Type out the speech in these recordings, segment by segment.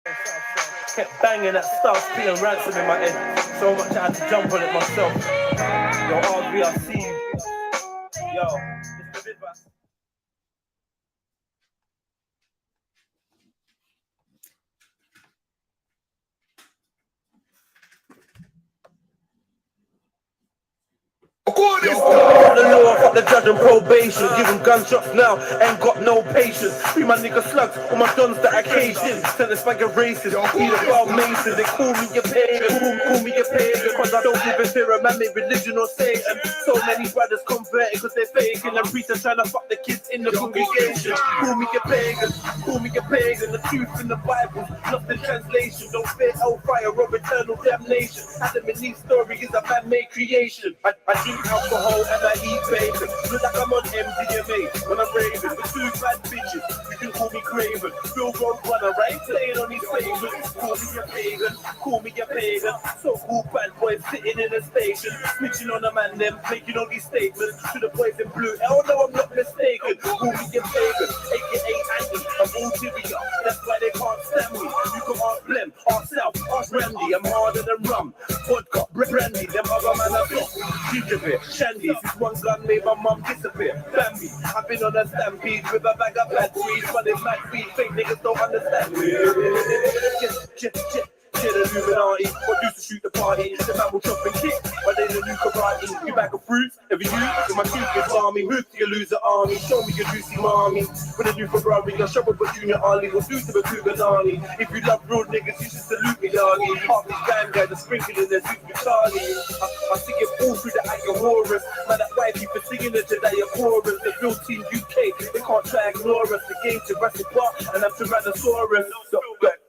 Kept banging that stuff, spitting ransom in my head. So much I had to jump on it myself. Yo, RV, I see you. Yo, it's the bit bass. Yo, fuck the law, fuck the judge and probation. Give him gunshots now, ain't got no patience. Free my nigga slugs, all my dons that I caged in. Send the swagger racist, eat a wild mason. They call me a pagan, call me a pagan. Cause I don't live in fear of man, made religion or Satan. So many brothers converting cause they're faking. And preachers trying to fuck the kids in the congregation. Call me a pagan, call me a pagan. The truth in the Bible, lost in translation. Don't fear hellfire or eternal damnation. Adam and Eve's story is a man-made creation. I drink alcohol and I eat bacon. Look like I'm on MDMA when I'm raving. With two bad bitches, you can call me Craven. Bill Road Runner, I ain't playing on these favorites. Call me a pagan, call me a pagan. So cool bad boys sitting in a station, snitching on a man, them making all these statements. To the boys in blue, hell no, I'm not mistaken. Call me a pagan, aka Andy, I'm ulterior. That's why they can't stand me. You can ask Blem, ask South, ask Randy. I'm harder than rum, vodka, brandy. Them other man are blocked. Ginger Shandy, this one gun made my mum disappear. Bambi, I've been on a stampede with a bag of bad weed, running mad feet. Fake niggas don't understand me. Trilluminati, what used to shoot the party? The man will chop and kick, but they don't do karate. You bag of fruits, every you, with my teeth is army. Move to your loser army, show me your juicy mommy. With a new Ferrari, I'll shove up a junior Ollie. What's due to the Kuganani? If you love real niggas, you should salute me, doggy. Half these gang guys are sprinkling in their suits with Charlie. I see it all through the Agahorus. Man, that white people singing it today, a chorus. The real team UK, they can't try and ignore us. The game Jurassic Park, and I'm Tyrannosaurus.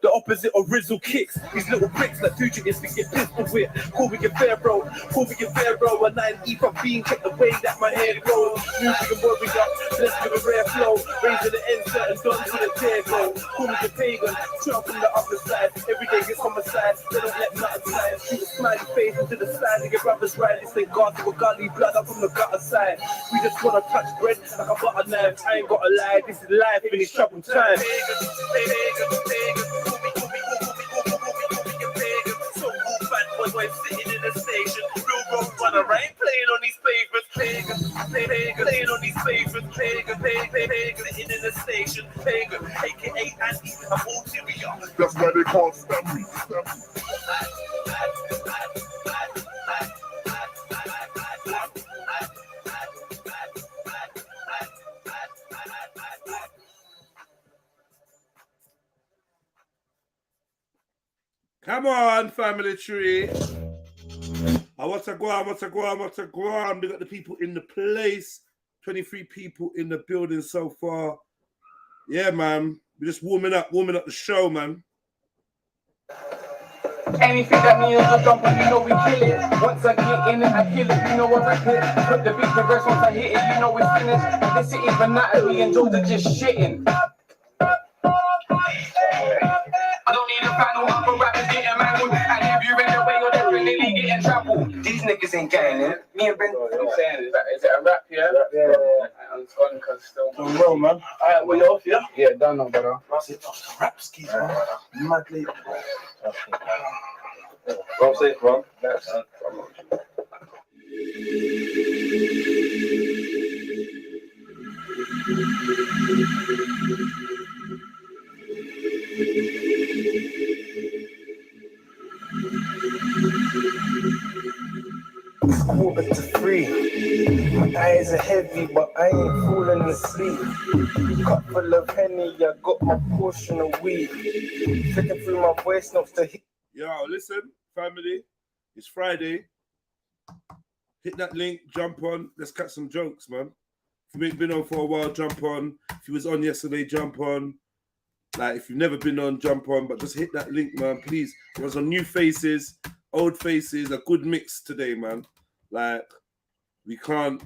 The opposite of Rizzle kicks. These little bricks that do is to get pistol with. Call me a pharaoh, call me a pharaoh. A 9E from being, check the way that my hair grows. Music and warrior, blessed with a rare flow. Raising the insert and done to the tear glow. Call me a pagan, trail from the other side. Every day gets homicide, they don't let nothing slide. Shoot a smiley face into the side of your brother's right. They say God to a godly blood up from the gutter side. We just wanna touch bread like a butter knife. I ain't gotta lie, this is life in these troubled times. Boys sitting in the station, real road runner. I ain't playing on these favorites. Pagan, playing on these favorites. Pagan, sitting in the station. Pagan, aka Andy, I'm ulterior. That's why they can't stand me. Come on, family tree. What's a go on? We got the people in the place. 23 people in the building so far. Yeah, man. We're just warming up the show, man. Anything that means a jump, you know we kill it. Once I get in it, I kill it, you know I rip it. Put the beat to rest, once I hit it, you know it's finished. This city for Natalie and Georgia just shitting. I don't need a battle, but rappers getting mangled. And if you in the way, you're definitely getting trampled. These niggas ain't getting it. Me and Ben. I'm saying, is it a rap, yeah? Yeah. I'm going because still. Doing well, man. Alright, well, you off, yeah? Yeah, done now, brother. That's it, rap skis, man. Madly. Well, safe, bro. That's it. It's 2:45. My eyes are heavy, but I ain't falling asleep. Cup full of Henny, I got my portion of weed. Flicking through my voice notes to hit. Yo, listen, family. It's Friday. Hit that link, jump on. Let's catch some jokes, man. If you ain't been on for a while, jump on. If you was on yesterday, jump on. Like, if you've never been on, jump on. But just hit that link, man, please. There's some new faces, old faces, a good mix today, man. Like, we can't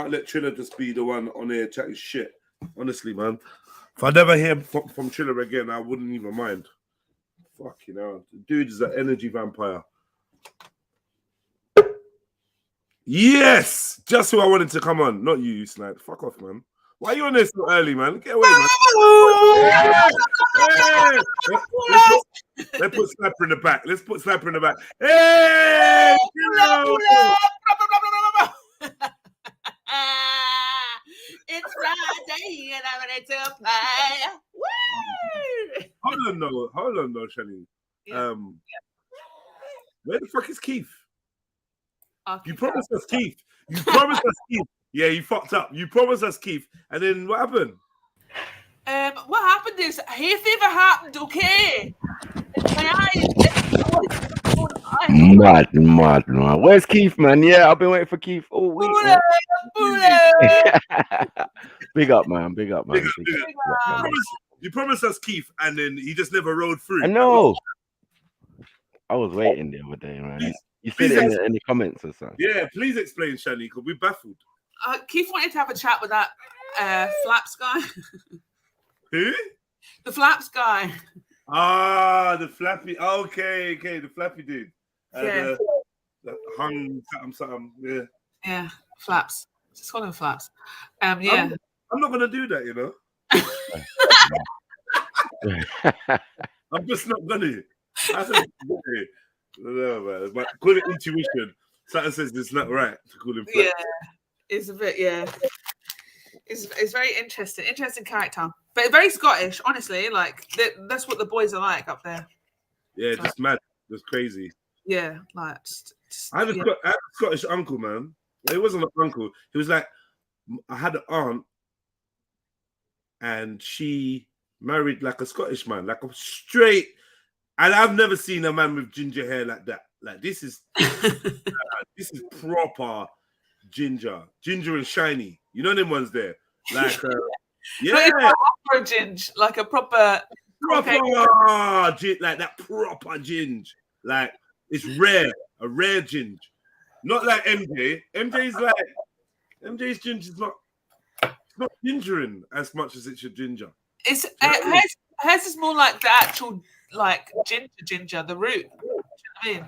let Triller just be the one on here chatting shit. Honestly, man. If I never hear from Triller again, I wouldn't even mind. Fucking hell. The dude is an energy vampire. Yes! Just who I wanted to come on. Not you, Snide. Fuck off, man. Why are you on this so early, man? Get away, man. Hey! Let's put Slapper in the back. Let's put Slapper in the back. Hey! It's Friday and I'm ready to play. Woo! Hold on, though, Shani. Yeah. Where the fuck is Keith? Okay. You promised us Keith. You promised us Keith. Yeah, you fucked up. You promised us Keith, and then what happened? What happened is hay fever happened. Okay. My eyes. Mad. Where's Keith, man? Yeah, I've been waiting for Keith all week. Big up, man. Big up. You promised us Keith, and then he just never rode through. I know. I was waiting the other day, man. You said it in the comments or something. Yeah, please explain, Shani, because we're baffled. Keith wanted to have a chat with that Flaps guy. Who? The Flaps guy. Ah, the flappy. Okay, the flappy dude. Yeah. The hung something. Yeah. Yeah, Flaps. Just call him Flaps. Yeah. I'm not gonna do that, you know. I'm just not gonna. No, man. But call it intuition. Something says it's not right to call him Flaps. Yeah, it's a bit. Yeah, it's very interesting character, but very Scottish. Honestly, like that's what the boys are like up there. Yeah, just mad, just crazy. Yeah, like I had a Scottish uncle, man. It wasn't an uncle. He was like, I had an aunt, and she married like a Scottish man, like a straight. And I've never seen a man with ginger hair like that. Like this is this is proper ginger and shiny. You know them ones there, like yeah, proper ginger, like a proper like that proper ginger. Like it's rare, a rare ginger. Not like MJ. MJ's ginger is not gingering as much as it should ginger. It's hers is more like the actual like ginger, the root. You know what I mean?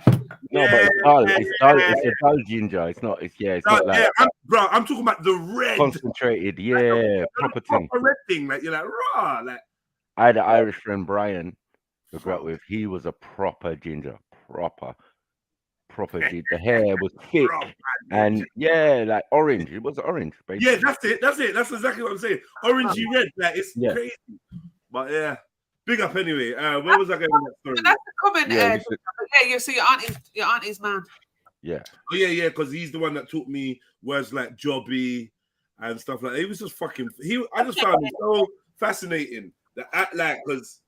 No, but it's a dull ginger. It's not like I'm talking about the red concentrated, proper thing. Proper red thing, like you're like raw, like. I had an Irish friend, Brian, who I grew up with. He was a proper ginger, proper ginger. The hair was thick and like orange. It was orange, basically. Yeah, that's it. That's exactly what I'm saying. Orangey red, like it's crazy. But yeah, big up anyway. Where was I going with that story? That's the comment. So your auntie's man. Yeah. Oh yeah, because he's the one that taught me words like jobby and stuff like that. He was just fucking. I just found him so fascinating. The act like because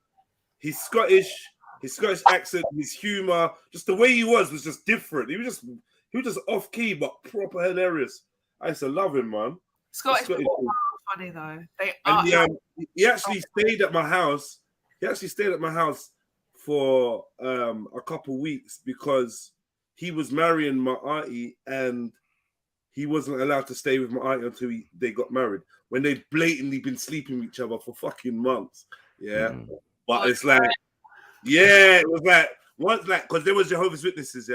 he's Scottish, his Scottish accent, his humor, just the way he was just different. He was just off key but proper hilarious. I used to love him, man. Scottish people are funny though. They are. And he actually stayed at my house. For a couple weeks because he was marrying my auntie and he wasn't allowed to stay with my auntie until they got married. When they'd blatantly been sleeping with each other for fucking months. Yeah. But it's like, it was like, once like, because there was Jehovah's Witnesses,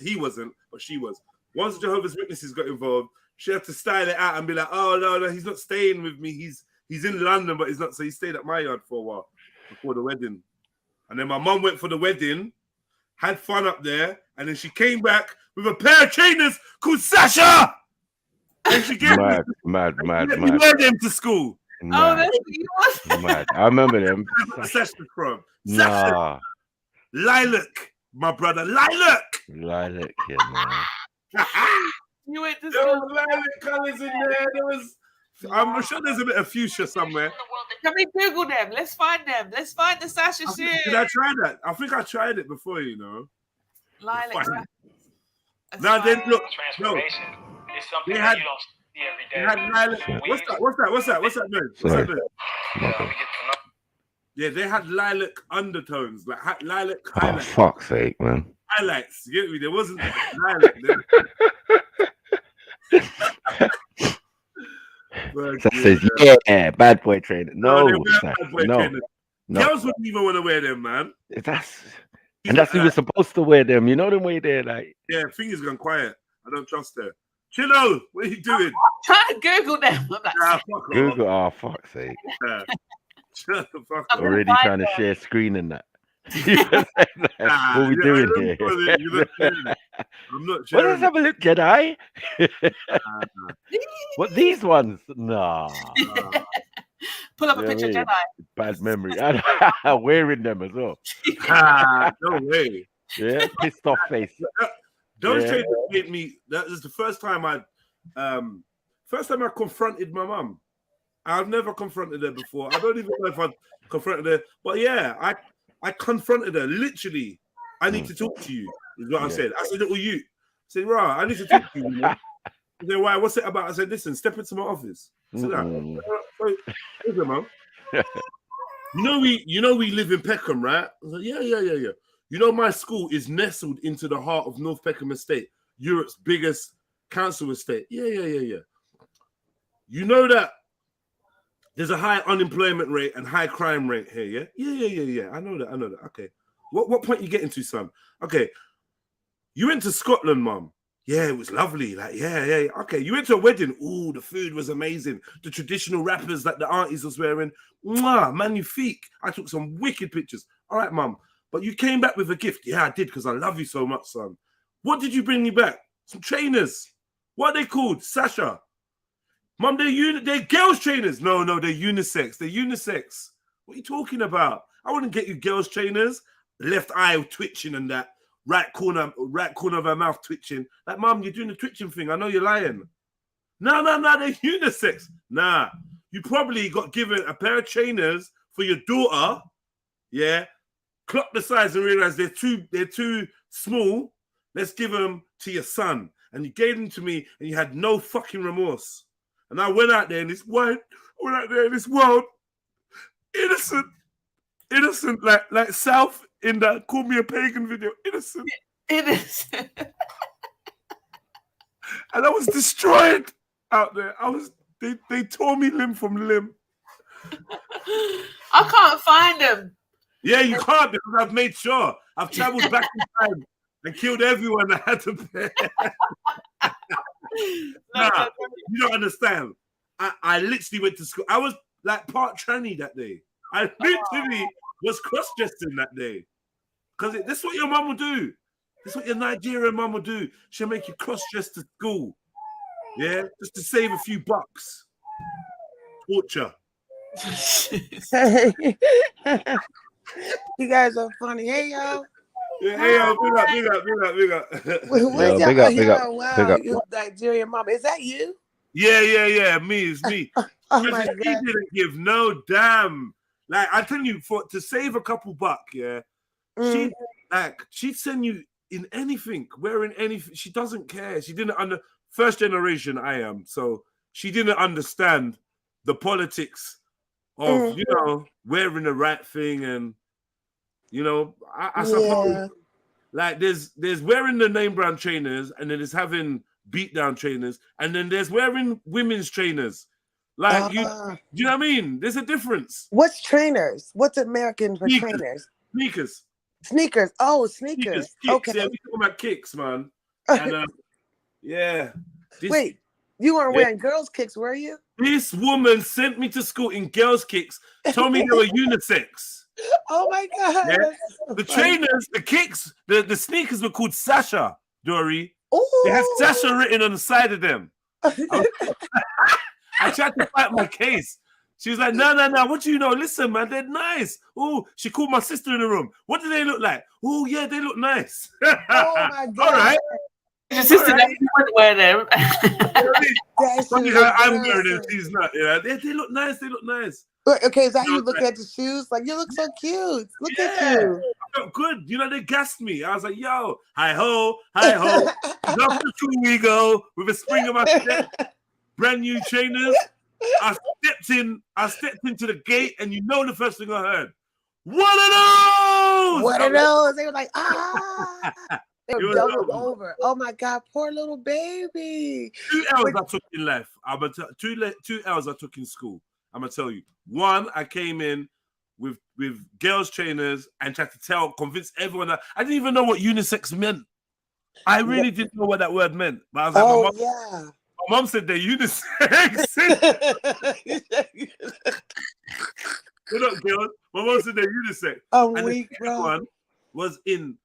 he wasn't, but she was. Once the Jehovah's Witnesses got involved, she had to style it out and be like, oh, no, he's not staying with me. He's in London, but he's not. So he stayed at my yard for a while before the wedding. And then my mum went for the wedding, had fun up there, and then she came back with a pair of trainers called Sasha! And she gave mad. We led them to school. Oh, that's what you want. Mad. I remember them. Sasha from. Nah. Sasha. Lilac, my brother. Lilac, yeah, man. You went to there school. was lilac colours in there. I'm sure there's a bit of fuchsia somewhere. Can we Google them? Let's find them. Let's find the Sasha shit. Did I try that? I think I tried it before, you know. Lilac. Now then, look. No. Transformation is something that you don't see every day. They had lilac. What's that noise? Yeah, they had lilac undertones, like lilac highlights. Oh, fuck's sake, man. Highlights, you get me? There wasn't lilac there. That says, bad boy trainer. No. Girls wouldn't even want to wear them, man. That's who was supposed to wear them. You know the way they're like. Yeah, finger's gone quiet. I don't trust her. Chillo, what are you doing? Trying to Google them. I'm like, Nah, fuck off. Google, oh fuck's sake. Shut the fuck I'm up. gonna Already find trying to them. share screen and that. What we doing here? I'm not Well, sharing. let's have a look, Jedi. What, these ones? Nah. Pull up a You know picture, what I mean? Jedi. Bad memory. I'm wearing them as well. No way. Yeah, pissed off face. Those Yeah. trainers made me. That was the first time I confronted my mum. I've never confronted her before. I don't even know if I've confronted her, but yeah, I confronted her. Literally, I need to talk to you. Is what I said. I said, "Little you." I said, "Right, I need to talk to you." You know? I said, "Why? What's it about?" I said, "Listen, step into my office." I said, "Listen, mum. You know we live in Peckham, right?" I was like, "Yeah. You know my school is nestled into the heart of North Peckham Estate, Europe's biggest council estate." Yeah. You know that there's a high unemployment rate and high crime rate here, yeah? Yeah. I know that. Okay. What point you getting to, son? Okay. You went to Scotland, mum. Yeah, it was lovely. Like, yeah. Okay, you went to a wedding. Ooh, the food was amazing. The traditional wrappers that the aunties was wearing. Mwah, magnifique. I took some wicked pictures. All right, mum. But you came back with a gift. Yeah, I did, because I love you so much, son. What did you bring me back? Some trainers. What are they called? Sasha. Mum, they're girls trainers. No, they're unisex. They're unisex. What are you talking about? I wouldn't get you girls trainers. Left eye twitching and that. Right corner of her mouth twitching. Like, mum, you're doing the twitching thing. I know you're lying. No, they're unisex. Nah, you probably got given a pair of trainers for your daughter. Yeah, clock the size and realize they're too small. Let's give them to your son. And you gave them to me, and you had no fucking remorse. And I went out there in this world, innocent, like South in that Call Me a Pagan video, innocent. Innocent. And I was destroyed out there. They tore me limb from limb. I can't find them. Yeah, you can't, because I've made sure. I've traveled back in time and killed everyone that had to pay. Nah, you don't understand. I literally went to school. I was like part tranny that day. I literally was cross-dressing that day. Because this is what your mum will do. This is what your Nigerian mum will do. She'll make you cross-dress to school. Yeah? Just to save a few bucks. Torture. You guys are funny. Hey, y'all. Yeah, hey, yo, big up. Where's Big up, big up, Wow, big up. you Nigerian mama. Is that you? Yeah. It's me. Oh my She God. didn't give no damn. Like, I tell you, to save a couple buck, yeah, she'd send you in anything, wearing anything. She doesn't care. She didn't first generation I am, so she didn't understand the politics of wearing the right thing, and I suppose like there's wearing the name brand trainers, and then there's having beat down trainers, and then there's wearing women's trainers. Like do you know what I mean? There's a difference. What's trainers? What's American for trainers? Sneakers. Oh, sneakers. Kicks. Okay. Yeah, we talking about kicks, man. And yeah. Wait, you weren't wearing girls' kicks, were you? This woman sent me to school in girls' kicks, told me they were unisex. Oh my God. Yeah. So The funny. trainers, the kicks, the sneakers were called Sasha, Dory. Ooh. They have Sasha written on the side of them. I tried to fight my case. She was like, no. What do you know? Listen, man, they're nice. Oh, she called my sister in the room. What do they look like? Oh, yeah, they look nice. Oh my God. All right. Your sister wouldn't wear them. Funny how I'm wearing them. She's not. Yeah, they look nice. They look nice. Okay, is that you looking at the shoes? Like, you look so cute. Look at you. I felt good. They gassed me. I was like, yo, hi ho. Love the school we go with a spring in my step. Brand new trainers. I stepped into the gate, and the first thing I heard, one of those. One of those. They were like, They were doubled over. Oh my God, poor little baby. 2 hours I took in life. I'm gonna tell 2 hours I took in school. I'm gonna tell you. One, I came in with girls trainers and tried to convince everyone that I didn't even know what unisex meant. I really didn't know what that word meant, but I was like, Oh my mom said they're unisex. They're not girls. My mom said they're unisex. I'm And weak, the bro. second one was in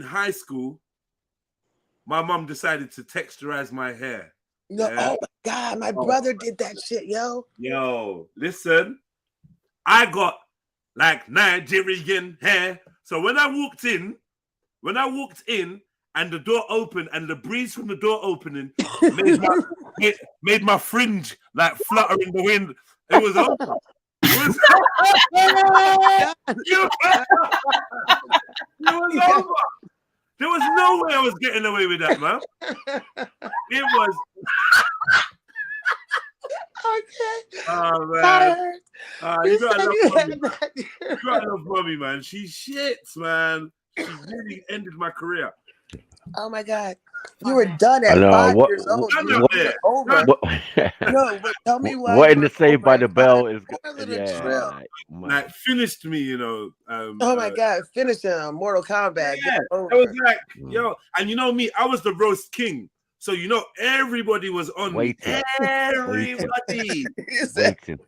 high school. My mom decided to texturize my hair. No, Yeah. oh my God, my brother did that shit, yo. Yo, listen, I got like Nigerian hair. So when I walked in, and the door opened, and the breeze from the door opening made my fringe like flutter in the wind. It was over. It was over. There was no way I was getting away with that, man. It was. Okay. Oh man. Tired. You gotta love mommy, man. She shits, man. She really ended my career. Oh my God. You were done at I know, 5 what- years old. what- You were over. What, No, but tell me why. what you in the were Saved by over the at Bell 5. is Poor little yeah, Trill. Like finished me, you know. Oh my God, finishing on Mortal Kombat. Yeah, Get over. it was like, yo, and you know me, I was the roast king. So you know everybody was on Waiting. me. Everybody. You said, waiting,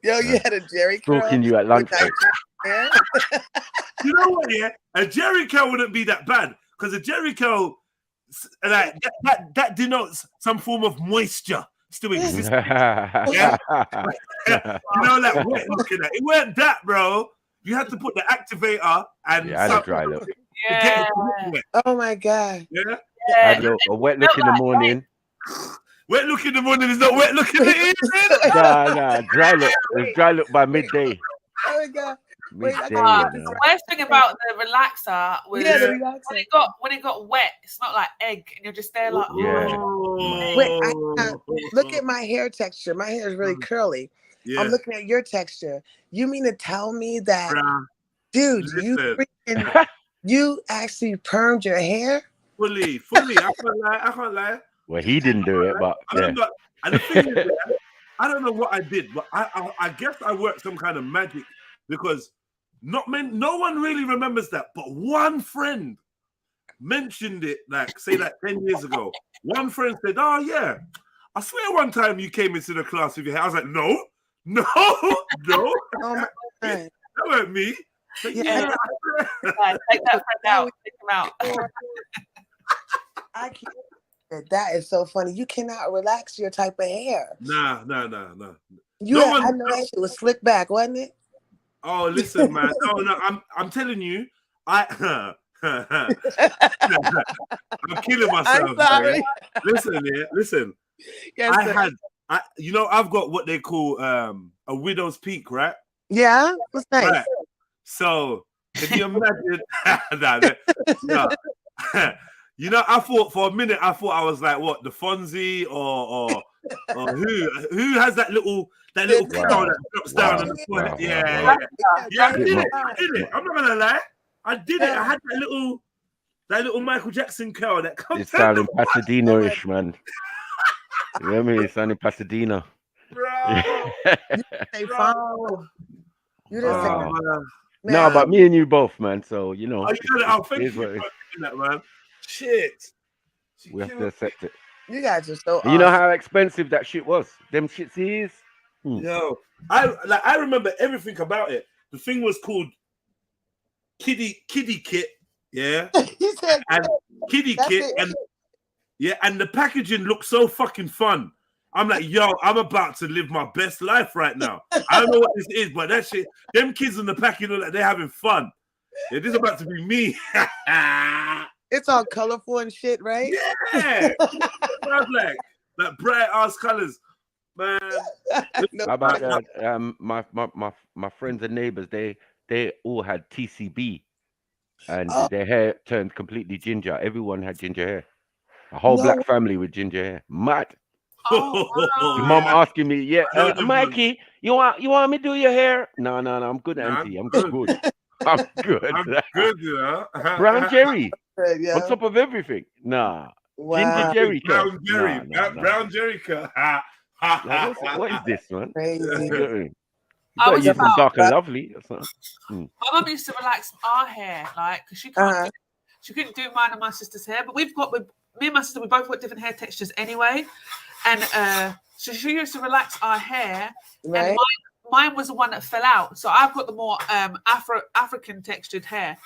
yo, you had a Jerry curl. stalking you at with lunchtime. Nigerian hair? You know what, yeah? A Jerry curl wouldn't be that bad. Because a Jerry curl, like that denotes some form of moisture still exists. Yeah? You know, like wet looking at it. Weren't that, bro? You had to put the activator and Yeah, I had a dry look. to get it to look wet. Oh my God. Yeah? I had a wet look in the morning. Wet look in the morning is not wet look in the evening. Nah, dry look. It was dry look by midday. Oh my God. Wait, I Midday, can't you know. The worst thing about the relaxer was Yeah, the Yeah. relaxer. when it got wet, it smelled like egg, and you're just there like, Yeah. Wait, I can't look at my hair texture. My hair is really curly. Yeah. I'm looking at your texture. You mean to tell me that, Bruh, dude, listen. you actually permed your hair? Fully. I can't lie. Well, he didn't do it, but I yeah. don't know. And the thing is, I don't know what I did, but I guess I worked some kind of magic because no one really remembers that. But one friend mentioned it, like 10 years ago. One friend said, "Oh yeah, I swear one time you came into the class with your hair." I was like, "No." Oh my God. That weren't me. But Yeah. take that friend out, take him out. I can't. That is so funny. You cannot relax your type of hair. Nah. I know No that shit was slick back, wasn't it? Oh, listen, man. No, I'm telling you, I'm killing myself. I'm sorry. Man. Listen. Yes, sir. I've got what they call a widow's peak, right? Yeah, what's nice. Right. So can you imagine? I thought for a minute, I was like, what, the Fonzie or who has that little cow that drops down on the foot? Yeah. I did it. I'm not gonna lie. I did it. I had that little Michael Jackson cow that comes. It's sounding Pasadena-ish, man. You know what I mean? It's sounding Pasadena. Bro. You didn't say that. No, but me and you both, man. So you know, Thank you for that, man. Shit. We have to accept it. You guys are so. You know how expensive that shit was? Them shits is. Yo, I remember everything about it. The thing was called Kiddie Kit, yeah, and Kiddie Kit, and the packaging looked so fucking fun. I'm like, yo, I'm about to live my best life right now. I don't know what this is, but that shit, them kids in the packaging look like they're having fun. Yeah, this is about to be me. It's all colorful and shit, right? Yeah, like bright ass colors, man. How about that? My friends and neighbors, they all had TCB, and their hair turned completely ginger. Everyone had ginger hair. A whole black family with ginger hair. Mad. Oh, Mom asking me, Mikey, you want me to do your hair? No, I'm good, Auntie. I'm good. I'm good. I'm good, you know. Brown Jerry Yeah. on top of everything. Nah. Wow. Ginger Jerry. Brown Jerry. Nah. Brown Jerry. What is this, man? Crazy. I was Dark and Lovely or something. My mum used to relax our hair, like, because she can't. She couldn't do mine and my sister's hair, but me and my sister, we both got different hair textures anyway. And so she used to relax our hair, Right. and mine was the one that fell out. So I've got the more African textured hair.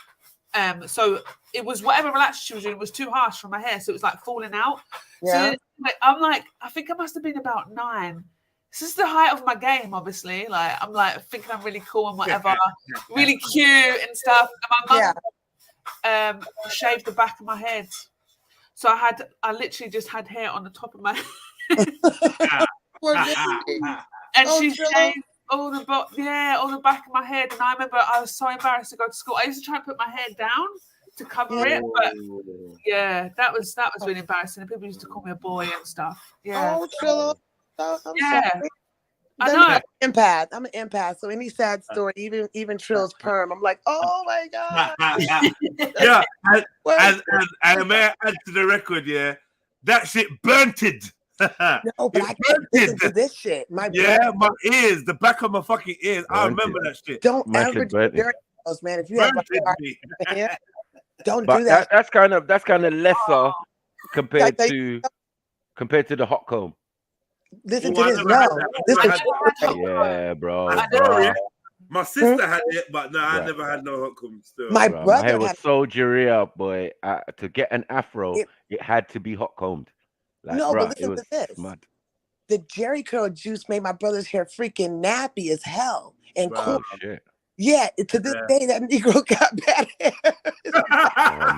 So it was whatever relaxer she was doing was too harsh for my hair, so it was like falling out. Yeah. So I'm like, I think I must have been about 9. This is the height of my game, obviously. Like I'm like thinking I'm really cool and whatever, really cute and stuff. And my mum shaved the back of my head, so I literally just had hair on the top of my head. Poor baby. And Oh, she Trillo. shaved all the back of my head. And I remember I was so embarrassed to go to school. I used to try and put my hair down to cover it, but yeah, that was really embarrassing. And people used to call me a boy and stuff. Yeah, Oh, Trillo. Oh, I'm Yeah. sorry. I Then know. I'm an empath. I'm an empath. So any sad story, even Trill's perm, I'm like, oh my god. Yeah, What? and may I add to the record, yeah, that shit burnted. No, but It I can't listen burnted. to this shit. My Yeah, brother, my ears, the back of my fucking ears. I Burnted. remember that shit. don't My ever shit do burnt me. dirty clothes, man. If you have Burnted a me. hair, don't But do that. that's kind of lesser compared Like, to the hot comb. listen Oh, to I this. never had No, that. this I is had that. Yeah, bro. I saw it. bruh. My sister had it, but no, I Right. never had no hot comb still. my Bruh, my brother hair was had so up, boy. To get an afro, It- it had to be hot combed. Like, no, but bruh, it listen was to this. mad. The Jerry curl juice made my brother's hair freaking nappy as hell and Wow. cool. Oh shit. Yeah, to this Yeah. day that Negro got bad hair. Oh,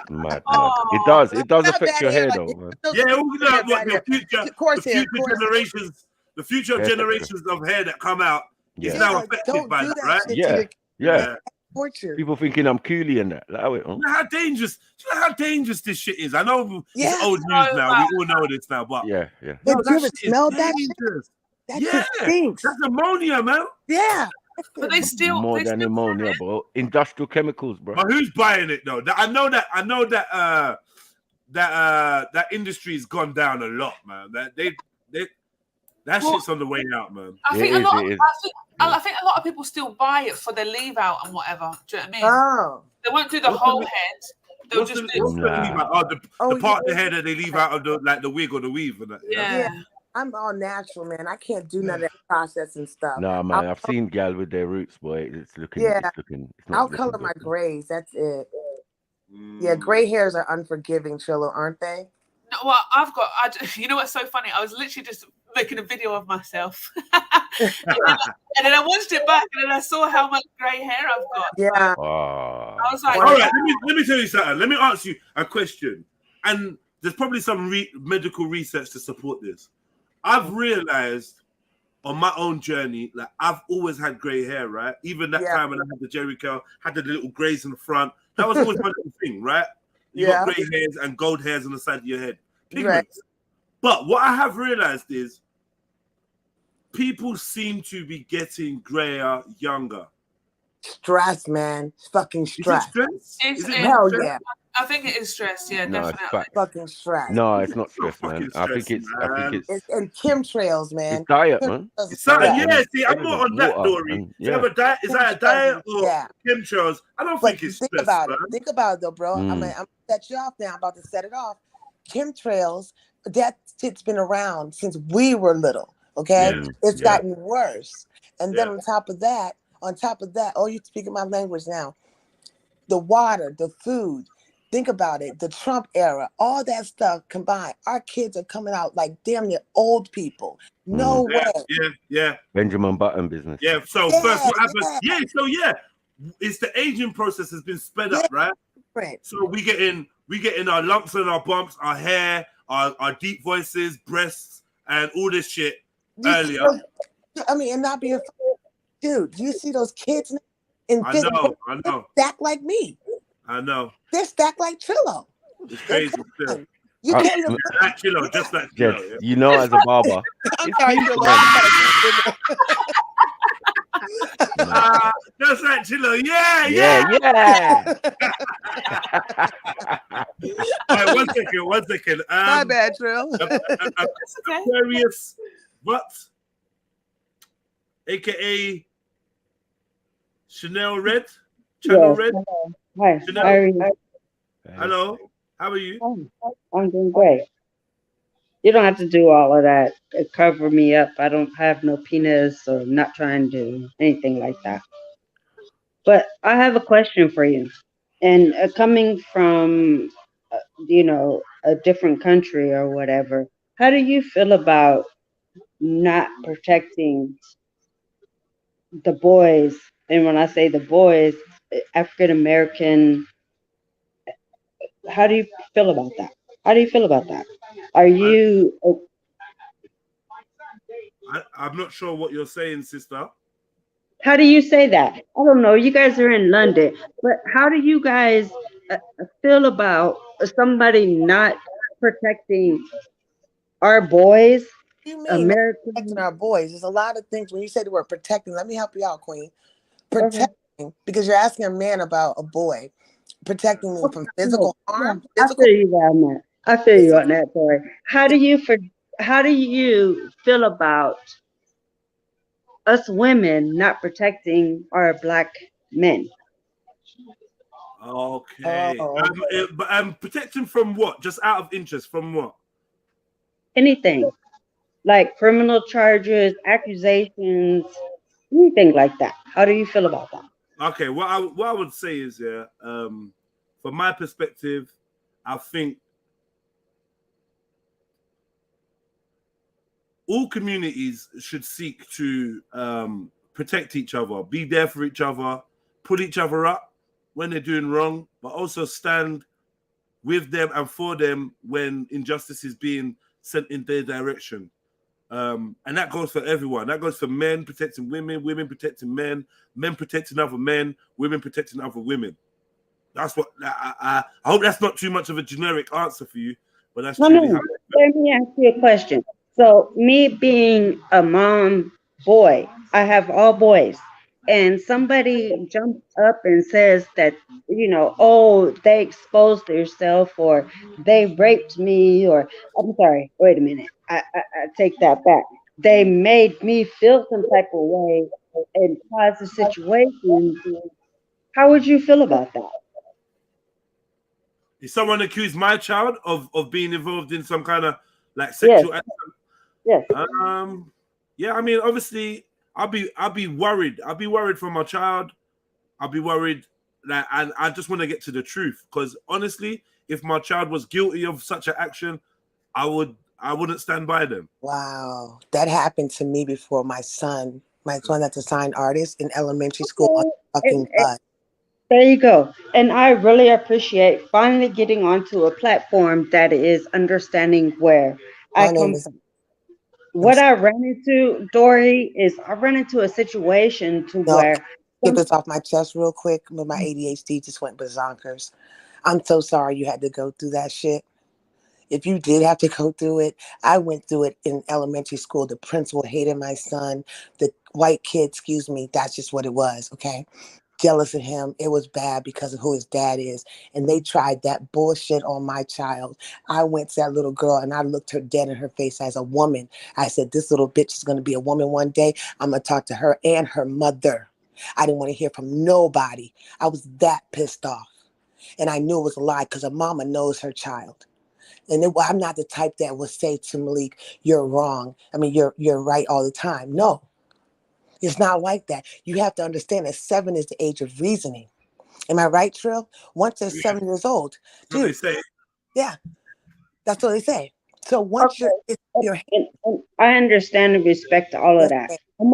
mad. Oh. It does Not affect bad your hair like, though, man. those Yeah, people we that know have what bad the hair. future, Course the hair, future course. generations, the future Hair texture. generations of hair that come out is Yeah. now Yeah, affected don't by do that, that right? shit Yeah. to your Yeah. torture. People thinking I'm coolie and that. Like, wait, huh? You know how dangerous? Do you know how dangerous this shit is? I know Yeah. it's old news now. We all know this now, but Yeah. yo, But you that ever shit is smelled that shit? dangerous. That Yeah, shit stinks. that's ammonia, man. Yeah. But they still More they than still ammonia, bro. Industrial chemicals, bro. But who's buying it though? I know that that industry's gone down a lot, man. That that Well, shit's on the way out, man. I It think is, a lot. it is. I think a lot of people still buy it for their leave out and whatever. Do you know what I mean? Oh. They won't do the What's whole the- head. They'll What's just the, do. what's the Nah. leave out? Oh, Oh, the part yeah. of the hair that they leave out of the wig or the weave and that. Yeah. I'm all natural, man. I can't do none of that processing stuff. Nah, man. I've seen gal with their roots, boy. It's looking. Yeah. It's not I'll looking color good, my man. grays. That's it. Mm. Yeah, gray hairs are unforgiving, Trillo, aren't they? No, well, you know what's so funny? I was literally just making a video of myself, and then I watched it back, and then I saw how much grey hair I've got. Yeah. Oh. I was like, All right, let me tell you something. Let me ask you a question, and there's probably some medical research to support this. I've realized on my own journey, like I've always had grey hair, right? Even that Yeah. time when I had the Jerry curl, had the little greys in the front. That was always my little thing, right? You Yeah. got grey hairs and gold hairs on the side of your head. Right. Pigments. But what I have realized is people seem to be getting grayer younger. Stress, man. Fucking Is it stress. stress? It's- Is it Hell stress? yeah. I think it is stress. Yeah, No, it's definitely. fact. Fucking stress. No, it's not stress, fucking man. I think stress, it's And chemtrails, man. it's diet, man. Chemtrails It's something, stress. yeah. See, I'm more on that, Water, Dory. and- Is that a diet or Yeah. chemtrails? I don't But think it's think stress, about man. it. Think about it, though, bro. I'm Mm. gonna set you off now. I'm about to set it off. Chemtrails, that shit's been around since we were little. Okay, Yeah, it's yeah. gotten worse. And then Yeah. on top of that, oh, you're speaking my language now. The water, the food. Think about it. The Trump era, all that stuff combined. Our kids are coming out like damn near old people. No way. Yeah. Benjamin Button business. Yeah. So Yeah, first, what happens? yeah. It's the aging process has been sped up, right? Different. So we get in our lumps and our bumps, our hair, our deep voices, breasts, and all this shit earlier. And not being, dude. You see those kids in I physical know. stacked like me. I know. They're stacked like Trillo. It's crazy still. You Uh, can't even. Just like Yes, Chilo, yeah. you know, as a barber, I'm it's sorry, peaceful, Trillo. man. Just like Chilo. Yeah. yeah. All right, one second. My bad, Trill. Aquarius, what? AKA Chanel Red? Channel Red? Hi. Chanel? Ari. Hello, how are you? I'm doing great. You don't have to do all of that. Cover me up. I don't have no penis or not trying to do anything like that. But I have a question for you. And coming from, a different country or whatever, how do you feel about not protecting the boys? And when I say the boys, African American, how do you feel about that? How do you feel about that? Are you I'm not sure what you're saying, sister. How do you say that? I don't know. You guys are in London, but how do you guys feel about somebody not protecting our boys, What do you mean not American? protecting our boys? There's a lot of things when you say the word protecting. Let me help you out, Queen. Okay. Protecting, because you're asking a man about a boy. Protecting them from physical harm. I Physical. feel you on that. I feel you on that, Tori. How do you feel about us women not protecting our black men? Okay. Oh, okay. But protection from what? Just out of interest, from what? Anything like criminal charges, accusations, anything like that. How do you feel about that? Okay, what I would say is, yeah, from my perspective, I think all communities should seek to protect each other, be there for each other, pull each other up when they're doing wrong, but also stand with them and for them when injustice is being sent in their direction. And that goes for everyone. That goes for men protecting women, women protecting men, men protecting other men, women protecting other women. That's what I hope that's not too much of a generic answer for you, but that's truly how. Let me ask you a question. So, me being a mom boy, I have all boys, and somebody jumps up and says that, oh, they exposed themselves or they raped me, or I'm sorry, wait a minute, I take that back. They made me feel some type of way and caused a situation. How would you feel about that? If someone accused my child of being involved in some kind of like sexual act, Yes. yeah, I mean, obviously, I'll be worried. I'll be worried for my child. I'll be worried that, and I just want to get to the truth. Because honestly, if my child was guilty of such an action, I wouldn't stand by them. Wow, that happened to me before. My son that's a sign artist in elementary school on fucking bus. There you go. And I really appreciate finally getting onto a platform that is understanding where I My name come is. from. What I ran into, Dory, is I ran into a situation to No, where get this off my chest real quick. But my ADHD just went bazonkers. I'm so sorry you had to go through that shit. If you did have to go through it, I went through it in elementary school. The principal hated my son. The white kid, excuse me, that's just what it was, okay? Jealous of him. It was bad because of who his dad is. And they tried that bullshit on my child. I went to that little girl and I looked her dead in her face as a woman. I said, this little bitch is going to be a woman one day. I'm going to talk to her and her mother. I didn't want to hear from nobody. I was that pissed off. And I knew it was a lie because a mama knows her child. And I'm not the type that would say to Malik, you're wrong. I mean, you're right all the time. No, it's not like that. You have to understand that 7 is the age of reasoning. Am I right, Trill? Once they're 7 years old, dude. That's what they say. Yeah, that's what they say. So once you're and I understand and respect all of that. I'm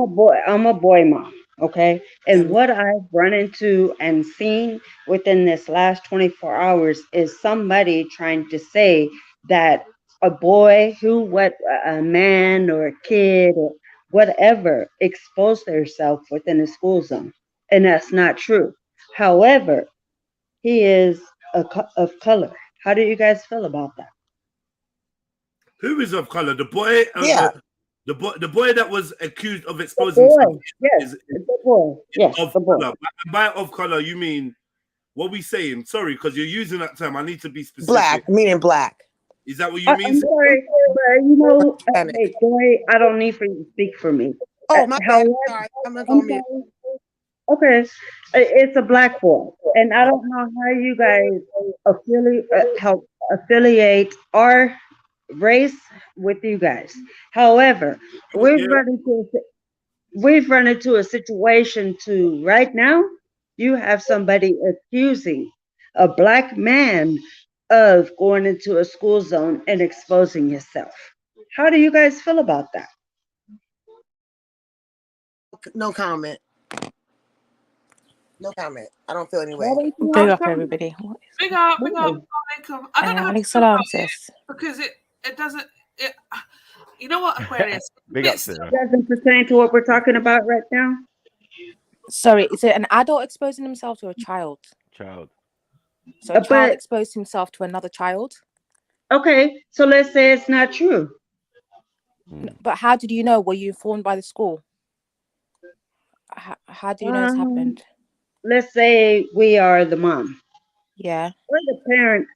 a boy mom, okay? And what I've run into and seen within this last 24 hours is somebody trying to say that a boy a man or a kid or whatever exposed themselves within the school zone. And that's not true. However, he is of color. How do you guys feel about that? Who is of color? The boy. Yeah. The boy that was accused of exposing himself. Yes, the boy. Yes, of the boy. color. By of color, you mean what we saying? Sorry, because you're using that term. I need to be specific. Black, meaning black. Is that what you mean? I'm sorry, but hey, boy, I don't need for you to speak for me. Oh, my bad. However, Sorry, I'm gonna go mute. okay, it's a black boy, and I don't know how you guys affiliate our race with you guys. However, we've Yeah. run into we've run into a situation to right now. You have somebody accusing a black man of going into a school zone and exposing yourself. How do you guys feel about that? No comment. No comment. I don't feel any Why way. don't you Big have up, comment? everybody. Big up, big Why? up. Alaikum. I don't know how to Alex feel about Salam, it sis. because it doesn't. It, you know what, Aquarius? Big up, It's, Sarah. Doesn't pertain to what we're talking about right now. Sorry, is it an adult exposing himself to a child? Child. So a child But exposed himself to another child? okay, so let's say it's not true. But how did you know? Were you informed by the school? How do you know this happened? Let's say we are the mom. Yeah. We're the parent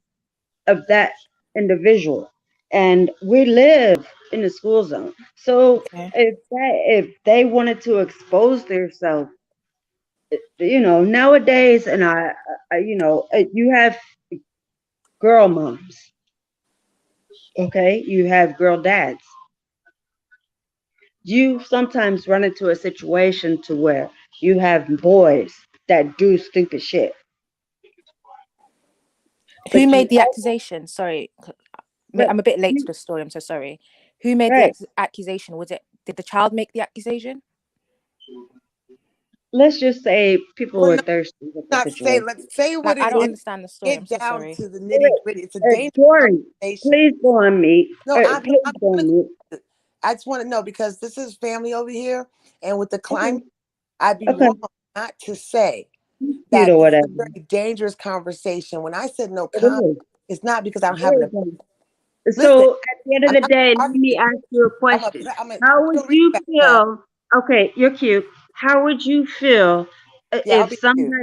of that individual, and we live in the school zone. So Okay. if they wanted to expose themselves, nowadays, and you have girl moms. Okay, you have girl dads. You sometimes run into a situation to where you have boys that do stupid shit. Who But made you the also, accusation? Sorry, but I'm a bit late to you, the story. I'm so sorry. Who made right. the accusation? Did the child make the accusation? Let's just say people Well, are no, thirsty with the not say. situation. Let's say Like, what I it don't is. understand the story. I'm Get so down sorry. to the nitty gritty. It's a dangerous Dory, conversation. please go on mute. No, I'm Please go gonna on mute. I just want to know because this is family over here, and with the Okay, climate, I'd be okay, wrong not to say cute that or this is whatever. a very dangerous conversation. When I said no It comment, is. it's not because I don't have There an you opinion. go. Listen, So at the end of I'm the not day, let me arguing. ask you a I'm a question. I'm a How would put a you back down. feel? Okay, you're cute. How would you feel Yeah, I'll if be cute.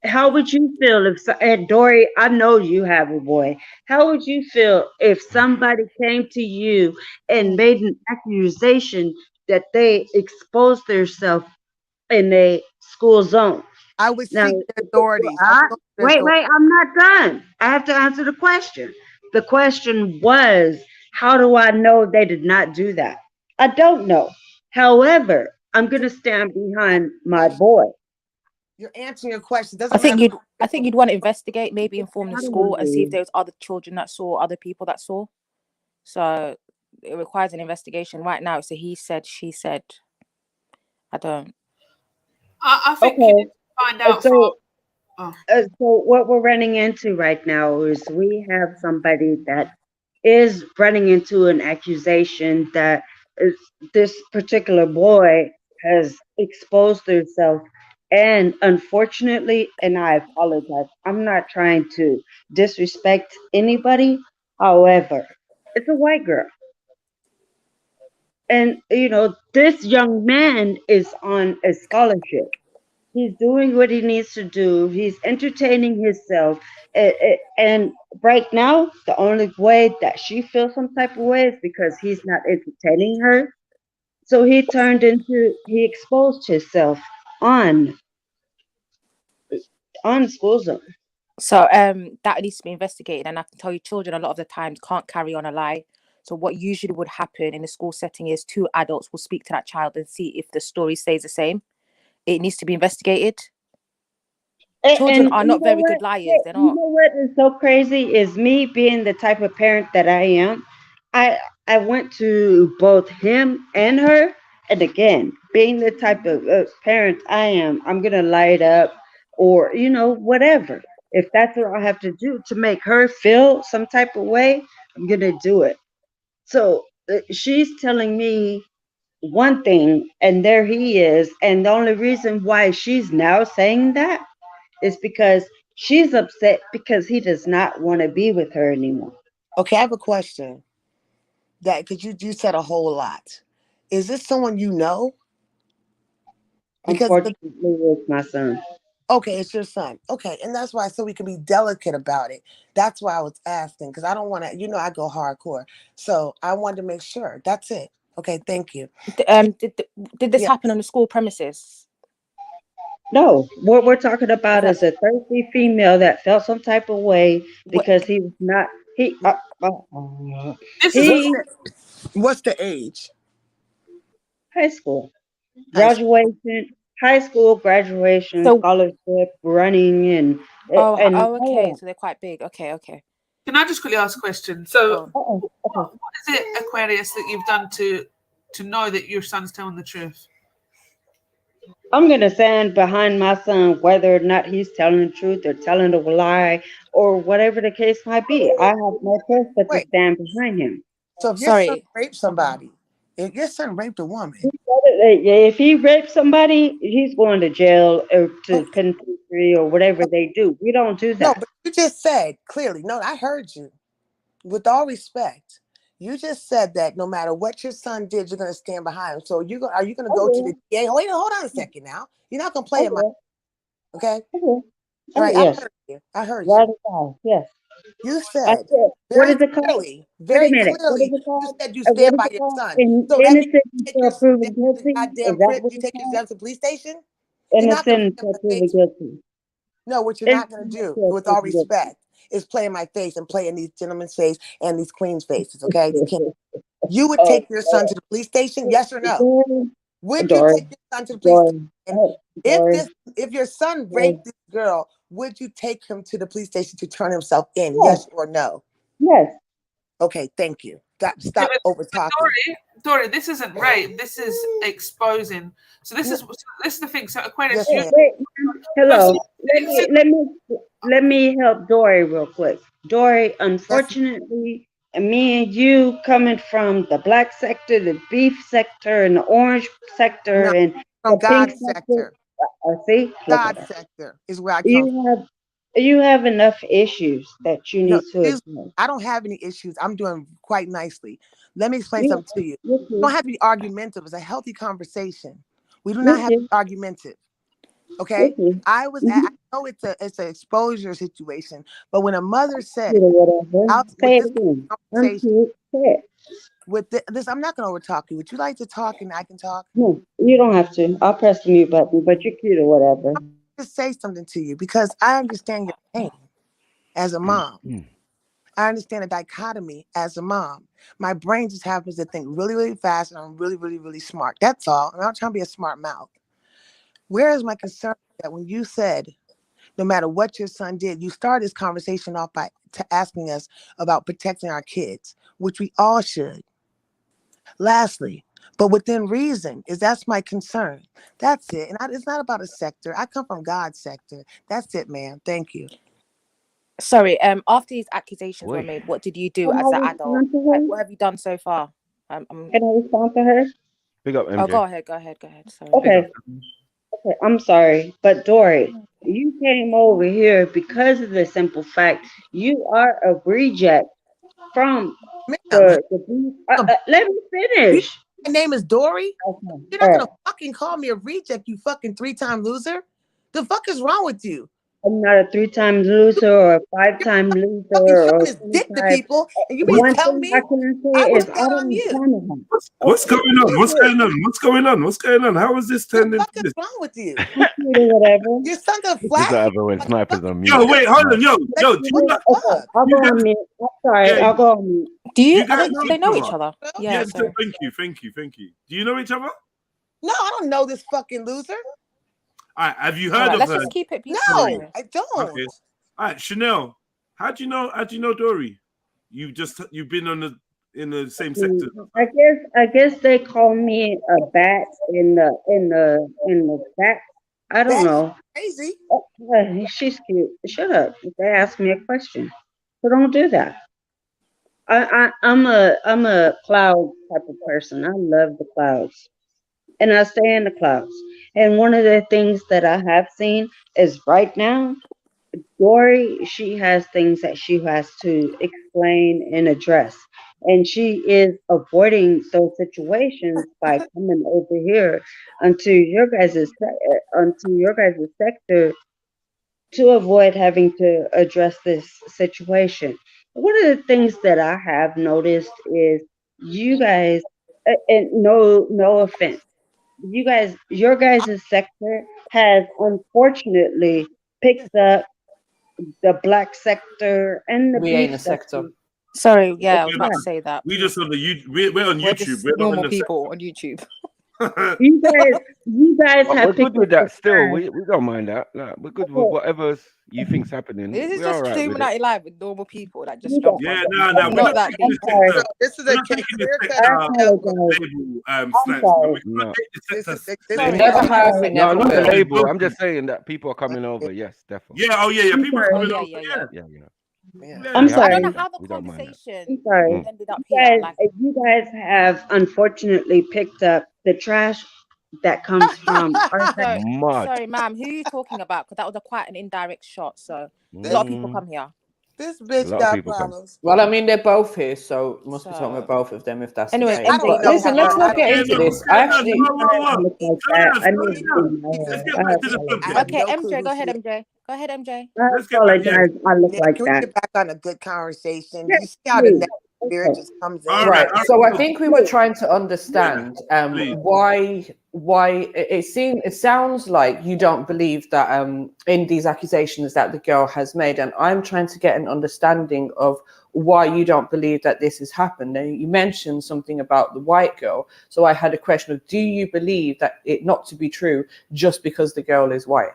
how would you feel if, and Dory, I know you have a boy. How would you feel if somebody came to you and Mm. made an accusation that they exposed themselves in a school zone? I would Now, seek the authorities. I would go to the wait, authorities. wait, I'm not done. I have to answer the question. The question was, how do I know they did not do that? I don't know. However, I'm going to stand behind my boy. You're answering your question. I Doesn't think matter. you'd want to investigate, maybe inform the I don't want school to and see if leave. there was other children that saw, other people that saw. So it requires an investigation. Right now, it's a he said, she said. I don't. I think you need Okay, to find out from. so Oh. so what we're running into right now is we have somebody that is running into an accusation that is, this particular boy has exposed herself, and unfortunately, and I apologize, I'm not trying to disrespect anybody. However, it's a white girl, and this young man is on a scholarship. He's doing what he needs to do. He's entertaining himself. And right now, the only way that she feels some type of way is because he's not entertaining her. So he exposed himself on school zone. So that needs to be investigated, and I can tell you, children a lot of the times can't carry on a lie. So what usually would happen in a school setting is two adults will speak to that child and see if the story stays the same. It needs to be investigated. Children And are you not know very what? good liars. They're You not. know what is so crazy is me being the type of parent that I am. I went to both him and her, and again, being the type of parent I am, I'm gonna light up or whatever. If that's what I have to do to make her feel some type of way, I'm gonna do it. So she's telling me one thing, and there he is, and the only reason why she's now saying that is because she's upset because he does not want to be with her anymore. Okay, I have a question. That because you said a whole lot. Is this someone you know? Because Unfortunately, it's my son. okay, it's your son. Okay, and that's why so we can be delicate about it. That's why I was asking because I don't want to. I go hardcore, so I wanted to make sure. That's it. Okay, thank you. Did this Yeah, happen on the school premises? No, what we're talking about is a thirsty female that felt some type of way because he was not he This is he What's the age? high school High school. graduation, high school graduation, So, scholarship, running, and okay. all So they're quite big. Okay, okay. Can I just quickly ask a question? So, Go on. Okay. what is it, Aquarius, that you've done to know that your son's telling the truth? I'm gonna stand behind my son, whether or not he's telling the truth or telling a lie or whatever the case might be. I have no choice but to Wait. stand behind him. So if your son Sorry. raped somebody, if your son raped a woman, If he rapes somebody, he's going to jail or oh, to penitentiary or whatever they do. We don't do no, that. but you just said clearly. No, I heard you. With all respect, you just said that no matter what your son did, you're going to stand behind him. So are you going to go to the DA? Wait, hold on a second now. You're not going to play in my, okay? All right, Yes. I heard you. I heard Right you. on. Yes. You I said said, what is it called? Wait a very minute. What is clearly, it you called? said you What stand is by it your called? son. So that means Innocent you take until your son proven down to the guilty? goddamn Is that prison. what You it's take your called? son to the police station. You're not going to Innocent play in until my proven face. guilty. No, what you're not going to Innocent do, until with all proven guilty. respect, is play in my face and play in these gentlemen's face and these queens' faces. Okay, you can't. You would take your son to the police station, yes or no? Would you take your son to the police station? And if your son raped this girl, would you take him to the police station to turn himself in, yes or no? Yes. Okay, thank you. Stop over talking. Dory, this isn't rape. This is exposing. So this is the thing. So Aquarius, Yes, Wait, hello. Let me help Dory real quick. Dory, unfortunately, me and you coming from the black sector, the beef sector, and the orange sector, no, and from the pink God's sector. sector. See, look at God's that. sector is where I come from. You have enough issues that you No, need to address. I don't have any issues. I'm doing quite nicely. Let me explain You, something to you. you, We don't have to be argumentative. It's a healthy conversation. We do not you, have to be argumentative. Okay? you, I know it's an exposure situation, but when a mother said, whatever. with Say it this again. conversation, Say it. with this, I'm not going to overtalk you. Would you like to talk and I can talk? No, you don't have to. I'll press the mute button, but you're cute or whatever. I'm just say something to you because I understand your pain as a mom. I understand the dichotomy as a mom. My brain just happens to think really, really fast, and I'm really, really, really smart. That's all. I'm not trying to be a smart mouth. Where is my concern that when you said, no matter what your son did, you started this conversation off by asking us about protecting our kids, which we all should. Lastly, but within reason, that's my concern. That's it. And it's not about a sector. I come from God's sector. That's it, ma'am. Thank you. Sorry. After these accusations were Wait. made, what did you do Can as I an adult? respond to Like, her? what have you done so far? Can I respond to her? Big up, Oh, MJ. go ahead. Sorry. Okay. Okay, I'm sorry, but Dory, you came over here because of the simple fact you are a reject from Ma'am, let me finish. my name is Dory. Okay. You're All not right. gonna fucking call me a reject, you fucking 3-time loser. The fuck is wrong with you? I'm not a 3-time loser or a 5-time loser Fucking or showing his dick to 20-time. people, and you mean What, to One tell thing I me can say I would is have I got on don't you? plan on. what's going on? What's going on? What's going on? What's going on? How is this What turned the into fuck is this? wrong with you? Or whatever. Your son's gonna This is flash what you happens when like snipers fucking on mute. Yo, wait, hold on, yo, do you what not? the Okay, fuck? I'll You go guys, on mute. I'm sorry, yeah, I'll go on mute. you guys Do they know each other? Yeah, Yeah. Sorry. thank you. Do you know each other? No, I don't know this fucking loser. All right, have you All heard right. of Let's her? just keep it peaceful. No, Dory? I don't. Okay. All right, Chanel, how'd you know Dory? You've been in the same sector. I guess they call me a bat in the back. I don't That's know. crazy. She's cute. Shut up. They ask me a question. So don't do that. I'm a cloud type of person. I love the clouds. And I stay in the clouds. And one of the things that I have seen is right now, Dory, she has things that she has to explain and address. And she is avoiding those situations by coming over here onto your guys' sector to avoid having to address this situation. One of the things that I have noticed is you guys, and no offense, your guys' sector has unfortunately picked up the black sector and the We beef ain't a sector. Sorry, yeah, I was Yeah, about but to say that. we just on the we're on We're YouTube. just We're not normal on the people on YouTube. You guys But have we're good picked up with the that still. slack. We don't mind that. Like, we're good with whatever you think's happening. This is We're all just right with it. Trilluminati Live with normal people that just You jump Yeah, on. no, guys, we're Not not that taking deep. this sorry. sector. This is We're a not taking this clear-cut sector I apologize. label I'm stance, man. sorry. We can't No, take this This sector. is this This is We I'm never clear. have, we sorry. no, never not the will. label. I'm just saying that people are coming over. Yes, definitely. Yeah, oh yeah, I'm people are sorry. Oh coming yeah, over. yeah, Yeah, yeah. Yeah. Yeah. yeah. I'm We have I to don't sorry. know do that. how the We don't mind that. conversation I'm sorry. Mm. ended up You here. guys, Like, you guys have unfortunately picked up the trash that comes from our sector. sorry, Mud. sorry, ma'am, who are you talking about? Because that was a quite an indirect shot. So a lot of people Mm. come here. This A bitch lot of got people come. problems. Well, I mean, they're both here, so it must be something So with both of them if that's anyway, the I case. don't MJ, But know listen, her. let's I not get don't Yeah, into no, know this. her. I slow down, actually, I look like slow that. down, I slow need to down. do my Let's hair. get I back to the apologize. I subject. have okay, no clue MJ, who go she ahead, is. MJ. Go ahead, MJ. I Let's get back. Yeah. apologize. I look Yeah, like can we that. get back on a good conversation? Yes, You see how the please. negative spirit Okay. just comes All in? right. right. So I think we were Please. trying to understand Please. why it sounds like you don't believe that in these accusations that the girl has made, and I'm trying to get an understanding of why you don't believe that this has happened. Now, you mentioned something about the white girl, so I had a question of, do you believe that it not to be true just because the girl is white,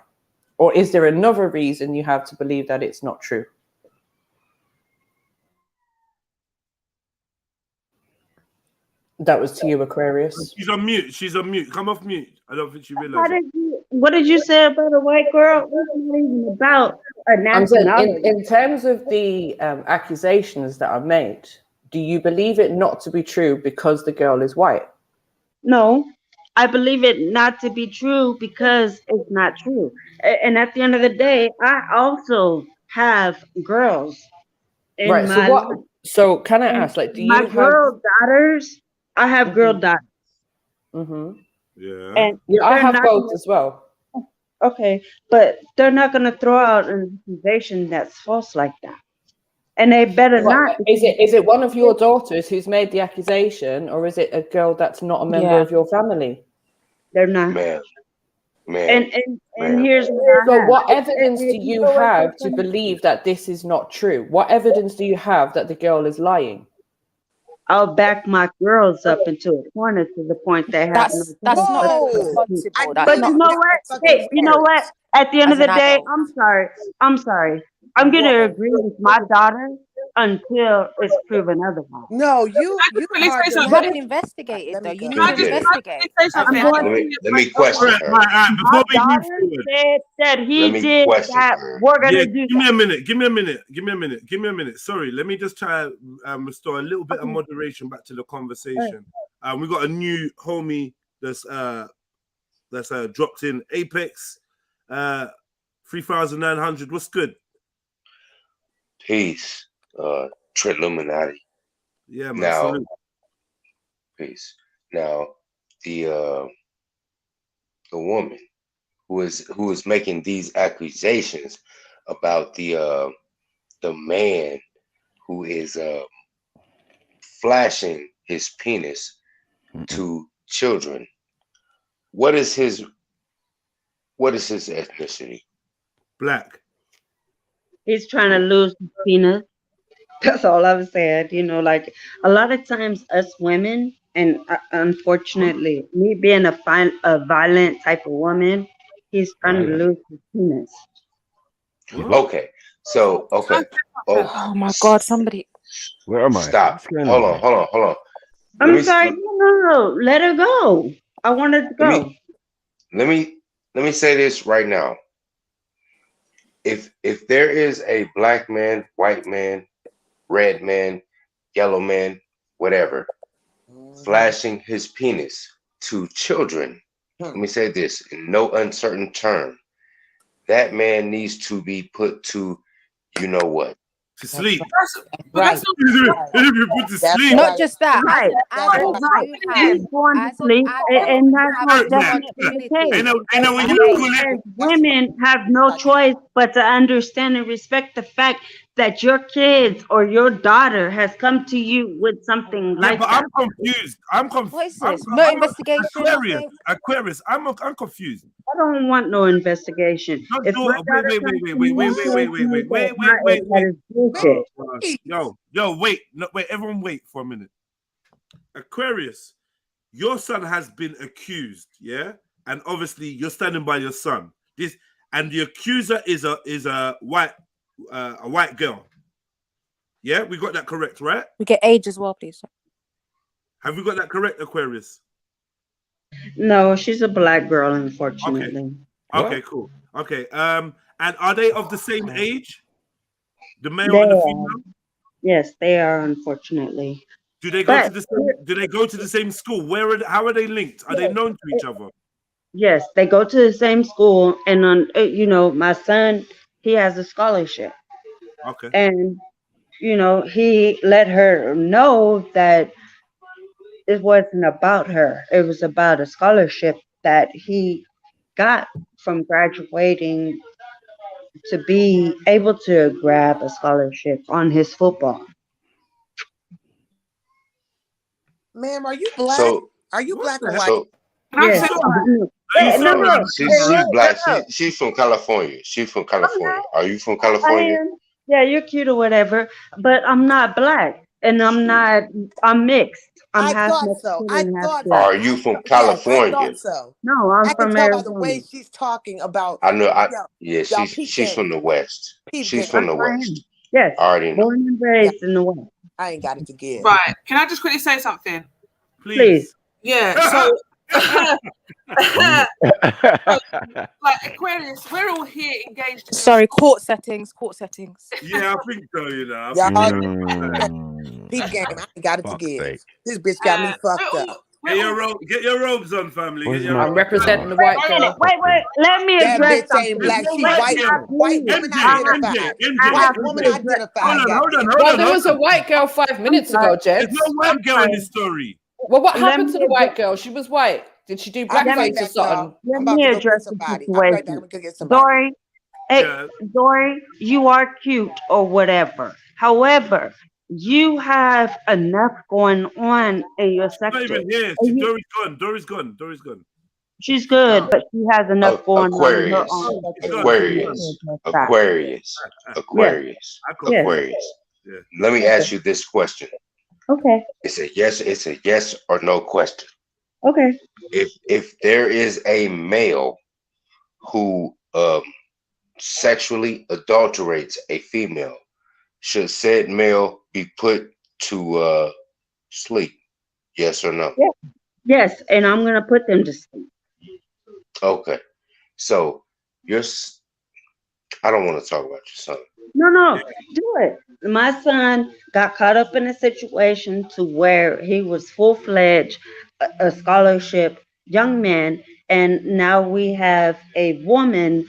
or is there another reason you have to believe that it's not true? That was to you, Aquarius. She's on mute. She's on mute. Come off mute. I don't think she How realized it. did you? What did you say about a white girl? It's not even about a I'm saying nationality. in terms of the accusations that are made, do you believe it not to be true because the girl is white? No, I believe it not to be true because it's not true. And at the end of the day, I also have girls in Right. So my what? life. So can I And ask, like, do my you have? girl daughters, I have girl daughters. Mm-hmm. Yeah. And Yeah, I they're have not both gonna, as well. okay, but they're not gonna throw out an accusation that's false like that. And they better What, not. is it one of your daughters who's made the accusation, or is it a girl that's not a member Yeah. of your family? They're not. Ma'am, And here's what I So have. what evidence And do you you know what's so have to funny? believe that this is not true? What evidence do you have that the girl is lying? I'll back my girls up into a corner to the point they have no That's choice not but to Whoa! tell the truth. responsible. I That's But knew you not these know bitches what? were Hey, fucking you know what? words. At the end of as the an day, adult. I'm sorry. I'm gonna Whoa! agree with my daughter until it's proven otherwise. No, you Can I hard say to You something? haven't investigated let though. me You go. need to PJ, investigate. Can I say As something? an I'm adult. going. let me All question right, her. right. My Before we move daughter forward, said that Let he me did question that. her. We're yeah, gonna do give me that. a minute. Give me a minute. Give me a minute. Give me a minute. Sorry, let me just try restore a little bit of moderation back to the conversation. We got a new homie that's dropped in Apex, 3,900. What's good? Peace. Trilluminati. Yeah, man. Now, Salute. peace. Now, the woman who is making these accusations about the man who is flashing his penis to children. What is his ethnicity? Black. He's trying to lose his penis. That's all I'm saying. You know, like a lot of times, us women, and unfortunately, me being a violent type of woman, he's trying to lose his penis. Okay. So, okay. Oh my God! Somebody. Where am I? Stop. What's going Hold on? on. Let I'm me sorry. No. Let her go. I wanted to go. let me say this right now. If there is a black man, white man, red man, yellow man, whatever, flashing his penis to children, let me say this in no uncertain term, that man needs to be put to, you know what? To sleep. Right. Put to That's sleep. Not just that. Right. As an adult, Right. you have. He's going to As an sleep, adult, and you that's have not Look, definitely the responsibility case. I know when you to Google We it. as women have no choice but to understand and respect the fact that your kids or your daughter has come to you with something Yeah, like but that. I'm confused. What is this? No investigation, Aquarius. nothing. Aquarius. I'm confused. I don't want no investigation. Not If my do. Wait, daughter wait, comes wait, to wait, me wait, and wait, tells wait, wait, me wait, wait, that wait, wait, that wait. is bullshit. Oh, gosh. Yo, wait. No, wait. Everyone, wait for a minute. Aquarius, your son has been accused, yeah, and obviously you're standing by your son. This and the accuser is a white girl. Yeah, we got that correct, right? We get age as well, please. Have we got that correct, Aquarius? No, she's a black girl, unfortunately. Okay, cool. Okay. And are they of the same age? The male They and the are. female? Yes, they are, unfortunately. Do they go to But the same? Do they go to the same school? How are they linked? Are they known to each other? yes, they go to the same school, and you know, my son, he has a scholarship, Okay. and you know, he let her know that it wasn't about her. It was about a scholarship that he got from graduating to be able to grab a scholarship on his football. Ma'am, are you black? So Are you black or white? so Can I Yes. say No. she's black. She's from California. She's from California. Are you from I California? am. Yeah, you're cute or whatever, but I'm not black, and I'm mixed. I'm I half thought so. Mexican I and half thought black. Are you from yes, I California? thought so. No, I'm I can from tell by the Arizona. way she's talking about. I know. Yo, Yeah, y'all she's peep from game. the West. Peep She's game. from the I am. West. Yes, I already know. born and raised in the West. I ain't got it to give. right? Can I just quickly say something? Please. Yeah. So, like Aquarius, we're all here engaged. In Sorry, court settings. Yeah, I think so. You know. Y'all, peep game. I ain't got it to Fuck's give. sake. This bitch got me fucked up. Get your robes on, family. Where's Get your my- I'm representing the white girl. Wait. Let me That address bitch ain't something. black. She White white. girl. White woman identified. White woman MJ. identified. Hold on. Well, there was a white girl 5 minutes ago, There's Jets. no white girl in this story. Well, what Let happened me to the white girl? She was white. Did she do I'll be right blackface or back, something? y'all. Let I'm about me to go address get the somebody. I'll be right back. situation. I'm gonna go get somebody. Dory, hey, Yeah. Dory, you are cute or whatever. However, you have enough going on in your She's not sector. even here. Dory's gone. She's good, but she has enough going on in her Aquarius. own sector. Aquarius. Aquarius. Aquarius. Yes. Aquarius. Yeah. Let me ask you this question. Okay. It's a yes or no question. Okay. If there is a male who sexually adulterates a female, should said male be put to sleep? Yes or no? Yes, and I'm gonna put them to sleep. Okay. So I don't want to talk about your son. No, do it. My son got caught up in a situation to where he was full-fledged, a scholarship young man, and now we have a woman,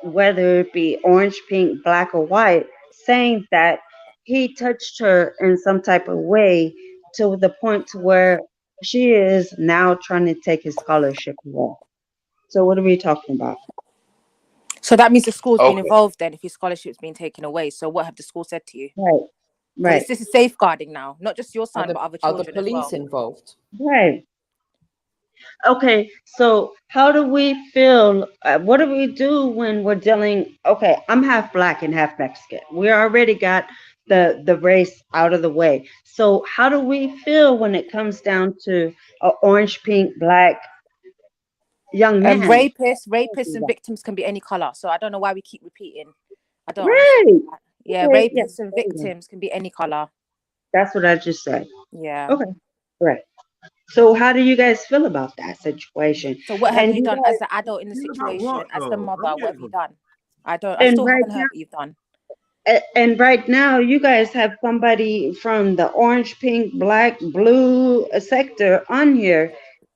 whether it be orange, pink, black, or white, saying that he touched her in some type of way to the point to where she is now trying to take his scholarship away. So what are we talking about? So that means the school's been Okay. involved then if your scholarship's been taken away. So what have the school said to you? Right. This is safeguarding now, not just your son, Are but other the children as police well. involved? Right. Okay, so how do we feel? What do we do when we're dealing? Okay, I'm half black and half Mexican. We already got the race out of the way. So how do we feel when it comes down to orange, pink, black young man? Rapists and victims can be any color. So I don't know why we keep repeating. I don't Right. understand that. Yeah, Okay, rapists and victims can be any color. That's what I just said. Yeah. Okay, right. So how do you guys feel about that situation? So what have And you you done guys- as the adult in the situation, what, as the though? mother? What have you done? I And still right haven't now- heard what you've done. And right now, you guys have somebody from the orange, pink, black, blue sector on here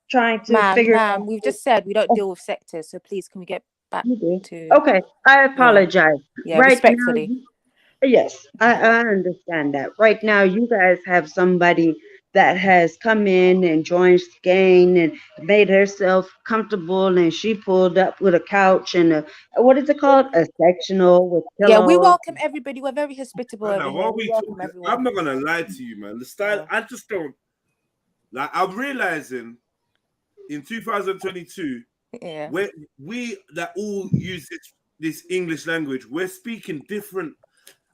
trying to figure out. Ma'am, we've just said we don't deal with sectors, so please can we get back to? Okay, I apologize. Yeah, right respectfully. now, yes, I understand that. Right now, you guys have somebody that has come in and joined the gang and made herself comfortable, and she pulled up with a couch and a, what is it called? A sectional with Yeah, we pillows. welcome everybody. We're very hospitable Brother, over here. what We we welcome talking? everyone. I'm not gonna lie to you, man. The style, I just don't like. I'm realizing in 2022, Yeah. where we that all use this English language, we're speaking different.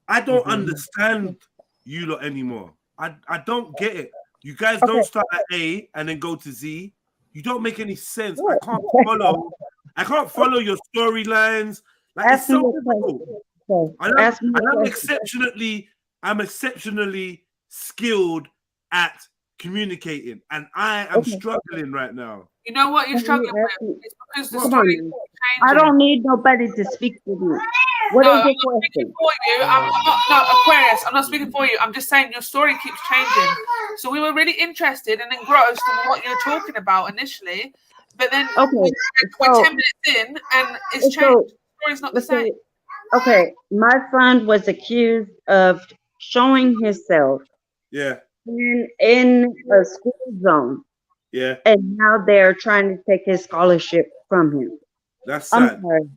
I don't understand you lot anymore. I don't get it. You guys don't start at A and then go to Z. You don't make any sense. I can't follow. I can't follow your storylines. Like Ask it's me so a question. difficult. Okay. And Ask me a I'm question. exceptionally skilled at communicating, and I am struggling right now. You know what you're Let me struggling ask with? you- It's because the Come story on. keeps I changing. don't need nobody to speak for me. What No, is I'm your not speaking question? for you. I'm not, no, Aquarius, I'm not speaking for you. I'm just saying your story keeps changing. So we were really interested and engrossed in what you're talking about initially, but then Okay, we're so 10 minutes in and it's changed. so The story's not the same. okay, my son was accused of showing himself Yeah, in a school zone, yeah, and now they're trying to take his scholarship from him. that's I'm sad. sorry.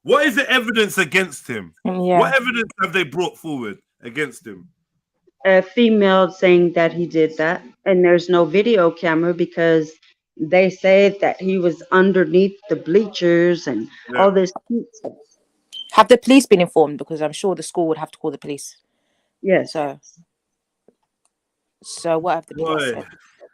What is the evidence against him? Yeah. What evidence have they brought forward against him? A female saying that he did that, and there's no video camera because they say that he was underneath the bleachers and all this cute stuff. Have the police been informed? Because I'm sure the school would have to call the police. Yes. So what have the police said?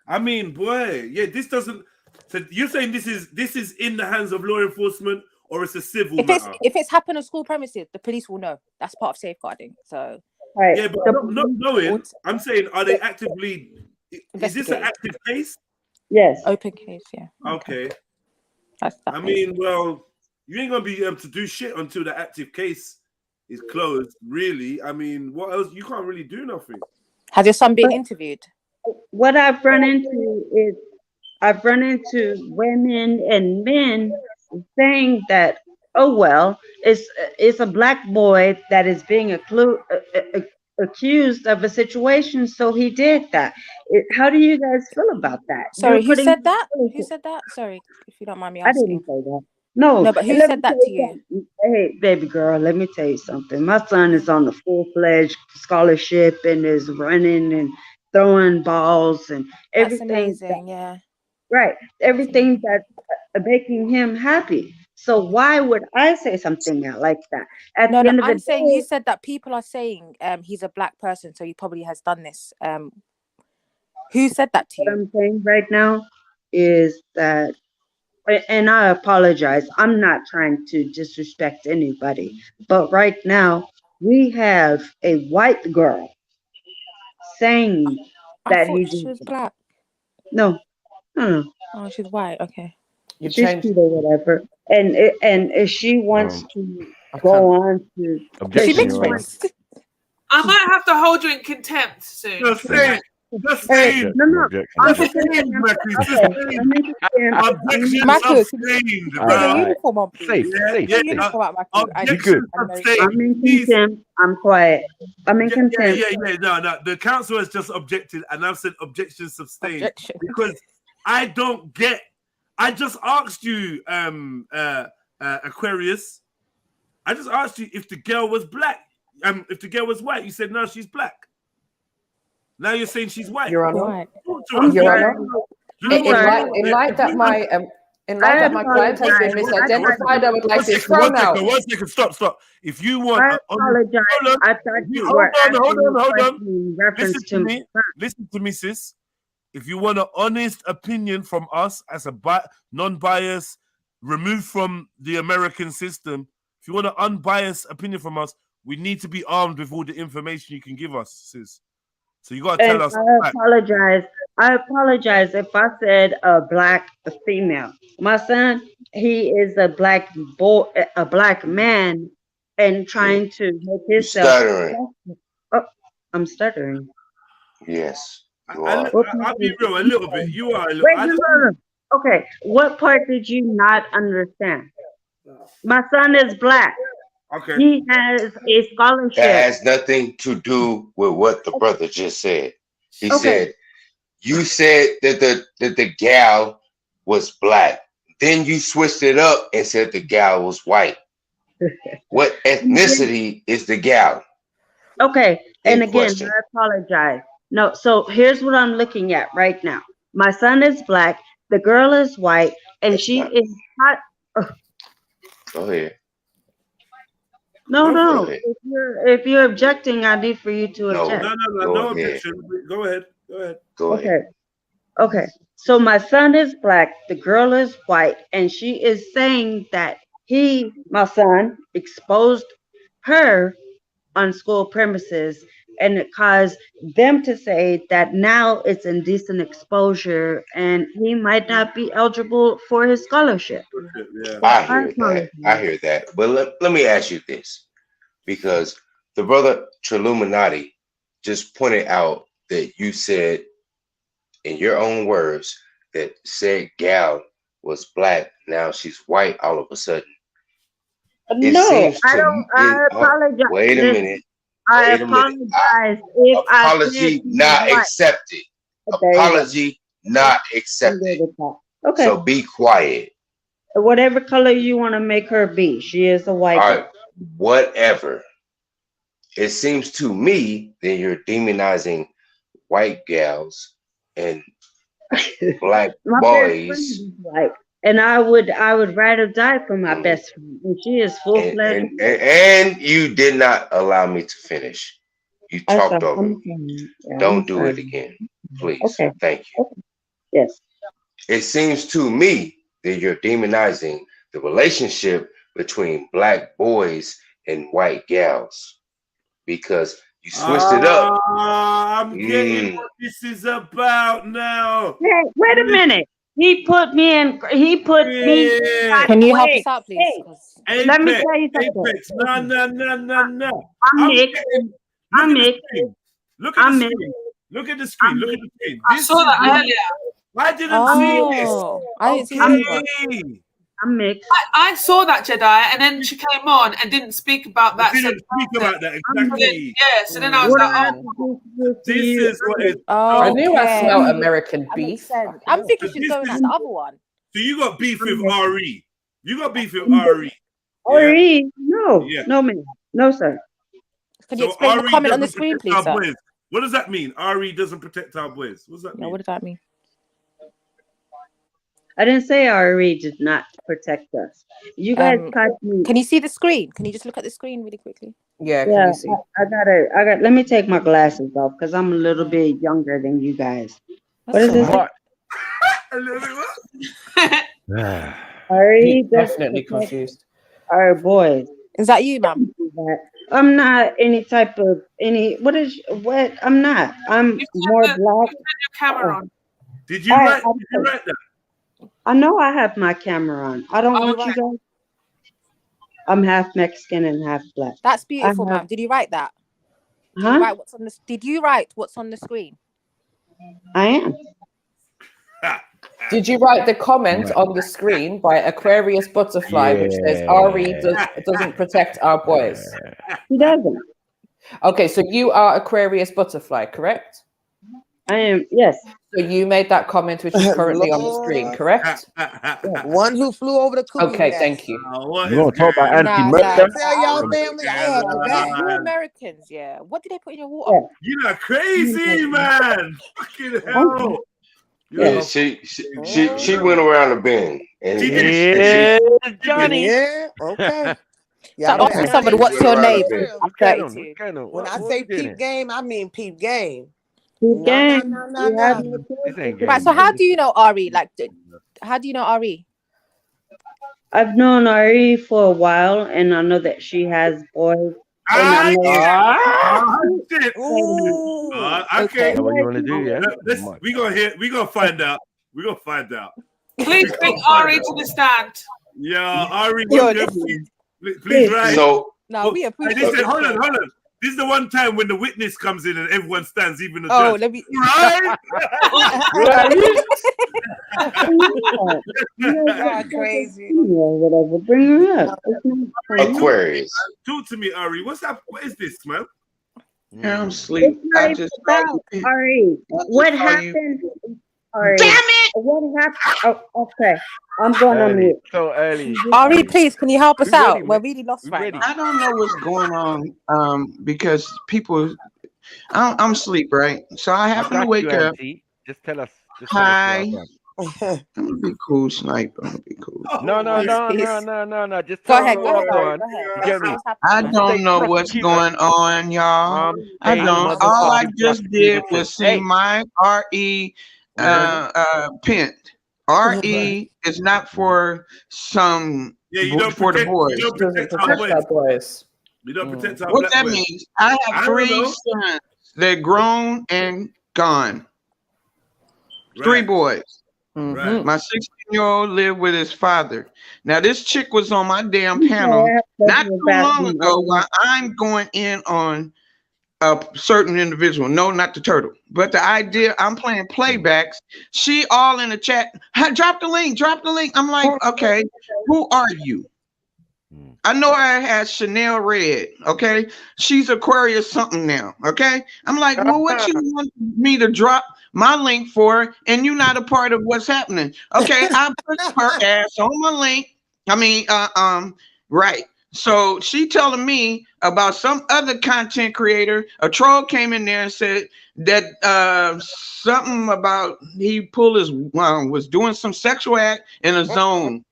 I mean, boy, yeah, this doesn't. So you're saying this is in the hands of law enforcement, or it's a civil matter? If it's happened on school premises, the police will know. That's part of safeguarding. So Right. Yeah, but not knowing. I'm saying, are they actively? Is this an Investigating. active case? Yes. Open case, yeah. Okay. That's that. I mean, well, you ain't gonna be able to do shit until the active case is closed. Really, I mean, what else? You can't really do nothing. Has your son been interviewed? What I've run into is I've run into women and men saying that, oh well, it's a black boy that is being accused of a situation, so he did that. How do you guys feel about that? Sorry, who said that? Who said that? Sorry, if you don't mind me I asking. didn't say that. No, No, but who let said me that tell to you? something. Hey, baby girl, let me tell you something. My son is on the full-fledged scholarship and is running and throwing balls and That's everything. amazing, yeah. Right, everything that's making him happy. So why would I say something like that? At No, the end of the I'm saying you day, said that people are saying he's a black person, so he probably has done this. Who said that to what you? I'm saying right now is that, and I apologize, I'm not trying to disrespect anybody, but right now we have a white girl saying I that thought he she did was that. black. No. Oh, she's white. Okay. You've She's changed. cute or whatever, and if she wants to go on to, Is she Objection, mixed Your Honor. race? I might have to hold you in contempt soon. Just saying. Just saying. no, Objection. I'm Just saying, Marcus. Just okay. saying. I'm in contempt. Objection Marcus, sustained, put your bro. uniform on, please. Safe, safe, Put your safe. uniform out, Marcus. Objection I'm sustained. in Please. contempt. I'm quiet. I'm in contempt. Yeah. No. The council has just objected, and I've said objection sustained. Objection. Because I don't get. I just asked you, Aquarius. I just asked you if the girl was black. If the girl was white, you said no, she's black. Now you're saying she's white. Your Honor. White. Talk to us. Your sorry. Honor. You know what? In light that my client has been misidentified, I would like to throw out. One second. Stop. If you want, I apologize. hold on. I thought you Hold were on, asking hold on. a question in reference to me. Listen to me, sis. If you want an honest opinion from us as a non-biased, removed from the American system, if you want an unbiased opinion from us, we need to be armed with all the information you can give us, sis. So you got to And tell us. I apologize if I said a black female. My son, he is a black boy, a black man, and trying to make himself. Stuttering. Oh, I'm stuttering. Yes, you are. I'll be real, a little bit. You are a little. Wait, no. Okay, what part did you not understand? My son is black. Okay. He has a scholarship. That has nothing to do with what the brother just said. He said you said that the gal was black. Then you switched it up and said the gal was white. What ethnicity is the gal? Okay, and In again, question. I apologize. No, so here's what I'm looking at right now. My son is black, the girl is white, and That's she not. is hot. Go ahead. No, Go no. ahead. If you're objecting, I need for you to No. object. No Go ahead. objection. Go ahead. Go ahead. Go ahead. Okay. Okay. So my son is black, the girl is white, and she is saying that my son, exposed her on school premises, and it caused them to say that now it's indecent exposure and he might not be eligible for his scholarship. Yeah. So I hear that. I hear that. But let me ask you this, because the brother Trilluminati just pointed out that you said in your own words that said gal was black. Now she's white all of a sudden. It No, seems I to don't. I apologize. wait a Listen, minute. I Wait a minute. apologize if I said Apology he not was white. accepted. There you go. Apology not I'm accepted. good with that. Okay. So be quiet. Whatever color you want to make her be, she is a white All girl. right. Whatever. It seems to me that you're demonizing white gals and black My best friend boys, is white, and I would rather die for my best friend. And she is full fledged. and you did not allow me to finish. You talked over me. Don't do it again, please. Okay. Thank you. Okay. Yes. It seems to me that you're demonizing the relationship between black boys and white gals, because you switched it up. I'm getting what this is about now. Hey, wait a minute. He put me in. He put me. Can you help us out, please? Apex, Let me tell you something. Apex. No. I'm mixed. I'm mixed. Look at the screen. Look at the screen. Look at the screen. I saw that earlier. I didn't see this. I didn't see that. I'm mixed. I saw that, JEDI, and then she came on and didn't speak about that. Didn't speak about that exactly. Yeah, so then I was like, oh. This is what it. I knew I smelled American beef. I'm thinking she's going at the other one. So you got beef with RE. You got beef with RE. RE? No. Yeah. No, man. No, sir. Can you explain the comment on the screen, please, sir? Boys. What does that mean? RE doesn't protect our boys. What does that mean? No, what does that mean? I didn't say RE did not protect us. You guys touched me. Can you see the screen? Can you just look at the screen really quickly? Yeah, can Yeah, you see? I got. Let me take my glasses off because I'm a little bit younger than you guys. What is this? RE Definitely confused. Our boys. Is that you, ma'am? I'm not any type of any. What? I'm not. I'm more black. Your camera on. Did you write that? I know I have my camera on. I don't want you guys. I'm half Mexican and half black. That's beautiful, ma'am. Did you write that? Huh? Did you write what's on the screen? I am. Did you write the comment on the screen by Aquarius Butterfly, which says RE doesn't protect our boys? He doesn't. Okay, so you are Aquarius Butterfly, correct? I am, yes. So you made that comment, which is currently on the screen, correct? One who flew over the cuckoo. Okay, thank you. You want to talk about anti-murder? Tell y'all family, I had your back. You Americans, yeah. What did they put in your water? You're not crazy, man. Fucking hell. Yeah, she went around the bend. And Johnny. Yeah, okay. Stop asking somebody what's your name. I'm 32. When I say peep game, I mean peep game. Peep game. No. Right, so how do you know RE? Like, how do you know RE? I've known RE for a while, and I know that she has boys. Okay. What you want to do? Yeah. We gonna find out. We gonna find out. Please bring RE to the stand. Yeah, RE. Please write. So no, we appreciate it. Hold on. This is the one time when the witness comes in and everyone stands, even the judge. Let me. Right? Right? Crazy. Whatever. Bring her up. Aquarius. Talk to me, Ari. What's up? What is this, man? Yeah, I'm asleep. It's not I even just about Ari. What saw you. happened? Ari. Damn it! What happened? Oh, okay. I'm going on Early, mute. so early. Ari, early. please, can you help us We ready, out? We're man. really lost We right ready. now. I don't know what's going on because people. I'm asleep, right? So I I happen to got wake you, up. Auntie. Just tell us. Just tell us Hi. what happened. I'm gonna be cool, Snipe. I'm gonna be cool. No. Just Go tell ahead, us go what's ahead, going Ari, on. go ahead. You get me? What's I happening? I'm don't state know what's prosecutor. going on, y'all. I'm I state don't. All I motherfucking just prosecutor. did was see Hey. my RE pin. Right. RE is not for some Yeah, you don't for the protect. boys. You don't Doesn't protect our protect boys. our boys. We don't protect our What black that boys. means, I I have don't 3 know. sons. They're grown and gone. 3 Right. boys. Right. My 16-year-old lived with his father. Now, this chick was on my damn Okay, panel I have not to go too back long and ago while I'm going in on a certain individual. No, not the turtle. But the idea, I'm playing playbacks. She all in the chat. Drop the link. Drop the link. I'm like, okay, who are you? I know I had Chanel Red, okay? She's Aquarius something now, okay? I'm like, well, what you want me to drop my link for, and you're not a part of what's happening? Okay, I put her ass on my link. Right. So she telling me about some other content creator. A troll came in there and said that something about he pulled his was doing some sexual act in a zone.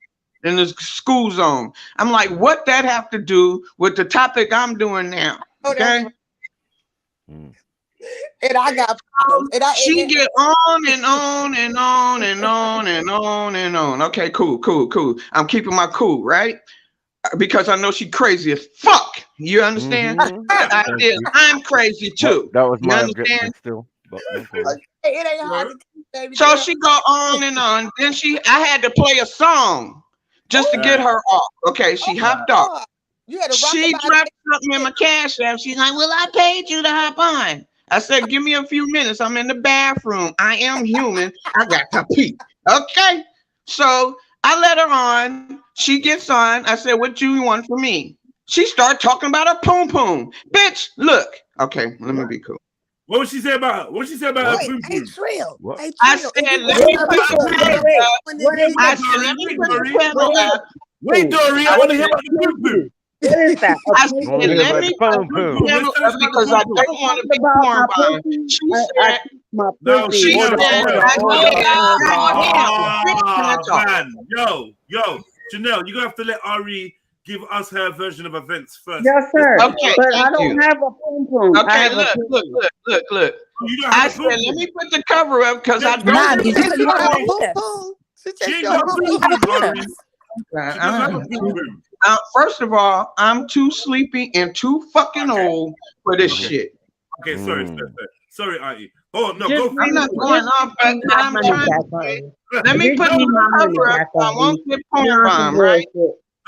In the school zone. I'm like, what that have to do with the topic I'm doing now? Okay. And I got problems. She get on and on and on and on and on and on. Okay, cool. I'm keeping my cool, right? Because I know she crazy as fuck. You understand? The idea is I'm crazy too. That was You my understand? objection still. But no problem. It ain't hard to keep, baby So girl. she go on and on. Then I had to play a song just to get her off. Okay, she hopped off. You had to She dropped something in my cash app. She's like, well, I paid you to hop on. I said, give me a few minutes. I'm in the bathroom. I am human. I got to pee. Okay. So I let her on. She gets on. I said, what do you want from me? She started talking about a poom poom. Bitch, look. Okay, let me be cool. What would she say about her? What she say about her poom poom? Trill. Hey, I Trill. said, let me put the I said, let me put the panel up. Wait, Dory, I want to hear about the poom poom. What is that? I said, let me put the panel up because I don't want to be porn bombed. She said, she said, man. Yo, Janelle, you're gonna have to let Ari give us her version of events first. Yes, sir. Okay, but I don't have a poom poom. Okay, look. I said, let me put the cover up because I don't Man, you want just to you have a poom. She got a poom poom. First of all, I'm too sleepy and too fucking old for this shit. Okay, sorry, Auntie. Oh no, Just, I'm not going off, but I'm trying to. Let me put the cover up. I won't get porn bomb, right?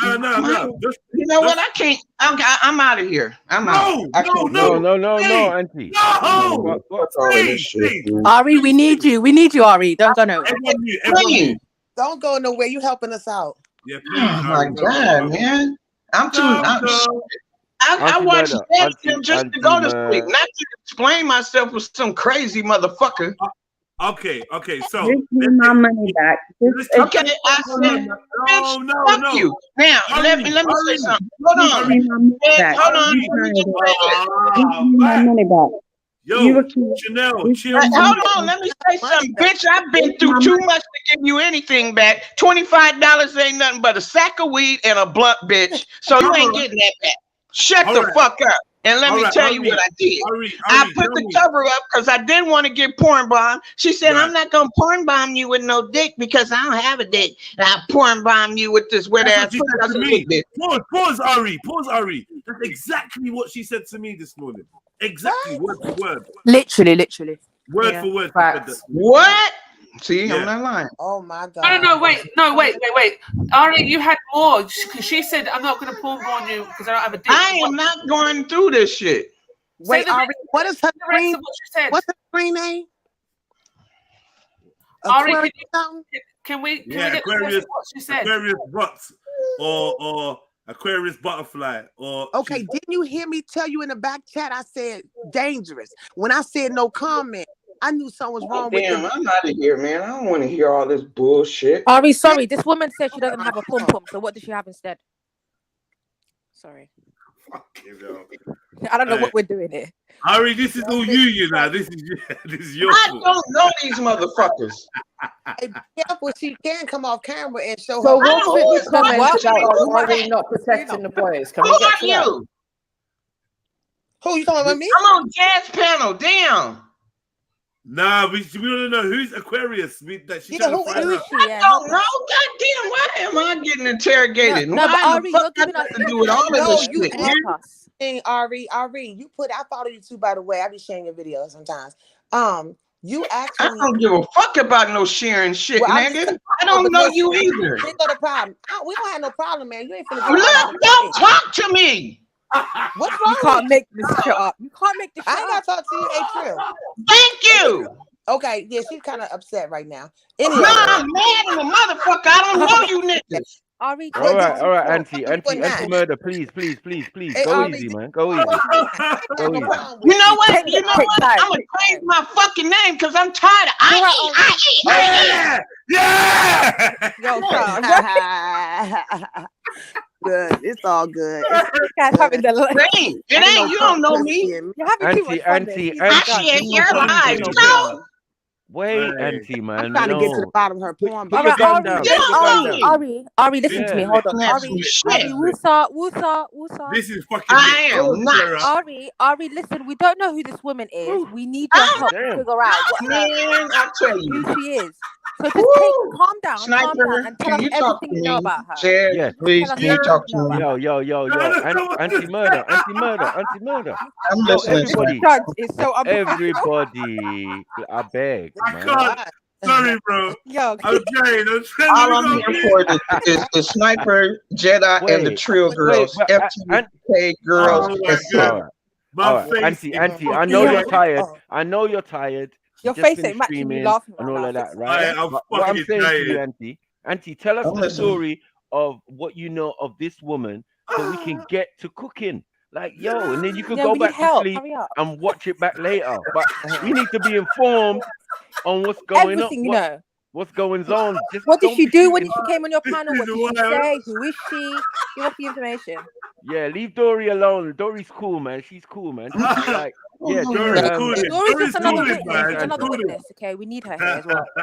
No. You know what? I can't. I'm out of here. I'm out. No, Auntie. No. What's all this shit? Ari, we need you. We need you, Ari. Don't go nowhere. Please. Don't go nowhere. You helping us out. Yeah, Oh my God, man. I'm too. I watch them just to go to sleep, not to explain myself with some crazy motherfucker. Okay. So give me my money back. Okay, I said, fuck you. Now let me say something. Hold on. My money back. Yo, Chanel, chill. Hold on, let me say something, bitch. I've been through too much to give you anything back. $25 ain't nothing but a sack of weed and a blunt, bitch. So you ain't getting that back. Shut the fuck up. And let me tell you what I did. I put the cover up because I didn't want to get porn bombed. She said, I'm not going to porn bomb you with no dick because I don't have a dick. And I'll porn bomb you with this wet ass. Pause, Ari. That's exactly what she said to me this morning. Exactly, word for word. Literally. Word for word. What? See, I'm not lying. Oh my God. No, wait. Ari, you had more because she said, I'm not going to porn bomb you because I don't have a dick. I am not going through this shit. Wait, Ari, what is her screen? What's her screen name? Ari, can we get Aquarius, what she said? Aquarius Bots or Aquarius butterfly, or Okay, didn't you hear me tell you in the back chat? I said dangerous. When I said no comment, I knew something was wrong with Damn, the. I'm out of here, man. I don't want to hear all this bullshit. Ari, sorry, this woman said she doesn't have a pom pom. So what does she have instead? Sorry, fucking hell. I don't know Hey. what we're doing here. Ari, this is all you know. This is your I fault. don't know these motherfuckers. Hey, be careful, she can come off camera and show So her. what's know with who the comments watching about me. are we not protecting the boys? Can Who we get are to that? you? Who you talking about me? I'm on Jazz panel. Damn. Nah, we don't know who's Aquarius. That she Yeah, trying to who find Who is out. she? Yeah, No, help no, us. goddamn, why am I getting interrogated? No, but Why Ari, the fuck you're that giving us got to do with all of No, this you shit? asked- Man? Help us. Ari, you put. I follow you too, by the way. I be sharing your videos sometimes. You I actually. don't give a fuck about no sharing shit, Well, I'm nigga. just- I don't but know listen, you either. Here go the problem. We don't have no problem, man. You ain't finna Look, get all that. don't talk to me. What's You wrong with can't you? make this shit up. You can't make this shit I ain't up. gotta talk to you, hey Trill. Thank you. Okay, yeah, she's kind of upset right now. No, Anyway, I'm mad as a motherfucker. I don't know you niggas. Ari, All right, talk. Auntie Murder, please, Hey, go Ari, easy, man, go easy. I ain't got no easy. problem You with know what? Take You know take what? time, I'm gonna take change time. my fucking name because I'm tired of Yeah! Yeah! Yo, fam. good. It's all good. This guy's having the It ain't. You don't know me. You're having too much fun. Auntie, Actually, Auntie, you're live. please, No. Wait, Hey. Auntie, man, I'm trying to get to the no. bottom of her porn. Put All your right, gun Ari, down. You Put your gun don't down. know me. Ari, listen to me. Yeah. Hold on. That's Ari, some Ari, shit. Wusa. This is fucking. I am not. Ari, listen, we don't know who this woman is. We need your I'm help Damn. to figure out what Man, I tell you. who she is. So just Woo. calm down, Sniper, and tell can us you talk everything to you know me? about her. Jazz, Yes. please, Tell us can you talk to me? Yo. Auntie Murder. I'm Yo, listening. everybody. Judge is so unprofessional. Everybody, I beg, I man. can't. Sorry, bro. Yo, I'm trying. All I'm here for is Sniper, JEDI, and the Wait, Trill girls, but, FTK girls, Oh my etc. God. All right. Auntie, I know you're tired. I know you're tired. your Just face finished ain't matching you streaming laughing and right all now. of that, Fix it. right? I'm But what I'm fucking saying to you, tired. Auntie, tell us I'm the listening. story of what you know of this woman so we can get to cooking. Like, yo, and then you could Yeah, go we need back to help. sleep Hurry up. and watch it back later. But we need to be informed on what's going Everything on. you know. What's going on? Just What did don't she be do when shooting. she came on your panel? What is did she wild. say? Who is she? Give us the information. Yeah, leave Dory alone. Dory's cool, man. She's cool, man. Like, yeah, just Dory's cool. Dory's Dory's just another cool, witness. man. She's another Cool. witness. Okay, we need her here as well. You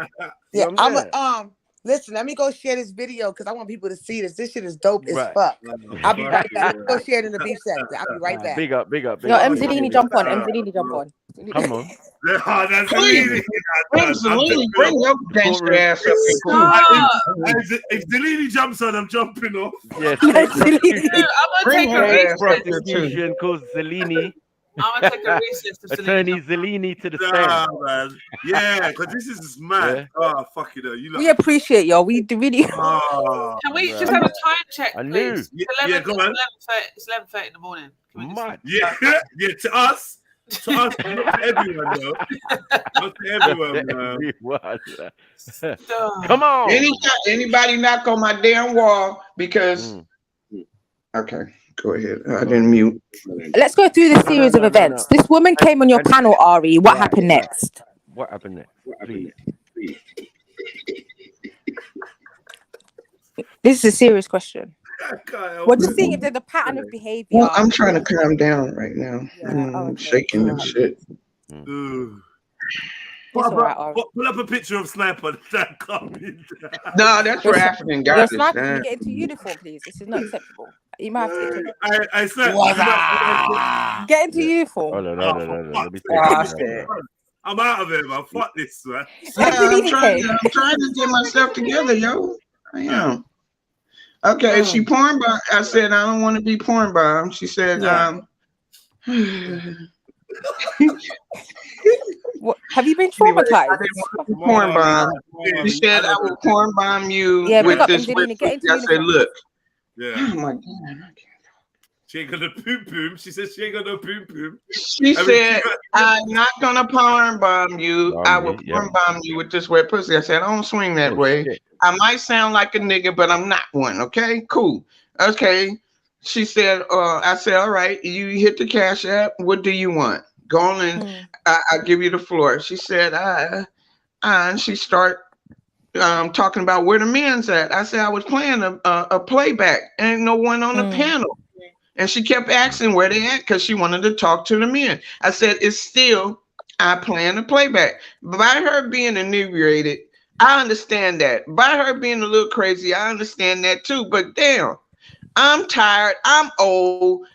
Yeah, know what I'm saying? listen, let me go share this video because I want people to see this. This shit is dope as Right. fuck. I'll be right back. Yeah. Go share it in the beef section. I'll be right back. Big up. Yo, up. Mzalini, jump on. Mzalini, jump on. Come on. That's Please. Bring Zelini, bring your gangster ass up here. Courtroom. If Delini jumps on, I'm jumping off. Yeah, I'm Bring gonna her take a ass up here too. prosecution cause Zelini. I'm gonna take a recess to Attorney Zelini to the Nah, stand. man. Yeah, because this is mad. Oh, fuck it. You We appreciate y'all. We really. Oh, Can we Right. just have a time check, I knew. please? Yeah, It's 11, go on. It's 11:30 in the morning. Can we just- Mad. yeah, yeah. To us, not to everyone, though. Not to everyone, man. Everyone. Come on. Anybody knock on my damn wall because okay, go ahead. I didn't mute. Let's go through the series of events. This woman came on your panel, Ari. What happened next? What happened next? Please. This is a serious question. I can't help We're just it. seeing if there's a pattern of behavior. Well, I'm trying to calm down right now. I'm okay. shaking and shit. Ooh. It's all right, Ari. Pull up a picture of Sniper. That comment. No, that's where African Your got this. sniper, can you get into uniform, please? This is not acceptable. You might have to get I said, get into uniform. Hold on. Let me I'm out of it, man. Fuck this, man. Yeah, I'm trying to get myself together, yo. I am. Okay, she porn bomb. I said I don't want to be porn bomb. She said, What, have you been traumatized? porn bomb. She said I will porn bomb you with this. I said, look. Yeah. Oh my God. She ain't got no poom poom. She said she ain't got no poom poom. She said, I'm not gonna porn bomb you. I will porn bomb you with this wet pussy. I said, I don't swing that way. I might sound like a nigga, but I'm not one. Okay, cool. Okay. she said, I said, all right, you hit the Cash App. What do you want? Go on and I'll give you the floor. She said, and she start talking about where the men's at. I said, I was playing a playback. Ain't no one on the panel. And she kept asking where they at because she wanted to talk to the men. I said, it's still, I playing a playback. By her being inebriated, I understand that. By her being a little crazy, I understand that too. But damn, I'm tired. I'm old.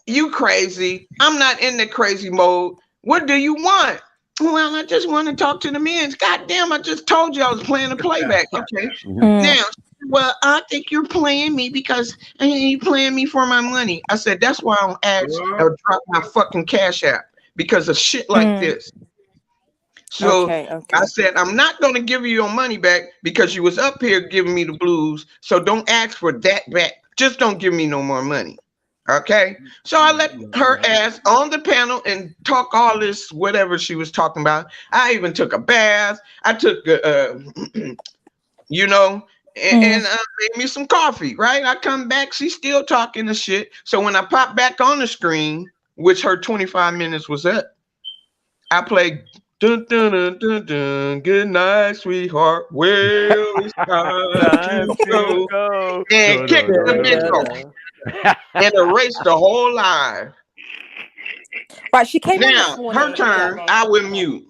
You crazy. I'm not in the crazy mode. What do you want? Well, I just want to talk to the men. God damn, I just told you I was playing a playback. Okay. Now, well, I think you're playing me because you're playing me for my money. I said, that's why I don't ask or drop my fucking Cash App because of shit like this. So I said, I'm not going to give you your money back because you was up here giving me the blues. So don't ask for that back. Just don't give me no more money. Okay. So I let her ass on the panel and talk all this, whatever she was talking about. I even took a bath. I took, you know, and made me some coffee, right? I come back, she's still talking the shit. So when I pop back on the screen, which her 25 minutes was up, I played dun, dun, dun, dun, dun, good night, sweetheart. Well, it's time to go. And kicked the bitch off and erased the whole live. Right, she came on Now, this morning. her turn, I will mute.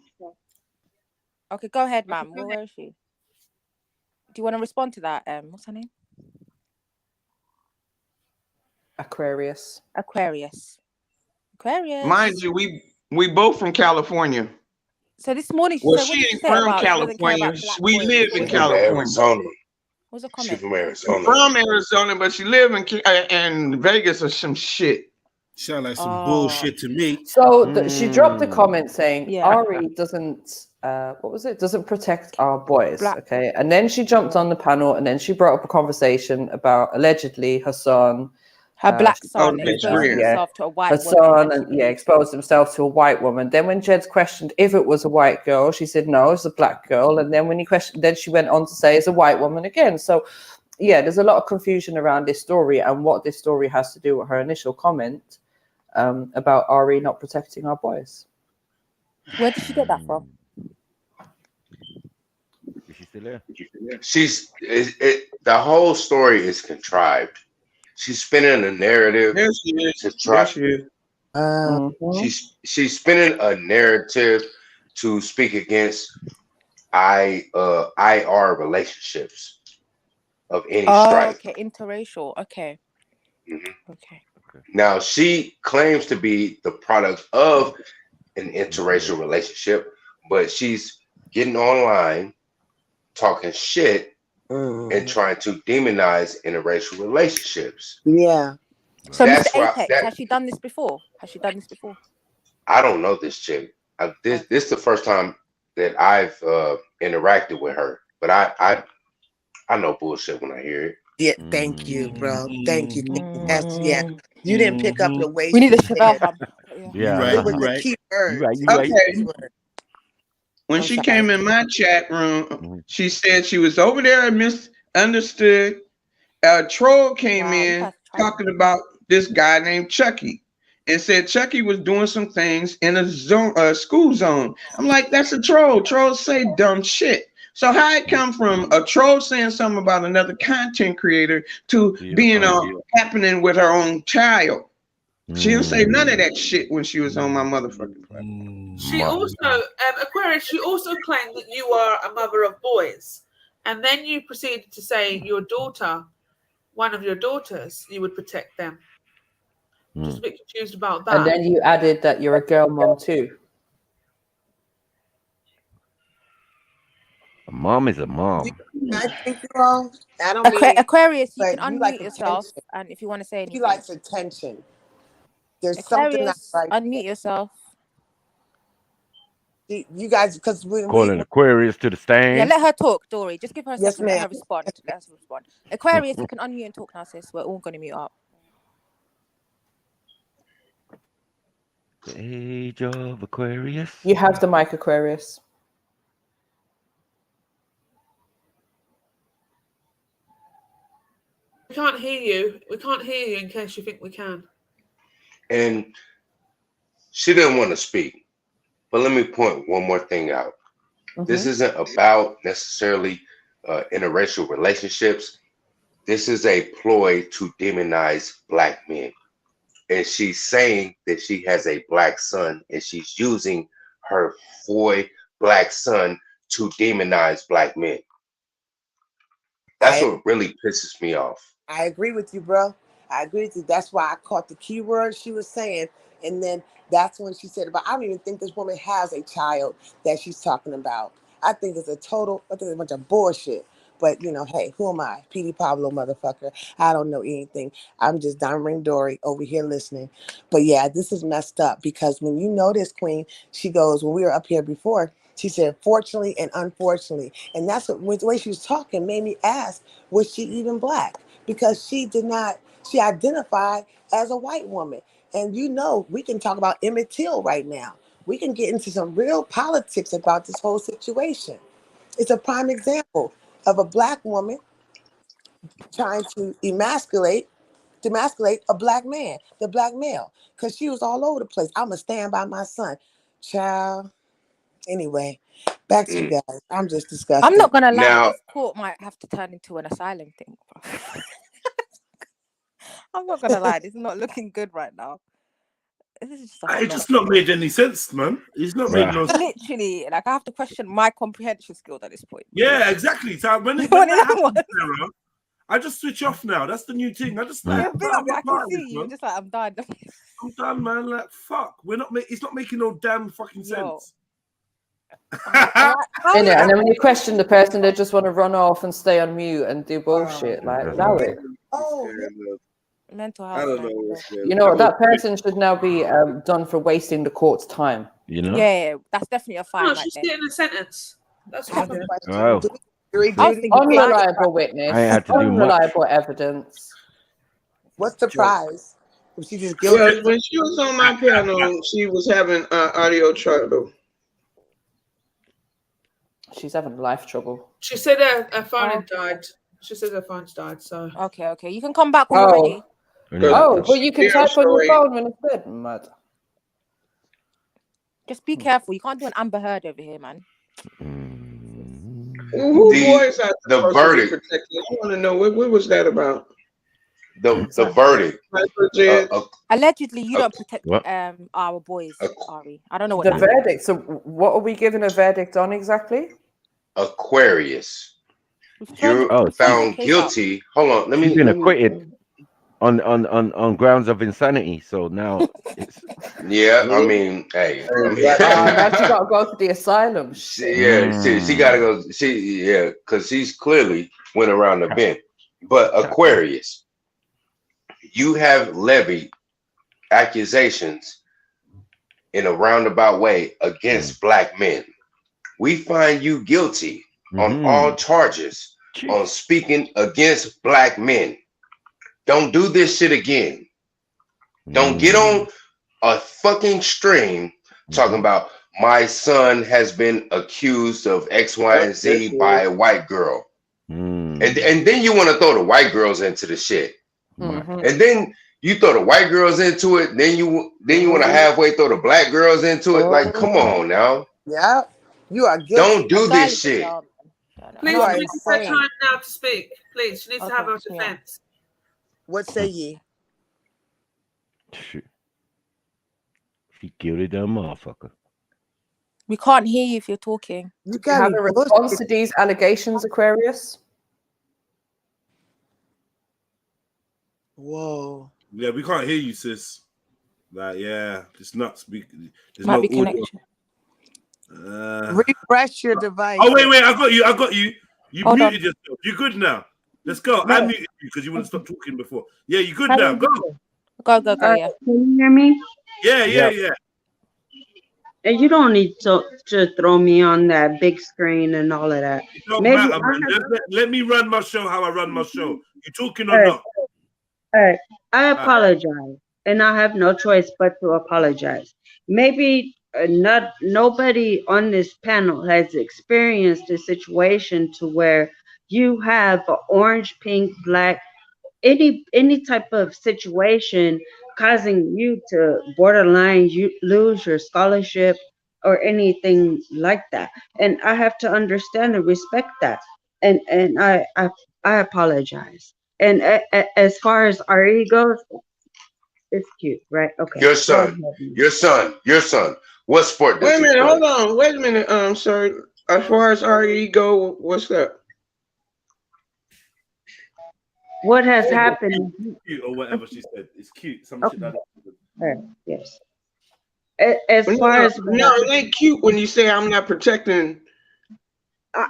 Okay, go ahead, ma'am. Where is she? Do you want to respond to that? What's her name? Aquarius. Mind you, we both from California. So this morning, well, she ain't from California. We live in California. What's the comment? She's from Arizona. From Arizona, but she live in Vegas or some shit. Sound like some bullshit to me. So she dropped a comment saying Ari doesn't what was it? Doesn't protect our boys. Okay. And then she jumped on the panel and then she brought up a conversation about allegedly her son. Her black son exposed himself to a white woman. Her son exposed himself to a white woman. Then when Jed's questioned if it was a white girl, she said no, it's a black girl. And then when he questioned, then she went on to say it's a white woman again. So yeah, there's a lot of confusion around this story and what this story has to do with her initial comment about Ari not protecting our boys. Where did she get that from? Is she still there? The whole story is contrived. She's spinning a narrative. Yes, she is. To try. Yes, she is. She's spinning a narrative to speak against IR relationships of any stripe. Okay, interracial. Okay. Okay. Now she claims to be the product of an interracial relationship, but she's getting online, talking shit, and trying to demonize interracial relationships. Yeah. So, that's Mr. Apex, has she done this before? I don't know this chick. This is the first time that I've interacted with her, but I know bullshit when I hear it. Yeah, thank you, bro. Thank you. That's, you didn't pick up the way we need a Chevelle. Yeah, it was the key word. Okay. When she came in my chat room, she said she was over there and misunderstood. A troll came in talking about this guy named Chucky and said Chucky was doing some things in a school zone. I'm like, that's a troll. Trolls say dumb shit. So how it come from a troll saying something about another content creator to being happening with her own child? She didn't say none of that shit when she was on my motherfucking platform. She also, Aquarius, she also claimed that you are a mother of boys. And then you proceeded to say your daughter, one of your daughters, you would protect them. Just a bit confused about that. And then you added that you're a girl mom too. A mom is a mom. I think you're wrong. I don't mean Aquarius, you can unmute yourself, and if you want to say anything. He likes attention. There's Aquarius, something that's right. Unmute yourself. You guys, because we calling Aquarius to the stand. Yeah, let her talk, Dory. Just give her a Yes, second. Let ma'am. her respond. Aquarius, you can unmute and talk now, sis. We're all going to mute up. The age of Aquarius. You have the mic, Aquarius. can't hear you. We can't hear you in case you think we can. And she didn't want to speak. But let me point one more thing out. This isn't about necessarily interracial relationships. This is a ploy to demonize black men. And she's saying that she has a black son, and she's using her boy black son to demonize black men. That's what really pisses me off. I agree with you, bro. I agree with you. That's why I caught the key word she was saying. And then that's when she said about, I don't even think this woman has a child that she's talking about. I think it's a bunch of bullshit. But, you know, hey, who am I? P.D. Pablo, motherfucker. I don't know anything. I'm just Don Ring Dory over here listening. But yeah, this is messed up because when you notice, Queen, she goes, when we were up here before, she said, fortunately and unfortunately. And that's what, with the way she was talking made me ask, was she even black? Because she identified as a white woman. And you know, we can talk about Emmett Till right now. We can get into some real politics about this whole situation. It's a prime example of a black woman trying to demasculate a black man, the black male, because she was all over the place. I'm going to stand by my son. Child. Anyway, back to you guys. I'm just disgusted. I'm not gonna lie, Now, this court might have to turn into an asylum thing. I'm not gonna lie, this is not looking good right now. This is just a hot It's mess. just not made any sense, man. It's not made no sense. Literally, like I have to question my comprehension skills at this point. Yeah, exactly. So when that happens, Sarah, I just switch off now. That's the new thing. I just like, I can see you. Just like I'm done. I'm done, man. Like fuck, it's not making no damn fucking sense. And then when you question the person, they just want to run off and stay on mute and do bullshit. Like, allow it. Mental health. I don't know. You know, that person should now be done for wasting the court's time. You know? Yeah, that's definitely a fine. No, right she's there. getting a sentence. That's what Oh. Unreliable witness. I had to do Unreliable evidence. What's the prize? Was she just Well, guilty? when she was on my panel, she was having audio trouble. She's having life trouble. She said her phone had died. She said her phone's died. So okay, you can come back when you're ready. Oh, but you can type on your phone when it's dead. Mad. Just be careful. You can't do an Amber Heard over here, man. The verdict. I want to know what was that about? The verdict. Allegedly, you don't protect our boys, Ari. I don't know what the that verdict. means. So, what are we giving a verdict on exactly? Aquarius. You're found guilty. Hold on, let me. She's been acquitted on grounds of insanity. So now it's I mean, hey, now she got to go to the asylum. she gotta go. Because she's clearly went around the bend. But Aquarius, you have levied accusations in a roundabout way against black men. We find you guilty on all charges on speaking against black men. Don't do this shit again. Don't get on a fucking stream talking about my son has been accused of X, Y, and Z by a white girl. And then you want to throw the white girls into the shit. And then you throw the white girls into it. Then you want to halfway throw the black girls into it. Like, come on now. Yeah, you are guilty. Don't do this shit. please, we need her time now to speak. Please, she needs to have her defense. What say ye? She guilty dumb motherfucker. We can't hear you if you're talking. You have a response to these allegations, Aquarius? Whoa. Yeah, we can't hear you, sis. Like, it's nuts. There's Might no be audio. connection. Refresh your device. Oh, wait, I got you. You Hold muted yourself. You're good now. Let's go. I muted you because you wouldn't stop talking before. Yeah, you're good now. Go. Go, yeah. Can you hear me? Yeah. And you don't need to throw me on that big screen and all of that. It don't matter, man. Let me run my show how I run my show. You talking or not? All right. I apologize, and I have no choice but to apologize. Maybe nobody on this panel has experienced a situation to where you have an orange, pink, black any type of situation causing you to borderline you lose your scholarship or anything like that. And I have to understand and respect that. And I apologize. And as far as RE goes, it's cute, right? Okay. Your Go son, your son. What sport does Wait a he minute, play? hold on. Wait a minute, sir. As far as RE go, what's that? What has happened? Cute or whatever she said. It's cute. Some shit like that. Right, yes. As No, far no, as no, it ain't cute when you say I'm not protecting.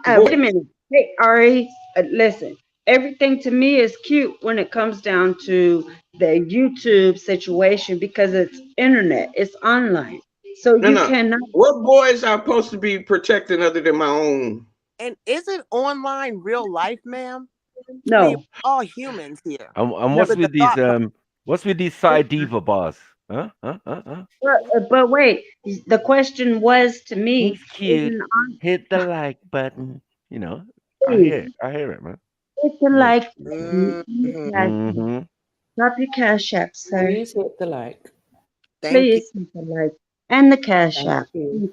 wait a minute. Hey, Ari, listen. Everything to me is cute when it comes down to the YouTube situation because it's internet, it's online. So No, you no. cannot. What boys are supposed to be protecting other than my own? And isn't online real life, ma'am? I mean, No. we're all humans here. And what's With the with these thought what's with these side diva bars? Huh? But wait, the question was to me, He's cute. isn't on Hit the like button. You know, I please, hear it, man. hit the like, Mm-hmm. drop your cash app, sir. Please hit the like. Thank you. Please hit the like and the cash Thank app. you.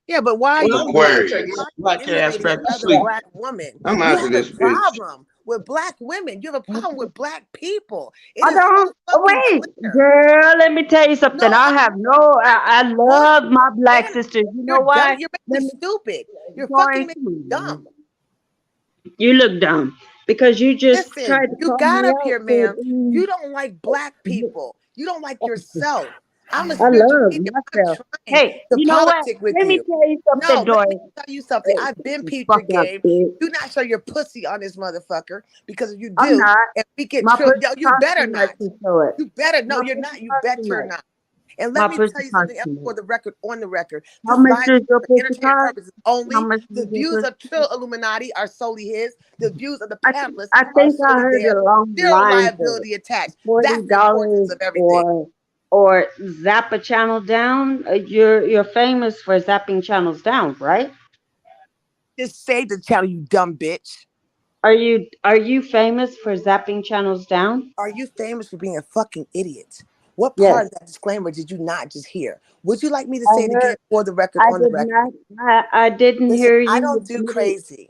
Yeah, but why are Well, you I'm going to Aquarius. take my black ass imitating back to other sleep. black women? I'm You out of have a this bitch. problem with black women. You have a problem with black people. It I is so don't fucking wait, clear. girl. Let me tell you something. No, I have no. I boy, love my black man, sisters. You know you're dumb. why? You're Let making me me stupid. You're join. fucking making me dumb. You look dumb because you just Listen, tried to you call got me up out here, for ma'am. being. You don't like black people. You don't like yourself. I'm a I spiritual love medium. I'm not myself. trying Hey, to you know what? politic with Let me you. tell you something, No, let me Dory. tell you something. I've been peeped your Fuck up, game. bitch. Do not show your pussy on this motherfucker because if you I'm do, not. and we get My trill, pussy yo, you talks better too much not. to show it. You better. No, My you're pussy not. You talks bet too you're much. not. And My let me pussy tell you talks something else too for much. the record, on the record. How This much live does is your for pussy entertainment cost? purposes How only. much The does your views of pussy Trill Illuminati are solely his. The views of the I, panelists I are think I solely heard theirs. along the Zero lines of liability attached. That's the importance $40 of everything. or zap a channel down. You're famous for zapping channels down, right? Just say the channel, you dumb bitch. Are you famous for zapping channels down? Are you famous for being a fucking idiot? What Yes. part of that disclaimer did you not just hear? Would you like me to I say it again heard. for the record, I on the did record? not. I didn't Listen, hear I you don't do admit it. crazy.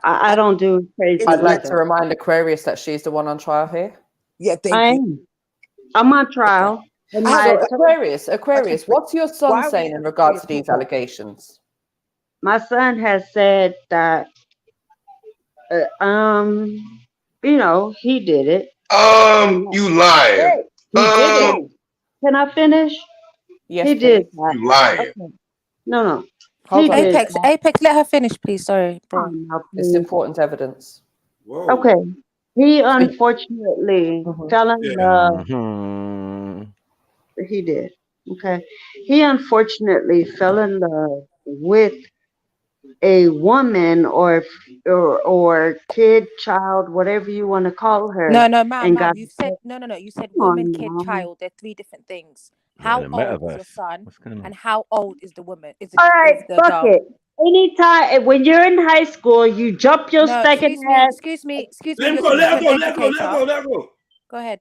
I don't do crazy It's I'd like to either. remind Aquarius that she's the one on trial here. Yeah, thank I you. am. I'm on Okay. trial. And I have So my Aquarius, a question for you. what's your son Why are we saying in in a regards to studio these tour? allegations? my son has said that he did it. You lying. Hey, He did it. hey, can I finish? Yes, He please. did that. You lying. Okay. No. Hold He on. did Apex, that. Apex, let her finish, please. Sorry, bro. Now, It's please. important evidence. Whoa. Okay. He So- unfortunately Mhm. fell in Yeah. love. Mm-hmm. He did. Okay. He unfortunately fell in love with a woman or kid, child, whatever you want to call her, No, and ma'am. got You said no. You said come woman, on kid, now. child. They're three different things. Yeah, How the old is your metaverse. son, What's going on? and how old is the woman? All right, Is the fuck girl? it. Anytime when you're in high school, you jump your No, second ass. excuse me. Let him You're go. speaking Let to her an go. Let her go. Let her educator. go. Let her go. Go ahead.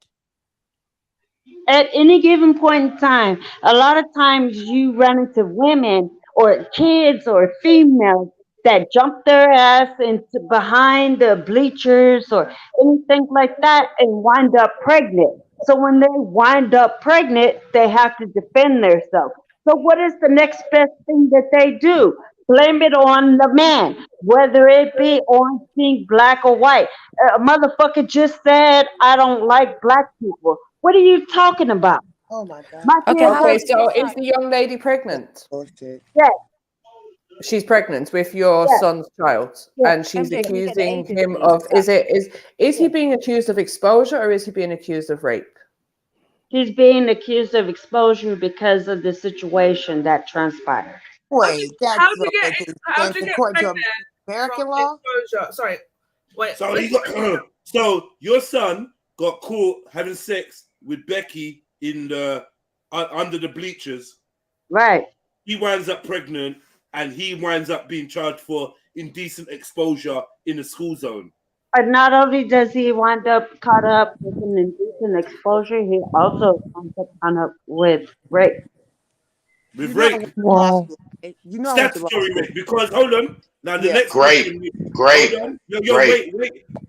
At any given point in time, a lot of times you run into women or kids or females that jump their ass into behind the bleachers or anything like that and wind up pregnant. So when they wind up pregnant, they have to defend themselves. So what is the next best thing that they do? Blame it on the man, whether it be orange, pink, black, or white. A motherfucker just said, I don't like black people. What are you talking about? Oh my God. My Okay, kid how Okay, old said, is your so is son? the young lady pregnant? Bullshit. yes, She's pregnant with your yes, son's child, yes. and she's MJ, can we get the accusing ages, him please? of is he being accused of exposure or is he being accused of rape? She's being accused of exposure because of the situation that transpired. Wait, How that's do you so get making how do sense you get according to pregnant from American law. exposure? Sorry, wait. So he got. So your son got caught having sex with Becky in the under the bleachers. Right. He winds up pregnant, and he winds up being charged for indecent exposure in the school zone. not only does he wind up caught up with an indecent exposure, he also winds up caught up with rape. With You know I rape, went to law Wow. school. Right? You know I went to law statutory school. rape. Because hold on, now the Yeah. next Great, question. great, Hold on, yo, great.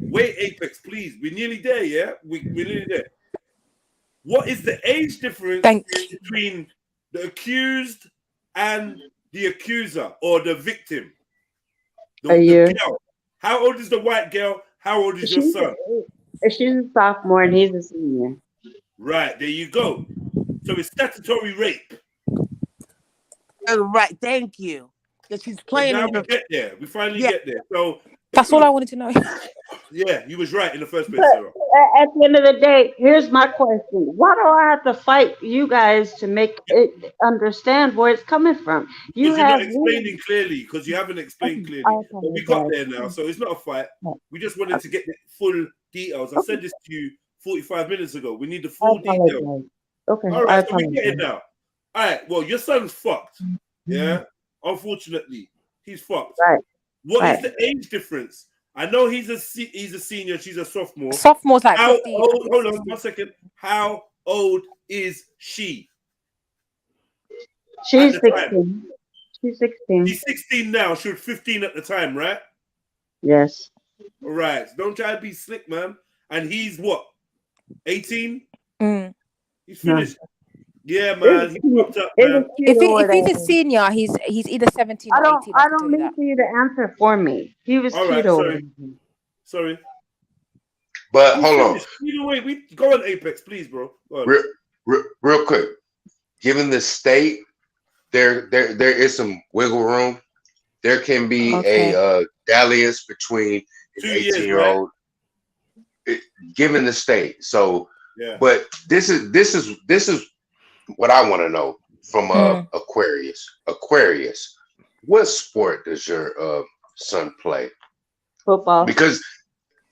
wait, Apex, please. We're nearly there, yeah. We're nearly there. What is the age difference Thank between the accused and the accuser or the victim? A year. The girl. How old is the white girl? How old is your She's son? she's a sophomore and he's a senior. Right, there you go. So it's statutory rape. Right. Thank you. Because she's So playing now in we the. get there. We finally Yeah. get there. So That's all I wanted to know. yeah, you was right in the first place, But Sarah. at the end of the day, here's my question: why do I have to fight you guys to make it understand where it's coming from? You Because you're not have explaining clearly, because you haven't explained clearly. I But we got apologize. there now, so it's not a fight. We just wanted to get the full details. I said this to you 45 minutes ago. We need the I full details. apologize. Okay, All I right, so we get it apologize. now. All right, well, your son's fucked. Yeah, unfortunately, he's fucked. Right, What is right. the age difference? I know he's a senior, she's a sophomore. Sophomore's like How 15. I old? think Hold on 16. 1 second. How old is she at She's the time? 16. She's 16. She's 16 now. She was 15 at the time, right? Yes. All right. Don't try to be slick, man. And he's what? 18? Mm. He's No. finished. Yeah, It man. was He cute. fucked up, It man. was cute or If he's a whatever. senior, he's either 17 or 18. I I can tell don't you need that. for you to answer for me. He was All cute right. or Sorry. whatever. Sorry. But He's hold on, finished. Either way, we go on Apex, please, bro. Go on. real quick. Given the state, there is some wiggle room. There can be Okay. a dalliance between an 2 years, 18-year-old, given the state. So, Yeah. but this is what I want to know from Aquarius. Aquarius, what sport does your son play? Football. Because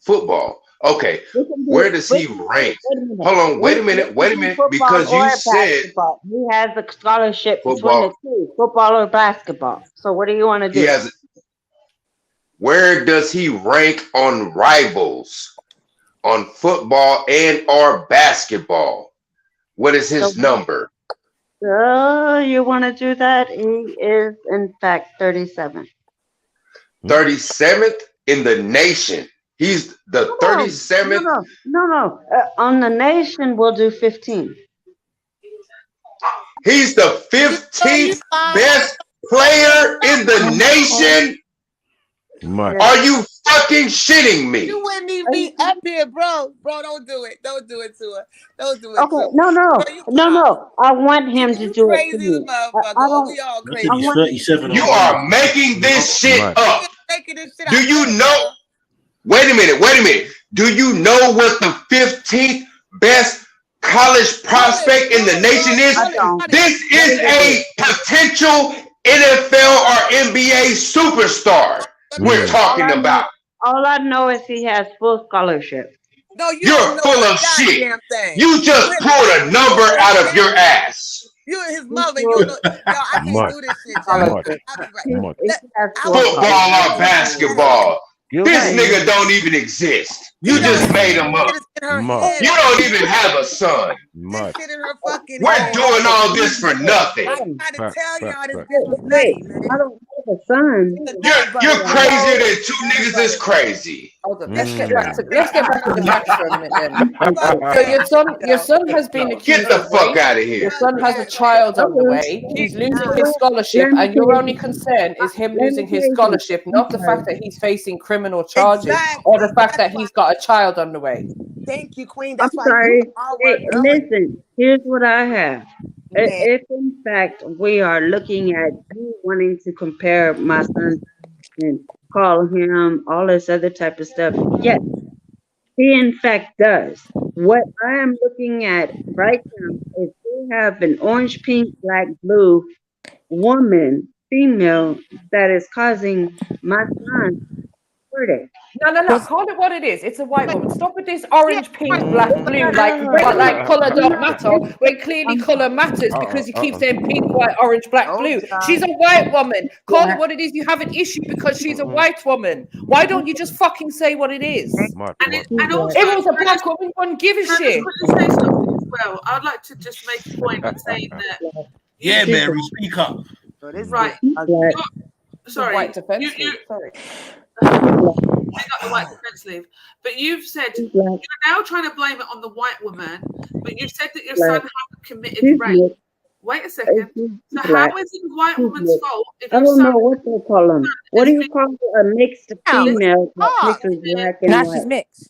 football. Okay, We can do- where does he wait- rank? wait a minute. Hold on, wait a We minute, can wait a do minute. football Because you or said basketball. He has a scholarship between Football. the two, football or basketball. So what do you want to do? he has. Where does he rank on rivals on football and or basketball? What is his So- number? You want to do that? He is, in fact, 37. 37th in the nation. He's the 37th. No. On the nation, we'll do 15. He's the 15th best player in the nation. Much. Are you fucking shitting me? You wouldn't even be up here, bro. Bro, don't do it. Don't do it to her. Don't do it Okay, to her. no. I want him to You do it crazy to as a me. motherfucker. I don't. We all I crazy. think he's 37. You are making this shit Much. up. Making this shit Do out you there, know? Wait a minute. Do you know what the 15th best college prospect in the nation is? I don't. This is a potential NFL or NBA superstar we're talking about. All I know is he has full scholarship. No, you You're don't know full a of shit. goddamn thing. You just pulled a number out of your ass. You and his mother, you know. Yo, I can't Much. do this shit, y'all. Much. I'll be right. Much. Football or basketball. You're This right. nigga don't even exist. You just made him up. Much. You don't even have a son. Much. Shit in her fucking We're head. doing all this for nothing. I'm trying to Fact, tell fact, y'all this fact. bitch was Wait, nutty, man. I don't have a son. You're crazier than two niggas is crazy. Hold on. Let's get back to the facts for a minute then. So your son has been accused. Get the of fuck rape. out of here. Your son has a child on the way. He's losing his scholarship, and your only concern is him losing his scholarship, not the fact that he's facing criminal charges or the fact that he's got a child on the way. Thank you, Queen. I'm That's why sorry. you are Hey, listen, here's what I have. If in fact we are looking at you wanting to compare my son and call him all this other type of stuff, yes, he in fact does. What I am looking at right now is we have an orange, pink, black, blue woman, female, that is causing my son No. Call it what it is. It's a white woman. Stop with this orange, pink, black, blue, like color don't matter. When clearly color matters because you keep saying pink, white, orange, black, blue. She's a white woman. Call it what it is. You have an issue because she's a white woman. Why don't you just fucking say what it is? And also, if it was a black woman, wouldn't give a shit. Well, I'd like to just make a point of saying that. Yeah, Mary, speak up. Right. Sorry. White defense league. Sorry. Bring up the white defense league. But you've said you're now trying to blame it on the white woman, but you've said that your son hasn't committed rape. Wait a second. So how is it the white woman's fault? If I don't know what they call them. What do you call a mixed female? Mixed with black and Now white. she's mixed.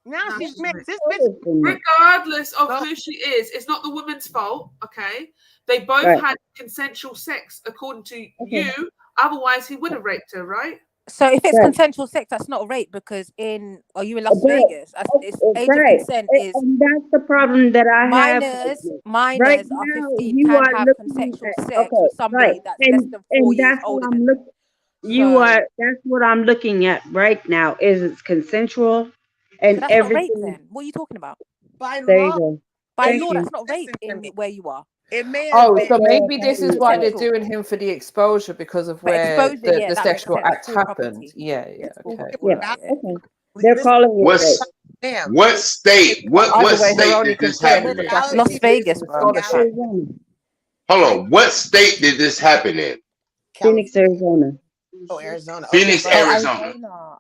Now she's mixed. This Regardless of who she is, it's not the woman's fault. Okay, they both had consensual sex according to you. Otherwise, he would have raped her, right? So if it's consensual sex, that's not rape because are you in Las Vegas? It's age of consent is. And that's the problem that I have. Minors right are now, 15 you can are have looking consensual at, sex with somebody that's less than 4 years older than them. That's what I'm looking at right now. Is it's consensual and So that's everything. not rape then. What are you talking about? By There you law. go. By Thank law, you. that's not rape in where you are. It may Oh, so maybe this is why they're doing him for the exposure because of where exposure, the that sexual makes act sense. Full happened. property. Yeah, okay. Okay. They're calling it rape. What state? What state did this happen in? Las Vegas, bro. Hold on. What state did this happen in? Phoenix, Arizona. Oh, Arizona. Phoenix, Arizona.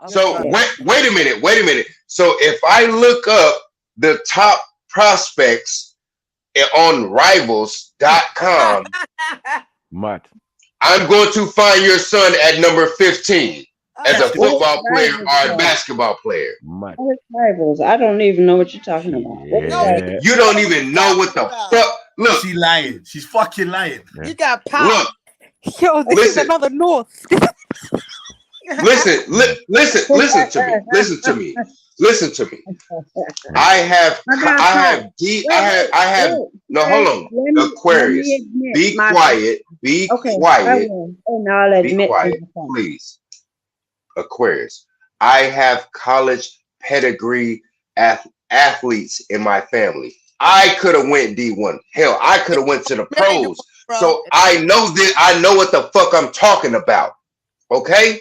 So wait a minute. So if I look up the top prospects on rivals.com, I'm going to find your son at number 15 as a football player or a basketball player. Rivals. I don't even know what you're talking about. Yeah. You don't even know what the fuck. Look, she's lying. She's fucking lying. You got power. Look. Yo, this is another North. Listen to me. I have no, hold on. Aquarius, be quiet, be quiet, and I'll admit, please. Aquarius, I have college pedigree athletes in my family. I could have went D1. Hell, I could have went to the pros. So I know what the fuck I'm talking about. Okay?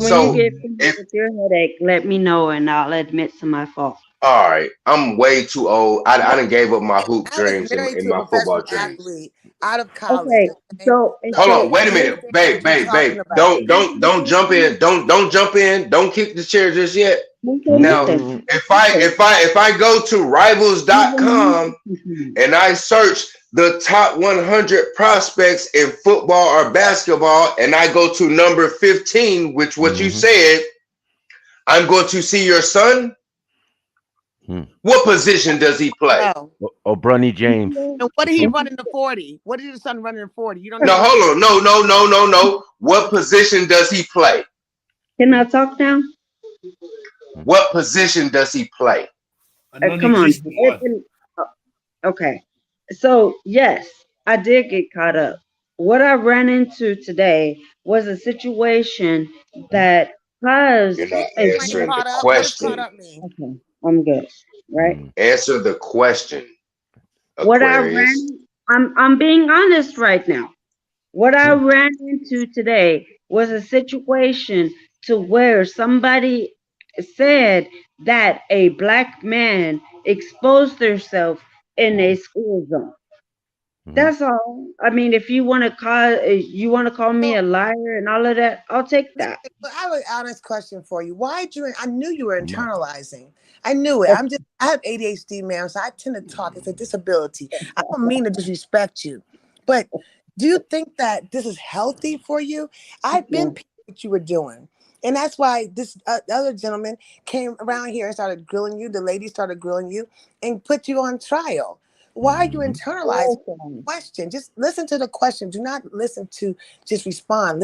So when you get finished with your headache, let me know and I'll admit to my fault. All right, I'm way too old. I done gave up my hoop dreams and my football dreams. Out of college. Okay, so hold on, wait a minute, babe. Don't jump in. Don't jump in. Don't kick the chair just yet. Now, if I go to rivals.com and I search the top 100 prospects in football or basketball, and I go to number 15, which what you said, I'm going to see your son. What position does he play? Oh, Bronny James. And what did he run in the 40? What did your son run in the 40? You don't know. No, hold on. No. What position does he play? Can I talk now? What position does he play? Come on. Okay. So, yes, I did get caught up. What I ran into today was a situation that caused. You're not answering the question. Okay, I'm good. Right? Answer the question. What Aquarius. I'm being honest right now. What I ran into today was a situation to where somebody said that a black man exposed herself in a school zone. That's all. I mean, if you want to call me a liar and all of that, I'll take that. I have an honest question for you. Why did you? I knew you were internalizing. I knew it. I have ADHD, man, so I tend to talk. It's a disability. I don't mean to disrespect you, but do you think that this is healthy for you? I've been peeping what you were doing. And that's why this other gentleman came around here and started grilling you. The lady started grilling you and put you on trial. Why are you internalizing the question? Just listen to the question. Do not listen to just respond.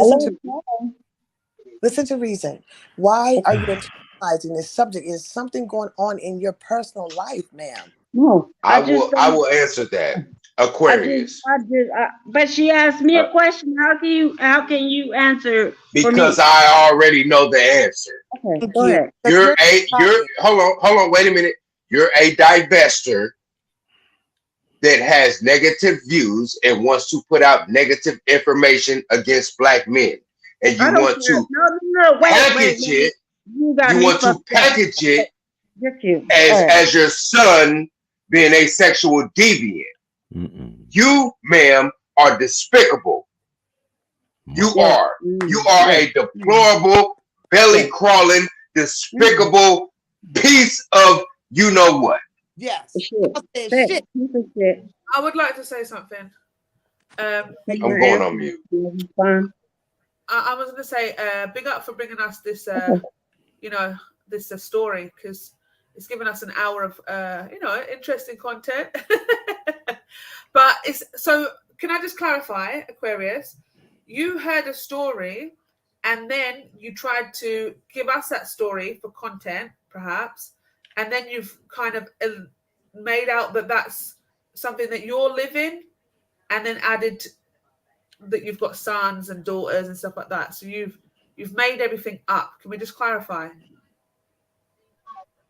Listen to reason. Why are you internalizing this subject? Is something going on in your personal life, ma'am? No, I will answer that. Aquarius. But she asked me a question. How can you answer for me? Because I already know the answer. Okay, Thank go you. ahead. You're hold on, wait a minute. You're a divester that has negative views and wants to put out negative information against black men. And you I don't want care. to No, wait. package it. You got You me want to fucked up. package it Just you. as your son being a sexual deviant. You, ma'am, are despicable. You are a deplorable, belly crawling, despicable piece of you know what. Yes. Shit. I would like to say something. I'm going on mute. I was going to say, big up for bringing us this, this story, because it's given us an hour of, interesting content. But can I just clarify, Aquarius? You heard a story and then you tried to give us that story for content, perhaps, and then you've kind of made out that that's something that you're living, and then added that you've got sons and daughters and stuff like that. So you've made everything up. Can we just clarify?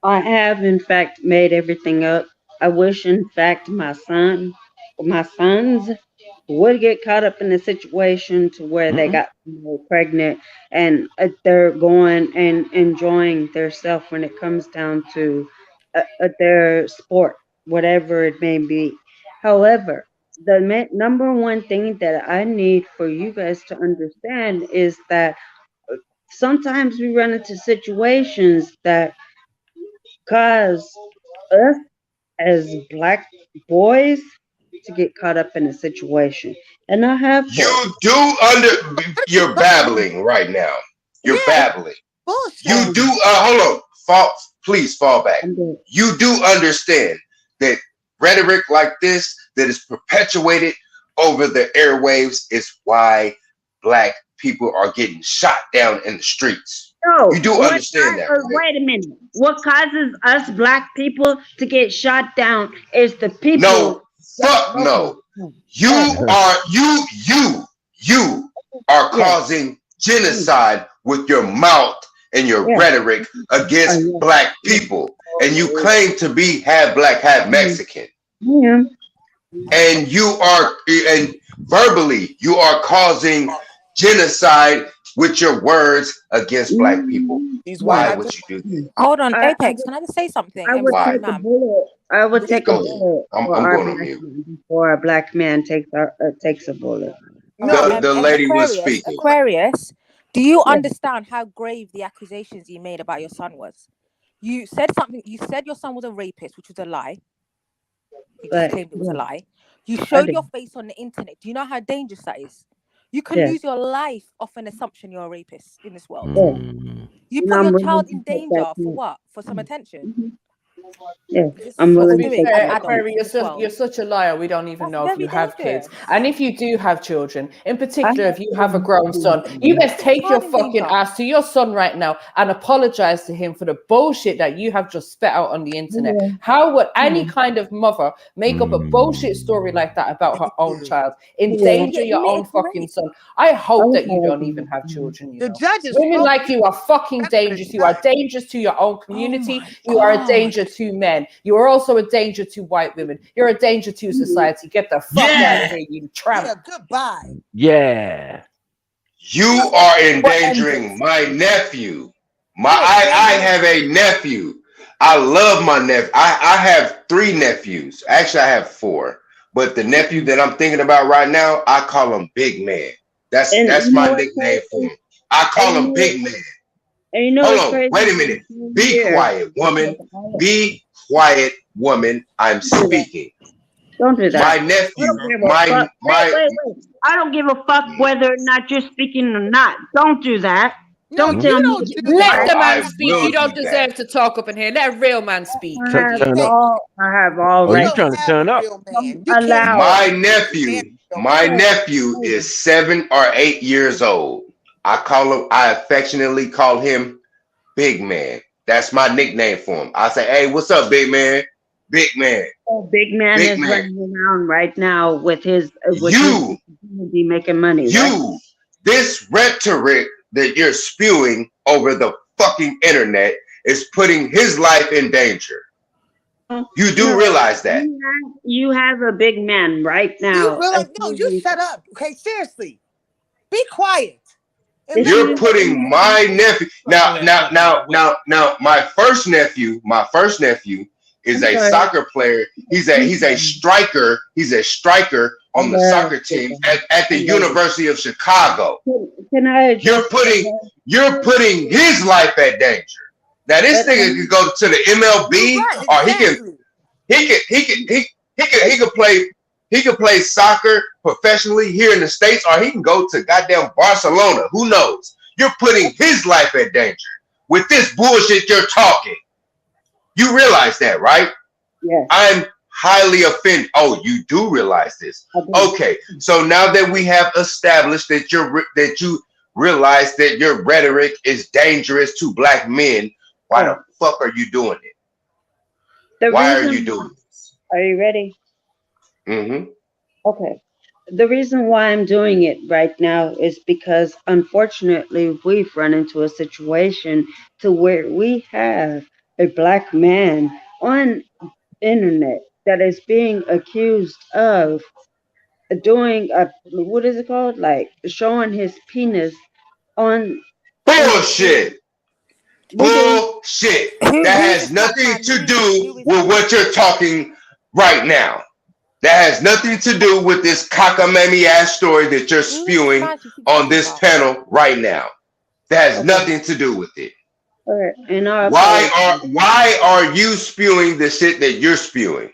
I have, in fact, made everything up. I wish, in fact, my sons would get caught up in a situation to where they got pregnant and they're going and enjoying their self when it comes down to their sport, whatever it may be. However, the number one thing that I need for you guys to understand is that sometimes we run into situations that cause us as black boys to get caught up in a situation. And I have you're babbling right now. You're babbling. You do hold on. Please fall back. You do understand that rhetoric like this that is perpetuated over the airwaves is why black people are getting shot down in the streets. No, you do understand that, right? Wait a minute. What causes us black people to get shot down is the people. No, fuck no. You are causing genocide with your mouth and your rhetoric against black people, and you claim to be half black, half Mexican. Yeah. And verbally you are causing genocide with your words against black people. Why would you do that? Hold on, Apex. Can I just say something? I would take a bullet. I would take a bullet before a black man takes a bullet. The lady was speaking. Aquarius, do you understand how grave the accusations you made about your son was? You said something. You said your son was a rapist, which was a lie. You just claimed it was a lie. You showed your face on the internet. Do you know how dangerous that is? You can lose your life off an assumption you're a rapist in this world. You put your child in danger for what? For some attention? I'm willing to be fair, Aquarius, you're such a liar. We don't even know if you have kids. And if you do have children, in particular, if you have a grown son, you best take your fucking ass to your son right now and apologize to him for the bullshit that you have just spat out on the internet. How would any kind of mother make up a bullshit story like that about her own child? Endanger your own fucking son. I hope that you don't even have children. You know? Women like you are fucking dangerous. You are dangerous to your own community. You are a danger to men. You are also a danger to white women. You're a danger to society. Get the fuck out of here, you tramp. Goodbye. Yeah. You are endangering my nephew. I have a nephew. I love my nephew. I have 3 nephews. Actually, I have 4. But the nephew that I'm thinking about right now, I call him Big Man. That's my nickname for him. I call him Big Man. And hold on, wait a minute. Be quiet, woman. Be quiet, woman. I'm speaking. Don't do that. My nephew, wait. I don't give a fuck whether or not you're speaking or not. Don't do that. Don't tell me. Let the man speak. You don't deserve to talk up in here. Let a real man speak. I have all right. You trying to turn up? My nephew is 7 or 8 years old. I affectionately call him Big Man. That's my nickname for him. I say, hey, what's up, Big Man? big man. Big man Big is man. running around right now with his You. community making money, right? You, this rhetoric that you're spewing over the fucking internet is putting his life in danger. You do realize that. You have a big man right You now. realize? No, you shut up. Okay, seriously, be quiet. And You're putting my nephew now. My first nephew is a soccer player. He's a striker. He's a striker on the soccer team at the University of Chicago. You're putting his life at danger. Now this nigga could go to the MLB, or he could play soccer professionally here in the States, or he can go to goddamn Barcelona. Who knows? You're putting his life at danger with this bullshit you're talking. You realize that, right? Yes. I'm highly offended. Oh, you do realize this. Okay. So now that we have established that you realize that your rhetoric is dangerous to black men, why the fuck are you doing it? Why are you doing this? Are you ready? Mm-hmm. Okay. The reason why I'm doing it right now is because unfortunately we've run into a situation to where we have a black man on internet that is being accused of doing what is it called? Like showing his penis on bullshit. Bullshit. That has nothing to do with what you're talking right now. That has nothing to do with this cockamamie ass story that you're spewing on this panel right now. That has nothing to do with it. And why are you spewing the shit that you're spewing?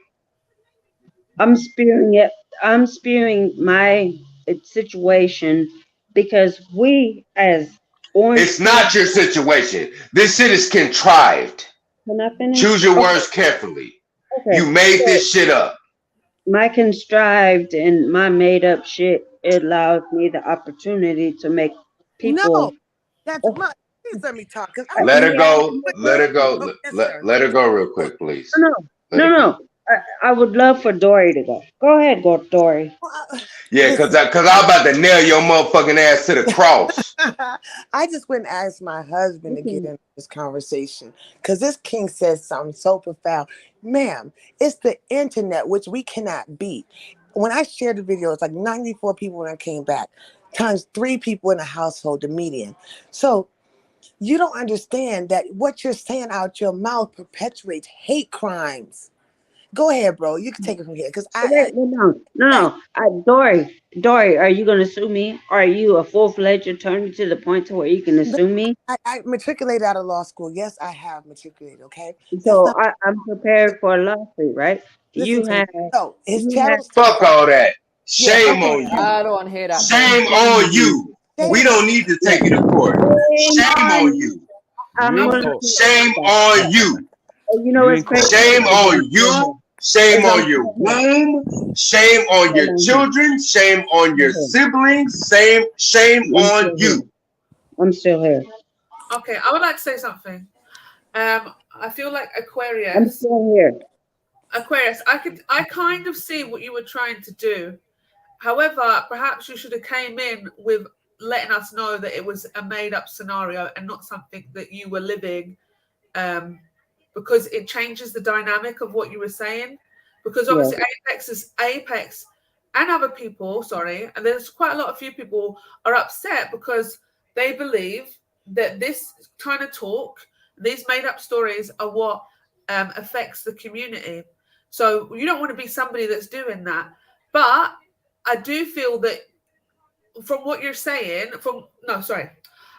I'm spewing it. I'm spewing my situation because we as orange. It's not your situation. This shit is contrived. Can I finish? Choose your words carefully. Okay. You made this shit up. My contrived and my made up shit, it allows me the opportunity to make people. No, that's my. Please let me talk. Let her go. Let her go. Let her go real quick, please. No. I would love for Dory to go. Go ahead, Dory. Yeah, because I'm about to nail your motherfucking ass to the cross. I just went and asked my husband to get in this conversation because this king says something so profound. Ma'am, it's the internet, which we cannot beat. When I shared the video, it's like 94 people when I came back, times 3 people in the household, the median. So you don't understand that what you're saying out your mouth perpetuates hate crimes. Go ahead, bro. You can take it from here because No. Dory, are you going to sue me? Are you a full-fledged attorney to the point to where you can sue me? I matriculated out of law school. Yes, I have matriculated. Okay. So I'm prepared for a lawsuit, right? Fuck all that. Shame on you. I don't want to hear that. Shame on you. We don't need to take you to court. Shame on you. Shame on you. You know it's crazy. Shame on you. Shame on your womb. Shame on your children. Shame on your siblings. Shame on you. I'm still here. Okay, I would like to say something. I feel like Aquarius. I'm still here. Aquarius, I kind of see what you were trying to do. However, perhaps you should have came in with letting us know that it was a made-up scenario and not something that you were living. Because it changes the dynamic of what you were saying. Because obviously Apex and other people, and there's quite a lot of few people are upset because they believe that this kind of talk, these made up stories are what affects the community. So you don't want to be somebody that's doing that. But I do feel that from what you're saying,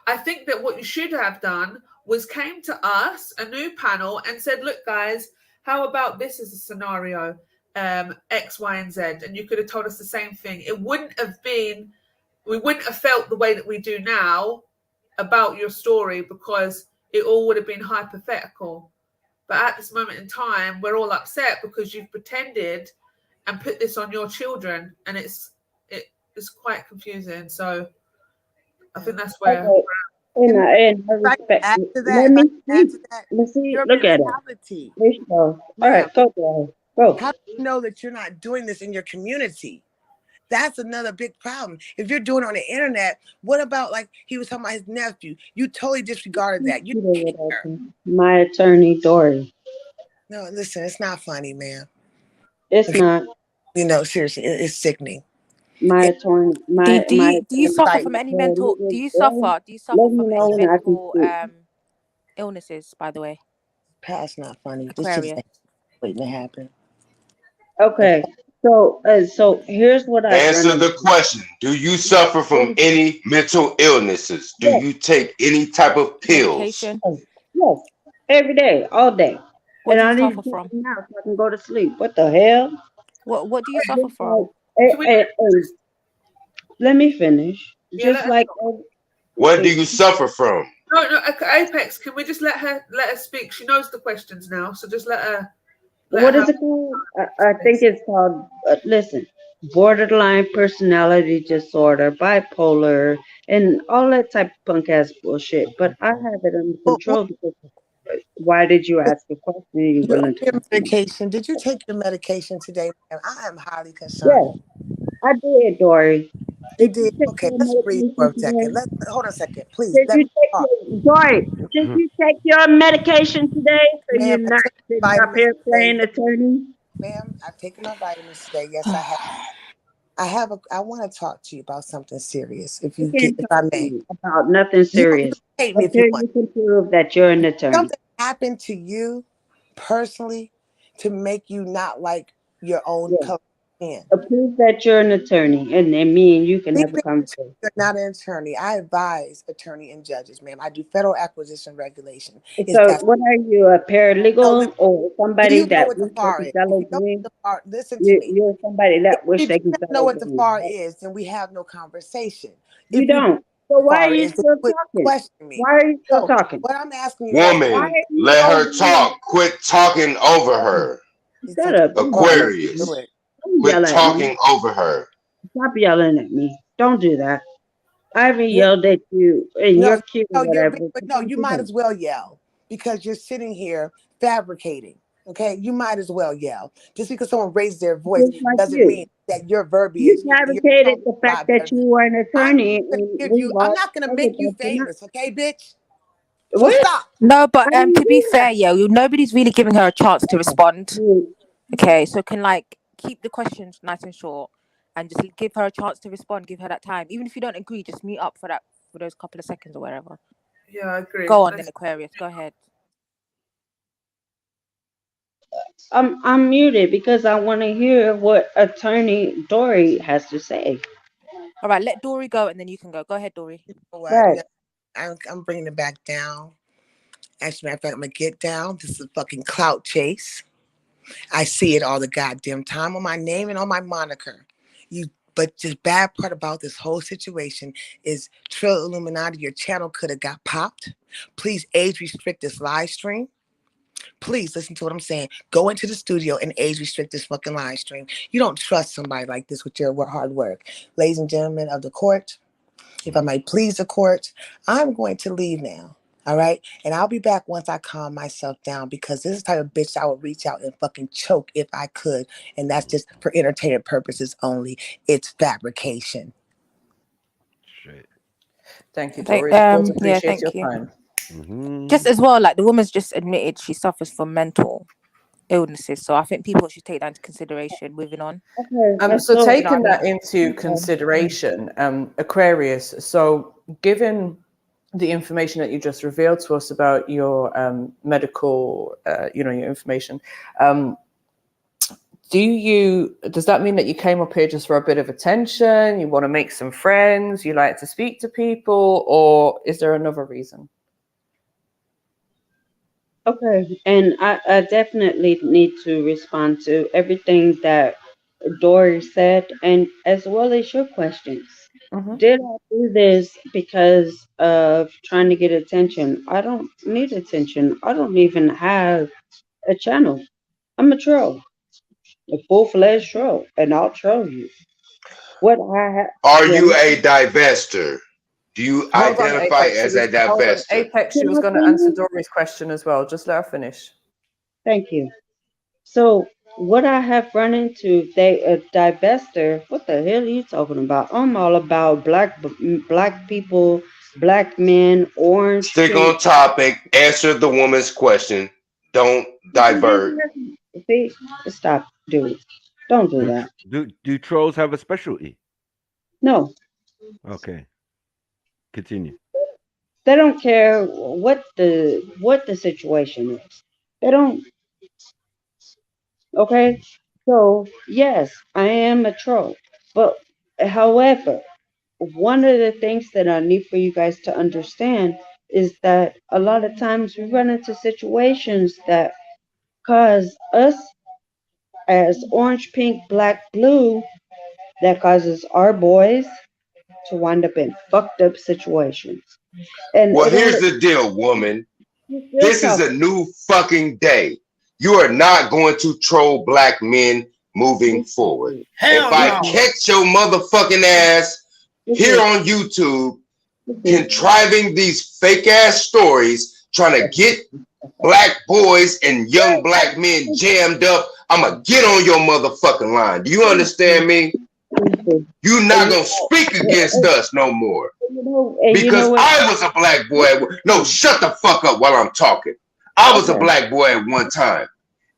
I think that what you should have done was came to us, a new panel, and said, look, guys, how about this as a scenario, X, Y, and Z? And you could have told us the same thing. We wouldn't have felt the way that we do now about your story because it all would have been hypothetical. But at this moment in time, we're all upset because you've pretended and put this on your children, and it's quite confusing. So I think that's where. And I If I can respect. add to that, Let if I me can add see. to that, Let's see. your Look at it. mentality, There you go. All ma'am. right, go, girl. Go. How do you know that you're not doing this in your community? That's another big problem. If you're doing it on the internet, what about like he was talking about his nephew? You totally disregarded that. You didn't care. My attorney, Dory. No, listen, it's not funny, man. It's Okay. not. You know, seriously, it's sickening. My attorney. My Do you suffer Like, from any Let mental? me Do you suffer know from any when I can medical speak. illnesses? By the way, Pat's not funny. This shit is Aquarius. waiting to happen. Okay. So here's what I Answer run the question. Do you suffer from into. any mental illnesses? Do Yes. you take any type of pills? Medication. Yes. Every day, all day. What And do you I need to suffer take from? them now so I can go to sleep. What the hell? What do you suffer Just from? like, Can we? let me finish. Yeah, Just let her like talk. What do you suffer from? No, Apex. Can we just let her speak? She knows the questions now, so just let her. What is it called? I think it's called, listen, borderline personality disorder, bipolar, and all that type of punk ass bullshit. But I have it under control because why did you ask a question? You You're on willing to your answer? medication. Did you take your medication today, ma'am? I am highly concerned. Yes, I did, Dory. You Did you did? take Okay, your let's breathe for medication a second. today? Hold on a second, please. Did Let you me take talk. Dory? Did you take your medication today so you're Ma'am, I not took sitting my up vitamins here today. playing attorney? Ma'am, I've taken my vitamins today. Yes, I have. I want to talk to you about something serious, if You you can't if talk I to may. me about nothing You can serious hate me if until you want. you can prove that you're an attorney. Something happened to you personally to make you not like your own Yeah. color skin. Prove that you're an attorney, and then me and you can have a conversation. You're not an attorney. I advise attorney and judges, ma'am. I do federal acquisition regulation. So, what are you, a paralegal or Do somebody you know that what the wish they FAR could is? sell If a you don't know dream? what the FAR, listen to me. You're somebody that If wish you they do could not sell know a what the dream. FAR Right? is, then we have no conversation. You If you don't. So know what the why FAR are you is, then still quit talking? questioning me. Why are you still So talking? what I'm asking you right now, Woman, Why are you let her over here? talk. Quit talking over her. Shut up. Don't yell at me. Aquarius, Don't quit yell at me. talking over her. Stop yelling at me. Don't do that. I haven't You're- yelled at you, and no, you're cute or no, you're, whatever. but no, you might as well yell because you're sitting here fabricating. Okay, you might as well yell. Just because someone raised their voice Just like doesn't you. mean that your You verbiage and your fabricated tone the is fact not that better. you were an attorney, and we've I'm all not gonna covered make you that. You're not. famous, okay, bitch? So What? stop. No, but I didn't to be do that. fair, nobody's really giving her a chance to respond. Okay, so can keep the questions nice and short, and just give her a chance to respond. Give her that time, even if you don't agree. Just mute up for those couple of seconds or whatever. Yeah, I agree. Go on then, Aquarius. Go ahead. I'm muted because I want to hear what Attorney Dory has to say. All right, let Dory go, and then you can go. Go ahead, Dory. You know what? Right. I'm bringing it back down. Actually, matter of fact, I'm gonna get down. This is a fucking clout chase. I see it all the goddamn time on my name and on my moniker. But the bad part about this whole situation is Trilluminati, your channel could have got popped. Please age restrict this live stream. Please listen to what I'm saying. Go into the studio and age restrict this fucking live stream. You don't trust somebody like this with your hard work. Ladies and gentlemen of the court, if I might please the court, I'm going to leave now. All right. And I'll be back once I calm myself down, because this is the type of bitch I would reach out and fucking choke if I could. And that's just for entertainment purposes only. It's fabrication. Shit. Thank you, Dory. Appreciate your time. Just as well, the woman's just admitted she suffers from mental illnesses, so I think people should take that into consideration. Moving on. Okay, So taking that into consideration, Aquarius. So given the information that you just revealed to us about your medical, your information, does that mean that you came up here just for a bit of attention? You want to make some friends? You like to speak to people, or is there another reason? Okay, and I definitely need to respond to everything that Dory said, and as well as your questions. Did I do this because of trying to get attention? I don't need attention. I don't even have a channel. I'm a troll, a full-fledged troll, and I'll troll you. What I have? Are you a divester? Do you Hold on, identify Apex. as a Hold on, divester? Apex. She was going to answer Dory's question as well. Just let her finish. Thank you. So what I have run into, they a divester. What the hell are you talking about? I'm all about black people, black men, orange. Stick pink. on topic. Answer the woman's question. Don't divert. See, stop, dude. Don't do that. Do trolls have a specialty? No, Okay, continue. they don't care what the situation is. They don't. Okay, so yes, I am a troll, but however, one of the things that I need for you guys to understand is that a lot of times we run into situations that cause us as orange, pink, black, blue, that causes our boys to wind up in fucked up situations. And Well, it here's only the deal, woman. still This is a talking. new fucking day. You are not going to troll black men moving forward. Hell If I no. catch your motherfucking ass here on YouTube contriving these fake ass stories trying to get black boys and young black men jammed up, I'ma get on your motherfucking line. Do you understand me? You're not gonna speak against us no more. Because I was a black boy. No, shut the fuck up while I'm talking. I was a black boy at one time.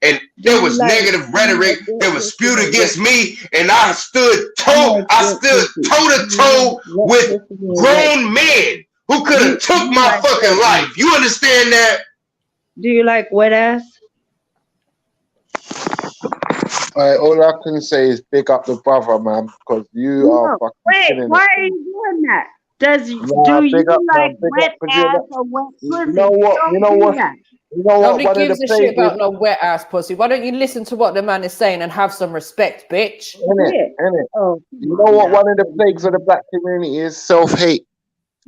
And there was negative rhetoric that was spewed against me, and I stood toe to toe with grown men who could have took my fucking life. You understand that? Do you like wet ass? All I can say is big up the brother, man, because you are fucking Wait, killing why it. are you doing that? Do you Big up, like man, big wet up, because you're ass the, or wet pussy? you know what, Don't you know do what, that. you know what, Nobody one of gives the a shit places, about no wet ass pussy. Why don't you listen to what the man is saying and have some respect, bitch? innit? Oh, You know what, one of the plagues of the black community is self-hate.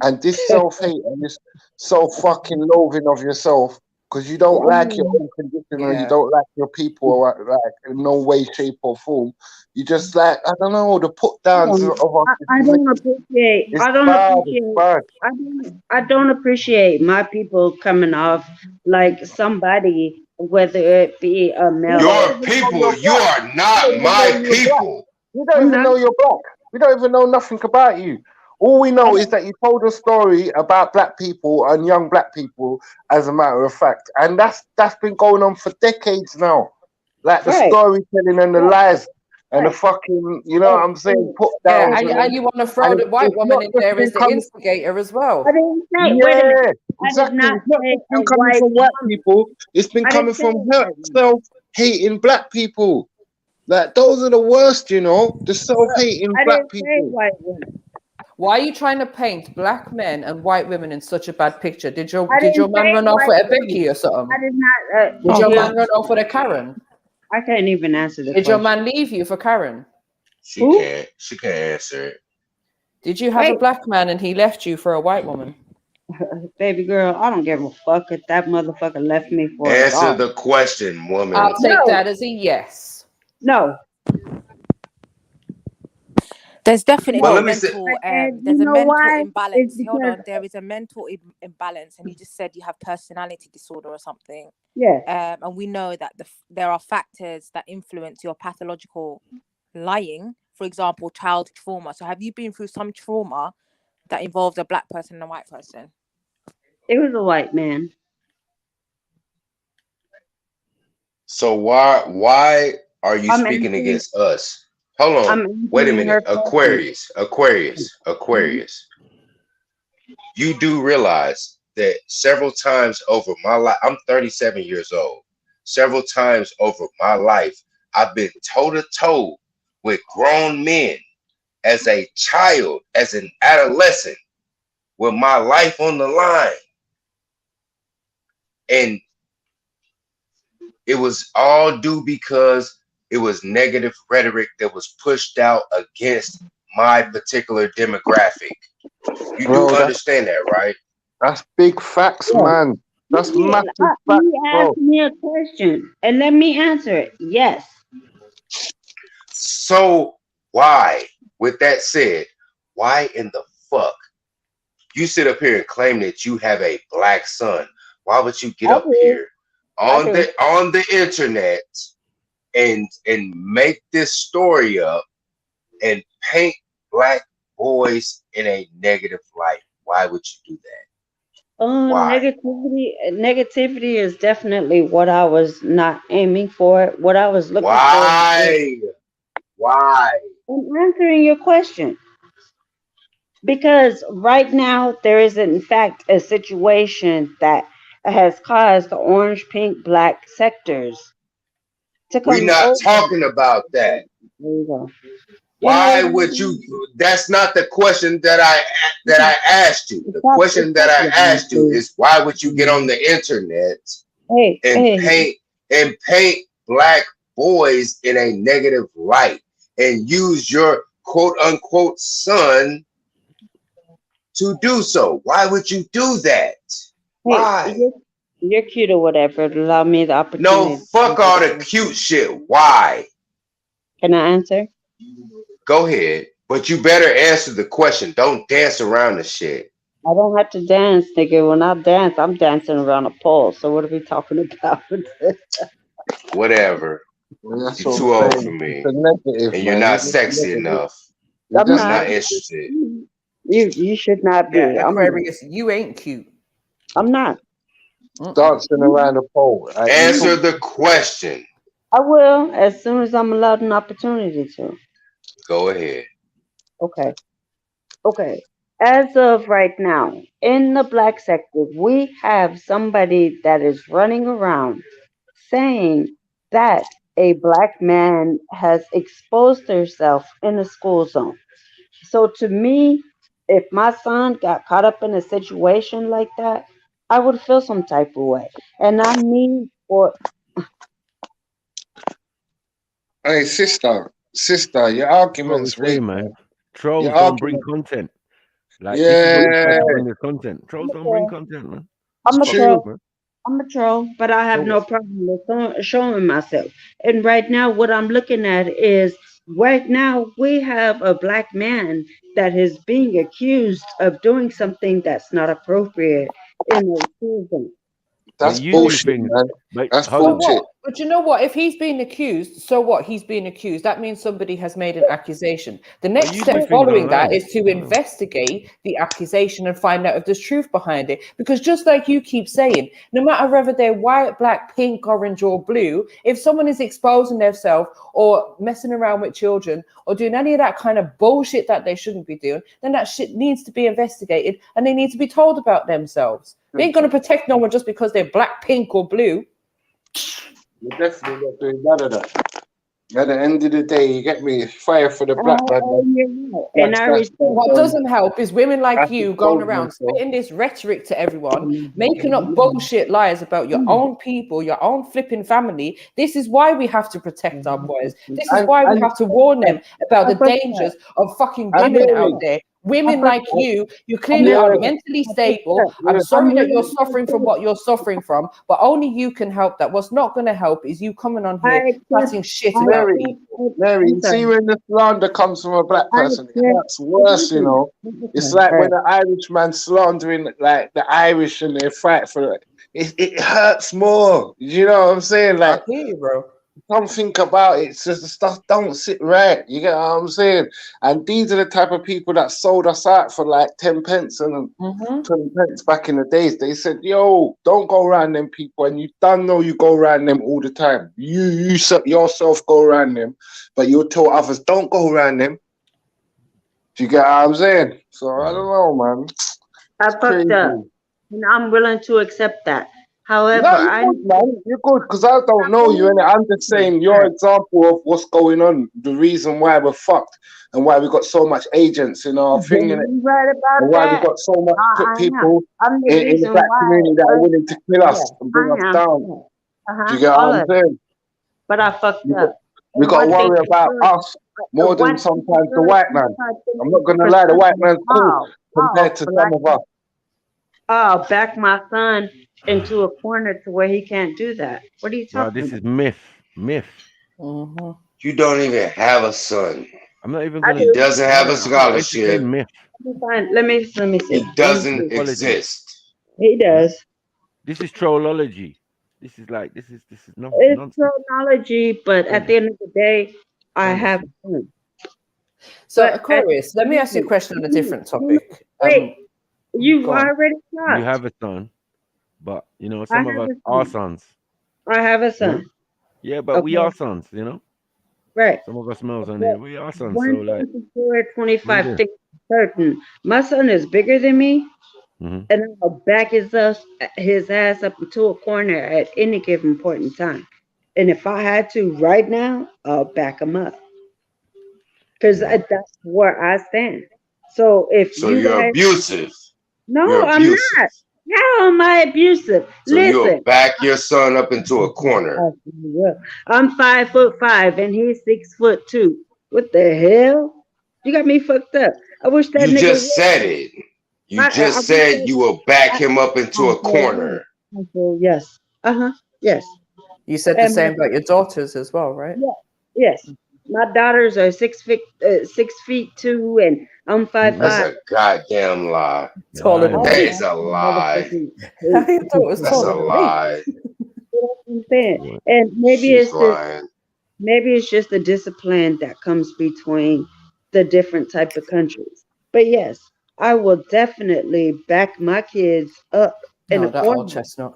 And this self-hate and this self-fucking loathing of yourself, because you don't like your own condition or you don't like your people or like in no way, shape or form. You just like, I don't know, the put downs of us. I don't appreciate. It's I don't bad, appreciate. it's bad. I don't appreciate my people coming off like somebody, whether it be a male. Your people, you are not my people. You don't even know you're black. We don't even know nothing about you. All we know is that you told a story about black people and young black people, as a matter of fact, and that's been going on for decades now. Like the storytelling and the lies and the fucking, you know what I'm saying, put downs. And you want to throw the white woman in there as the instigator as well. I didn't say. Yeah, Wait a minute. exactly. I did not It's not say just been a coming white from white woman. people. It's been I coming didn't say from a white woman. self-hating black people. Like those are the worst, you know, the self-hating I black didn't say people. white women. Why are you trying to paint black men and white women in such a bad picture? Did your I didn't man say run off white with a women. Becky or something? I did not. Did your man run off with a Karen? I can't even answer the Did question. your man leave you for Karen? She can't answer it. Did you have a black man and he left you for a white woman? Baby girl, I don't give a fuck if that motherfucker left me for a Answer dog. the question, woman. I'll take that as a yes. No. There's definitely Well, a let me say- mental And there's you a know mental why? imbalance. It's Hold because- on, there is a mental imbalance, and you just said you have personality disorder or something. Yeah. And we know that there are factors that influence your pathological lying. For example, child trauma. So, have you been through some trauma that involved a black person and a white person? It was a white man. So why are you I'm speaking answering- against us? Hold on. I'm Wait a answering minute. her Aquarius. You do realize that several times over my life, I'm 37 years old. Several times over my life, I've been toe to toe with grown men as a child, as an adolescent, with my life on the line. And it was all due because it was negative rhetoric that was pushed out against my particular demographic. You do understand that, right? That's big facts, man. That's massive facts, He bro. asked me a question and let me answer it. Yes. So why, with that said, why in the fuck you sit up here and claim that you have a black son. Why would you get I up do. here I on do. the internet and make this story up and paint black boys in a negative light? Why would you do that? Why? Negativity is definitely what I was not aiming for. What I was looking for. Why? I'm answering your question because right now there is in fact a situation that has caused the orange, pink, black sectors to We're come not over. talking about that. There you go. Why would you? That's not the question that I asked you. The question that I asked you is why would you get on the internet and paint black boys in a negative light and use your quote unquote son to do so? Why would you do that? Why? You're cute or whatever. Allow me the opportunity. No, fuck all the cute shit. Why? Can I answer? Go ahead, but you better answer the question. Don't dance around the shit. I don't have to dance, nigga. When I dance, I'm dancing around a pole. So what are we talking about? Whatever. That's You're what too I'm old saying. for me, It's a negative, and you're man. not It's sexy negative. enough. I'm I'm not. not interested. You should not be. Yeah, Aquarius, you ain't cute. I'm not. Dancing around a pole. Answer the question. I will as soon as I'm allowed an opportunity to. Go ahead. Okay. Okay. As of right now, in the black sector, we have somebody that is running around saying that a black man has exposed herself in a school zone. So to me, if my son got caught up in a situation like that, I would feel some type of way. And I need for Hey, sister, your What we argument's say, weak, man. man. Trolls Your don't bring argument, content. Like this is what you try yeah, to bring the content. Trolls don't bring content, man. I'm a Fuck troll. off, man. I'm a troll, but I have So no problem with showing myself. And right now, what I'm looking at is right now we have a black man that is being accused of doing something that's not appropriate in a season. that's you do bullshit, things. man. But That's hold on. bullshit. But you know what? If he's being accused, so what? He's being accused. That means somebody has made an accusation. The But next you do step things following that online. is to investigate the accusation and find out if there's truth behind it. Because just like you keep saying, no matter whether they're white, black, pink, orange, or blue, if someone is exposing themselves or messing around with children or doing any of that kind of bullshit that they shouldn't be doing, then that shit needs to be investigated and they need to be told about themselves. They ain't going to protect no one just because they're black, pink, or blue. You're definitely not doing none of that. At the end of the day, you get me. Fire for the black man. And I respect What doesn't help is women like that's you the going problem, around so. spitting this rhetoric to everyone, making up bullshit lies about your own people, your own flipping family. This is why we have to protect our boys. This is why we have to warn them about the dangers of fucking women out there. Women like you clearly are mentally stable. I'm sorry that you're suffering from what you're suffering from, but only you can help that. What's not going to help is you coming on here chatting shit about people. Mary, you see when the slander comes from a black person, that's worse, you know. It's like when an Irishman slandering like the Irish and they fight for it. It hurts more. You know what I'm saying? Like, I hear you, bro. Something about it, it's just the stuff don't sit right. You get what I'm saying? And these are the type of people that sold us out for like 10 pence and 20 pence back in the days. They said, yo, don't go around them people. And you don't know you go around them all the time. You yourself go around them, but you'll tell others, don't go around them. Do you get what I'm saying? So I don't know, man. I fucked up. And I'm willing to accept that. However, no, you're good, man. You're good because I don't know you, and I'm just saying your example of what's going on, the reason why we're fucked, and why we got so much agents in our thing, innit? Right about And why we that. got so much people I'm the in the reason black why community that are willing to kill us and bring us down. Do you get what I'm saying? But I fucked up. We got to worry about us more than sometimes the white man. I'm not going to lie, the white man's cool compared to some of us. Oh, back my son into a corner to where he can't do that. What are you talking about? This is myth. You don't even have a son. I'm not even He doesn't have a scholarship. Myth. Let me see. He doesn't exist. He does. This is trollology. This is no It's nonsense. chronology, but at the end of the day, I have fun. So, But Aquarius, let me ask you a question on a different topic. Wait, you've go on. already You talked. have a son, but some I of have us a are son. sons. I have a you know? son. Yeah, but we Okay. are sons. Right. Some of us males on here, we are sons. So One like, thing for sure, 25 do? things certain. My son is bigger than me, Mhm. and I'll back his ass up into a corner at any given point in time. And if I had to right now, I'll back him up. Because that's where I stand. So if So you you're guys... abusive. No, You're I'm abusive. not. How am I abusive? So Listen. you'll back your son up into a corner. I'm 5'5" and he's 6'2". What the hell? You got me fucked up. I wish that You nigga just would. said it. You I just wish said that... you will back him up into a corner. Yes. Yes. You said the And same about your daughters as well, right? yes. My daughters are 6'2", and I'm 5'5". That's a goddamn lie. Taller than That me. is a lie. How you thought it was That's a taller than me? lie. And maybe She's lying. maybe it's just the discipline that comes between the different type of countries. But yes, I will definitely back my kids up in No, a that corner. old chestnut.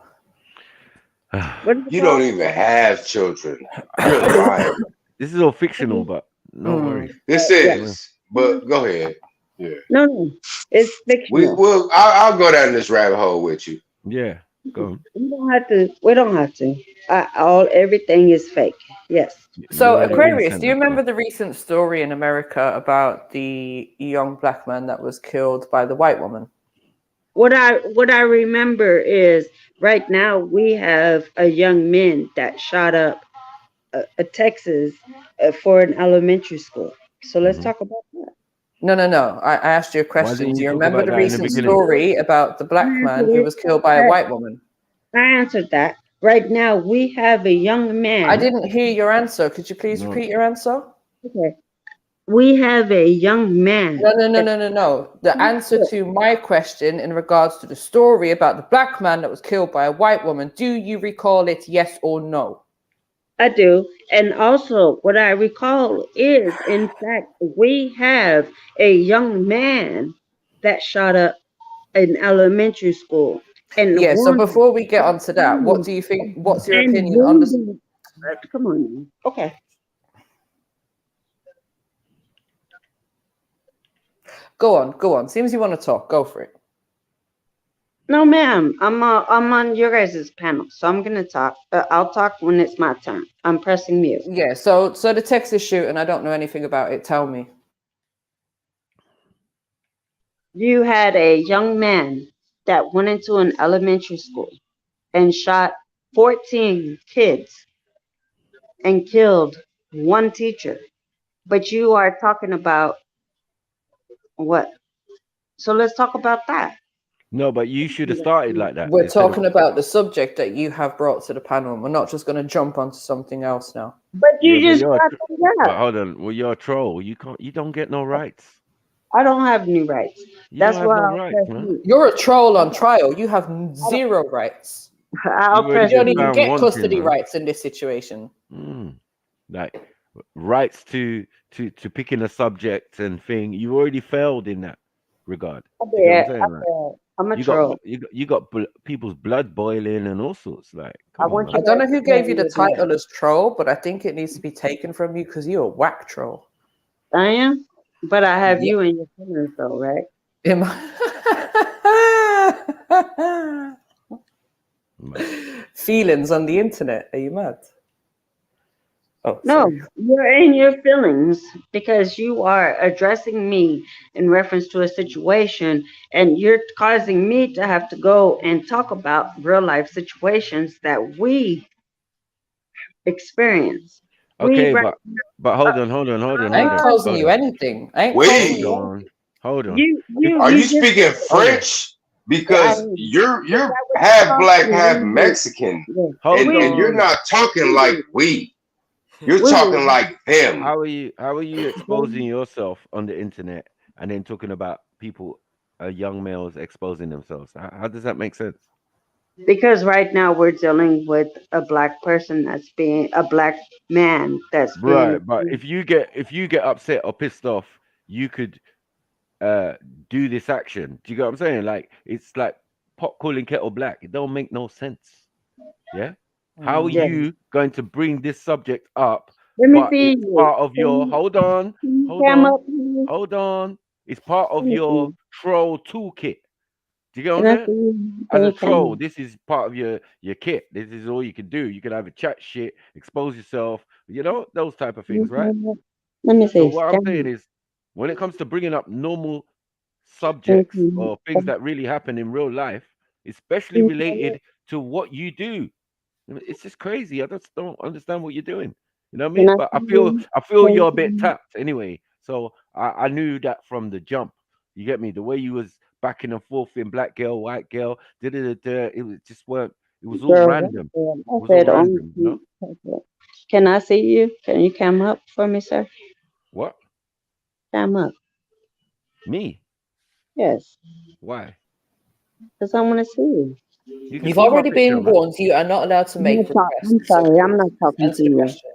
You don't even have children. You're lying. This is all fictional, but no worries. This is. But go ahead. Yeah. No, it's fictional. I'll go down this rabbit hole with you. Yeah, go on. We don't have to. Everything is fake. Yes. So, Aquarius, do you remember the recent story in America about the young black man that was killed by the white woman? What I remember is right now we have a young man that shot up a Texas for an elementary school. So let's talk about that. No. I asked you a question. didn't Do you you talk remember about the that in the recent beginning? story about the black man who was killed by a white woman? I answered that. Right now we have a young man. I didn't hear your answer. Could you please repeat your answer? Okay. We have a young man. No. The answer to my question in regards to the story about the black man that was killed by a white woman, do you recall it, yes or no? I do. And also what I recall is, in fact, we have a young man that shot up an elementary school. And Yeah, so before we get onto that, what do you think, what's your opinion on this? Come on. Okay. Go on. Seems you want to talk. Go for it. No, ma'am. I'm on your guys' panel, so I'm gonna talk. I'll talk when it's my turn. I'm pressing mute. Yeah. So the Texas shooting, I don't know anything about it. Tell me. You had a young man that went into an elementary school and shot 14 kids and killed one teacher. But you are talking about what? So let's talk about that. No, but you should have started like that. We're talking about the subject that you have brought to the panel. We're not just going to jump onto something else now. But you just but brought it but up. hold on. Well, you're a troll. You don't get no rights. I don't have any rights. That's why no rights, man. You're a troll on trial. You have zero rights. You don't even get custody rights in this situation. Like rights to picking a subject and thing. You already failed in that regard. I'm a troll. You got people's blood boiling and all sorts. Like, I don't know who gave you the title as troll, but I think it needs to be taken from you because you're a whack troll. I am, but I have you in your feelings, though, right? Feelings on the internet? Are you mad? Oh, no, you're in your feelings because you are addressing me in reference to a situation, and you're causing me to have to go and talk about real life situations that we experience. Okay, but hold on. I ain't causing you anything. I ain't causing you anything. Hold on. Are you speaking French? Because you're half black, half Mexican, and you're not talking like we. You're talking like them. How are you exposing yourself on the internet and then talking about people, young males exposing themselves? How does that make sense? Because right now we're dealing with a black person that's being a black man that's Right, being. but if you get upset or pissed off, you could do this action. Do you get what I'm saying? Like it's like pot calling kettle black. It don't make no sense. Yeah. How are Yeah. you going to bring this subject up? Let me But see it's you. part of your hold on, Can you hold come on, up, please? hold on. It's part Let of me your see. troll toolkit. Do you get what Can I'm I saying? see you? As Can a you come troll, up? this is part of your kit. This is all you can do. You can either chat shit, expose yourself, those type of Can you things, right? come up? Let me So see. what I'm saying Come is, when it comes to bringing up normal Can you subjects come or things up? that really happen in real life, especially Can you come up? related to what you do, it's just crazy. I just don't understand what you're doing. You know what I Can mean? I But see you? I feel Can you you're a bit come up? tapped anyway. So I knew that from the jump. You get me? The way you was backing and forth in black girl, white girl, it was just weren't. It was all Girl, random. It I was all said only random. two. Can I see you? Can you come up for me, sir? What? Come up. Me? Yes, Why? because I want to see you. You can You've see my already picture, been man. warned. You are not allowed to make I'm requests. sorry. I'm not Just talking to answer the you. question.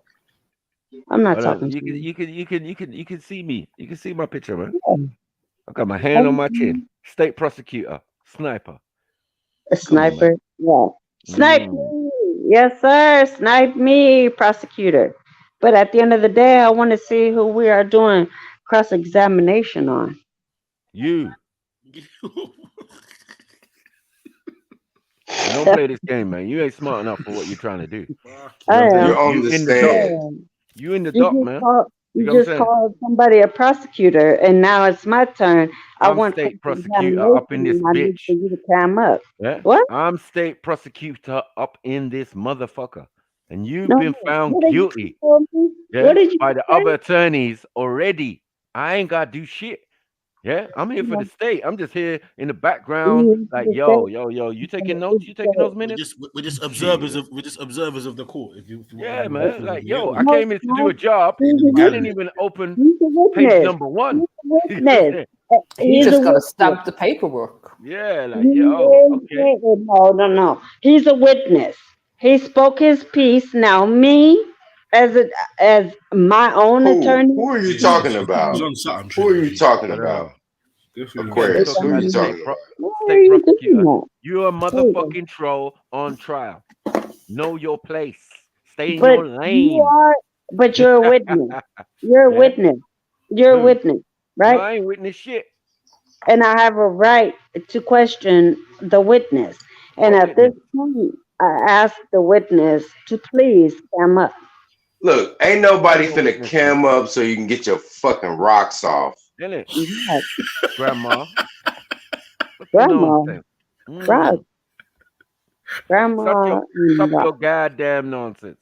I'm not Hold on. talking to you. You can see me. You can see my picture, man. Yeah. I got my hand on my chin. State prosecutor, sniper. A Come on, man. sniper. Yeah. Snipe Mm. me. Yes, sir. Snipe me, prosecutor. But at the end of the day, I want to see who we are doing cross examination on. You don't play this game, man. You ain't smart enough for what you're trying to do. You know I what I'm am. saying? You're on You the in the dock. stand. Yeah. You in the You dock, just man. called. You You know what I'm just saying? called somebody a prosecutor, and now it's my turn. I I'm want cross state prosecutor examination, up in this and I need for bitch. you to come up. Yeah? What? I'm state prosecutor up in this motherfucker. And you've No. been found What did you guilty, tell me? yeah, What did you by the say? other attorneys already. I ain't gotta do shit. Yeah, I'm here for the No. state. I'm just here in the background, You like, just said. yo, you taking You notes? You taking said those minutes? We're just observers Shit. of the court. If you Yeah, want to man. call Like, them, yeah. yo, I no, came here to do no. a job. In He's the a I witness. didn't gallery. even open He's a page witness. number one. He's a You know what I'm witness. saying? He He's a just got to witness. stamp the paperwork. Yeah, He like, yo, is okay. no. He's a witness. He spoke his piece. Now me, as my own Who? attorney, Who are you Yeah, she's, talking she's, she's about? on something, Who are Trillo. you talking Whatever. about? Good for You you, get me man. Aquarius, talking who are about you the talking about? why are state you doing prosecutor. that? You're a There you go. motherfucking troll on trial. Know your place. Stay in But your you lane. are, but you're a witness. You're a Yeah? witness. You're a Who? witness, No, right? I ain't witness shit. And I have a right to question the witness. And What at this witness? point, I ask the witness to please come up. Look, ain't I nobody ain't no finna witness, man. cam up so you can get your fucking rocks off. Isn't it? Yes, Grandma. What's the grandma, nonsense? right? Mm. Grandma, Stop and your goddamn nonsense.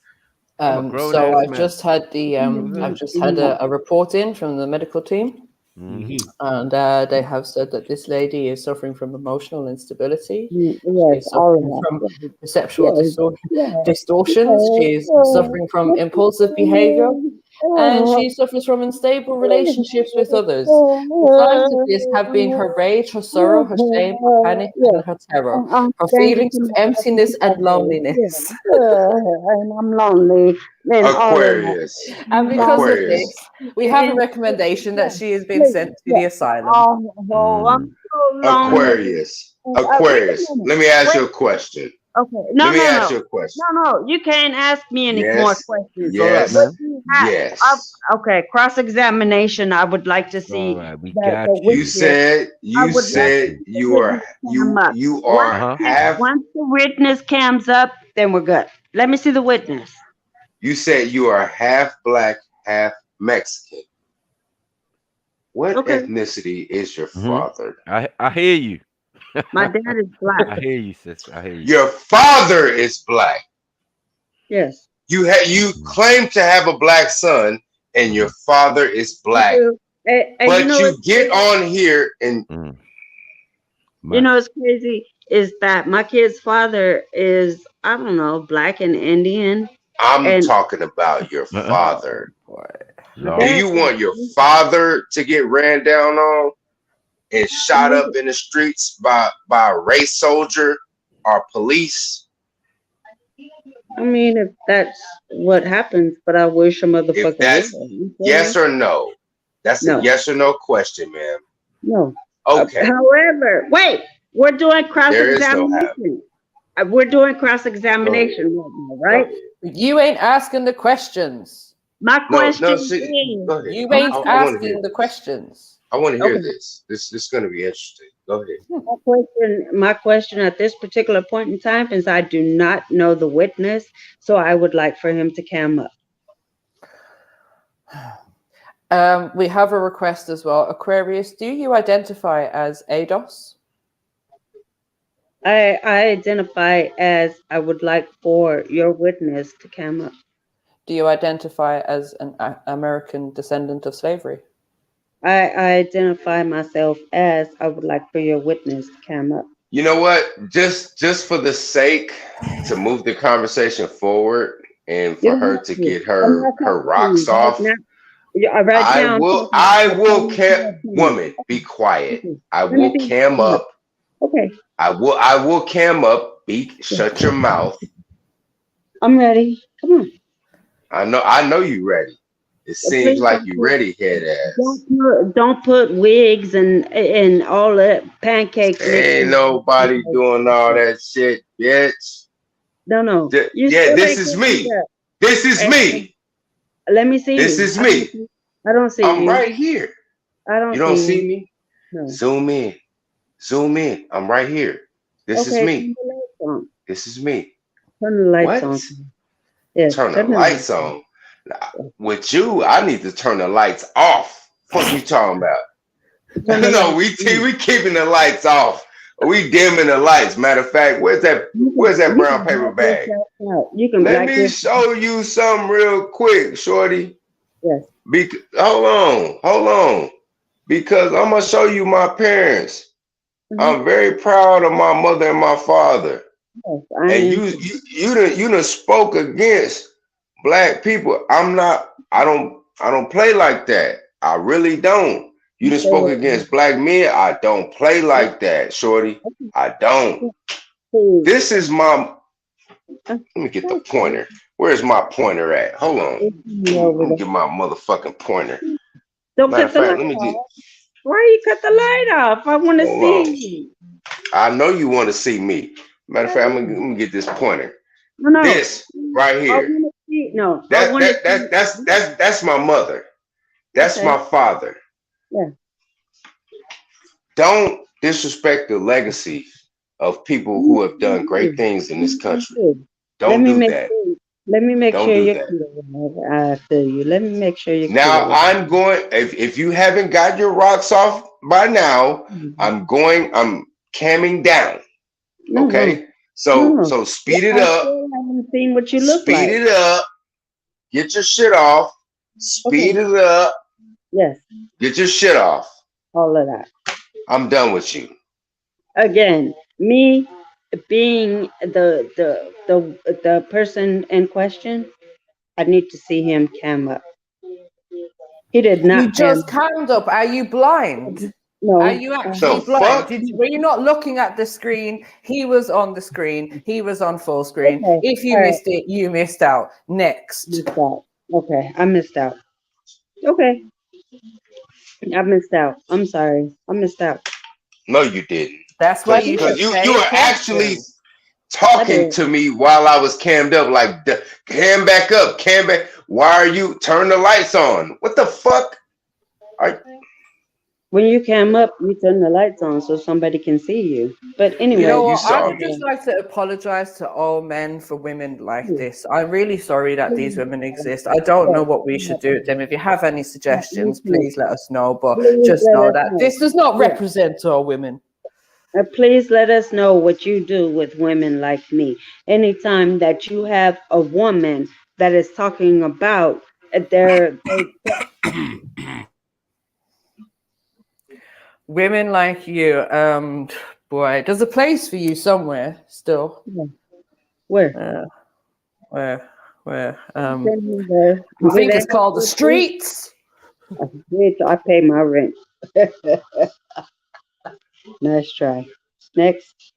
I'm a grown So ass I've man. just had I've just had a report in from the medical team. Mm-hmm. And they have said that this lady is suffering from emotional instability. yes, She's all suffering of from that. perceptual Yes, yes, distortions. She's suffering from impulsive behavior. And she suffers from unstable relationships with others. The signs of this have been her rage, her sorrow, her shame, her panic, and yes. her terror. Her Thank you feelings so of much for emptiness thinking and of me. loneliness. And I'm lonely and all of that. Aquarius. And because of Aquarius. this, we have a recommendation that she has been Please, sent to yes. the asylum. Oh, I'm so lonely. Aquarius. Wait a Aquarius. minute. Let me ask Wait. you a question. Okay. Let me ask you a question. No. You can't ask me any more Yes. questions. Go right, Yes. What man. do you have? Yes. Okay. Cross examination. I would like to All see right, we the got You you. witness. said I you would like to said see the you are witness cam up. you Once are Uh-huh. half once the witness cams up, then we're good. Let me see the witness. you said you are half black, half Mexican. What Okay. ethnicity is your Mm-hmm. father? I hear you. My dad is black. I hear you, sis. I hear you. Your father is black. Yes. You claim to have a black son and your father is I black. do. And you But know you what's get crazy? on here and You Mad. know what's crazy is that my kid's father is, I don't know, black and Indian. I'm And talking about your father. my Do dad you is want your father to get ran down on? and shot up in the streets by a race soldier or police? I mean, if that's what happens, but I wish a motherfucker If that's would. yes or no, that's a No. yes or no question, ma'am. No. Okay. However, wait, we're doing There is no have. cross-examination. We're doing cross-examination right now, right? You ain't asking the questions. My question No, is, go ahead. You I ain't wanna asking hear the this. questions. I want to hear Okay. this. This is going to be interesting. Go ahead. My question at this particular point in time is I do not know the witness, so I would like for him to cam up. We have a request as well. Aquarius, do you identify as ADOS? I identify as I would like for your witness to cam up. Do you identify as an American descendant of slavery? I identify myself as I would like for your witness to cam up. You know what? Just for the sake to move the conversation forward and for her to get her rocks off, I will cam. Woman, be quiet. I will cam up. Okay. I will cam up. Shut your mouth. I'm ready. Come on. I know you ready. It seems like you ready, head ass. Don't put wigs and all that pancakes. Ain't nobody doing all that shit, bitch. No. Yeah, this is me. This is me. Let me see. This is me. I don't see I'm you. right here. I don't. You don't see you. me? No. Zoom in. Zoom in. I'm right here. This is me. This is me. Turn the lights on. Yes, turn the lights on. With you, I need to turn the lights off. What you talking about? No, we keeping the lights off. We dimming the lights. Matter of fact, where's that brown paper bag? Let me show you something real quick, shorty. Yes. Hold on. Because I'm gonna show you my parents. I'm very proud of my mother and my father. Yes, and you done spoke against black people. I don't play like that. I really don't. You done spoke against black men. I don't play like that, shorty. I don't. This is my. Let me get the pointer. Where's my pointer at? Hold on. Let me get my motherfucking pointer. Don't Matter cut of the fact, light let me off. get. Why you cut the light off? I want to see. I know you want to see me. Matter of fact, I'm gonna get this pointer. No. This right here. I want to see. No. That's my mother. That's my father. Yeah. Don't disrespect the legacy of people who have done great things in this country. Don't do that. Let me make Don't sure do you're that. clear. I feel you. Let me make sure you're Now clear. I'm going. If you haven't got your rocks off by now, I'm camming down. Okay. So speed it up. I haven't seen what you look like. Speed it up. Get your shit off. Speed it up. Yes. Get your shit off. All of that. I'm done with you. Again, me being the person in question, I need to see him cam up. He did not. You just cammed up. Are you blind? No. Are you actually blind? Were you not looking at the screen? He was on the screen. He was on full screen. Okay. If you missed it, you missed out. Next. Missed out. Okay, I missed out. Okay. I missed out. I'm sorry. I missed out. No, you didn't. That's why you were actually talking to me while I was cammed up. Like, cam back up, cam back. Why are you turn the lights on? What the fuck? When you cam up, you turn the lights on so somebody can see you. But anyway, you know what? I would just like to apologize to all men for women like this. I'm really sorry that these women exist. I don't know what we should do with them. If you have any suggestions, please let us know. But just know that this does not represent all women. Please let us know what you do with women like me. Anytime that you have a woman that is talking about their women like you, boy, there's a place for you somewhere still. Where? I think it's called the streets. I pay my rent. Nice try. Next.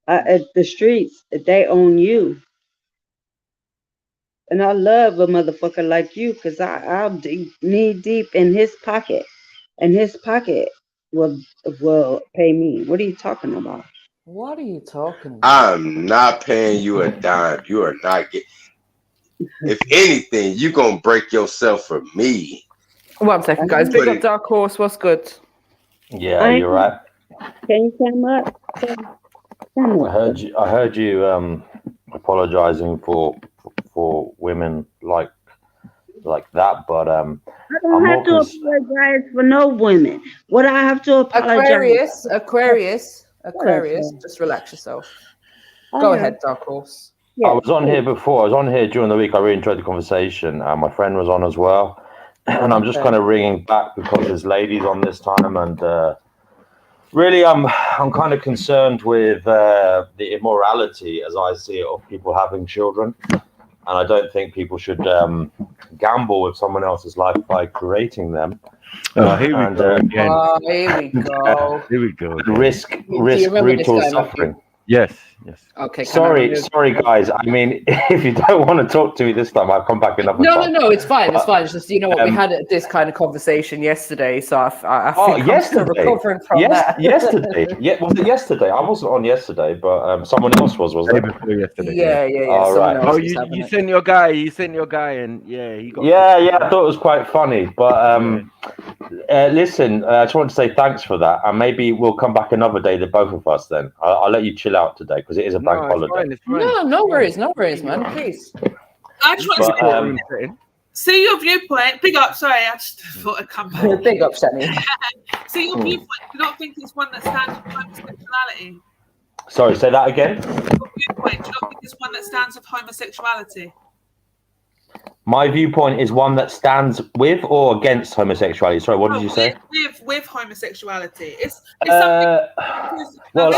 The streets, they own you. And I love a motherfucker like you because I'm knee deep in his pocket. And his pocket will pay me. What are you talking about? What are you talking about? I'm not paying you a dime. You are not getting. If anything, you gonna break yourself for me. 1 second, guys. Big up Dark Horse. What's good? Yeah, you're right. Can you come up? I heard you apologizing for women like that, but I don't have to apologize for no women. What I have to apologize Aquarius, just relax yourself. Go ahead, Dark Horse. I was on here before. I was on here during the week. I really enjoyed the conversation. My friend was on as well. And I'm just kind of ringing back because there's ladies on this time. And really, I'm kind of concerned with the immorality, as I see it, of people having children. And I don't think people should gamble with someone else's life by creating them. Here we go again. Here we go. Here we go. Risk brutal suffering. Yes. Okay. Sorry, guys. I mean, if you don't want to talk to me this time, I'll come back another time. No, it's fine. It's fine. It's just, you know what, we had this kind of conversation yesterday, so I think I'm still recovering from that. Yesterday. Yeah, was it yesterday? I wasn't on yesterday, but someone else was it? Before yesterday. Yeah. All right. Oh, you sent your guy. and he got. Yeah. I thought it was quite funny, but listen, I just want to say thanks for that, and maybe we'll come back another day, the both of us. Then I'll let you chill out today because it is a bank holiday. It's fine. No worries, man. Please. I just want to see your viewpoint. Big up. Sorry, I just thought I'd come back. Big up, Sammy. See your viewpoint. Do you not think it's one that stands for homosexuality? Sorry, say that again. Your viewpoint. Do you not think it's one that stands with homosexuality? My viewpoint is one that stands with or against homosexuality. Sorry, what did you say? With homosexuality. It's something. Well,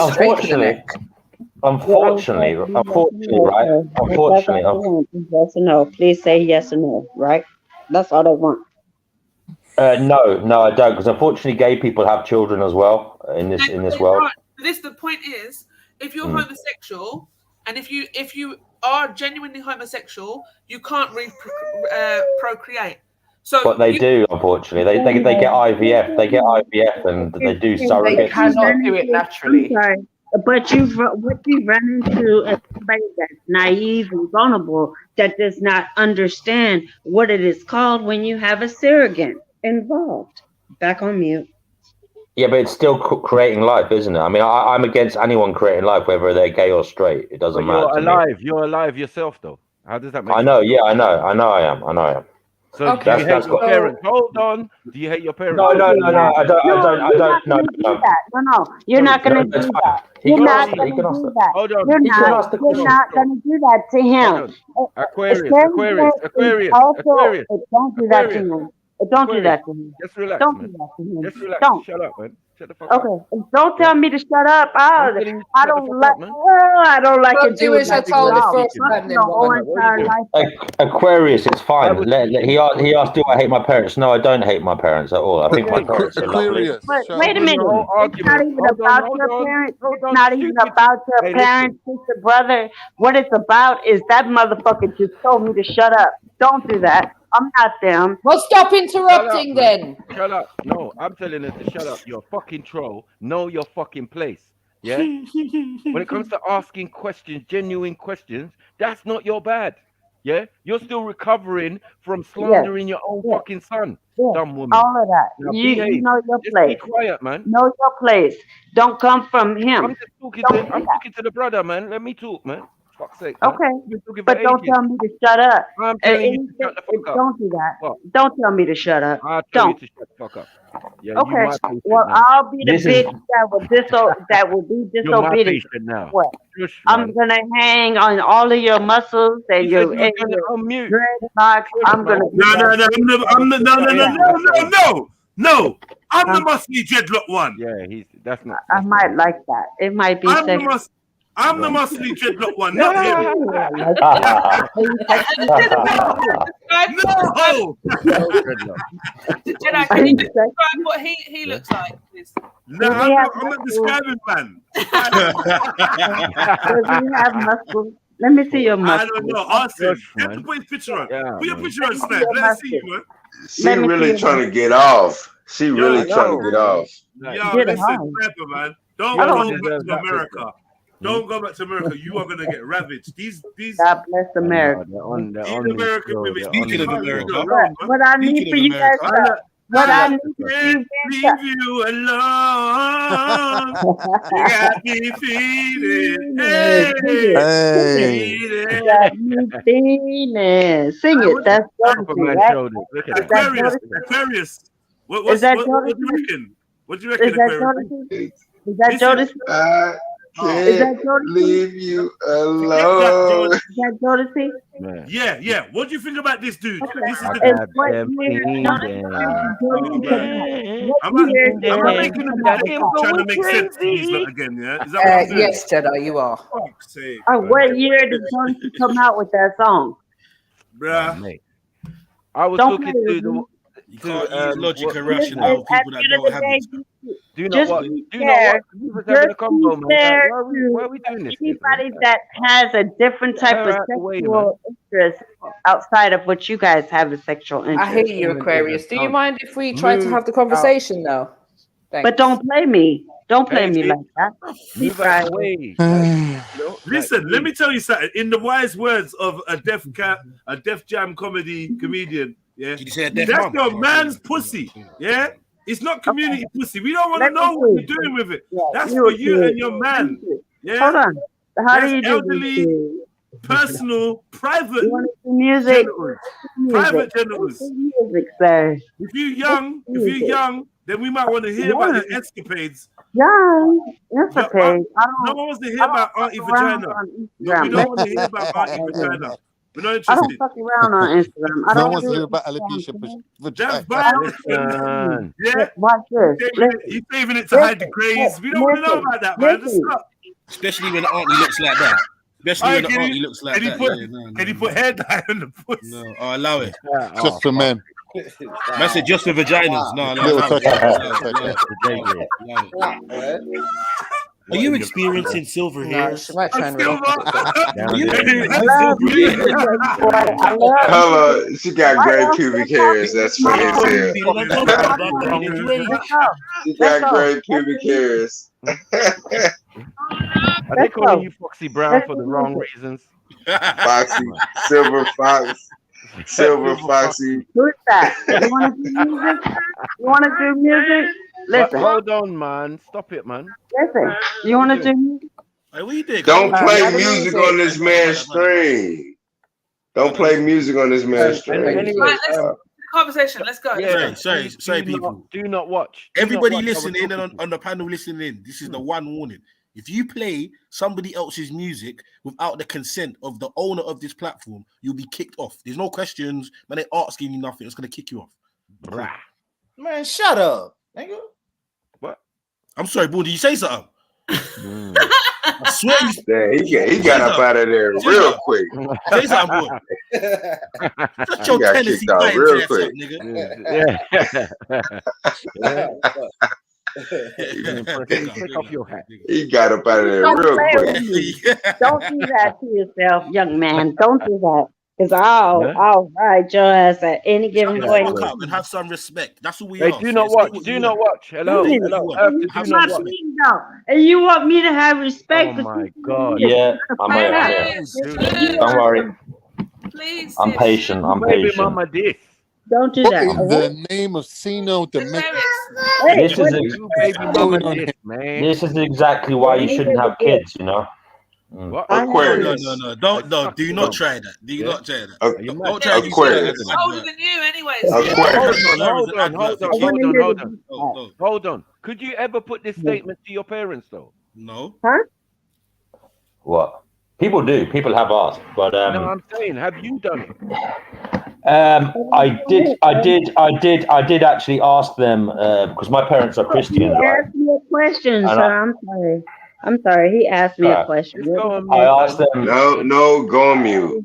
unfortunately, right? Unfortunately, yes or no. Please say yes or no. Right? That's all they want. No, I don't. Because unfortunately, gay people have children as well in this world. The point is, if you're homosexual, and if you are genuinely homosexual, you can't procreate. So, but they do, unfortunately. They get IVF. They get IVF, and they do surrogacy. They cannot do it naturally. I'm sorry, but what you run into is somebody that's naive and vulnerable that does not understand what it is called when you have a surrogate involved. Back on mute. Yeah, but it's still creating life, isn't it? I mean, I'm against anyone creating life, whether they're gay or straight. It doesn't matter. You're alive yourself, though. How does that make sense? I know. Yeah, I know. I am. So do you hate your parents? Hold on. Do you hate your parents? No. I don't. No. You're not going to do that. You're not going to do that. Hold on. You're not going to do that to him. Aquarius. Don't do that to him. Don't do that to him. Just relax. Don't do that to him. Just relax. Don't. Shut up, man. Shut the fuck up. Okay. Don't tell me to shut up. I don't like it. Do as I told the first man. Aquarius, it's fine. He asked, do I hate my parents? No, I don't hate my parents at all. I think my parents are lovely. But wait a minute. It's not even about your parents. It's not even about your parents, sister, brother. What it's about is that motherfucker just told me to shut up. Don't do that. I'm not them. Well, stop interrupting then. Shut up. No, I'm telling her to shut up. You're a fucking troll. Know your fucking place. Yeah? When it comes to asking questions, genuine questions, that's not your bad. Yeah? You're still recovering from slandering your own fucking son. Dumb woman. All of that. Now, You know your place. Be quiet, man. Know your place. Don't come from him. I'm talking to the brother, man. Let me talk, man. Fuck's sake, man. Okay, but don't tell me to shut up. I'm telling you to shut the fuck up. Don't do that. What? Don't tell me to shut up. I'll tell you to shut the fuck up. Yeah, okay. Well, I'll be the bitch that will be disobedient. Now. What? I'm gonna hang on all of your muscles and your dreadlocks. I'm gonna. No. I'm the muscly dreadlock one. Yeah, that's not. I might like that. It might be. I'm the muscly dreadlock one, not him. Jedi, can you describe what he looks like, please? No, I'm not describing, man. Does he have muscles? Let me see your muscles. I don't know. Ask him. Have to put his picture on. Put your picture on, Snap. Let us see you, man. She really trying to get off. She really trying to get off. Yo, listen, Pepper, man. Don't go back to America. Don't go back to America. You are gonna get ravaged. These God bless America. these American women. Speaking of America, What I need for you guys to what I need for you leave you alone. You got me feeling. Hey. Got me feeling. Sing it. That's Jodeci, right? Aquarius. What do you reckon? What do you reckon, Is that Aquarius? Jodeci? Is that Jodeci? Is that Jodeci? Leave you alone. Is that Jodeci? Yeah. What do you think about this dude? This is the I'm not making a mistake trying to make sense to these lot again, yeah? Is that what I'm doing? Yes, Jedi, you are. Fuck's sake, What year did Jodeci come out with that song? bruh. I was Don't looking play to with the. me. You can't use logic and Listen, rationale with at people the that end don't of have the it. Do you know just what? be Do you know fair. what? We was having a Just combo, be man. fair Why are we doing this? to anybody that has a different type of sexual interest outside of what you guys have a sexual interest. I hear you, Aquarius. Do you mind if we try to have the conversation now? Thanks. But don't play me. Don't play me like that. Move out the way. Listen, let me tell you something. In the wise words of a Def Jam comedian, yeah, Did you say a Def that's Mum? your man's pussy, yeah. It's not community pussy. We don't want to know what you're doing with it. That's for you and your man. Yeah. Hold on. How do you do elderly, this? personal, private You want to do music? private genitals. Music, sir. If you're young, then we might want to hear about your escapades. Young. It's okay. No one wants to hear about Auntie Vagina. No, we don't want to hear about Auntie Vagina. We're not I don't interested. fuck around on Instagram. I No don't one wants to do hear about alopecia That's vagina. violent. Yeah. Watch this. You're saving it to hide the grays. We don't want to know about that, man. Just stop. Especially when the auntie looks like that. Especially when the auntie looks like that. Can he put hair dye on the puss? No, I'll allow it. Just for men. Man said just for vaginas. No. Are you experiencing silver hair? She might try and Hello, she got great pubic hairs. That's funny as hell. She got great pubic hairs. Are they calling you Foxy Brown for the wrong reasons? Foxy, Silver Fox, Silver Foxy. Who's that? You want to do music? You want to do music? Listen. Hold on, man. Stop it, man. Listen. You want to do music? Don't play music on this man's stream. Don't play music on this man's stream. Conversation. Let's go. Sorry, people. Do not watch. Everybody listening and on the panel listening, this is the one warning. If you play somebody else's music without the consent of the owner of this platform, you'll be kicked off. There's no questions. Man, they're asking you nothing. It's going to kick you off. Bruh. Man, shut up. Nigga. What? I'm sorry, boy. Did you say something? I swear he got up out of there real quick. Say something, boy. Shut your got Tennessee kicked out Titans real ass quick. up, nigga. Take off your hat. He got up out of there Don't real play quick. with me. Don't do that to yourself, young man. Don't do that. Because I'll ride your ass at any given point. Fuck up and have some respect. That's what we Hey, are. do not watch. Do not watch. Hello. I'm not playing though. And you want me to have respect? Oh my God. Yeah, I'm here. Don't worry. Please. I'm patient. I'm Baby patient. mama this. Don't do What that. in the name of Sino Domestic? This is This is exactly why you shouldn't have kids, you know. What? Aquarius. No. Don't. Do not try that. Do not try that. Don't try Aquarius. Older than you, anyways. Hold on. Could you ever put this statement to your parents, though? No. Huh? What? People do. People have asked, but No, I'm saying, have you done it? I did actually ask them because my parents are Christians, right? Ask me a question, And sir. I'm sorry. I'm sorry. He asked me a question. I asked them. No, go on mute.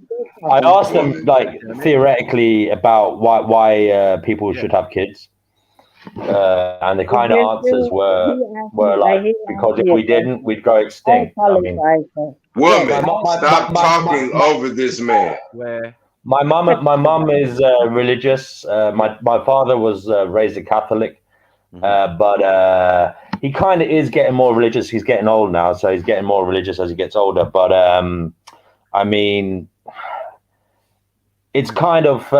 I asked them like theoretically about why people should have kids, and the kind of answers were like because if we didn't, we'd go extinct. I mean, woman, stop talking over this man. My mum is religious. My father was raised a Catholic, but he kind of is getting more religious. He's getting old now, so he's getting more religious as he gets older. But I mean, it's kind of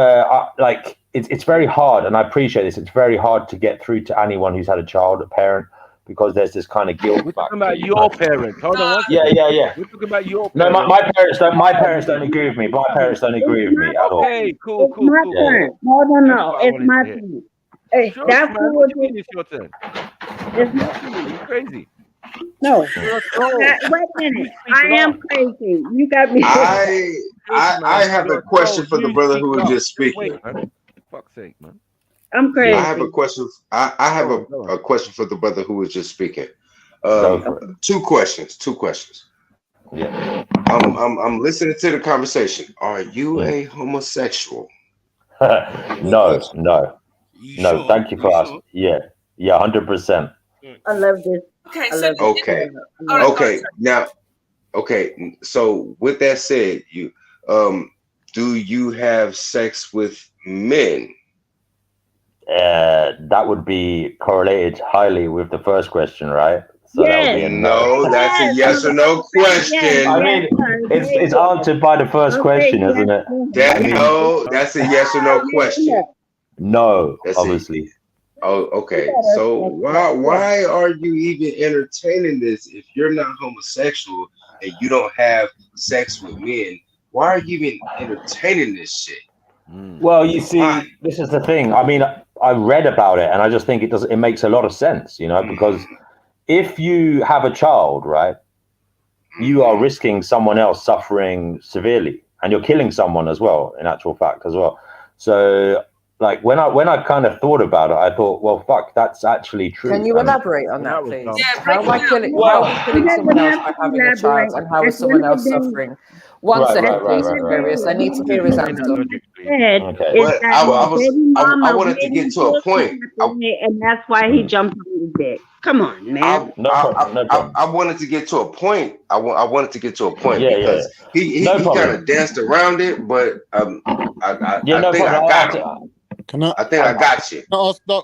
like it's very hard, and I appreciate this. It's very hard to get through to anyone who's had a child, a parent, because there's this kind of guilt. We're talking about your parents. Hold on. One Yeah. We're talking about your parents. No, my parents don't. My parents don't agree with me. My parents don't agree with me at all. Okay, cool. My turn. No. It's my turn. Hey, Sure, that's man. what What do you mean it's your turn? it's not. You crazy? No. You're a troll. Wait a minute. I am crazy. You got me. I have a question for the brother who was just speaking. Fuck's sake, man. I'm crazy. I have a question. I have a question for the brother who was just speaking. Two questions. Yeah. I'm listening to the conversation. Are you a homosexual? No. Thank you for asking. Yeah, 100%. I love this. Okay. Okay. Now, so with that said, you do you have sex with men? That would be correlated highly with the first question, right? So that would be a no. That's a yes or no question. I mean, it's answered by the first question, isn't it? That's a yes or no question. No, obviously. Oh, okay. So why are you even entertaining this if you're not homosexual and you don't have sex with men? Why are you even entertaining this shit? Well, you see, this is the thing. I mean, I read about it, and I just think it makes a lot of sense, because if you have a child, right, you are risking someone else suffering severely, and you're killing someone as well, in actual fact, as well. So, like, when I kind of thought about it, I thought, well, fuck, that's actually true. Can you elaborate on that, please? How am I killing someone else by having a child, and how is someone else suffering? One second, please, Aquarius. I need to hear his answer. But I wanted to get to a point. And that's why he jumped on the dick. Come on, man. I wanted to get to a point. I wanted to get to a point because he No kind of danced around it, but I think I got it. I think I got you.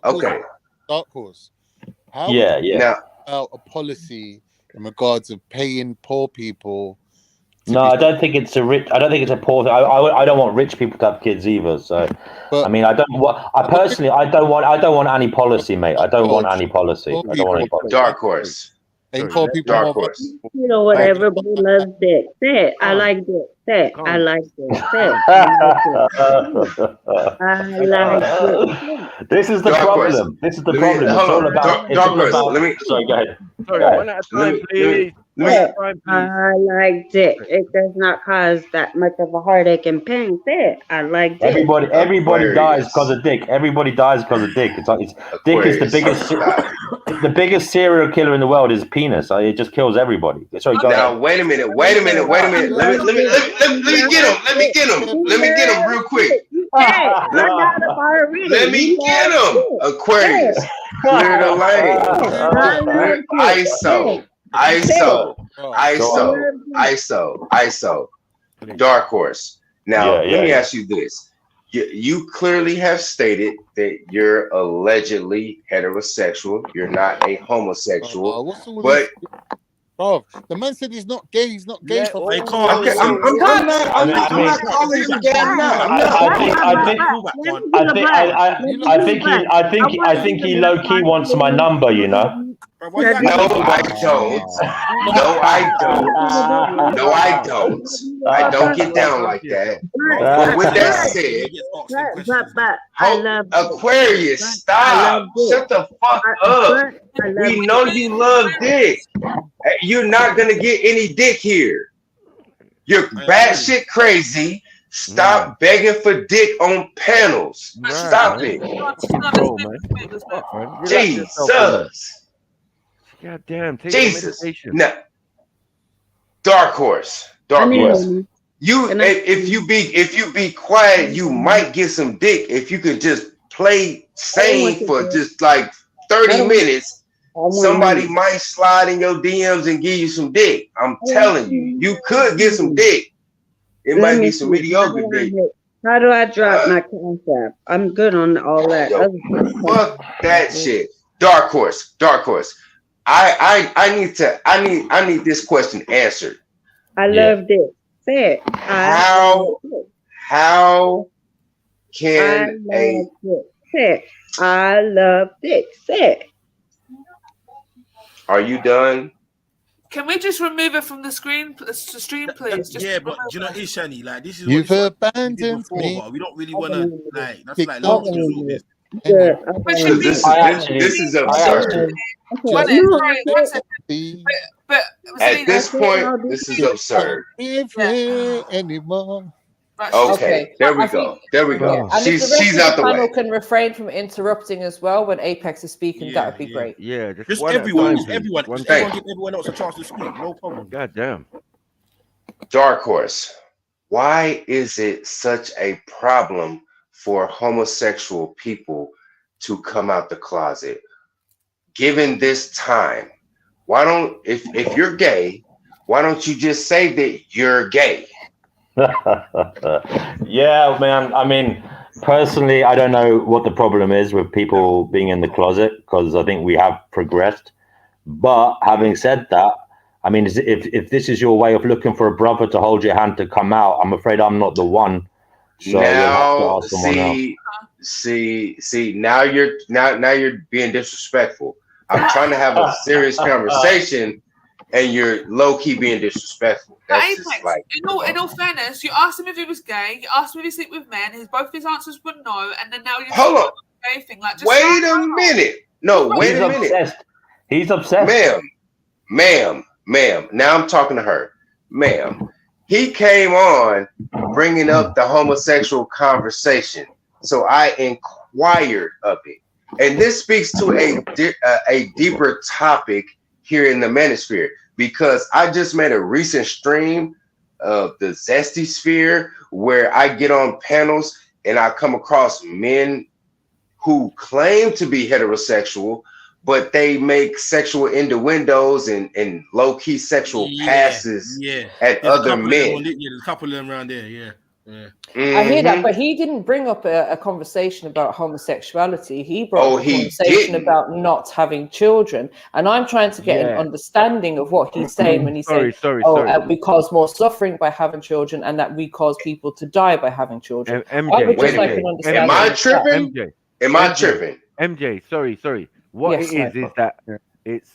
Okay. Dark Horse. How Now, about a policy in regards of paying poor people? No, I don't think it's a poor thing. I don't want rich people to have kids either. So, I mean, I don't want any policy, mate. I don't want any policy. I don't want any policy. Dark Horse. Dark Horse. You know what? Everybody loves dick. Say it. I like dick. Say it. I like dick. Say it. I like dick. This is the problem. This is the problem. It's all about. Dark Horse. Sorry, go ahead. Sorry, one at a time, please. I like dick. It does not cause that much of a heartache and pain. Say it. I like dick. Everybody dies because of dick. Everybody dies because of dick. Dick is the biggest serial killer in the world is penis. It just kills everybody. Sorry, go now ahead. wait a minute. Let me get him real quick. Let me get him. Aquarius. Clear the lane. ISO. Dark Horse. Now, let me ask you this. You clearly have stated that you're allegedly heterosexual. You're not a homosexual. But bro, the man said he's not gay. He's not gay. I'm not calling him gay. I think he low key wants my number. No, I don't. I don't get down like that. But with that said, I love Aquarius, stop. Shut the fuck up. We know you love dick. You're not gonna get any dick here. You're batshit crazy. Stop begging for dick on panels. Stop it. Jesus. God damn, take Jesus. medication. No. Dark horse. Dark horse. You if you be quiet, you might get some dick if you could just play sane for just like 30 minutes. Somebody might slide in your DMs and give you some dick. I'm telling you, you could get some dick. It Let might me be some see. mediocre dick. How do I drop my Cash App? I'm good on all that. Yo, fuck that shit. Dark horse. Dark horse. I need this question answered. I loved it. Say it. How can a I love dick. Say it. Are you done? Can we just remove it from the screen, the stream, please? Just yeah, but do you know, Ishani, like this is You've what abandoned before, me. but we don't really want to like. That's like Kick long off. this. This is absurd. One second. But At this point, this is absurd. Anymore. Okay, there we go. There we go. And if the rest She's of out the panel way. can refrain from interrupting as well when Apex is speaking, that would be great. Yeah, Just one at a everyone, time, just please. everyone, One just thing. everyone give everyone else a chance to speak. No problem. God damn. Dark horse. Why is it such a problem for homosexual people to come out the closet? Given this time, why don't if you're gay, why don't you just say that you're gay? Yeah, man. I mean, personally, I don't know what the problem is with people being in the closet because I think we have progressed. But having said that, I mean, if this is your way of looking for a brother to hold your hand to come out, I'm afraid I'm not the one. So you'll have to ask someone else. See, now you're being disrespectful. I'm trying to have a serious conversation, and you're low key being disrespectful. That's just like in all fairness, you asked him if he was gay. You asked him if he slept with men. Both of his answers were no, and then now you're hold on. Gay thing. Like, just Wait a minute. No, wait a minute. Obsessed. He's obsessed. Ma'am. Now I'm talking to her. Ma'am, he came on bringing up the homosexual conversation. So I inquired of it. And this speaks to a deeper topic here in the manosphere, because I just made a recent stream of the Zesty Sphere where I get on panels and I come across men who claim to be heterosexual, but they make sexual innuendos and low-key sexual passes at other men. There's a couple of them around there, yeah. I hear that, but he didn't bring up a conversation about homosexuality. He brought up a conversation about not having children, and I'm trying to get an understanding of what he's saying when he's saying, we cause more suffering by having children, and that we cause people to die by having children. MJ, am I tripping? Am I tripping? MJ, sorry. What it is that it's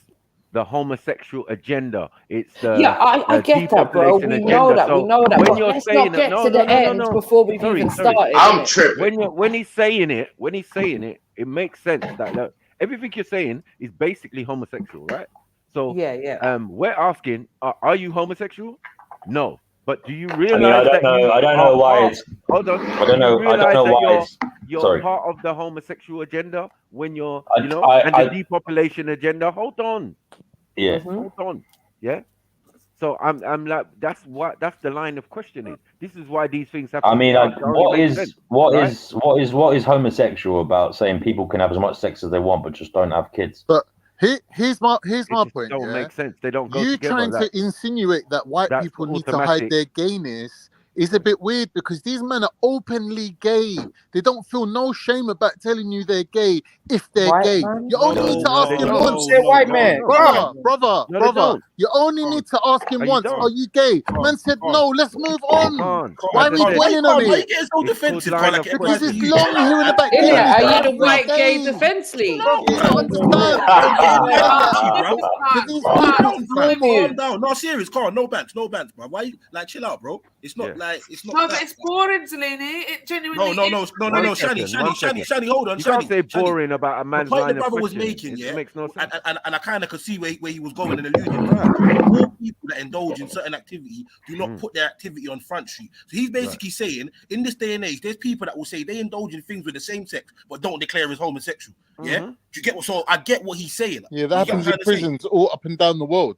the homosexual agenda. It's the I get that, bro. We know that. So we know that. when But you're let's saying not get it, to the end before we've even started. I'm tripping. When he's saying it, it makes sense that look, everything you're saying is basically homosexual, right? So we're asking, are you homosexual? No. But do you realize I don't know why it's. Hold on. I don't know why it's. You're part of the homosexual agenda when you're, and the depopulation agenda. Hold on. Yeah. Hold on. Yeah. So I'm like, that's the line of questioning. This is why these things happen. I mean, what is homosexual about saying people can have as much sex as they want but just don't have kids? But here's my point. Don't make sense. They don't go you together. trying to insinuate that white people need to hide their gayness is a bit weird, because these men are openly gay. They don't feel no shame about telling you they're gay if they're gay. You only need to ask him once. White man, brother. You only need to ask him once. Are you gay? Man said no. Let's move on. Why are we dwelling on it? Because it's long hearing about gayness. Are you the white gay defense league? Calm down. No, serious. Calm. No bants, bro. Why you like chill out, bro? It's not like Like it's not. No, that. but it's boring, Zelini. It genuinely No, is. Shani, hold on. You can't say Shani. boring about a man's The point line the of brother was questioning. making, It makes no sense. and I kind of could see where he was going and alluding to. More people that indulge in certain activity do not put their activity on front street. So he's basically saying, in this day and age, there's people that will say they indulge in things with the same sex, but don't declare as homosexual. Yeah, do you get what? So I get what he's saying. Yeah, that happens in prisons all up and down the world.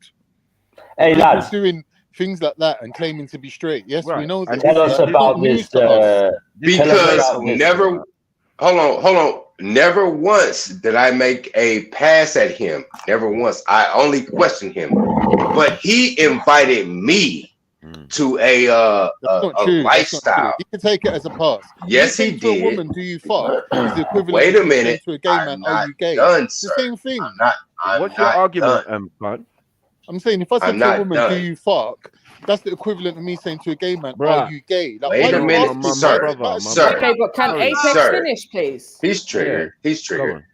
Hey, People lads. doing things like that and claiming to be straight. Yes, we know that. Tell us about this. Because never, hold on. Never once did I make a pass at him. Never once. I only questioned him. But he invited me to a lifestyle. You can take it as a pass. Yes, he To a did. woman, do you fuck? Is the equivalent. Wait a of minute. saying to a gay man, are you gay? Done, It's the sir. same thing. What's your argument, Bud? I'm saying if I said I'm to a not woman, done. do you fuck? That's the equivalent of me saying to a gay man, Bruh. are you gay? Like, Wait why a you minute, asking? sir. Okay, but can Apex finish, please? He's triggered. He's triggered.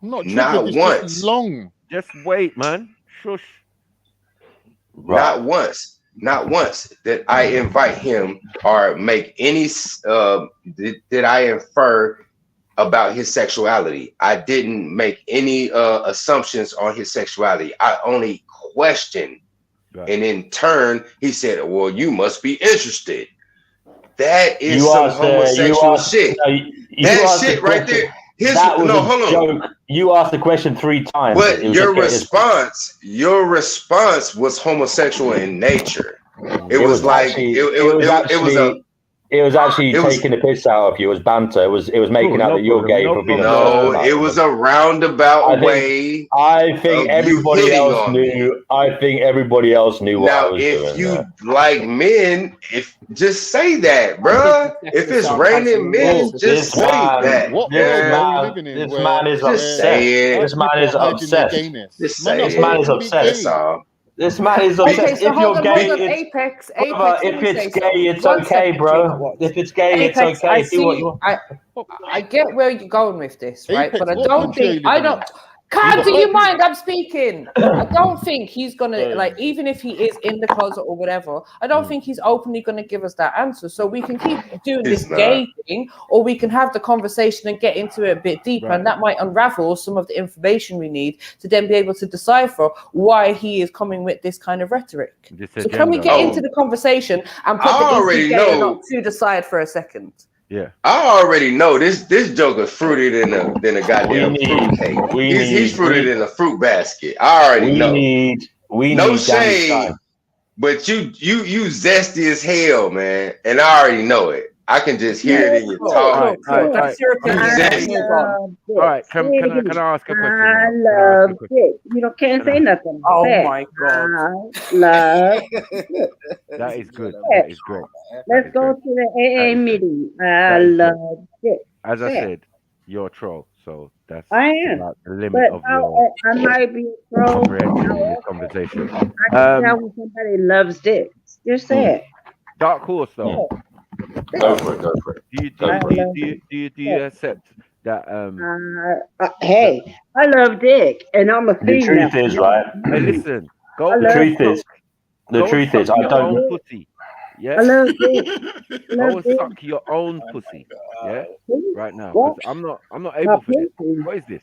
I'm not Not triggered, it's once. just long. Just wait, man. Shush. Not once. Not once did I invite him or make any. Did I infer about his sexuality? I didn't make any assumptions on his sexuality. I only questioned, and in turn, he said, "Well, you must be interested." That is some homosexual shit. That shit right there. Hold on. You asked the question 3 times. But your response was homosexual in nature. It was taking the piss out of you. It was banter. It was making out that you're gay for being it was a roundabout way. I think everybody else knew. I think everybody else knew what I was doing. If you like men, just say that, bruh. If it's raining men, just say that. This man is upset. This man is obsessed. This man is obsessed. This man is obsessed. Okay, so If you're gay, Apex, if it's gay, it's okay, bro. If it's gay, it's Apex, okay. Do what you want. I get where you're going with this, right? Apex, but I what don't country are think you I living don't. Can't do you mind? I'm speaking. I don't think he's gonna like, even if he is in the closet or whatever. I don't think he's openly gonna give us that answer. So we can keep doing this gay thing, or we can have the conversation and get into it a bit deeper, and that might unravel some of the information we need to then be able to decipher why he is coming with this kind of rhetoric. So can we get into the conversation and put the is he gay or not to the side for a second? Yeah, I already know this joker's fruited in a goddamn fruit cake. He's fruited in a fruit basket. I already know. We no need shade, but you zesty as hell, man, and I already know it. I can just hear it in your talk. All right. Can I ask a question? I love it. You can't say nothing. Oh my God. I love it. That is good. That is great. Let's go to the AA meeting. I love it. As I said, you're a troll, so that's I am. about the limit But of your I might be a troll. comprehension in this conversation. I can tell when somebody loves dick. Just say it. Dark horse, though. Go for it. Do you accept that? Hey, I love dick, and I'm a female. The truth is, right? Hey, listen. The truth is, I don't. Pussy. Yeah. I love dick. Go and suck your own pussy. Yeah. Right now, 'cause I'm not able for this. What is this?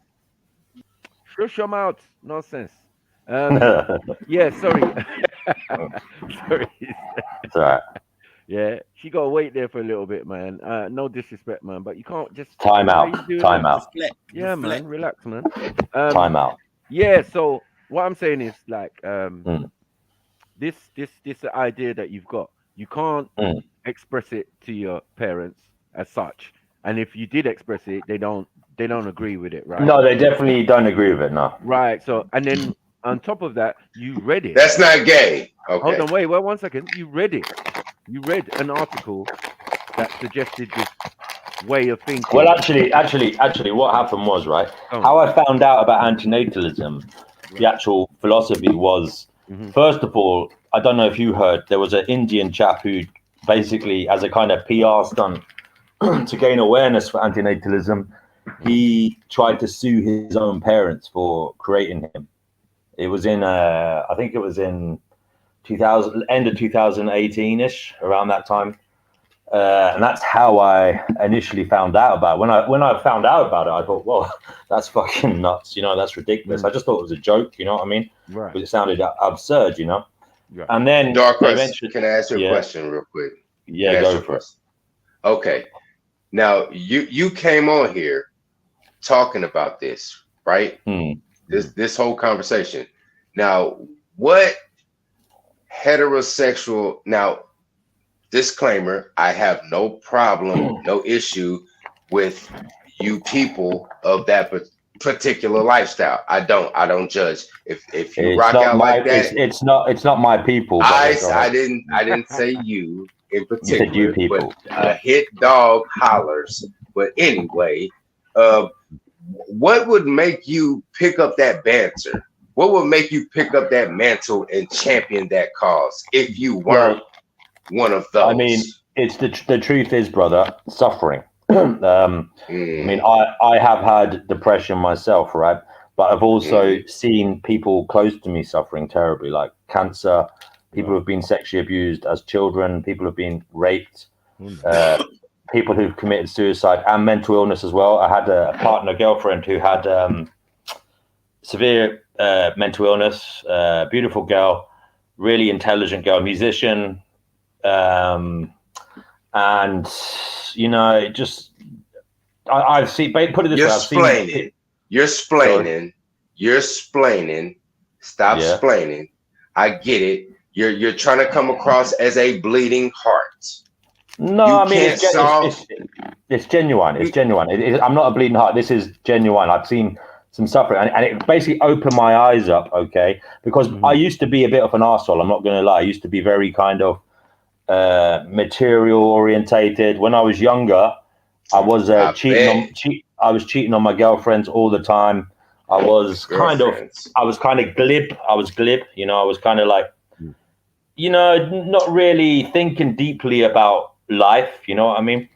Shush your mouth. Nonsense. Yeah. Sorry. Sorry. It's all right. Yeah, she got to wait there for a little bit, man. No disrespect, man, but you can't just Time out. Yeah, man, relax, man. Time out. Yeah, so what I'm saying is like this idea that you've got, you can't express it to your parents as such, and if you did express it, they don't agree with it, right? No, they definitely don't agree with it. No. Right. So and then on top of that, you read it. That's not gay. Okay. Hold on, wait 1 second. You read it. You read an article that suggested this way of thinking. Well, actually, what happened was, right, how I found out about antinatalism, the actual philosophy was, first of all, I don't know if you heard, there was an Indian chap who basically, as a kind of PR stunt to gain awareness for antinatalism, he tried to sue his own parents for creating him. It was in, I think it was in end of 2018ish, around that time. And that's how I initially found out about it. When I found out about it, I thought, well, that's fucking nuts, you know, that's ridiculous. I just thought it was a joke, you know what I mean? Right. Because it sounded absurd, you know? Yeah. And then Dark Horse, eventually, can I ask you a question real quick? Yeah, go for it. Okay. Now you came on here talking about this, right? This whole conversation. Now, what heterosexual, now disclaimer, I have no problem, no issue with you people of that particular lifestyle. I don't judge. If you rock out like that, it's not my people. I didn't say you in particular. You said you people. But a hit dog hollers. But anyway, what would make you pick up that banter? What would make you pick up that mantle and champion that cause if you weren't one of those? I mean, it's the truth is, brother, suffering. I mean, I have had depression myself, right? But I've also seen people close to me suffering terribly, like cancer, people who've been sexually abused as children, people who've been raped, people who've committed suicide and mental illness as well. I had a girlfriend who had severe mental illness, beautiful girl, really intelligent girl, musician, and you know, just I've seen. Put it this way: You're splaining. Stop splaining. I get it. You're trying to come across as a bleeding heart. No, I mean it's genuine. It's genuine. I'm not a bleeding heart. This is genuine. I've seen some suffering, and it basically opened my eyes up. Okay, because I used to be a bit of an arsehole. I'm not going to lie. I used to be very kind of material orientated. When I was younger, I was I was cheating on my girlfriends all the time. I was kind of glib. I was glib, you know. I was kind of like, you know, not really thinking deeply about life, you know what I mean?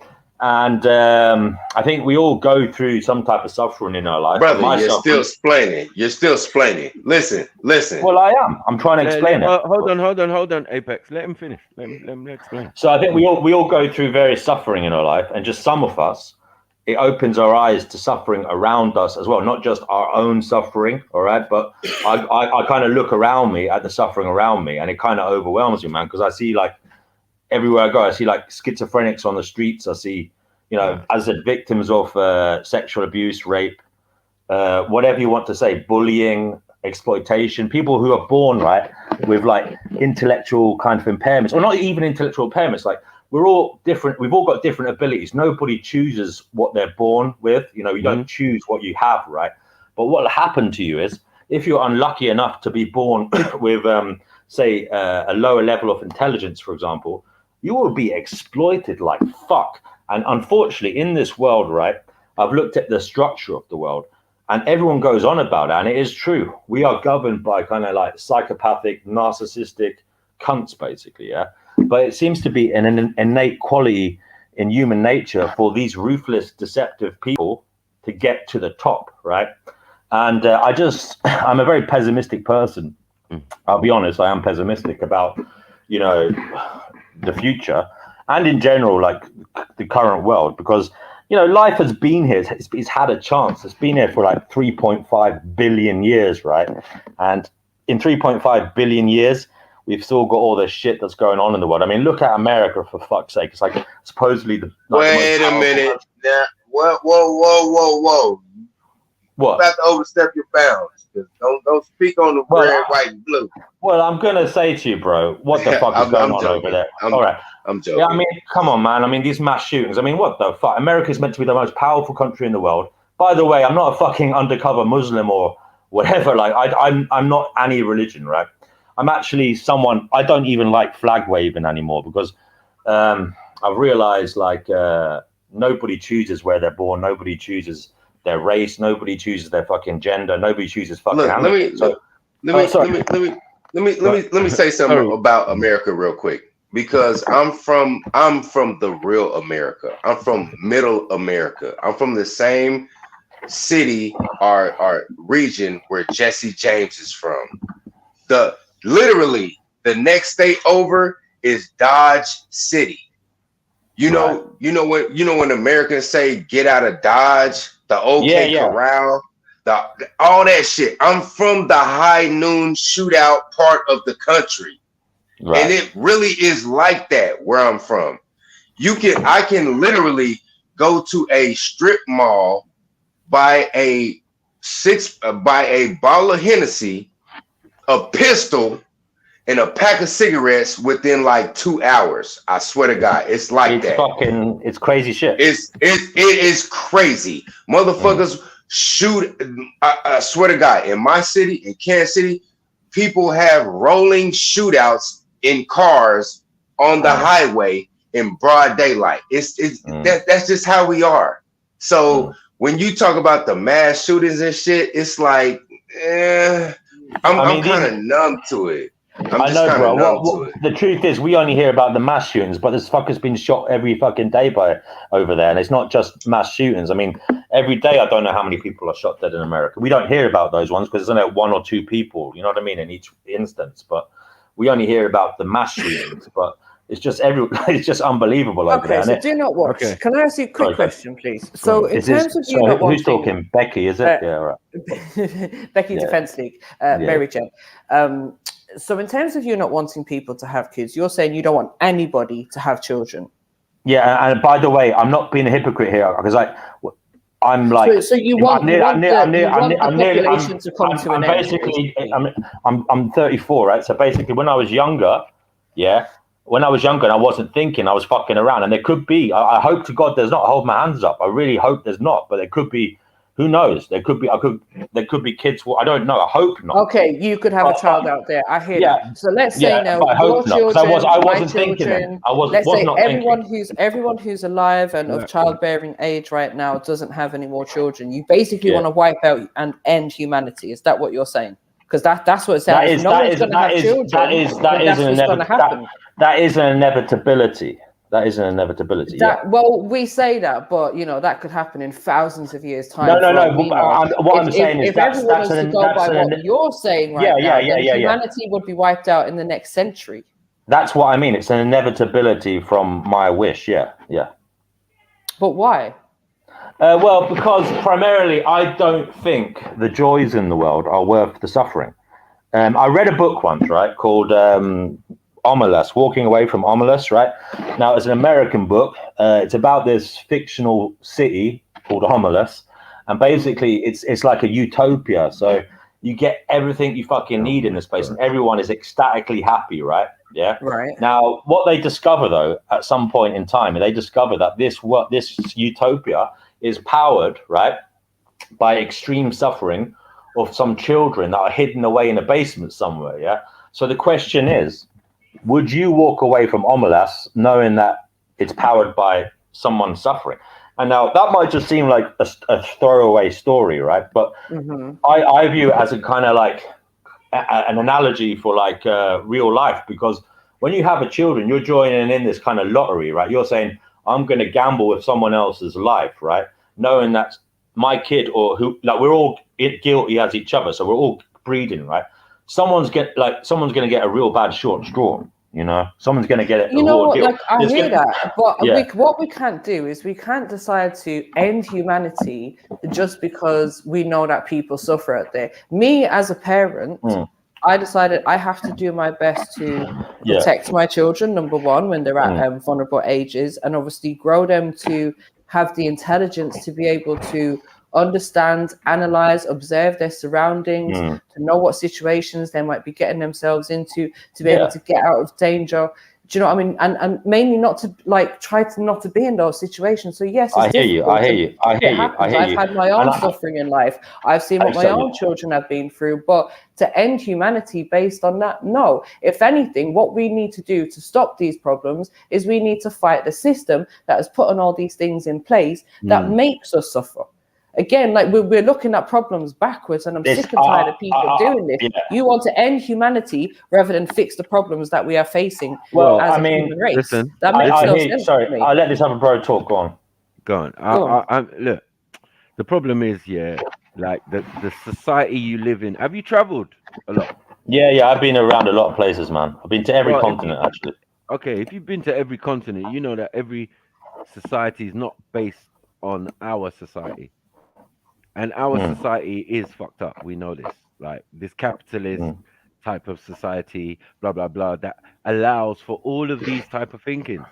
And I think we all go through some type of suffering in our life. Brother, you're still explaining. Listen. Well, I am. I'm trying to explain it. Hold on, Apex. Let him finish. Let him explain. So I think we all go through various suffering in our life, and just some of us, it opens our eyes to suffering around us as well, not just our own suffering, all right? But I kind of look around me at the suffering around me, and it kind of overwhelms me, man, because I see, like, everywhere I go, I see, like, schizophrenics on the streets. I see, you know, as I said, victims of sexual abuse, rape, whatever you want to say, bullying, exploitation, people who are born, right, with, like, intellectual kind of impairments, or not even intellectual impairments, like, we're all different. We've all got different abilities. Nobody chooses what they're born with. You know, you don't choose what you have, right? But what will happen to you is, if you're unlucky enough to be born with, say, a lower level of intelligence, for example, you will be exploited like fuck. And unfortunately, in this world, right, I've looked at the structure of the world, and everyone goes on about it, and it is true. We are governed by kind of like psychopathic, narcissistic cunts, basically, yeah? But it seems to be an innate quality in human nature for these ruthless, deceptive people to get to the top, right? And I'm a very pessimistic person. I'll be honest, I am pessimistic about, you know, the future and in general, like the current world, because, you know, life has been here. It's had a chance. It's been here for like 3.5 billion years, right? And in 3.5 billion years, we've still got all this shit that's going on in the world. I mean, look at America, for fuck's sake. It's like supposedly the Wait a minute. Now, whoa. What? You're about to overstep your bounds. Don't speak on the red, white, and blue. Well, I'm gonna say to you, bro, what the fuck is going on over there? All right. I'm joking. Yeah, I mean, come on, man. I mean, these mass shootings. I mean, what the fuck? America's meant to be the most powerful country in the world. By the way, I'm not a fucking undercover Muslim or whatever. Like, I'm not any religion, right? I'm actually someone, I don't even like flag waving anymore, because I've realized, like, nobody chooses where they're born. Nobody chooses their race. Nobody chooses their fucking gender. Nobody chooses fucking. Look, let me say something about America real quick, because I'm from the real America. I'm from middle America. I'm from the same city or region where Jesse James is from. Literally The next state over is Dodge City. You know when Americans say get out of Dodge, the OK Corral, all that shit. I'm from the high noon shootout part of the country. Right. And it really is like that where I'm from. I can literally go to a strip mall, buy a bottle of Hennessy, a pistol, and a pack of cigarettes within like 2 hours. I swear to God, it's like that. It's crazy shit. It is crazy. Motherfuckers shoot. I swear to God, in my city, in Kansas City, people have rolling shootouts in cars on the highway in broad daylight. That's just how we are. So when you talk about the mass shootings and shit, it's like, I'm kind of numb to it. I know, bro. The truth is, we only hear about the mass shootings, but there's fuckers been shot every fucking day over there, and it's not just mass shootings. I mean, every day I don't know how many people are shot dead in America. We don't hear about those ones because there's only 1 or 2 people. You know what I mean in each instance, but we only hear about the mass shootings. But it's just it's just unbelievable over there. So do not watch. Okay. Can I ask you a quick question, please? So in terms of you not who's watching, talking? Becky, is it? Yeah, right. Becky Defense League, Mary Jane. So in terms of you not wanting people to have kids, you're saying you don't want anybody to have children. Yeah, and by the way, I'm not being a hypocrite here because I'm like. So you want the population to come to an end. Basically, I'm 34, right? So basically, when I was younger, when I was younger and I wasn't thinking, I was fucking around, and there could be. I hope to God there's not. I hold my hands up. I really hope there's not, but there could be. Who knows? There could be kids. I don't know. I hope not. Okay, you could have a child out there. I hear that. So let's say now your children, I wasn't my thinking. children. Let's say everyone who's alive and of childbearing age right now doesn't have any more children. You basically want to wipe out and end humanity. Is that what you're saying? Because that's what it sounds. If no one's going to have children, that's what's going to happen. That is an inevitability. That is an inevitability. Well, we say that, but that could happen in thousands of years' time. No. What I'm saying is if everyone was to go by what you're saying right now, then humanity would be wiped out in the next century. That's what I mean. It's an inevitability from my wish. Yeah. But why? Well, because primarily I don't think the joys in the world are worth the suffering. I read a book once, right, called Omelas, Walking Away from Omelas, right? Now, it's an American book. It's about this fictional city called Omelas, and basically it's like a utopia. So you get everything you fucking need in this place, and everyone is ecstatically happy, right? Yeah. Right. Now, what they discover though, at some point in time, they discover that this utopia is powered, right, by extreme suffering of some children that are hidden away in a basement somewhere. Yeah. So the question is, would you walk away from Omelas knowing that it's powered by someone suffering? And now that might just seem like a throwaway story, right? But I view it as a kind of like an analogy for like real life, because when you have a children, you're joining in this kind of lottery, right? You're saying, I'm going to gamble with someone else's life, right? Knowing that my kid we're all guilty as each other. So we're all breeding, right? Someone's going to get a real bad short straw, someone's going to get it. I hear that, but what we can't do is we can't decide to end humanity just because we know that people suffer out there. Me as a parent, I decided I have to do my best to protect my children, number one, when they're at vulnerable ages, and obviously grow them to have the intelligence to be able to understand, analyze, observe their surroundings, to know what situations they might be getting themselves into, to be able to get out of danger. Do you know what I mean? And mainly not to try to not to be in those situations. So yes, it's difficult. I hear you. I've had my own suffering in life. I've seen what my own children have been through. But to end humanity based on that, no. If anything, what we need to do to stop these problems is we need to fight the system that has put on all these things in place that makes us suffer. Again, we're looking at problems backwards, and I'm sick and tired of people doing this. You want to end humanity rather than fix the problems that we are facing as a human race. Listen, that makes no sense to me. I'll let this other bro talk. Go on. Look, the problem is, like the society you live in. Have you traveled a lot? Yeah, I've been around a lot of places, man. I've been to every Well, continent, actually. Okay, if you've been to every continent, you know that every society is not based on our society. And our society is fucked up. We know this. Like this capitalist type of society, blah blah blah, that allows for all of these type of thinking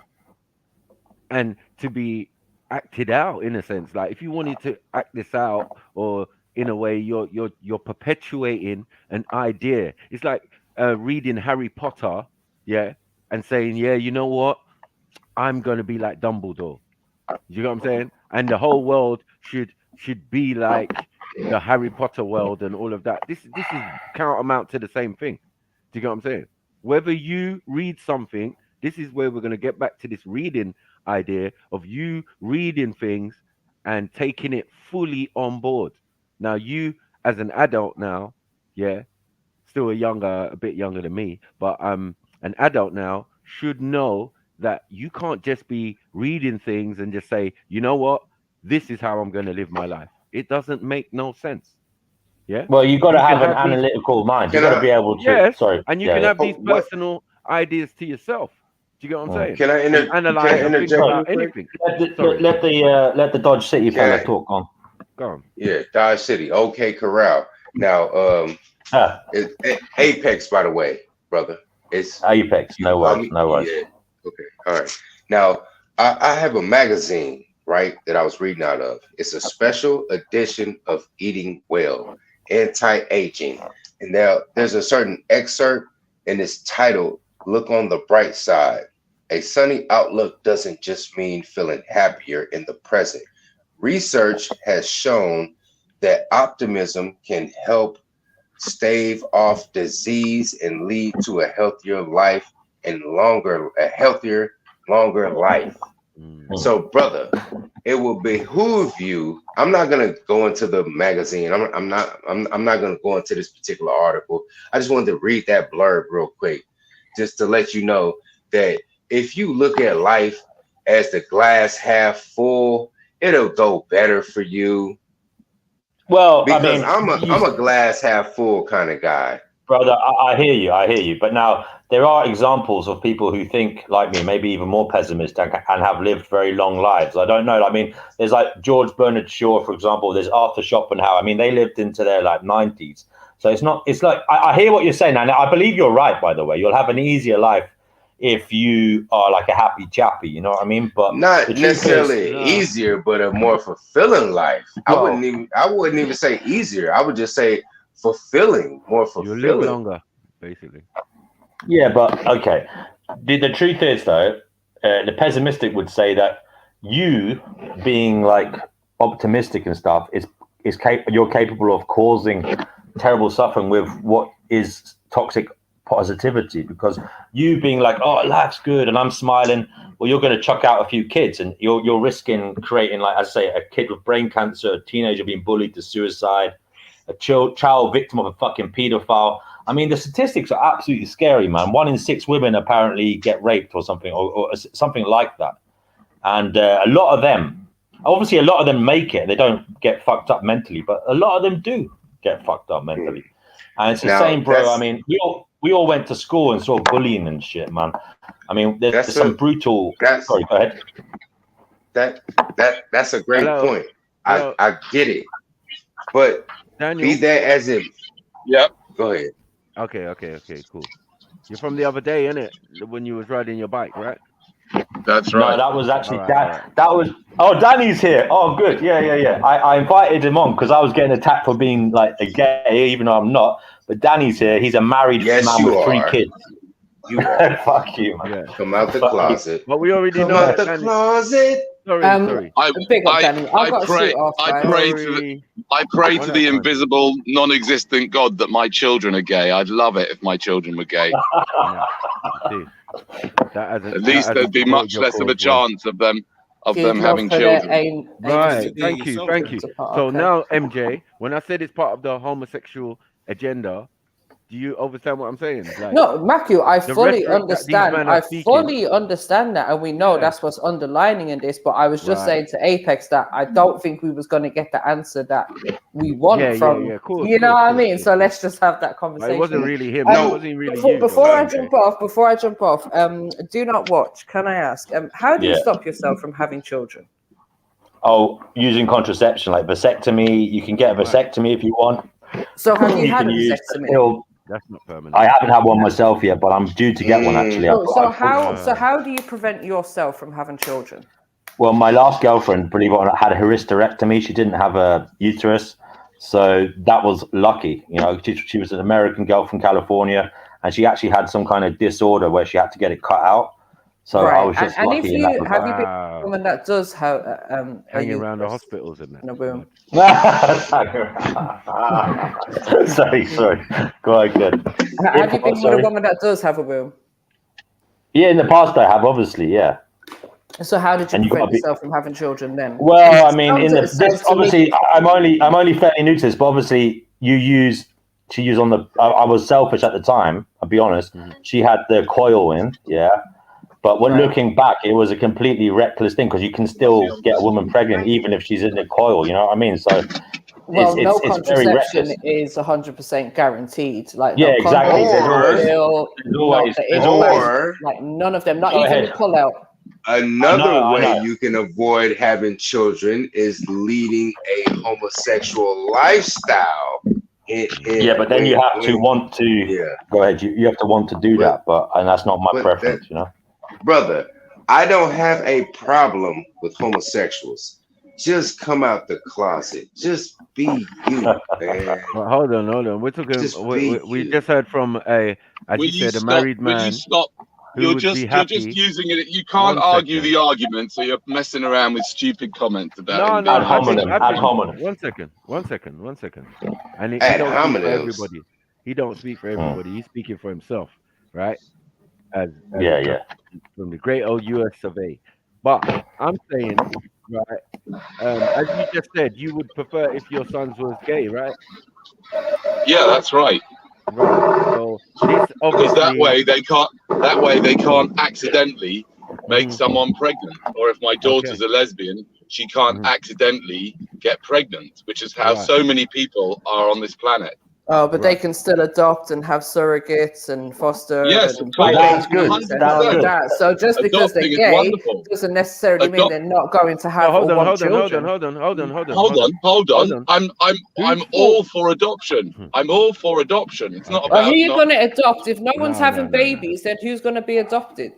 and to be acted out in a sense. Like if you wanted to act this out, or in a way, you're perpetuating an idea. It's like reading Harry Potter, yeah, and saying, yeah, you know what, I'm gonna be like Dumbledore. You know what I'm saying? And the whole world should be like the Harry Potter world and all of that. This is countermount to the same thing. Do you get what I'm saying? Whether you read something, this is where we're going to get back to this reading idea of you reading things and taking it fully on board. Now, you as an adult now, yeah, still a bit younger than me, but an adult now should know that you can't just be reading things and just say, you know what, this is how I'm going to live my life. It doesn't make no sense. Yeah. Well, you've got to have an these, analytical mind. You've got to be able to. yes, Sorry. and you can have these personal ideas to yourself. Do you get what I'm saying? Can I analyze and think about anything? Let the Dodge City fella talk on. Go on. Yeah, Dodge City. Okay, Corral. Now, it's Apex, by the way, brother. It's Apex. No worries. No worries. Yeah. Okay. All right. Now, I have a magazine, right, that I was reading out of. It's a special edition of Eating Well, Anti-Aging. And now there's a certain excerpt, and it's titled, Look on the Bright Side. A sunny outlook doesn't just mean feeling happier in the present. Research has shown that optimism can help stave off disease and lead to a healthier life and a healthier, longer life. So, brother, it will behoove you. I'm not gonna go into the magazine. I'm not gonna go into this particular article. I just wanted to read that blurb real quick, just to let you know that if you look at life as the glass half full, it'll go better for you. Well, because I mean, I'm a glass half full kind of guy. Brother, I hear you. But now there are examples of people who think like me, maybe even more pessimistic, and have lived very long lives. I don't know. I mean, there's like George Bernard Shaw, for example. There's Arthur Schopenhauer. I mean, they lived into their like 90s. So it's like I hear what you're saying, and I believe you're right. By the way, you'll have an easier life if you are like a happy chappy. You know what I mean? But not necessarily easier, but a more fulfilling life. Well, I wouldn't even say easier. I would just say fulfilling, more fulfilling. You live longer, basically. Yeah, but okay. The truth is, though, the pessimistic would say that you being like optimistic and stuff you're capable of causing terrible suffering with what is toxic positivity, because you being like, oh, life's good and I'm smiling, well, you're going to chuck out a few kids and you're risking creating, like I say, a kid with brain cancer, a teenager being bullied to suicide, a child victim of a fucking pedophile. I mean, the statistics are absolutely scary, man. 1 in 6 women apparently get raped or something, or something like that. And a lot of them make it. They don't get fucked up mentally, but a lot of them do get fucked up mentally. And it's the same, bro. I mean, we all went to school and saw bullying and shit, man. I mean, there's some brutal. Sorry, go ahead. That's a great point. I get it, but Daniel, be that as it. Yep. Go ahead. Okay, cool. You're from the other day, innit? When you was riding your bike, right? That's right. No, that was actually that was. Oh, Danny's here. Oh, good. Yeah. I invited him on because I was getting attacked for being like a gay, even though I'm not. But Danny's here. He's a married man with 3 kids. You are. Fuck you, man. Yeah. Come out the closet. But we already Come know out that, the closet. Sorry. I pray to the invisible, non-existent God that my children are gay. I'd love it if my children were gay. At least there'd be much less of a chance of them having children. Right. Thank you. So now, MJ, when I said it's part of the homosexual agenda, Do you understand what I'm saying? Like, No, Matthew, I the fully rhetoric that these understand. men I are speaking. fully understand that, and we know that's what's underlining in this. But I was just Right. saying to Apex that I don't think we was going to get the answer that we want Yeah, from. yeah, cool. You know what I mean? So let's just have that conversation. It wasn't really him. No. It wasn't really Before, you. before though, I okay. jump off, do not watch. Can I ask? How do you Yeah. stop yourself from having children? Oh, using contraception like vasectomy. You can get a vasectomy if you want. So have you You had can a use vasectomy? pill. That's not permanent. I haven't had one myself yet, but I'm due to get one actually. So how do you prevent yourself from having children? Well, my last girlfriend, believe it or not, had a hysterectomy. She didn't have a uterus, so that was lucky. You know, she was an American girl from California, and she actually had some kind of disorder where she had to get it cut out. So I was just and lucky if in that you regard. have you been a woman that does have Hanging around the hospitals and that. in a womb? sorry. Go ahead. Have you been with a woman that does have a womb? Yeah, in the past I have, obviously, yeah. So how did you And you prevent gotta be- yourself from having children then? Well, I mean, in Sounds this to me- obviously, I'm only fairly new to this, but obviously, to use on the. I was selfish at the time. I'll be honest. She had the coil in, yeah. But when looking back, it was a completely reckless thing because you can still get a woman pregnant even if she's in the coil. You know what I mean? So Well, no it's very contraception reckless. is 100% guaranteed. Like Yeah, no exactly. condom, pill, There's always like none of them, not Go even ahead. the pull out. Another I way know. you can avoid having children is leading a homosexual lifestyle. Yeah, but then you have to want to. Yeah. Go ahead. You have to want to do that, and that's not my but preference. You know. Brother, I don't have a problem with homosexuals. Just come out the closet. Just be you, man. Well, hold on. We're talking. Just We just heard from as you said, a married man. Will you stop? who You're would just be you're happy. just using it. You can't One argue second. the argument, so you're messing around with stupid comments about No, him no. being I think, homosexual. one second. And he Ad don't speak for hominems. everybody. He don't speak for everybody. He's speaking for himself, right? As Yeah. From the great old US of A. But I'm saying, right, as you just said, you would prefer if your sons was gay, right? Yeah, that's right. Right. So this Because that obviously. way they can't accidentally make someone pregnant. Or if my daughter's a lesbian, she can't accidentally get pregnant, which is how Right. so many people are on this planet. Oh, but they can still adopt and have surrogates and foster Yes, and of course. babies That's good. and That's all of good. that. So just because Adopting is they're gay wonderful. doesn't necessarily mean they're not going to have hold or on, want hold on, children. Hold on. I'm all for adoption. I'm all for adoption. It's not Well, about. who are you not- going to adopt? If no one's No, having no. babies, then who's going to be adopted?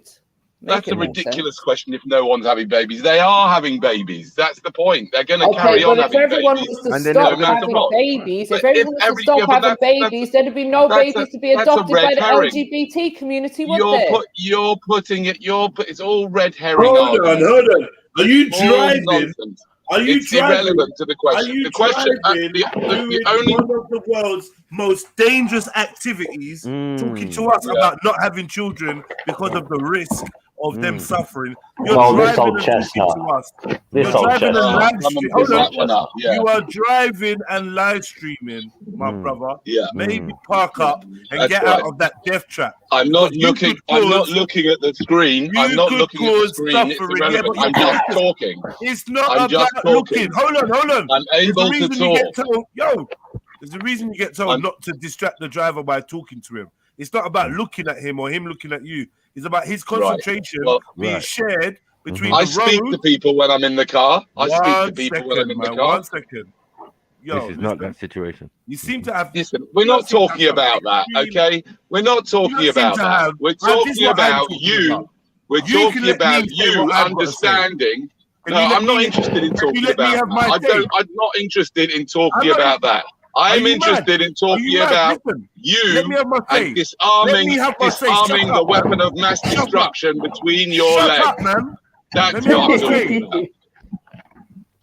That's Make a it make ridiculous question. If no one's having babies, they are having babies. That's the point. They're going to Okay, carry on but if having everyone babies. was to And they're stop never gonna having stop. babies, if But everyone was to stop having babies, there'd be no babies to be that's a adopted by red the herring. LGBT community, would there? You're putting it. It's all red herring. Hold on. Are you All driving? nonsense. Are you It's driving? irrelevant to the Are question. you The question. driving The doing only. one of the world's most dangerous activities, talking to us about not having children because of the risk of them suffering? You're Oh, this driving old and talking chestnut. to us. This You're old driving and chestnut. live Someone streaming. put Hold that one on. up. Yeah. You are driving and live streaming, my brother. Yeah. Maybe park up and That's get right. out of that death trap. I'm not Because you looking. could I'm not cause- looking at the screen. I'm you not could looking at the cause screen. It's suffering. Yeah, irrelevant. but I'm just talking. It's not I'm about just looking. talking. Hold on. I'm There's a able to reason you get talk. told, there's a reason you get told not to distract the driver by talking to him. It's not about looking at him or him looking at you. It's about his concentration Well, being shared between I the speak road. to people when I'm in the car. I speak to One people when I'm second, in the man. car. 1 second. Yo, This is not that situation. you seem to have. Listen, we're not talking about that, okay? We're not talking about that. We're talking about you. We're talking about you understanding. No, I'm not interested in talking about that. I'm not interested in talking about that. I'm interested in talking about you and disarming the weapon of mass destruction between your legs. That's what I'm talking about.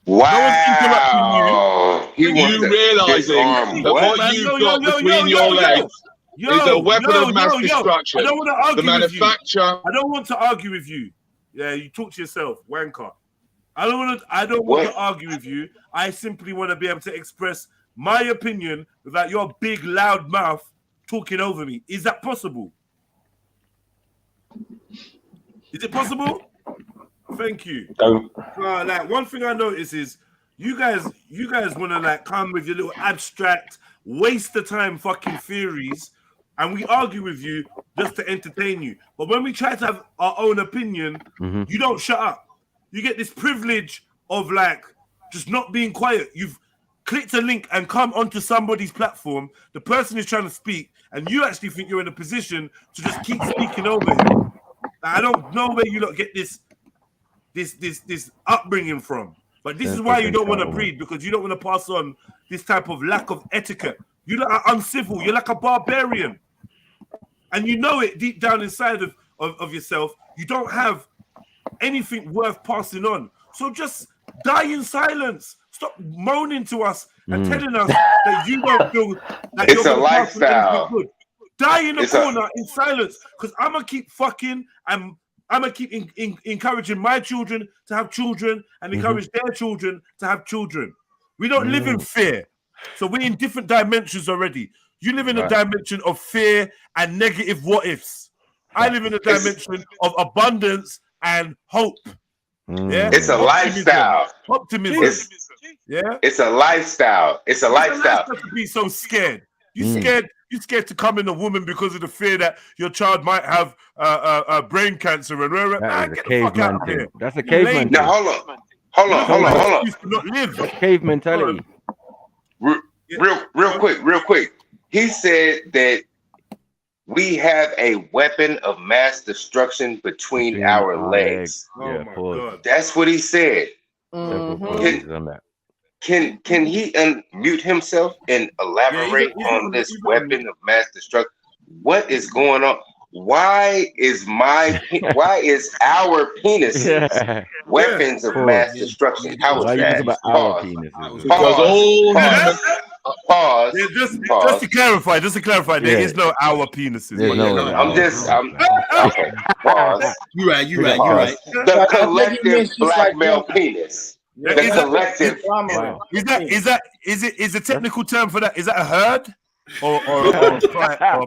Wow. You realizing that what you've got between your legs is a weapon of mass destruction. I don't want to argue The manufacture. I don't want to argue with you. Yeah, you talk to yourself, wanker. I don't want to argue with you. I simply want to be able to express my opinion without your big loud mouth talking over me. Is that possible? Is it possible? Thank you. Like one thing I notice is you guys want to like come with your little abstract, waste the time fucking theories, and we argue with you just to entertain you. But when we try to have our own opinion, you don't shut up. You get this privilege of like just not being quiet. You've clicked a link and come onto somebody's platform. The person is trying to speak, and you actually think you're in a position to just keep speaking over him. I don't know where you lot get this upbringing from, but this is why you don't want to breed, because you don't want to pass on this type of lack of etiquette. You lot are uncivil. You're like a barbarian, and you know it deep down inside of yourself. You don't have anything worth passing on, so just die in silence. Stop moaning to us and telling us that you don't feel like it's you're a lifestyle. good. Die in the corner in silence, because I'm gonna keep fucking and I'm gonna keep encouraging my children to have children and encourage their children to have children. We don't live in fear, so we're in different dimensions already. You live in a dimension of fear and negative what ifs. I live in a dimension of abundance and hope. Yeah, it's a lifestyle. Optimism. It's a lifestyle. It's a lifestyle. To be so scared. You scared. You're scared to come in a woman because of the fear that your child might have brain cancer and That's a caveman thing. That's a caveman. Now hold on. Not live. That's cave mentality. Real quick. He said that we have a weapon of mass destruction between our legs. Yeah, God. That's what he said. Can he unmute himself and elaborate on this weapon of mass destruction? What is going on? Why is our penises weapons of mass destruction? How is that? About our penises? Pause. Yeah, just to clarify, there is no our penises. Okay. Pause. You're right. The collective black male penis. The collective. Is a technical term for that? Is that a herd? Or pride? Or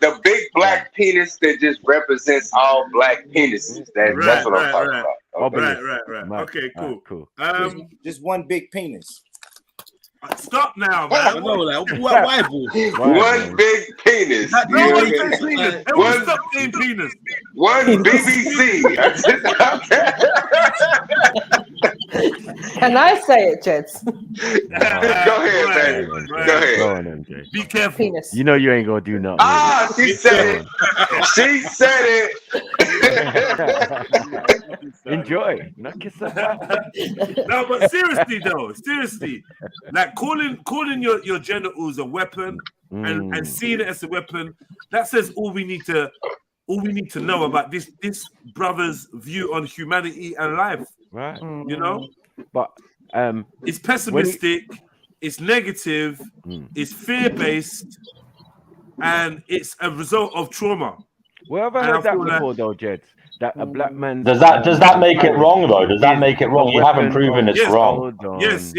The big black penis that just represents all black penises. That's what I'm talking about. Right. Okay, cool. Just one big penis. Stop now, man. Why, one big penis. Stop saying penis. One BBC. Can I say it, Jeds? Go ahead, man. Go ahead. Go on, MJ. Be careful. Penis. You know you ain't gonna do nothing. She said it. Enjoy. Not kiss her. No, but seriously, like calling your genitals a weapon and seeing it as a weapon, that says all we need to know about this brother's view on humanity and life. Right. You know? But it's pessimistic, it's negative, it's fear-based, and it's a result of trauma. Well, have I heard that before, though, Jed? That a black man does that make it wrong, though? Does that make it wrong? You haven't proven it's wrong. Yes.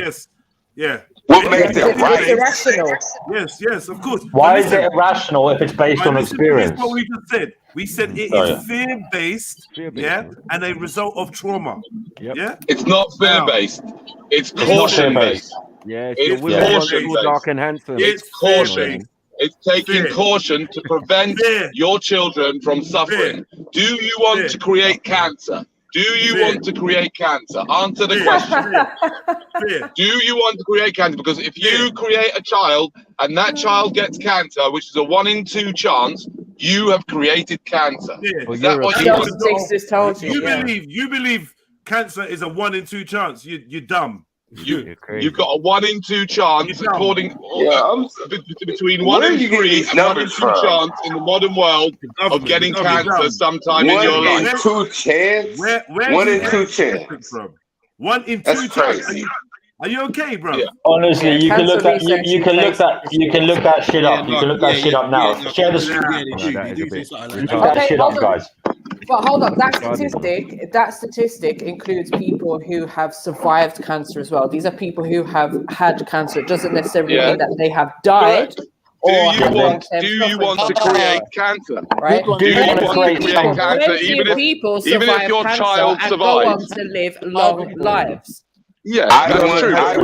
Yeah. What makes it right? Irrational. Yes, of course. Why is it irrational if it's based on experience? That's what we just said. We said it is fear-based, and a result of trauma. Yeah. It's not fear-based. It's caution-based. Yeah, it's caution-based. It's caution. It's taking caution to prevent your children from suffering. Do you want to create cancer? Do you want to create cancer? Answer the question. Do you want to create cancer? Because if you create a child and that child gets cancer, which is a 1 in 2 chance, you have created cancer. Is that what you want? You believe cancer is a 1 in 2 chance? You're dumb. You've got a 1 in 2 chance, according between 1 in 3 and 1 in 2 chance in the modern world of getting cancer sometime in your life. 1 in 2 chance. 1 in 2 chance. 1 in 2 chance. Are you okay, bro? Yeah. Honestly, you can look that shit up. You can look that shit up now. Share the screen. Look that shit up, guys. But hold on, that statistic includes people who have survived cancer as well. These are people who have had cancer. It doesn't necessarily mean that they have died. Do you want to create cancer? Right? Do you want to create cancer, even if your child and go on survives? to live long lives? Yes, that's true. But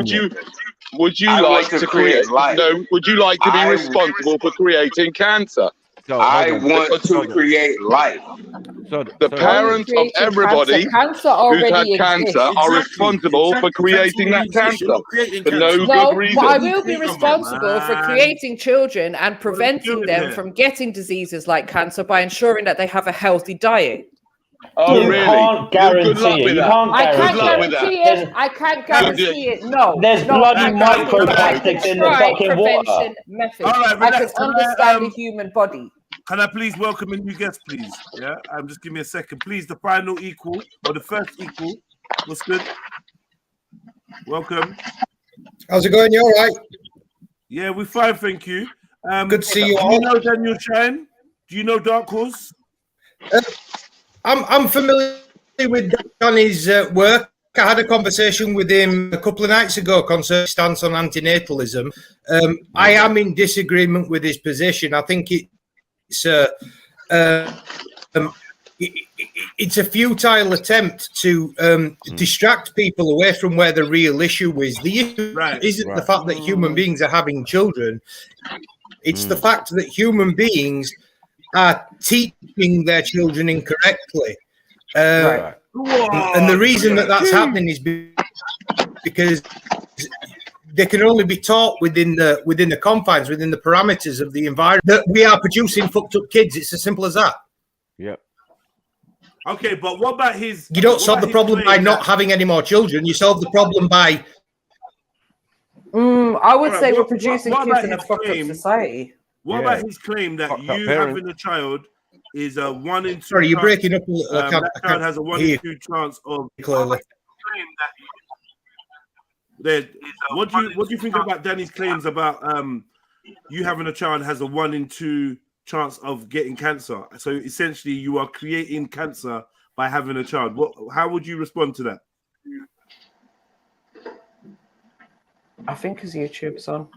would you like to create life? No, would you like to be responsible for creating cancer? I want to create life. The parents of everybody who's had cancer are responsible for creating that cancer for no good reason. But I will be responsible for creating children and preventing them from getting diseases like cancer by ensuring that they have a healthy diet. Oh, you really? can't guarantee Good luck it. with You that. can't I can't guarantee guarantee it. I can't guarantee it. No. There's bloody microplastics in the fucking water. Prevention methods. All right, I can relax. understand the human body. Can I please welcome a new guest, please? Yeah, just give me a second, please. The final equal or the first equal. What's good? Welcome. How's it going? You all right? Yeah, we're fine, thank you. Good to see you Do all. you know Daniel Shine? Do you know Dark Horse? I'm familiar with Danny's work. I had a conversation with him a couple of nights ago concerning his stance on antinatalism. I am in disagreement with his position. I think it's a futile attempt to distract people away from where the real issue is. The issue isn't the fact that human beings are having children. It's the fact that human beings are teaching their children incorrectly. And the reason that that's happening is because they can only be taught within the confines, within the parameters of the environment. That we are producing fucked up kids. It's as simple as that. Yep. Okay, but what about his? You don't solve the problem by not having any more children. You solve the problem by. I would say we're producing kids in a fucked up society. What about his claim that you having a child is a 1 in 2? Sorry, you're breaking up a little. That child has a 1 in 2 chance of clearly. What do you think about Danny's claims about you having a child has a 1 in 2 chance of getting cancer? So essentially, you are creating cancer by having a child. How would you respond to that? I think his YouTube's on.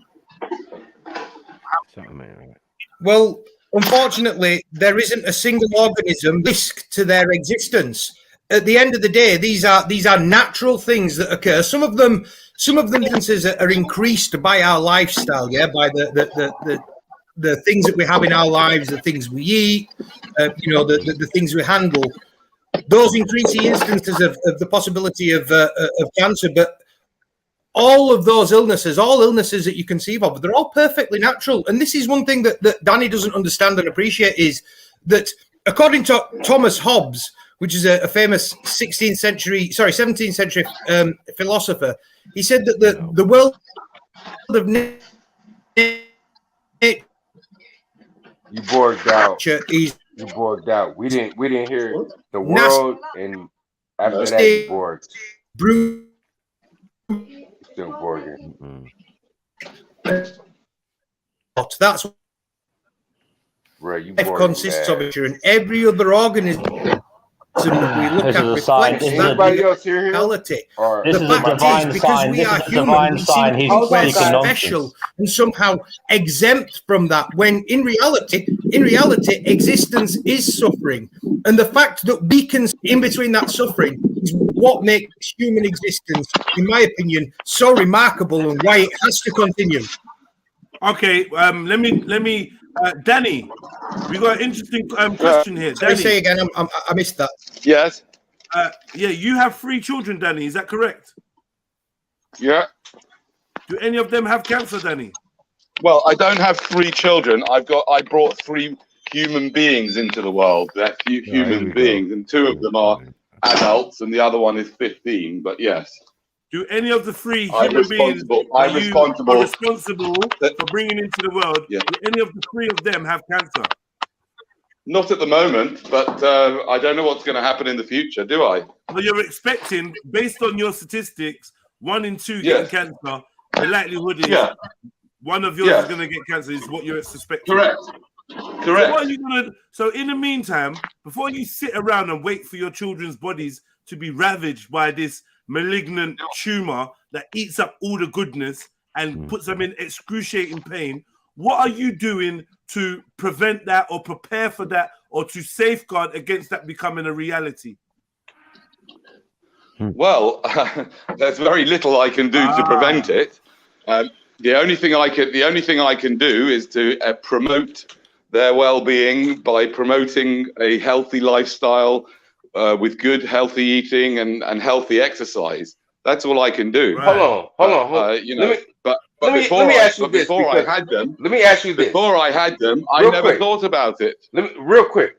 Well, unfortunately, there isn't a single organism risk to their existence. At the end of the day, these are natural things that occur. Some of them instances are increased by our lifestyle, by the things that we have in our lives, the things we eat, the things we handle. Those increase the instances of the possibility of cancer, but all of those illnesses, all illnesses that you conceive of, they're all perfectly natural. And this is one thing that Danny doesn't understand and appreciate, is that according to Thomas Hobbes, which is a famous 17th century philosopher, he said that the world of nature. You borged out. You borged out. We didn't hear the world, and after that you borged. Still borging. That's right. You consists of it, and every other organism that we look at reflects that reality. The fact is, because we are human, we seem to think we're special and somehow exempt from that, when in reality, existence is suffering. And the fact that we can, in between that suffering, is what makes human existence, in my opinion, so remarkable, and why it has to continue. Okay, let me Danny, we got an interesting question here. Danny, say again, I missed that. Yes. Yeah, you have 3 children, Danny. Is that correct? Yeah. Do any of them have cancer, Danny? Well, I don't have 3 children. I brought 3 human beings into the world. They're human beings, and 2 of them are adults, and the other one is 15. But yes. Do any of the 3 human beings I'm responsible for bringing into the world? Yeah. Do any of the 3 of them have cancer? Not at the moment, but I don't know what's going to happen in the future, do I? Well, you're expecting, based on your statistics, 1 in 2 getting cancer. The likelihood is one of yours is going to get cancer, is what you're suspecting. Correct. So what are you gonna? So in the meantime, before you sit around and wait for your children's bodies to be ravaged by this malignant tumor that eats up all the goodness and puts them in excruciating pain, what are you doing to prevent that or prepare for that or to safeguard against that becoming a reality? Well, there's very little I can do to prevent it. The only thing I can do is to promote their well-being by promoting a healthy lifestyle with good, healthy eating and healthy exercise. That's all I can do. Right. Hold on. You know, let me ask you this. Before I had them, let me ask you this. Before I had them, I never thought about it. Real quick,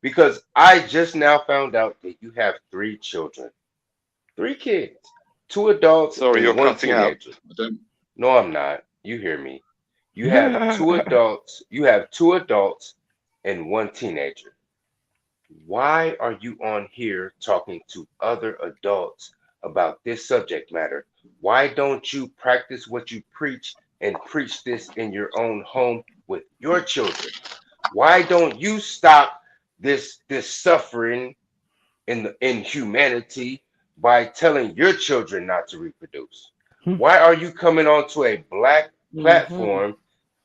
because I just now found out that you have 3 children, 3 kids, 2 adults. Sorry, and you're 1 cutting out. teenager. No, I'm not. You hear me? You have 2 adults. You have 2 adults and 1 teenager. Why are you on here talking to other adults about this subject matter? Why don't you practice what you preach and preach this in your own home with your children? Why don't you stop this suffering in humanity by telling your children not to reproduce? Why are you coming onto a black platform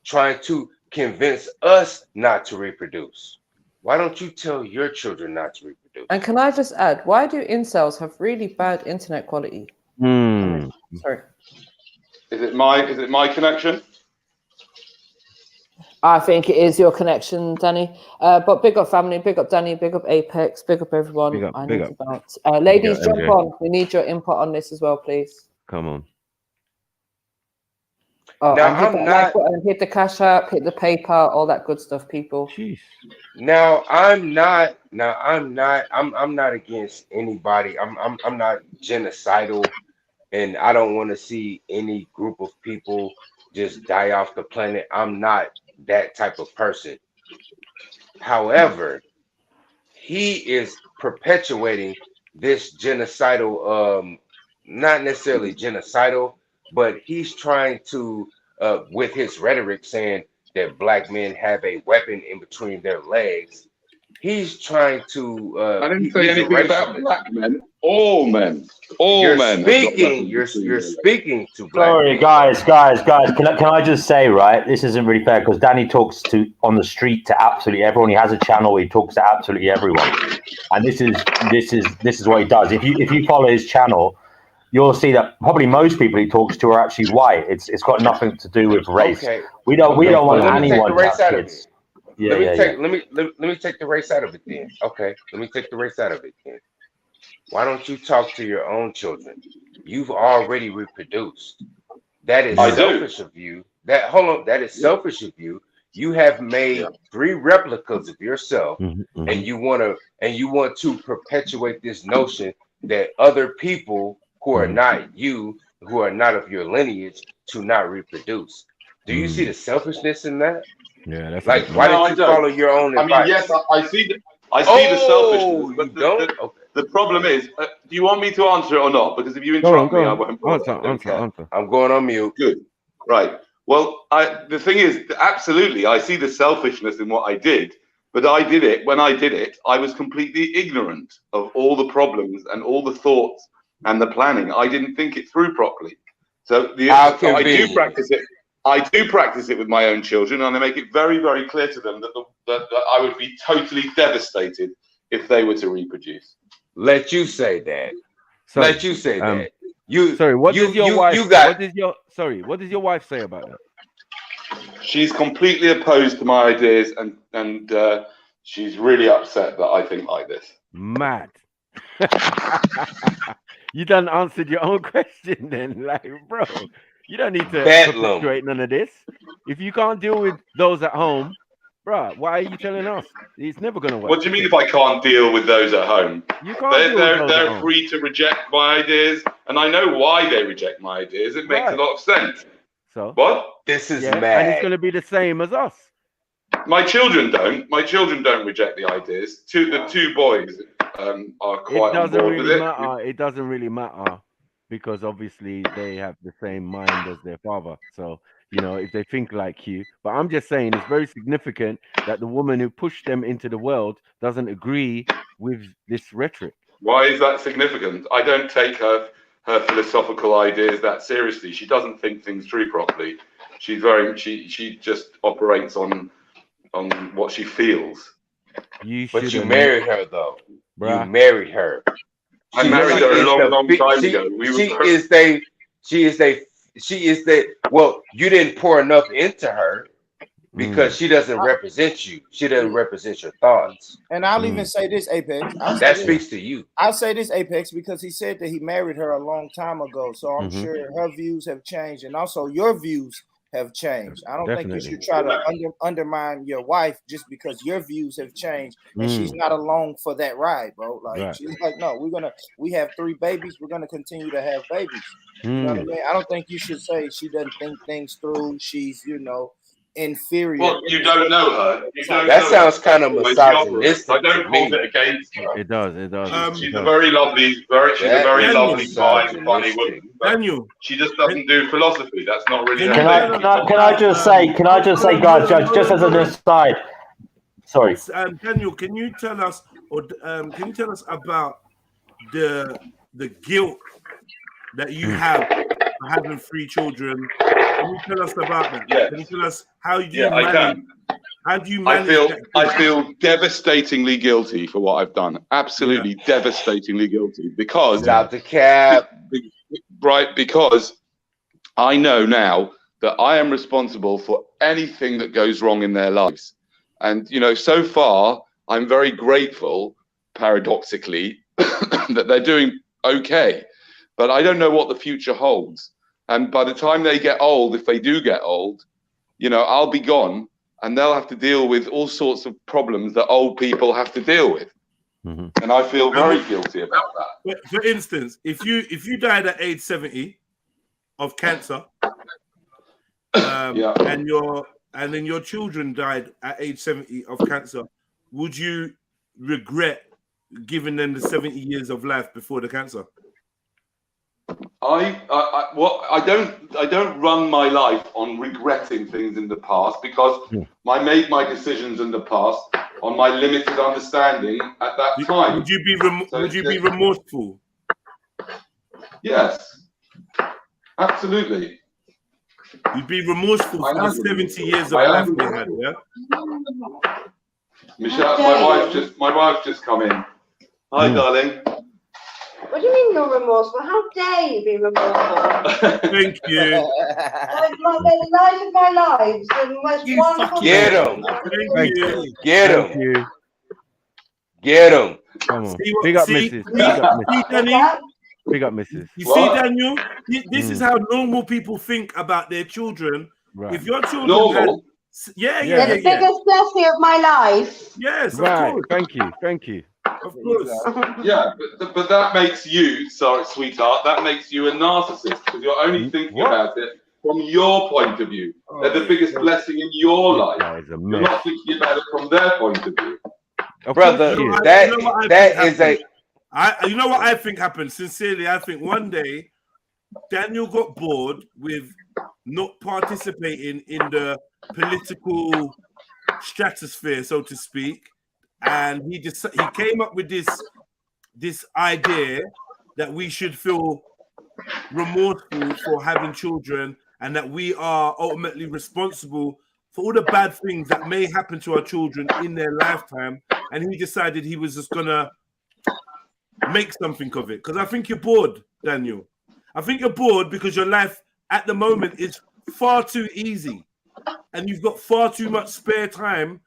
trying to convince us not to reproduce? Why don't you tell your children not to reproduce? And can I just add, why do incels have really bad internet quality? Sorry. Is it my connection? I think it is your connection, Danny. But big up family, big up Danny, big up Apex, big up everyone. Big up, I big need up. to bounce. Ladies, Big up, jump MJ. on. We need your input on this as well, please. Come on. Oh, Now, and hit I'm that not- like button, hit the cash app, hit the PayPal, all that good stuff, people. Now I'm not against anybody. I'm not genocidal, and I don't want to see any group of people just die off the planet. I'm not that type of person. However, he is perpetuating this genocidal, not necessarily genocidal, but he's trying to, with his rhetoric, saying that black men have a weapon in between their legs. He's trying to. I didn't say he's a anything about racialist. black men. All men. All You're men. have got speaking. weapons You're between their legs. speaking to black Sorry, people. guys. Can I just say, right? This isn't really fair because Danny talks on the street to absolutely everyone. He has a channel where he talks to absolutely everyone, and this is what he does. If you follow his channel, you'll see that probably most people he talks to are actually white. It's got nothing to do with race. Okay. We don't want Let me take anyone the to race have out of kids. it. Yeah, Let me take the race out of it then. Okay. Let me take the race out of it then. Why don't you talk to your own children? You've already reproduced. That is I do. selfish of you. That is selfish of you. You have made 3 replicas of yourself, and you want to perpetuate this notion that other people who are not you, who are not of your lineage, to not reproduce. Do you see the selfishness in that? Yeah, that's like, why No, I didn't you don't. follow your own I advice? mean, yes, I see the selfishness, but the problem is, do you want me to answer it or not? Because if you interrupt me, I won't. Answer. I'm going on mute. Good. Right. Well, the thing is, absolutely, I see the selfishness in what I did, but I did it. When I did it, I was completely ignorant of all the problems and all the thoughts and the planning. I didn't think it through properly. So I do practice it. I do practice it with my own children, and I make it very, very clear to them that I would be totally devastated if they were to reproduce. Let you say that. Sorry, Let you say that. What does your wife? You got. What does your wife say about that? She's completely opposed to my ideas, and she's really upset that I think like this. Mad. You done answered your own question then, like, bro. You don't need to perpetuate none of this. If you can't deal with those at home, bro, why are you telling us? It's never gonna work. What do you mean if I can't deal with those at home? You can't. They're free to reject my ideas, and I know why they reject my ideas. It makes a lot of sense. So what? This is mad, and it's gonna be the same as us. My children don't. My children don't reject the ideas. The 2 boys are quite. It doesn't on board with really it. matter. It doesn't really matter because obviously they have the same mind as their father. So you know, if they think like you. But I'm just saying it's very significant that the woman who pushed them into the world doesn't agree with this rhetoric. Why is that significant? I don't take her philosophical ideas that seriously. She doesn't think things through properly. She's she just operates on what she feels. But you married her though. Bruh. You married her. I married her a long time ago. She is the well, you didn't pour enough into her because she doesn't represent you. She doesn't represent your thoughts. And I'll even say this, Apex. That speaks to you. I'll say this, Apex, because he said that he married her a long time ago. So I'm sure her views have changed, and also your views have changed. I don't think you should try to undermine your wife just because your views have changed and she's not along for that ride, bro. Like she's like, no, we have 3 babies. We're gonna continue to have babies. You know what I mean? I don't think you should say she doesn't think things through. She's, inferior. Well, you don't know her. That sounds kind of misogynistic. I don't hold it against her. It does. She's a very lovely, lovely, fine, funny woman. Daniel, she just doesn't do philosophy. That's not really. Can I just say, guys, just as an aside. Sorry. Daniel, can you tell us, about the guilt that you have for having 3 children? Can you tell us about that? Yeah. Can you tell us how you I can. How do you manage I feel devastatingly guilty for what I've done. Absolutely devastatingly guilty because stop the cap. Right, because I know now that I am responsible for anything that goes wrong in their lives. And so far I'm very grateful, paradoxically, that they're doing okay. But I don't know what the future holds. And by the time they get old, if they do get old, I'll be gone and they'll have to deal with all sorts of problems that old people have to deal with. And I feel very guilty about that. For instance, if you died at age 70 of cancer, and then your children died at age 70 of cancer, would you regret giving them the 70 years of life before the cancer? I don't run my life on regretting things in the past because I made my decisions in the past on my limited understanding at that time. Would you be remorseful? Yes, absolutely. You'd be remorseful for the 70 years of life they had, yeah? Michelle, my wife's just come in. Hi, darling. What do you mean you're remorseful? How dare you be remorseful? Thank you. Like the life of my lives, the most wonderful. Get him. Thank you. Get him. Get him. Come on. Big up, Mrs. Big up, Mrs. You see, Daniel, this is how normal people think about their children. Right. If your children had, the biggest blessing of my life. Yes, right. Thank you. Of course. Yeah, but that makes you, sorry, sweetheart, that makes you a narcissist because you're only thinking about it from your point of view. They're the biggest blessing in your life. You're not thinking about it from their point of view. Brother, You know what I think happened? Sincerely, I think one day Daniel got bored with not participating in the political stratosphere, so to speak. And he came up with this idea that we should feel remorseful for having children and that we are ultimately responsible for all the bad things that may happen to our children in their lifetime. And he decided he was just gonna make something of it. Because I think you're bored, Daniel. I think you're bored because your life at the moment is far too easy and you've got far too much spare time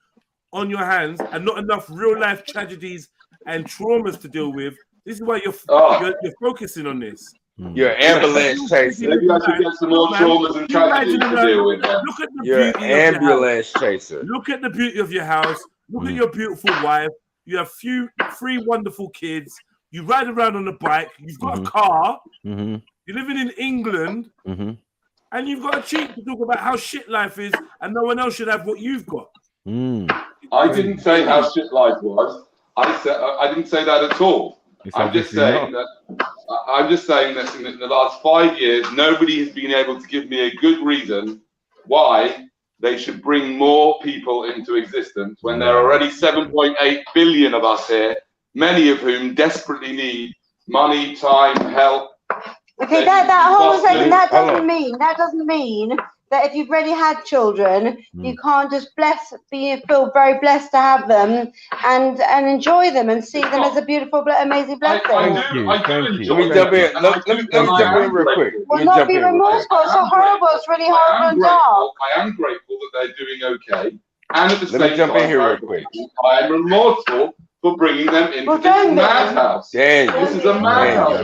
on your hands and not enough real life tragedies and traumas to deal with. This is why you're focusing on this. You're an ambulance chaser. Maybe I should get some more traumas and tragedies to deal with. Look at the You're an beauty ambulance chaser. Look at the beauty of your house. Look at your beautiful wife. You have 3 wonderful kids. You ride around on a bike. You've got a car. You're living in England. And you've got a cheek to talk about how shit life is and no one else should have what you've got. I didn't say how shit life was. I didn't say that at all. I'm just saying that in the last 5 years, nobody has been able to give me a good reason why they should bring more people into existence when there are already 7.8 billion of us here, many of whom desperately need money, time, help. Okay, that whole thing, that doesn't mean that if you've already had children, you can't just feel very blessed to have them and enjoy them and see them as a beautiful, amazing blessing. Let me jump in. Let me jump in real quick. Well, not be remorseful. It's so horrible. It's really horrible and dark. I am grateful that they're doing okay. And at the Let me jump in here real quick. I am remorseful for bringing them into this madhouse. This is a madhouse.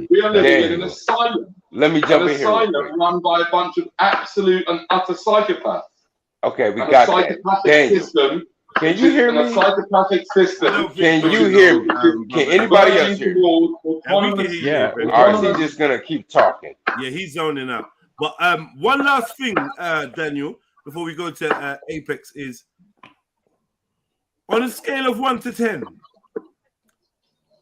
We are living in an asylum. Let me jump in here. An asylum run by a bunch of absolute and utter psychopaths. Okay, we got that. Daniel, can you hear me? A psychopathic system. Can you hear me? Can anybody else hear me? Yeah. RC just gonna keep talking. Yeah, he's zoning out. But one last thing, Daniel, before we go to Apex is on a scale of 1 to 10.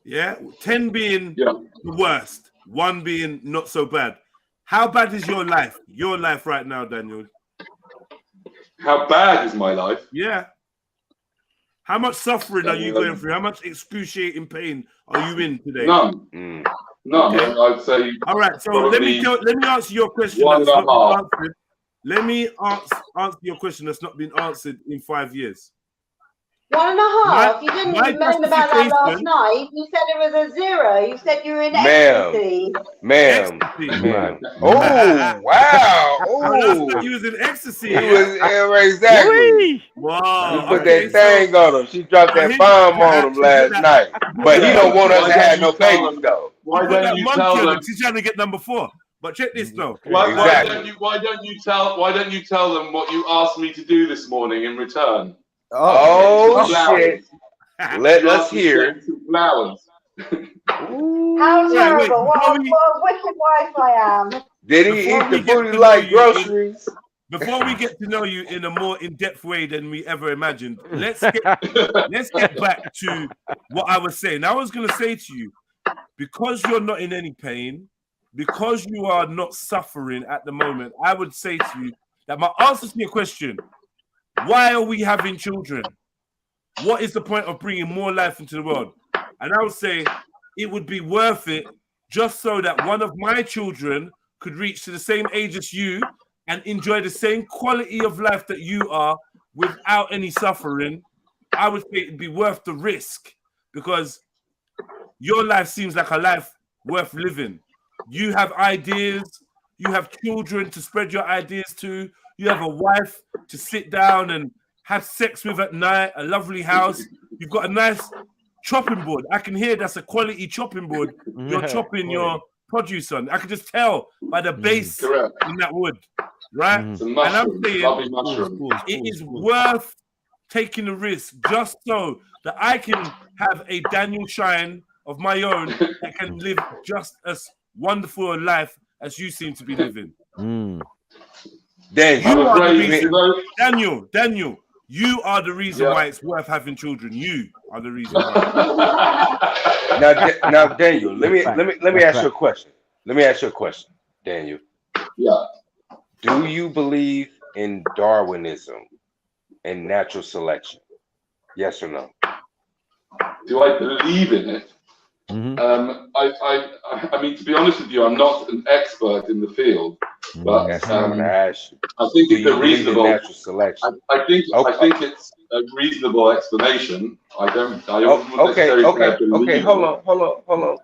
Yeah, 10 being the worst, 1 being not so bad. How bad is your life? Your life right now, Daniel? How bad is my life? Yeah. How much suffering are you going through? How much excruciating pain are you in today? None. None. Okay. I'd say. All right. So let me answer your question. One and a half. Let me answer your question that's not been answered in 5 years. 1.5. You didn't moan about that last night. You said it was a 0. You said you were in ecstasy. Ma'am. Oh, wow. Oh, he was in ecstasy. He was exactly. Wow. You put that thing on him. She dropped that bomb on him last night. But he don't want us to have no babies though. Why don't you tell them? She's trying to get number 4. But check this though. Why don't you tell them what you asked me to do this morning in return? Oh shit! Let us hear. Flowers. How terrible! What a wicked wife I am. Did he eat the booty like groceries? Before we get to know you in a more in-depth way than we ever imagined, let's get back to what I was saying. I was going to say to you, because you're not in any pain, because you are not suffering at the moment, I would say to you that my answer to your question, why are we having children? What is the point of bringing more life into the world? And I would say it would be worth it just so that one of my children could reach to the same age as you and enjoy the same quality of life that you are without any suffering. I would say it'd be worth the risk because your life seems like a life worth living. You have ideas, you have children to spread your ideas to, you have a wife to sit down and have sex with at night, a lovely house. You've got a nice chopping board. I can hear that's a quality chopping board. You're chopping your produce on. I can just tell by the base in that wood, right? And I'm saying it is worth taking the risk just so that I can have a Daniel Shine of my own that can live just as wonderful a life as you seem to be living. Daniel, you are the reason why it's worth having children. You are the reason why. Now, Daniel, let me ask you a question. Let me ask you a question, Daniel. Yeah. Do you believe in Darwinism and natural selection? Yes or no? Do I believe in it? I mean, to be honest with you, I'm not an expert in the field, but I think it's a reasonable. Natural selection. I think it's a reasonable explanation. Okay. Hold on.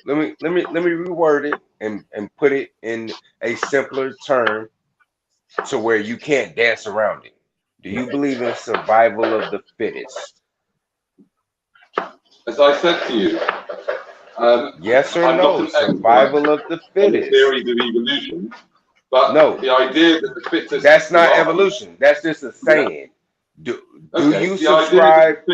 Let me reword it and put it in a simpler term to where you can't dance around it. Do you believe in survival of the fittest? As I said to you. Yes or no? Survival of the fittest. Theories of evolution, but no. The idea that the fittest. That's not evolution. That's just a saying. Do you subscribe?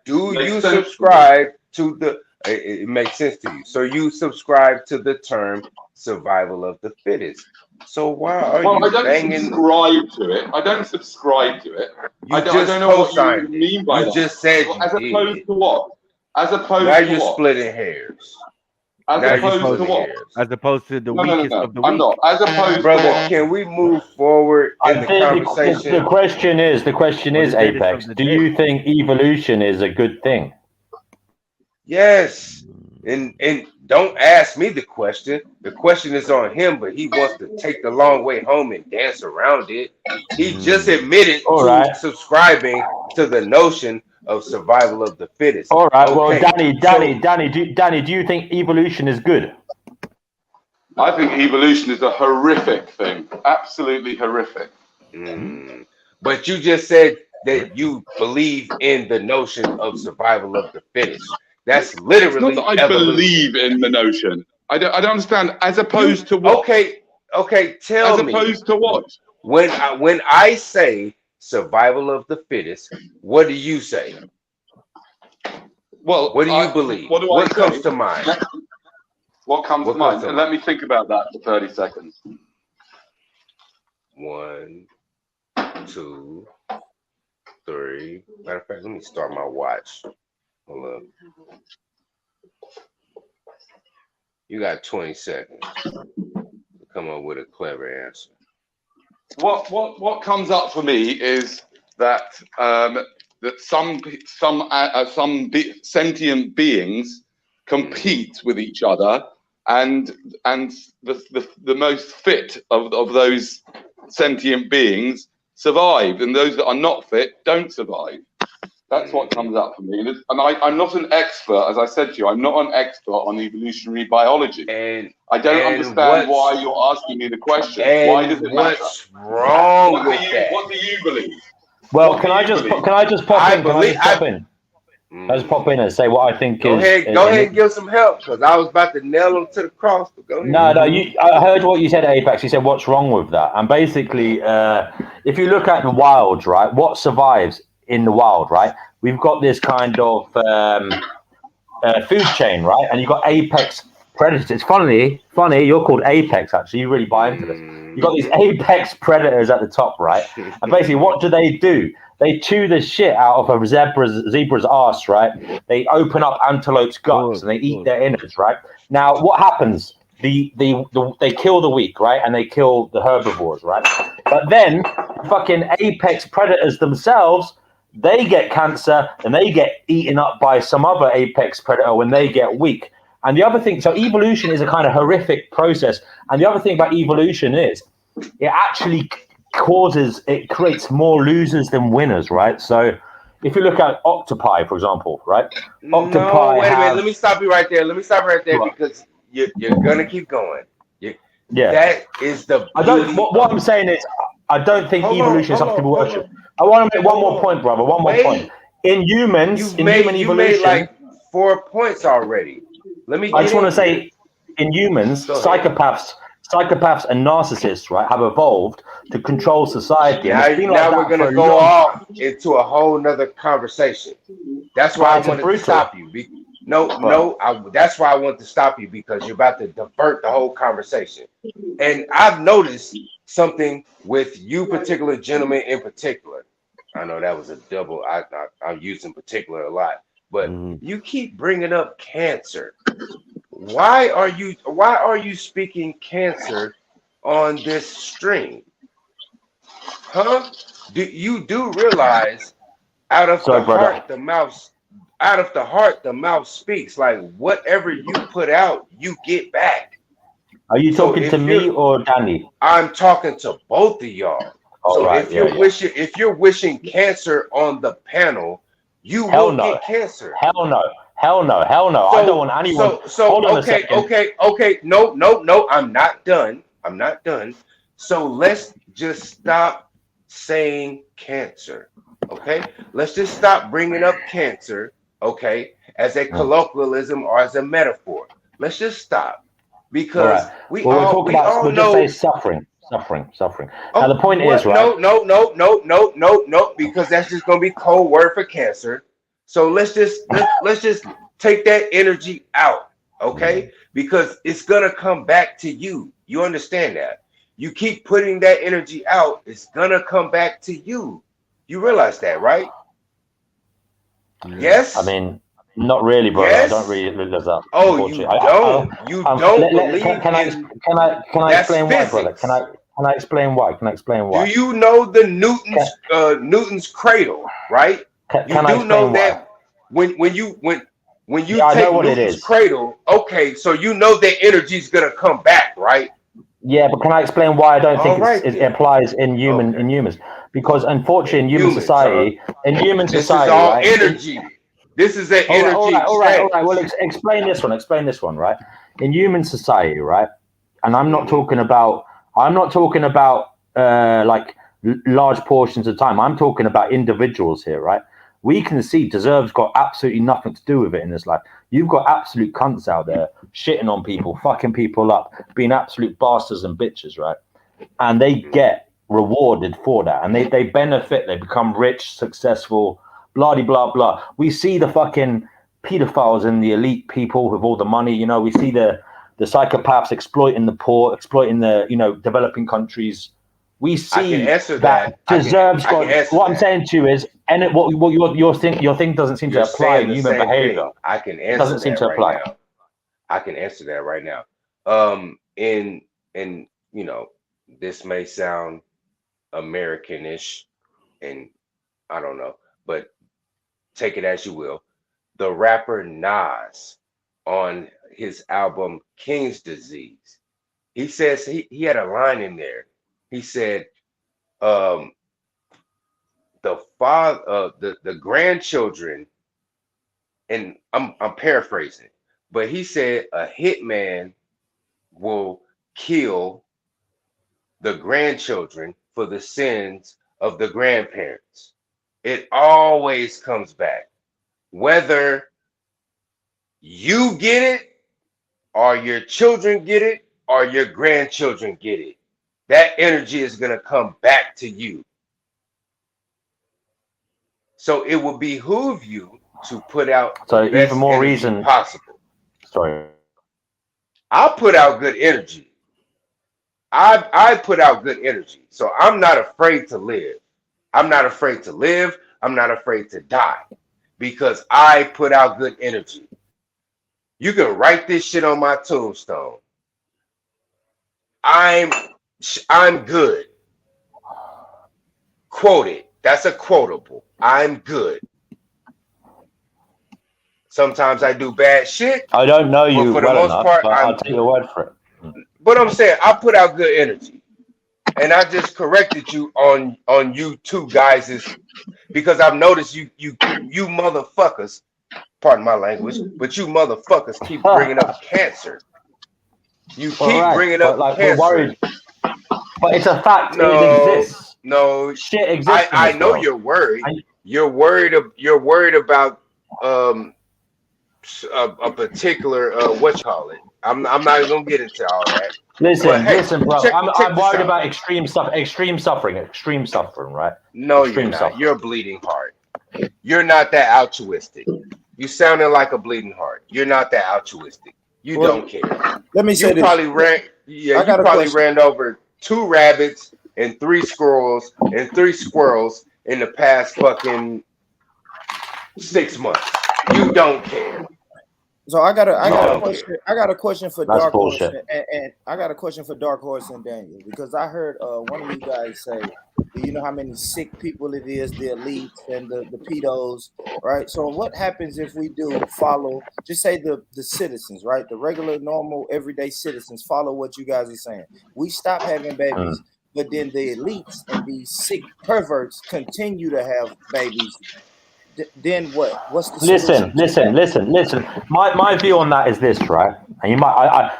Do you subscribe to the? It makes sense to you. So you subscribe to the term survival of the fittest. So why are you I don't banging? Subscribe to it. I don't subscribe to it. You I don't know what you mean by that. You just said as opposed to what? As opposed now to you're what? splitting hairs. As opposed to what? As opposed to the No, weakest no, no, of the I'm weak. not. As opposed Brother, to what? can we move forward in the conversation? The question is, Apex, do you think evolution is a good thing? Yes. And don't ask me the question. The question is on him, but he wants to take the long way home and dance around it. He just admitted to subscribing to the notion of survival of the fittest. All right. Okay, Well, Danny, do you think evolution is good? I think evolution is a horrific thing. Absolutely horrific. But you just said that you believe in the notion of survival of the fittest. That's literally it's not that I believe in the notion. I don't understand. As opposed to what? Okay. Tell me. As opposed to what? When I say survival of the fittest, what do you say? Well, what do you believe? What comes to mind? What comes to mind? And let me think about that for 30 seconds. 1, 2, 3. Matter of fact, let me start my watch. Hold up. You got 20 seconds to come up with a clever answer. What comes up for me is that that some sentient beings compete with each other, and the most fit of those sentient beings survive, and those that are not fit don't survive. That's what comes up for me. And I'm not an expert, as I said to you, I'm not an expert on evolutionary biology. And I don't understand why you're asking me the question. Why does it matter? What's wrong with that? What do you believe? Well, can I just pop in? Can I just pop in and say what I think Go ahead and give some help, because I was about to nail him to the cross. But go ahead. No, I heard what you said, Apex. You said, what's wrong with that? And basically, if you look at the wild, right, what survives in the wild, right? We've got this kind of food chain, right? And you've got apex predators. It's funny, you're called Apex, actually. You really buy into this. You've got these apex predators at the top, right? And basically, what do? They chew the shit out of a zebra's ass, right? They open up antelope's guts and they eat their innards, right? Now, what happens? They kill the weak, right? And they kill the herbivores, right? But then, fucking apex predators themselves, they get cancer and they get eaten up by some other apex predator when they get weak. And the other thing, so evolution is a kind of horrific process. And the other thing about evolution is it actually creates more losers than winners, right? So if you look at octopi, for example, right? Octopi wait a minute. Let me stop you right there. Because you're going to keep going. That is the beauty. What I'm saying is, I don't think evolution is something people worship. I want to make one more point, brother. One more point. In humans, human evolution, you made like 4 points already. I just want to say, in humans, psychopaths and narcissists, right, have evolved to control society. Now we're going to go off into a whole nother conversation. That's why I wanted to stop you. That's why I want to stop you, because you're about to divert the whole conversation. And I've noticed something with you particular gentlemen in particular. I know that was a double. I'm using particular a lot, but you keep bringing up cancer. Why are you speaking cancer on this stream? Huh? You do realize out of the heart the mouth speaks. Like whatever you put out, you get back. Are you talking to me or Danny? I'm talking to both of y'all. If you're wishing cancer on the panel, you will get cancer. Hell no. I don't want anyone. Hold on a second. Okay. No. I'm not done. So let's just stop saying cancer. Okay. Let's just stop bringing up cancer. Okay, as a colloquialism or as a metaphor. Let's just stop. Because we all know. Just say suffering. Now the point is, right? No, because that's just gonna be code word for cancer. So let's just take that energy out, okay? Because it's gonna come back to you. You understand that? You keep putting that energy out, it's gonna come back to you. You realize that, right? Yes. I mean, Not really, brother. Yes? I don't really live that. Oh, you don't. You don't believe can I that's explain why, brother? physics. Can I explain why? Can I explain why? Do you know the Newton's cradle, right? Can I You do know explain that when you I know take what it Newton's is. cradle, okay, so you know that energy is gonna come back, right? Yeah, but can I explain why I don't think All right, it then. applies in humans? Because unfortunately, in human society, This is all right? energy. This is an energy All right. exchange. Well, explain this one, right? In human society, right? And I'm not talking about like large portions of time. I'm talking about individuals here, right? We can see deserve's got absolutely nothing to do with it in this life. You've got absolute cunts out there shitting on people, fucking people up, being absolute bastards and bitches, right? And they get rewarded for that, and they benefit. They become rich, successful, blah blah blah. We see the fucking pedophiles and the elite people with all the money. You know, we see the psychopaths exploiting the poor, exploiting the developing countries. We see I can answer that deserves I can got. answer What I'm that. saying to you is, and your thing doesn't seem You're to apply saying in the human same behavior. thing. I can It doesn't answer seem that to right apply. now. I can answer that right now. In this may sound Americanish, and I don't know, but take it as you will. The rapper Nas, on his album King's Disease, he says he had a line in there. He said, the grandchildren, and I'm paraphrasing, but he said a hitman will kill the grandchildren for the sins of the grandparents. It always comes back, whether you get it or your children get it or your grandchildren get it. That energy is going to come back to you. So it will behoove you to put out the best even more energy reason. possible. Sorry. I'll put out good energy. I put out good energy. So I'm not afraid to live. I'm not afraid to live. I'm not afraid to die because I put out good energy. You can write this shit on my tombstone. I'm good. Quote it. That's a quotable. I'm good. Sometimes I do bad shit. I don't know you for the well most enough, part, but I'm I'll take your word for it. But I'm saying I put out good energy, and I just corrected you on you two guys' because I've noticed you motherfuckers, pardon my language, but you motherfuckers keep bringing up cancer. You keep bringing up cancer. We're worried, but it's a fact. No, it exists. No, shit exists. I know world. You're worried. You're worried about a particular what you call it. I'm not even gonna get into all that. Listen, bro. I'm worried out. about extreme suffering, right? No, extreme you're not. suffering. You're a bleeding heart. You're not that altruistic. You sounded like a bleeding heart. You're not that altruistic. You don't care. Let me say this. You probably ran over 2 rabbits and 3 squirrels in the past fucking 6 months. You don't care. So I got a question. I got a question for That's Dark bullshit. Horse, and I got a question for Dark Horse and Daniel, because I heard one of you guys say, do you know how many sick people it is, the elites and the pedos, right? So what happens if we do follow, just say the citizens, right? The regular, normal, everyday citizens follow what you guys are saying. We stop having babies, but then the elites and these sick perverts continue to have babies. Then what? What's the solution? Listen. My view on that is this, right? And you might,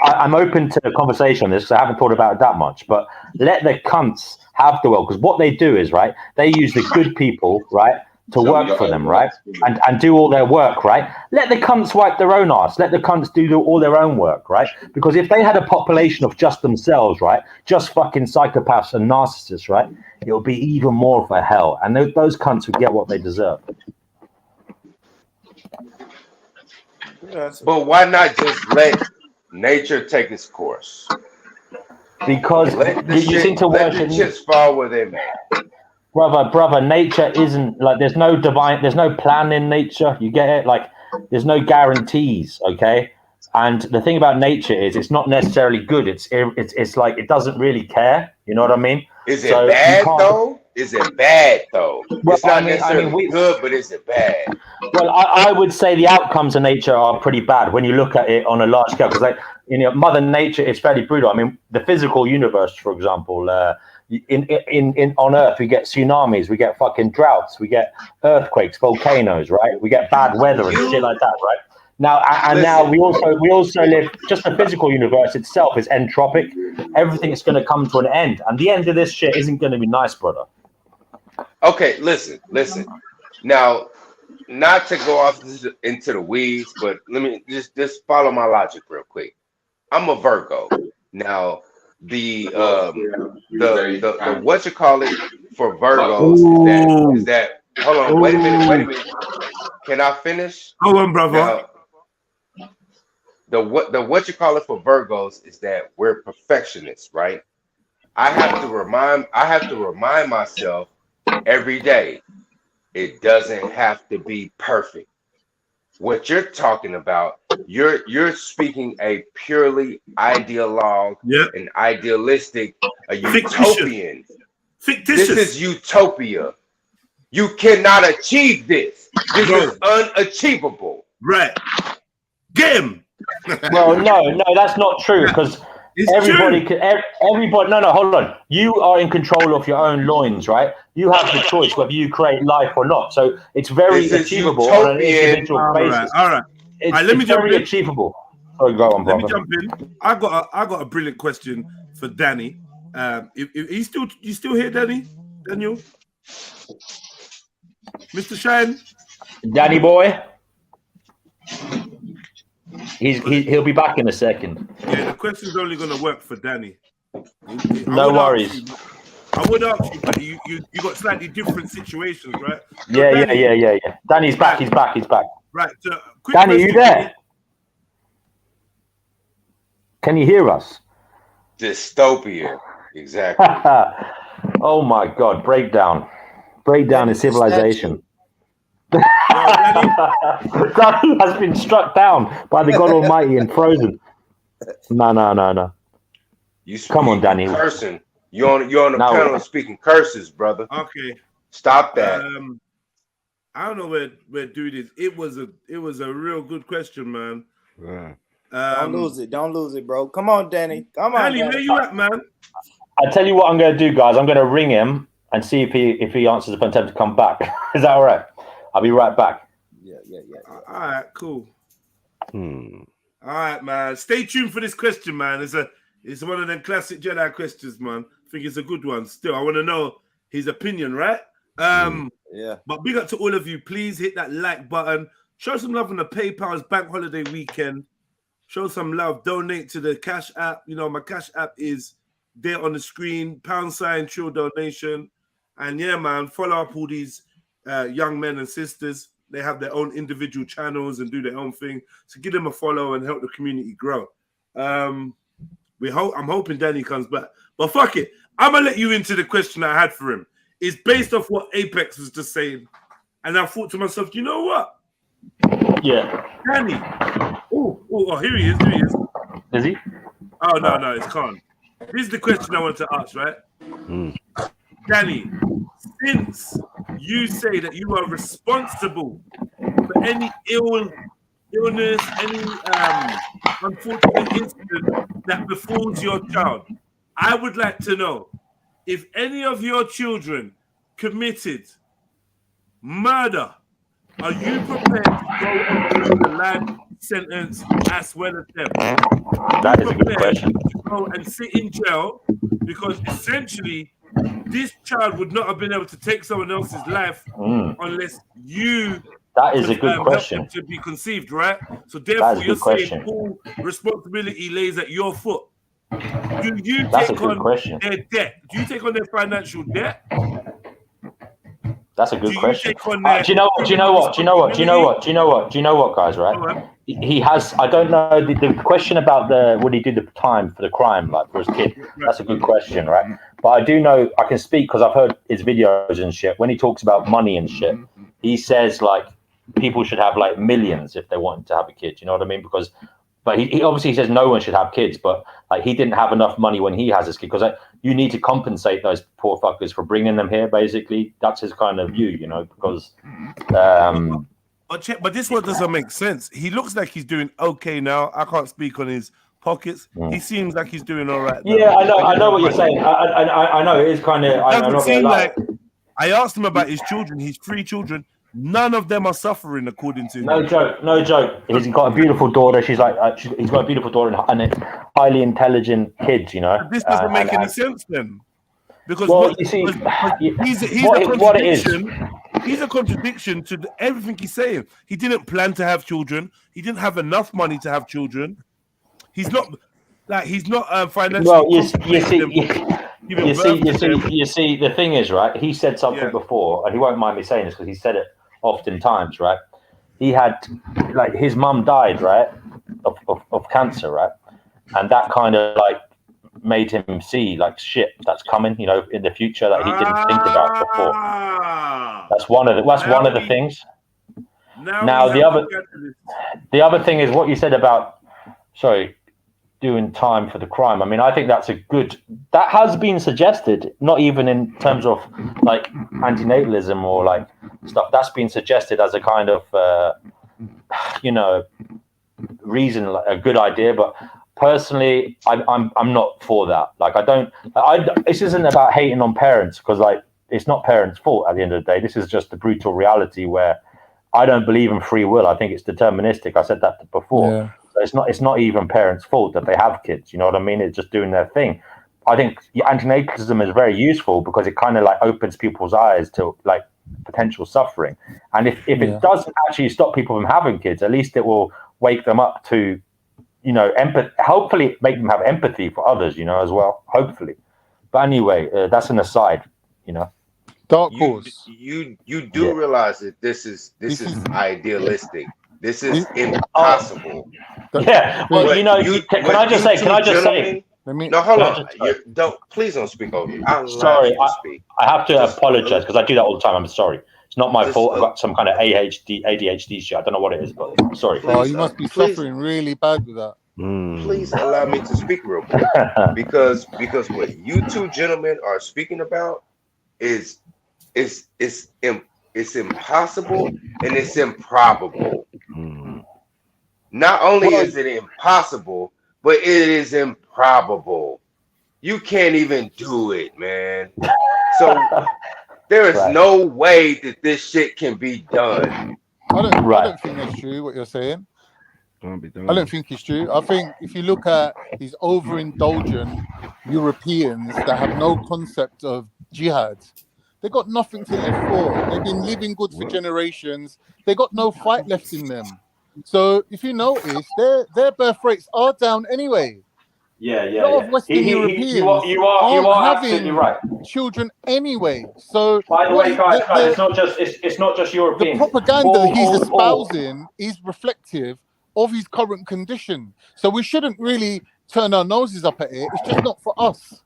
I'm open to the conversation on this because I haven't thought about it that much. But let the cunts have the world, because what they do is, right, they use the good people, right, to work for them, right, and do all their work, right. Let the cunts wipe their own ass. Let the cunts do all their own work, right? Because if they had a population of just themselves, right, just fucking psychopaths and narcissists, right, it would be even more of a hell, and those cunts would get what they deserve. But why not just let nature take its course? Because you seem to worship. Let the chips fall where they may. Brother, nature isn't like there's no plan in nature. You get it? Like there's no guarantees, okay? And the thing about nature is it's not necessarily good. It's like it doesn't really care. You know what I mean? Is it bad though? Is it bad though? Well, It's not necessarily good, but is it bad? Well, I would say the outcomes of nature are pretty bad when you look at it on a large scale. Because, like, you know, Mother Nature is fairly brutal. I mean, the physical universe, for example, in on Earth, we get tsunamis, we get fucking droughts, we get earthquakes, volcanoes, right? We get bad weather and shit like that, right? Now, and now we also live. Just the physical universe itself is entropic. Everything's going to come to an end, and the end of this shit isn't going to be nice, brother. Okay, listen. Now, not to go off into the weeds, but let me just follow my logic real quick. I'm a Virgo. Now, the what you call it for Virgos is that hold on, wait a minute. Can I finish? Hold on, brother. Now, the what you call it for Virgos is that we're perfectionists, right? I have to remind myself every day, it doesn't have to be perfect. What you're talking about, you're speaking a purely ideologue, an idealistic, a utopian. Fictitious. This is utopia. You cannot achieve this. This is unachievable. Right. Get him. Well, no, that's not true, because everybody. No, hold on. You are in control of your own loins, right? You have the choice whether you create life or not. So it's very achievable on an individual basis. All right. Let me jump in. Achievable. Oh, go on, Let brother. me jump in. I got a brilliant question for Danny. If you still here, Danny? Daniel? Mr. Shine? Danny boy? He'll be back in a second. Yeah, the question's only going to work for Danny. No worries. I would ask you, but you got slightly different situations, right? So Yeah. Danny, Danny's back. He's back. Right. So, Danny, are you there? Can you hear us? Dystopia. Exactly. Oh my God! Breakdown in civilization. Danny has been struck down by the God Almighty and frozen. No. Come on, Danny. Cursing. You're on the panel speaking curses, brother. Okay. Stop that. I don't know where dude is. It was a real good question, man. Yeah. Don't lose it, bro. Come on, Danny. Come on, Danny. Where you at, man? I tell you what I'm going to do, guys. I'm going to ring him and see if he answers if I attempt to come back. Is that all right? I'll be right back. Yeah. All right, cool. All right, man. Stay tuned for this question, man. It's one of them classic Jedi questions, man. I think it's a good one. Still, I want to know his opinion, right? Yeah. But big up to all of you. Please hit that like button. Show some love on the PayPal's bank holiday weekend. Show some love. Donate to the Cash App. You know, my Cash App is there on the screen. # Trill donation. And yeah, man, follow up all these young men and sisters. They have their own individual channels and do their own thing. So give them a follow and help the community grow. I'm hoping Danny comes back. But fuck it. I'm going to let you into the question I had for him. It's based off what Apex was just saying. And I thought to myself, you know what? Yeah. Danny. Oh, here he is. Is he? Oh, no, it's Khan. This is the question I want to ask, right? Danny, since you say that you are responsible for any illness, any unfortunate incident that befalls your child, I would like to know if any of your children committed murder, are you prepared to go on the life sentence as well as them? That is a good question. To go and sit in jail because essentially this child would not have been able to take someone else's life unless you. That is a good question. To be conceived, right? So therefore, you're saying full responsibility lays at your foot. Do you take on their debt? Do you take on their financial debt? That's a good question. Do you know what, guys? Right? He has. I don't know the question about would he do the time for the crime, like for his kid. That's a good question, right? But I do know I can speak because I've heard his videos and shit. When he talks about money and shit, he says like people should have like millions if they wanted to have a kid. You know what I mean? Because, but he obviously says no one should have kids, but like he didn't have enough money when he has his kid because like, you need to compensate those poor fuckers for bringing them here. Basically, that's his kind of view, you know, because. But this one doesn't make sense. He looks like he's doing okay now. I can't speak on his pockets. He seems like he's doing all right. Now. Yeah, I know what you're saying. I know it is kind of. Doesn't seem like. I asked him about his children. His 3 children. None of them are suffering, according to him. No joke. He's got a beautiful daughter. She's like, he's got a beautiful daughter and highly intelligent kids. You know. But this doesn't make any sense then, because you see, he's a contradiction. He's a contradiction to everything he's saying. He didn't plan to have children. He didn't have enough money to have children. He's not financially. Well, you see. The thing is, right? He said something before, and he won't mind me saying this because he said it oftentimes, right? He had like his mum died, right, of cancer, right, and that kind of like made him see like shit that's coming, you know, in the future that he didn't think about before. That's one of the things. Now the other thing is what you said about doing time for the crime. I mean, I think that has been suggested, not even in terms of like antinatalism or like stuff. That's been suggested as a kind of reason, like a good idea, but personally, I'm not for that. Like, this isn't about hating on parents because, like, it's not parents' fault at the end of the day. This is just the brutal reality where I don't believe in free will. I think it's deterministic. I said that before. Yeah. So it's not even parents' fault that they have kids. You know what I mean? It's just doing their thing. I think antinatalism is very useful because it kind of like opens people's eyes to like potential suffering. And if it doesn't actually stop people from having kids, at least it will wake them up to, you know, hopefully make them have empathy for others, you know, as well, hopefully. But anyway, that's an aside, you know. Dark horse. You do realize that this is idealistic. This is impossible. Yeah. Well, you know, can I just say? No, hold on. Please don't speak over me. Sorry, I have to apologize because I do that all the time. I'm sorry. It's not my fault. I've got some kind of ADHD shit. I don't know what it is, but I'm sorry. Oh, you must be suffering really bad with that. Please allow me to speak real quick, because what you two gentlemen are speaking about is impossible and it's improbable. Not only is it impossible, but it is improbable. You can't even do it, man. So there is no way that this shit can be done. I don't think that's true what you're saying. I don't think it's true. I think if you look at these overindulgent Europeans that have no concept of jihad, they got nothing to live for. They've been living good for generations. They got no fight left in them. So if you notice, their birth rates are down anyway. Yeah. A lot of Western Europeans you are absolutely right. Children anyway. So by the way, guys, it's not just Europeans. The propaganda he's espousing is reflective of his current condition. So we shouldn't really turn our noses up at it. It's just not for us.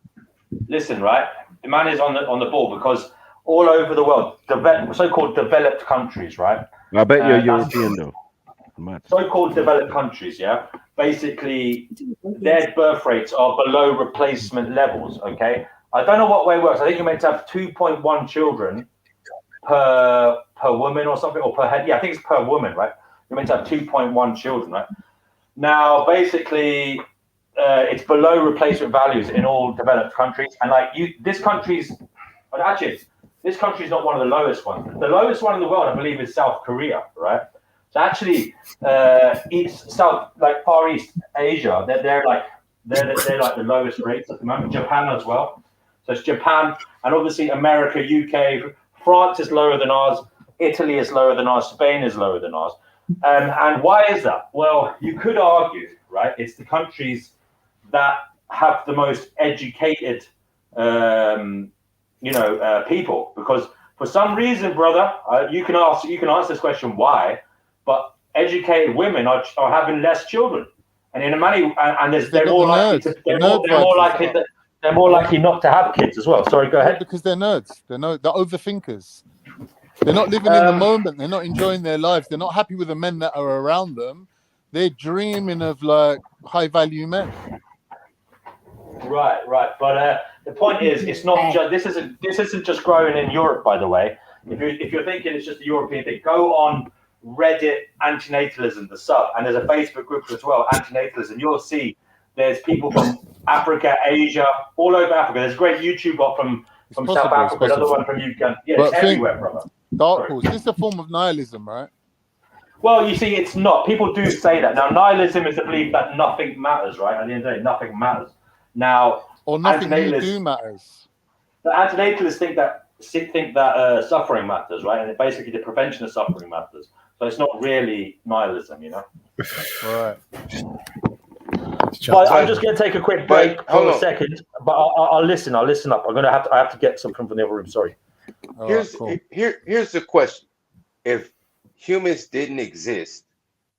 Listen, right? The man is on the ball because all over the world, so-called developed countries, right? I bet you're European though. So-called developed countries, yeah. Basically, their birth rates are below replacement levels. Okay, I don't know what way it works. I think you're meant to have 2.1 children per woman or something, or per head. Yeah, I think it's per woman, right? You're meant to have 2.1 children, right? Now, basically, it's below replacement values in all developed countries, and this country's not one of the lowest ones. The lowest one in the world, I believe, is South Korea, right? So actually, Far East Asia, they're like the lowest rates at the moment. Japan as well. So it's Japan, and obviously America, UK, France is lower than ours. Italy is lower than ours. Spain is lower than ours. And why is that? Well, you could argue, right? It's the countries that have the most educated, people. Because for some reason, brother, you can ask this question why, but educated women are having less children, and in a money, and they're more likely not to have kids as well. Sorry, go ahead. Because they're nerds. They're overthinkers. They're not living in the moment. They're not enjoying their lives. They're not happy with the men that are around them. They're dreaming of like high value men. Right. But the point is, it's not just this isn't just growing in Europe, by the way. If you're thinking it's just a European thing, go on Reddit Antinatalism, the sub, and there's a Facebook group as well, Antinatalism. You'll see there's people from Africa, Asia, all over Africa. There's a great YouTuber from South Africa, another one from Uganda. Yeah, But it's everywhere, brother. Dark Horse, this is a form of nihilism, right? Well, you see, it's not. People do say that. Now, nihilism is the belief that nothing matters, right? At the end of the day, nothing matters. Now, or nothing you do matters. The antinatalists think that suffering matters, right? And basically the prevention of suffering matters. So it's not really nihilism, you know? Right. But I'm just going to take a quick break for a second, but I'll listen. I'll listen up. I have to get something from the other room. Sorry. Here's the question: if humans didn't exist,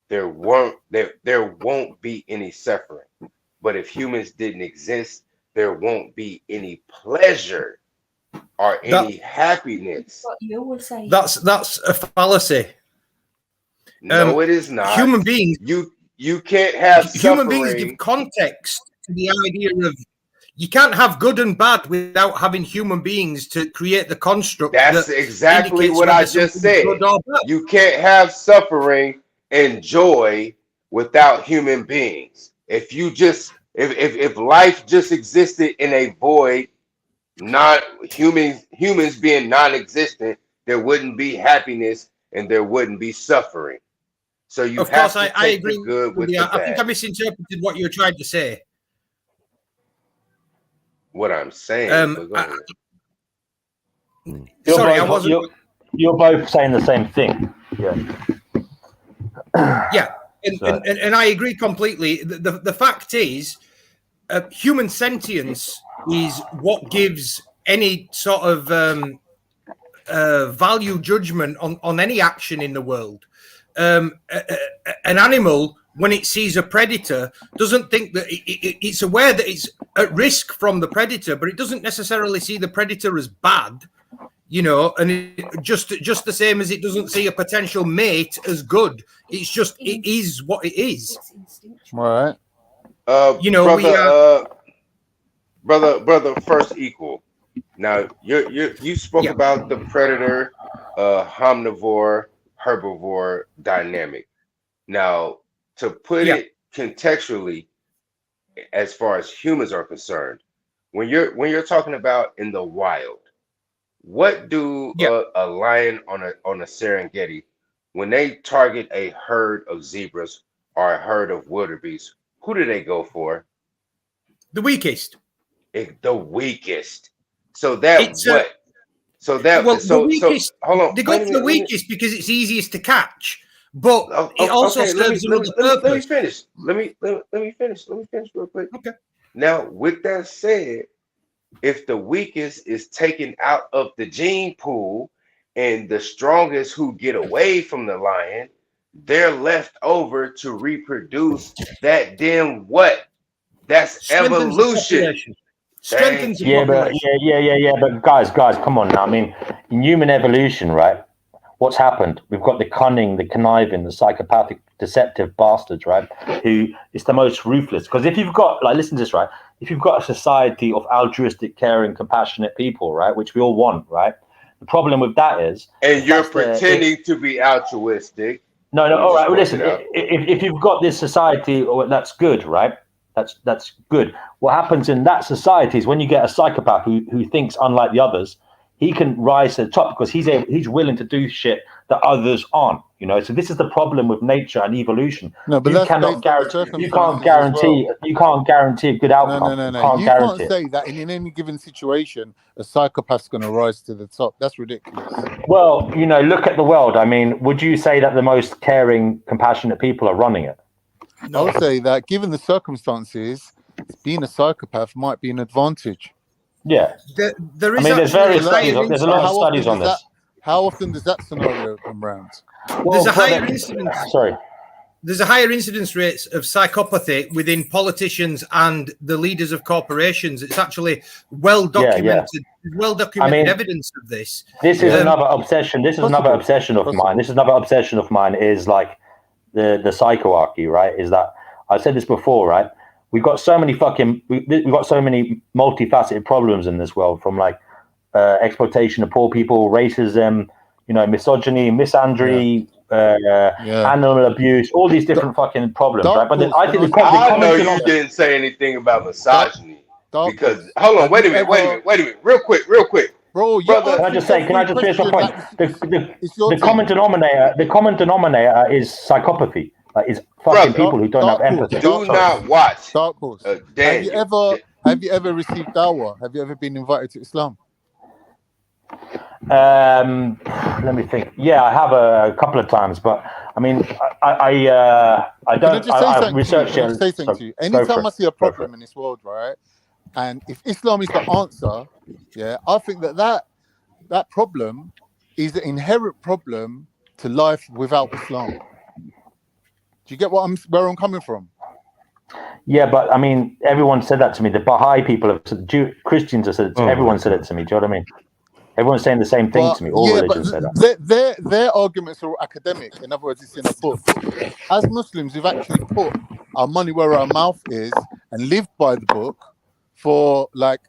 there won't be any suffering. But if humans didn't exist, there won't be any pleasure or any happiness. That's a fallacy. No, it is not. Human beings. You can't have human suffering. beings give context to the idea of you can't have good and bad without having human beings to create the construct. That's exactly what I just said. You can't have suffering and joy without human beings. If life just existed in a void, not humans being non-existent, there wouldn't be happiness and there wouldn't be suffering. So you of have course, to I take agree the good with the I think I bad. misinterpreted what you were trying to say. What I'm saying. Sorry, I wasn't. You're both saying the same thing. Yeah. Yeah, and I agree completely. The fact is, human sentience is what gives any sort of value judgment on any action in the world. An animal, when it sees a predator, doesn't think that it's aware that it's at risk from the predator, but it doesn't necessarily see the predator as bad, you know, and just the same as it doesn't see a potential mate as good. It's just, it is what it is. Right. You know, brother, first equal. Now you spoke about the predator, omnivore, herbivore dynamic. Now, to put it contextually, as far as humans are concerned, when you're talking about in the wild, what do a lion on a Serengeti, when they target a herd of zebras or a herd of wildebeest, who do they go for? The weakest. The weakest. So that it's what? The weakest. Hold on. They go for the weakest because it's easiest to catch, but it also serves another purpose. Let me finish. Let me finish real quick. Okay. Now, with that said, if the weakest is taken out of the gene pool and the strongest who get away from the lion, they're left over to reproduce. That then what? That's evolution. Strengthens the Yeah, but guys, come on now. I mean, in human evolution, right? What's happened? We've got the cunning, the conniving, the psychopathic, deceptive bastards, right? Who is the most ruthless. Because if you've got, like, listen to this, right? If you've got a society of altruistic, caring, compassionate people, right, which we all want, right? The problem with that is, and you're pretending to be altruistic. No. All right. Well, listen. If you've got this society, that's good, right? That's good. What happens in that society is when you get a psychopath who thinks unlike the others, he can rise to the top because he's willing to do shit that others aren't. You know, so this is the problem with nature and evolution. No, but you cannot guarantee. You can't guarantee. You can't guarantee a good outcome. No. You can't say that in any given situation a psychopath's going to rise to the top. That's ridiculous. Well, you know, look at the world. I mean, would you say that the most caring, compassionate people are running it? I would say that given the circumstances, being a psychopath might be an advantage. Yeah. There is there's various studies. There's a lot of studies on this. How often does that scenario come round? There's a higher incidence. there's a higher incidence rates of psychopathy within politicians and the leaders of corporations. It's actually well documented, evidence of this. This is another obsession. This is another obsession of mine. This is another obsession of mine is like the psychoarchy, right? Is that I said this before, right? We've got so many we've got so many multifaceted problems in this world, from like exploitation of poor people, racism, misogyny, misandry, animal abuse, all these different fucking problems, right? But I think I know you didn't say anything about misogyny because hold on, wait a minute, real quick, bro. Brother, can I just finish my point? The common denominator is psychopathy. Like, it's fucking people who don't have empathy. Do not watch. Dark Horse. Have you ever received dawah? Have you ever been invited to Islam? Let me think. Yeah, I have a couple of times, but I mean, I don't. I researched it. Say something to you. Anytime I see a problem in this world, right, and if Islam is the answer, I think that problem is an inherent problem to life without Islam. Do you get where I'm coming from? Yeah, but I mean, everyone said that to me. The Baha'i people have said, Christians have said it to me. Everyone said it to me. Do you know what I mean? Everyone's saying the same thing to me. All religions say that. Their arguments are academic. In other words, it's in a book. As Muslims, we've actually put our money where our mouth is and lived by the book for like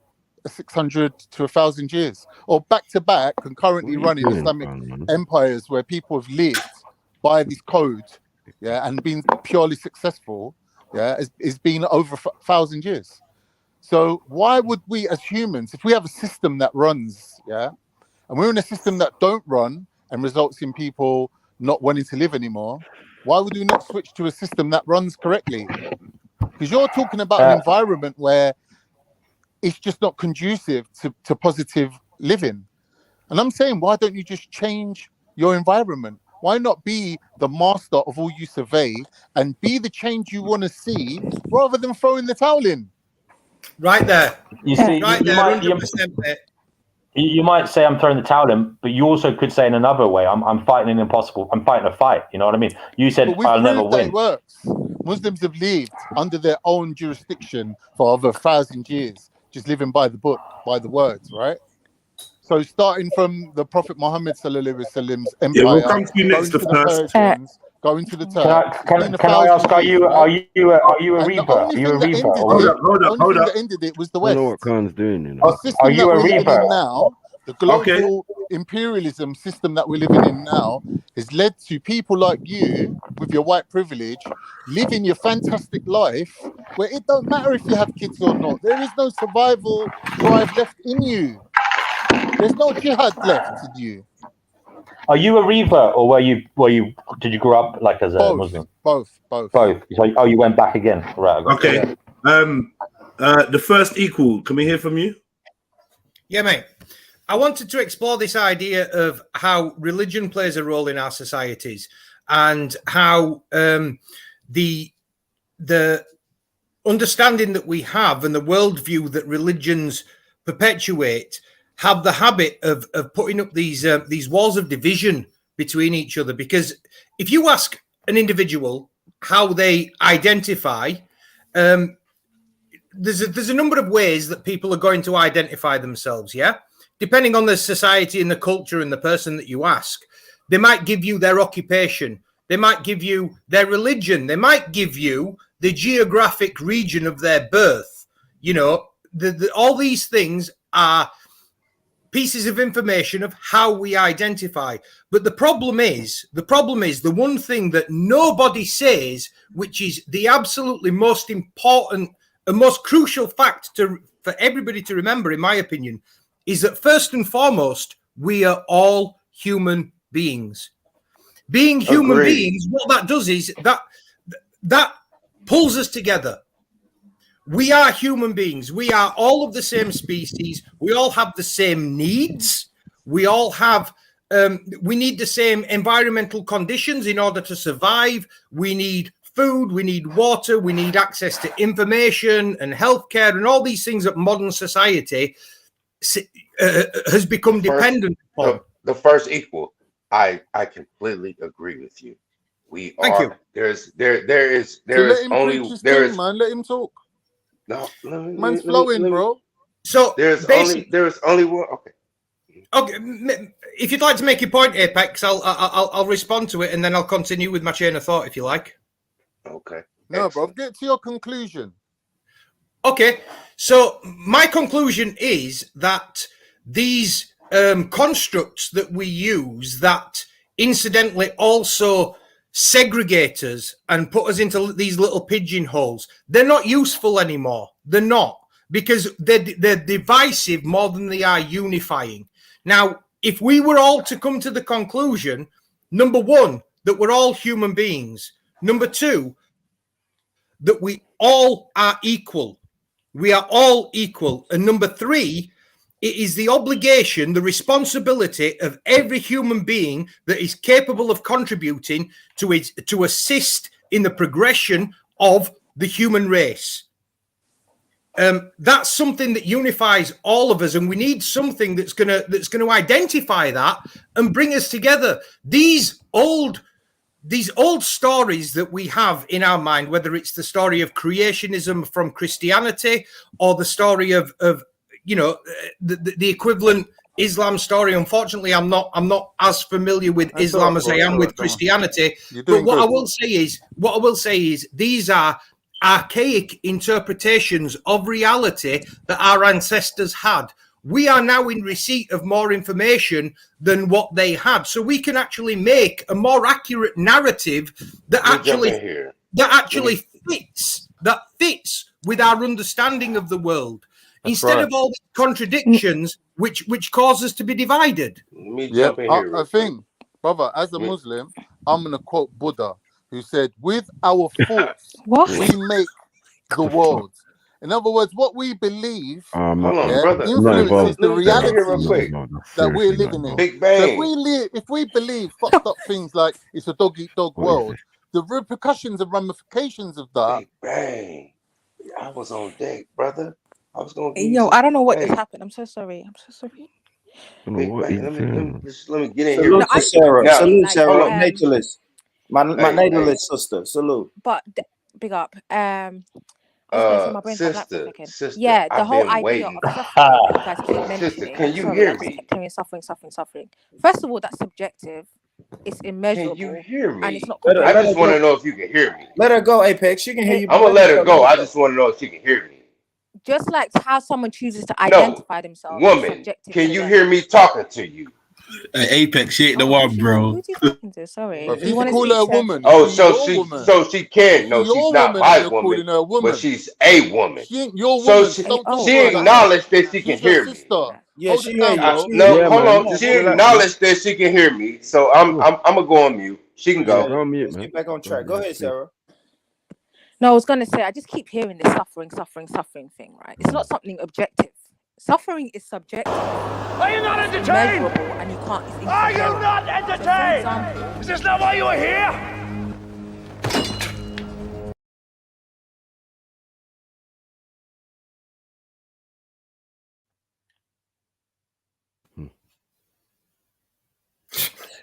600 to 1,000 years, or back to back, concurrently running Islamic empires where people have lived by this code. And been purely successful, it's been over 1,000 years. So why would we as humans, if we have a system that runs, and we're in a system that don't run and results in people not wanting to live anymore, why would we not switch to a system that runs correctly? Because you're talking about an environment where it's just not conducive to positive living. And I'm saying, why don't you just change your environment? Why not be the master of all you survey and be the change you want to see rather than throwing the towel in? Right there. You see, right there, 100%. You might say I'm throwing the towel in, but you also could say in another way, I'm fighting an impossible. I'm fighting a fight. You know what I mean? You said I'll never win. It works. Muslims have lived under their own jurisdiction for over 1,000 years, just living by the book, by the words, right? So starting from the Prophet Muhammad sallallahu alaihi wasallam's empire, we'll come to you next. Going to the Turks. Can I ask? Are you a reaper? Are you a reaper? Hold up. That ended it was the West. I know what Khan's doing. The system are you that a we're living reaper? in now, the global imperialism system that we're living in now, has led to people like you with your white privilege living your fantastic life, where it don't matter if you have kids or not. There is no survival drive left in you. There's no jihad left in you. Are you a reaver, or did you grow up like as a Muslim? Both. So, you went back again, right? Okay. The first equal. Can we hear from you? Yeah, mate. I wanted to explore this idea of how religion plays a role in our societies, and how the understanding that we have and the worldview that religions perpetuate have the habit of putting up these walls of division between each other. Because if you ask an individual how they identify, there's a number of ways that people are going to identify themselves, depending on the society and the culture and the person that you ask. They might give you their occupation, they might give you their religion, they might give you the geographic region of their birth. All these things are pieces of information of how we identify. But the problem is the one thing that nobody says, which is the absolutely most important and most crucial fact for everybody to remember, in my opinion, is that first and foremost, we are all human beings. Being human beings, what that does is that pulls us together. We are human beings. We are all of the same species. We all have the same needs. We all have, we need the same environmental conditions in order to survive. We need food, we need water, we need access to information and healthcare and all these things that modern society has become dependent upon. The first equal, I completely agree with you. We Thank are. you. There is So let him only preach his there thing, is man. Let him talk. no. Man's flowing, bro. So There's basically, only one. Okay. okay. If you'd like to make your point, Apex, I'll respond to it, and then I'll continue with my chain of thought, if you like. Okay. No, bro. Get to your conclusion. Okay. So my conclusion is that these constructs that we use that incidentally also segregate us and put us into these little pigeonholes, they're not useful anymore. They're not, because they're divisive more than they are unifying. Now, if we were all to come to the conclusion, number one, that we're all human beings, number two, that we all are equal. We are all equal. And number three, it is the obligation, the responsibility of every human being that is capable of contributing to assist in the progression of the human race. That's something that unifies all of us, and we need something that's gonna identify that and bring us together. These old stories that we have in our mind, whether it's the story of creationism from Christianity or the story of the equivalent Islam story. Unfortunately, I'm not as familiar with Islam as I am with Christianity. But what I will say is these are archaic interpretations of reality that our ancestors had. We are now in receipt of more information than what they had, so we can actually make a more accurate narrative that fits with our understanding of the world. Instead of all the contradictions which cause us to be divided. Yeah, I think, brother, as a Muslim, I'm gonna quote Buddha, who said, "With our thoughts, we make the world." In other words, what we believe influences the reality that we're living in. Big So Bang. if we believe fucked up things like it's a dog-eat-dog world, the repercussions and ramifications of that. Big Bang. I was on deck, brother. I was gonna give Yo, I don't know what just happened. I'm so sorry. Big Bang. Let me get in Salute here. to Sarah. Now, Salute Sarah, hold on. naturalist. My naturalist sister. Salute. But big up. I was going to say my brain's got black for a second. Sister, Yeah, the I've whole been idea waiting. of suffering that you guys keep mentioning. Sister, can you Sorry, hear I just me? kept hearing suffering. First of all, that's subjective. It's immeasurable. Can you hear me? And it's not I just want to know if you can hear me. Let her go, Apex. She can hear you. I'm gonna let her go. I just want to know if she can hear me. Just like how someone chooses to identify themselves. Woman, can you hear me talking to you? Apex, she ain't the one, bro. Who are you talking to? Sorry. If you call her a woman, Oh, she's so your she can. No, she's not my woman, her a woman, but she's a woman. She ain't your So woman. Don't talk she to her like acknowledged that she can She's your hear me. sister. Yeah, Hold she it down, bro. No, hold on. She acknowledged that she can hear me. So I'm gonna go on mute. She can go. Go on mute, Let's man. get back on track. Go ahead, Sarah. No, I was going to say, I just keep hearing this suffering thing, right? It's not something objective. Suffering is subjective. Are you not entertained? Measurable, and you can't. Are you not entertained? Is this not why you are here?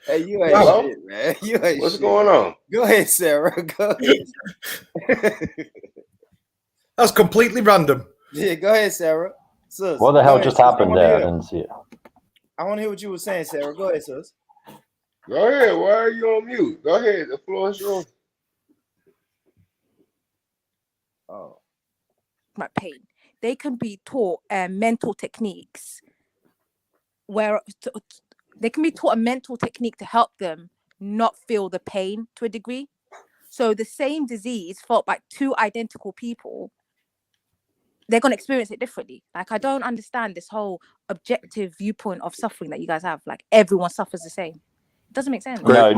Hey, you ain't shit, man. You ain't What's shit. going on? Go ahead, Sarah. Go ahead. That's completely random. Yeah, go ahead, Sarah. Sis, What the hell ahead, just sis. happened there? I didn't see it. I want to hear what you were saying, Sarah. Go ahead, sis. Go ahead. Why are you on mute? Go ahead. The floor is yours. Oh. My pain. They can be taught mental techniques where they can be taught a mental technique to help them not feel the pain to a degree. So the same disease felt by two identical people, they're going to experience it differently. Like, I don't understand this whole objective viewpoint of suffering that you guys have. Like, everyone suffers the same. It doesn't make sense. No.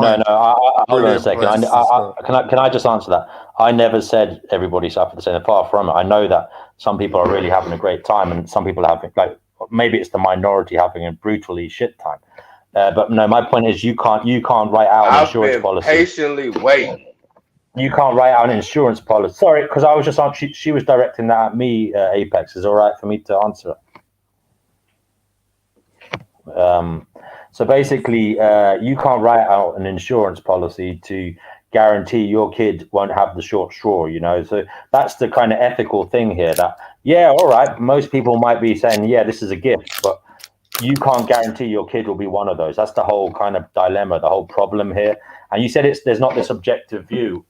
Hold on a second. Can I just answer that? I never said everybody suffered the same. Apart from it, I know that some people are really having a great time, and some people are having, like, maybe it's the minority having a brutally shit time. But no, my point is you can't write out an insurance policy. Patiently waiting. You can't write out an insurance policy. Sorry, because I was just on. She was directing that at me. Apex, is all right for me to answer it. So basically, you can't write out an insurance policy to guarantee your kid won't have the short straw, you know? So that's the kind of ethical thing here that, yeah, all right, most people might be saying, yeah, this is a gift, but you can't guarantee your kid will be one of those. That's the whole kind of dilemma, the whole problem here. And you said there's not this objective view.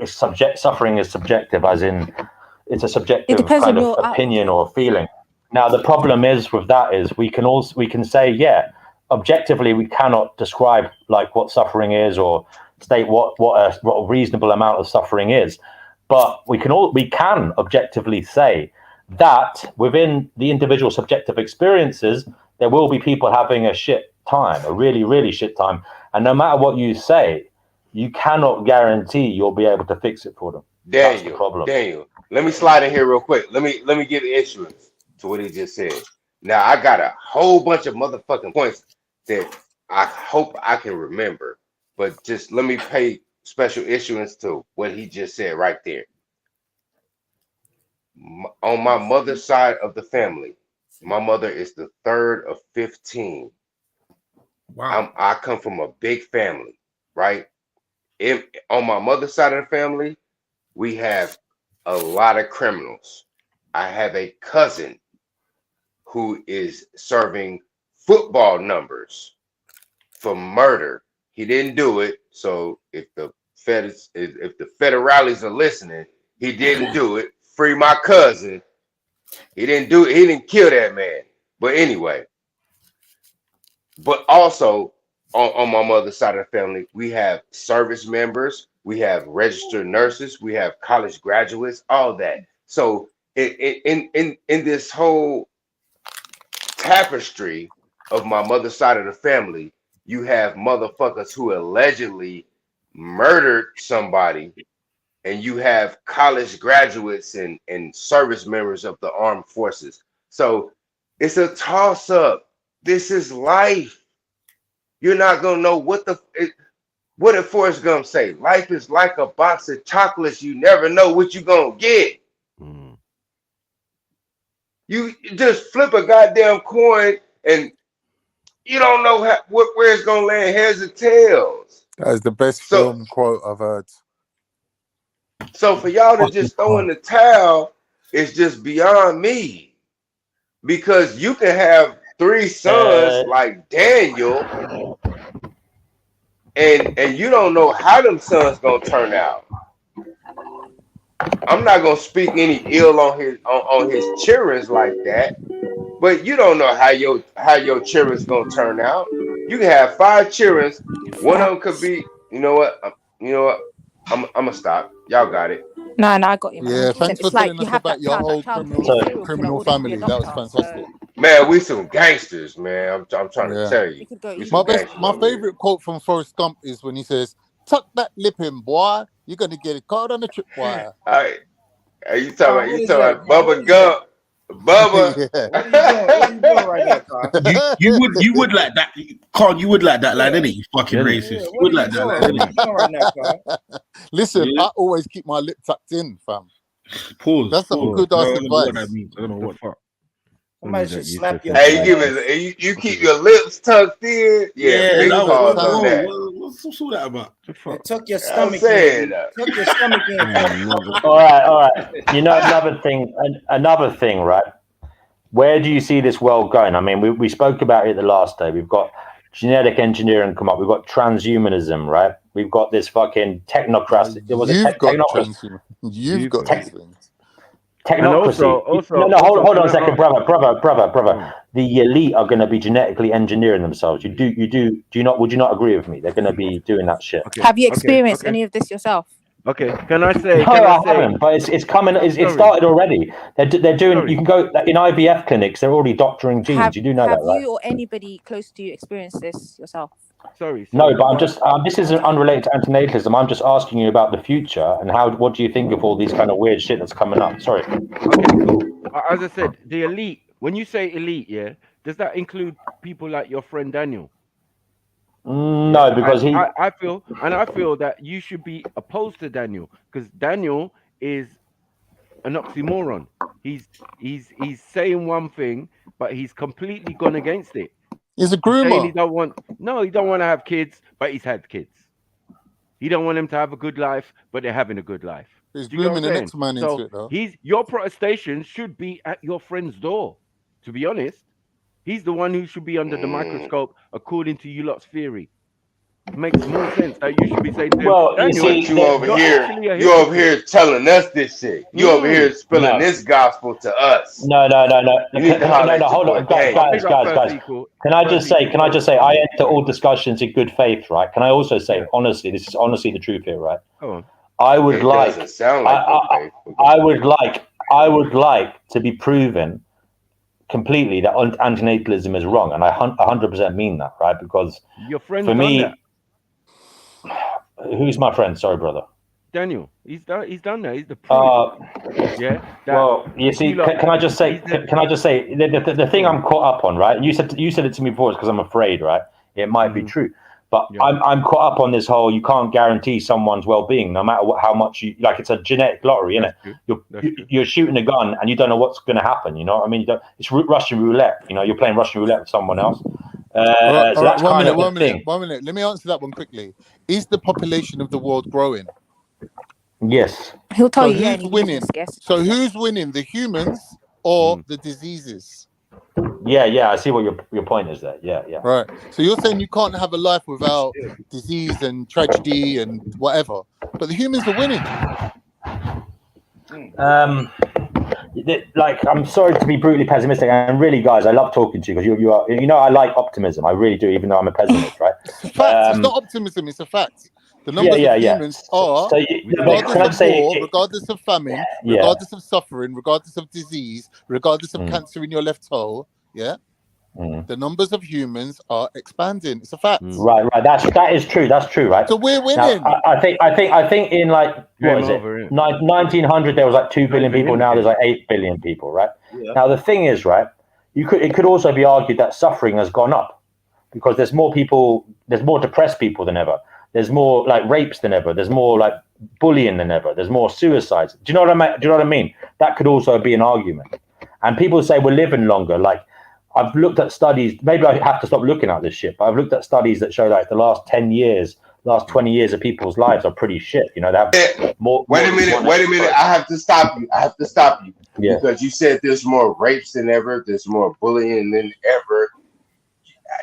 Suffering is subjective, as in it's a subjective kind of opinion or feeling. Now the problem is with that is we can say, yeah, objectively we cannot describe like what suffering is or state what a reasonable amount of suffering is, but we can objectively say that within the individual subjective experiences there will be people having a shit time, a really, really shit time, and no matter what you say, you cannot guarantee you'll be able to fix it for them. That's the problem. Daniel, let me slide in here real quick. Let me give issuance to what he just said. Now I got a whole bunch of motherfucking points that I hope I can remember, but just let me pay special issuance to what he just said right there. On my mother's side of the family, my mother is the third of 15. Wow. I come from a big family, right? On my mother's side of the family, we have a lot of criminals. I have a cousin who is serving football numbers for murder. He didn't do it, so if the federales are listening, he didn't do it. Free my cousin. He didn't do it. He didn't kill that man. But anyway, but also on my mother's side of the family, we have service members, we have registered nurses, we have college graduates, all that. So in this whole tapestry of my mother's side of the family, you have motherfuckers who allegedly murdered somebody, and you have college graduates and service members of the armed forces. So it's a toss-up. This is life. You're not gonna know what did Forrest Gump say? Life is like a box of chocolates. You never know what you're gonna get. You just flip a goddamn coin and you don't know where it's gonna land, heads or tails. That is the best film quote I've heard. So for y'all to just throw in the towel is just beyond me. Because you can have 3 sons like Daniel, and you don't know how them sons gonna turn out. I'm not gonna speak any ill on his children like that, but you don't know how your children's gonna turn out. You can have 5 children, one of them could be, you know what, I'm gonna stop. Y'all got it. No, I got you. Yeah, thanks for telling us about your whole criminal family. That was fantastic. Man, we some gangsters, man. I'm trying to tell you. My favorite quote from Forrest Gump is when he says, "Tuck that lip in, boy. You're gonna get it caught on the tripwire." You talking about Bubba Gump? Bubba, what are you doing right now, Carl? you would like that, Carl. You would like that line, innit? You fucking racist. You would like that line, innit? Right now, Carl? Listen, I always keep my lip tucked in, fam. Pause. That's some good ass advice. What that means. I don't know what the fuck. Somebody should slap you. Hey, you keep your lips tucked in. Yeah, big pause on that. What's all that about? Tuck your stomach in. Tuck your stomach in. All right. You know, another thing, right? Where do you see this world going? I mean, we spoke about it the last day. We've got genetic engineering come up. We've got transhumanism, right? We've got this fucking technocracy. You've got these things. Technocracy. Hold on a second, brother. The elite are going to be genetically engineering themselves. Would you not agree with me? They're going to be doing that shit. Okay. Have you experienced any of this yourself? Okay, can I say? No, I haven't. But it's coming. It started already. They're doing. You can go in IVF clinics. They're already doctoring genes. You do know that, right? Have you or anybody close to you experienced this yourself? Sorry. No, but I'm just. This isn't unrelated to antinatalism. I'm just asking you about the future and what do you think of all these kind of weird shit that's coming up? Sorry. Okay, cool. As I said, the elite. When you say elite, yeah, does that include people like your friend Daniel? No, because I feel that you should be opposed to Daniel because Daniel is an oxymoron. He's saying one thing, but he's completely gone against it. He's a groomer. He don't want to have kids, but he's had kids. He don't want them to have a good life, but they're having a good life. He's Do you get what grooming I'm the saying? next man So into it, though. your protestation should be at your friend's door. To be honest, he's the one who should be under the microscope, according to you lot's theory. It makes more sense that you should be saying to him, Well, you Daniel, see, But you over you're here, actually a you over hypocrite. here telling us this shit. You over here spilling no, this gospel to us. no. You need to holler at your Hold boy on, guys. Can I just say, I enter all discussions in good faith, right? Can I also say, honestly, this is honestly the truth here, right? Go on. I would It like, doesn't sound like good faith. I would like to be proven completely that antinatalism is wrong, and I 100% mean that, right? Because your friend for done me, that. Who's my friend? Sorry, brother. Daniel, he's done that. He's the proof. Yeah. Well, you see, can I just say? Can I just say the thing I'm caught up on, right? You said it to me before, because I'm afraid, right? It might be true, but I'm caught up on this whole. You can't guarantee someone's well-being, no matter how much you like. It's a genetic lottery, isn't it? You're shooting a gun and you don't know what's going to happen. You know what I mean? It's Russian roulette. You know, you're playing Russian roulette with someone else. So that's kind of the thing. 1 minute. Let me answer that one quickly. Is the population of the world growing? Yes. He'll tell So you. who's winning? So who's winning, the humans or the diseases? Yeah. I see what your point is there. Yeah. Right. So you're saying you can't have a life without disease and tragedy and whatever, but the humans are winning. Like, I'm sorry to be brutally pessimistic, and really, guys, I love talking to you because you are, you know, I like optimism. I really do, even though I'm a pessimist, right? It's a fact. It's not optimism. It's a fact. The numbers of humans are, regardless of war, regardless of famine, regardless of suffering, regardless of disease, regardless of cancer in your left toe, the numbers of humans are expanding. It's a fact. Right. That is true. That's true, right? So we're winning. Now, I think in like what is it? 1900 there was like 2 billion people. Now there's like 8 billion people, right? Yeah. Now the thing is, right? It could also be argued that suffering has gone up because there's more people. There's more depressed people than ever. There's more like rapes than ever. There's more like bullying than ever. There's more suicides. Do you know what I mean? That could also be an argument. And people say we're living longer. Like, I've looked at studies, maybe I have to stop looking at this shit, but I've looked at studies that show like the last 10 years, last 20 years of people's lives are pretty shit. You know, they have more. Wait a minute. I have to stop you. Yeah. Because you said there's more rapes than ever. There's more bullying than ever.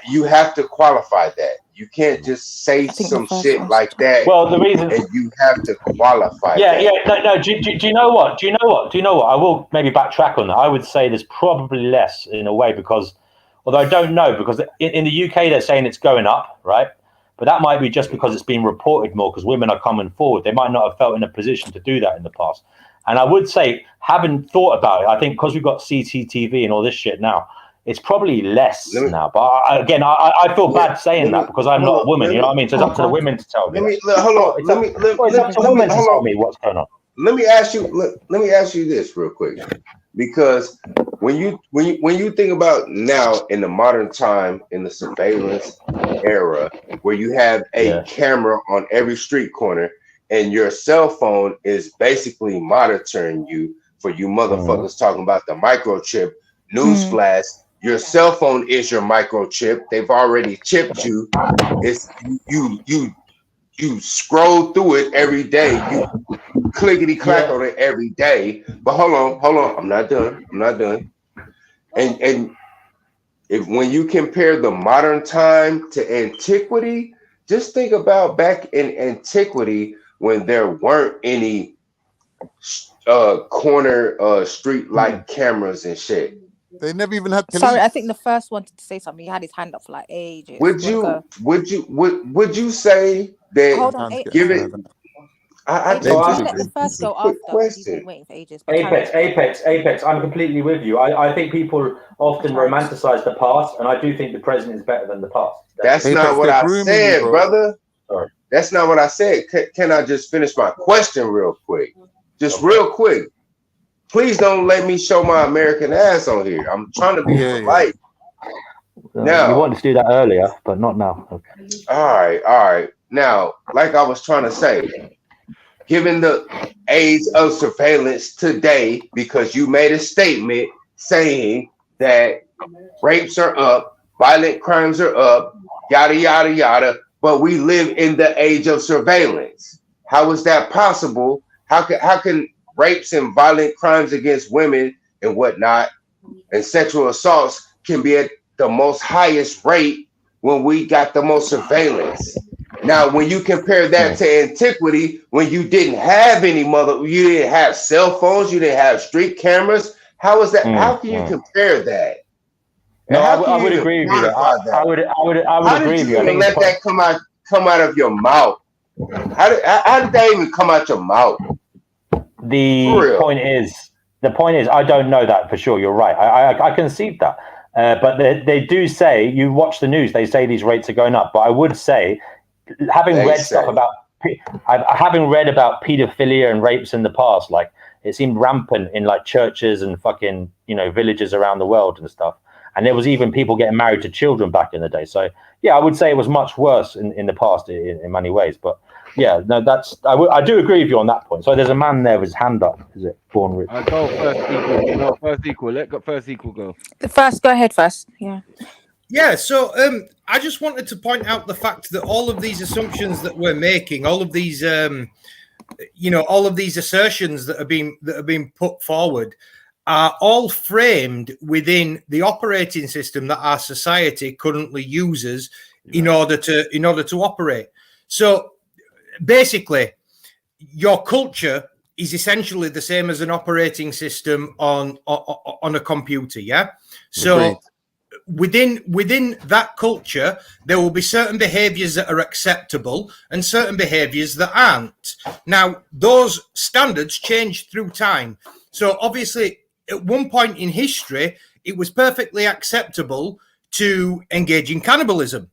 You have to qualify that. You can't just say some shit like that. Well, the reason, and you have to qualify. Yeah. that. Do you know what? I will maybe backtrack on that. I would say there's probably less in a way because, although I don't know, because in the UK they're saying it's going up, right? But that might be just because it's been reported more because women are coming forward. They might not have felt in a position to do that in the past. And I would say, having thought about it, I think because we've got CCTV and all this shit now, it's probably less now. But I feel bad saying that because I'm not a woman. You know what I mean? So it's up to the women to tell me. It's up to women to tell me what's going on. Let me ask you this real quick, because when you think about now in the modern time, in the surveillance era, where you have a camera on every street corner and your cell phone is basically monitoring you for you motherfuckers talking about the microchip. Newsflash. Your cell phone is your microchip. They've already chipped you. It's you scroll through it every day. You clickety clack on it every day. But hold on. I'm not done. And if when you compare the modern time to antiquity, just think about back in antiquity when there weren't any corner street light cameras and shit. They never even had police. Sorry, I think the first one to say something, he had his hand up for like ages. Would you say that? Hold on, give it. Let the first go after. He's been waiting for ages. Apex. I'm completely with you. I think people often romanticize the past, and I do think the present is better than the past. That's not what I said, brother. Sorry. That's not what I said. Can I just finish my question real quick? Just real quick. Please don't let me show my American ass on here. I'm trying to be polite. Now, you wanted to do that earlier, but not now. Okay. All right. Now, like I was trying to say, given the age of surveillance today, because you made a statement saying that rapes are up, violent crimes are up, yada, yada, yada. but we live in the age of surveillance. How is that possible? How can rapes and violent crimes against women and whatnot and sexual assaults can be at the most highest rate when we got the most surveillance? Now, when you compare that to antiquity, when you didn't have you didn't have cell phones, you didn't have street cameras. How is that? How can you compare that? No, And I would agree with you. I would agree with you. How did you let that come out of your mouth? How did that even come out your mouth? The point is, I don't know that for sure. You're right. I concede that. But they do say, you watch the news, they say these rates are going up. But I would say, having read about pedophilia and rapes in the past, like it seemed rampant in like churches and fucking, villages around the world and stuff. And there was even people getting married to children back in the day. So yeah, I would say it was much worse in the past in many ways. But yeah, no, I do agree with you on that point. So there's a man there with his hand up. Is it Born Rich? Go first equal. No, first equal. Let first equal go. Go ahead first. Yeah. Yeah, so I just wanted to point out the fact that all of these assumptions that we're making, all of these, all of these assertions that are being put forward, are all framed within the operating system that our society currently uses in order to operate. So basically, your culture is essentially the same as an operating system on a computer. Yeah. So within that culture, there will be certain behaviors that are acceptable and certain behaviors that aren't. Now, those standards change through time. So obviously, at one point in history, it was perfectly acceptable to engage in cannibalism.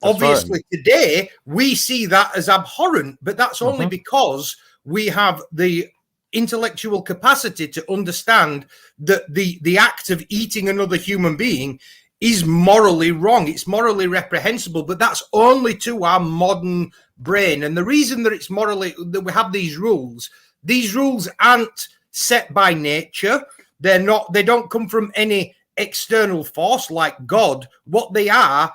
That's obviously, today, we see that as abhorrent, but that's only because we have the intellectual capacity to understand that the act of eating another human being is morally wrong. It's morally reprehensible, but that's only to our modern brain. And the reason that it's morally, that we have these rules aren't set by nature. They don't come from any external force like God. What they are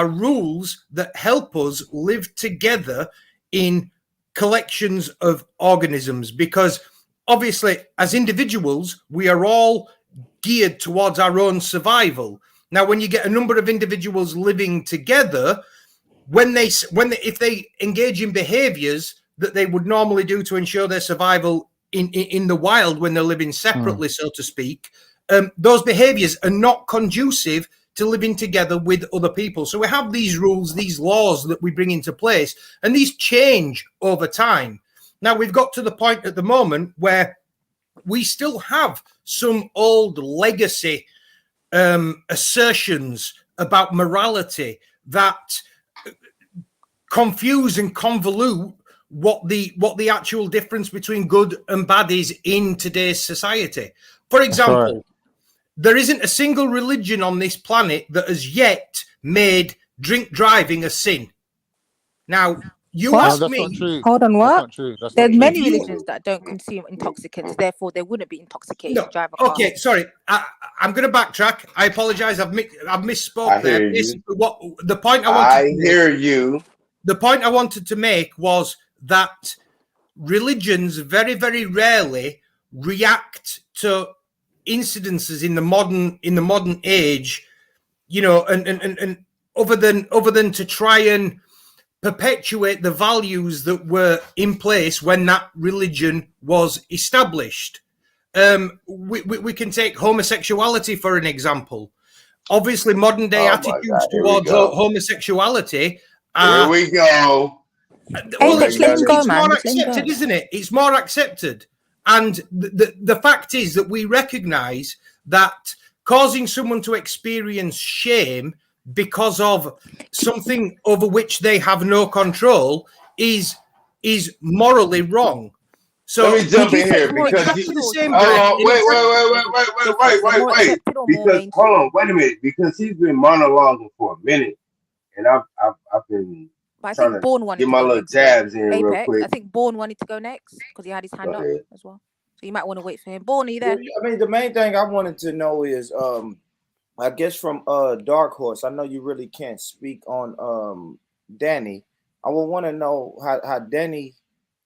rules that help us live together in collections of organisms, because obviously as individuals, we are all geared towards our own survival. Now, when you get a number of individuals living together, if they engage in behaviors that they would normally do to ensure their survival in the wild when they're living separately, so to speak, those behaviors are not conducive to living together with other people. So we have these rules, these laws that we bring into place, and these change over time. Now, we've got to the point at the moment where we still have some old legacy assertions about morality that confuse and convolute what the actual difference between good and bad is in today's society. For example, there isn't a single religion on this planet that has yet made drink driving a sin. Now, you ask me. Hold on, what? That's not true. There's many religions that don't consume intoxicants, therefore they wouldn't be intoxicated to drive a car. Okay, sorry. I'm going to backtrack. I apologize. I've misspoke there. The point I wanted to make was that religions very, very rarely react to incidences in the modern age, and other than to try and perpetuate the values that were in place when that religion was established. We can take homosexuality for an example. Obviously, modern day attitudes towards homosexuality. Here we go. Well, it's more accepted, isn't it? It's more accepted. And the fact is that we recognize that causing someone to experience shame because of something over which they have no control is morally wrong. So let me jump in here because wait. Because hold on, wait a minute, because he's been monologuing for a minute, and I've been trying to get my little jabs in real quick. I think Born wanted to go next because he had his hand up as well. So you might want to wait for him. Born, are you there? I mean, the main thing I wanted to know is, I guess from Dark Horse, I know you really can't speak on Danny, I would want to know how Danny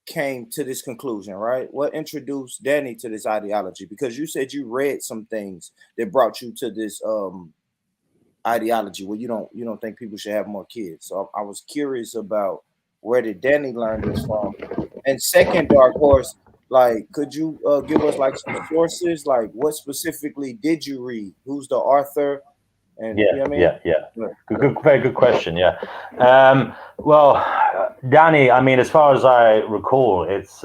came to this conclusion, right? What introduced Danny to this ideology? Because you said you read some things that brought you to this ideology where you don't think people should have more kids. So I was curious about where did Danny learn this from? And second, Dark Horse, like, could you give us like some sources? Like, what specifically did you read? Who's the author? And Yeah, you know what I mean? yeah. Very good question. Yeah. Well, Danny, I mean, as far as I recall, it's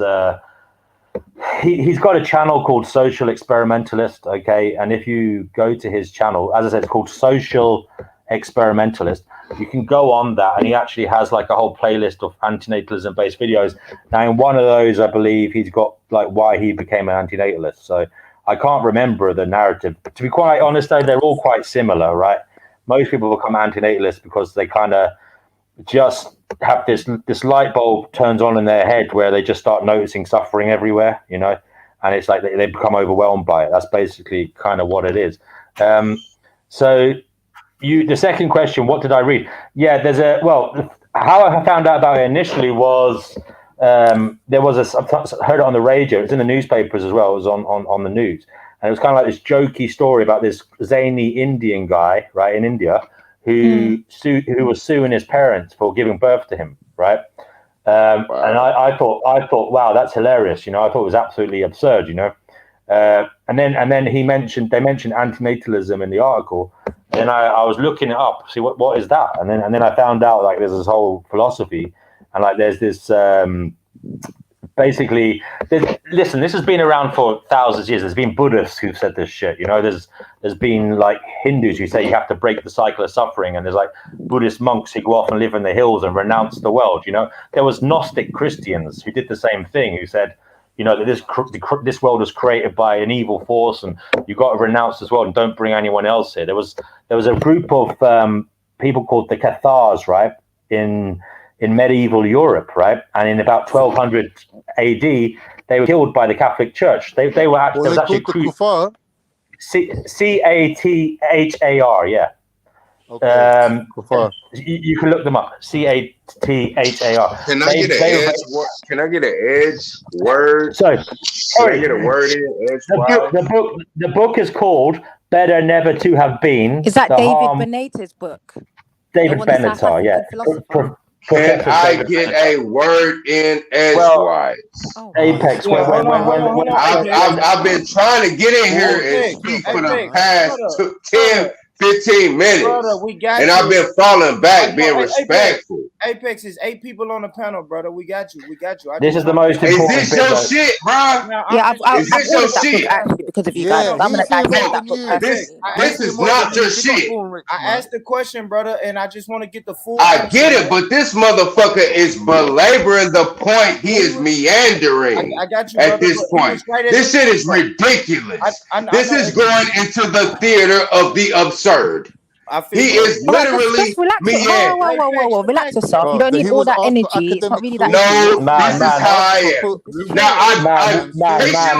he's got a channel called Social Experimentalist. Okay, and if you go to his channel, as I said, it's called Social Experimentalist. You can go on that, and he actually has like a whole playlist of antinatalism based videos. Now, in one of those, I believe he's got like why he became an antinatalist. So I can't remember the narrative. To be quite honest, though, they're all quite similar, right? Most people become antinatalists because they kind of just have this light bulb turns on in their head where they just start noticing suffering everywhere, you know, and it's like they become overwhelmed by it. That's basically kind of what it is. So the second question, what did I read? Yeah, how I found out about it initially was there was I heard it on the radio. It's in the newspapers as well. It was on the news, and it was kind of like this jokey story about this zany Indian guy, right, in India, who was suing his parents for giving birth to him, right? And I thought, wow, that's hilarious. You know, I thought it was absolutely absurd. You know, and then they mentioned antinatalism in the article. And then I was looking it up, see what is that, and then I found out like there's this whole philosophy, and like there's this basically. Listen, this has been around for thousands of years. There's been Buddhists who've said this shit. You know, there's been like Hindus who say you have to break the cycle of suffering, and there's like Buddhist monks who go off and live in the hills and renounce the world. You know, there was Gnostic Christians who did the same thing, who said, you know, that this world was created by an evil force, and you got to renounce this world and don't bring anyone else here. There was a group of people called the Cathars, right, in medieval Europe, right, and in about 1200 AD, they were killed by the Catholic Church. They were actually, there was actually Cathar, Cathar, yeah. Okay. You can look them up. Cathar. Can I get an edge? Can I get an edge word? So, can I get a word in? The book is called "Better Never to Have Been." Is that David Benita's book? David Benatar, yeah. Can I get a word in edgewise? Apex. I've been trying to get in here and speak for the past 10, 15 minutes, brother, and I've been falling back, being respectful. Apex is 8 people on the panel, brother. We got you. This is the most important. Is this your shit, bro? Yeah, is this your shit? Actually, because of you guys, I'm gonna dissect that book. This is not your shit. I asked the question, brother, and I just want to get the full. I get it, but this motherfucker is belaboring the point. He is meandering. I got you, at this point. This shit is ridiculous. This is going into the theater of the absurd. He is literally meandering. Whoa, relax yourself. You don't need all that energy. It's not really that. No, this is how I am. Now,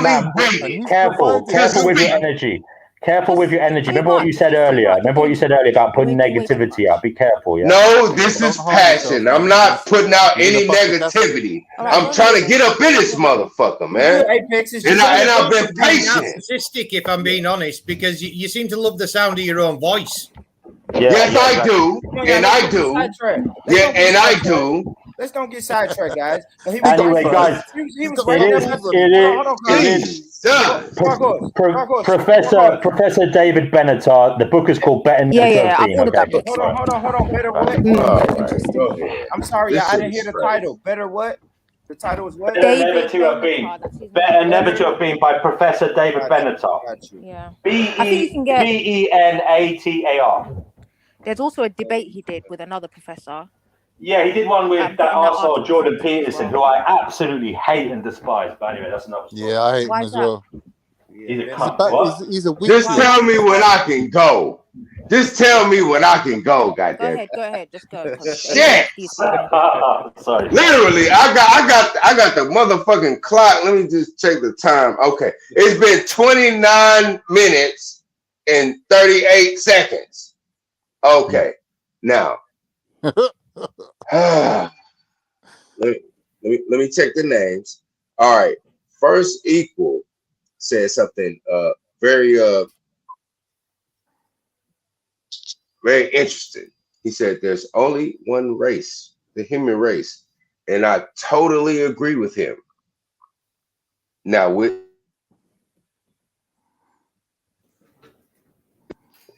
I'm patiently waiting. Careful with your energy. Careful with your energy. Remember what you said earlier. About putting negativity out. Be careful. Yeah. No, this is passion. I'm not putting out any negativity. I'm trying to get up in this motherfucker, man. And I've been patient. Narcissistic, if I'm being honest, because you seem to love the sound of your own voice. Yes, I do. And I do. Yeah, and I do. Let's don't get sidetracked, guys. Anyway, guys, Professor David Benatar. The book is called Better Never to Have Been. I've ordered that book. Hold on. Better what? I'm sorry, I didn't hear the title. Better what? The title is what? Better Never to Have Been. Better Never to Have Been by Professor David Benatar. Yeah. Benatar. There's also a debate he did with another professor. Yeah, he did one with that arsehole Jordan Peterson, who I absolutely hate and despise. But anyway, that's another story. Yeah, I hate him as well. He's a cunt. He's a weak. Just tell me when I can go. Just tell me when I can go, goddamn. Go ahead, just go. Shit. Sorry. Literally, I got the motherfucking clock. Let me just check the time. Okay, it's been 29 minutes and 38 seconds. Okay, now. let me check the names. All right. First Equal said something very very interesting. He said there's only one race, the human race. And I totally agree with him. Now with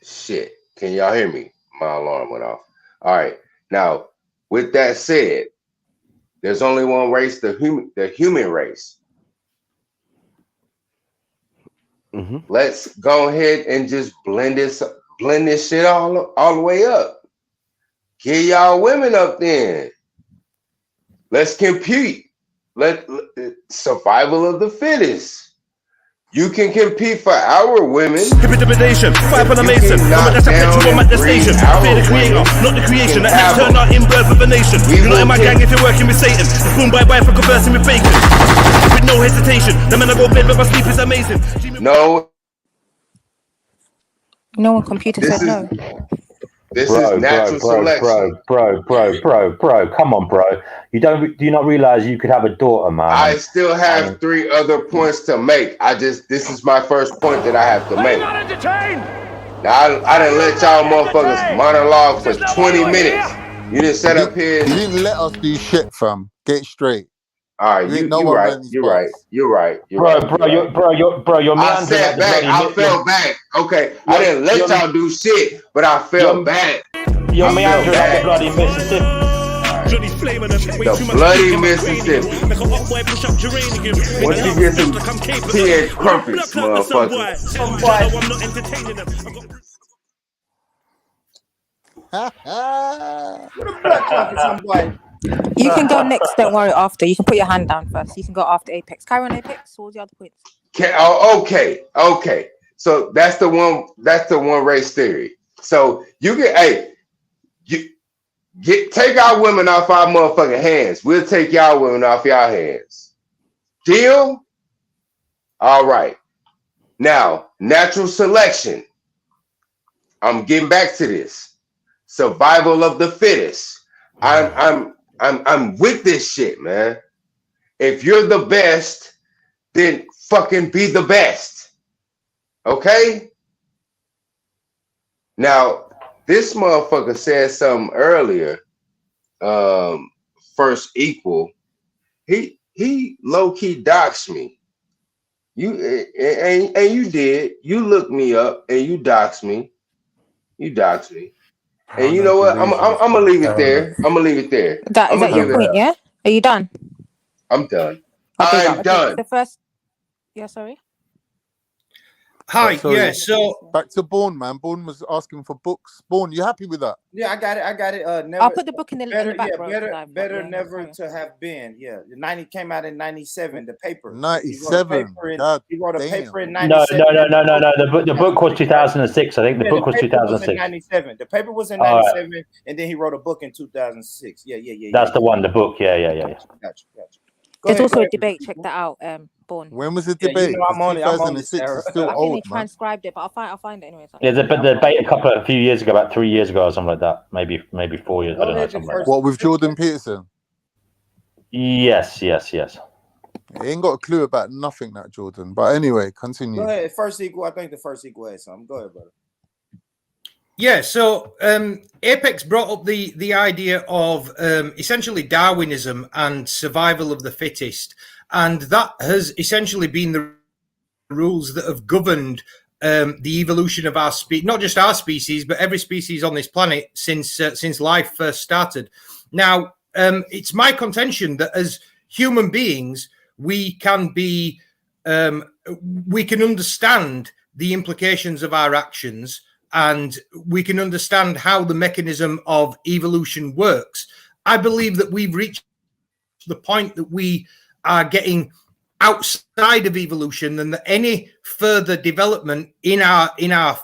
shit, can y'all hear me? My alarm went off. All right. Now, with that said, there's only one race, the human race. Let's go ahead and just blend this shit all the way up. Get y'all women up then. Let's compete. Survival of the fittest. You can compete for our women. Intimidation, fight for the mason. I'm at the perpetual, I'm at the station. Fear the creator, not the creation. That next turn out in birth of a nation. You're not in my gang if you're working with Satan. It's boom bye bye for conversing with bacon. With no hesitation. The man I go bed, but my sleep is amazing. No. No one computer said no. This is natural selection. Bro. Come on, bro. Do you not realize you could have a daughter, man? I still have 3 other points to make. This is my first point that I have to make. Now I didn't let y'all motherfuckers monologue for 20 minutes. You didn't set up here. You didn't let us do shit, fam. Get straight. All right, you're right. You're I sat back. I fell back. Okay, I didn't let y'all do shit, but I fell back. You're meandering like the bloody Mississippi. The bloody Mississippi. Once you get some tea and crumpets, motherfucker. You can go next, don't worry, after. You can put your hand down first. You can go after Apex. Carry on, Apex. What was the other points? Okay. So that's the one race theory. So you take our women off our motherfucking hands. We'll take y'all women off y'all hands. Deal? All right. Now, natural selection. I'm getting back to this. Survival of the fittest. I'm with this shit, man. If you're the best, then fucking be the best. Okay? Now, this motherfucker said something earlier. First Equal. He low-key doxed me. You did. You looked me up and you doxed me. And you know what? I'm gonna leave it there. Is that your point? Yeah. Are you done? I'm done. Okay, I'm done. The first. Yeah. Sorry. Hi. Sorry. Yeah. So back to Bourne, man. Bourne was asking for books. Bourne, you happy with that? Yeah, I got it. Never, I'll put the book in the back. Better never to have been. Yeah, the 90 came out in 97. The paper. 97. He wrote a paper in No. 97. The book was 2006. I think the book was 2006. In 97. The paper was in 97, and then he wrote a book in 2006. Yeah. That's the one. The book. Yeah. Gotcha. There's also a debate. Check that out. Bourne. When was the debate? 2006 is still old, they transcribed it, but I'll find it anyway. There's a debate a few years ago, about 3 years ago or something like that. Maybe 4 years. I don't know. Something like that. What, with Jordan Peterson? Yes. He ain't got a clue about nothing, that Jordan. But anyway, continue. Go ahead. First Equal. I think the First Equal had something. Go ahead, brother. Yeah, so Apex brought up the idea of essentially Darwinism and survival of the fittest, and that has essentially been the rules that have governed the evolution of our species, not just our species, but every species on this planet since life first started. Now, it's my contention that as human beings, we can understand the implications of our actions, and we can understand how the mechanism of evolution works. I believe that we've reached the point that we are getting outside of evolution, and that any further development in our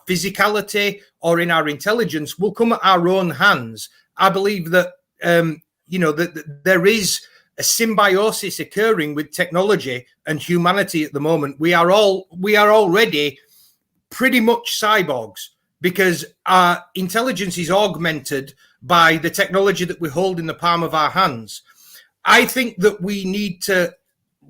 physicality or in our intelligence will come at our own hands. I believe that that there is a symbiosis occurring with technology and humanity at the moment. We are already pretty much cyborgs, because our intelligence is augmented by the technology that we hold in the palm of our hands. I think that we need to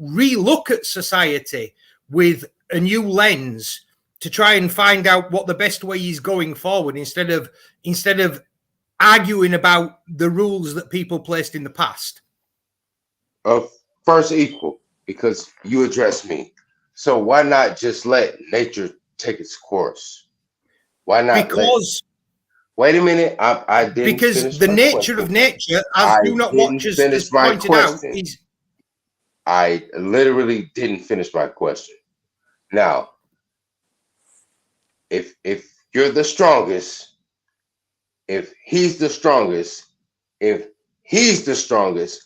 relook at society with a new lens to try and find out what the best way is going forward, instead of arguing about the rules that people placed in the past. First equal, because you addressed me. So why not just let nature take its course? Why not? Because wait a minute, I didn't. Because the nature of nature, as Do Not Watch has pointed out, is. I literally didn't finish my question. Now, if you're the strongest, if he's the strongest, if he's the strongest,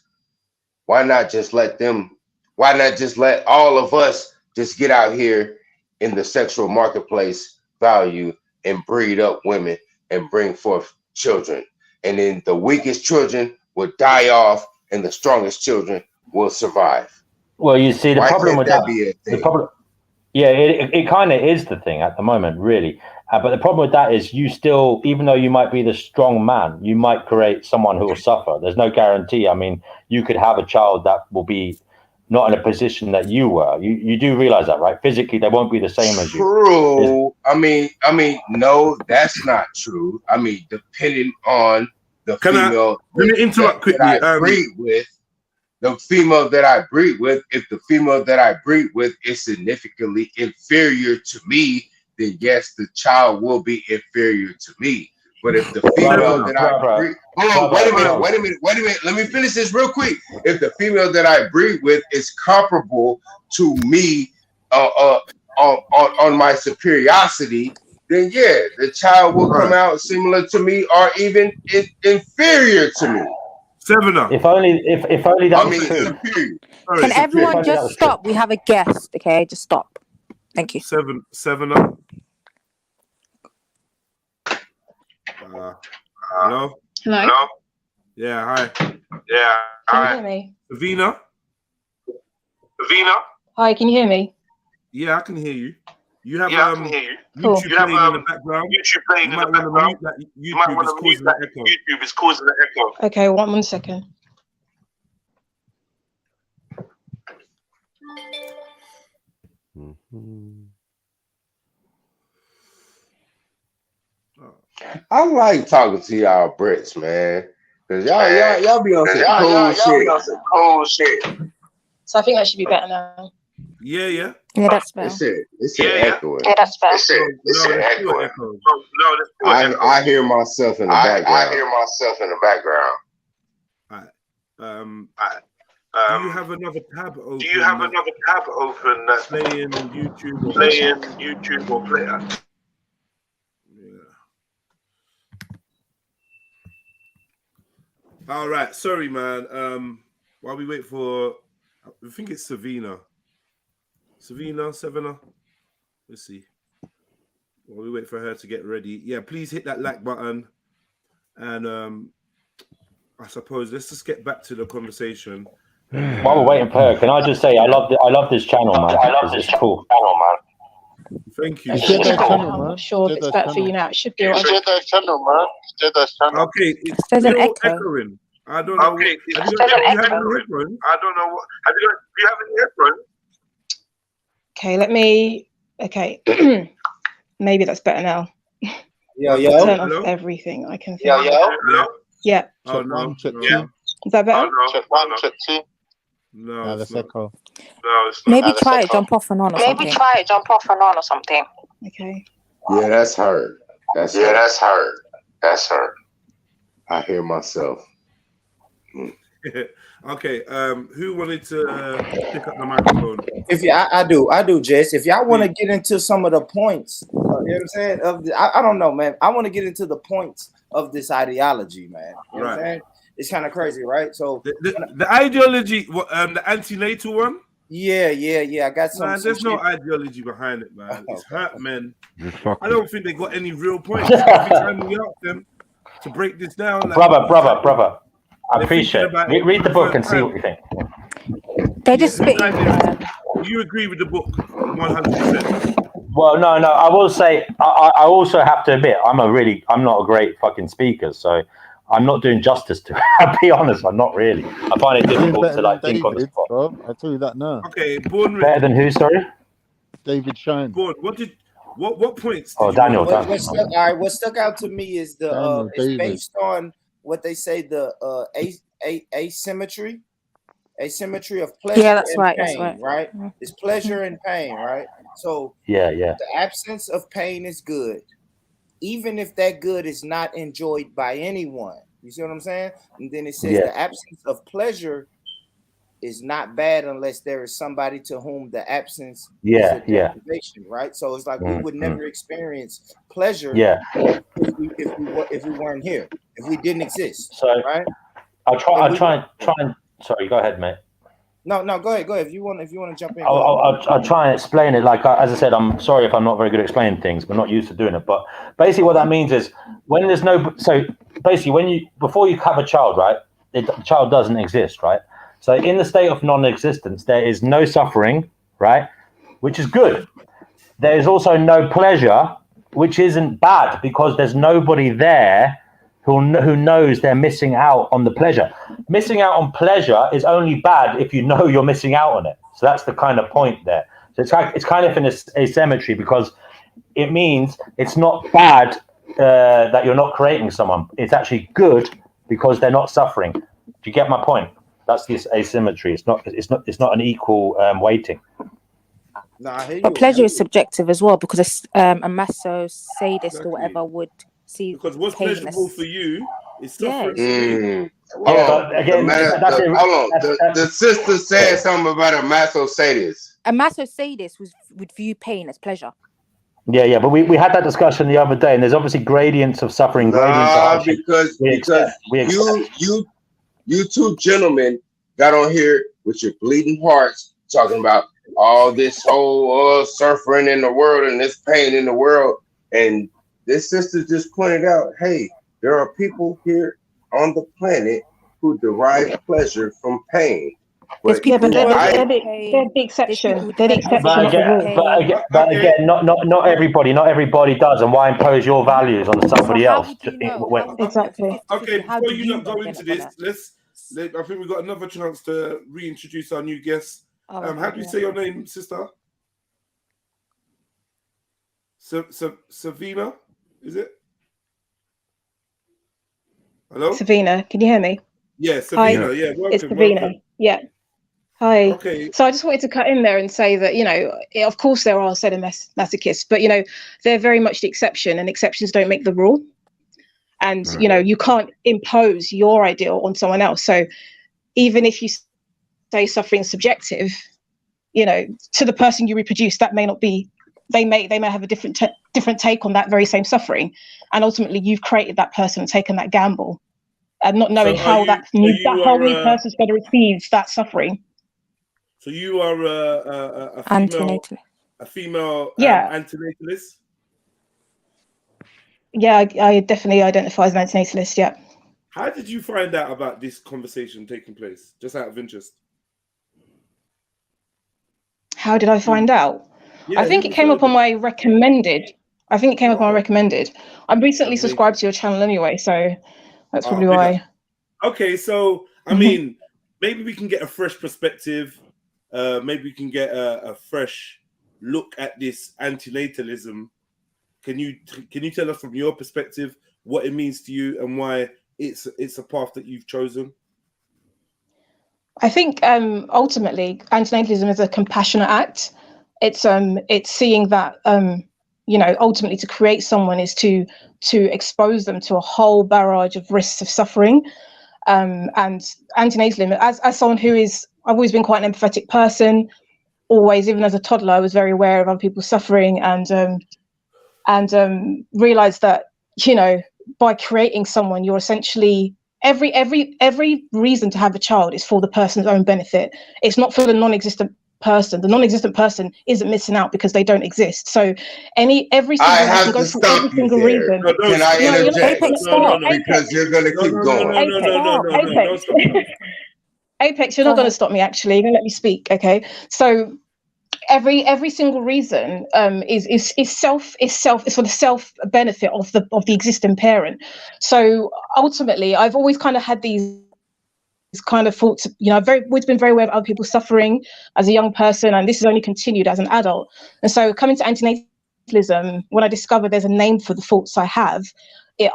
why not just let them? Why not just let all of us just get out here in the sexual marketplace, value and breed up women and bring forth children, and then the weakest children will die off, and the strongest children will survive. Well, you see, the problem with that, be a thing? the problem, yeah, it kind of is the thing at the moment, really. But the problem with that is you still, even though you might be the strong man, you might create someone who will suffer. There's no guarantee. I mean, you could have a child that will be not in a position that you were. You do realize that, right? Physically, they won't be the same as you. True. I mean, no, that's not true. I mean, depending on the female that I breed with, the female that I breed with, if the female that I breed with is significantly inferior to me, then yes, the child will be inferior to me. But if the female that I breed, wait a minute, let me finish this real quick. If the female that I breed with is comparable to me on my superiority, then yeah, the child will come out similar to me or even inferior to me. If only that was true. Superior. Can everyone just stop? We have a guest, okay? Just stop. Thank you. Seven up. Hello? Hello? Yeah, hi. Yeah, hi. Can you hear me? Savina? Hi, can you hear me? Yeah, I can hear you. You have I can hear you. Cool. YouTube playing in the background. YouTube playing in the background. You might want to mute that. YouTube is causing the echo. Okay, one second. I like talking to y'all Brits, man. Cause y'all be on some cold shit. So I think that should be better now. Yeah. Yeah, that's better. It's echoing. Yeah, that's better. It's echoing. I hear myself in the background. Do you have another tab open? That's playing YouTube or Player? All right, sorry, man. While we wait for, I think it's Savina. Let's see. While we wait for her to get ready, yeah, please hit that like button, and I suppose let's just get back to the conversation. While we're waiting for her, can I just say I love this channel, man. It's cool. Thank you. I'm not sure if it's better for you now. It should be alright. Okay, it's still echoing. I don't know. Okay, do you have any headphones? Do you have any headphones? Okay, let me. Okay, maybe that's better now. Yo. Turn off everything I can think. Yo. Yeah. Check one, check two. Is that better? Check one, check two. No, that's echo. Maybe try it, jump off and on or something. Okay. Yeah, that's her. That's her. I hear myself. Okay. Who wanted to pick up the microphone? I do, Jess. If y'all want to get into some of the points, you know what I'm saying? I don't know, man. I want to get into the points of this ideology, man. You know what I'm saying? It's kind of crazy, right? So the ideology, the antenatal one. Yeah. I got some. Man, there's no ideology behind it, man. It's hurt men. I don't think they got any real points. Every time we ask them to break this down, like, brother. I appreciate it. Read the book and see what you think. They're just spitting. You agree with the book 100%? Well, no. I will say I also have to admit I'm not a great fucking speaker, so I'm not doing justice to it. I'll be honest, I'm not really. I find it difficult to like think on the spot. Bro, I'll tell you that now. Okay, Born Better than who? Sorry, David Shine. Born. What points? Oh, Daniel. What stuck out to me is it's based on what they say the asymmetry of pleasure and pain, right? It's pleasure and pain, right? So the absence of pain is good, even if that good is not enjoyed by anyone. You see what I'm saying? And then it says the absence of pleasure is not bad unless there is somebody to whom the absence is a deprivation, right? So it's like we would never experience pleasure if we weren't here, if we didn't exist. So right? I'll try and sorry, go ahead, mate. No, go ahead. If you want to jump in, I'll try and explain it. Like as I said, I'm sorry if I'm not very good at explaining things. We're not used to doing it. But basically, what that means is when there's no. So basically, before you have a child, right? The child doesn't exist, right? So in the state of non-existence, there is no suffering, right? Which is good. There is also no pleasure, which isn't bad because there's nobody there who knows they're missing out on the pleasure. Missing out on pleasure is only bad if you know you're missing out on it. So that's the kind of point there. So it's kind of in asymmetry because it means it's not bad that you're not creating someone. It's actually good because they're not suffering. Do you get my point? That's this asymmetry. It's not an equal weighting. No, I hear you. But pleasure is subjective as well because a maso sadist or whatever would see because what's pleasurable for you is suffering. The sister said something about a maso sadist. A maso sadist would view pain as pleasure. Yeah, but we had that discussion the other day, and there's obviously gradients of suffering, because you two gentlemen got on here with your bleeding hearts talking about all this whole suffering in the world and this pain in the world, and this sister just pointed out, hey, there are people here on the planet who derive pleasure from pain. But they're the exception. They're the exception. But again, not everybody does. And why impose your values on somebody else? Exactly. Okay, before you not go into this, I think we've got another chance to reintroduce our new guest. How do you say your name, sister? Savina, is it? Hello? Savina, can you hear me? Yeah, Savina. Hi. Yeah, welcome. It's Savina. Welcome. Yeah. Hi. Okay. So I just wanted to cut in there and say that, of course there are sadomasochists, but, they're very much the exception, and exceptions don't make the rule. And, you can't impose your ideal on someone else. So even if you say suffering is subjective, to the person you reproduce, that may not be, they may have a different take on that very same suffering. And ultimately you've created that person and taken that gamble and not knowing how that whole new person's going to receive that suffering. So you are a female antinatalist? Yeah, I definitely identify as an antinatalist, yeah. How did you find out about this conversation taking place, just out of interest? How did I find out? I think it came up on my recommended. I'm recently subscribed to your channel anyway, so that's probably why. Okay, so, I mean, maybe we can get a fresh perspective. Maybe we can get a fresh look at this antinatalism. Can you tell us from your perspective what it means to you and why it's a path that you've chosen? I think ultimately antinatalism is a compassionate act. It's seeing that ultimately to create someone is to expose them to a whole barrage of risks of suffering. And antinatalism, as someone I've always been quite an empathetic person. Always, even as a toddler, I was very aware of other people's suffering and realized that by creating someone, you're essentially every reason to have a child is for the person's own benefit. It's not for the non-existent person. The non-existent person isn't missing out because they don't exist. So every single reason. Can I interject? Because you're going to keep going. Apex, you're not going to stop me, actually. You're going to let me speak, okay? So every single reason is for the self benefit of the existing parent. So ultimately, I've always kind of had these kind of thoughts. I've always been very aware of other people suffering as a young person, and this has only continued as an adult. And so coming to antinatalism, when I discovered there's a name for the thoughts I have,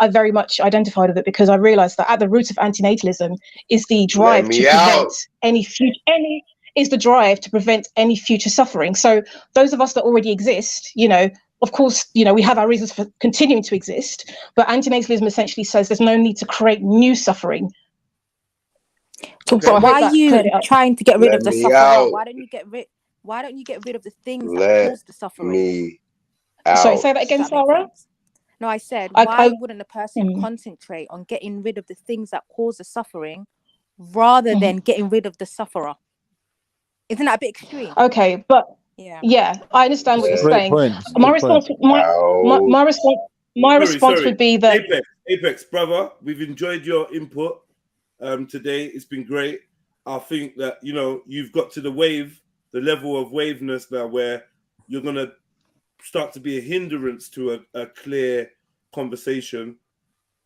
I very much identified with it, because I realized that at the root of antinatalism is the drive to prevent any future suffering. So those of us that already exist, of course, we have our reasons for continuing to exist, but antinatalism essentially says there's no need to create new suffering. So why are you trying to get rid of the suffering? Why don't you get rid of the things that cause the suffering? Sorry, say that again, Sarah. No, I said, why wouldn't a person concentrate on getting rid of the things that cause the suffering rather than getting rid of the sufferer? Isn't that a bit extreme? Okay, but yeah, I understand what you're saying. My response would be that Apex, brother, we've enjoyed your input today. It's been great. I think that you've got to the level of waveness now where you're gonna start to be a hindrance to a clear conversation.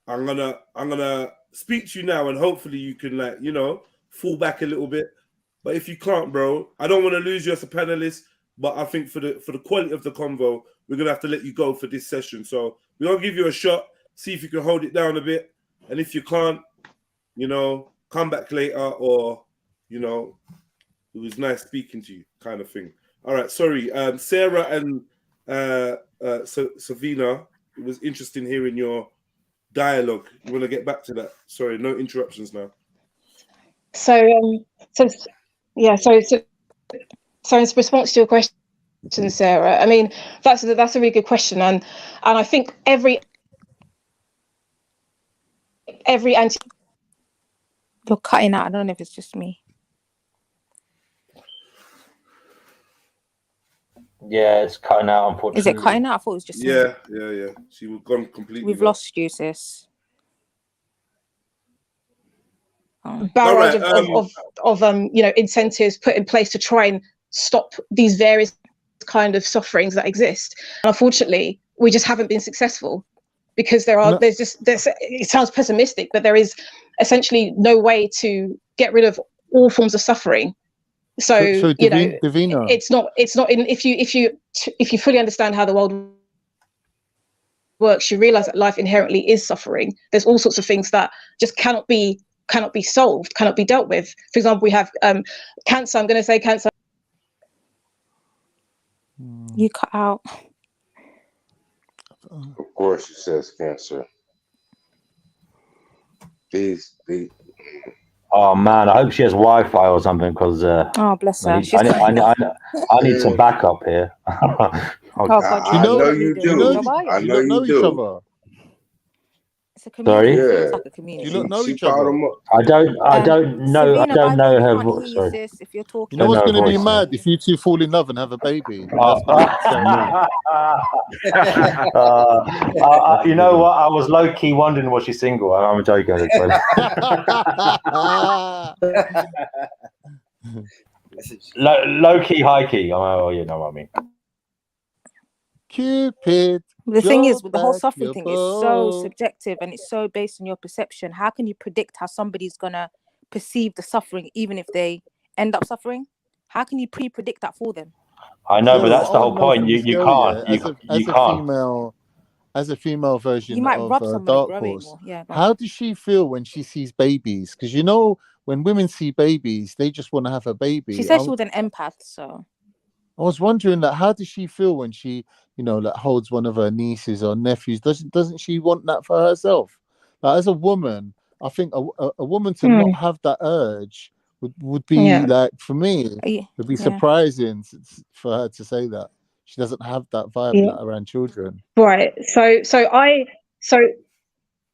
I'm gonna speak to you now, and hopefully you can fall back a little bit. But if you can't, bro, I don't want to lose you as a panelist. But I think for the quality of the convo, we're gonna have to let you go for this session. So we're gonna give you a shot, see if you can hold it down a bit, and if you can't, come back later, or it was nice speaking to you, kind of thing. All right, sorry, Sarah and Savina, it was interesting hearing your dialogue. You want to get back to that? Sorry, no interruptions now. So in response to your question, Sarah, I mean that's a really good question, and I think every anti. You're cutting out. I don't know if it's just me. Yeah, it's cutting out, unfortunately. Is it cutting out? I thought it was just me. Yeah. She was gone completely. We've lost you, sis. Barrage of incentives put in place to try and stop these various kind of sufferings that exist. And unfortunately, we just haven't been successful, because it sounds pessimistic, but there is essentially no way to get rid of all forms of suffering. So Davina, it's not if you fully understand how the world works, you realize that life inherently is suffering. There's all sorts of things that just cannot be solved, cannot be dealt with. For example, we have cancer. I'm going to say cancer. You cut out. Of course, she says cancer. These. Oh man, I hope she has Wi-Fi or something, because oh bless her. I need some backup here. I know you do. I know you do. It's a community. Sorry? It's like a community. You don't know each other. I don't know. Savina, I don't know her voice. voice. If you're talking, You know what's going to be mad if you two fall in love and have a baby. You know what? I was low key wondering was she single. I'm joking. Low key, high key. Oh, you know what I mean. Cupid. The thing is, with the whole suffering thing, is so subjective and it's so based on your perception. How can you predict how somebody's gonna perceive the suffering, even if they end up suffering? How can you pre-predict that for them? I know, but that's the whole point. You can't. You can't. As a female version you might of rub someone Dark growing Horse, more. Yeah, how does she feel when she sees babies? Because when women see babies, they just want to have a baby. She said she was an empath, so I was wondering that how does she feel when she, holds one of her nieces or nephews? Doesn't she want that for herself? Like, as a woman, I think a woman to not have that urge would be like, for me, it would be surprising for her to say that. She doesn't have that vibe like, around children. Right. So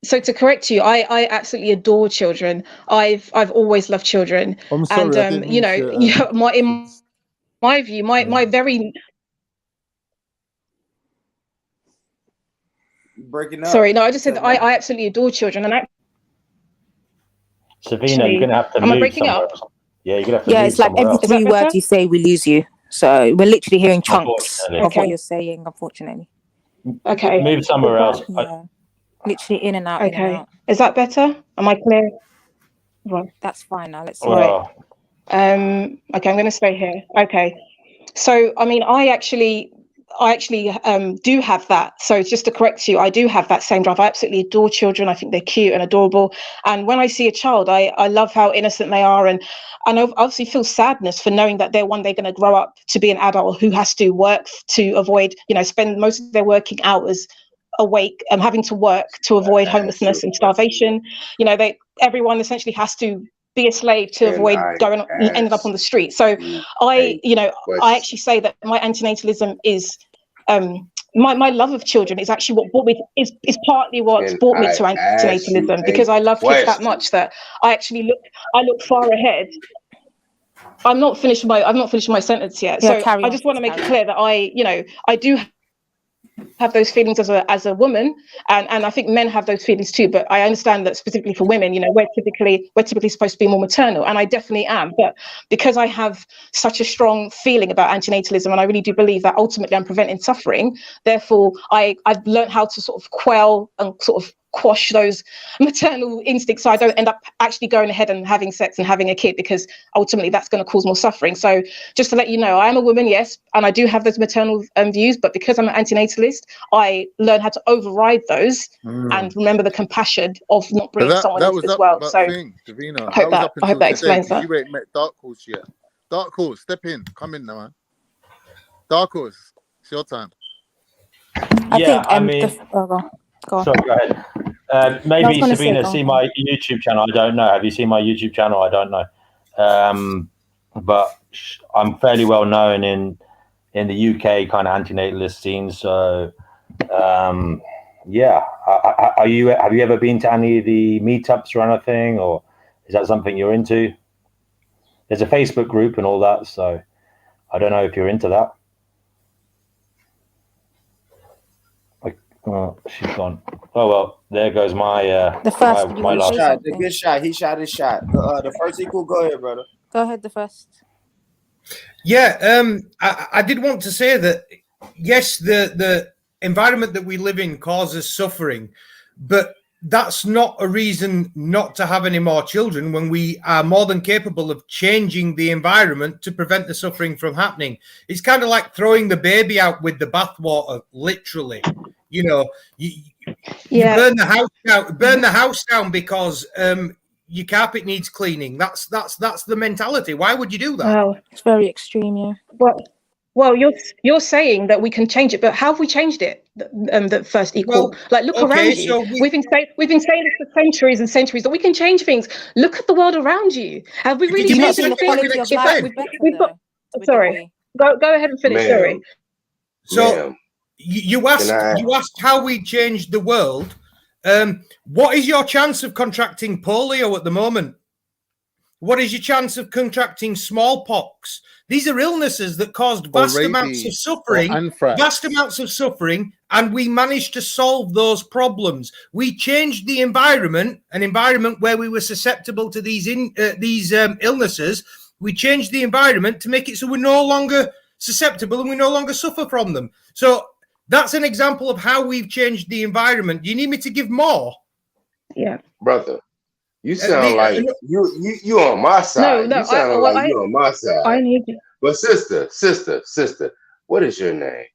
to correct you, I absolutely adore children. I've always loved children. I'm sorry, and in my view, my very breaking up. Sorry, no, I just said that I absolutely adore children. And Savina, you're gonna have to am I move breaking somewhere. up? Yeah, you're gonna have to move it's like somewhere every else. 3 words you say, we lose you. So we're literally hearing chunks Unfortunately. of what Okay. you're saying, unfortunately. Okay. Move somewhere else. Yeah. Literally in and out, in and Okay. out. Is that better? Am I clear? Right. That's fine now. Let's see. Right. Well, Okay, I'm going to stay here. Okay. So, I mean, I actually do have that. So just to correct you, I do have that same drive. I absolutely adore children. I think they're cute and adorable. And when I see a child, I love how innocent they are. And I obviously feel sadness for knowing that they're one day going to grow up to be an adult who has to work to avoid, spend most of their working hours awake and having to work to avoid homelessness and starvation. Everyone essentially has to be a slave to avoid ending up on the street. So I actually say that my antinatalism is my love of children is actually what brought me is partly what's brought me to antinatalism, because I love kids that much that I look far ahead. I've not finished my sentence yet. Yeah, So I just want to make it clear that I do have those feelings as a woman, and I think men have those feelings too, but I understand that specifically for women, we're typically supposed to be more maternal, and I definitely am. But because I have such a strong feeling about antinatalism, and I really do believe that ultimately I'm preventing suffering, therefore I've learned how to sort of quell and sort of quash those maternal instincts, so I don't end up actually going ahead and having sex and having a kid, because ultimately that's going to cause more suffering. So just to let you know, I am a woman, yes, and I do have those maternal views, but because I'm an antinatalist, I learn how to override those and remember the compassion of not bringing someone into this world. So Davina, I hope that explains that. You ain't met Dark Horse yet. Dark Horse, step in. Come in now, man. Dark Horse, it's your time. I mean, go on. Sorry, go ahead. Maybe Sabina, see my YouTube channel. I don't know. Have you seen my YouTube channel? I don't know. But I'm fairly well known in the UK kind of antinatalist scene. So, yeah. Have you ever been to any of the meetups or anything, or is that something you're into? There's a Facebook group and all that. So, I don't know if you're into that. Oh, she's gone. Oh well, there goes my my last shot. The good shot. He shot his shot. The first equal. Go ahead, brother. Go ahead. The first. Yeah. I did want to say that yes, the environment that we live in causes suffering, but that's not a reason not to have any more children when we are more than capable of changing the environment to prevent the suffering from happening. It's kind of like throwing the baby out with the bathwater, literally. You burn the house down because your carpet needs cleaning. That's the mentality. Why would you do that? Wow, it's very extreme, yeah. Well, you're saying that we can change it, but how have we changed it? The first equal, look around you. So we've been saying this for centuries and centuries that we can change things. Look at the world around you. Have we really changed anything? Sorry, go ahead and finish. Sorry. So you asked how we changed the world. What is your chance of contracting polio at the moment? What is your chance of contracting smallpox? These are illnesses that caused vast amounts of suffering, and we managed to solve those problems. We changed the environment, an environment where we were susceptible to these illnesses. We changed the environment to make it so we're no longer susceptible and we no longer suffer from them. So that's an example of how we've changed the environment. Do you need me to give more? Yeah, brother. You sound like you on my side. No, you sound like you on my side. I need you. But sister, what is your name?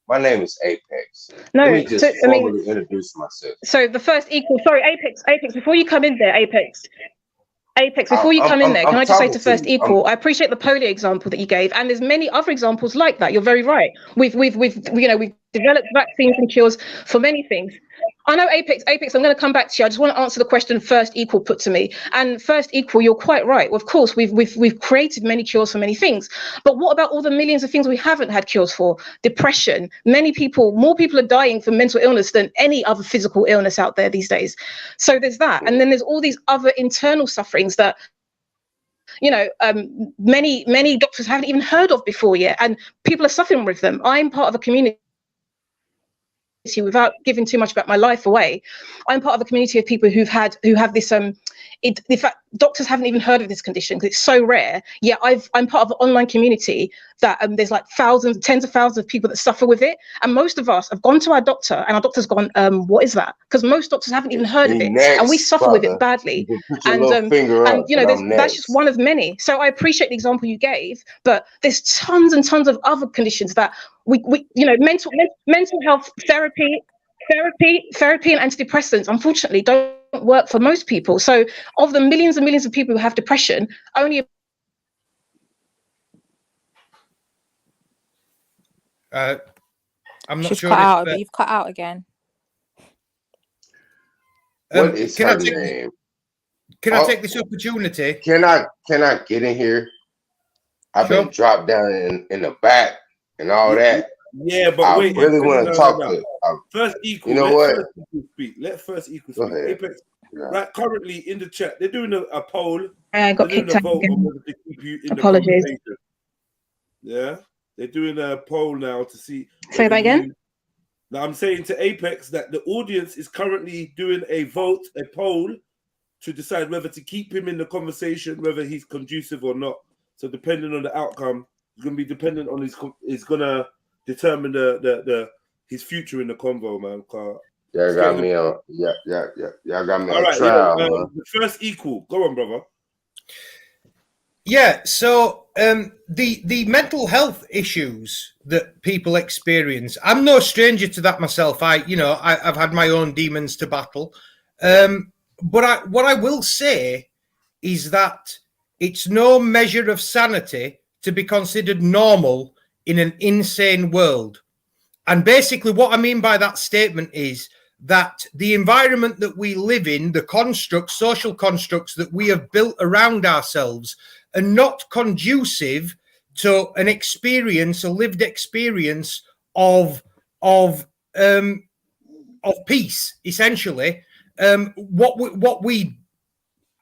My name is Apex. No, let me just formally introduce myself. So the first equal. Sorry, Apex. Before you come in there, Apex. Before you come in there, can I just say to first equal? I appreciate the polio example that you gave, and there's many other examples like that. You're very right. We've developed vaccines and cures for many things. I know, Apex, I'm going to come back to you. I just want to answer the question first equal put to me. And first equal, you're quite right. Of course, we've created many cures for many things. But what about all the millions of things we haven't had cures for? Depression. More people are dying from mental illness than any other physical illness out there these days. So there's that. And then there's all these other internal sufferings that many doctors haven't even heard of before yet. And people are suffering with them. I'm part of a community. Without giving too much about my life away, I'm part of a community of people who have this in fact, doctors haven't even heard of this condition because it's so rare. Yet I'm part of an online community that there's like thousands, tens of thousands of people that suffer with it. And most of us have gone to our doctor and our doctor's gone, what is that? Because most doctors haven't even heard of it. And we suffer with it badly. And you know, that's just one of many. So I appreciate the example you gave, but there's tons and tons of other conditions that we you know, mental health therapy and antidepressants, unfortunately, don't work for most people. So of the millions and millions of people who have depression, only I'm not She's sure. cut out, but you've cut out again. What is her name? Can I take this opportunity? Can I get in here? I've been dropped down in the back and all that. Yeah, but I wait. really want to talk to First equal. You know what? Let first equal Go speak. ahead. Apex, right, currently in the chat, they're doing a poll. I got They're doing kicked a out vote again. on whether they keep you in the Apologies. conversation. Yeah, they're doing a poll now to see. Say that again. Now I'm saying to Apex that the audience is currently doing a poll to decide whether to keep him in the conversation, whether he's conducive or not. So depending on the outcome, it's going to be dependent on it's going to determine his future in the convo, man. Y'all got me on. Y'all got me All on right, trial, yeah, man. the first equal. Go on, brother. Yeah, so the mental health issues that people experience, I'm no stranger to that myself. I've had my own demons to battle. But what I will say is that it's no measure of sanity to be considered normal in an insane world. And basically what I mean by that statement is that the environment that we live in, the constructs, social constructs that we have built around ourselves are not conducive to an experience, a lived experience of peace, essentially.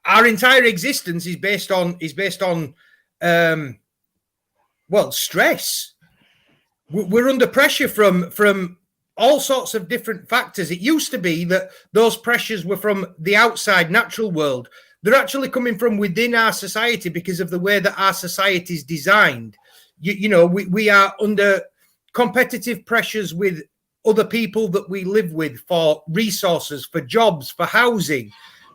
Our entire existence is based on stress. We're under pressure from all sorts of different factors. It used to be that those pressures were from the outside natural world. They're actually coming from within our society because of the way that our society is designed. We are under competitive pressures with other people that we live with for resources, for jobs, for housing.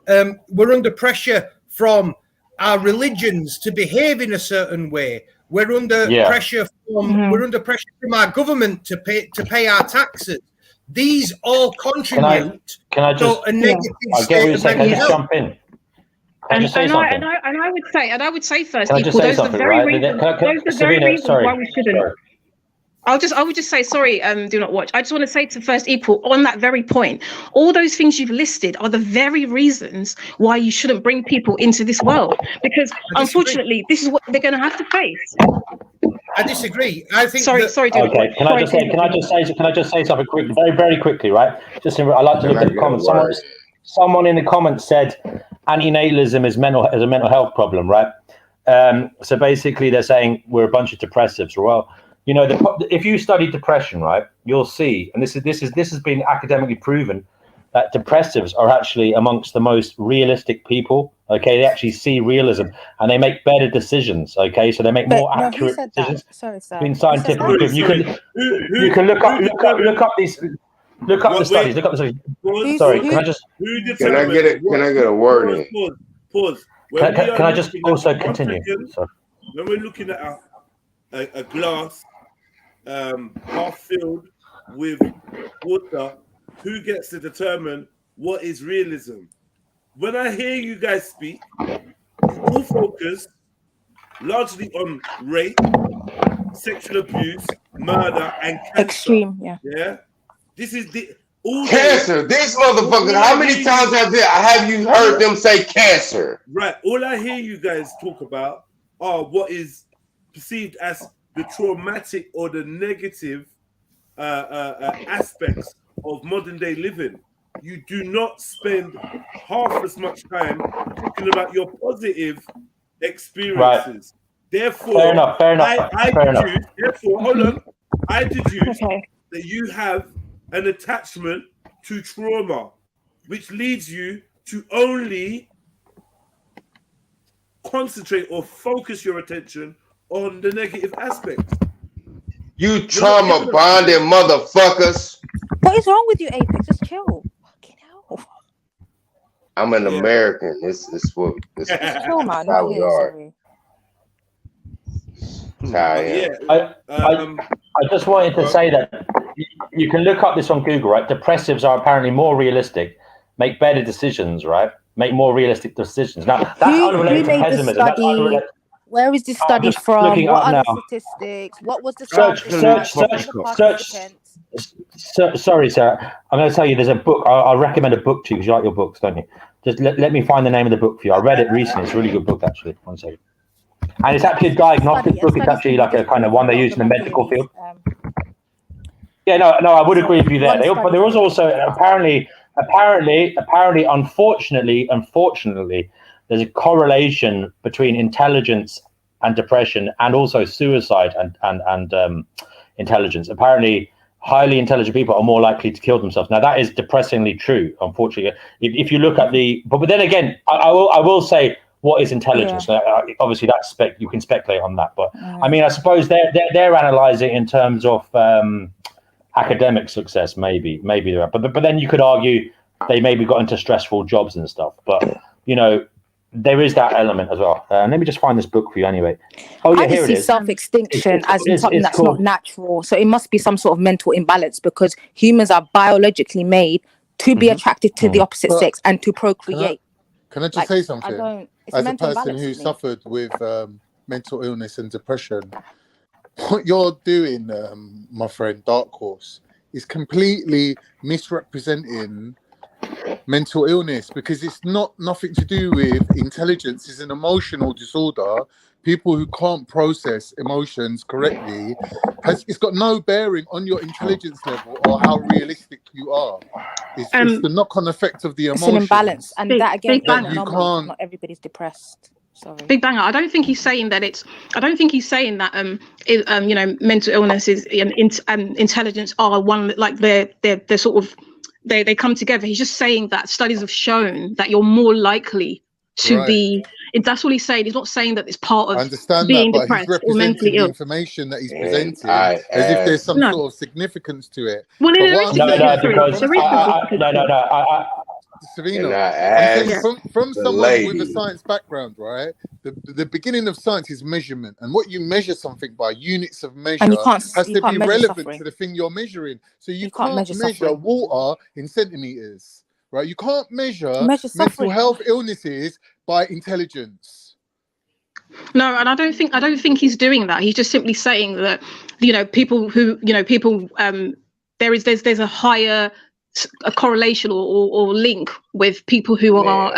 We're under pressure from our religions to behave in a certain way. We're under pressure from our government to pay our taxes. These all contribute to a negative state of mental health. Jump in. And I would say first equal. Those are the very reasons. Those are the very reasons why we shouldn't. I would just say, sorry, do not watch. I just want to say to first equal on that very point, all those things you've listed are the very reasons why you shouldn't bring people into this world, because unfortunately, this is what they're going to have to face. I disagree. I think. Sorry. Okay. Can I just say something quick, very, very quickly, right? I like to look at the comments. Someone in the comments said antinatalism is a mental health problem, right? So basically, they're saying we're a bunch of depressives. Well, if you study depression, right, you'll see, and this has been academically proven, that depressives are actually amongst the most realistic people. Okay, they actually see realism and they make better decisions. Okay, so they make more accurate decisions. Sorry, sir. Been scientifically proven. You can look up these. Look up the studies. Look up the studies. Sorry, can I just? Can I get a word in? Pause. Can I just also continue? When we're looking at a glass half filled with water, who gets to determine what is realism? When I hear you guys speak, all focus largely on rape, sexual abuse, murder, and cancer. Extreme, yeah. Yeah, this is the cancer. These motherfuckers. How many times have you heard them say cancer? Right. All I hear you guys talk about are what is perceived as the traumatic or the negative aspects of modern day living. You do not spend half as much time talking about your positive experiences. Right. Therefore, fair enough. Therefore, hold on. I deduce that you have an attachment to trauma, which leads you to only concentrate or focus your attention on the negative aspect. You trauma bonded motherfuckers. What is wrong with you, Apex? Just chill. Fucking hell. I'm an American. This what this Just chill, man. how Not we here, are. sorry. That's how I am. I just wanted to say that you can look up this on Google, right? Depressives are apparently more realistic, make better decisions, right? Make more realistic decisions. Now, that's unrelated to made the pessimism. That's study? unrelated. Where is this I'm study just from? looking What up are the now. statistics? What was the Search. Sorry, sir. I'm going to tell you. There's a book. I'll recommend a book to you because you like your books, don't you? Just let me find the name of the book for you. I read it recently. It's a really good book, actually. One second. And it's actually a diagnostic book. It's actually like a kind of one they use in the medical field. Yeah, no, I would agree with you there. But there was also apparently, unfortunately, there's a correlation between intelligence and depression, and also suicide and intelligence. Apparently, highly intelligent people are more likely to kill themselves. Now, that is depressingly true, unfortunately. If you look at but then again, I will say, what is intelligence? Yeah. Obviously, that's you can speculate on that, but I mean, I suppose they're analysing in terms of academic success. Maybe they're, but then you could argue they maybe got into stressful jobs and stuff. But you know, there is that element as well. Let me just find this book for you anyway. Oh yeah, I here just it see is. self-extinction as in something that's called, not natural. So it must be some sort of mental imbalance because humans are biologically made to be attracted to the opposite sex and to procreate. Can I just say something? It's a As a mental person imbalance who to me. suffered with mental illness and depression, what you're doing, my friend Dark Horse, is completely misrepresenting mental illness because it's nothing to do with intelligence. It's an emotional disorder. People who can't process emotions correctly, it's got no bearing on your intelligence level or how realistic you are. It's the knock-on effect of the It's emotions. an imbalance, and that again is an you anomaly. can't. Not everybody's depressed. Sorry. Big Banger. I don't think he's saying that I don't think he's saying that you know, mental illness is and intelligence are one, like they're sort of they come together. He's just saying that studies have shown that you're more likely to be. That's all he's saying. He's not saying that it's part I of understand being that, but he's depressed or mentally representing the ill. information that he's presenting as if there's some No. sort of significance to it. Well, But there what is I'm significance saying, to it. There is significance to it. Savino, I'm saying from the someone with a lady. science background, right? The beginning of science is measurement, and what you measure something by, units of measure, And you can't has to be measure relevant suffering. to the thing you're measuring. So you can't can't measure measure suffering. water in centimeters, right? You can't measure Measure mental suffering. health illnesses by intelligence. No, and I don't think he's doing that. He's just simply saying that, you know, there's a higher correlation or link with people who are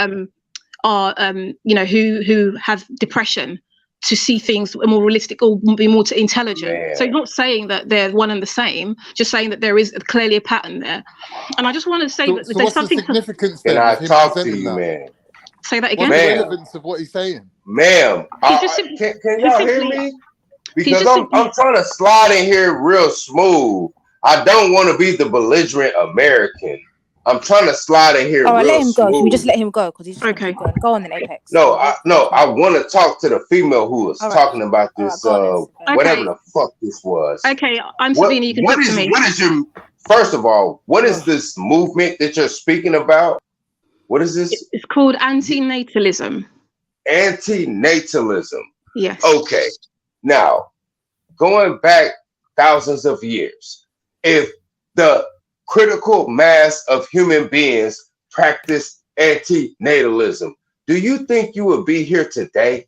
you know, who have depression, to see things more realistic or be more intelligent. So he's not saying that they're one and the same, just saying that there is clearly a pattern there. And I just want to say that So there's what's something the significance Can then I of him talk to presenting you, that? man? Say that again. What's the Ma'am. relevance of what he's saying? Ma'am, can y'all hear me? Because I'm trying to slide in here real smooth. I don't want to be the belligerent American. I'm trying to slide in here All right, real let him go. Can we just smooth. let him go? Because he's just okay. Go on then, Apex. No, I want to talk to the female who was talking about this, whatever the fuck this was. Okay, I'm Sabina. You can talk to me. What is your, first of all, what is this movement that you're speaking about? What is this? It's called antinatalism. Antinatalism. Yes. Okay. Now, going back thousands of years, if the critical mass of human beings practiced antinatalism, do you think you would be here today?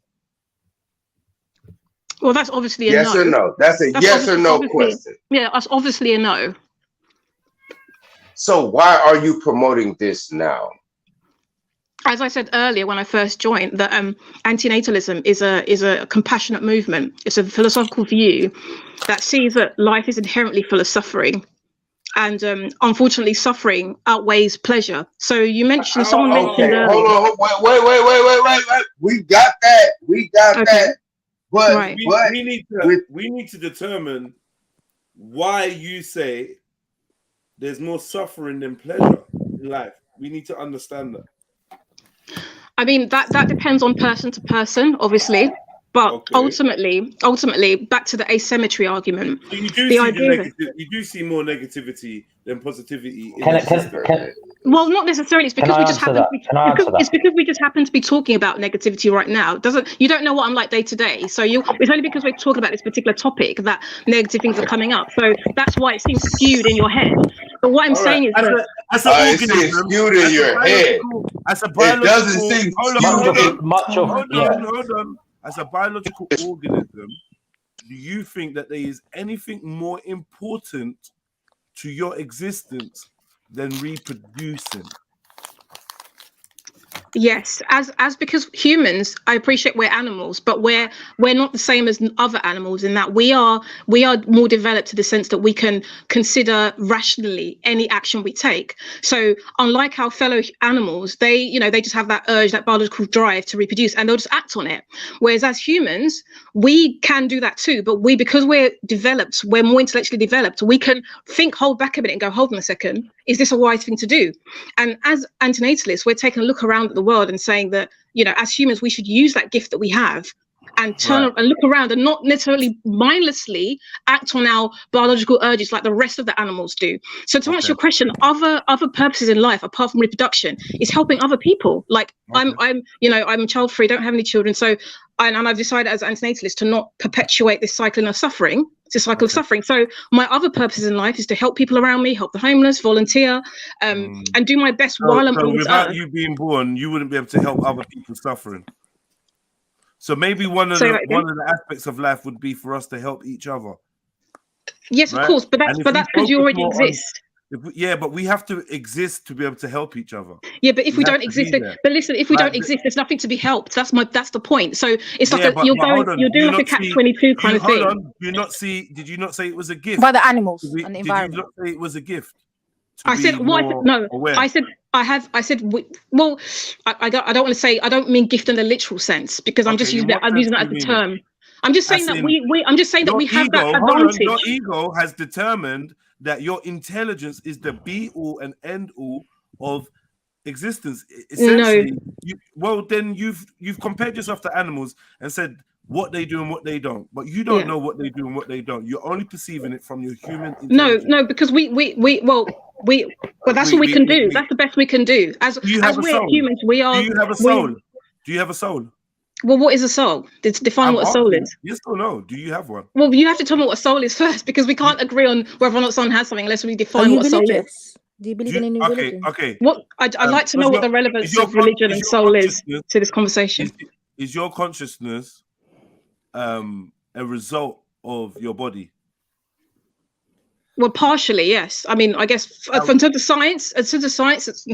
Well, that's obviously a yes no. or no. That's yes or no question. Yeah, that's obviously a no. So why are you promoting this now? As I said earlier when I first joined, that antinatalism is a compassionate movement. It's a philosophical view that sees that life is inherently full of suffering, and unfortunately, suffering outweighs pleasure. So you mentioned someone mentioned earlier. Hold on, wait. We got that. But we need to determine why you say there's more suffering than pleasure in life. We need to understand that. I mean, that depends on person to person, obviously. But ultimately, back to the asymmetry argument. So you do the see idea you do see more negativity than positivity in Can the it- system. Well, not necessarily. It's Can because I we just answer happen. that? Can I answer It's that? because we just happen to be talking about negativity right now. You don't know what I'm like day to day. So it's only because we're talking about this particular topic that negative things are coming up. So that's why it seems skewed in your head. But what I'm saying is that as an organism, skewed in your head. as a It biological, doesn't seem hold on. As a biological organism, do you think that there is anything more important to your existence than reproducing? yes, as because humans, I appreciate we're animals, but we're not the same as other animals in that we are more developed to the sense that we can consider rationally any action we take. So unlike our fellow animals, they just have that urge, that biological drive to reproduce, and they'll just act on it. Whereas as humans, we can do that too, but because we're developed, we're more intellectually developed, we can hold back a minute and go, hold on a second, is this a wise thing to do? And as antinatalists, we're taking a look around at the world and saying that, as humans, we should use that gift that we have and turn and look around and not necessarily mindlessly act on our biological urges like the rest of the animals do. So to answer your question, other purposes in life apart from reproduction is helping other people. Like I'm child free, don't have any children, so and I've decided as an antinatalist to not perpetuate this cycle of suffering. It's a cycle of suffering. So my other purposes in life is to help people around me, help the homeless, volunteer, and do my best while I'm on this without earth. you being born, you wouldn't be able to help other people suffering. So maybe one of the aspects of life would be for us to help each other. Yes, right? of course, but that's because you already exist. But we have to exist to be able to help each other. Yeah, but if we don't exist, but listen, if we don't exist, there's nothing to be helped. That's the point. So it's like you're doing like a catch-22 kind of thing. Hold on, did you not say it was a gift? By the animals and the Did you environment. not say it was a gift? I said well, I don't want to say, I don't mean gift in the literal sense because I'm just using that as a term. I'm just saying that we have that advantage. Your ego has determined that your intelligence is the be all and end all of existence. Essentially, then you've compared yourself to animals and said what they do and what they don't, but you don't know what they do and what they don't. You're only perceiving it from your human intelligence. No, because that's what we can do. That's the best we can do. As we're humans, we are. Do you have a soul? Do you have a soul? Well, what is a soul? Define what a soul is. Yes or no? Do you have one? Well, you have to tell me what a soul is first, because we can't agree on whether or not someone has something unless we define what a soul is. Do you believe in any religion? Okay. What I'd like to know what the relevance of religion and soul is to this conversation. Is your consciousness a result of your body? Well, partially, yes. I mean, I guess in terms of science, in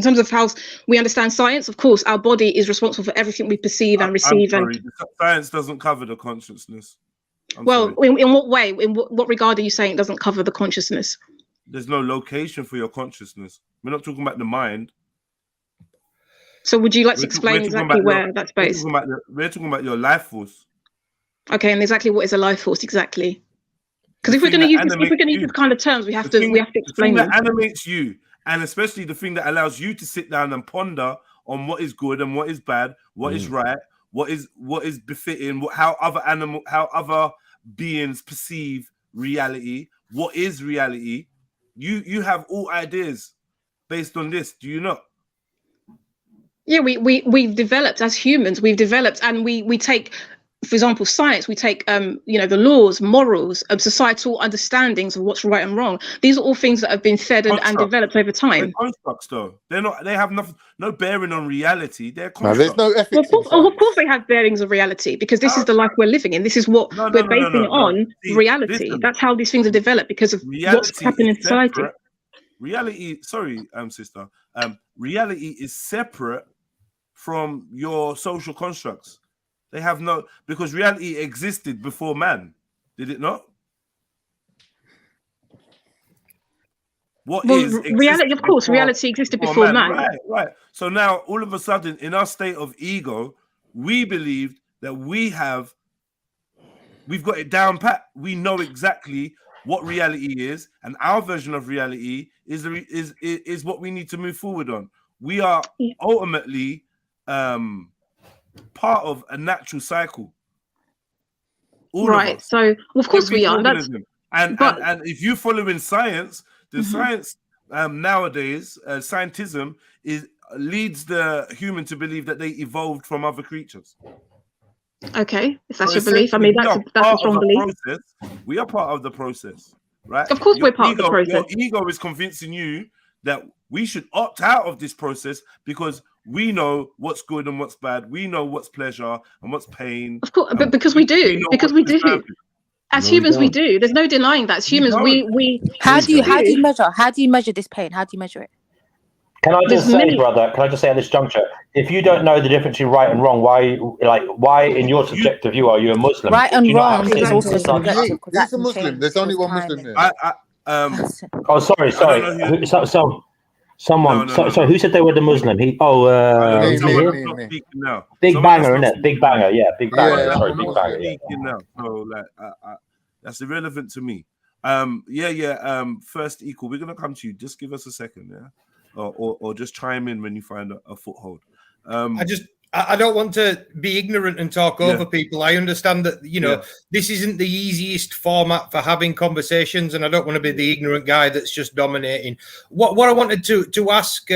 terms of how we understand science, of course, our body is responsible for everything we perceive and receive. Science doesn't cover the consciousness. In what way? In what regard are you saying it doesn't cover the consciousness? There's no location for your consciousness. We're not talking about the mind. So would you like to explain exactly where that's based? We're talking about your life force. Okay, and exactly what is a life force exactly? Because if we're going to use this kind of terms, we have to explain the thing that animates you, and especially the thing that allows you to sit down and ponder on what is good and what is bad, what is right, what is befitting, how other beings perceive reality, what is reality. You have all ideas based on this, do you not? Yeah, we've developed as humans. We've developed, and we take, for example, science. We take the laws, morals, societal understandings of what's right and wrong. These are all things that have been fed and developed over time. They're constructs, though. They're not. They have no bearing on reality. They're there's constructs. no ethics. Of course, they have bearings of reality, because this is the life we're living in. This is what we're basing it on. Reality. That's how these things are developed because of what's happening in society. Reality. Sorry, sister. Reality is separate from your social constructs. They have no, because reality existed before man, did it not? Reality? Of course, reality existed before man. Right. So now, all of a sudden, in our state of ego, we believed that we've got it down pat. We know exactly what reality is, and our version of reality is what we need to move forward on. We are ultimately part of a natural cycle. All right. of us. So of course Every we are. That's organism. And if you follow in science, the science nowadays, scientism leads the human to believe that they evolved from other creatures. okay. If that's So your belief, I mean essentially, that's a part strong of the belief. process. We are part of the process, right? Of course, Your we're part of the process. Your ego is convincing you that we should opt out of this process because we know what's good and what's bad. We know what's pleasure and what's pain. Of course, but because we do, know because what's we do. disturbing. As No, we humans, we don't. do. There's no denying that. As humans, we How do you measure this pain? How do you measure it? Can I There's just say, many- brother? Can I just say at this juncture, if you don't know the difference between right and wrong, why, in your subjective view, are you a Muslim? Right and Do you not wrong have is to also say something? subjective because that Who's a can Muslim? change There's only with one time Muslim and- there. Oh, sorry. Sorry, who said they were the Muslim? Me. Big Banger, innit? Big Banger, yeah, Big Banger. Yeah, Sorry, I'm Big a Banger. Muslim. Yeah. Now, so like, that's irrelevant to me. First equal. We're gonna come to you. Just give us a second, yeah, or just chime in when you find a foothold. I don't want to be ignorant and talk over people. I understand that, this isn't the easiest format for having conversations, and I don't want to be the ignorant guy that's just dominating. What I wanted to ask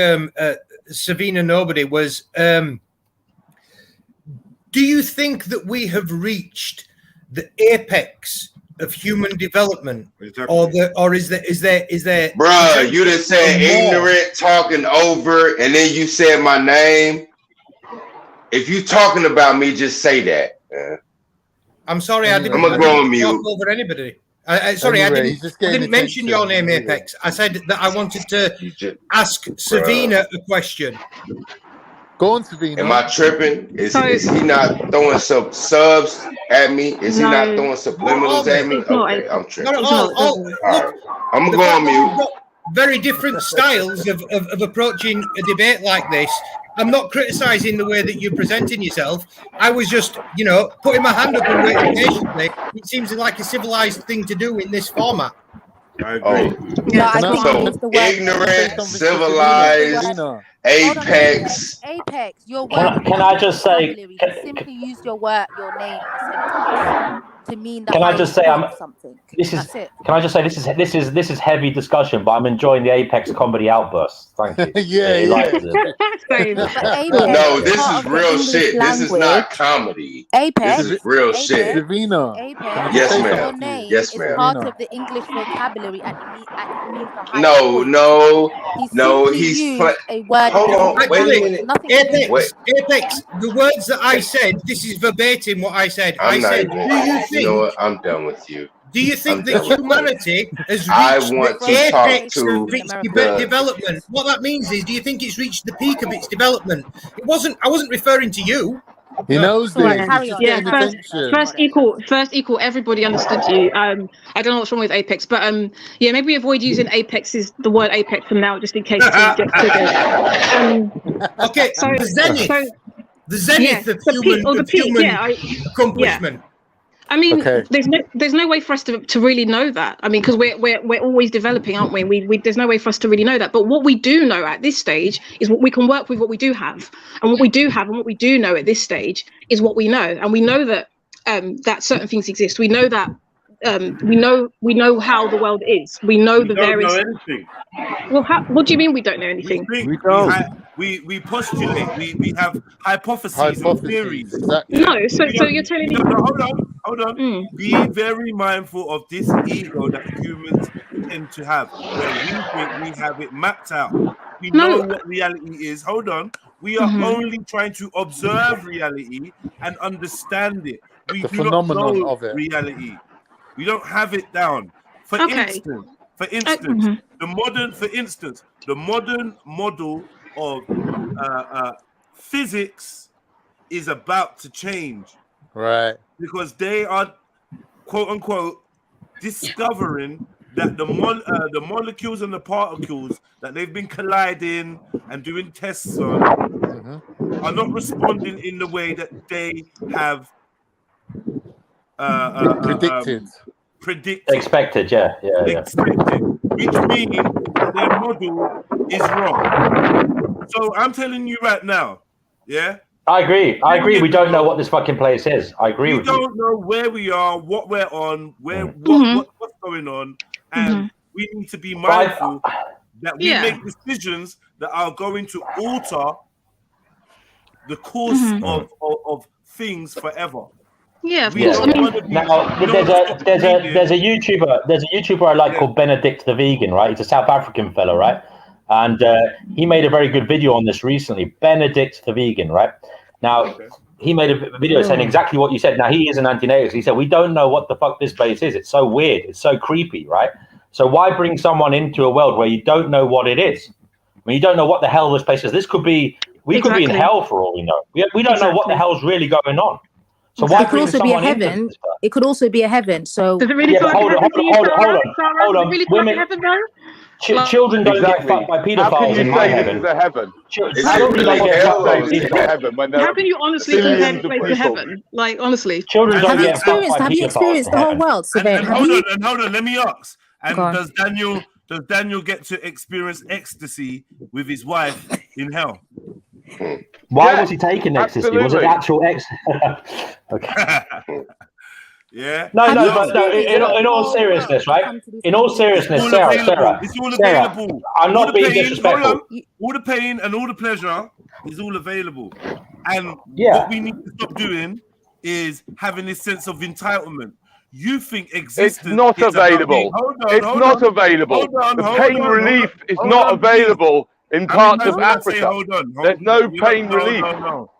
Savina Nobody was, do you think that we have reached the apex of human development, or is there? Bruh, you just said ignorant, talking over, and then you said my name. If you talking about me, just say that. I'm sorry, I didn't go on mute. talk over anybody. Sorry, Anyway, I didn't mention your name, Apex. I said that I wanted to ask Savina a question. Go on, Savina. Am I tripping? Is he not throwing some subs at me? Is he not throwing subliminals at me? Okay, I'm tripping. All right. I'm going to go on mute. Very different styles of approaching a debate like this. I'm not criticizing the way that you're presenting yourself. I was just, putting my hand up and waiting patiently. It seems like a civilized thing to do in this format. I agree. So ignorant, civilized, apex. Apex, your Can word. I just say? You simply use your name in a sentence to mean that. Can I just say something? This is heavy discussion, but I'm enjoying the Apex comedy outburst. Thank you. No, this is real shit. This is not comedy. Apex, this is real shit. Savina. Yes, ma'am. Your name Yes, is ma'am. part of the English vocabulary, and it means the high No. He's a word. Hold on. Wait a minute. Apex. The words that I said. This is verbatim what I said. I'm not said, even. do you think? You know what? I'm done with you. Do you think that humanity has reached I want the to talk apex to of its development? What that means is, do you think it's reached the peak of its development? I wasn't referring to you. He knows this. First equal. Everybody understood you. I don't know what's wrong with Apex, but maybe avoid using the word Apex from now, just in case he gets triggered. Okay, so the zenith of human accomplishment. I mean, there's no way for us to really know that. I mean, because we're always developing, aren't we? There's no way for us to really know that. But what we do know at this stage is what we can work with, what we do have, and what we do have, and what we do know at this stage is what we know, and we know that that certain things exist. We know that we know how the world is. We know the various. We don't know anything. Well, what do you mean we don't know anything? We postulate. We have hypotheses and theories. Exactly. No, so you're telling me. Hold on. Be very mindful of this ego that humans tend to have, where we think we have it mapped out. We know what reality is. Hold on. We are only trying to observe reality and understand it. We do not know of it. reality. We don't have it down. For instance, the modern model of physics is about to change. Right. Because they are, quote unquote, discovering that the molecules and the particles that they've been colliding and doing tests on are not responding in the way that they have predicted. Expected, yeah. Expected, which means that their model is wrong. So I'm telling you right now, Yeah. I agree. We don't know what this fucking place is. I agree with you. We don't know where we are, what we're on, what's going on, and we need to be mindful that we make decisions that are going to alter the course of things forever. Yeah, of course. Now, there's a YouTuber I like called Benedict the Vegan, right? He's a South African fellow, right? And he made a very good video on this recently. Benedict the Vegan, right? Now, he made a video saying exactly what you said. Now, he is an antinatalist. He said, we don't know what the fuck this place is. It's so weird. It's so creepy, right? So why bring someone into a world where you don't know what it is? I mean, you don't know what the hell this place is. This could be, we could be in hell for all we know. We don't know what the hell's really going on. So why it could also be a heaven. It could also be a heaven. So does it really feel like heaven to you, Sarah? Does it really feel like heaven though? Children don't get fucked by pedophiles in my heaven. How can you honestly compare the place to heaven? Like honestly, children don't get fucked by pedophiles. Have you experienced the whole world, Savannah? Hold on. Let me ask. And does Daniel get to experience ecstasy with his wife in hell? Why was he taking ecstasy? Was it actual ecstasy? Okay. Yeah. No. In all seriousness, right? In all seriousness, Sarah. It's all available. I'm not being disrespectful. All the pain and all the pleasure is all available. And what we need to stop doing is having this sense of entitlement. You think existence it's not available. It's not available. The pain relief is not available in parts of Africa. There's no pain relief. No.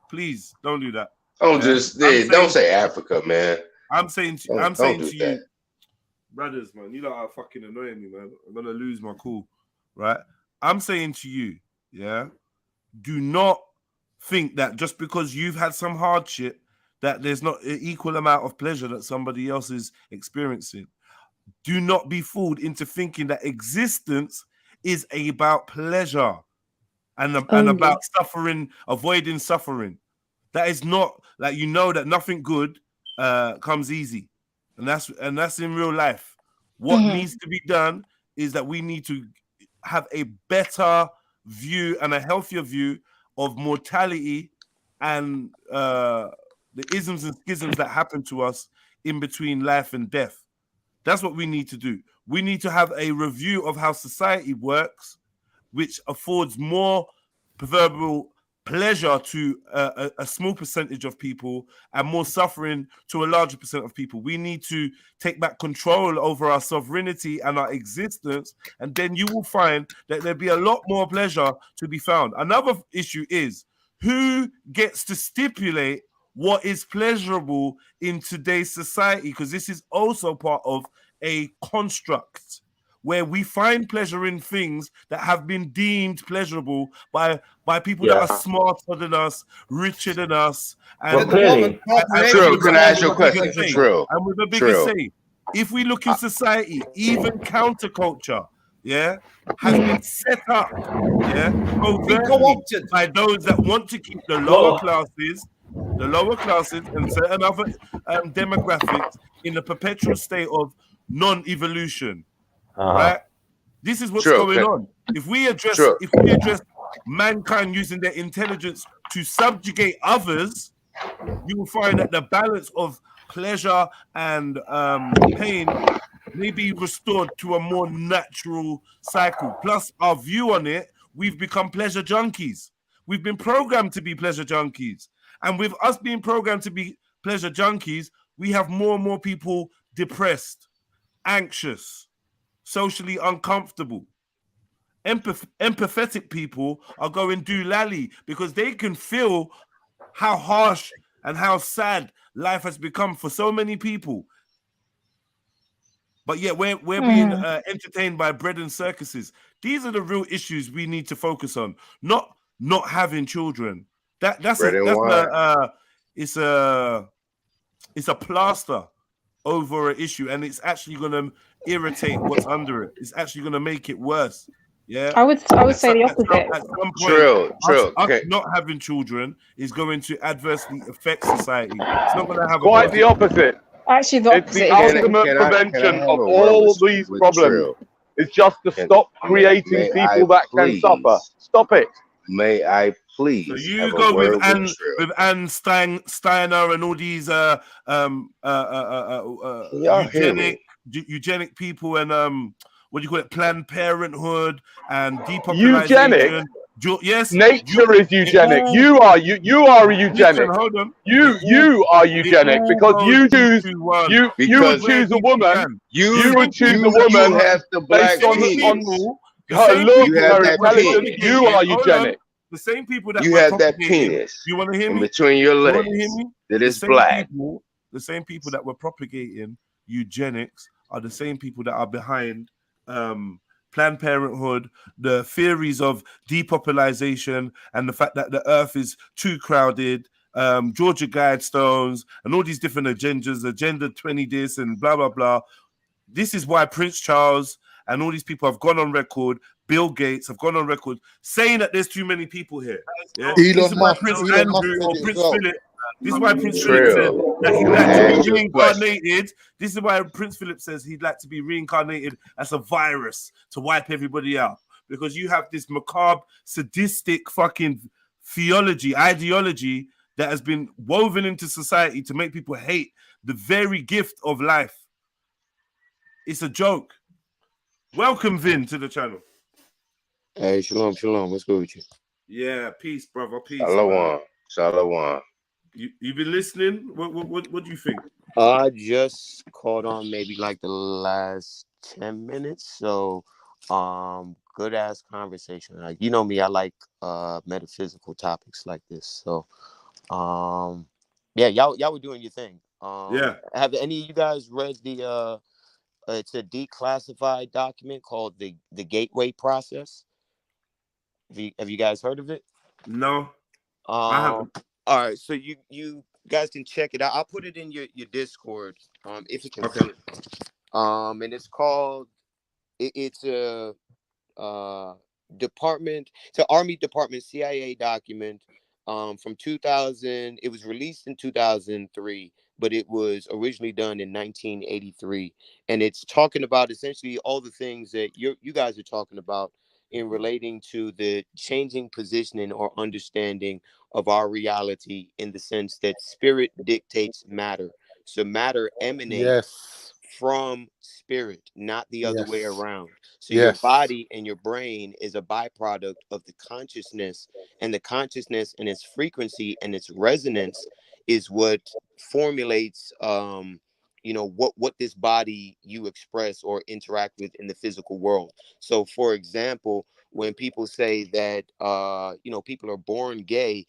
Please don't do that. Don't say Africa, man. I'm saying to you, brothers, man, you know how fucking annoying me, man. I'm gonna lose my cool, right? I'm saying to you, do not think that just because you've had some hardship that there's not an equal amount of pleasure that somebody else is experiencing. Do not be fooled into thinking that existence is about pleasure and about suffering, avoiding suffering. That is not like, you know that nothing good comes easy, and that's in real life. What needs to be done is that we need to have a better view and a healthier view of mortality and the isms and schisms that happen to us in between life and death. That's what we need to do. We need to have a review of how society works, which affords more proverbial pleasure to a small percentage of people and more suffering to a larger percent of people. We need to take back control over our sovereignty and our existence, and then you will find that there'll be a lot more pleasure to be found. Another issue is who gets to stipulate what is pleasurable in today's society, because this is also part of a construct where we find pleasure in things that have been deemed pleasurable by people that are smarter than us, richer than us. And True. Can I ask you a question? True. And with a bigger say, if we look in society, even counterculture, has been set up, overtly by those that want to keep the lower classes and certain other demographics in a perpetual state of non-evolution. Right? This is what's going on. If we address mankind using their intelligence to subjugate others, you will find that the balance of pleasure and pain may be restored to a more natural cycle. Plus, our view on it, we've become pleasure junkies. We've been programmed to be pleasure junkies. And with us being programmed to be pleasure junkies, we have more and more people depressed, anxious, socially uncomfortable. Empathetic people are going doolally because they can feel how harsh and how sad life has become for so many people. But yet we're being entertained by bread and circuses. These are the real issues we need to focus on, not having children. It's a plaster over an issue, and it's actually going to irritate what's under it. It's actually going to make it worse. Yeah, I would say the opposite. At some point, True. Us not having children is going to adversely affect society. It's not going to have quite the opposite. Actually, the opposite. It's the ultimate prevention of all these problems. It's just to stop creating people that can suffer. Stop it. May I please So you have a go word with Anne, Trill. with Anne Steiner and all these eugenic people and what do you call it, Planned Parenthood and depopulation. Yes, Nature is eugenic. You are a eugenic. Listen, hold on. You are eugenic because you choose you would choose a woman. You would choose a woman have the black based on penis. her look, You have her that intelligence. penis. You are eugenic. The same people that You were have that propagating- penis. You want to hear in me? between your You legs wanna hear me? that is The same black. the same people that were propagating eugenics are the same people that are behind Planned Parenthood, the theories of depopulation, and the fact that the earth is too crowded, Georgia Guidestones, and all these different agendas, Agenda 20 this and blah, blah, blah. This is why Prince Charles and all these people have gone on record, Bill Gates have gone on record, saying that there's too many people here. Yeah? This is why Prince Andrew or Prince Philip, this is why Prince Philip said that he'd like to be reincarnated. This is why Prince Philip says he'd like to be reincarnated as a virus to wipe everybody out. Because you have this macabre, sadistic fucking ideology that has been woven into society to make people hate the very gift of life. It's a joke. Welcome, Vin, to the channel. Hey, shalom, what's good with you? Yeah, peace, brother, peace. Shalom. You been listening? What do you think? I just caught on maybe like the last 10 minutes. So, good ass conversation. Like, you know me, I like metaphysical topics like this. So, yeah, y'all were doing your thing. Yeah. Have any of you guys read the it's a declassified document called the Gateway Process? Have you guys heard of it? No, I haven't. All right, so you guys can check it out. I'll put it in your Discord if you can see it. And it's called it's a department, it's an Army Department CIA document from 2000. It was released in 2003, but it was originally done in 1983, and it's talking about essentially all the things that you guys are talking about in relating to the changing positioning or understanding of our reality, in the sense that spirit dictates matter. So matter emanates from spirit, not the other way around. So your body and your brain is a byproduct of the consciousness, and the consciousness and its frequency and its resonance is what formulates what this body you express or interact with in the physical world. So for example, when people say that people are born gay,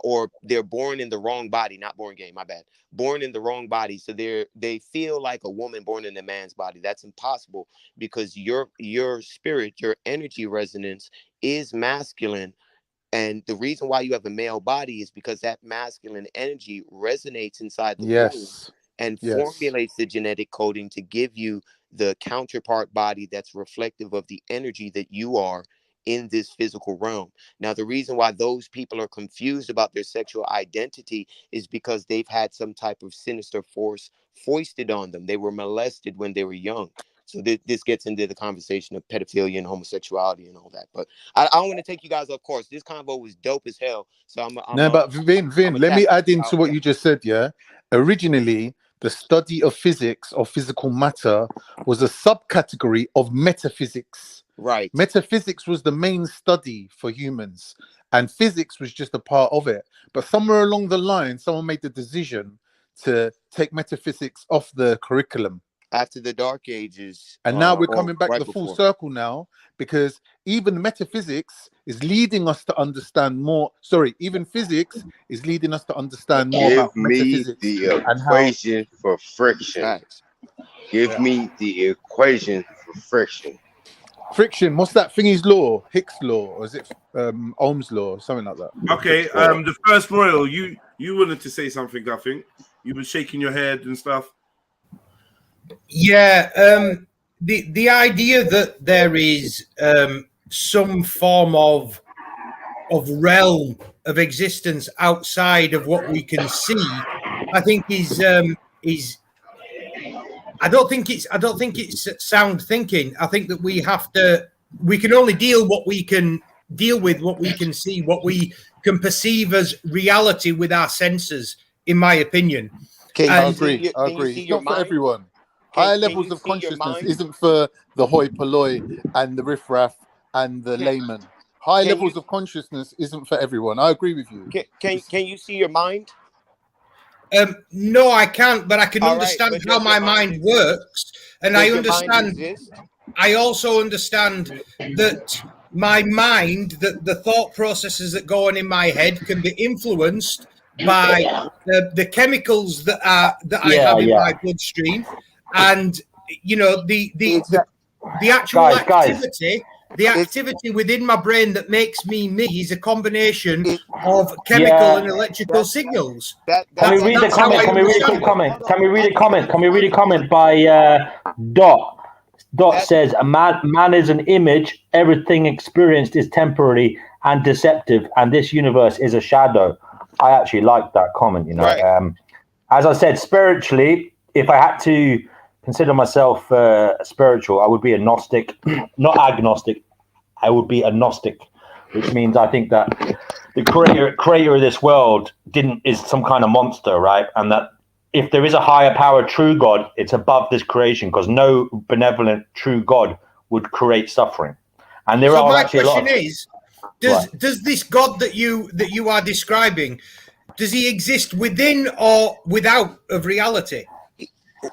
or they're born in the wrong body, not born gay, my bad, born in the wrong body, so they feel like a woman born in a man's body. That's impossible, because your spirit, your energy resonance is masculine. And the reason why you have a male body is because that masculine energy resonates inside the womb and formulates the genetic coding to give you the counterpart body that's reflective of the energy that you are in this physical realm. Now, the reason why those people are confused about their sexual identity is because they've had some type of sinister force foisted on them. They were molested when they were young. So this gets into the conversation of pedophilia and homosexuality and all that. But I don't want to take you guys off course. This convo was dope as hell. So but Vin, let me add into what you just said. Yeah, originally the study of physics or physical matter was a subcategory of metaphysics. Right. Metaphysics was the main study for humans, and physics was just a part of it. But somewhere along the line, someone made the decision to take metaphysics off the curriculum. After the Dark Ages. And now we're coming back to the full circle now, because even metaphysics is leading us to understand more. Sorry, even physics is leading us to understand more about metaphysics. Give me the equation for friction. Give me the equation for friction. Friction, what's that thingy's law? Hicks law, or is it Ohm's law, or something like that? Okay, the first royal, you wanted to say something, I think. You were shaking your head and stuff. Yeah, the idea that there is some form of realm of existence outside of what we can see, I think is I don't think it's sound thinking. I think that we can only deal what we can deal with what we can see, what we can perceive as reality with our senses, in my opinion. I agree. It's not for everyone. Higher levels of consciousness isn't for the hoi polloi and the riffraff and the layman. High levels of consciousness isn't for everyone. I agree with you. Can you see your mind? No, I can't, but I can understand how my mind works, and I understand. I also understand that my mind, the thought processes that go on in my head, can be influenced by the chemicals that I have in my bloodstream, and you know the actual activity. The activity within my brain that makes me is a combination of chemical and electrical signals. Can we read the comment? Can we read a quick comment? Can we read a comment? Can we read a comment by Dot? Dot says, "A man is an image. Everything experienced is temporary and deceptive, and this universe is a shadow." I actually like that comment. You know, as I said, spiritually, if I had to consider myself spiritual, I would be a Gnostic, not agnostic. I would be a Gnostic, which means I think that the creator of this world is some kind of monster, right? And that if there is a higher power, true God, it's above this creation, because no benevolent true God would create suffering. And there are actually a lot of... So my question is, does this God that you are describing, does he exist within or without of reality?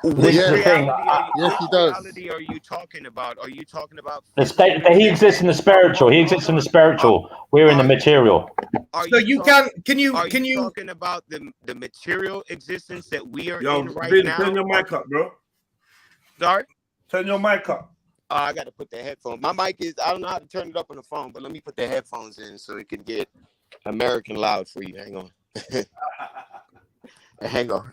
This is the thing. Yes, he does. What reality are you talking about? Are you talking about The state that he exists in the spiritual. He exists in the spiritual. We're in the material. Are so you can you talking about the material existence that we are in right Vin, now? turn your mic up, bro. Sorry? Turn your mic up. I got to put the headphones. My mic is, I don't know how to turn it up on the phone, but let me put the headphones in so it can get American loud for you. Hang on. Hang on.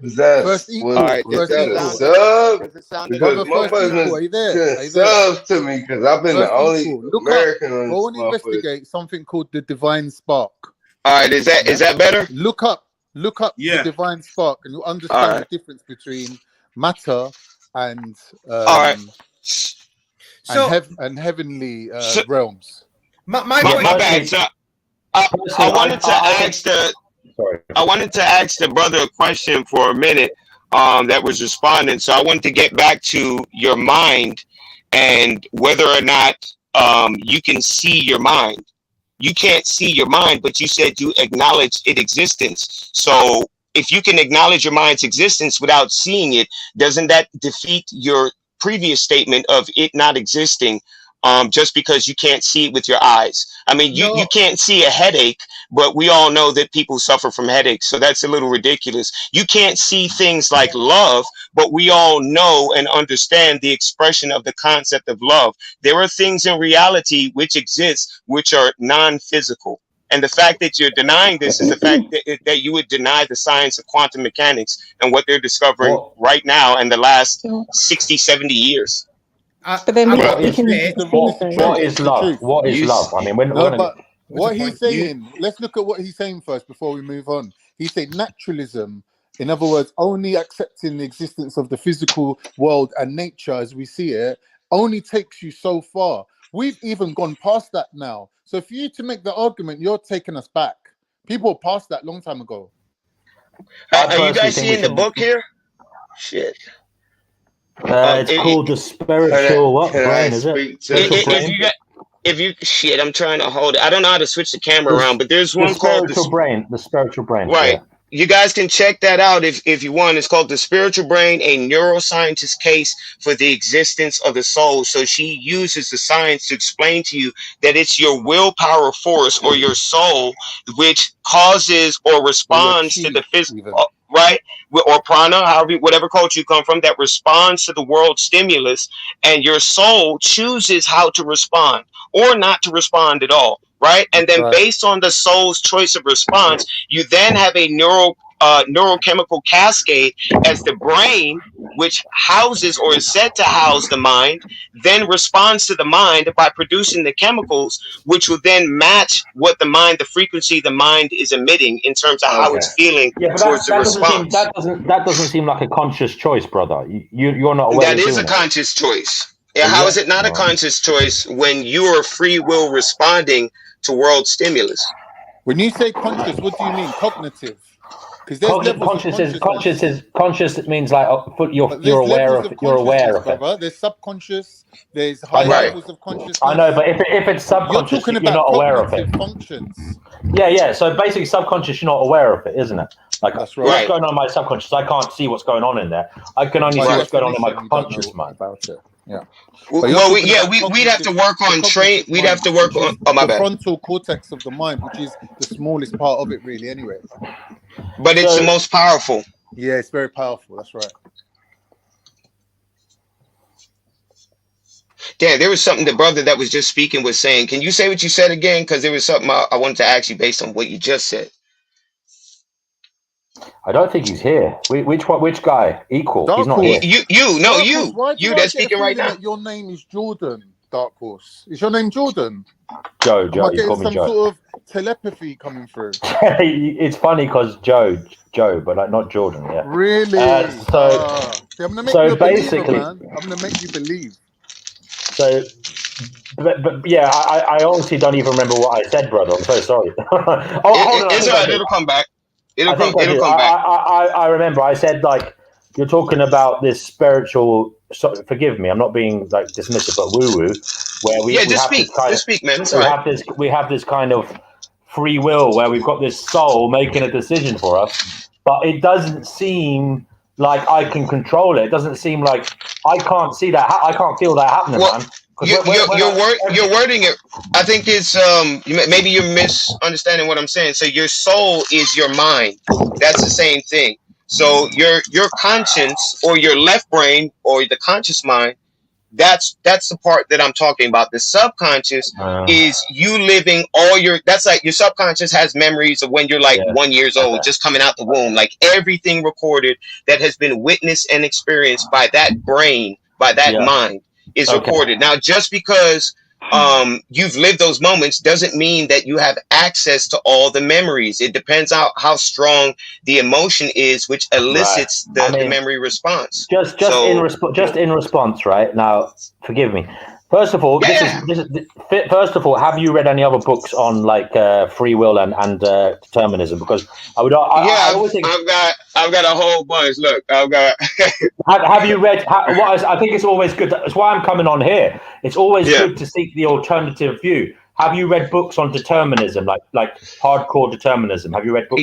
First equal. All right, is that a sub? Because motherfuckers been subs to me because I've been the only American on this. Go and investigate something called the divine spark. All right, is that better? Look up the divine spark, and you'll understand the difference between matter and and heavenly realms. My bad. So I wanted to ask I wanted to ask the brother a question for a minute that was responding. So I wanted to get back to your mind and whether or not you can see your mind. You can't see your mind, but you said you acknowledge its existence. So if you can acknowledge your mind's existence without seeing it, doesn't that defeat your previous statement of it not existing just because you can't see it with your eyes? I mean, you can't see a headache, but we all know that people suffer from headaches. So that's a little ridiculous. You can't see things like love, but we all know and understand the expression of the concept of love. There are things in reality which exist, which are non-physical. And the fact that you're denying this is the fact that you would deny the science of quantum mechanics and what they're discovering right now in the last 60, 70 years. But then what is love? What is love? I mean, what he's saying, let's look at what he's saying first before we move on. He's saying naturalism, in other words, only accepting the existence of the physical world and nature as we see it, only takes you so far. We've even gone past that now. So for you to make the argument, you're taking us back. People are past that long time ago. Are you guys seeing the book here? Shit. It's called the spiritual brain, is it? If you shit, I'm trying to hold it. I don't know how to switch the camera around, but there's one called the spiritual brain. Right. Yeah. You guys can check that out if you want. It's called The Spiritual Brain, a neuroscientist's case for the existence of the soul. So she uses the science to explain to you that it's your willpower force or your soul which causes or responds to the physical, right? Or prana, however, whatever culture you come from, that responds to the world stimulus, and your soul chooses how to respond or not to respond at all. Right. And then based on the soul's choice of response, you then have a neurochemical cascade as the brain, which houses or is said to house the mind, then responds to the mind by producing the chemicals, which will then match what the frequency the mind is emitting in terms of how it's feeling towards the response. That doesn't seem like a conscious choice, brother. You're not aware. That is a conscious choice. Yeah, how is it not a conscious choice when you are free will responding to world stimulus? When you say conscious, what do you mean? Cognitive? Because there's levels of consciousness. Conscious means like you're There's aware levels of it. You're aware of it. brother. There's subconscious. There's higher levels of consciousness. I know, but if it's subconscious, you're talking you're about not aware of it. cognitive functions. Yeah. So basically, subconscious, you're not aware of it, isn't it? Like what's going on in my subconscious? I can't see what's going on in there. I can only see what's going on in my conscious mind. About it. Yeah. Well, we'd have to work on train. We'd have to work on. Oh, my the bad. frontal cortex of the mind, which is the smallest part of it, really. Anyway. But it's the most powerful. Yeah, it's very powerful. That's right. Dan, there was something the brother that was just speaking was saying. Can you say what you said again? Because there was something I wanted to ask you based on what you just said. I don't think he's here. Which guy? Equal. Dark he's not Horse. here. You that's speaking right now. That your name is Jordan, Dark Horse. Is your name Jordan? Joe. Am I You getting call me some Joe. sort of telepathy coming through? It's funny because Joe, but like not Jordan. Yeah. Really? See, I'm gonna make you a basically, believer, man. I'm gonna make you believe. So, but yeah, I honestly don't even remember what I said, brother. I'm so sorry. It's all right. It'll come back. It'll come back. I remember I said like you're talking about this spiritual. Forgive me, I'm not being like dismissive, but woo-woo. Where we just have speak. this kind Just speak, man. It's we all have right. this. We have this kind of free will where we've got this soul making a decision for us, but it doesn't seem like I can control it. It doesn't seem like I can't see that. I can't feel that happening, man. You're wording it. I think it's maybe you're misunderstanding what I'm saying. So your soul is your mind. That's the same thing. So your conscience or your left brain or the conscious mind, that's the part that I'm talking about. The subconscious is you living that's like your subconscious has memories of when you're like 1 year old, just coming out the womb, like everything recorded that has been witnessed and experienced by that brain, by that mind is recorded. Now, just because you've lived those moments doesn't mean that you have access to all the memories. It depends on how strong the emotion is, which elicits the memory response. Just in response, right? Now, forgive me. First of all, first of all, have you read any other books on like free will and determinism? Because I've got a whole bunch. Look, I've got. have you read? I think it's always good. That's why I'm coming on here. It's always good to seek the alternative view. Have you read books on determinism, like hardcore determinism? Have you read books?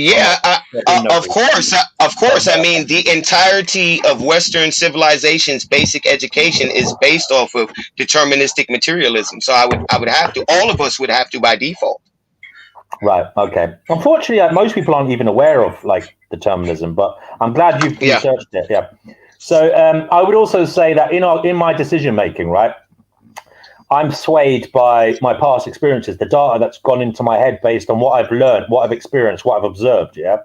Of course. I mean, the entirety of Western civilization's basic education is based off of deterministic materialism. So I would have to. All of us would have to by default. Right. Okay. Unfortunately, most people aren't even aware of like determinism, but I'm glad you've researched it. Yeah. So I would also say that in my decision making, right, I'm swayed by my past experiences, the data that's gone into my head based on what I've learned, what I've experienced, what I've observed. Yeah.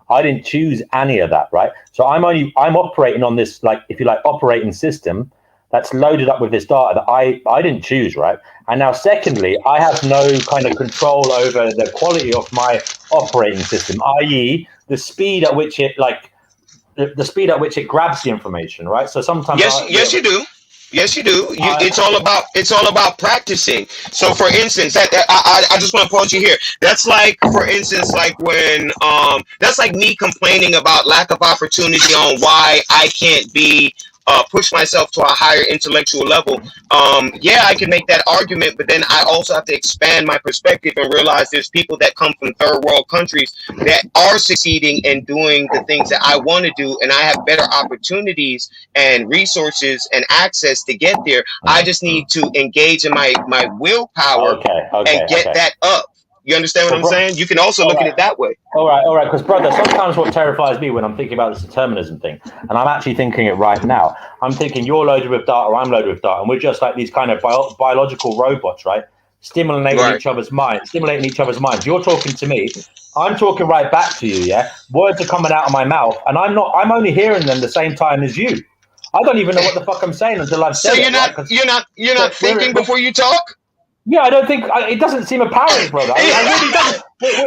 I didn't choose any of that. Right. So I'm operating on this, like, if you like, operating system that's loaded up with this data that I didn't choose. Right. And now, secondly, I have no kind of control over the quality of my operating system, i.e. the speed at which it the speed at which it grabs the information. Right. So sometimes. Yes, you do. Yes, you do. It's all about practicing. So, for instance, I just want to pause you here. That's like, for instance, like when that's like me complaining about lack of opportunity on why I can't be push myself to a higher intellectual level. I can make that argument, but then I also have to expand my perspective and realize there's people that come from third world countries that are succeeding and doing the things that I want to do, and I have better opportunities and resources and access to get there. I just need to engage in my willpower and get that up. You understand what I'm saying? You can also look at it that way. All right. Because, brother, sometimes what terrifies me when I'm thinking about this determinism thing, and I'm actually thinking it right now, I'm thinking you're loaded with data, I'm loaded with data, and we're just like these kind of biological robots, right? Stimulating each other's minds. You're talking to me. I'm talking right back to you, yeah? Words are coming out of my mouth, and I'm only hearing them the same time as you. I don't even know what the fuck I'm saying until I've said it. So you're not thinking before you talk? Yeah, I don't think it doesn't seem apparent, brother. I really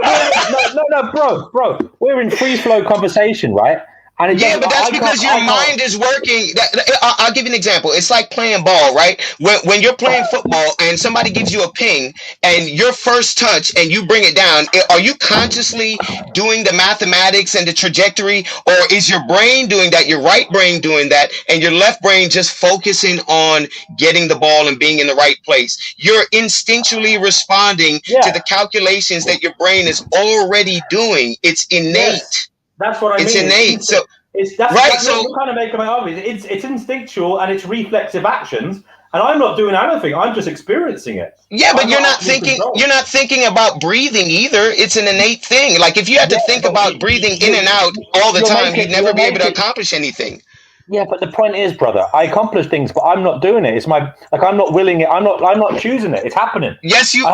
don't. No, bro. We're in free flow conversation, right? And yeah, but that's because your mind is working. I'll give you an example. It's like playing ball, right? When you're playing football and somebody gives you a ping and your first touch and you bring it down, are you consciously doing the mathematics and the trajectory, or is your brain doing that, your right brain doing that, and your left brain just focusing on getting the ball and being in the right place? You're instinctually responding to the calculations that your brain is already doing. It's innate. Yes, that's what I mean. It's innate. So you're kind of making my argument. It's instinctual and it's reflexive actions, and I'm not doing anything. I'm just experiencing it. Yeah, but you're not thinking. You're not thinking about breathing either. It's an innate thing. Like if you had to think about breathing in and out all the time, you'd never be able to accomplish anything. Yeah, but the point is, brother, I accomplish things, but I'm not doing it. It's I'm not willing it. I'm not choosing it. It's happening. Yes, you.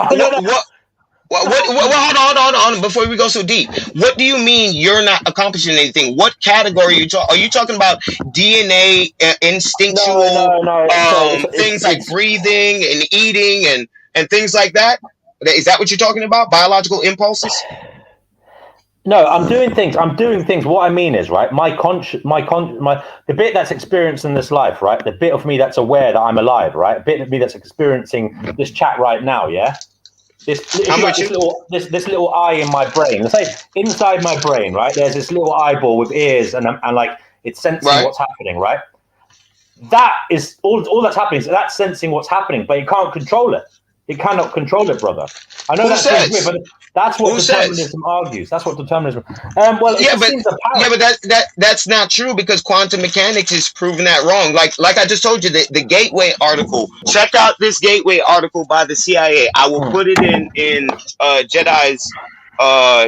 What, hold on, before we go so deep. What do you mean you're not accomplishing anything? What category are you talking about? DNA, instinctual, things like breathing and eating and things like that? Is that what you're talking about? Biological impulses? No, I'm doing things. What I mean is, right, the bit that's experiencing this life, right, the bit of me that's aware that I'm alive, right, a bit of me that's experiencing this chat right now, yeah? This little eye in my brain. Let's say inside my brain, right? There's this little eyeball with ears, and like it's sensing what's happening, right? That is all that's happening. So that's sensing what's happening, but it can't control it. It cannot control it, brother. I know that's weird, but that's what determinism argues. That's what determinism. That's not true, because quantum mechanics is proving that wrong. Like I just told you, the Gateway article. Check out this Gateway article by the CIA. I will put it in JEDI's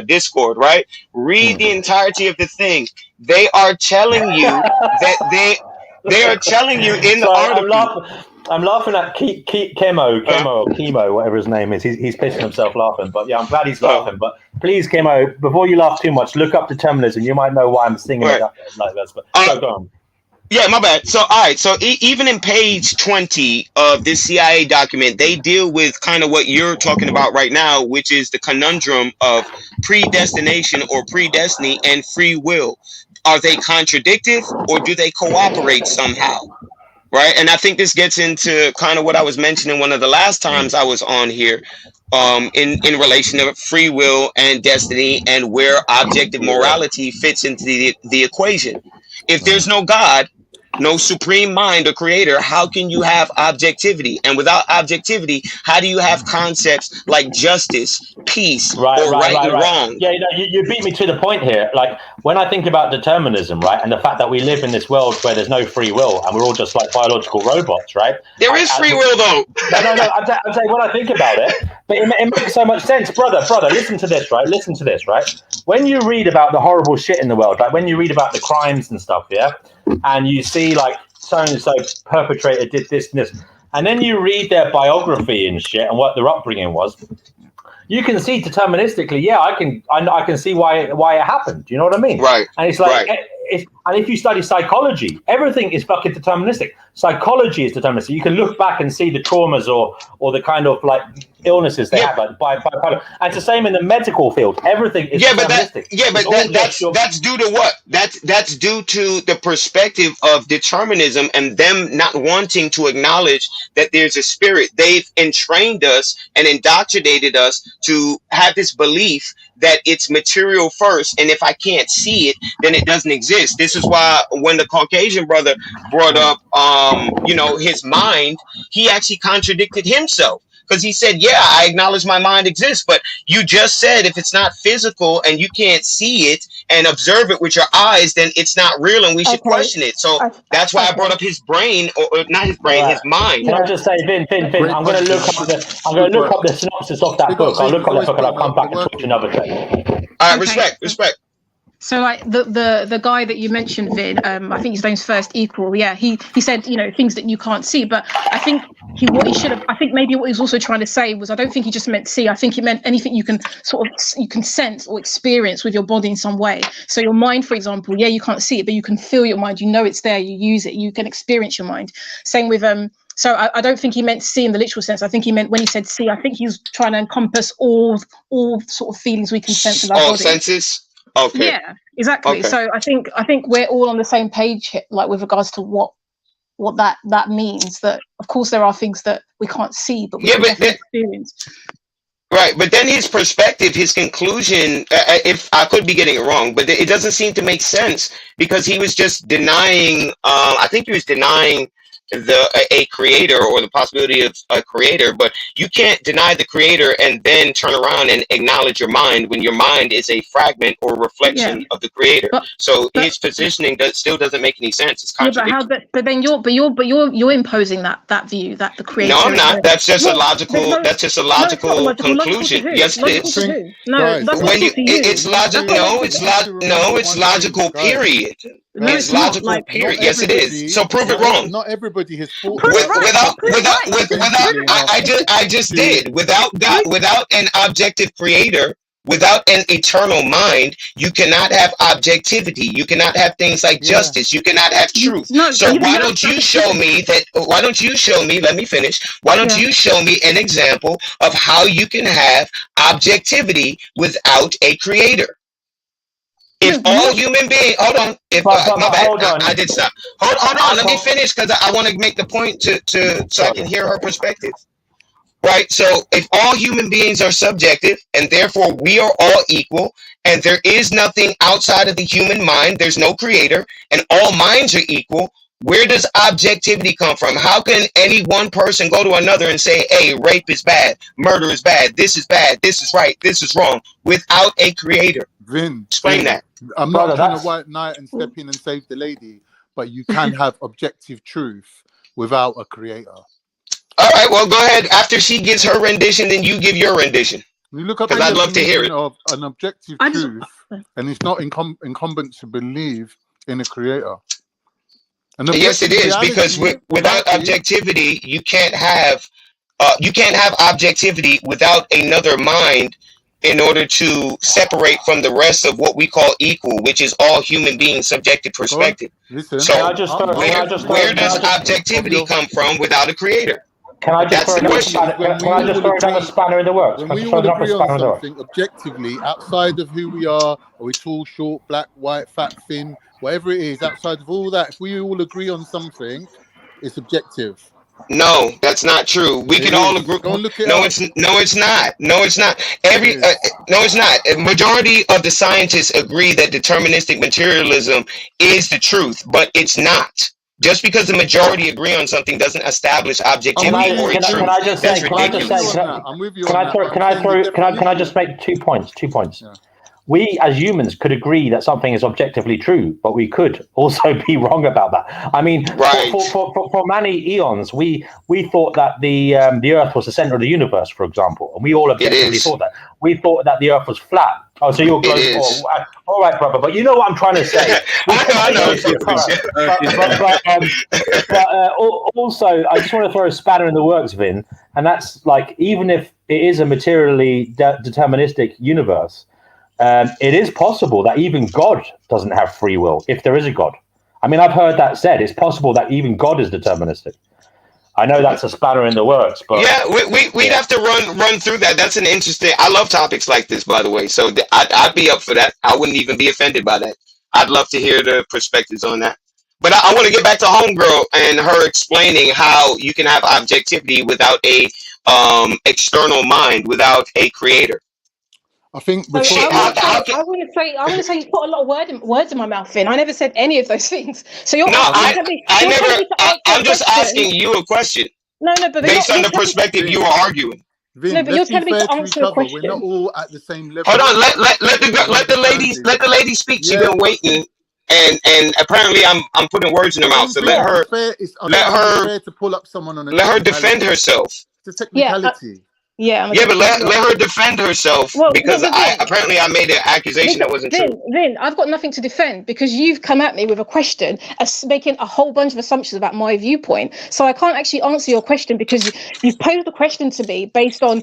Discord. Right? Read the entirety of the thing. They are telling you that they are telling you in the article. I'm laughing at Chemo, whatever his name is. He's pissing himself laughing. But yeah, I'm glad he's laughing. But please, Chemo, before you laugh too much, look up determinism. You might know why I'm singing it like this. But go on. Yeah, my bad. So, all right. So, even in page 20 of this CIA document, they deal with kind of what you're talking about right now, which is the conundrum of predestination or predestiny and free will. Are they contradictive, or do they cooperate somehow? Right. And I think this gets into kind of what I was mentioning one of the last times I was on here, in relation to free will and destiny, and where objective morality fits into the equation. If there's no God, no supreme mind or creator, how can you have objectivity? And without objectivity, how do you have concepts like justice, peace, right, and wrong? Yeah, you beat me to the point here. Like when I think about determinism, right, and the fact that we live in this world where there's no free will and we're all just like biological robots, right? There is free will, though. No. I'm saying when I think about it, but it makes so much sense, brother. Listen to this, right? When you read about the horrible shit in the world, like when you read about the crimes and stuff, yeah, and you see like so and so perpetrator did this and this, and then you read their biography and shit and what their upbringing was, you can see deterministically, yeah, I can see why it happened. Do you know what I mean? Right. And it's like, and if you study psychology, everything is fucking deterministic. Psychology is deterministic. You can look back and see the traumas or the kind of like illnesses they have, like bipolar. And it's the same in the medical field. Everything is deterministic. That's due to what? That's due to the perspective of determinism and them not wanting to acknowledge that there's a spirit. They've entrained us and indoctrinated us to have this belief that it's material first, and if I can't see it, then it doesn't exist. This is why when the Caucasian brother brought up his mind, he actually contradicted himself, because he said, yeah, I acknowledge my mind exists, but you just said if it's not physical and you can't see it and observe it with your eyes, then it's not real and we should question it. So that's why I brought up his brain, or not his brain, his mind. Can I just say, Vin, I'm going to look up the synopsis of that book. I'll look up the book and I'll come back and talk to you another day. All right, respect. So like the guy that you mentioned, Vin, I think his name's First Equal. Yeah, he said, things that you can't see. But I think what he was also trying to say was, I don't think he just meant see. I think he meant anything you can sense or experience with your body in some way. So your mind, for example, yeah, you can't see it, but you can feel your mind. You know it's there. You use it. You can experience your mind. Same with So I don't think he meant see in the literal sense. I think he meant when he said see, I think he was trying to encompass all sort of feelings we can sense in our body. All senses. Okay. Yeah, exactly. Okay. So I think we're all on the same page here, like with regards to what that means. That of course there are things that we can't see, but we can definitely experience. Right, but then his perspective, his conclusion, if I could be getting it wrong, but it doesn't seem to make sense because he was just denying, I think he was denying a creator or the possibility of a creator, but you can't deny the creator and then turn around and acknowledge your mind when your mind is a fragment or reflection of the creator. So his positioning still doesn't make any sense. It's contradictory. But then you're imposing that view that the creator. No, I'm not. That's just a logical. That's just a logical conclusion. Yes, it is. No, that's when you, it's logical. No, it's it's logical. Period. It's logical. Period. Yes, it is. So prove it wrong. Not everybody has thought I just did. Without God, without an objective creator, without an eternal mind, you cannot have objectivity. You cannot have things like justice. You cannot have truth. So why don't you show me that? Why don't you show me? Let me finish. Why don't you show me an example of how you can have objectivity without a creator? If all human beings, hold on. If my bad, I did stop. Hold on. Let me finish because I want to make the point so I can hear her perspective. Right. So if all human beings are subjective and therefore we are all equal and there is nothing outside of the human mind, there's no creator and all minds are equal. Where does objectivity come from? How can any one person go to another and say, hey, rape is bad, murder is bad, this is right, this is wrong, without a creator? Vin, explain that. I'm not trying to white knight and step in and save the lady, but you can have objective truth without a creator. All right, well, go ahead. After she gives her rendition, then you give your rendition. You look up because I'd love to hear it. Of an objective truth, and it's not incumbent to believe in a creator. Yes, it is, because without objectivity, you can't have objectivity without another mind in order to separate from the rest of what we call equal, which is all human beings' subjective perspective. So where does objectivity come from without a creator? Can I just throw another spanner in the works? When we all agree on something objectively, outside of who we are we tall, short, black, white, fat, thin, whatever it is, outside of all that, if we all agree on something, it's objective. No, that's not true. We can all agree. No, it's not. No, it's not. No, it's not. A majority of the scientists agree that deterministic materialism is the truth, but it's not. Just because the majority agree on something doesn't establish objectivity or truth. Can I just make 2 points? 2 points. Yeah. We as humans could agree that something is objectively true, but we could also be wrong about that. I mean, for many eons, we thought that the Earth was the center of the universe, for example, and we all objectively thought that. We thought that the Earth was flat. Oh, so you're close. All right, brother. But you know what I'm trying to say. I know. Also, I just want to throw a spanner in the works, Vin, and that's like, even if it is a materially deterministic universe, it is possible that even God doesn't have free will, if there is a God. I mean, I've heard that said. It's possible that even God is deterministic. I know that's a spanner in the works, but yeah, we'd have to run through that. That's an interesting. I love topics like this, by the way. So I'd be up for that. I wouldn't even be offended by that. I'd love to hear the perspectives on that. But I want to get back to Homegirl and her explaining how you can have objectivity without a external mind, without a creator. I think I want to say you put a lot of words in my mouth, Finn. I never said any of those things. So you're I'm just asking you a question. No, but based on the perspective you are arguing. Vin, no, but you're telling me to answer a question. We're not all at the same level. Hold on, let the lady speak. She's been waiting, and apparently I'm putting words in her mouth. So let her to pull up someone on let her defend herself. It's a technicality. But let her defend herself, because apparently I made an accusation that wasn't true. Vin, I've got nothing to defend because you've come at me with a question, making a whole bunch of assumptions about my viewpoint. So I can't actually answer your question because you've posed the question to me based on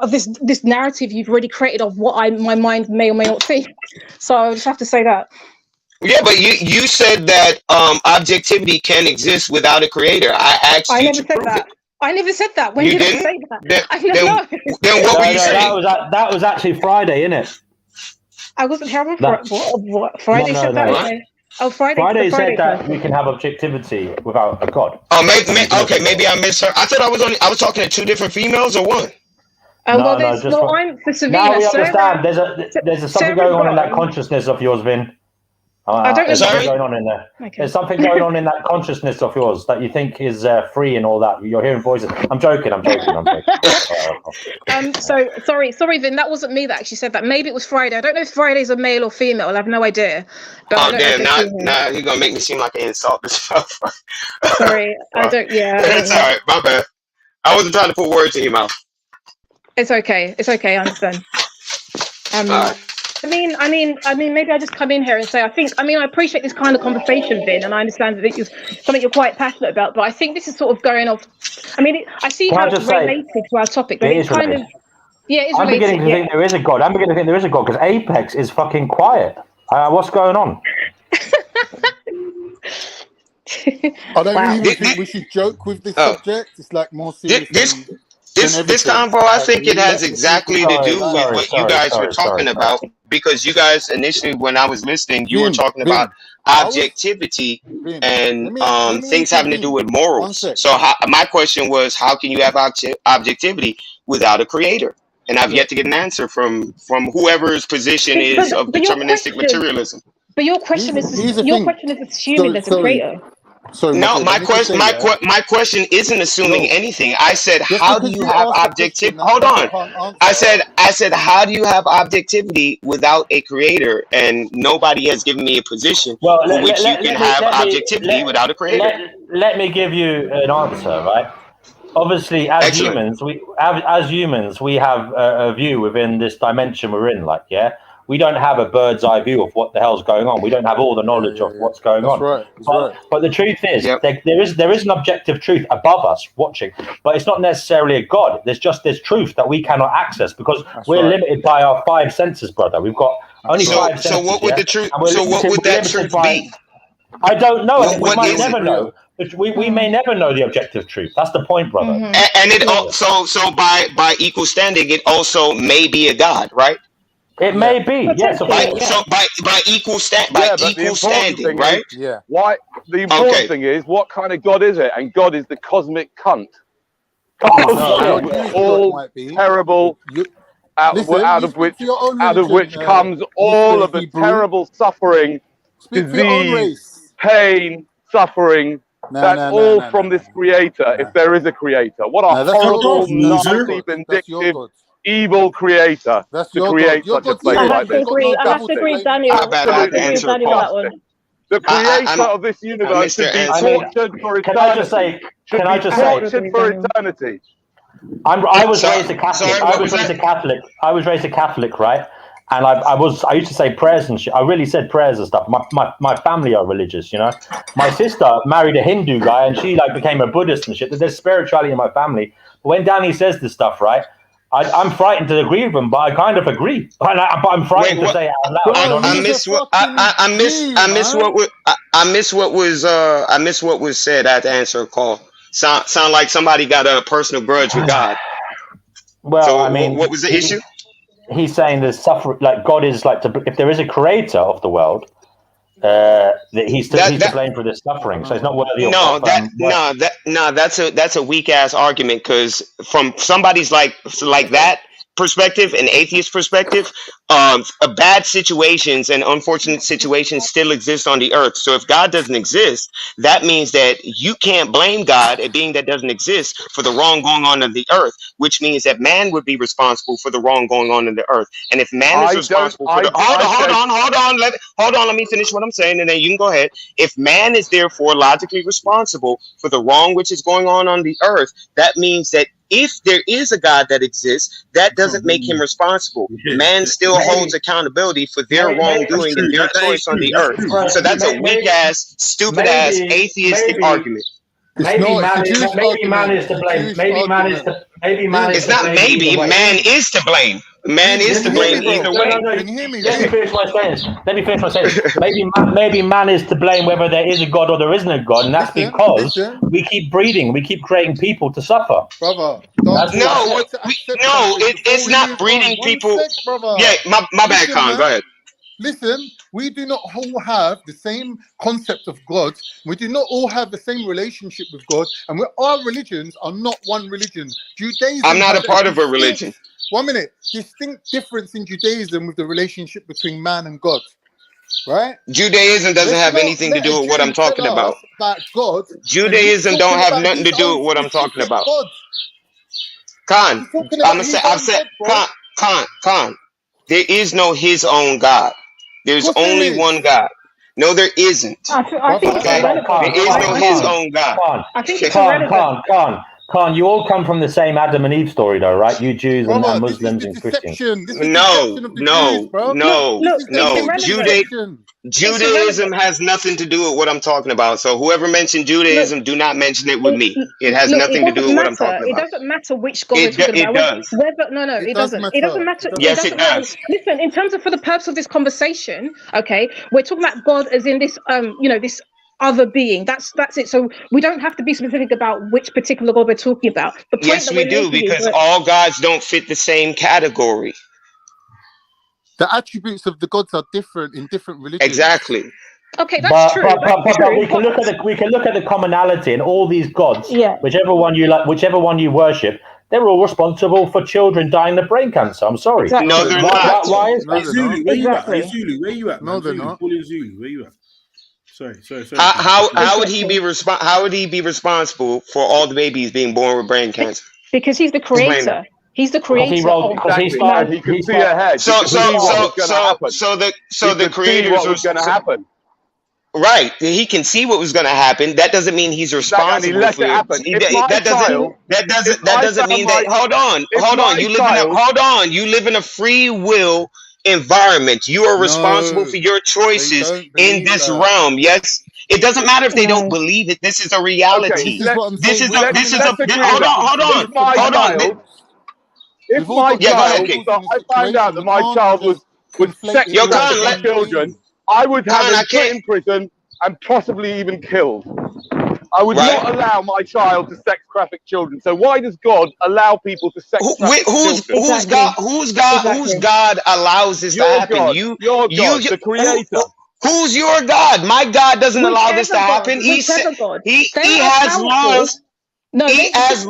of this narrative you've already created of what my mind may or may not think. So I just have to say that. Yeah, but you said that objectivity can exist without a creator. I asked you to prove it. I never said that. When did I say that? Then what were you saying? That was actually Friday, innit? I wasn't here on No. what? Friday said that? No. Okay. Oh, Friday. Friday the Friday said that person. we can have objectivity without a god. Oh, maybe I missed her. I thought I was talking to two different females or one. Well, I'm for Savina. Now we Sarah, understand. There's something Sarah going on in that got- consciousness of yours, Vin. I don't know. There's something going on in there. Okay. There's something going on in that consciousness of yours that you think is free and all that. You're hearing voices. I'm joking. So sorry, Vin. That wasn't me that actually said that. Maybe it was Friday. I don't know if Friday's a male or female. I have no idea. But I Oh don't know if damn! it's Now you're gonna make me seem like an insult. Sorry, I don't. Yeah, It's all right. My bad. I wasn't trying to put words in your mouth. It's okay. I understand. I mean, maybe I just come in here and say, I appreciate this kind of conversation, Vin, and I understand that it's something you're quite passionate about, but I think this is sort of going off. I mean, I see how it's related to our topic, but it's kind of, it's I'm related. beginning to think there is a god. Because Apex is fucking quiet. What's going on? I don't even think we should joke with this subject. It's like more serious. This convo, I think it has exactly to do with what you guys were talking about. Because you guys initially, when I was listening, you were talking about objectivity and things having to do with morals. So my question was, how can you have objectivity without a creator? And I've yet to get an answer from whoever's position is of deterministic materialism. But your question is assuming there's a creator. Sorry, no, my question isn't assuming anything. I said, how do you have objectivity? Hold on. I said, how do you have objectivity without a creator? And nobody has given me a position for which you can have objectivity without a creator. Let me give you an answer, right? Obviously, as humans, we have a view within this dimension we're in, we don't have a bird's eye view of what the hell's going on. We don't have all the knowledge of what's going on. Right. But the truth is, there is an objective truth above us watching, but it's not necessarily a god. There's truth that we cannot access because we're limited by our five senses, brother. We've got only five senses. So what would the truth? So what would that truth be? I don't know. We might never know. But we may never know the objective truth. That's the point, brother. And it also by equal standing, it also may be a god, right? It may be, yes. So by equal standing, right? Yeah. Why? The important thing is, what kind of God is it? And God is the cosmic cunt. All terrible. Out of which comes all of the terrible suffering, disease, pain, suffering. That's all from this creator, if there is a creator. What a horrible, nasty, vindictive, evil creator to create such a place like this. I have to agree, Daniel. The creator of this universe should be tortured for eternity. Can I just say? I was raised a Catholic. I was raised a Catholic, right? And I used to say prayers and shit. I really said prayers and stuff. My family are religious, you know. My sister married a Hindu guy, and she became a Buddhist and shit. There's spirituality in my family. But when Danny says this stuff, right? I'm frightened to agree with him, but I kind of agree. But I'm frightened to say it out loud. I miss what was said. I had to answer a call. Sound like somebody got a personal grudge with God. Well, so I mean, what was the issue? He's saying there's suffering. Like God is if there is a creator of the world, that he's to blame for this suffering. So it's not worthy. That's a weak ass argument because from somebody's like that perspective, an atheist perspective, bad situations and unfortunate situations still exist on the earth. So if God doesn't exist, that means that you can't blame God, a being that doesn't exist, for the wrong going on in the earth, which means that man would be responsible for the wrong going on in the earth. And if man is responsible for hold on, let me finish what I'm saying, and then you can go ahead. If man is therefore logically responsible for the wrong which is going on the earth, that means that if there is a God that exists, that doesn't make him responsible. Man still holds accountability for their wrongdoing and their choice on the earth. So that's a weak ass, stupid ass, atheistic argument. Maybe man is to blame. It's not maybe. Man is to blame. Man is to blame either way. Let me finish my sentence. Maybe man is to blame whether there is a God or there isn't a God, and that's because we keep breeding, we keep creating people to suffer. Brother, it's not breeding people. Yeah, my bad, Con. Go ahead. Listen, we do not all have the same concept of God. We do not all have the same relationship with God, and our religions are not one religion. Judaism. I'm not a has part of a distinct- religion. 1 minute. Distinct difference in Judaism with the relationship between man and God. Right? Judaism doesn't have anything to do with what I'm talking about. God. Judaism don't have nothing to do with what I'm talking about. God. Khan, I've said, Khan, there is no his own God. There's only one God. No, there isn't. I think Okay? There is no his own God. I think it's irrelevant. Khan, you all come from the same Adam and Eve story, though, right? You Jews and Muslims and Christians. No. Judaism has nothing to do with what I'm talking about. So whoever mentioned Judaism, do not mention it with me. It has nothing to do with what I'm talking about. It doesn't matter which God we're talking about. It does. No, it doesn't. It doesn't matter. Yes, it does. Listen, in terms of for the purpose of this conversation, okay, we're talking about God as in this, this other being. That's it. So we don't have to be specific about which particular God we're talking about. The point Yes, we do, because all gods don't fit the same category. The attributes of the gods are different in different religions. Exactly. Okay, that's true. But we can look at the commonality in all these gods. Yeah. Whichever one you worship, they're all responsible for children dying of brain cancer. I'm sorry. Exactly. No, they're not. Why is that? Zulu, where exactly. Where you at? No, they're not. Zulu, where you at? Sorry. How would he be responsible for all the babies being born with brain cancer? Because he's the creator. He's the creator. He could see ahead. So the creators what was going to happen. Right, he can see what was going to happen. That doesn't mean he's responsible for it. That doesn't mean that. Hold on. You live in a free will environment. You are responsible for your choices in this realm. Yes. It doesn't matter if they don't believe it. This is a reality. Hold on. If my child, I find out that my child was sex trafficking children, I would have him put in prison and possibly even killed. I would not allow my child to sex traffic children. So why does God allow people to sex traffic children? Whose God allows this to happen? God, your God, the creator. Who's your God? My God doesn't allow this to happen. He has laws. No, he has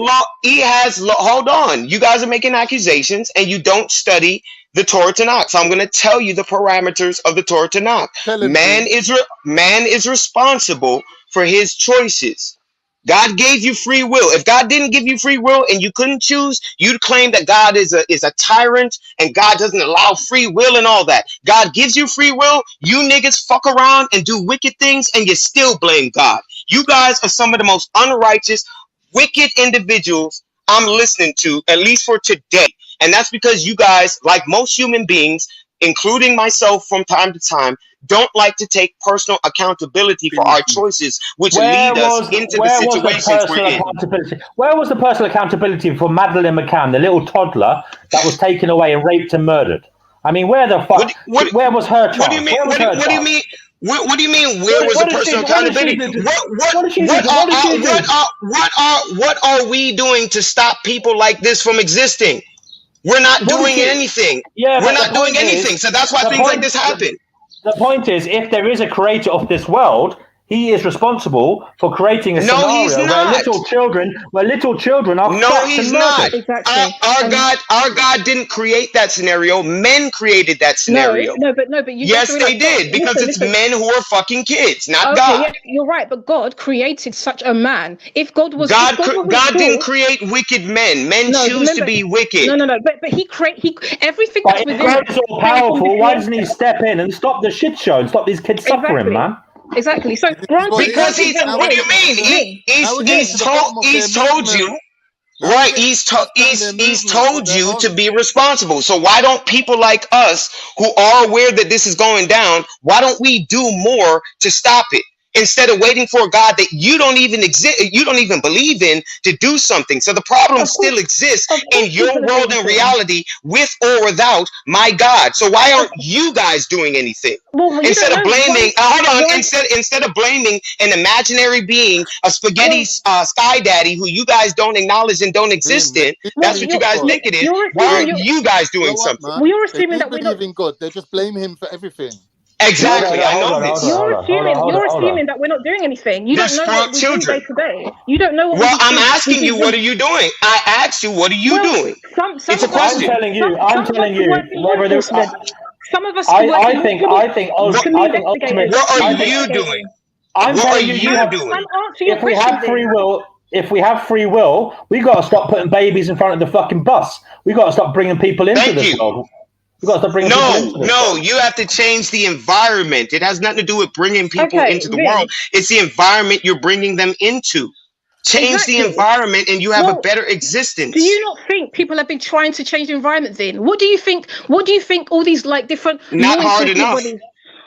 law. Hold on. You guys are making accusations and you don't study the Torah Tanakh. So I'm going to tell you the parameters of the Torah Tanakh. Man is responsible for his choices. God gave you free will. If God didn't give you free will and you couldn't choose, you'd claim that God is a tyrant and God doesn't allow free will and all that. God gives you free will. You niggas fuck around and do wicked things and you still blame God. You guys are some of the most unrighteous, wicked individuals I'm listening to, at least for today. And that's because you guys, like most human beings, including myself from time to time, don't like to take personal accountability for our choices, which lead us into the situations we're in. Where was the personal accountability for Madeleine McCann, the little toddler that was taken away and raped and murdered? I mean, where the fuck? Where was her child? What do you mean? What do you mean? What do you mean? Where was the personal accountability? What are we doing to stop people like this from existing? We're not doing anything. We're not doing anything. So that's why things like this happen. The point is, if there is a creator of this world, he is responsible for creating a scenario where little children are No, he's not. Exactly. Our God didn't create that scenario. Men created that scenario. No, but you. Yes, they did, because it's men who are fucking kids, not God. Yeah, you're right, but God created such a man. If God was God didn't create wicked men. Men choose to be wicked. No. But he everything that's within. If God's all powerful, why doesn't he step in and stop the shit show and stop these kids suffering, man? Exactly. So because what do you mean? He's told you, right? He's told you to be responsible. So why don't people like us who are aware that this is going down? Why don't we do more to stop it? instead of waiting for a God that you don't even exist, you don't even believe in, to do something. So the problem still exists in your world and reality, with or without my God. So why aren't you guys doing anything? Instead of blaming, instead of blaming an imaginary being, a spaghetti sky daddy who you guys don't acknowledge and don't exist in, that's what you guys think it is. Why aren't you guys doing something? Well, you're assuming that we believe in God. They just blame him for everything. Exactly, I know this. You're assuming that we're not doing anything. You don't know what we do day to day. You don't know what we do. Well, I'm asking you, what are you doing? I asked you, what are you doing? It's a question. I'm telling you. Some of us. I think ultimately. What are you doing? I'm telling you, if we have free will, we got to stop putting babies in front of the fucking bus. We got to stop bringing people into this world. We got to stop bringing people into this world. You have to change the environment. It has nothing to do with bringing people into the world. It's the environment you're bringing them into. Change the environment and you have a better existence. Do you not think people have been trying to change the environment then? What do you think all these like different not hard enough?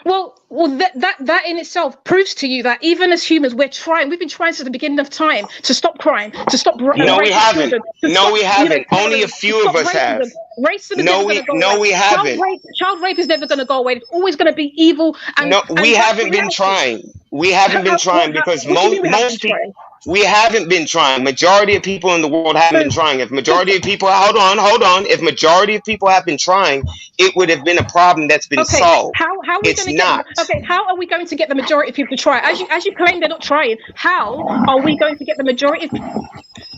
Well, that in itself proves to you that even as humans, we've been trying since the beginning of time to stop crime, to stop No, we haven't. No, we haven't. Only a few of us have. Racism No, we haven't. Child rape is never going to go away. It's always going to be evil. We haven't been trying. We haven't been trying because most people. We haven't been trying. Majority of people in the world haven't been trying. If majority of people, hold on. If majority of people have been trying, it would have been a problem that's been solved. How are we how are we going to get the majority of people to try? As you claim they're not trying, how are we going to get the majority?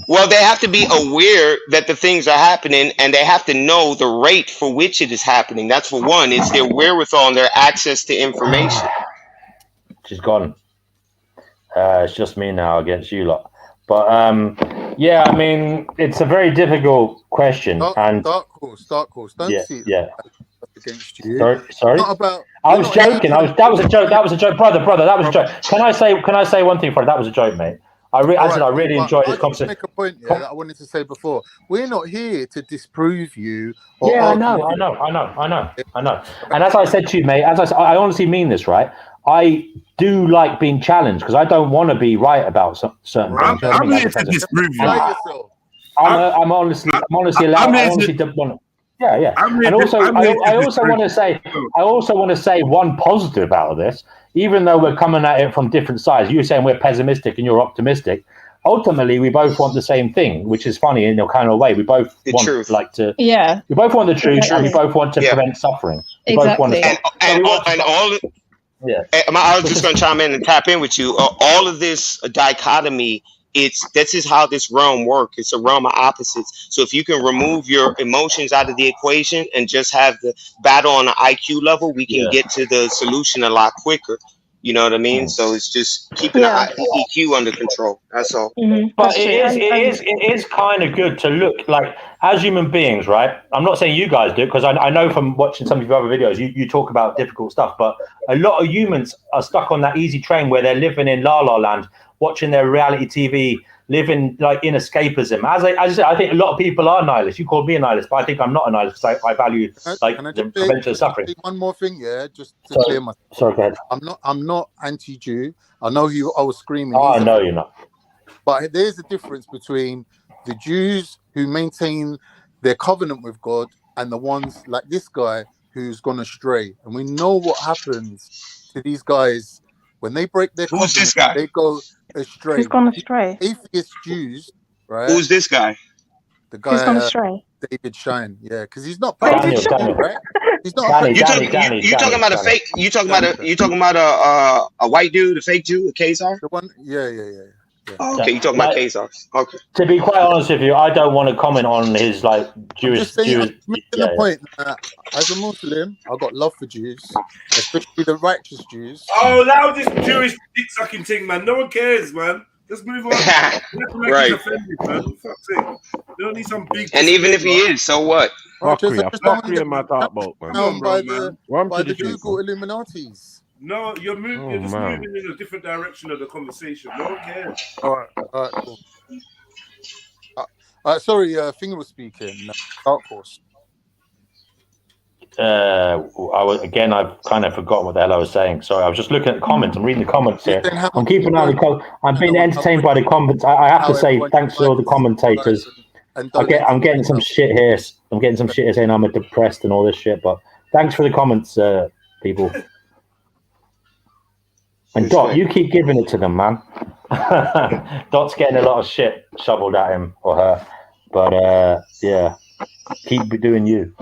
Well, they have to be aware that the things are happening, and they have to know the rate for which it is happening. That's for one. It's their wherewithal and their access to information. She's gone. It's just me now against you lot. But yeah, I mean, it's a very difficult question. Dark horse. Don't see it against you. Sorry. Not about. I was joking. That was a joke. That was a joke, brother. That was a joke. Can I say one thing, brother? That was a joke, mate. I really enjoyed this conversation. Make a point that I wanted to say before. We're not here to disprove you. I know. And as I said to you, mate, I honestly mean this, right? I do like being challenged because I don't want to be right about certain things. I'm here to disprove you. I'm honestly allowed. I honestly don't want to. Yeah. And also, I also want to say one positive out of this. Even though we're coming at it from different sides, you're saying we're pessimistic and you're optimistic. Ultimately, we both want the same thing, which is funny in a kind of way. We both want truth. We both want the truth, and we both want to prevent suffering. We both want to. I was just going to chime in and tap in with you. All of this dichotomy, this is how this realm works. It's a realm of opposites. So if you can remove your emotions out of the equation and just have the battle on an IQ level, we can get to the solution a lot quicker. You know what I mean? So it's just keeping the EQ under control. That's all. But it is kind of good to look like as human beings, right? I'm not saying you guys do, because I know from watching some of your other videos, you talk about difficult stuff, but a lot of humans are stuck on that easy train where they're living in La La Land, watching their reality TV, living like in escapism. As I said, I think a lot of people are nihilists. You called me a nihilist, but I think I'm not a nihilist because I value the prevention of suffering. One more thing, just to clear myself. Sorry, go ahead. I'm not anti-Jew. I know who I was screaming. Oh, I know you're not. But there's a difference between the Jews who maintain their covenant with God and the ones like this guy who's gone astray. And we know what happens to these guys when they break their covenant. Who's this guy? They go astray. Who's gone astray? Atheist Jews, right? Who's this guy? The guy who's gone astray? David Shine, because he's not Daniel, right? He's not. You talking about a fake? You talking about a white dude, a fake Jew, a Khazar? The one, yeah. Oh, okay, you talking about Khazars? Okay. To be quite honest with you, I don't want to comment on his Jewish. The point as a Muslim, I've got love for Jews, especially the righteous Jews. Oh, allow this Jewish dick sucking thing, man. No one cares, man. Let's move on. Right. Offended, man. Fuck's sake. You don't need some big. And even if he is, so what? Fuckery in my thought boat, man. By the Google Illuminatis. No, you're just moving in a different direction of the conversation. No one cares. All right, cool. Sorry, Finger was speaking. Dark Horse. I've kind of forgotten what the hell I was saying. Sorry, I was just looking at the comments. I'm reading the comments here. I'm keeping an eye on the comments. I'm being entertained by the comments. I have to say thanks to all the commentators. I'm getting some shit here. I'm getting some shit here saying I'm a depressed and all this shit. But thanks for the comments, people. And Dot, you keep giving it to them, man. Dot's getting a lot of shit shoveled at him or her. But yeah, keep doing you.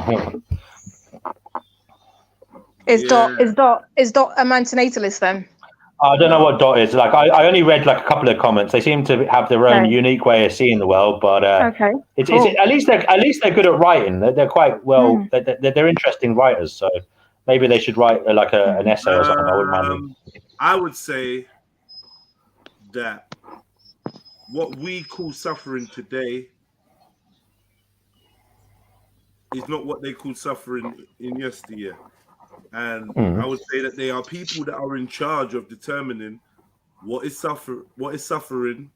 Is Dot a antinatalist then? I don't know what Dot is. Like I only read like a couple of comments. They seem to have their own unique way of seeing the world, but it's at least they're good at writing. They're quite well. They're interesting writers, so maybe they should write like an essay or something. I wouldn't mind. I would say that what we call suffering today is not what they called suffering in yesteryear. And I would say that they are people that are in charge of determining what is suffering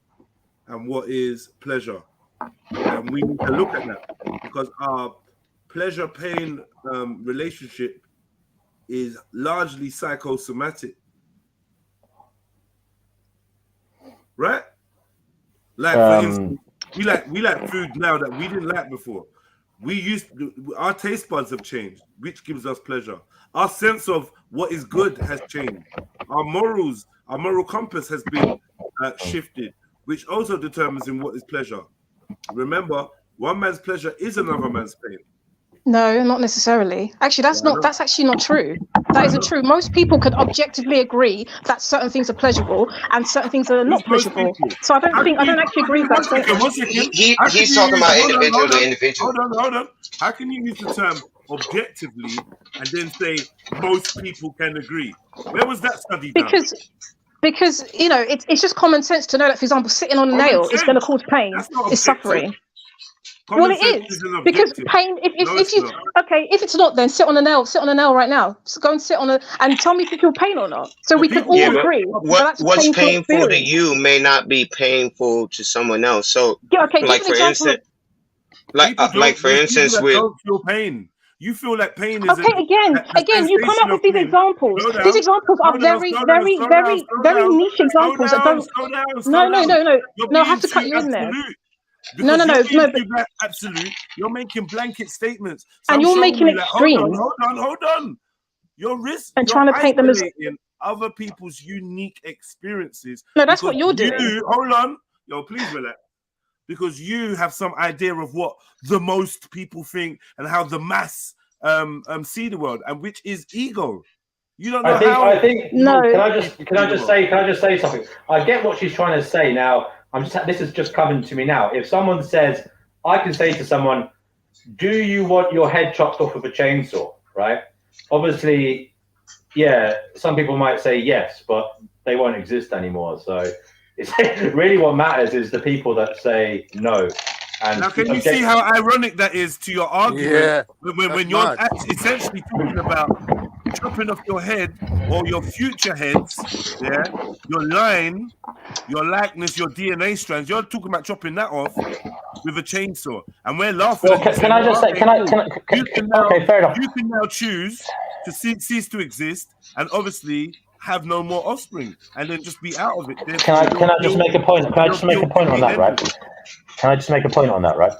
and what is pleasure. And we need to look at that because our pleasure-pain relationship is largely psychosomatic. Right? Like for instance, we like food now that we didn't like before. Our taste buds have changed, which gives us pleasure. Our sense of what is good has changed. Our moral compass has been shifted, which also determines in what is pleasure. Remember, one man's pleasure is another man's pain. No, not necessarily. Actually, that's actually not true. That isn't true. Most people could objectively agree that certain things are pleasurable and certain things are not pleasurable. So I don't actually agree with that. He's talking about individual to individual. Hold on. How can you use the term objectively and then say most people can agree? Where was that study done? Because it's just common sense to know that, for example, sitting on a nail is going to cause pain, is suffering. Well, it is because pain. If it's not, then sit on a nail. Sit on a nail right now. So go and sit on and tell me if you feel pain or not. So we can all agree. What's painful to you may not be painful to someone else. So, like for instance, with don't feel pain. You feel like pain is again. You come up with these examples. These examples are very niche examples that don't. No. I have to cut you in there. No. But absolute. You're making blanket statements, so and you're making extremes. Hold on. You're trying to paint them as other people's unique experiences. No, that's what you're doing. Hold on, please relax. Because you have some idea of what the most people think and how the mass see the world, and which is ego. You don't know I think. No. Can I just say something? I get what she's trying to say now. This is just coming to me now. If someone says, I can say to someone, do you want your head chopped off with a chainsaw, right? Obviously, yeah, some people might say yes, but they won't exist anymore. So it's really what matters is the people that say no. And now, can you see how ironic that is to your argument when you're essentially talking about chopping off your head or your future heads, your line, your likeness, your DNA strands. You're talking about chopping that off with a chainsaw, and we're laughing. Well, can I just say? Okay, fair enough. You can now choose to cease to exist, and obviously have no more offspring, and then just be out of it. Can I just make a point? Can I just make a point on that, right? Can I just make a point on that, right?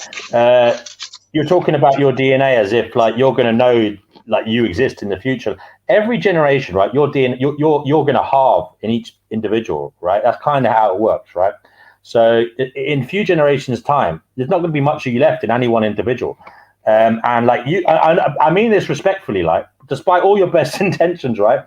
You're talking about your DNA as if like you're going to know like you exist in the future. Every generation, right? Your DNA, you're going to halve in each individual, right? That's kind of how it works, right? So in a few generations' time, there's not going to be much of you left in any one individual. And like you, I mean this respectfully, like despite all your best intentions, right?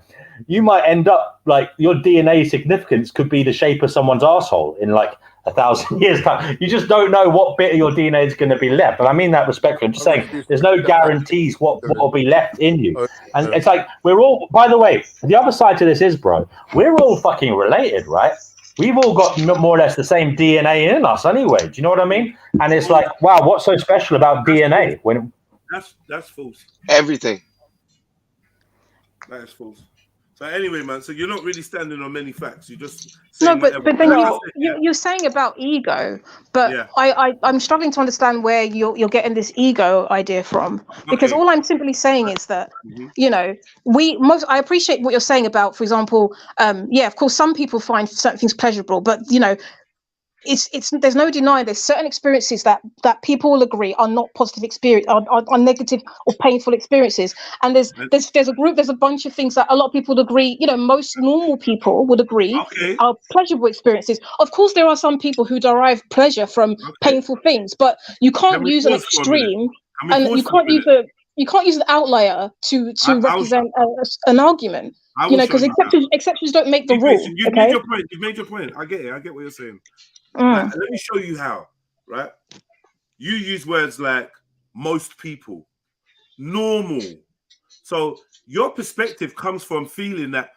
You might end up like your DNA significance could be the shape of someone's asshole in like 1,000 years time. You just don't know what bit of your DNA is going to be left. And I mean that respectfully. I'm just saying there's no guarantees what will be left in you. And it's like we're all, by the way, the other side to this is, bro, we're all fucking related, right? We've all got more or less the same DNA in us anyway. Do you know what I mean? And it's like, wow, what's so special about DNA? When that's false. Everything. That is false. So anyway, man, so you're not really standing on many facts. You're just No, saying but whatever. then you're saying about ego, but Yeah. I'm struggling to understand where you're getting this ego idea from, because Okay. all I'm simply saying is that Mhm. you know I appreciate what you're saying about, for example, yeah, of course some people find certain things pleasurable, but you know it's there's no denying there's certain experiences that people will agree are not positive experience, are negative or painful experiences, and there's a bunch of things that a lot of people would agree, you know, most normal people would agree are pleasurable experiences. Of course there are some people who derive pleasure from painful things, but you can't use an extreme, and you can't use an outlier to represent an argument, you know, because exceptions don't make the rule. You've made your point. You've made your point. I get it. I get what you're saying. Like, let me show you how, right? You use words like most people, normal. So your perspective comes from feeling that,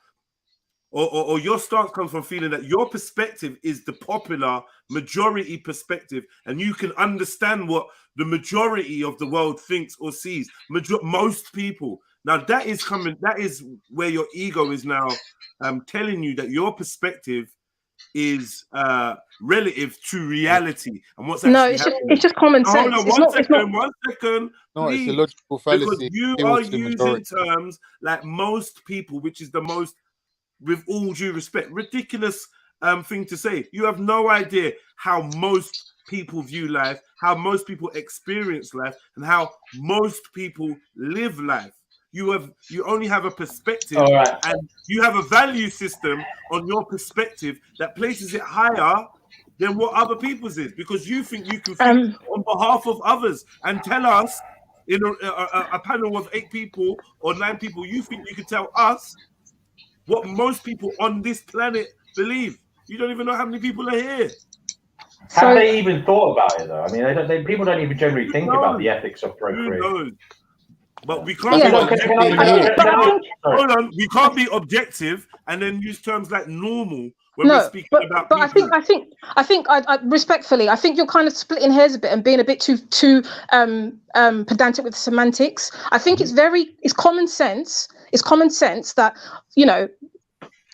or your stance comes from feeling that your perspective is the popular majority perspective, and you can understand what the majority of the world thinks or sees. Most people. Now that is where your ego is now telling you that your perspective is relative to reality and what's actually happening. It's just common sense. Hold on, It's one not. second, No, please. it's a logical fallacy. Because you are using terms like most people, which is the most, with all due respect, ridiculous thing to say. You have no idea how most people view life, how most people experience life, and how most people live life. You only have a perspective, and you have a value system on your perspective that places it higher than what other people's is, because you think you can think on behalf of others and tell us in a panel of 8 people or 9 people, you think you can tell us what most people on this planet believe. You don't even know how many people are here. Have they even thought about it though? I mean, people don't even generally think about the ethics of procreation. Who knows? But we can't hold on. We can't be objective and then use terms like normal when we're speaking about people. I think I respectfully, I think you're kind of splitting hairs a bit and being a bit too pedantic with semantics. I think it's common sense. It's common sense that, you know,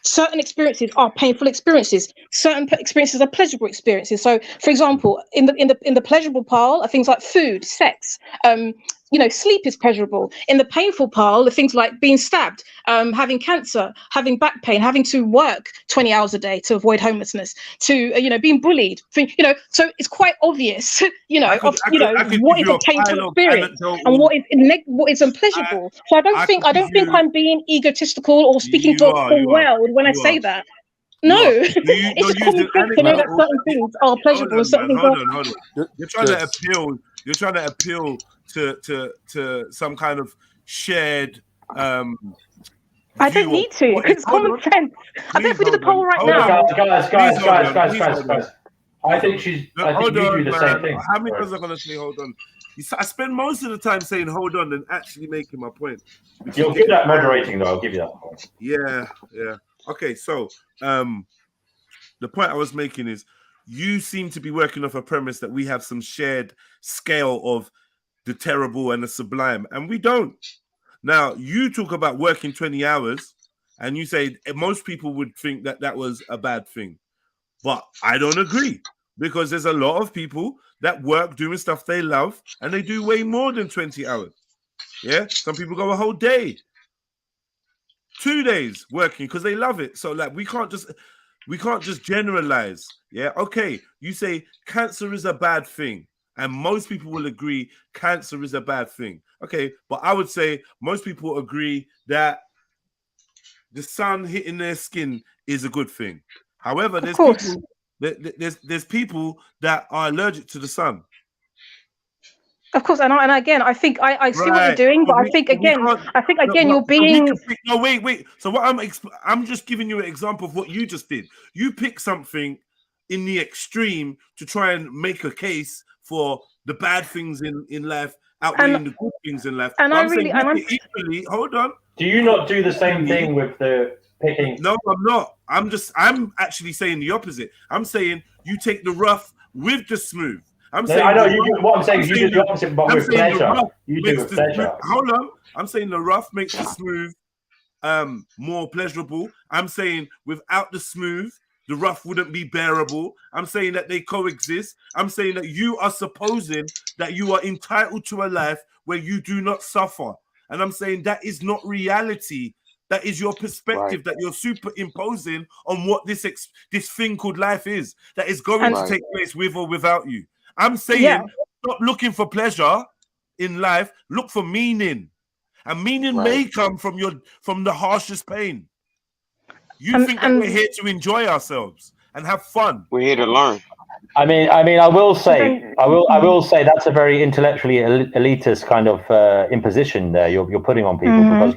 certain experiences are painful experiences. Certain experiences are pleasurable experiences. So, for example, in the pleasurable pile are things like food, sex. You know, sleep is pleasurable. In the painful pile are things like being stabbed, having cancer, having back pain, having to work 20 hours a day to avoid homelessness, to you know, being bullied. You know, so it's quite obvious. You know, what is a painful experience and what is unpleasurable. So I don't think I'm being egotistical or speaking to a full world when I say that. No, it's just common sense to know that certain things are pleasurable and certain things are. Hold on. You're trying to appeal to some kind of shared I don't need to, because it's common sense. I bet if we did a poll right now. Guys. I think you do the same thing. How many times am I going to say hold on? I spend most of the time saying hold on than actually making my point. You'll give that moderating though, I'll give you that point. Yeah. Okay, so the point I was making is you seem to be working off a premise that we have some shared scale of the terrible and the sublime, and we don't. Now, you talk about working 20 hours, and you say most people would think that that was a bad thing. But I don't agree, because there's a lot of people that work doing stuff they love, and they do way more than 20 hours. Yeah? Some people go a whole day, 2 days working because they love it. So, like, we can't just generalize. Yeah? Okay, you say cancer is a bad thing. And most people will agree cancer is a bad thing. Okay, but I would say most people agree that the sun hitting their skin is a good thing. However, there's people that are allergic to the sun. Of course, and again, I think I see what you're doing, but I think again you're being. No, wait. So what I'm just giving you an example of what you just did. You pick something in the extreme to try and make a case for the bad things in life outweighing the good things in life. And equally, hold on. Do you not do the same thing with the picking? No, I'm not. I'm actually saying the opposite. I'm saying you take the rough with the smooth. I know what I'm saying is you do the opposite, but with pleasure. You do with pleasure. Hold on. I'm saying the rough makes the smooth more pleasurable. I'm saying without the smooth, the rough wouldn't be bearable. I'm saying that they coexist. I'm saying that you are supposing that you are entitled to a life where you do not suffer. And I'm saying that is not reality. That is your perspective that you're superimposing on what this thing called life is. That is going to take place with or without you. I'm saying stop looking for pleasure in life. Look for meaning. And meaning may come from the harshest pain. You think that we're here to enjoy ourselves and have fun. We're here to learn. I mean, I will say that's a very intellectually elitist kind of imposition there you're putting on people, because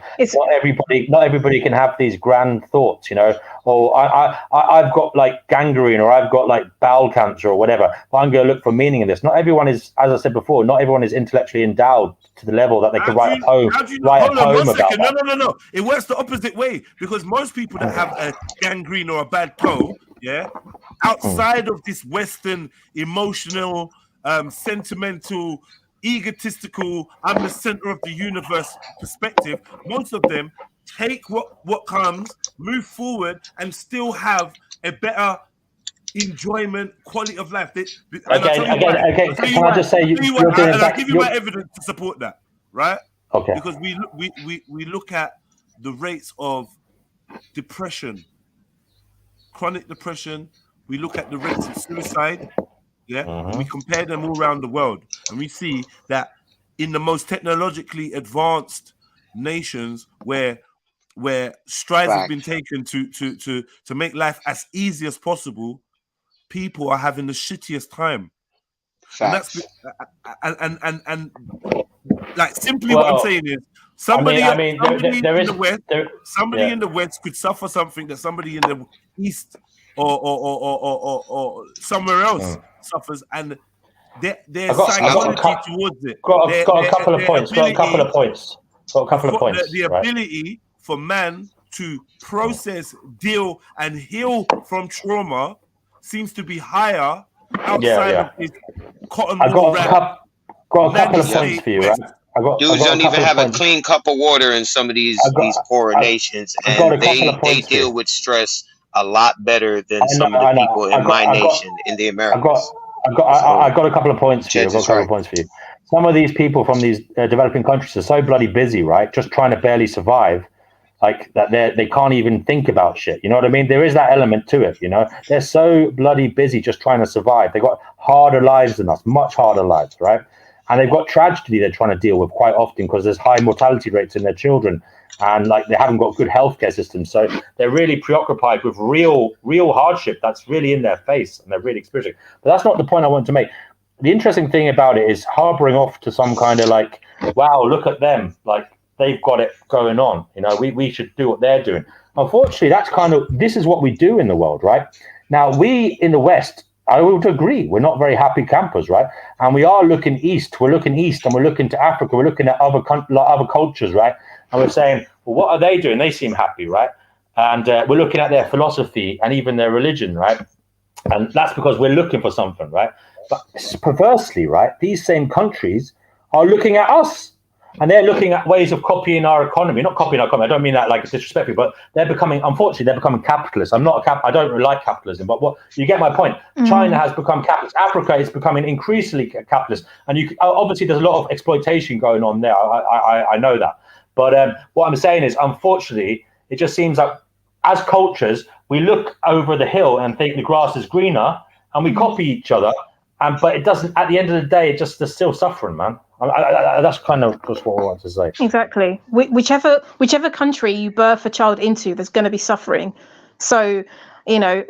not everybody can have these grand thoughts, you know. Oh, I've got like gangrene, or I've got like bowel cancer, or whatever. But I'm going to look for meaning in this. Not everyone is, as I said before, not everyone is intellectually endowed to the level that they can write a poem. No. It works the opposite way, because most people that have a gangrene or a bad toe, outside of this Western emotional, sentimental, egotistical, I'm the center of the universe perspective, most of them take what comes, move forward, and still have a better enjoyment, quality of life. I'll give you my evidence to support that, right? Okay. Because we look at the rates of depression, chronic depression. We look at the rates of suicide, and we compare them all around the world, and we see that in the most technologically advanced nations, where strides have been taken to make life as easy as possible, people are having the shittiest time. And that's and like simply what I'm saying is somebody in the West could suffer something that somebody in the East or somewhere else suffers, and their psychology towards it. Got a couple of points. The ability for man to process, deal, and heal from trauma seems to be higher outside of this cotton wool wrap. Got a couple of points for you, right? Dudes don't even have a clean cup of water in some of these poorer nations, and they deal with stress a lot better than some of the people in my nation, in the Americas. I got a couple of points for you. Some of these people from these developing countries are so bloody busy, right? Just trying to barely survive, like that they can't even think about shit. You know what I mean? There is that element to it, you know? They're so bloody busy just trying to survive. They got harder lives than us, much harder lives, right? And they've got tragedy they're trying to deal with quite often, because there's high mortality rates in their children, and like they haven't got good healthcare systems. So they're really preoccupied with real hardship that's really in their face, and they're really experiencing. But that's not the point I want to make. The interesting thing about it is harboring off to some kind of like, wow, look at them, like they've got it going on. You know, we should do what they're doing. Unfortunately, this is what we do in the world, right? Now, we in the West, I would agree, we're not very happy campers, right? And we are looking east. We're looking east, and we're looking to Africa. We're looking at other cultures, right? And we're saying, well, what are they doing? They seem happy, right? And we're looking at their philosophy and even their religion, right? And that's because we're looking for something, right? But perversely, right, these same countries are looking at us, and they're looking at ways of copying our economy. Not copying our economy, I don't mean that like it's disrespectful, but unfortunately, they're becoming capitalist. I don't really like capitalism, but you get my point. China has become capitalist. Africa is becoming increasingly capitalist. And obviously there's a lot of exploitation going on there. I know that. But what I'm saying is, unfortunately, it just seems like as cultures, we look over the hill and think the grass is greener, and we copy each other. But it doesn't, at the end of the day, they're still suffering, man. That's kind of just what I want to say. Exactly. Whichever country you birth a child into, there's going to be suffering. So, you know,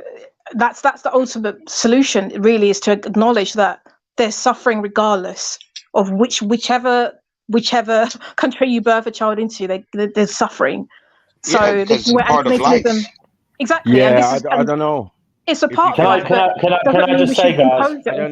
that's the ultimate solution. Really, is to acknowledge that there's suffering regardless of whichever country you birth a child into. There's suffering. So this is where antinatalism. Exactly. Yeah, I don't know. It's a part of life. Can I just say, guys? I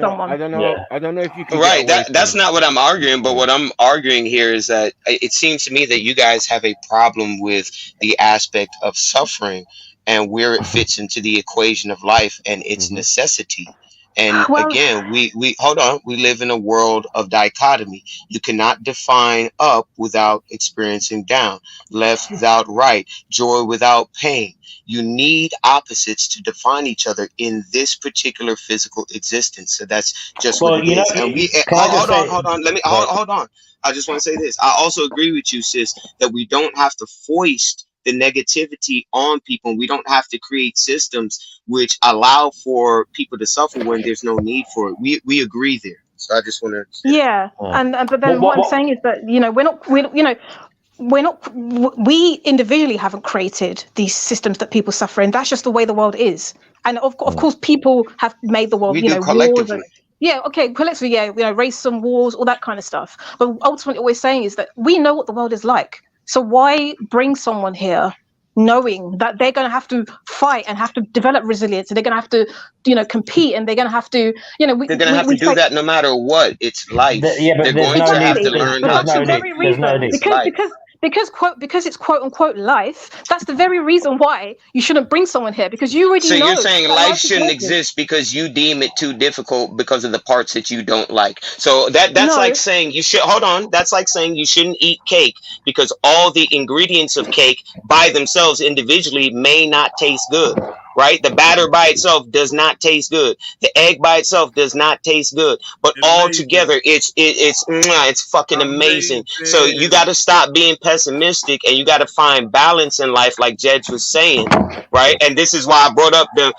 don't know if you can. Right. That's not what I'm arguing. But what I'm arguing here is that it seems to me that you guys have a problem with the aspect of suffering and where it fits into the equation of life and its necessity. And Well, again, we hold on. We live in a world of dichotomy. You cannot define up without experiencing down, left without right, joy without pain. You need opposites to define each other in this particular physical existence. So that's just what it is. And we hold on. Let me hold on. I just want to say this. I also agree with you, sis, that we don't have to foist the negativity on people. We don't have to create systems which allow for people to suffer when there's no need for it. We agree there. So I just want to. Yeah, and but then what I'm saying is that we individually haven't created these systems that people suffer in. That's just the way the world is. And of course, people have made the world. We do Wars. collectively. Yeah, okay, collectively, yeah, racism, wars, all that kind of stuff. But ultimately, what we're saying is that we know what the world is like. So why bring someone here knowing that they're going to have to fight and have to develop resilience, and they're going to have to, compete, and they're going to have to, they're going to have to do that no matter what. It's life. They're going to have to learn how to. Because it's quote unquote life. That's the very reason why you shouldn't bring someone here, because you already know. So you're saying life shouldn't exist because you deem it too difficult because of the parts that you don't like. So that's like saying you should hold on. That's like saying you shouldn't eat cake because all the ingredients of cake by themselves individually may not taste good. Right? The batter by itself does not taste good. The egg by itself does not taste good. But all together, it's fucking amazing. So you got to stop being pessimistic, and you got to find balance in life, like Jedge was saying, right? And this is why I brought up them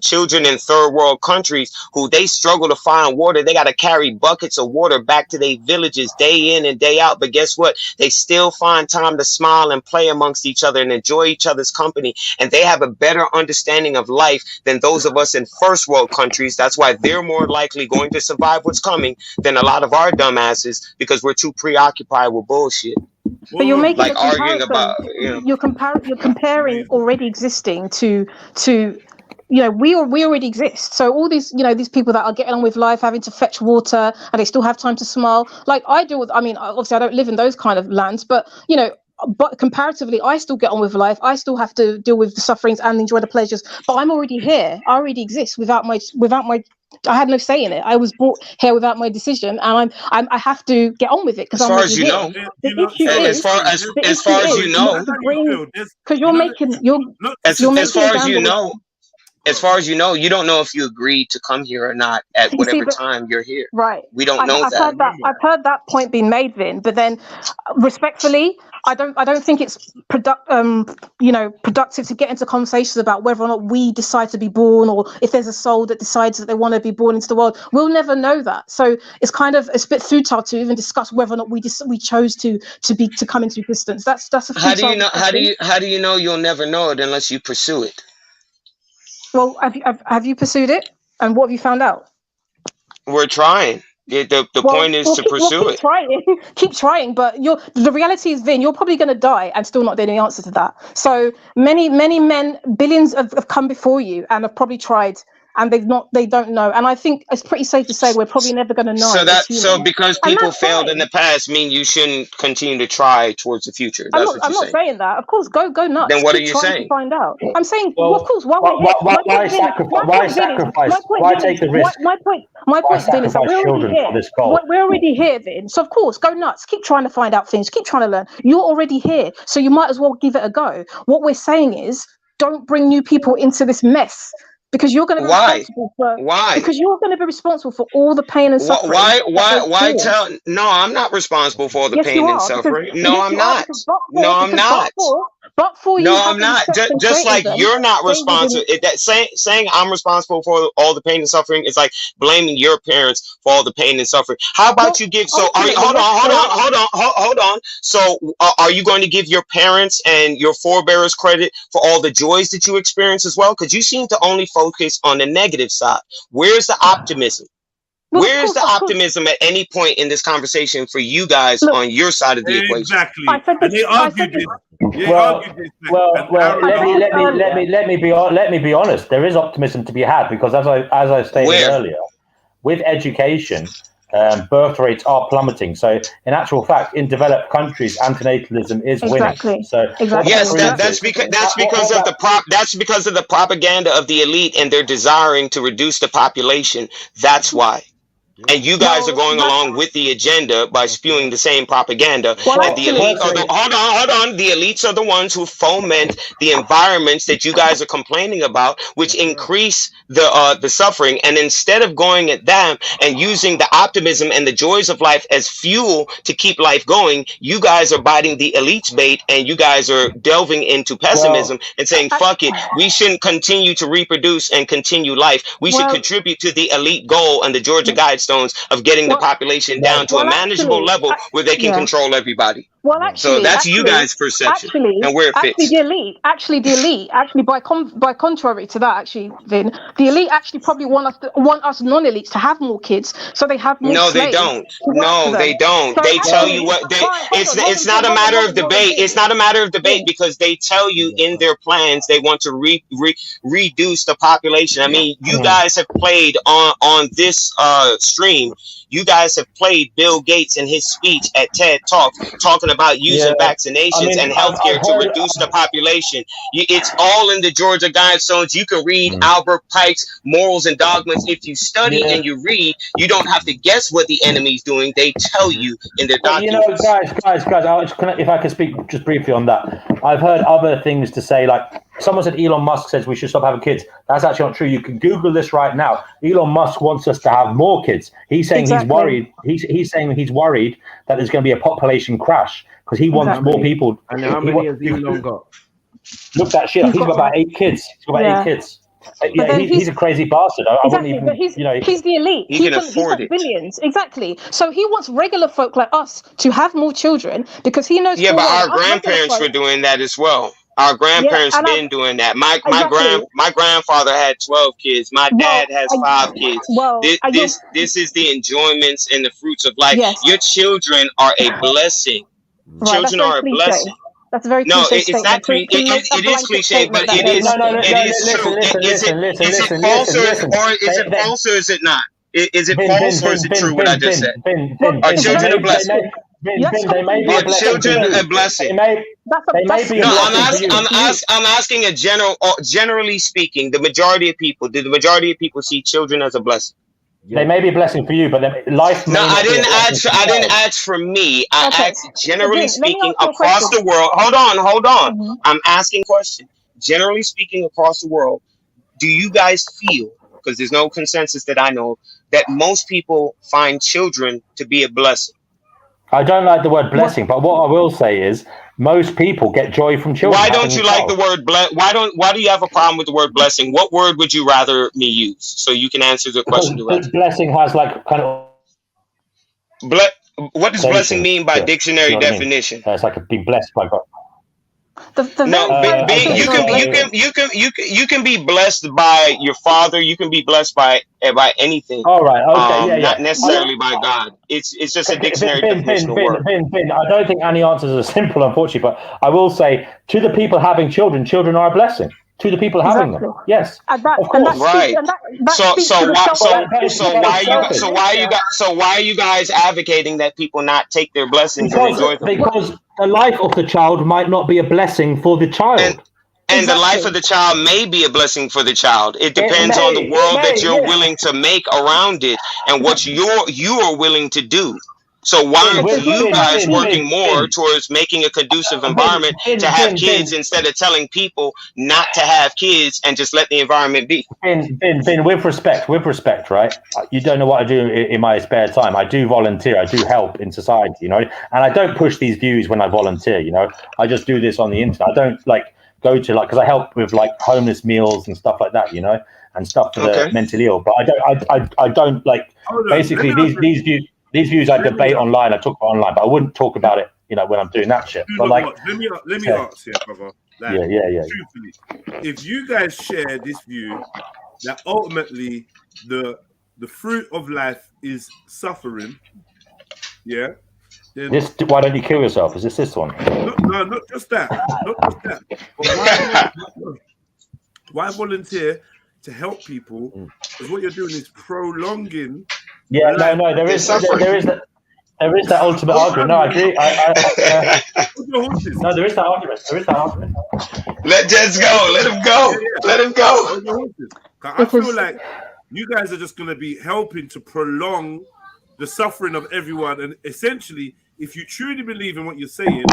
children in third world countries who they struggle to find water. They got to carry buckets of water back to their villages day in and day out. But guess what? They still find time to smile and play amongst each other and enjoy each other's company. And they have a better understanding of life than those of us in first world countries. That's why they're more likely going to survive what's coming than a lot of our dumbasses, because we're too preoccupied with bullshit. But you're making like arguing about, you're comparing already existing to we already exist. So all these these people that are getting on with life, having to fetch water, and they still have time to smile, like I do. Obviously I don't live in those kind of lands, but but comparatively, I still get on with life. I still have to deal with the sufferings and enjoy the pleasures. But I'm already here. I already exist without my. I had no say in it. I was brought here without my decision, and I have to get on with it because I'm already here. As far as you know, because you're making as far as you know, you don't know if you agreed to come here or not at whatever time you're here. Right. We don't know that. I've heard that point being made, Vin. But then, respectfully, I don't think it's productive to get into conversations about whether or not we decide to be born, or if there's a soul that decides that they want to be born into the world. We'll never know that. So it's a bit futile to even discuss whether or not we chose to come into existence. That's a futile. How do you know you'll never know it unless you pursue it? Well, have you pursued it, and what have you found out? We're trying. The point is to pursue it. Keep trying, but the reality is, Vin, you're probably going to die and still not know the answer to that. So many men, billions have come before you and have probably tried, and they don't know. And I think it's pretty safe to say we're probably never going to know. So because people failed in the past, mean you shouldn't continue to try towards the future. That's what you're saying. I'm not saying that. Of course, go nuts. Then what are you saying? To find out. I'm saying, well, of course. Why sacrifice? Why take the risk? My point, Vin, is that we're already here, Vin. So of course, go nuts. Keep trying to find out things. Keep trying to learn. You're already here, so you might as well give it a go. What we're saying is, don't bring new people into this mess. Because you're going to be responsible for. Why? Because you're going to be responsible for all the pain and suffering. Why tell? No, I'm not responsible for all the pain and suffering. No, I'm not. No, I'm not. But for you, no, I'm not. Just like you're not responsible. Saying I'm responsible for all the pain and suffering is like blaming your parents for all the pain and suffering. How about you give? So hold on. So are you going to give your parents and your forebears credit for all the joys that you experience as well? Because you seem to only focus on the negative side. Where's the optimism? Where's the optimism at any point in this conversation for you guys on your side of the equation? Exactly. And they argued this. Let me be honest. There is optimism to be had because, as I stated earlier, with education, birth rates are plummeting. So in actual fact, in developed countries, antinatalism is winning. So yes, that's because of the propaganda of the elite, and they're desiring to reduce the population. That's why. And you guys are going along with the agenda by spewing the same propaganda. And the elite are hold on. The elites are the ones who foment the environments that you guys are complaining about, which increase the suffering. And instead of going at them and using the optimism and the joys of life as fuel to keep life going, you guys are biting the elite's bait, and you guys are delving into pessimism and saying, fuck it, we shouldn't continue to reproduce and continue life. We should contribute to the elite goal and the Georgia Guidestones of getting the population down to a manageable level where they can control everybody. Well, actually, so that's you guys' perception, and where it fits. The elite, by contrary to that, actually, Vin, the elite actually probably want us non-elites to have more kids, so they have more. No, they don't. No, they don't. So they tell you what they. It's not a matter of debate. It's not a matter of debate because they tell you in their plans they want to reduce the population. I mean, you guys have played on this stream. You guys have played Bill Gates in his speech at TED Talk, talking about using vaccinations and healthcare to reduce the population. It's all in the Georgia Guidestones. You can read Albert Pike's Morals and Dogmas. If you study and you read, you don't have to guess what the enemy's doing. They tell you in their documents. Guys, if I could speak just briefly on that. I've heard other things to say, like someone said Elon Musk says we should stop having kids. That's actually not true. You can Google this right now. Elon Musk wants us to have more kids. He's saying he's worried. He's saying he's worried that there's going to be a population crash because he wants more people. And how many has Elon got? Look that shit. He's got about 8 kids. He's got about 8 kids. Yeah, he's a crazy bastard. I wouldn't even, he's the elite. He can afford it. Billions, exactly. So he wants regular folk like us to have more children because he knows. Yeah, but our grandparents were doing that as well. Our grandparents been doing that. My grandfather had 12 kids. My dad has 5 kids. This is the enjoyments and the fruits of life. Yes. Your children are a blessing. Children are a blessing. That's a very it's not. It is cliche, but it is true. Is it false or is it not? Is it false or is it true? What I just said. Are children a blessing? Are children a blessing? No, I'm asking a generally speaking, the majority of people. Do the majority of people see children as a blessing? They may be a blessing for you, but life. No, I didn't ask for me. I asked generally speaking across the world. Hold on. I'm asking a question. Generally speaking across the world, do you guys feel, because there's no consensus that I know, that most people find children to be a blessing? I don't like the word blessing, but what I will say is most people get joy from children. Why don't you like the word why do you have a problem with the word blessing? What word would you rather me use so you can answer the question directly? Blessing has like kind of what does blessing mean by dictionary definition? It's like being blessed by God. You can be blessed by your father. You can be blessed by anything. All right. Okay. Not necessarily by God. It's just a dictionary definition of word. I don't think any answers are simple, unfortunately. But I will say, to the people having children, children are a blessing. To the people having them, yes, of course. Right. So why are you guys advocating that people not take their blessings and enjoy them? Because the life of the child might not be a blessing for the child. And the life of the child may be a blessing for the child. It depends on the world that you're willing to make around it and what you are willing to do. So why aren't you guys working more towards making a conducive environment to have kids instead of telling people not to have kids and just let the environment be? Ben, with respect, right? You don't know what I do in my spare time. I do volunteer. I do help in society, you know, and I don't push these views when I volunteer, you know. I just do this on the internet. I don't go to because I help with homeless meals and stuff like that, you know, and stuff for the mentally ill. But I don't basically these views I debate online. I talk about online, but I wouldn't talk about it, you know, when I'm doing that shit. But let me ask here, brother. Truthfully, if you guys share this view that ultimately the fruit of life is suffering, then why don't you kill yourself? Is this one? No, not just that. But why volunteer to help people? Because what you're doing is prolonging Yeah, no, there is that ultimate argument. No, I agree. No, there is that argument. Let Jets go. Let him go. Let him go. I feel like you guys are just going to be helping to prolong the suffering of everyone. And essentially, if you truly believe in what you're saying,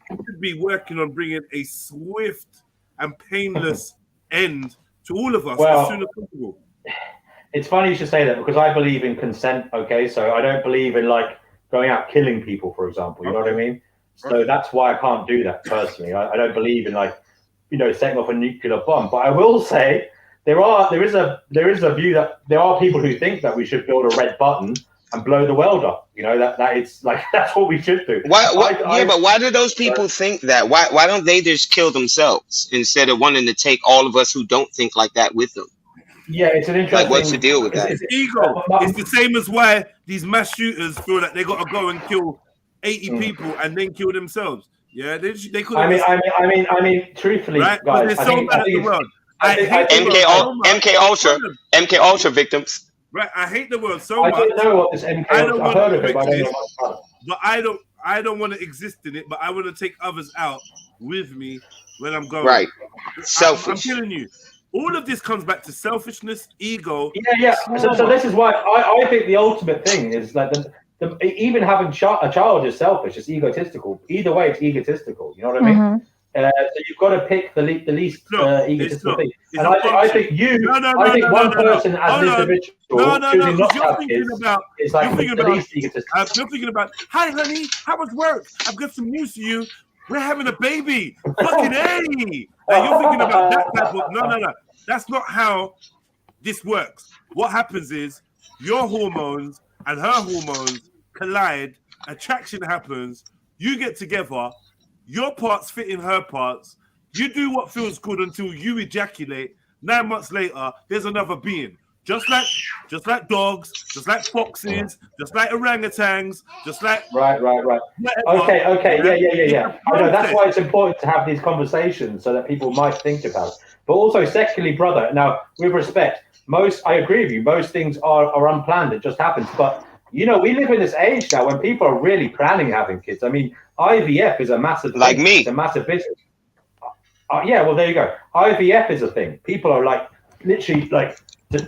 you should be working on bringing a swift and painless end to all of us as soon as possible. It's funny you should say that because I believe in consent. Okay, so I don't believe in like going out killing people, for example. You know what I mean? So that's why I can't do that personally. I don't believe in like, setting off a nuclear bomb. But I will say there is a view that there are people who think that we should build a red button and blow the world up. That it's like that's what we should do. But why do those people think that? Why don't they just kill themselves instead of wanting to take all of us who don't think like that with them? Yeah, it's an interesting. Like, what's the deal with that? It's ego. It's the same as why these mass shooters feel that they got to go and kill 80 people and then kill themselves. Yeah, they could. I mean, truthfully, right? Guys, I think the world. MK Ultra victims. Right, I hate the world so much. I don't know what this MK. I've heard of it, but I don't know what's but I don't want to exist in it. But I want to take others out with me when I'm going. Right, selfish. I'm telling you. All of this comes back to selfishness, ego. Yeah. So this is why I think the ultimate thing is like even having a child is selfish. It's egotistical. Either way, it's egotistical. You know what I mean? Mm-hmm. So you've got to pick the least egotistical thing. And I think one person as an individual choosing not to have kids is like the least egotistical. You're thinking about, hi, honey, how was work? I've got some news for you. We're having a baby. Fucking A. Like, you're thinking about that type of... No. That's not how this works. What happens is your hormones and her hormones collide. Attraction happens. You get together. Your parts fit in her parts. You do what feels good until you ejaculate. 9 months later, there's another being. Just like dogs, just like foxes, just like orangutans, just like right. Okay, yeah. I know that's why it's important to have these conversations so that people might think about it. But also, secondly, brother. Now, with respect, I agree with you. Most things are unplanned; it just happens. But we live in this age now when people are really planning having kids. I mean, IVF is a massive like thing. me. It's a massive business. Yeah, well, there you go. IVF is a thing. People are like literally like.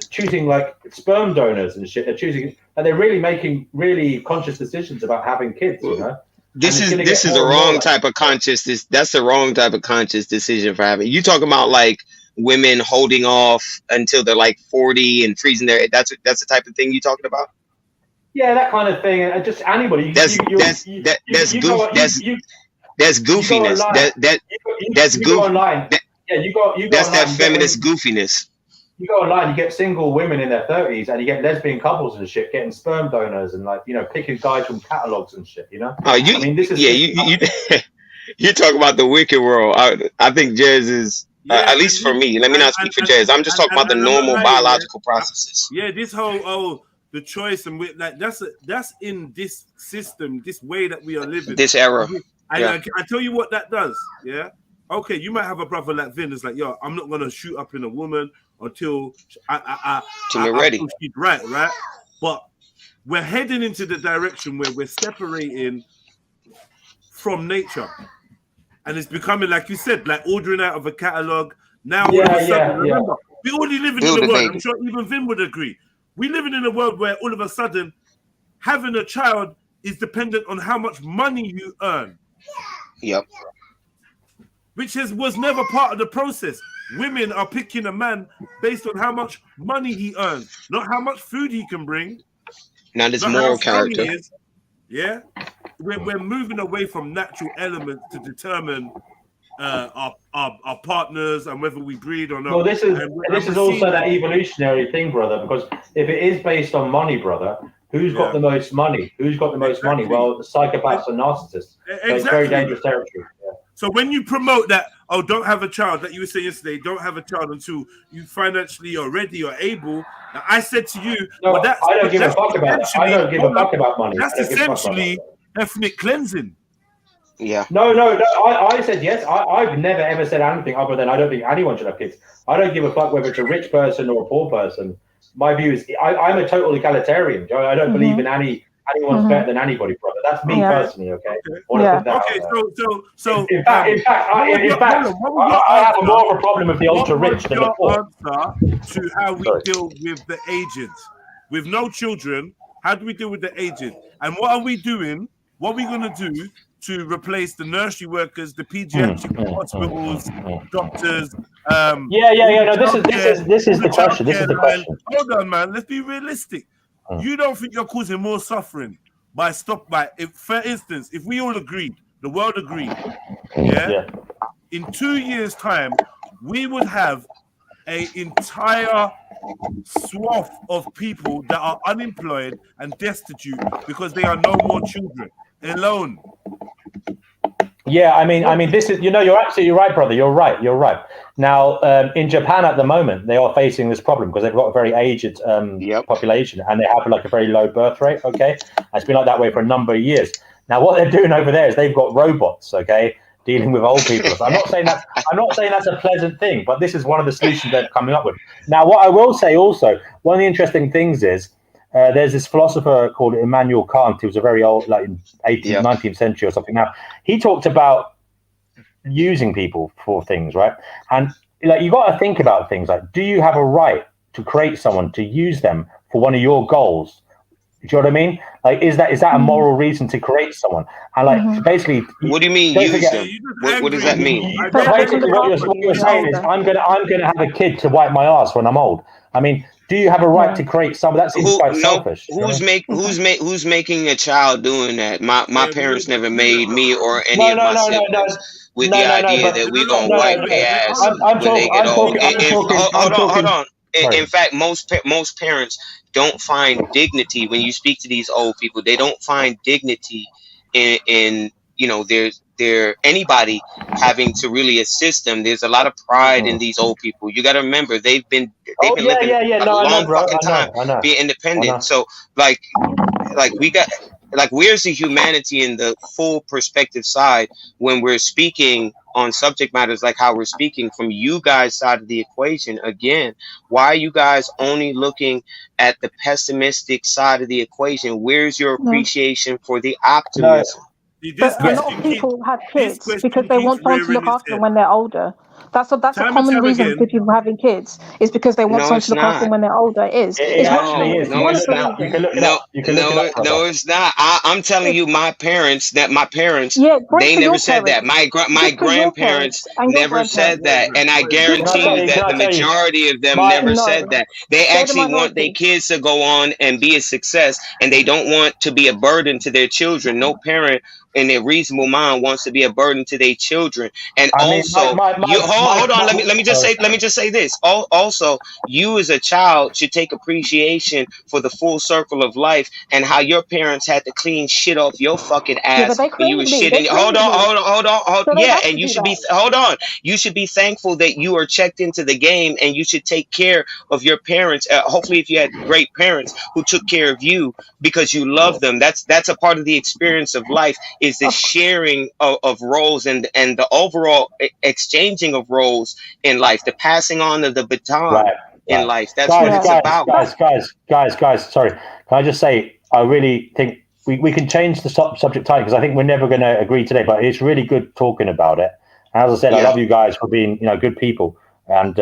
Choosing like sperm donors and shit. They're really making really conscious decisions about having kids. This is the wrong type of conscious. That's the wrong type of conscious decision for having. You talking about like women holding off until they're like 40 and freezing their. That's the type of thing you talking about. Yeah, that kind of thing. Just anybody. That's goofiness. That's goof. Online. You go. That's that feminist goofiness. You go online, you get single women in their 30s, and you get lesbian couples and shit getting sperm donors and picking guys from catalogs and shit. You talk about the wicked world. I think Jez is at least for me. Let me not speak for Jez. I'm just talking about the normal biological processes. Yeah, this whole the choice and that's in this system, this way that we are living. This era. I tell you what that does. Yeah. Okay, you might have a brother like Vin that's like, yo, I'm not gonna shoot up in a woman until you're ready. She's right. But we're heading into the direction where we're separating from nature, and it's becoming, like you said, like ordering out of a catalog. Now, all of a sudden, remember, we're already living in a world. I'm sure even Vin would agree. We're living in a world where all of a sudden, having a child is dependent on how much money you earn. Yep. Which was never part of the process. Women are picking a man based on how much money he earns, not how much food he can bring. Not his moral character. Yeah, we're moving away from natural elements to determine our partners and whether we breed or not. Well, this is also that evolutionary thing, brother. Because if it is based on money, brother, who's got the most money? Who's got the most money? Well, the psychopaths and narcissists. So it's very dangerous territory. Yeah. So when you promote that, don't have a child, like you were saying yesterday, don't have a child until you financially are ready or able. Now, I said to you, I don't give a fuck about that. I don't give a fuck about money. That's essentially ethnic cleansing. Yeah. No. I said yes. I've never ever said anything other than I don't think anyone should have kids. I don't give a fuck whether it's a rich person or a poor person. my view is I'm a total egalitarian. I don't believe in anyone's better than anybody, brother. That's me personally. Okay. I want to put that out there. So in fact, I have more of a problem with the ultra rich than the poor. Answer to how we deal with the aged, with no children? How do we deal with the aged? And what are we doing? What are we going to do to replace the nursery workers, the pediatric hospitals, doctors? No, this is the question. This is the question. Hold on, man. Let's be realistic. You don't think you're causing more suffering if, for instance, if we all agreed, the world agreed, in 2 years' time, we would have an entire swath of people that are unemployed and destitute because they are no more children alone. Yeah, I mean, this is, you're absolutely right, brother. You're right. Now, in Japan at the moment, they are facing this problem because they've got a very aged population and they have like a very low birth rate. Okay, it's been like that way for a number of years. Now, what they're doing over there is they've got robots. Okay, dealing with old people. So I'm not saying that's a pleasant thing, but this is one of the solutions they're coming up with. Now, what I will say also, one of the interesting things is there's this philosopher called Immanuel Kant, who was a very old, like in 18th, 19th century or something. Now, he talked about using people for things, right? And like you got to think about things like, do you have a right to create someone to use them for one of your goals? Do you know what I mean? Like, is that a moral reason to create someone? And like, basically, what do you mean use them? What does that mean? Basically, what you're saying is, I'm gonna have a kid to wipe my ass when I'm old. I mean, do you have a right to create someone? That seems quite selfish. Who's making a child doing that? My parents never made me or any of my siblings with the idea that we're gonna wipe their ass when they get old. Hold on. In fact, most parents don't find dignity when you speak to these old people. They don't find dignity in their anybody having to really assist them. There's a lot of pride in these old people. You got to remember they've been living a long fucking time being independent. So like we got where's the humanity in the full perspective side when we're speaking on subject matters like how we're speaking from you guys' side of the equation? Again, why are you guys only looking at the pessimistic side of the equation? Where's your appreciation for the optimism? But a lot of people have kids because they want someone to look after them when they're older. That's a common reason for people having kids is because they want someone to look after them when they're older. It is. It's not. You can look it up. No, it's not. I'm telling you, my parents, they never said that. My grandparents never said that, and I guarantee you that the majority of them never said that. They actually want their kids to go on and be a success, and they don't want to be a burden to their children. No parent in their reasonable mind wants to be a burden to their children. And hold on, let me just say this. Also, you as a child should take appreciation for the full circle of life and how your parents had to clean shit off your fucking ass when you were shitting. Hold on. Yeah, and you should be You should be thankful that you are checked into the game, and you should take care of your parents. Hopefully, if you had great parents who took care of you because you love them, that's a part of the experience of life. Is the sharing of roles and the overall exchanging of roles in life, the passing on of the baton in life. That's what it's about. Guys, sorry. Can I just say, I really think we can change the subject title because I think we're never going to agree today, but it's really good talking about it. And as I said, I love you guys for being, good people and,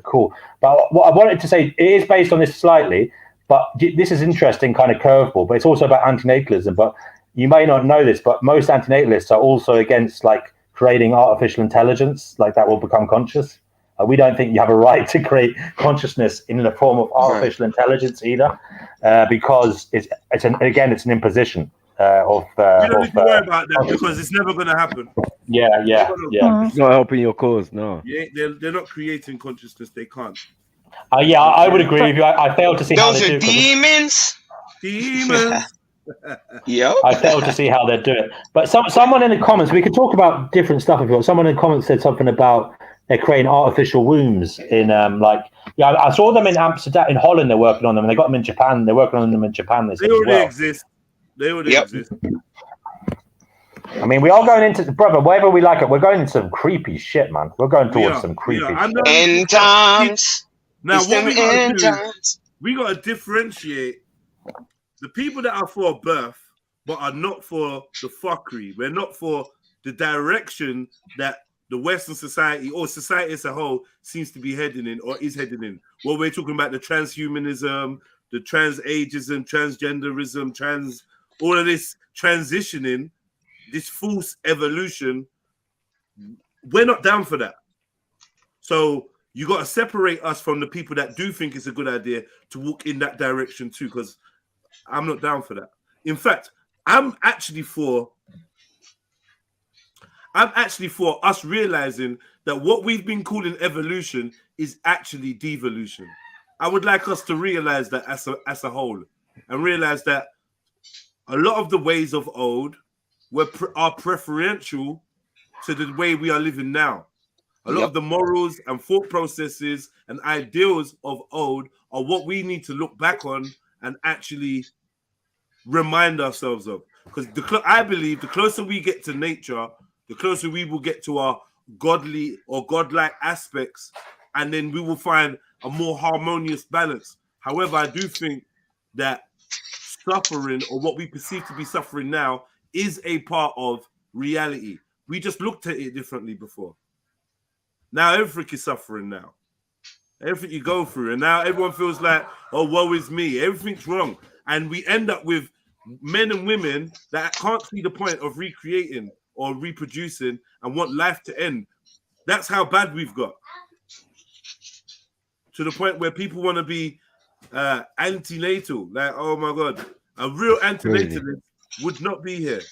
cool. But what I wanted to say, it is based on this slightly, but this is interesting kind of curveball, but it's also about antinatalism. But you may not know this, but most antinatalists are also against like creating artificial intelligence, like that will become conscious. We don't think you have a right to create consciousness in the form of artificial intelligence either, because it's an imposition of. You don't need to worry about that because it's never going to happen. Yeah. It's not helping your cause, no. Yeah, they're not creating consciousness. They can't. I would agree with you. I fail to see how they do. Those are demons. Demons. Yeah, I failed to see how they're doing it. But someone in the comments, we could talk about different stuff if you want. Someone in the comments said something about they're creating artificial wombs in I saw them in Amsterdam, in Holland. They're working on them, and they got them in Japan. They're working on them in Japan. They already exist. They already exist. I mean, we are going into brother. Whatever we like it, we're going into some creepy shit, man. We're going towards some creepy shit. End times. Now, what we gotta do? we got to differentiate the people that are for birth, but are not for the fuckery. We're not for the direction that the Western society or society as a whole seems to be heading in or is heading in. Well, we're talking about the transhumanism, the transageism, transgenderism, all of this transitioning, this false evolution. We're not down for that. So you got to separate us from the people that do think it's a good idea to walk in that direction too, because I'm not down for that. In fact, I'm actually for us realizing that what we've been calling evolution is actually devolution. I would like us to realize that as a whole, and realize that a lot of the ways of old are preferential to the way we are living now. A lot of the morals and thought processes and ideals of old are what we need to look back on and actually remind ourselves of. Because I believe the closer we get to nature, the closer we will get to our godly or godlike aspects, and then we will find a more harmonious balance. However, I do think that suffering, or what we perceive to be suffering now, is a part of reality. We just looked at it differently before. Now everything is suffering now. Everything you go through, and now everyone feels like, oh, woe is me. Everything's wrong. And we end up with men and women that can't see the point of recreating or reproducing and want life to end. That's how bad we've got. To the point where people want to be antenatal. Like, oh my God, a real antinatalist would not be here.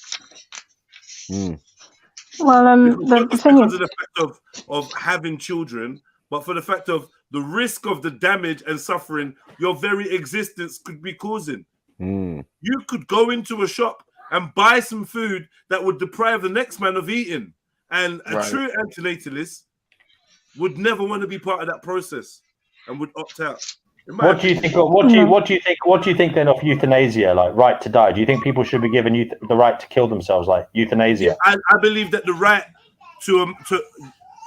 Well, Not just because of the fact of having children, but for the fact of the risk of the damage and suffering your very existence could be causing. You could go into a shop and buy some food that would deprive the next man of eating. And a true antinatalist would never want to be part of that process and would opt out. What do you think? What do you think then of euthanasia, like right to die? Do you think people should be given the right to kill themselves, like euthanasia? Yeah, I believe that the right to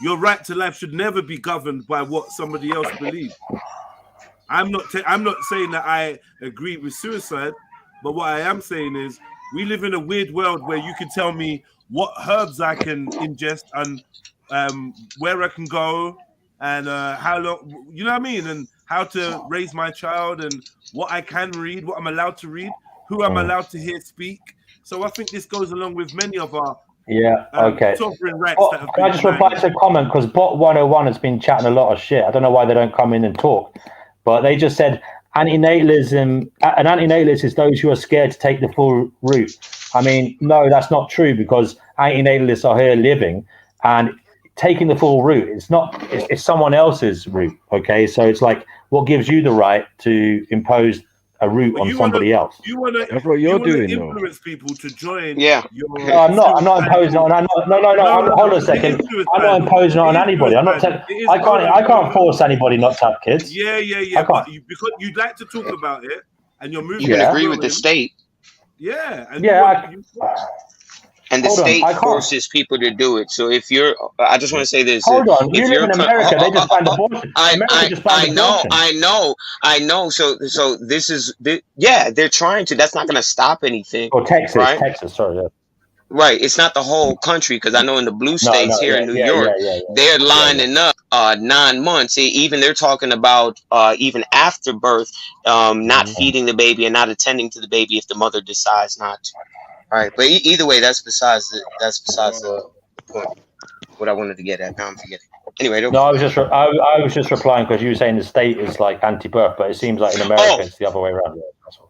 your right to life should never be governed by what somebody else believes. I'm not saying that I agree with suicide, but what I am saying is we live in a weird world where you can tell me what herbs I can ingest and where I can go and how long, you know what I mean, and how to raise my child and what I can read, what I'm allowed to read, who I'm allowed to hear speak. So I think this goes along with many of our sovereign rights. Can I just reply to a comment, because Bot 101 has been chatting a lot of shit. I don't know why they don't come in and talk, but they just said antinatalism. An antinatalist is those who are scared to take the full route. I mean, no, that's not true, because antinatalists are here living and taking the full route. It's someone else's route. Okay, so it's like, what gives you the right to impose a route on somebody else? That's what you're doing. Influence people to join. Yeah. No, I'm not imposing on. No. Hold on a second. I'm not imposing on anybody. I'm not. I can't force anybody not to have kids. Yeah. But because you'd like to talk about it, and you're moving. You can agree with the state. Yeah. And the state forces people to do it. So if you're, I just want to say this. Hold on, you live in America. They just banned abortion. I know. So this is, they're trying to. That's not going to stop anything. Or Texas, right? Sorry. Yeah. Right. It's not the whole country, because I know in the blue states in New York, they're lining up 9 months. Even they're talking about even after birth, not feeding the baby and not attending to the baby if the mother decides not to. All right, but either way, that's besides the point. What I wanted to get at, now I'm forgetting. Anyway, no, I was just replying because you were saying the state is like anti-birth, but it seems like in America it's the other way around.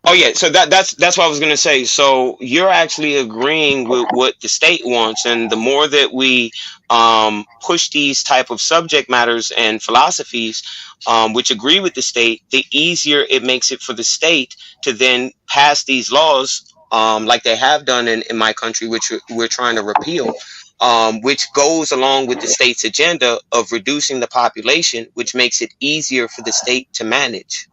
Oh yeah, so that's what I was gonna say. So you're actually agreeing with what the state wants, and the more that we push these type of subject matters and philosophies, which agree with the state, the easier it makes it for the state to then pass these laws. Like they have done in my country, which we're trying to repeal, which goes along with the state's agenda of reducing the population, which makes it easier for the state to manage.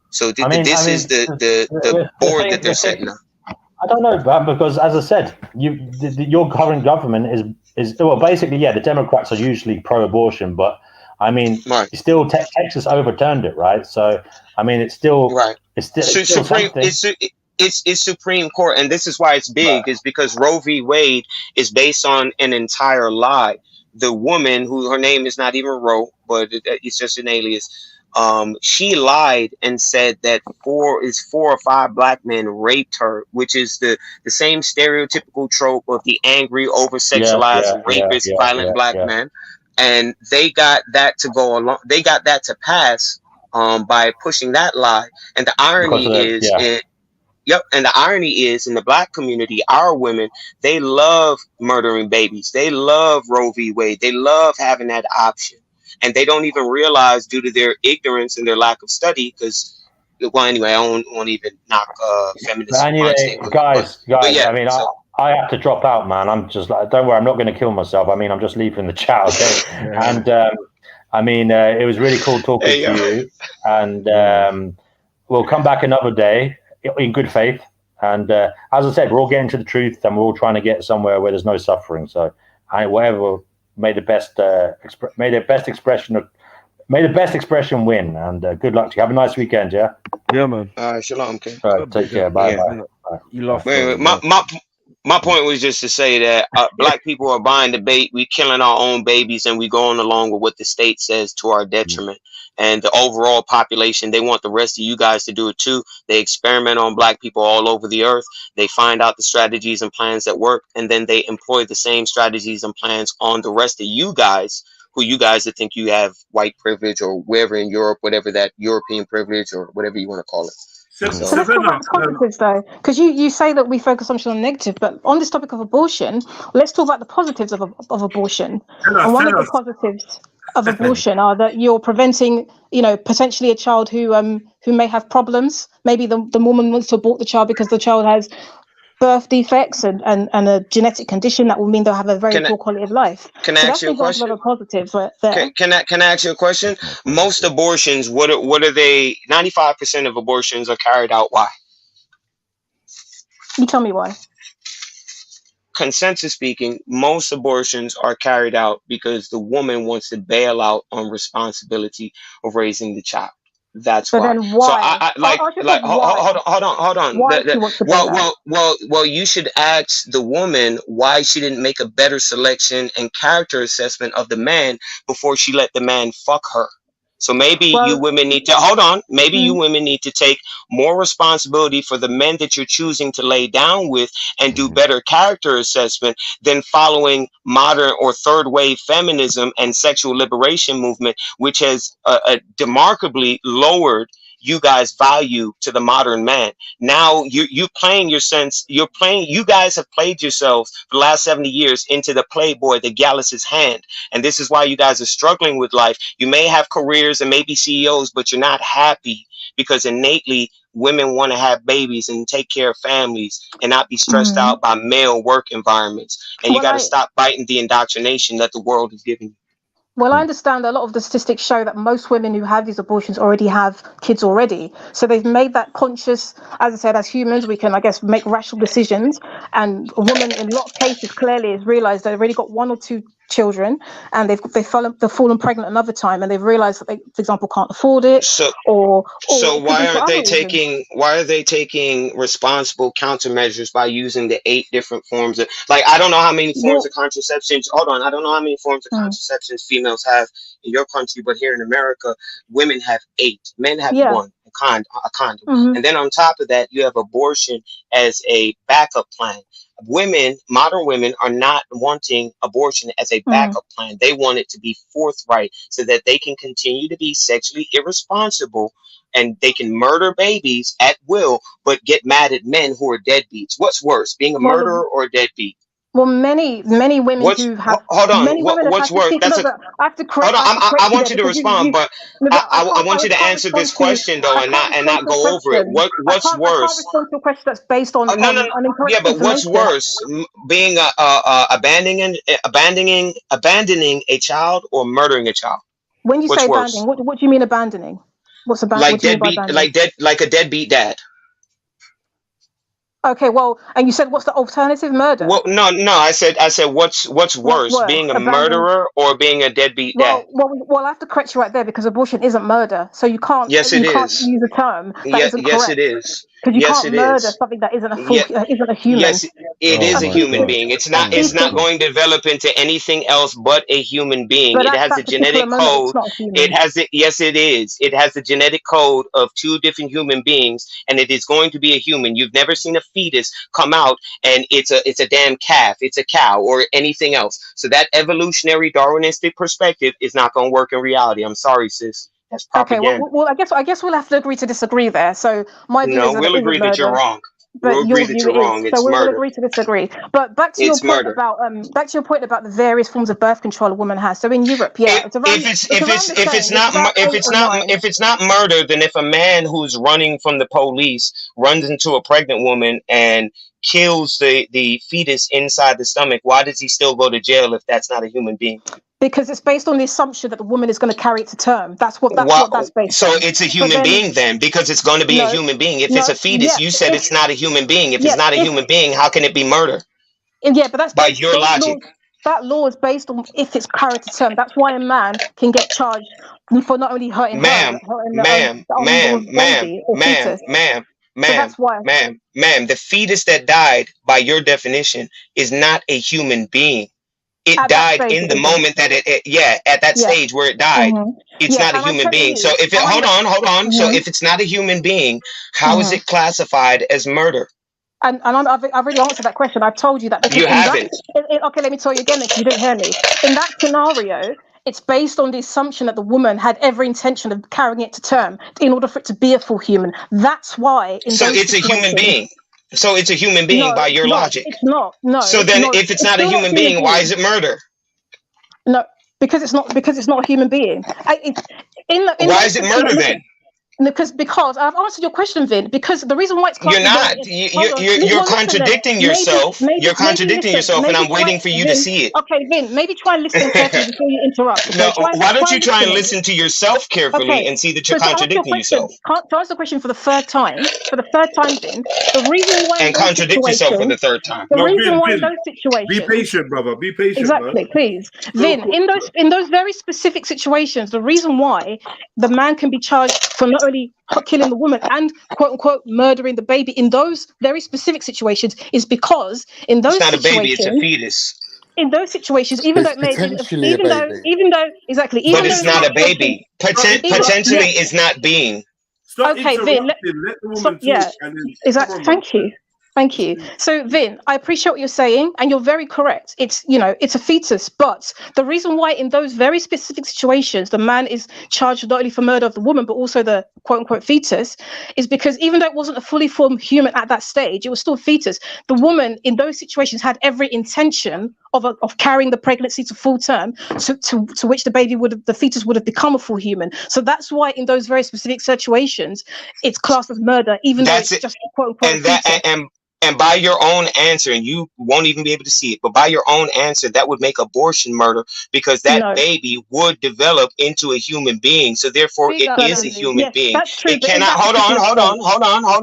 So this is the board that they're setting up. I don't know, because as I said, your current government is well, basically, the Democrats are usually pro-abortion, but I mean, still Texas overturned it, right? So, I mean, it's still it's still Supreme. something. It's Supreme Court, and this is why it's big. Is because Roe v. Wade is based on an entire lie. The woman, who her name is not even Roe, but it's just an alias. She lied and said that 4 or 5 black men raped her, which is the same stereotypical trope of the angry, over-sexualized, rapist, violent black man. And they got that to go along. They got that to pass by pushing that lie. And the irony is, and the irony is, in the black community, our women, they love murdering babies. They love Roe v. Wade. They love having that option. And they don't even realize, due to their ignorance and their lack of study, because, well, anyway, I won't even knock feminists. Anyway, guys, I mean, I have to drop out, man. I'm just like, don't worry, I'm not going to kill myself. I mean, I'm just leaving the chat, okay? And I mean, it was really cool talking to you. And we'll come back another day in good faith. And as I said, we're all getting to the truth, and we're all trying to get somewhere where there's no suffering. So, whatever, may the best expression win. And good luck to you. Have a nice weekend, yeah. Yeah, man. Shalom, okay. All right, take care. Bye. You lost. My point was just to say that black people are buying the bait. We killing our own babies, and we going along with what the state says to our detriment. And the overall population, they want the rest of you guys to do it too. They experiment on black people all over the earth. They find out the strategies and plans that work, and then they employ the same strategies and plans on the rest of you guys, who you guys that think you have white privilege, or wherever in Europe, whatever that European privilege or whatever you want to call it. So let's talk about the positives, though, because you say that we focus on the negative, but on this topic of abortion, let's talk about the positives of abortion. And one of the positives of abortion are that you're preventing, potentially a child who may have problems. Maybe the woman wants to abort the child because the child has birth defects and a genetic condition that will mean they'll have a very poor quality of life. Can I ask you a question? Can I ask you a question? Most abortions, what are they? 95% of abortions are carried out. Why? You tell me why. Consensus speaking, most abortions are carried out because the woman wants to bail out on responsibility of raising the child. That's why. Then why? So hold on. Why well, you should ask the woman why she didn't make a better selection and character assessment of the man before she let the man fuck her. So maybe you women need to Maybe you women need to take more responsibility for the men that you're choosing to lay down with, and do better character assessment than following modern or third wave feminism and sexual liberation movement, which has demarkably lowered you guys' value to the modern man. Now you guys have played yourselves for the last 70 years into the playboy, the Gallus's hand. And this is why you guys are struggling with life. You may have careers and maybe CEOs, but you're not happy because innately women want to have babies and take care of families and not be stressed out by male work environments. And you got to stop biting the indoctrination that the world is giving you. Well, I understand a lot of the statistics show that most women who have these abortions already have kids already. So they've made that conscious, as I said, as humans, we can, I guess, make rational decisions. And a woman in a lot of cases clearly has realized they've already got 1 or 2 children, and they've fallen pregnant another time, and they've realized that they, for example, can't afford it. So why are they taking responsible countermeasures by using the 8 different forms of, I don't know how many forms of contraception. I don't know how many forms of contraceptions females have in your country, but here in America, women have 8, men have 1, a condom, and then on top of that, you have abortion as a backup plan. Modern women are not wanting abortion as a backup plan. They want it to be forthright so that they can continue to be sexually irresponsible, and they can murder babies at will, but get mad at men who are deadbeats. What's worse, being a murderer or a deadbeat? Well, many women who have. Hold on. What's worse? I want you to respond, but I want you to answer this question though, and not go over it. What's worse? I can't respond to a question that's based on. Yeah, but what's worse, being abandoning a child or murdering a child? When you say abandoning, what do you mean abandoning? What's abandoning? Like a deadbeat dad. Okay, well, and you said what's the alternative? Murder. Well, no. I said what's worse, being a murderer or being a deadbeat dad? Well, I have to correct you right there because abortion isn't murder, so you can't Yes, it use is. a term that isn't Yes, correct it is. because you Yes, can't it murder is. something that isn't isn't a human. Yes, it is a Okay. human being. It's not going to develop into anything else but a human being. But It at has a that particular genetic moment, it's code. not a human. It has it. Yes, it is. It has the genetic code of two different human beings, and it is going to be a human. You've never seen a fetus come out and it's a damn calf, it's a cow, or anything else. So that evolutionary Darwinistic perspective is not going to work in reality. I'm sorry, sis. That's propaganda. Okay, well, I guess we'll have to agree to disagree there. So my view No, is that we'll it isn't agree that you're murder, wrong. but We'll your agree that view you're is. wrong. So It's we'll murder. agree to disagree. But back to your It's point murder. about the various forms of birth control a woman has. So in Europe, yeah, it's around. If it's not murder, then if a man who's running from the police runs into a pregnant woman and kills the fetus inside the stomach, why does he still go to jail if that's not a human being? Because it's based on the assumption that the woman is going to carry it to term. That's what that's based so on. it's a human being then, because it's going to be a human being. If it's a fetus, you said it's not a human being. If it's not a human being, how can it be murder? Yeah, but that's by your logic. That law is based on if it's carried to term. That's why a man can get charged for not only hurting her, but hurting the unborn baby or fetus. That's why. Ma'am, the fetus that died, by your definition, is not a human being. It died in the moment that at that stage where it died. It's not a human being. So if it, hold on. So if it's not a human being, how is it classified as murder? And I've already answered that question. I've told you that because you haven't. Okay, let me tell you again because you didn't hear me. In that scenario, it's based on the assumption that the woman had every intention of carrying it to term in order for it to be a full human. That's why. So it's a human being. So it's a human being by your logic. It's not. No. So then, if it's not a human being, why is it murder? No, because it's not a human being. Why is it murder then? Because I've answered your question, Vin. Because the reason why it's you're not. You're contradicting yourself. You're contradicting yourself, and I'm waiting for you to see it. Okay, Vin. Maybe try and listen carefully before you interrupt. Okay? No, why don't you try and listen to yourself carefully and see that you're contradicting yourself? To answer the question for the third time, Vin. The reason why and contradict yourself for the third time. The reason why in those situations. Be patient, brother. Be patient. Exactly, please, Vin. In those very specific situations, the reason why the man can be charged for not only killing the woman and quote unquote murdering the baby in those very specific situations is because in those it's not situations, a baby, it's a fetus. In those situations, even though but it's not a baby. Potentially, it's not being. Okay, Vin. Let the woman talk. Exactly. Thank you. So, Vin, I appreciate what you're saying, and you're very correct. It's a fetus, but the reason why in those very specific situations the man is charged not only for murder of the woman but also the quote-unquote fetus is because even though it wasn't a fully formed human at that stage, it was still a fetus. The woman in those situations had every intention of carrying the pregnancy to full term, to which the fetus would have become a full human. So that's why in those very specific situations it's classed as murder, even though it's just a quote-unquote fetus. And by your own answer, and you won't even be able to see it, but by your own answer, that would make abortion murder because that baby would develop into a human being. So therefore, it is a human being. That's true, it cannot. Hold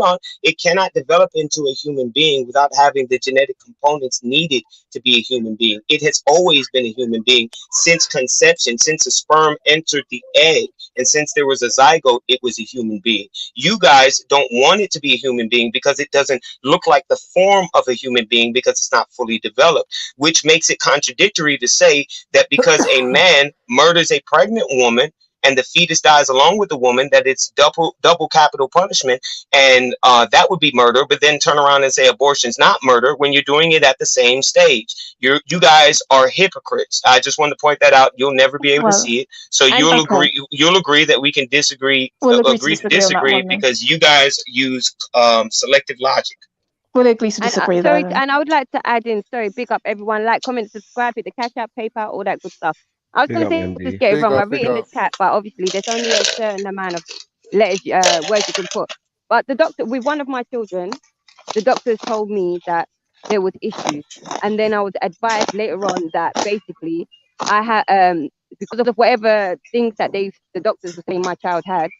on. It cannot develop into a human being without having the genetic components needed to be a human being. It has always been a human being since conception, since a sperm entered the egg, and since there was a zygote, it was a human being. You guys don't want it to be a human being because it doesn't look like the form of a human being because it's not fully developed, which makes it contradictory to say that because a man murders a pregnant woman and the fetus dies along with the woman, that it's double capital punishment, and that would be murder, but then turn around and say abortion's not murder when you're doing it at the same stage. You guys are hypocrites. I just want to point that out. You'll never be able to see it. So you'll agree that we can disagree, agree to disagree because you guys use selective logic. We'll agree to disagree and, sorry, and I would like to add in, big up everyone, like, comment, subscribe, hit the Cash App, PayPal, all that good stuff. I was going to say, just get it wrong. I've written the chat, but obviously there's only a certain amount of words you can put. But the doctor, with one of my children, the doctors told me that there was issues. And then I was advised later on that basically I had, because of whatever things that the doctors were saying my child had,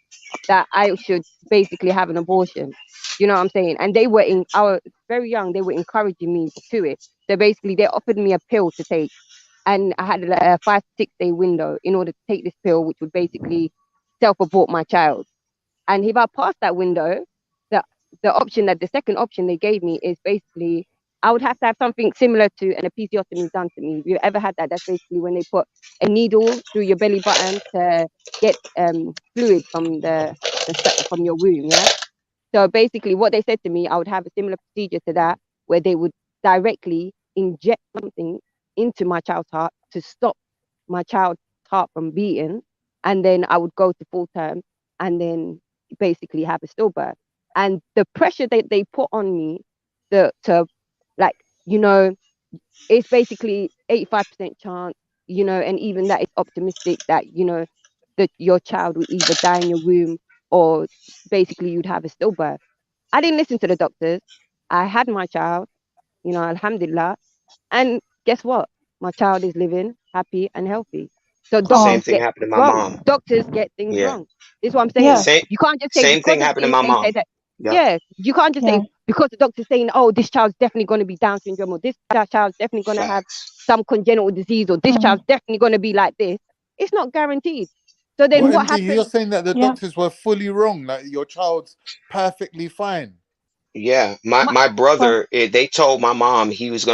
that I should basically have an abortion. You know what I'm saying? And they were I was very young, they were encouraging me to it. So basically they offered me a pill to take, and I had a 5 to 6 day window in order to take this pill, which would basically self-abort my child. And if I passed that window, the second option they gave me is basically I would have to have something similar to an episiotomy done to me. If you ever had that, that's basically when they put a needle through your belly button to get fluid from from your womb. Yeah. So basically, what they said to me, I would have a similar procedure to that, where they would directly inject something into my child's heart to stop my child's heart from beating, and then I would go to full term, and then basically have a stillbirth. And the pressure that they put on me, it's basically 85% chance, and even that is optimistic that, that your child will either die in your womb or basically you'd have a stillbirth. I didn't listen to the doctors. I had my child, alhamdulillah. And guess what? My child is living happy and healthy. So Same thing happened to my mom. Doctors get things Yeah. wrong. This is what I'm saying. Same, You can't just say same thing happened to my mom. That, Yeah. yeah, you can't just say because the doctor's saying, oh, this child's definitely going to be Down syndrome, or this child's definitely going to have some congenital disease, or this child's definitely going to be like this. It's not guaranteed. So then what happens? You're saying that the doctors were fully wrong, like your child's perfectly fine. Yeah, my brother, they told my mom he's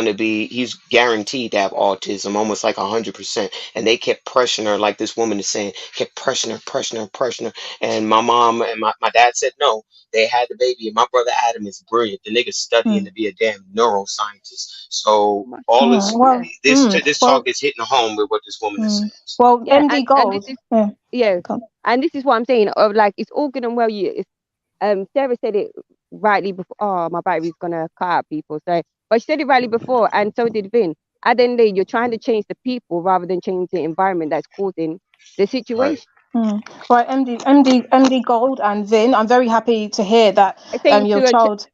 guaranteed to have autism, almost like 100%. And they kept pressuring her, like this woman is saying, kept pressuring her. And my mom and my dad said no. They had the baby. And my brother Adam is brilliant. The nigga's studying to be a damn neuroscientist. So all this talk is hitting home with what this woman is saying. Well, Yeah, MD Gold. And this is what I'm saying. Of like, it's all good and well. Sarah said it rightly before. Oh, my battery's gonna cut out, people. So, but she said it rightly before, and so did Vin. At the end of the day, you're trying to change the people rather than change the environment that's causing the situation. Right, MD Gold and Vin, I'm very happy to hear that your child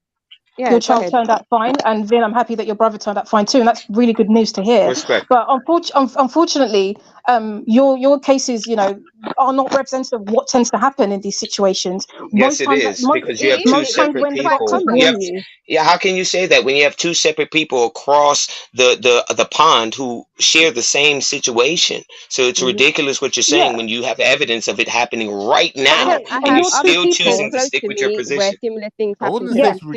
turned out fine, and Vin, I'm happy that your brother turned out fine too, and that's really good news to hear. Respect. But unfortunately, your cases, are not representative of what tends to happen in these situations. Yes, it is, because you have two separate people. How can you say that when you have two separate people across the pond who share the same situation? So it's ridiculous what you're saying when you have evidence of it happening right now, and you're still choosing to stick with your position. Where similar things happen to them too.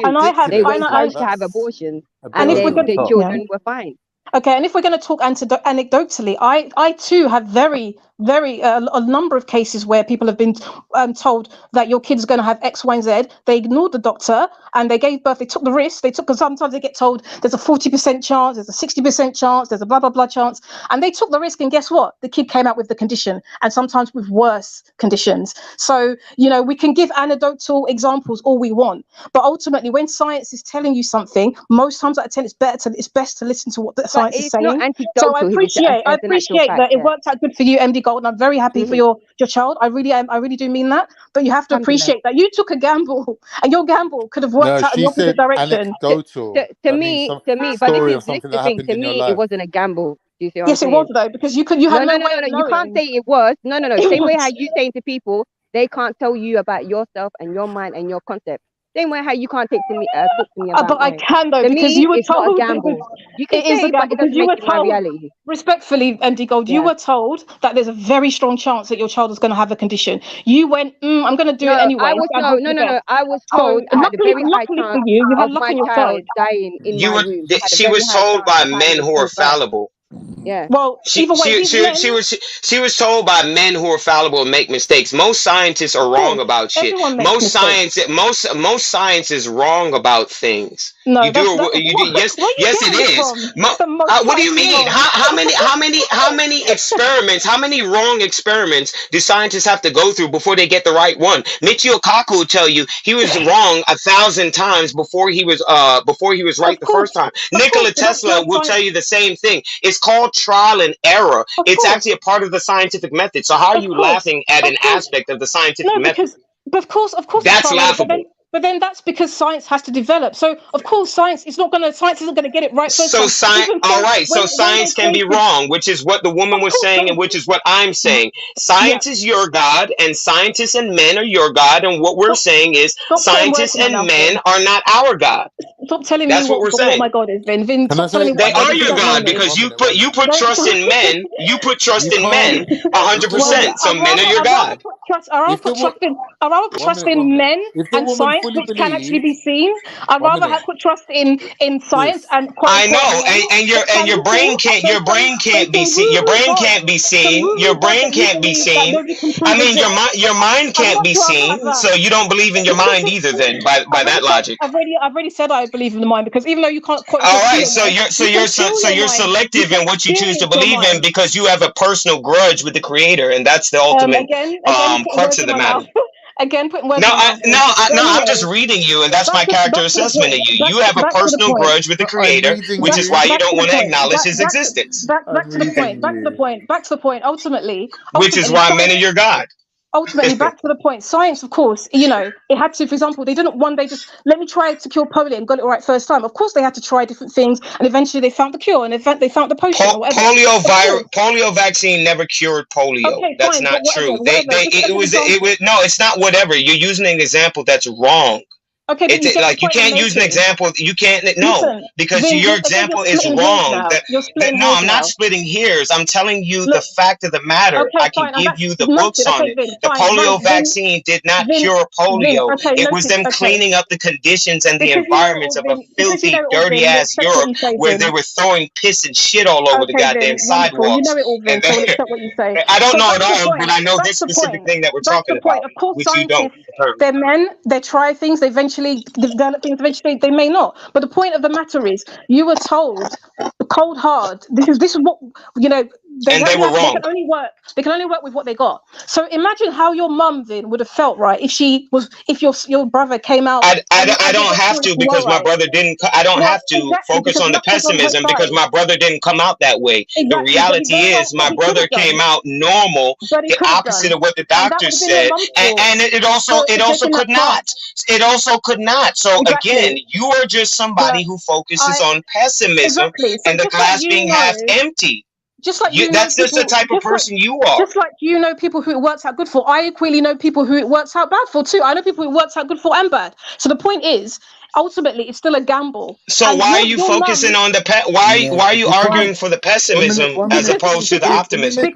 They were encouraged to have abortions, and the children were fine. Okay, and if we're going to talk anecdotally, I too have very a number of cases where people have been told that your kid's going to have X, Y, and Z. They ignored the doctor and they gave birth. They took the risk. Because sometimes they get told there's a 40% chance, there's a 60% chance, there's a blah blah blah chance, and they took the risk. And guess what? The kid came out with the condition, and sometimes with worse conditions. So we can give anecdotal examples all we want, but ultimately, when science is telling you something, most times out of 10, it's best to listen to what the science is saying. So I appreciate that it worked out good for you, MD Gold, and I'm very happy for your child. I really do mean that. But you have to appreciate that you took a gamble, and your gamble could have worked out in the opposite direction. To me, but this is the thing. To me, it wasn't a gamble. Do you see what I'm saying? It was though, because you had no way of knowing. You can't say it was. No. Same way how you saying to people, they can't tell you about yourself and your mind and your concept. Same way how you can't talk to me about but I can though, because you were told a gamble. You can say it, but it doesn't make it my reality. Respectfully, MD Gold, you were told that there's a very strong chance that your child is going to have a condition. You went, I'm going to do it anyway. I was told I had a very high chance of my child dying in my womb. She was told by men who are fallible. Yeah. Well, she was told by men who are fallible and make mistakes. Most scientists are wrong about shit. Most science is wrong about things. No, yes, it is. What do you mean? How many experiments? How many wrong experiments do scientists have to go through before they get the right one? Michio Kaku will tell you he was wrong 1,000 times before he was right the first time. Nikola Tesla will tell you the same thing. It's called trial and error. It's actually a part of the scientific method. So how are you laughing at an aspect of the scientific method? Of course, that's laughable. But then that's because science has to develop. So of course, science isn't going to get it right first So time. science, all right. So science can be wrong, which is what the woman was saying, and which is what I'm saying. Science is your God, and scientists and men are your God. And what we're saying is, scientists and men are not our God. Stop telling That's me what we're saying. What my God is, Vin. Vin, stop telling me They what are your God because you put trust in men. You put trust in men 100%. So men are your God. I'd rather put trust in men and science, which can actually be seen. I'd rather put trust in science and I know, and your brain can't be seen. Your brain can't be seen. Your brain can't be seen. I mean, your mind can't be seen. So you don't believe in your mind either. Then by that logic. I've already said I believe in the mind, because even though you can't quote. All right, so you're selective in what you choose to believe in because you have a personal grudge with the Creator, and that's the ultimate crux of the matter. Again, putting words No, in my mouth. I'm just reading you, and that's my character assessment of you. You have a personal grudge with the Creator, which is why you don't want to acknowledge His existence. Back to the point. Ultimately, which is why men are your God. Ultimately, back to the point. Science, of course, it had to. For example, they didn't one day just let me try to cure polio and got it right first time. Of course, they had to try different things, and eventually they found the cure, and they found the potion or whatever. Polio vaccine never cured polio. Okay, that's fine, not true. It's not whatever. You're using an example that's wrong. Okay, but you can't use an example. You can't because your example is wrong. No, I'm not splitting hairs. I'm telling you the fact of the matter. I can give you the books on it. The polio vaccine did not cure polio. It was them cleaning up the conditions and the environments of a filthy, dirty ass Europe where they were throwing piss and shit all over the goddamn sidewalks. You know it all, Vin, so I'll accept what you say. I don't know it all, but I know this specific thing that we're talking about, which you don't. They're men. They try things. They eventually develop things. Eventually, they may not. But the point of the matter is, you were told cold hard. This is what and they were wrong. They can only work with what they got. So imagine how your mum then would have felt, right? If your brother came out. I don't have to because my brother didn't. I don't have to focus on the pessimism because my brother didn't come out that way. The reality is my brother came out normal, the opposite of what the doctors said, and it also could not. It also could not. So again, you are just somebody who focuses on pessimism and the glass being half empty. Just like that's just the type of person you are. Just like people who it works out good for. I equally know people who it works out bad for too. I know people who it works out good for and bad. So the point is, ultimately, it's still a gamble. So why are you focusing on the why are you arguing for the pessimism as opposed to the optimism?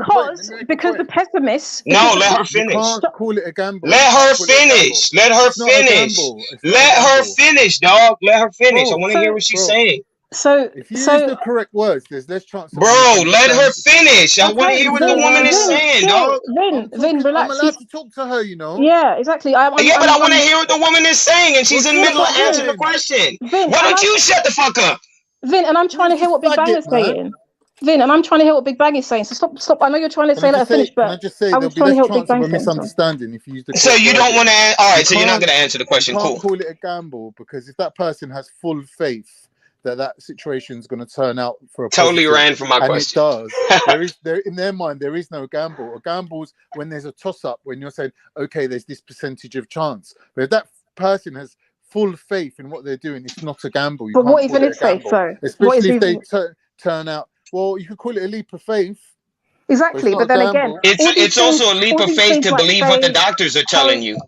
Because the pessimists. No, let her finish. You can't call it a gamble. Let her finish. Let her finish. Let her finish, dog. Let her finish. I want to hear what she's saying. So if you use the correct words, there's less chance. Bro, let her finish. I want to hear what the woman is saying, dog. Vin, relax. I'm allowed to talk to her, Yeah, exactly. But I want to hear what the woman is saying, and she's in the middle of answering the question. Why don't you shut the fuck up? Vin, and I'm trying to hear what Big Bang is saying. Vin, and I'm trying to hear what Big Bang is saying. So stop. I know you're trying to say let her finish, but can I just say there'll be less chance of a misunderstanding if you use the. So you don't want to. All right. So you're not going to answer the question. You cool. Can't call it a gamble because if that person has full faith that situation is going to turn out for a totally positive, ran from my question. It does. In their mind, there is no gamble. A gamble's when there's a toss-up, when you're saying, okay, there's this percentage of chance. But if that person has full faith in what they're doing, it's not a gamble. But what even is faith, though? Especially if they turn out, well, you could call it a leap of faith. Exactly, but then again, it's also a leap of faith to believe what the doctors are telling you.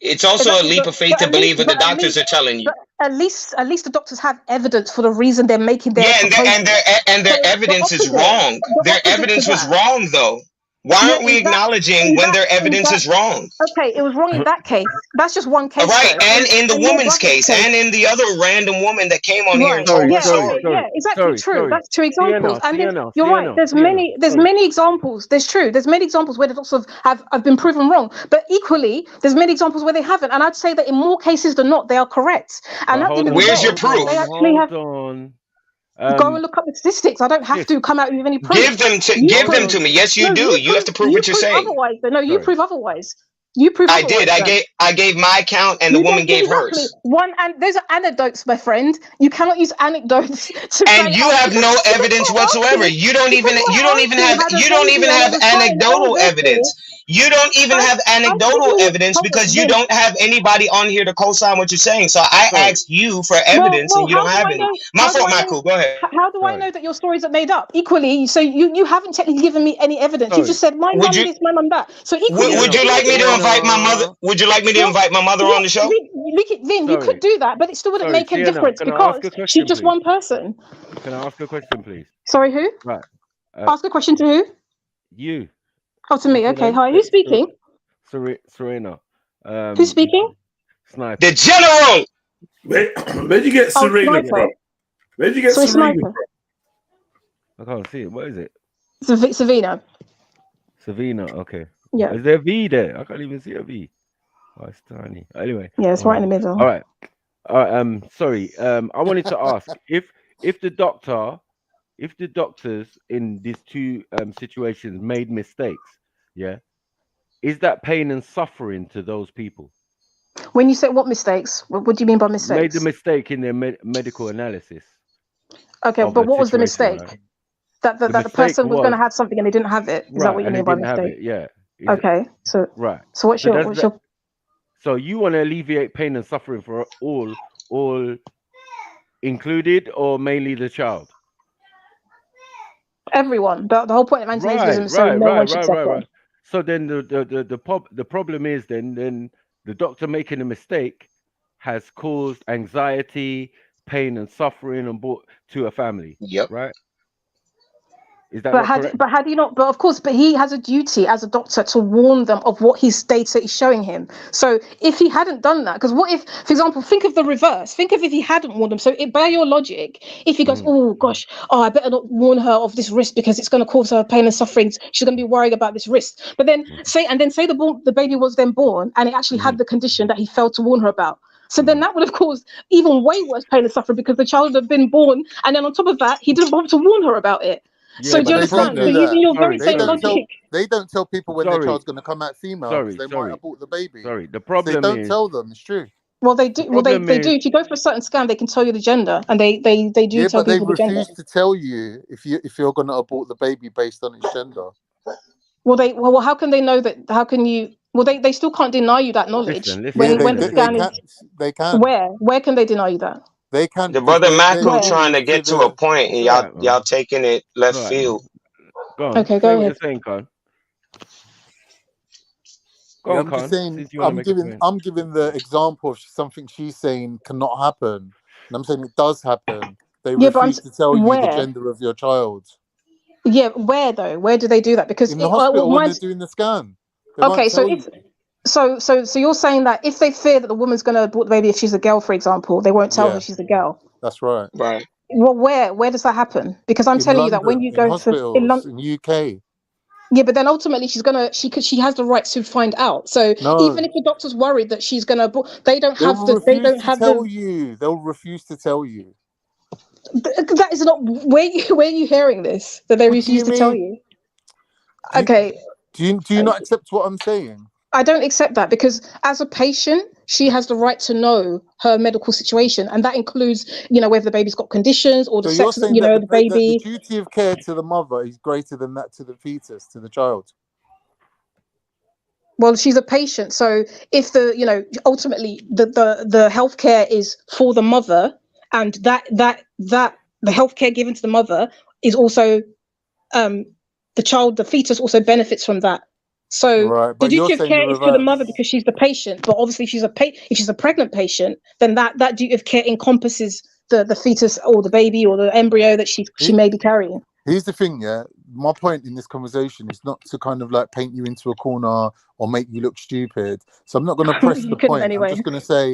It's also a leap of faith to believe what the doctors are telling you. At least the doctors have evidence for the reason they're making their and their evidence is wrong. Their evidence was wrong, though. Why aren't we acknowledging when their evidence is wrong? Okay, it was wrong in that case. That's just one case. Right, and in the woman's case, and in the other random woman that came on here and told her story. Yeah, exactly true. That's two examples. And you're right. There's many examples. There's many examples where the doctors have been proven wrong. But equally, there's many examples where they haven't. And I'd say that in more cases than not, they are correct. And where's your proof? They actually have. Go and look up the statistics. I don't have to come out with any proof. Give them to me. Yes, you do. You have to prove what you're saying. Otherwise, no, you prove otherwise. You prove. I did. I gave my account, and the woman gave hers. And those are anecdotes, my friend. You cannot use anecdotes. And you have no evidence whatsoever. You don't even have anecdotal evidence. You don't even have anecdotal evidence because you don't have anybody on here to co-sign what you're saying. So I asked you for evidence and you don't have any. My fault, Michael. Go ahead. How do I know that your stories are made up? Equally, so you haven't technically given me any evidence. You just said my mum this, my mum that. So equally, would you like me to invite my mother? Would you like me to invite my mother on the show? Vin, you could do that, but it still wouldn't make a difference because she's just one person. Can I ask a question, please? Sorry, who? Right. Ask a question to who? You. Oh, to me. Okay. Hi. Who's speaking? Serena. Who's speaking? Sniper. The general. Where'd you get Serena from? Where'd you get Serena from? I can't see it. What is it? Savina. Savina. Okay. Yeah. Is there a V there? I can't even see a V. Oh, it's tiny. Anyway. Yeah, it's right in the middle. All right. Sorry. I wanted to ask if the doctors in these two situations made mistakes, yeah, is that pain and suffering to those people? When you say what mistakes, what do you mean by mistakes? Made the mistake in their medical analysis. Okay, but what was the mistake? Right? That the person was going to have something and they didn't have it. Is that what you mean by mistake? Yeah. Okay. So right. So what's your So you want to alleviate pain and suffering for all included or mainly the child? Everyone. The whole point of antinatalism is so no one should suffer. So then the problem is then the doctor making a mistake has caused anxiety, pain, and suffering and brought to a family. Yep. Right. Is that correct? But had he not? But of course, but he has a duty as a doctor to warn them of what his data is showing him. So if he hadn't done that, because what if, for example, think of the reverse. Think of if he hadn't warned them. So by your logic, if he goes, oh gosh, I better not warn her of this risk because it's going to cause her pain and suffering. She's going to be worried about this risk. But then say the baby was then born and it actually had the condition that he failed to warn her about. So then that would have caused even way worse pain and suffering because the child had been born, and then on top of that, he didn't bother to warn her about it. Yeah, so do you understand? So using your very same logic. They don't tell people when their child's going to come out female because they might abort the baby. The problem they don't tell them. It's true. Well, they do. Well, they do. If you go for a certain scan, they can tell you the gender, and they do tell people the gender. Yeah, but they refuse to tell you if you're going to abort the baby based on its gender. Well, how can they know that? How can you? Well, they still can't deny you that knowledge. When the scan is. They can. Where can they deny you that? They can. The brother Macro trying to get to a point, and y'all taking it left field. Go on. Okay, go ahead. I'm just saying. I'm giving the example of something she's saying cannot happen, and I'm saying it does happen. They refuse to tell you the gender of your child. Yeah, where though? Where do they do that? Because in the hospital when they're doing the scan. Okay, so if. So you're saying that if they fear that the woman's going to abort the baby if she's a girl, for example, they won't tell her she's a girl. That's right. Right. Well, where does that happen? Because I'm telling you that when you go to in UK. Yeah, but then ultimately she has the right to find out. So even if the doctor's worried that she's going to abort, they'll refuse to tell you. That is not where are you hearing this? That they refuse to tell you? Okay. Do you not accept what I'm saying? I don't accept that because as a patient, she has the right to know her medical situation, and that includes, whether the baby's got conditions or the sex, the baby. The duty of care to the mother is greater than that to the fetus, to the child. Well, she's a patient, so if ultimately the healthcare is for the mother, and that the healthcare given to the mother is also the fetus also benefits from that. So the duty of care is to the mother because she's the patient, but obviously if she's a pregnant patient, then that duty of care encompasses the fetus or the baby or the embryo that she may be carrying. Here's the thing, my point in this conversation is not to kind of like paint you into a corner or make you look stupid. So I'm not going to press the point. Anyway. I'm just going to say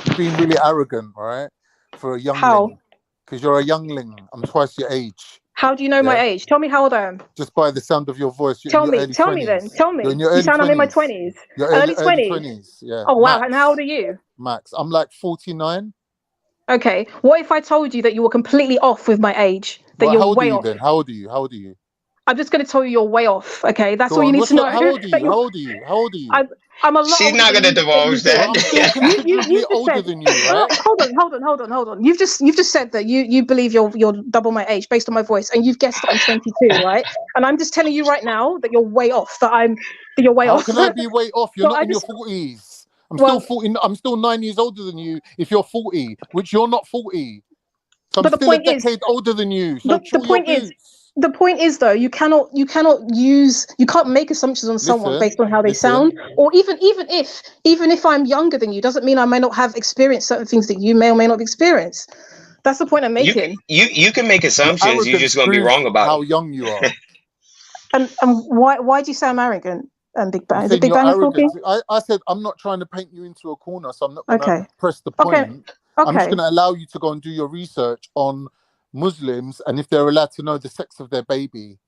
you're being really arrogant, right? For a youngling. How? Because you're a youngling. I'm twice your age. How do you know my age? Tell me how old I am. Just by the sound of your voice. Tell me then. Tell me. You sound I'm in my 20s. Early 20s. Yeah. Oh, wow. Max. And how old are you? Max. I'm like 49. Okay. What if I told you that you were completely off with my age? That you're way off? Then? How old are you? I'm just going to tell you you're way off. Okay, that's all you need to know. How old are you? How old are you? How old are you? I'm a lot. She's not going to divulge that. I'm still considerably older than you, right? Hold on. You've just said that you believe you're double my age based on my voice, and you've guessed that I'm 22, right? And I'm just telling you right now that you're way off. That you're way off. How can I be way off? You're not in your 40s. Still 40. I'm still 9 years older than you. If you're 40, which you're not 40, so I'm still a decade older than you. So the point is though, you can't make assumptions on someone based on how they sound, or even if I'm younger than you, doesn't mean I may not have experienced certain things that you may or may not have experienced. That's the point I'm making. You can make assumptions. You're just going to be wrong about how young you are. And why do you say I'm arrogant? Big Bang. Is it Big Bang talking? I said I'm not trying to paint you into a corner, so I'm not going to press the point. Okay. I'm just going to allow you to go and do your research on Muslims and if they're allowed to know the sex of their baby.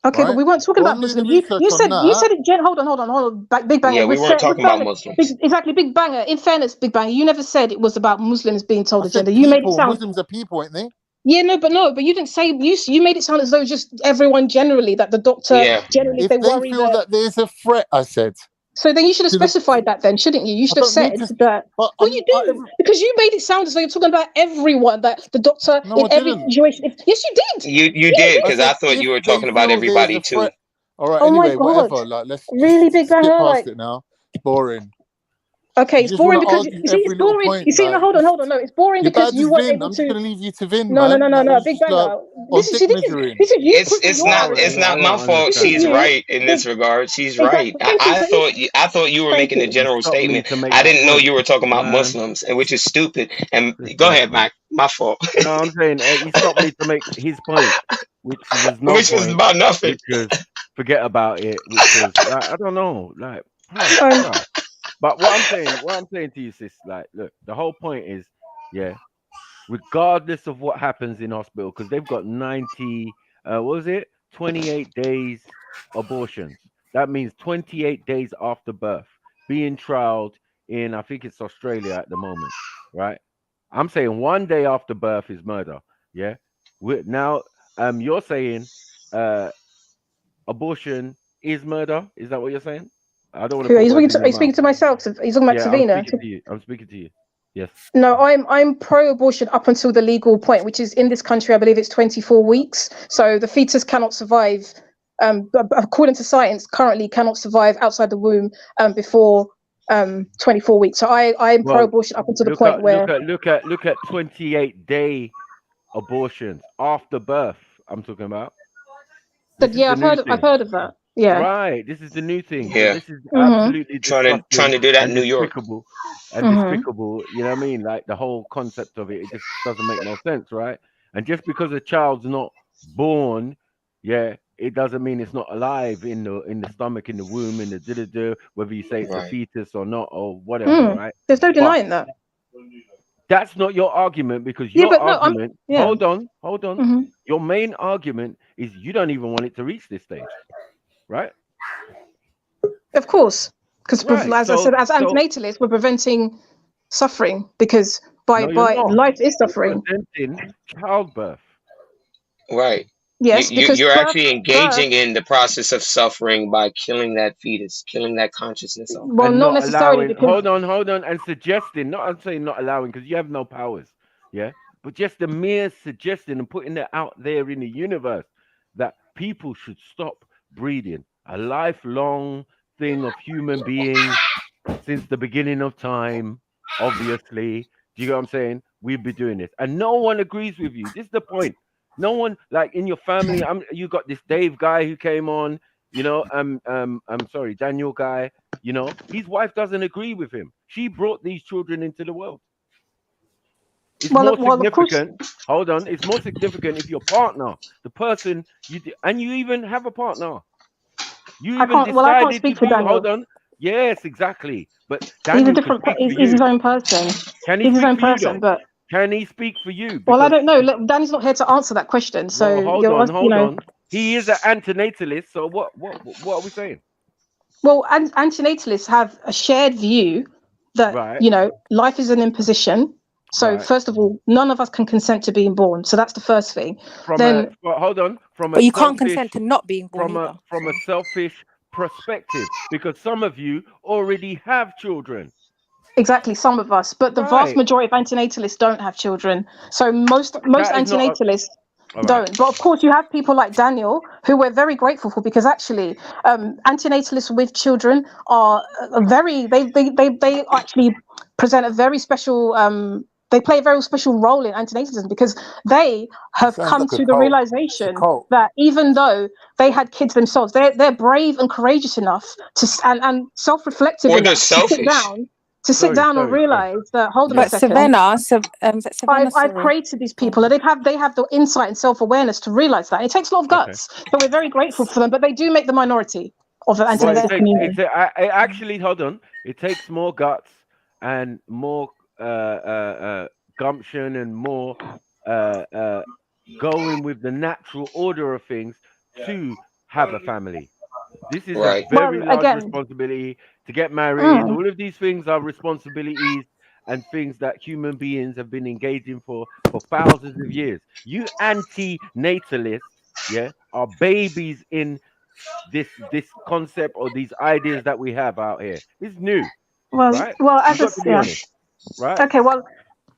Okay, but we weren't talking about Muslims. You said it. Hold on. Big Banger. Yeah, we weren't talking about Muslims. Exactly, Big Banger. In fairness, Big Banger, you never said it was about Muslims being told the gender. You made it sound Muslims are people, ain't they? Yeah, but you didn't say you made it sound as though just everyone generally, that the doctor generally if they feel that there's a threat, I said. So then you should have specified that then, shouldn't you? You should have said that. Well, you do, because you made it sound as though you're talking about everyone, that the doctor in every situation. Yes, you did. You did, because I thought you were talking about everybody too. All right, anyway, whatever. Like, let's really big skip past it now. It's boring. Okay, it's boring because it's boring. Point, you see, no, hold on. No, it's boring because you weren't able I'm just gonna leave you to Vin. No, Big Banger. This is you. It's not my fault. She's right in this regard. She's right. I thought you were making a general statement. I didn't know you were talking about Muslims, and which is stupid. And go ahead, Mike. My fault. No, I'm saying he stopped me to make his point, which was about nothing. Forget about it. Which was I don't know, like. But what I'm saying to you, sis, like, look, the whole point is, regardless of what happens in hospital, because they've got 28 days abortions. That means 28 days after birth, being trialed in, I think it's Australia at the moment, right? I'm saying 1 day after birth is murder, yeah? Now, you're saying abortion is murder? Is that what you're saying? I don't want to. Are you speaking to myself? He's talking about Savina. I'm speaking to you. Yes. No, I'm pro-abortion up until the legal point, which is in this country, I believe it's 24 weeks. So the fetus cannot survive, according to science, currently cannot survive outside the womb before 24 weeks. So I'm pro-abortion up until the point where look at 28-day abortions after birth. I'm talking about. But yeah, I've heard of that. Yeah. Right. This is the new thing. Yeah. So this is absolutely trying to do that in New York. Despicable. You know what I mean? Like the whole concept of it just doesn't make no sense, right? And just because a child's not born, it doesn't mean it's not alive in the stomach, in the womb, in the whether you say it's a fetus or not or whatever, right? There's no denying that. That's not your argument, because your argument. Hold on. Your main argument is you don't even want it to reach this stage. Right. Of course, because as I said, as antinatalists, we're preventing suffering, because by life is suffering. Preventing childbirth. Right. Yes, because you're actually engaging in the process of suffering by killing that fetus, killing that consciousness. Well, not necessarily. Hold on, and suggesting. I'm saying not allowing, because you have no powers. Yeah, but just the mere suggesting and putting it out there in the universe that people should stop breeding, a lifelong thing of human beings since the beginning of time, obviously. Do you get what I'm saying? We've been doing this, and no one agrees with you. This is the point. No one, like in your family. You got this Dave guy who came on. You know, I'm sorry, Daniel guy. You know, his wife doesn't agree with him. She brought these children into the world. It's more significant. Hold on, it's more significant if your partner, the person and you even have a partner. You even decided I can't speak for Daniel. Hold on. Yes, exactly. But Daniel, he's a different. He's his own person. Can he he's his own person, person, but can he speak for you? Well, I don't know. Look, Danny's not here to answer that question. So hold on. He is an antinatalist. So what are we saying? Well, antinatalists have a shared view that life is an imposition. So first of all, none of us can consent to being born. So that's the first thing. Hold on. But you can't consent to not being born either. From a selfish perspective, because some of you already have children. Exactly, some of us, but the vast majority of antinatalists don't have children. So most antinatalists don't. But of course, you have people like Daniel, who we're very grateful for, because actually, antinatalists with children are they actually present a very special. They play a very special role in antinatalism, because they have come to the realization that even though they had kids themselves, they're brave and courageous enough to and self-reflective enough to sit down and realize that, hold on a second. I've created these people, and they have the insight and self-awareness to realize that. It takes a lot of guts, so we're very grateful for them, but they do make the minority of the anti-natalist community. Actually, hold on. It takes more guts and more gumption and more going with the natural order of things to have a family. This is a very large responsibility to get married. All of these things are responsibilities and things that human beings have been engaging for thousands of years. You anti-natalists, are babies in this concept or these ideas that we have out here. It's new. Well, right? As a, be honest, right? Okay, well,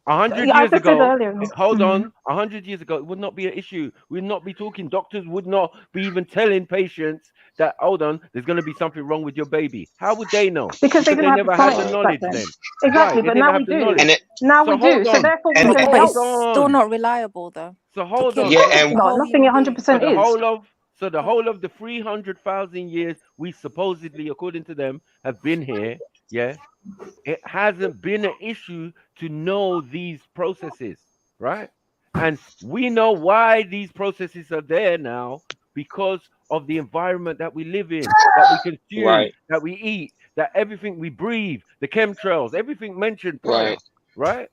100 years ago, hold on, 100 years ago, it would not be an issue. We'd not be talking. Doctors would not be even telling patients that, hold on, there's going to be something wrong with your baby. How would they know? Because they never had the knowledge then. Exactly, but now we do. Now we do. So therefore, we but it's still not reliable, though. So hold on. Nothing 100% is. So the whole of the 300,000 years we supposedly, according to them, have been here, it hasn't been an issue to know these processes, right? And we know why these processes are there now, because of the environment that we live in, that we consume, that we eat, that everything we breathe, the chemtrails, everything mentioned prior, right?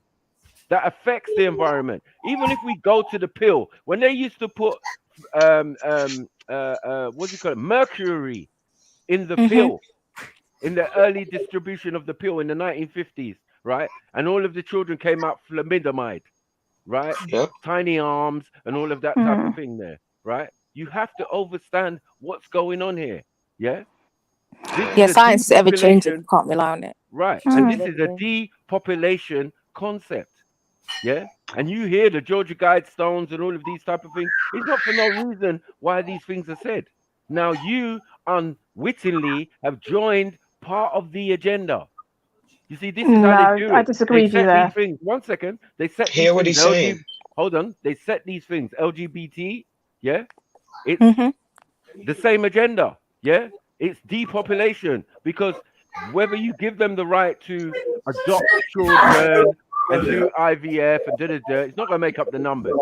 That affects the environment. Even if we go to the pill, when they used to put what do you call it, mercury in the pill, in the early distribution of the pill in the 1950s, right? And all of the children came out thalidomide, right? Tiny arms and all of that type of thing there, right? You have to understand what's going on here, science is ever changing. You can't rely on it, right? And this is a depopulation concept, and you hear the Georgia Guidestones and all of these type of things. It's not for no reason why these things are said. Now you unwittingly have joined part of the agenda. You see, this is how they do it. I disagree with you there. Things. 1 second. They set Hear what he's saying. Hold on. They set these things. LGBT, it's the same agenda, It's depopulation, because whether you give them the right to adopt children and do IVF and it's not going to make up the numbers.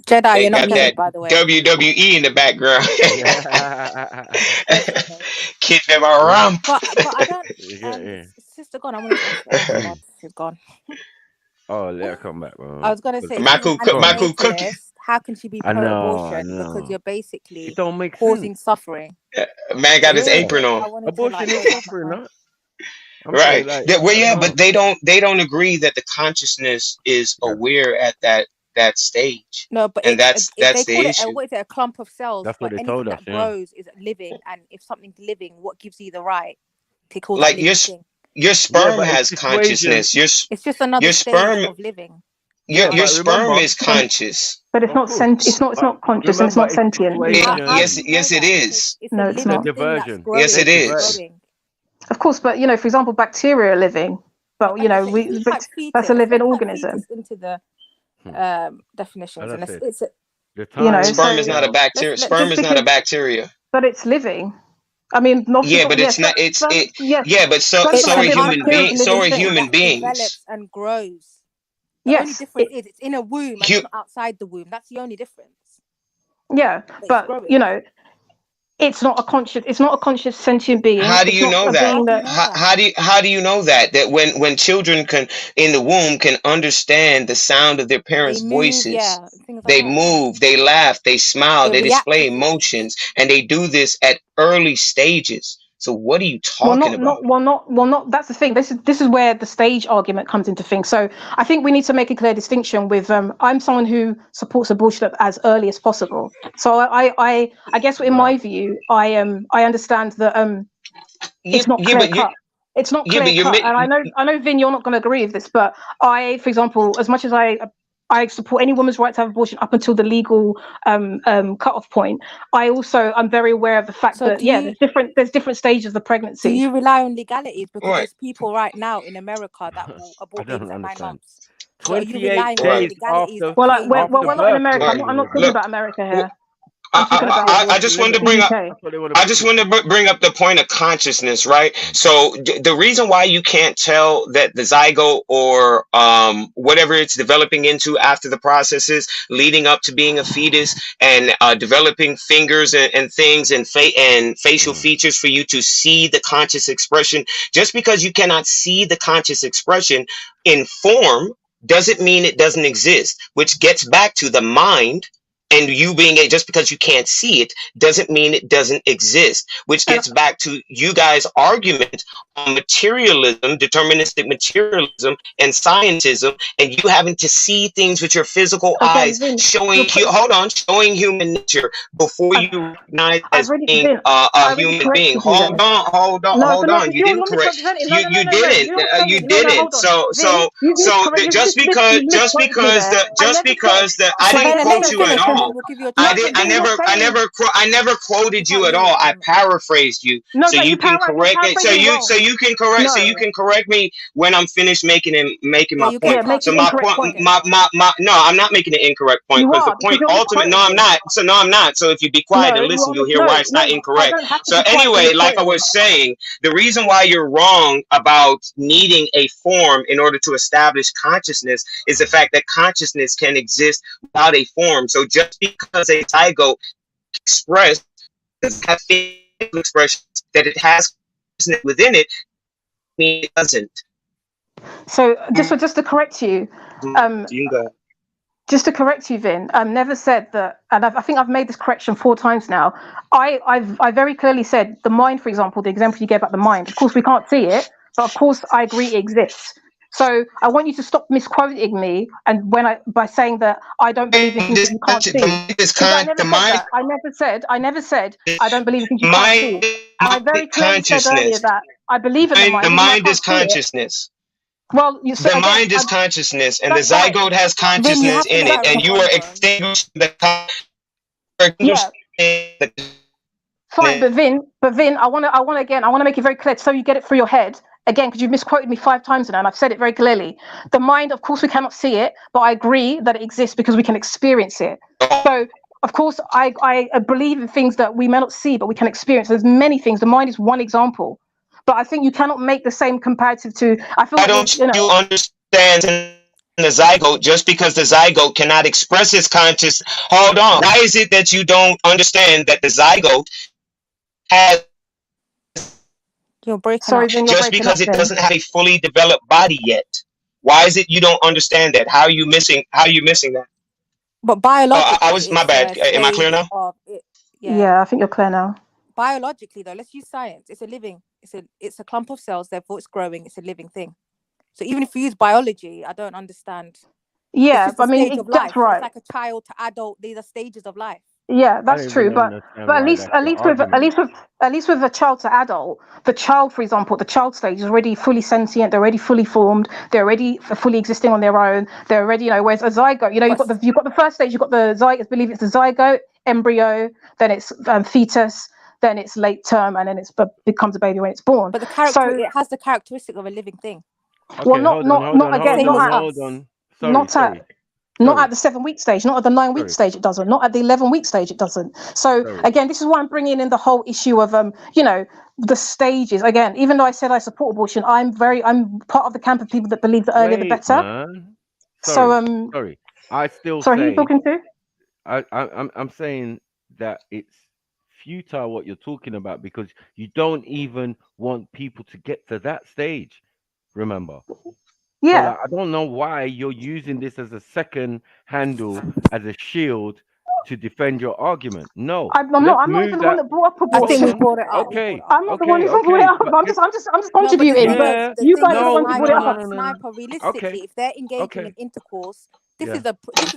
JEDI, you're not muted, by the way. WWE in the background. Keep them around. But I don't. Sister gone. I want to. She's gone. Oh, let her come back. I was going to say, Michael cooking. How can she be pro-abortion? Because you're basically causing sense. Suffering. Man got his apron on. Abortion is suffering, right? Right. But they don't agree that the consciousness is aware at that stage. No, but that's the issue. What is it? A clump of cells. That's what they told us. That grows is living, and if something's living, what gives you the right to call like that your sperm has consciousness. It's just another stage of living. Your sperm is conscious, but it's not it's not conscious, and it's not sentient. Yes, it is. No, it's not. Diversion. Yes, it is. Of course, but for example, bacteria are living, but that's a living organism. Into the definitions, and it's sperm is not a bacteria. Sperm is not a bacteria, but it's living. I mean, not but it's not. But so are human beings. So are human beings. Develops and grows. The only difference is it's in a womb and it's not outside the womb. That's the only difference. Yeah, but it's not a conscious sentient being. How do you know that? How do you know that when children in the womb can understand the sound of their parents' voices, they move, they laugh, they smile, they display emotions, and they do this at early stages. So what are you talking about? Not. That's the thing. This is where the stage argument comes into things. So I think we need to make a clear distinction with. I'm someone who supports abortion as early as possible. So I guess in my view, I understand that it's not clear cut. It's not clear cut, and I know, Vin, you're not going to agree with this, but I, for example, as much as I support any woman's right to have abortion up until the legal cutoff point, I'm very aware of the fact that there's different stages of the pregnancy. Do you rely on legalities? Because there's people right now in America that will abort babies at 9 months. So are you relying on legalities? Well, we're not in America. I'm not talking about America here. I just wanted to bring up. I just wanted to bring up the point of consciousness, right? So the reason why you can't tell that the zygote or whatever it's developing into after the processes leading up to being a fetus and developing fingers and things and facial features for you to see the conscious expression, just because you cannot see the conscious expression in form doesn't mean it doesn't exist. Which gets back to the mind. And you being just because you can't see it doesn't mean it doesn't exist, which gets back to you guys' argument on materialism, deterministic materialism, and scientism, and you having to see things with your physical eyes, showing human nature before you recognize as being a human being. Hold on. You didn't correct. You didn't. So just because I didn't quote you at all. I never quoted you at all. I paraphrased you, so you can correct it. So you can correct me when I'm finished making my point. So my point, no, I'm not making an incorrect point because the point ultimate. No, I'm not. So if you be quiet and listen, you'll hear why it's not incorrect. So anyway, like I was saying, the reason why you're wrong about needing a form in order to establish consciousness is the fact that consciousness can exist without a form. So just because a zygote expressed doesn't have physical expressions that it has within it, mean it doesn't. So just to correct you, Vin, never said that, and I think I've made this correction 4 times now. I very clearly said the mind, for example, the example you gave about the mind. Of course, we can't see it, but of course, I agree it exists. So I want you to stop misquoting me, and by saying that I don't believe in things you can't see. I never said I don't believe in things you can't see. And I very clearly said earlier that I believe in the mind. The mind is consciousness. Well, the mind is consciousness, and the zygote has consciousness in it, and you are extinguishing the. Fine, but Vin, I want to make it very clear so you get it through your head. Again, because you've misquoted me 5 times now, and I've said it very clearly. The mind, of course, we cannot see it, but I agree that it exists because we can experience it. So, of course, I believe in things that we may not see, but we can experience. There's many things. The mind is one example. But I think you cannot make the same comparative to... Why don't you understand the zygote just because the zygote cannot express its conscious... Hold on. Why is it that you don't understand that the zygote has... Just because it doesn't have a fully developed body yet. Why is it you don't understand that? How are you missing that? But biologically, my bad. Am I clear now? Yeah, I think you're clear now. Biologically, though, let's use science. It's a clump of cells. Therefore, it's growing. It's a living thing. So even if we use biology, I don't understand. Yeah, but I mean, that's right. It's like a child to adult. These are stages of life. Yeah, that's true. But at least with a child to adult, the child, for example, the child stage is already fully sentient. They're already fully formed. They're already fully existing on their own. They're already, whereas a zygote, you've got the first stage. You've got the zygote. I believe it's the zygote, embryo, then it's fetus, then it's late term, and then it becomes a baby when it's born. But it has the characteristic of a living thing. Okay, well, not at the 7-week stage, not at the 9-week stage, it doesn't. Not at the 11-week stage, it doesn't. So again, this is why I'm bringing in the whole issue of the stages. Again, even though I said I support abortion, I'm part of the camp of people that believe the earlier the better. Man. Sorry. Sorry, who are you talking to? I'm saying that it's futile what you're talking about because you don't even want people to get to that stage. Remember. Yeah. So, I don't know why you're using this as a second handle, as a shield to defend your argument. No, I'm not even the one that brought up abortion. Okay, I'm not the one who brought it up. I'm just contributing. No, but you guys are the ones who brought it up. Sniper, realistically, if they're engaging in intercourse, this is a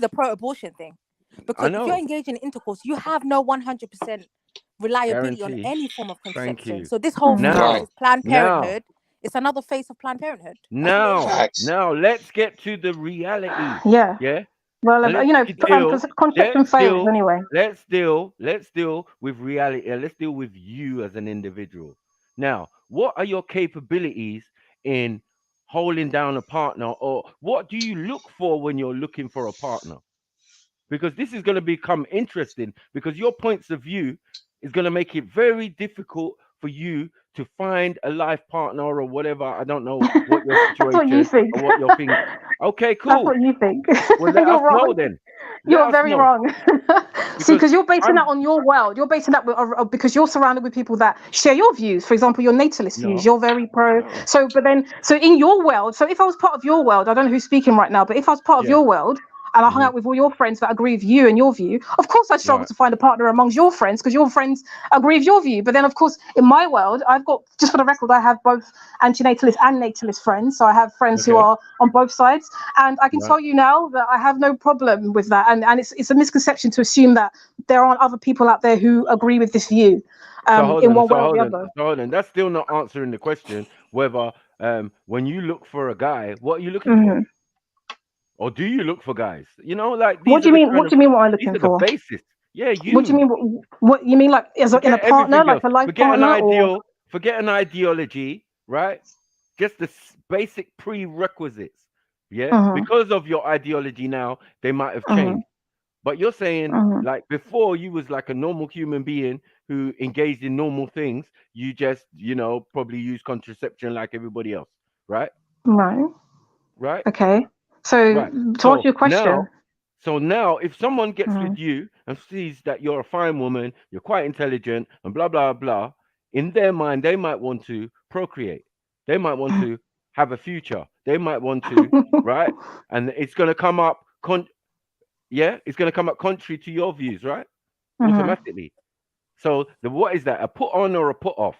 pro-abortion thing. Because if you're engaging in intercourse, you have no 100% reliability on any form of conception. So this whole thing is Planned Parenthood. It's another face of Planned Parenthood. Now let's get to the reality. Yeah. Well, conception fails anyway. Let's deal with reality. Let's deal with you as an individual. Now, what are your capabilities in holding down a partner, or what do you look for when you're looking for a partner? Because this is going to become interesting, because your points of view is going to make it very difficult for you to find a life partner or whatever. I don't know what your situation That's what you think. or what you're thinking. Okay, cool. That's what you think. Well, let us know then. You're very wrong. See, because you're basing that on your world. You're basing that because you're surrounded with people that share your views. For example, your natalist views. You're very pro. So in your world, so if I was part of your world, I don't know who's speaking right now, but if I was part of your world, and I hung out with all your friends that agree with you and your view, of course I'd struggle to find a partner amongst your friends because your friends agree with your view. But then, of course, in my world, I've got, just for the record, I have both antinatalist and natalist friends. So I have friends who are on both sides. And I can tell you now that I have no problem with that. And it's a misconception to assume that there aren't other people out there who agree with this view in one way or the other. Hold on. That's still not answering the question whether when you look for a guy, what are you looking for? Or do you look for guys? You know, like what do you mean? What do you mean? What I'm looking for? The basis. Yeah, you. What do you mean? What you mean? Like in a partner, like a life partner? Forget an ideology, right? Just the basic prerequisites. Yeah, because of your ideology now, they might have changed. But you're saying like before, you was like a normal human being who engaged in normal things. You just, probably use contraception like everybody else, right? Right. Okay. So to answer your question. Now, if someone gets with you and sees that you're a fine woman, you're quite intelligent, and blah blah blah, in their mind they might want to procreate. They might want to have a future. They might want to, right? And it's going to come up. It's going to come up contrary to your views, right? Automatically. So what is that? A put on or a put off?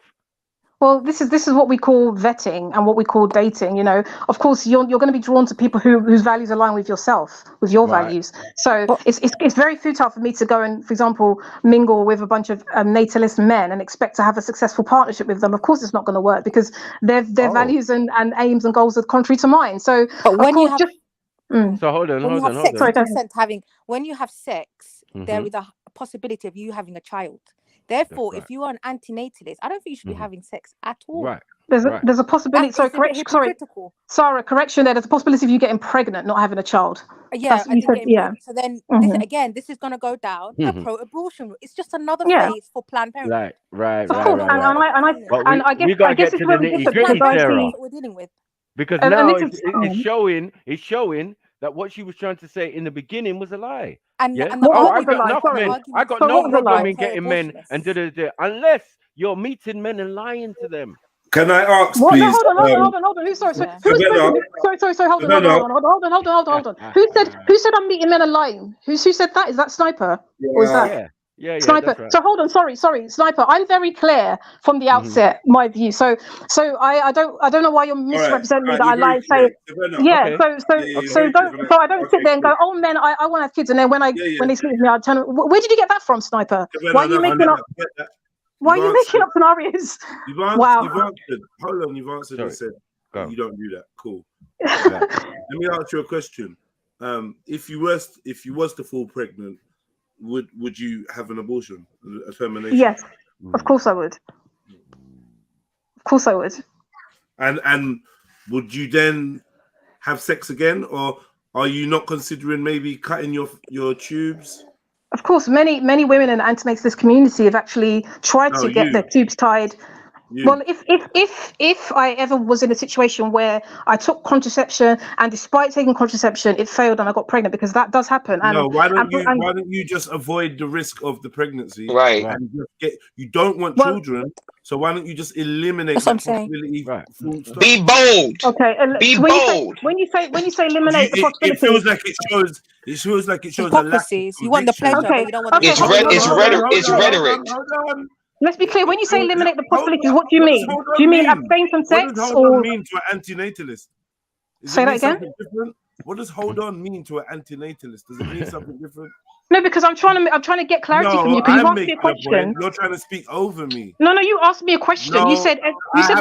Well, this is what we call vetting and what we call dating. Of course, you're going to be drawn to people whose values align with yourself, with your values. So it's very futile for me to go and, for example, mingle with a bunch of natalist men and expect to have a successful partnership with them. Of course, it's not going to work because their values and aims and goals are contrary to mine. So, but when you have, so hold on. When you have sex, there is a possibility of you having a child. Therefore, if you are an antinatalist, I don't think you should be having sex at all. Right. There's a possibility. Correction there. There's a possibility of you getting pregnant, not having a child. So then, this is going to go down a pro-abortion. It's just another phase for Planned Parenthood. Right. And I guess it's really different what we're dealing with. Because now it's showing that what she was trying to say in the beginning was a lie. I got no problem in getting men and unless you're meeting men and lying to them. Can I ask, please? Hold on. Who's sorry? Hold on. Who said I'm meeting men and lying? Who said that? Is that Sniper? Or is that? Yeah, Sniper. That's right. So hold on, sorry, Sniper. I'm very clear from the outset, my view. So I don't know why you're misrepresenting me that I lie and say So I don't sit there and go, oh men, I want to have kids, and then when they sleep with me, I tell them, where did you get that from, Sniper? Why are you making up? Why are you making up scenarios? You've answered. Hold on, you've answered and said you don't do that. Cool. Let me ask you a question. If you was to fall pregnant, would you have an abortion, a termination? Yes, of course I would. Of course I would. And would you then have sex again, or are you not considering maybe cutting your tubes? Of course, many women in the antinatalist community have actually tried to get their tubes tied. Well, if I ever was in a situation where I took contraception and despite taking contraception, it failed and I got pregnant, because that does happen. And no, why don't you just avoid the risk of the pregnancy? Right. And just you don't want children, so why don't you just eliminate that possibility? Right. Be bold. Okay. Be when bold. You say eliminate the possibility, it feels like it shows a lack of you want the pleasure, but you don't want It's rhetoric. Hold on. Let's be clear. When you say eliminate the possibilities, what do you mean? Do you mean abstain from sex? What does hold on mean to an antinatalist? Say that again? What does hold on mean to an antinatalist? Does it mean something different? No, because I'm trying to get clarity from you, because you asked me a question. You're trying to speak over me. No, you asked me a question. No, you said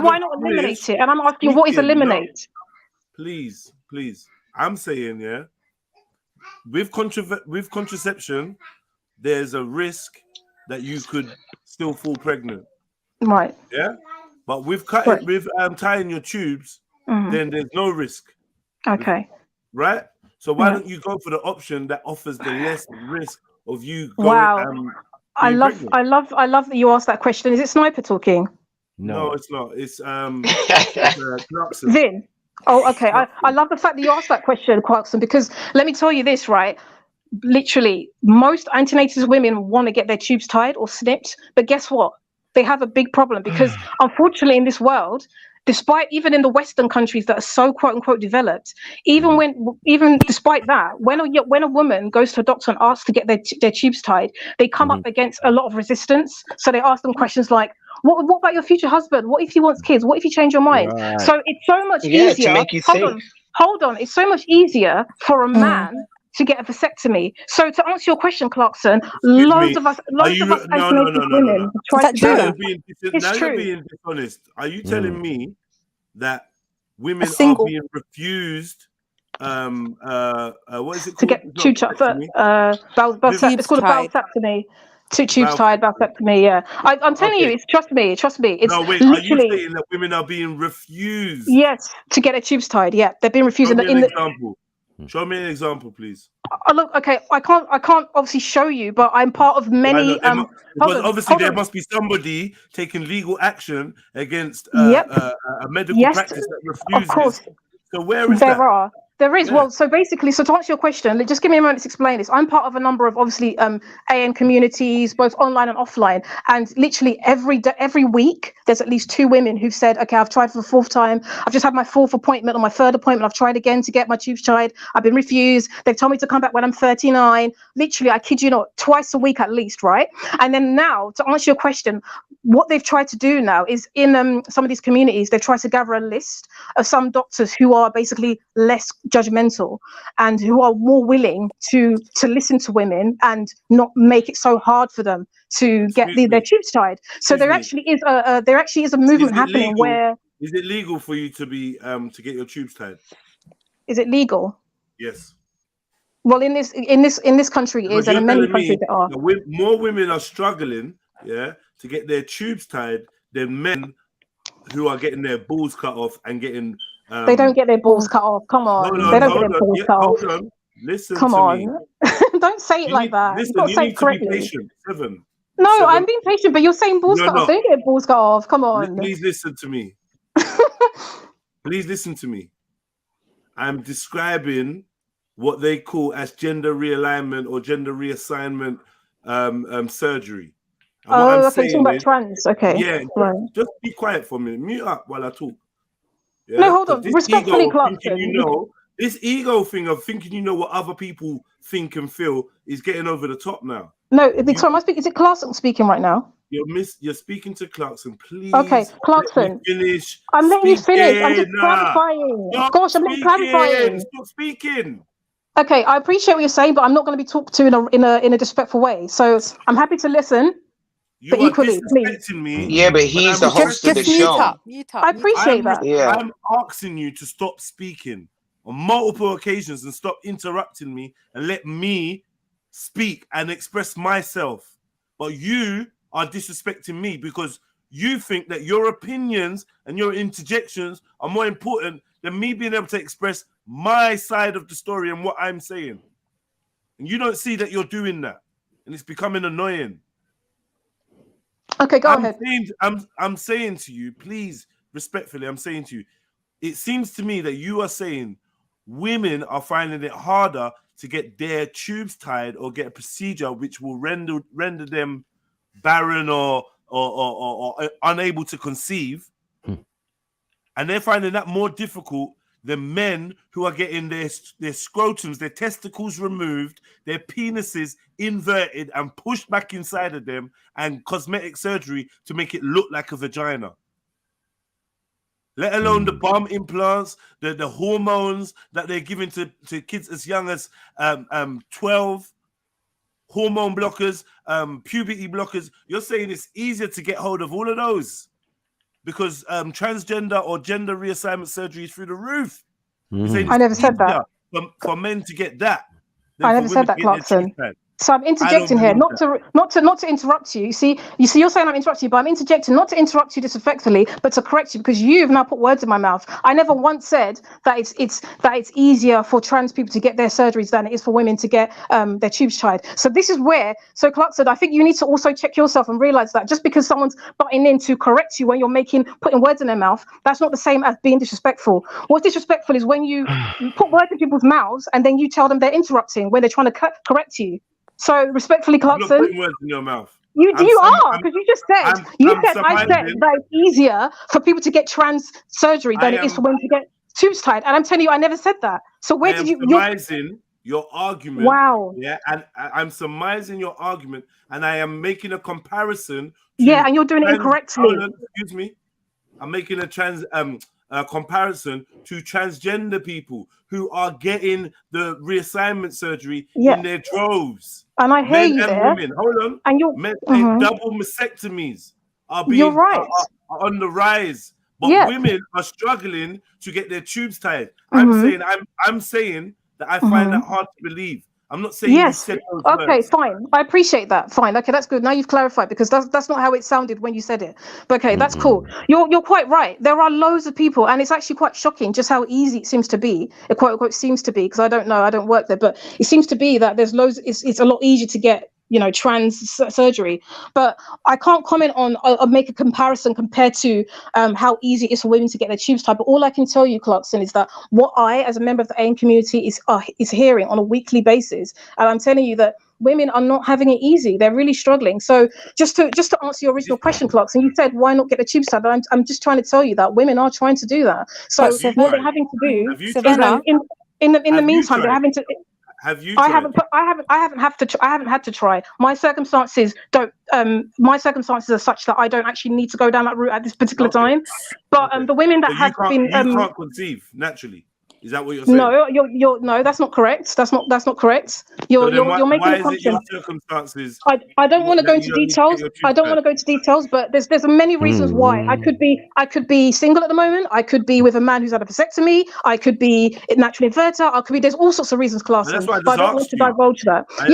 why not eliminate it, and I'm asking what is eliminate. No. Please. I'm saying with contraception, there's a risk that you could still fall pregnant. Right. Yeah. But with tying your tubes, then there's no risk. Okay. Right. So why don't you go for the option that offers the less risk of you going? Wow. I love that you asked that question. Is it Sniper talking? No, it's not. It's Clarkson. Vin. Oh, okay. I love the fact that you asked that question, Clarkson, because let me tell you this, right? Literally, most antinatalist women want to get their tubes tied or snipped, but guess what? They have a big problem, because unfortunately in this world, even in the Western countries that are so quote unquote developed, even despite that, when a woman goes to a doctor and asks to get their tubes tied, they come up against a lot of resistance. So they ask them questions like, what about your future husband? What if he wants kids? What if you change your mind? Right. So it's so much easier. To make you think. Hold on. It's so much easier for a man to get a vasectomy. So to answer your question, Clarkson, loads of us antinatalist women try to do that. You're being dishonest. Are you telling me that women are being refused what is it called? To get it's called a valsectomy. Two tubes tied, valsectomy. Yeah, I'm telling you, trust me. It's no, wait, literally. Are you saying that women are being refused? Yes, to get their tubes tied. Yeah, they're being refused. Show me an example, please. Look, okay, I can't obviously show you, but I'm part of many. There must be somebody taking legal action against a medical practice that refuses. Of course. So where is that? There is. Well, so basically, to answer your question, just give me a moment to explain this. I'm part of a number of obviously AN communities, both online and offline, and literally every week there's at least 2 women who've said, okay, I've tried for the 4th time. I've just had my 4th appointment or my 3rd appointment. I've tried again to get my tubes tied. I've been refused. They've told me to come back when I'm 39. Literally, I kid you not, twice a week at least, right? And then now, to answer your question, what they've tried to do now is in some of these communities, they've tried to gather a list of some doctors who are basically less judgmental and who are more willing to listen to women and not make it so hard for them to get their tubes tied. So there actually is a movement happening where. Is it legal for you to be to get your tubes tied? Is it legal? Yes. Well, in this country is, and in many countries there are. More women are struggling, to get their tubes tied than men who are getting their balls cut off and getting. They don't get their balls cut off. Come on. They don't get their balls cut off. Hold on. Listen Come to on. me. Don't say it like that. Listen, You've got to say need it correctly. to be patient. Seven. I'm being patient, but you're saying balls cut off. They don't get balls cut off. Come on. Please listen to me. Please listen to me. I'm describing what they call as gender realignment or gender reassignment surgery. And okay, talking about trans. Okay. Yeah, just be quiet for a minute. Mute up while I talk. Yeah? No, hold on. Respectfully, Clarkson. This ego thing of thinking you know what other people think and feel is getting over the top now. No, sorry, is it Clarkson speaking right now? You're speaking to Clarkson, please. Okay, Clarkson. Finish. I'm letting you finish. I'm just clarifying. Gosh, I'm clarifying. Stop speaking. Okay, I appreciate what you're saying, but I'm not going to be talked to in a disrespectful way. So I'm happy to listen. But equally, please. Me, yeah, but he's the host of the show. Mute up. I appreciate that. Yeah. I'm asking you to stop speaking on multiple occasions and stop interrupting me and let me speak and express myself. But you are disrespecting me because you think that your opinions and your interjections are more important than me being able to express my side of the story and what I'm saying. And you don't see that you're doing that. And it's becoming annoying. Okay, go ahead. I'm saying to you, please, respectfully, I'm saying to you, it seems to me that you are saying women are finding it harder to get their tubes tied or get a procedure which will render them barren or unable to conceive, and they're finding that more difficult than men who are getting their scrotums, their testicles removed, their penises inverted and pushed back inside of them, and cosmetic surgery to make it look like a vagina. Let alone the bum implants, the hormones that they're giving to kids as young as 12, hormone blockers, puberty blockers. You're saying it's easier to get hold of all of those because transgender or gender reassignment surgery is through the roof. I never said that. For men to get that. I never said that, Clarkson. So I'm interjecting here, not to interrupt you. You see, you're saying I'm interrupting you, but I'm interjecting not to interrupt you disrespectfully, but to correct you because you've now put words in my mouth. I never once said that it's easier for trans people to get their surgeries than it is for women to get their tubes tied. So this is where, so Clarkson, I think you need to also check yourself and realize that just because someone's butting in to correct you when you're putting words in their mouth, that's not the same as being disrespectful. What's disrespectful is when you put words in people's mouths and then you tell them they're interrupting when they're trying to correct you. So respectfully, Clarkson, you're not putting words in your mouth. You are, because you just said I said that it's easier for people to get trans surgery than it is for women to get tubes tied, and I'm telling you, I never said that. So where did you? Surmising your argument. Wow. Yeah, and I'm surmising your argument, and I am making a comparison. Yeah, and you're doing it incorrectly. Excuse me. I'm making a comparison to transgender people who are getting the reassignment surgery in their droves. And I hear you there. Women. Hold on. And you're double mastectomies are being are on the rise, but women are struggling to get their tubes tied. I'm saying that I find that hard to believe. I'm not saying you said those words. Fine. I appreciate that. Fine. Okay, that's good. Now you've clarified because that's not how it sounded when you said it. But okay, that's cool. You're quite right. There are loads of people, and it's actually quite shocking just how easy it seems to be. It quote unquote seems to be, because I don't know, I don't work there, but it seems to be that there's loads. It's a lot easier to get trans surgery, but I can't comment on or make a comparison compared to how easy it is for women to get their tubes tied. But all I can tell you, Clarkson, is that what I, as a member of the AIM community, is hearing on a weekly basis, and I'm telling you that women are not having it easy. They're really struggling. So just to answer your original question, Clarkson, you said why not get the tubes tied? But I'm just trying to tell you that women are trying to do that. So what they're having to do is in the meantime they're having to. Have you? I haven't had to try. My circumstances are such that I don't actually need to go down that route at this particular time. But the women that have been you can't conceive naturally. Is that what you're saying? No, no, that's not correct. That's not correct. You're making a assumption. Circumstances. I don't want to go into details. But there's many reasons why. I could be single at the moment. I could be with a man who's had a vasectomy. I could be naturally infertile. There's all sorts of reasons, Clarkson. But I don't want to divulge that. I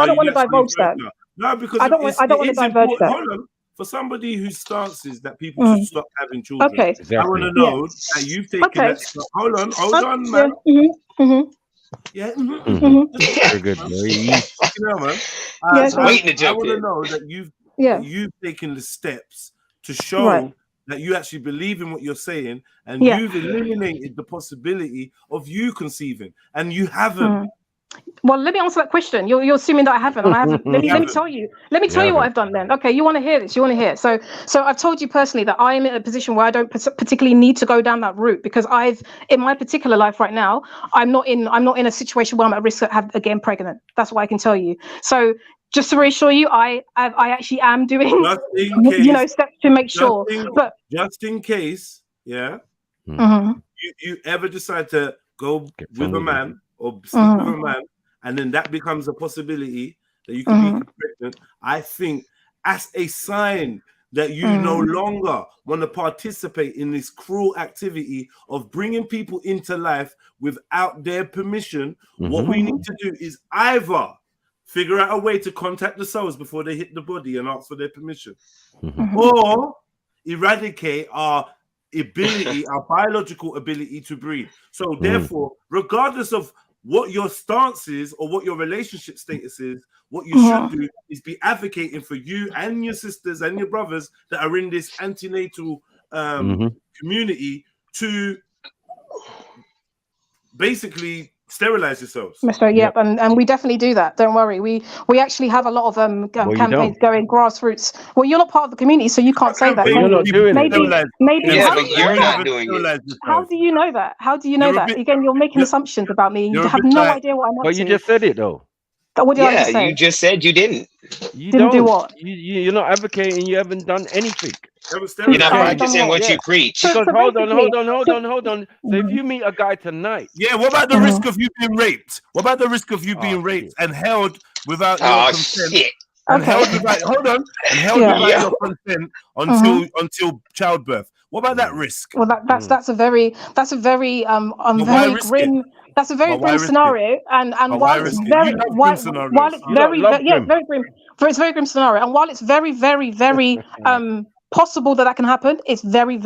don't want to divulge that. No, because I don't want to divulge that. Hold on. For somebody whose stance is that people should stop having children, I want to know that you've taken that step. Hold on, man. Very good. Man. I want to know that you've taken the steps to show that you actually believe in what you're saying, and you've eliminated the possibility of you conceiving, and you haven't. Well, let me answer that question. You're assuming that I haven't, and I haven't. Let me tell you. Let me tell you what I've done then. Okay, you want to hear this? You want to hear? So I've told you personally that I am in a position where I don't particularly need to go down that route, because in my particular life right now, I'm not in a situation where I'm at risk of getting pregnant. That's what I can tell you. So just to reassure you, I actually am doing steps to make sure. But just in case, you ever decide to go with a man or sleep with a man, and then that becomes a possibility that you can be pregnant, I think as a sign that you no longer want to participate in this cruel activity of bringing people into life without their permission, what we need to do is either figure out a way to contact the souls before they hit the body and ask for their permission, or eradicate our biological ability to breed. So therefore, regardless of what your stance is or what your relationship status is. What you should do is be advocating for you and your sisters and your brothers that are in this antenatal community to basically sterilize yourselves. Yep, and we definitely do that. Don't worry. We actually have a lot of campaigns going grassroots. Well, you're not part of the community, so you can't say that. You're not doing it. Maybe. Yeah, but you're not doing it. How do you know that? How do you know that? Again, you're making assumptions about me. You have no idea what I'm up to. But you just said it though. What did I just say? You just said you didn't. You didn't do what? You're not advocating. You haven't done anything. You're not practicing what you preach. Because hold on. So if you meet a guy tonight, what about the risk of you being raped? What about the risk of you being raped and held without your consent? Shit. And held without your consent until childbirth. What about that risk? Well, that's a very very grim. That's a very grim scenario, and while it's very grim, it's very grim scenario, and while it's very possible that can happen, it's very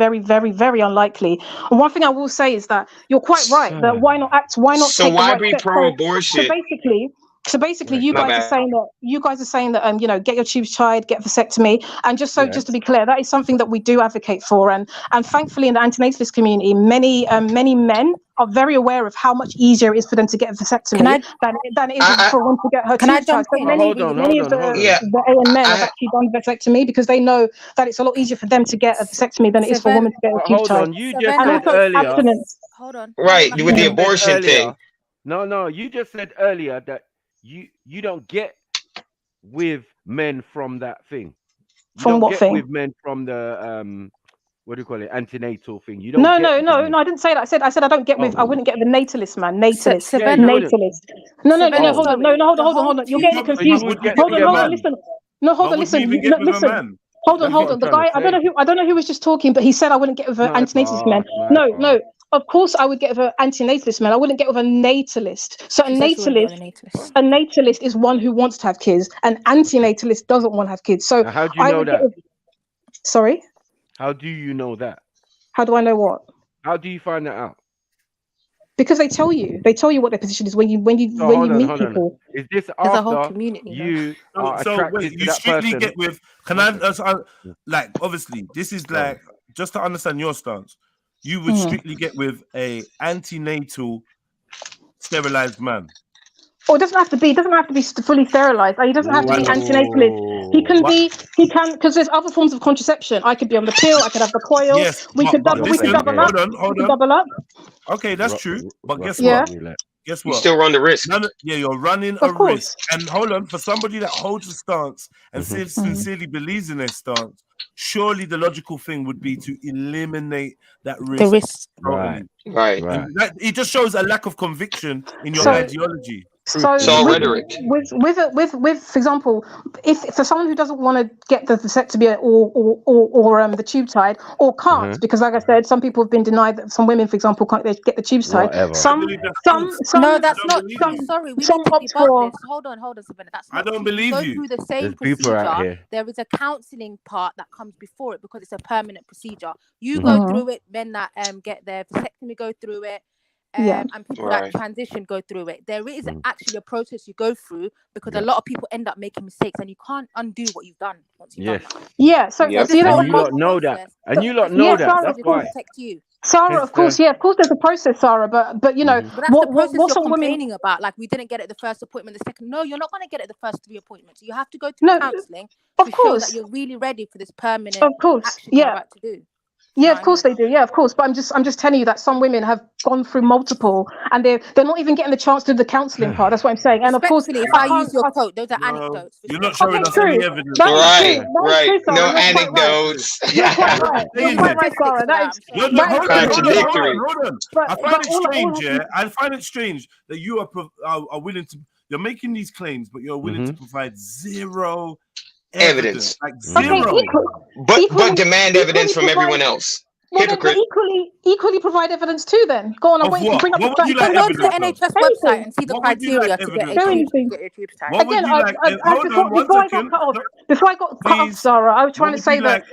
unlikely. And one thing I will say is that you're quite right. That why not act? Why not? So why be pro-abortion? So basically, you guys are saying that get your tubes tied, get vasectomy, and just to be clear, that is something that we do advocate for, and thankfully in the antinatalist community, many men are very aware of how much easier it is for them to get a vasectomy than it is for one to get her tubes tied. So many of the AN men have actually done vasectomy because they know that it's a lot easier for them to get a vasectomy than it is for women to get a tubes tied. You just said earlier. Hold on. Right, with the abortion thing. No, you just said earlier that you don't get with men from that thing. From what thing? With men from the what do you call it? Antenatal thing. You don't. No, I didn't say that. I said I don't get with. I wouldn't get with a natalist man. Natalist. No. Hold on. You're getting confused. Hold on. Listen. No, hold on. Listen. Hold on. The guy. I don't know who was just talking, but he said I wouldn't get with an antinatalist man. No. Of course, I would get with an antinatalist man. I wouldn't get with a natalist. So a natalist is one who wants to have kids. An antinatalist doesn't want to have kids. So how do you know that? Sorry. How do you know that? How do I know what? How do you find that out? Because they tell you. They tell you what their position is when you meet people. Is this There's a whole community? You are so attracted wait, to you that strictly person? get with? Can I like obviously this is like just to understand your stance. You would strictly get with a antenatal sterilized man. Oh, it doesn't have to be. It doesn't have to be fully sterilized. He doesn't have to be antinatalist. He can, because there's other forms of contraception. I could be on the pill. I could have the coil. Yes, we could double up. Hold on. Double up. Okay, that's true. But guess what? Guess what? You still run the risk. You're running a risk. And hold on, for somebody that holds a stance and sincerely believes in their stance, surely the logical thing would be to eliminate that risk. The risk. Right. It just shows a lack of conviction in your ideology. So rhetoric. With for example, if for someone who doesn't want to get the vasectomy or the tube tied or can't, because like I said, some people have been denied that some women, for example, can't get the tubes tied. Some no, that's not true. Sorry, we some need to opt debunk for. this. Hold on, Savannah. That's not I don't true. believe go you. Through the same There's people out procedure. here. There is a counselling part that comes before it because it's a permanent procedure. You go through it. Men that get their vasectomy go through it. And people that transition go through it. There is actually a process you go through because a lot of people end up making mistakes, and you can't undo what you've done once you've done that. Yeah. So you lot know that, and you lot know that. That's why. Protect you. Sarah, of course, of course, there's a process, Sarah, but you know, but that's the process you're complaining about. Like, we didn't get it the first appointment, the second. No, you're not going to get it the first 3 appointments. You have to go through counselling to show that you're really ready for this permanent action you're about to do. Yeah, of course they do. Yeah, of course. But I'm just telling you that some women have gone through multiple, and they're not even getting the chance to do the counselling part. That's what I'm saying. And of course, if I use your quote, those are anecdotes. You're not showing us any evidence. Right. No anecdotes. You're quite right, Sarah. That is contradictory. Hold on. I find it strange. I find it strange that you are willing to. You're making these claims, but you're willing to provide zero evidence. Like zero. But demand evidence from everyone else. Hypocrite. Equally provide evidence too. Then go on. I'm waiting to bring up go to the NHS website and see the criteria to get a tube tied. Again, before I got cut off, Sarah, I was trying to say that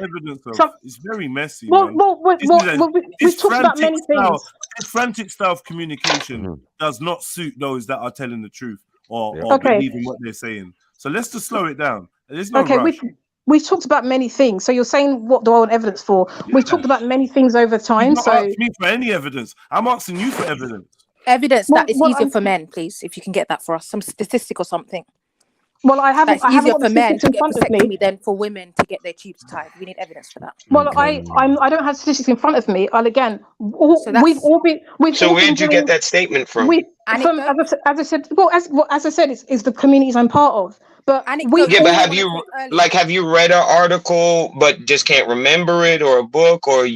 it's very messy. We've talked about many things. This frantic style of communication does not suit those that are telling the truth or believing what they're saying. So let's just slow it down. There's no rush. We've talked about many things. So you're saying, what do I want evidence for? We've talked about many things over time. You've not asked me for any evidence. I'm asking you for evidence. Evidence that is easier for men, please. If you can get that for us, some statistic or something. Well, I haven't. It's easier for men to get vasectomy than for women to get their tubes tied. We need evidence for that. Well, I don't have statistics in front of me. And again, we've all been. So where did you get that statement from? As I said, as I said, it's the communities I'm part of. But but have you read an article but just can't remember it, or a book, or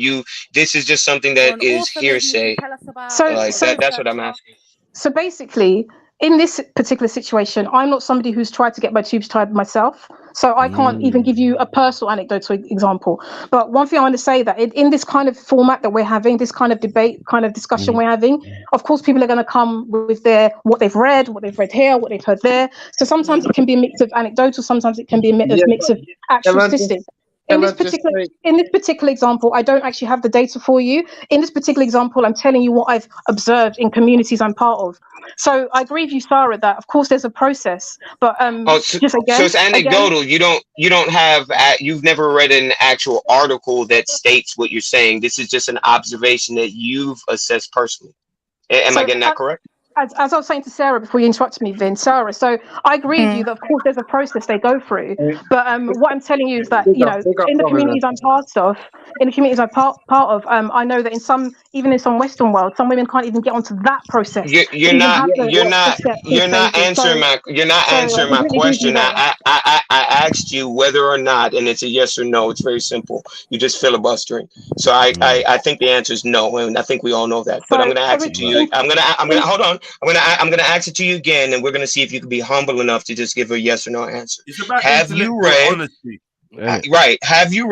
this is just something that is hearsay? That's what I'm asking. So basically, in this particular situation, I'm not somebody who's tried to get my tubes tied myself. So I can't even give you a personal anecdotal example. But one thing I want to say that in this kind of format that we're having, this kind of debate, kind of discussion we're having, of course, people are going to come with what they've read here, what they've heard there. So sometimes it can be a mix of anecdotal, sometimes it can be a mix of actual statistics. In this particular example, I don't actually have the data for you. In this particular example, I'm telling you what I've observed in communities I'm part of. So I agree with you, Sarah, that of course there's a process, but so it's anecdotal. You've never read an actual article that states what you're saying. This is just an observation that you've assessed personally. Am I getting that correct? As I was saying to Sarah before you interrupted me, Vin, Sarah, so I agree with you that of course there's a process they go through, but what I'm telling you is that, you know, in the communities I'm part of, I know that even in some Western world, some women can't even get onto that process. You're not answering my question. I asked you whether or not, and it's a yes or no. It's very simple. You're just filibustering. So I think the answer is no, and I think we all know that. But I'm going to ask it to you. I'm going to hold on. I'm gonna ask it to you again, and we're gonna see if you can be humble enough to just give a yes or no answer. Have you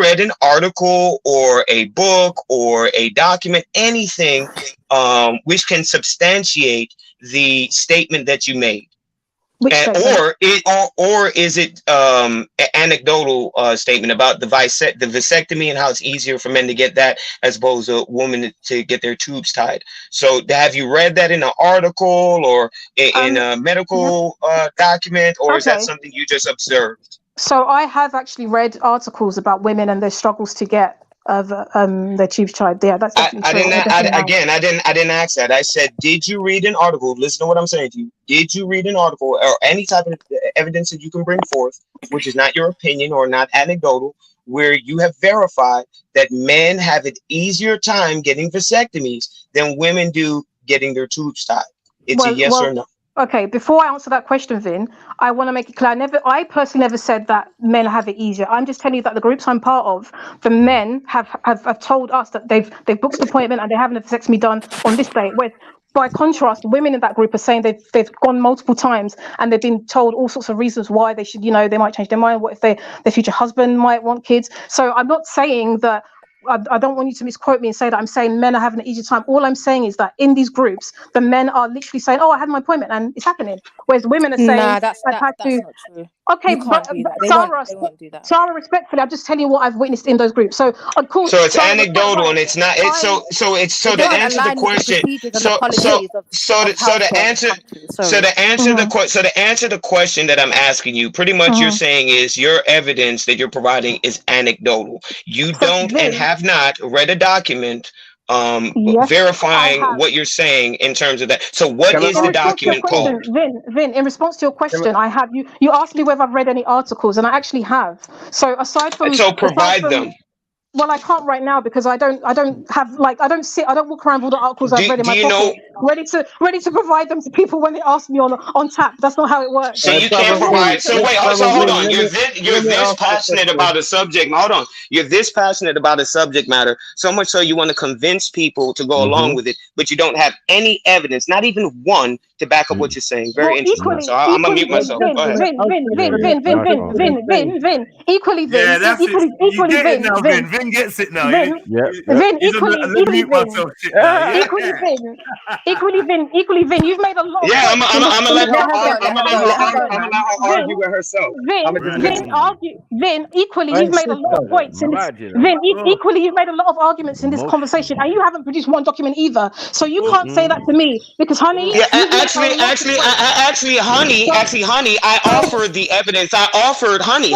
read an article or a book or a document, anything which can substantiate the statement that you made? Or is it an anecdotal statement about the vasectomy and how it's easier for men to get that as opposed to women to get their tubes tied? So have you read that in an article or in a medical document, or is that something you just observed? So I have actually read articles about women and their struggles to get their tubes tied. Yeah, that's definitely true. I didn't ask that. I said, did you read an article? Listen to what I'm saying to you. Did you read an article or any type of evidence that you can bring forth, which is not your opinion or not anecdotal, where you have verified that men have an easier time getting vasectomies than women do getting their tubes tied? It's a yes or no. Okay, before I answer that question, Vin, I want to make it clear. I personally never said that men have it easier. I'm just telling you that the groups I'm part of, the men have told us that they've booked an appointment and they're having a vasectomy done on this date. Where, by contrast, women in that group are saying they've gone multiple times and they've been told all sorts of reasons why they should, they might change their mind. What if their future husband might want kids? So I'm not saying that. I don't want you to misquote me and say that I'm saying men are having an easier time. All I'm saying is that in these groups, the men are literally saying, "Oh, I had my appointment and it's happening," whereas women are saying, that's not true. Okay, but Sarah, respectfully, I'm just telling you what I've witnessed in those groups. So of course, so it's anecdotal and it's not. It's so to answer the question. To answer the question that I'm asking you, pretty much you're saying is your evidence that you're providing is anecdotal. You don't and have not read a document verifying what you're saying in terms of that. So what is the document called? Vin, in response to your question, I have you asked me whether I've read any articles, and I actually have. So provide them. Well, I can't right now because I don't have I don't walk around with all the articles I've read in my pocket, ready to provide them to people when they ask me on tap. That's not how it works. So you can't provide. So hold on. You're this passionate about a subject. Hold on. You're this passionate about a subject matter so much so you want to convince people to go along with it, but you don't have any evidence, not even one, to back up what you're saying. Very interesting. So I'm gonna mute myself. Go ahead. Vin. Equally, Vin. Yeah, that's it. You get it now, Vin gets it now. Vin, equally, Vin. Equally, Vin, you've made a lot of Yeah, I'm points. gonna let her argue Vin, with herself. Vin, equally, you've made a lot of points in this. Vin, equally, you've made a lot of arguments in this conversation, and you haven't produced one document either. So you can't say that to me because, honey, Yeah, actually, honey, I offered the evidence. I offered, honey,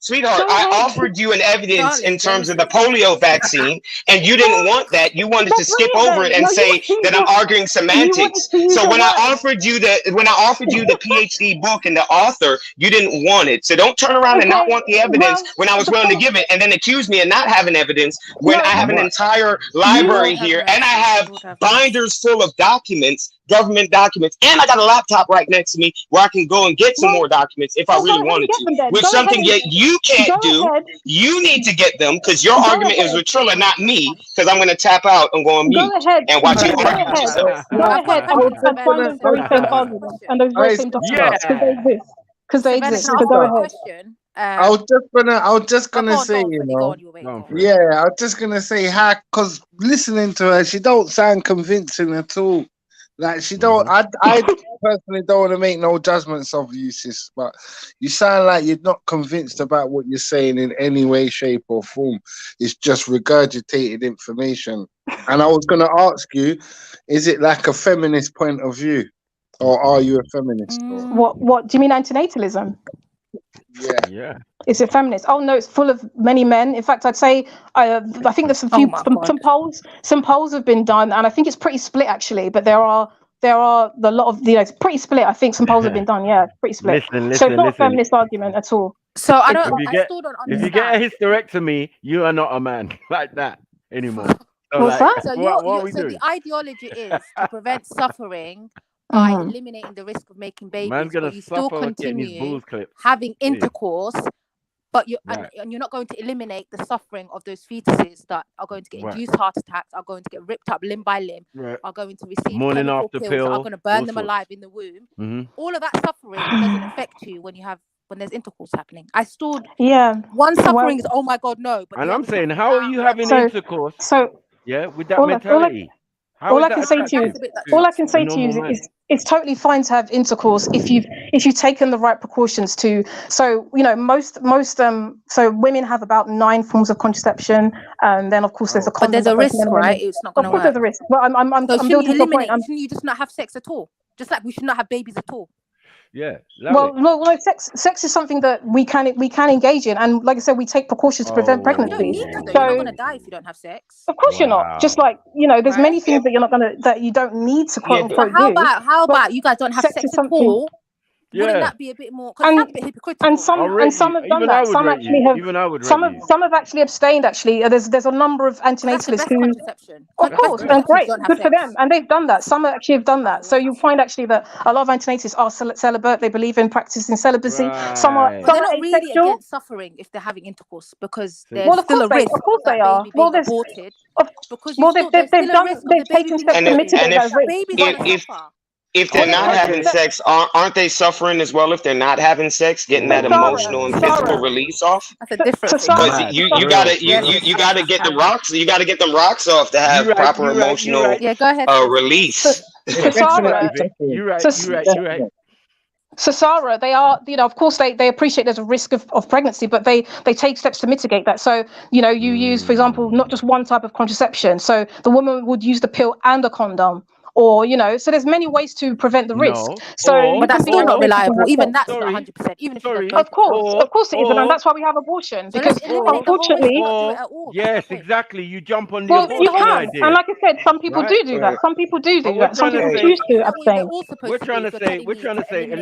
sweetheart. I offered you an evidence in terms of the polio vaccine, and you didn't want that. You wanted to skip over it and say that I'm arguing semantics. So when I offered you the PhD book and the author, you didn't want it. So don't turn around and not want the evidence when I was willing to give it, and then accuse me of not having evidence when I have an entire library here and I have binders full of documents, government documents, and I got a laptop right next to me where I can go and get some more documents if I really wanted to, which something that you can't do. You need to get them because your argument is with Trilla, not me, because I'm going to tap out and go on mute and watch you argue with yourself. Go ahead and find those very same arguments and those very same documents because they exist. So go ahead. I was just gonna say, you know, I was just gonna say how, because listening to her, she don't sound convincing at all. Like she don't. I personally don't want to make no judgments of you, sis, but you sound like you're not convinced about what you're saying in any way, shape, or form. It's just regurgitated information. And I was gonna ask you, is it like a feminist point of view, or are you a feminist? What do you mean, antinatalism? Yeah. Is it feminist? Oh no, it's full of many men. In fact, I'd say I think there's some polls have been done, and I think it's pretty split actually. But there are a lot of it's pretty split. I think some polls have been done. Yeah, pretty split. So it's not a feminist argument at all. So I don't. If you get a hysterectomy, you are not a man like that anymore. So What's that? So, what are we doing? the ideology is to prevent suffering by eliminating the risk of making babies. Man's gonna you still suffer getting his continue balls clipped. having intercourse, but and you're not going to eliminate the suffering of those fetuses that are going to get induced heart attacks, are going to get ripped up limb by limb, are going to receive Morning chemical after pills pill, that are going to burn all them sorts. alive in the womb. All of that suffering doesn't affect you when there's intercourse happening. I still one suffering is oh my god no. But And I'm saying, how are you having intercourse? With that mentality. All I can say to you is it's totally fine to have intercourse if you've taken the right precautions to. So most so women have about 9 forms of contraception, and then of course there's a condom. But there's a risk, right? It's not going to work. Of course, there's a risk. But I'm building your point. Shouldn't you just not have sex at all? Just like we should not have babies at all. Yeah. Well, sex is something that we can engage in, and like I said, we take precautions to prevent pregnancy. You don't need to, though. You're not going to die if you don't have sex. Of course you're not. Just like there's many things that you don't need to quote unquote do. How But about you guys don't have sex at all? Wouldn't that be a bit more? Because that's a bit hypocritical. And some have done that. Some actually have. Some have actually abstained. Actually, there's a number of antinatalists who, of course, and great, good for them, and they've done that. Some actually have done that. So you'll find actually that a lot of antinatalists are celibate. They believe in practicing celibacy. Some are. But they're not really against suffering if they're having intercourse because there's still a risk. Of course they are. Well, they've taken steps to mitigate that risk. If they're not having sex, aren't they suffering as well? If they're not having sex, getting that emotional and physical release off. That's a different thing. Because you gotta get the rocks. You gotta get them rocks off to have proper emotional release. You're right. So Sarah, they are, of course they appreciate there's a risk of pregnancy, but they take steps to mitigate that. So, you use, for example, not just one type of contraception. So the woman would use the pill and a condom. Or, so there's many ways to prevent the risk. But that's still not reliable. Even that's not 100%. Even if of course it isn't, and that's why we have abortion. Because unfortunately, yes, exactly. You jump on the abortion you can, idea. and like I said, some people do that. Some people do that. Some people choose to abstain. We're trying to say.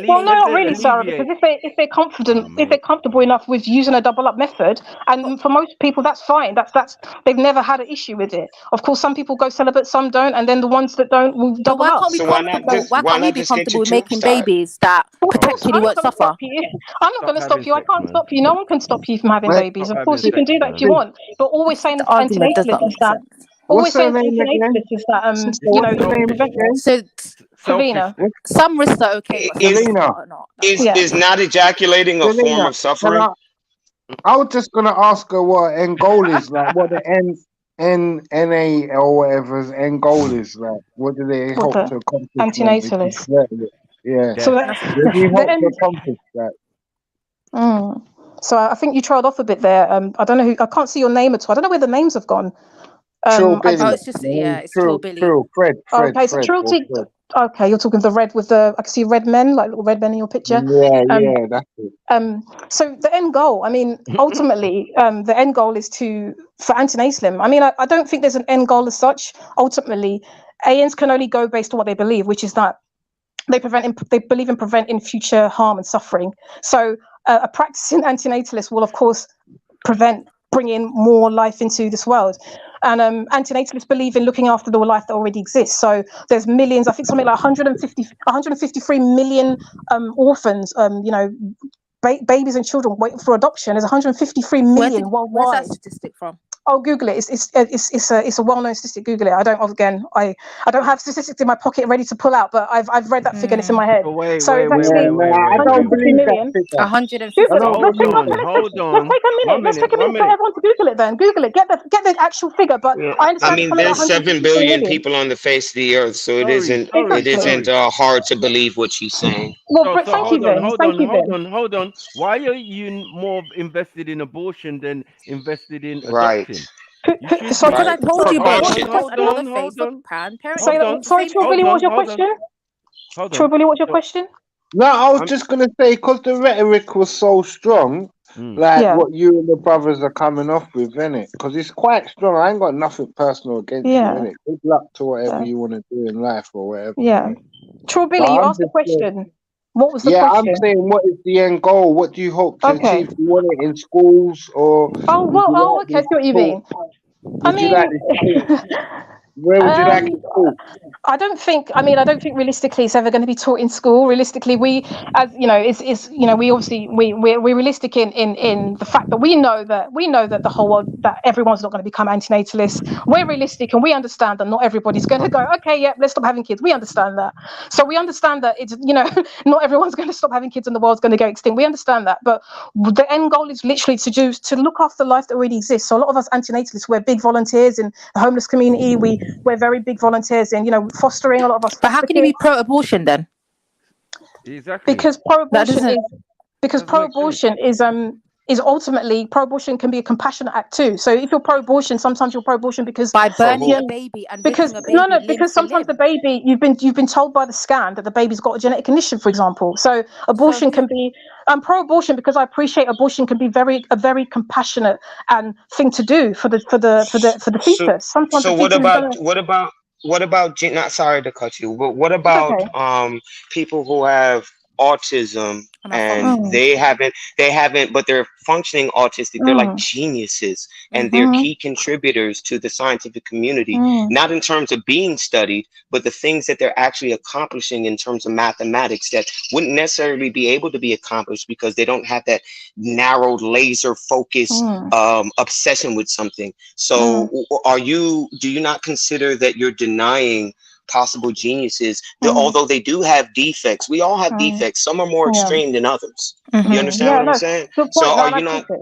Well, no, not really, Sarah. Because if they're confident, if they're comfortable enough with using a double up method, and for most people that's fine. That's they've never had an issue with it. Of course, some people go celibate, some don't, and then the ones that don't will double up. Why can't we be comfortable with making babies that potentially won't suffer? I'm not going to stop you. I can't stop you. No one can stop you from having babies. Of course, you can do that if you want. But always saying that antinatalism is that. Always saying antinatalism is that. So, Savina, some risks are okay. Is not ejaculating a form of suffering? I was just gonna ask her what end goal is, like what the end NA or whatever's end goal is? Like, what do they What, hope the to accomplish? antinatalist? Yeah. So What do you hope to accomplish that? So I think you trailed off a bit there. I don't know who. I can't see your name at all. I don't know where the names have gone. Trill Billy. Oh, it's just it's Trill Billy. Fred. Okay, so Trill T. Okay, you're talking the red with the. I can see red men, like little red men in your picture. Yeah, that's it. So the end goal. I mean, ultimately, the end goal is for antinatalism. I mean, I don't think there's an end goal as such. Ultimately, ANs can only go based on what they believe, which is that they believe in preventing future harm and suffering. So a practicing antinatalist will, of course, prevent bringing more life into this world. And antinatalists believe in looking after the life that already exists. So there's millions, I think something like 153 million orphans, babies and children waiting for adoption. There's 153 million worldwide. Where's that statistic from? Oh, Google it. It's a well-known statistic. Google it. I don't have statistics in my pocket ready to pull out, but I've read that figure and it's in my head. Wait, I don't believe that figure. 150. Hold on. Let's take a minute. Let's take a minute for everyone to Google it. Then Google it. Get the actual figure. But I understand. I mean, there's 7 billion people on the face of the earth, so it isn't hard to believe what she's saying. Well, thank you, Vince. Hold on. Why are you more invested in abortion than invested in Right. adopting? Because I told you, but another face for Planned Parenthood. Sorry, Trill Billy, what was your question? Trill Billy, what's your question? No, I was just gonna say, because the rhetoric was so strong, what you and the brothers are coming off with, innit? Because it's quite strong. I ain't got nothing personal against you, innit? Good luck to whatever you want to do in life or whatever. Yeah. Trill Billy, you asked a question. What was the question? I'm saying, what is the end goal? What do you hope to achieve? Do you want it in schools or? Okay, I see what you mean. Where would you like it taught? I don't think realistically it's ever going to be taught in school. Realistically, we, as you know, we obviously we're realistic in the fact that we know that the whole world, that everyone's not going to become antinatalists. We're realistic and we understand that not everybody's going to go, okay, yeah, let's stop having kids. We understand that. So we understand that it's, not everyone's going to stop having kids and the world's going to go extinct. We understand that. But the end goal is literally to look after life that already exists. So a lot of us antinatalists, we're big volunteers in the homeless community. We're very big volunteers in, fostering a lot of us. But how can you be pro-abortion then? Exactly. Because pro-abortion is ultimately, pro-abortion can be a compassionate act too. So if you're pro-abortion, sometimes you're pro-abortion because by burning a baby and because sometimes the baby, you've been told by the scan that the baby's got a genetic condition, for example. So abortion can be. I'm pro-abortion because I appreciate abortion can be a very compassionate thing to do for the fetus. Sometimes so what about not sorry to cut you, but what about people who have autism and they haven't but they're functioning autistic, they're like geniuses and they're key contributors to the scientific community, not in terms of being studied, but the things that they're actually accomplishing in terms of mathematics that wouldn't necessarily be able to be accomplished because they don't have that narrowed laser focus obsession with something. So do you not consider that you're denying possible geniuses, although they do have defects? We all have defects. Some are more extreme than others. You understand what I'm saying? So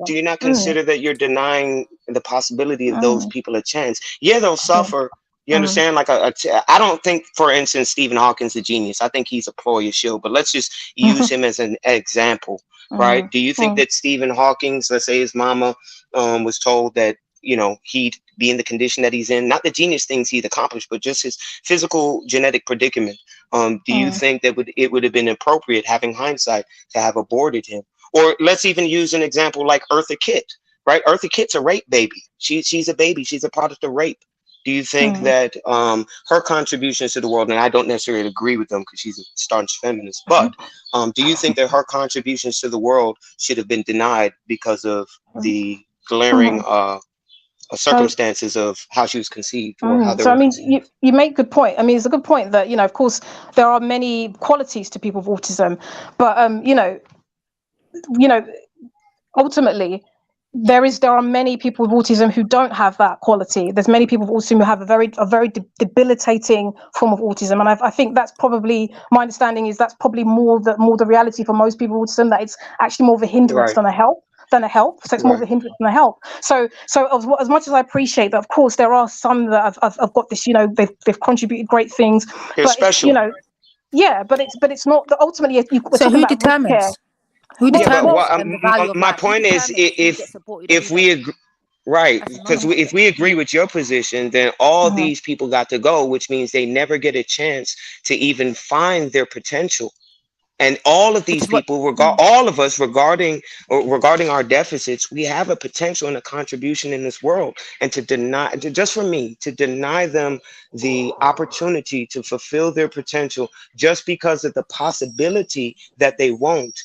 do you not consider that you're denying the possibility of those people a chance? Yeah, they'll suffer. You understand? Like I don't think, for instance, Stephen Hawking's a genius. I think he's a ploy as shield, but let's just use him as an example, right? Do you think that Stephen Hawking's, let's say his mama was told that, he'd be in the condition that he's in, not the genius things he'd accomplished, but just his physical genetic predicament. Do you think that it would have been appropriate, having hindsight, to have aborted him? Or let's even use an example like Eartha Kitt, right? Eartha Kitt's a rape baby. She's a baby. She's a product of rape. Do you think that her contributions to the world, and I don't necessarily agree with them because she's a staunch feminist, but do you think that her contributions to the world should have been denied because of the glaring circumstances of how she was conceived or how they were conceived? You make a good point. I mean, it's a good point that, of course, there are many qualities to people with autism, but ultimately, there are many people with autism who don't have that quality. There's many people with autism who have a very debilitating form of autism, and I think that's probably, my understanding is that's probably more the reality for most people with autism, that it's actually more of a hindrance than a help. than a help. So it's more of a hindrance than a help. So as much as I appreciate that, of course, there are some that have got this, they've contributed great things. They're but special. But it's not that ultimately we're so talking who about determines? Who determines the value of my life? point is, if we agree, right, because if we agree with your position, then all these people got to go, which means they never get a chance to even find their potential. And all of these people, all of us, regarding our deficits, we have a potential and a contribution in this world. And to deny them the opportunity to fulfill their potential just because of the possibility that they won't,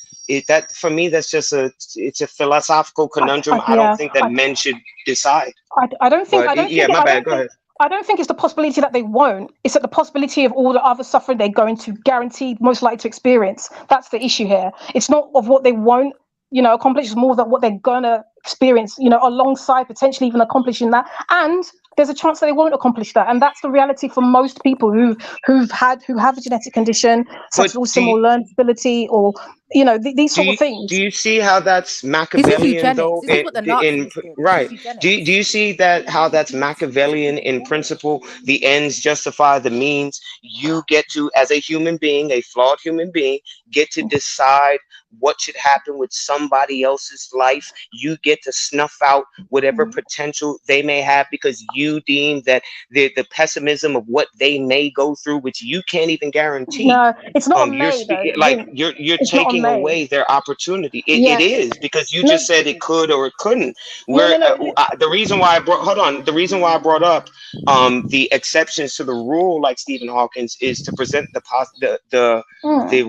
that for me, that's just it's a philosophical conundrum. I don't think that men should decide. I don't think. Go ahead. I don't think it's the possibility that they won't. It's that the possibility of all the other suffering they're going to guarantee most likely to experience. That's the issue here. It's not of what they won't, accomplish. It's more that what they're gonna experience, alongside potentially even accomplishing that. And there's a chance that they won't accomplish that. And that's the reality for most people who have a genetic condition, such as autism or learning disability, or these sort of things. Do you see how that's Machiavellian though? Right. Do you see that how that's Machiavellian in principle? The ends justify the means. You get to, as a human being, a flawed human being, get to decide what should happen with somebody else's life. You get to snuff out whatever potential they may have because you deem that the pessimism of what they may go through, which you can't even guarantee. No, it's not you're taking away their opportunity. It is, because you just said it could or it couldn't. The reason why I brought up the exceptions to the rule, like Stephen Hawkins, is to present the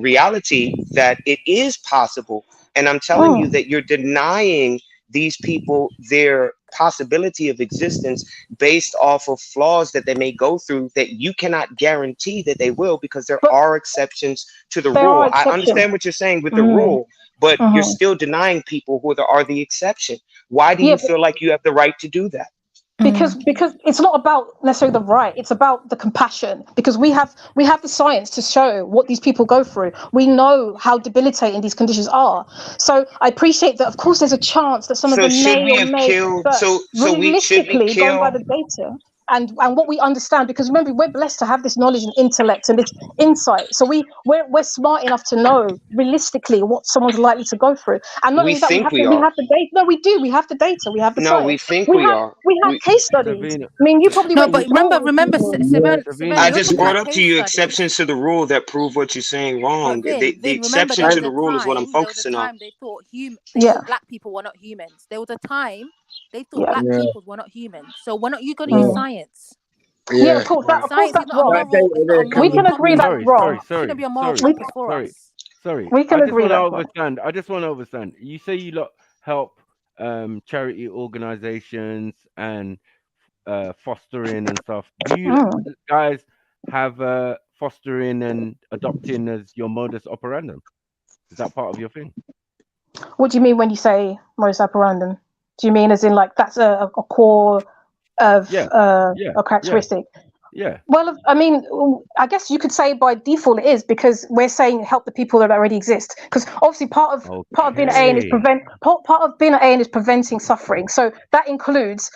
reality that it is possible. And I'm telling you that you're denying these people their possibility of existence based off of flaws that they may go through that you cannot guarantee that they will, because there are exceptions to the rule. I understand what you're saying with the rule, but you're still denying people who are the exception. Why do you feel like you have the right to do that? Because it's not about necessarily the right, it's about the compassion, because we have the science to show what these people go through. We know how debilitating these conditions are. So I appreciate that, of course, there's a chance that some of them may, but realistically, going by the data and what we understand, because remember, we're blessed to have this knowledge and intellect and this insight. So we're smart enough to know realistically what someone's likely to go through. And not only that, we have the data. No, we do. We have the data. We have the science. We think we are. We have case studies. I mean, you probably remember, I just brought up to you exceptions to the rule that prove what you're saying wrong. The exception to the rule is what I'm focusing on. They thought black people were not humans. There was a time they thought black people were not humans. So why not you got to use science? Yeah, of course, that's wrong. We can agree that's wrong. Sorry. We can agree that's wrong. I just want to understand. You say you lot help charity organizations and fostering and stuff. Do you guys have fostering and adopting as your modus operandum? Is that part of your thing? What do you mean when you say modus operandum? Do you mean as in like that's a core of a characteristic? Yeah. Well, I mean, I guess you could say by default it is, because we're saying help the people that already exist. Because obviously part of being an AN is preventing suffering. So that includes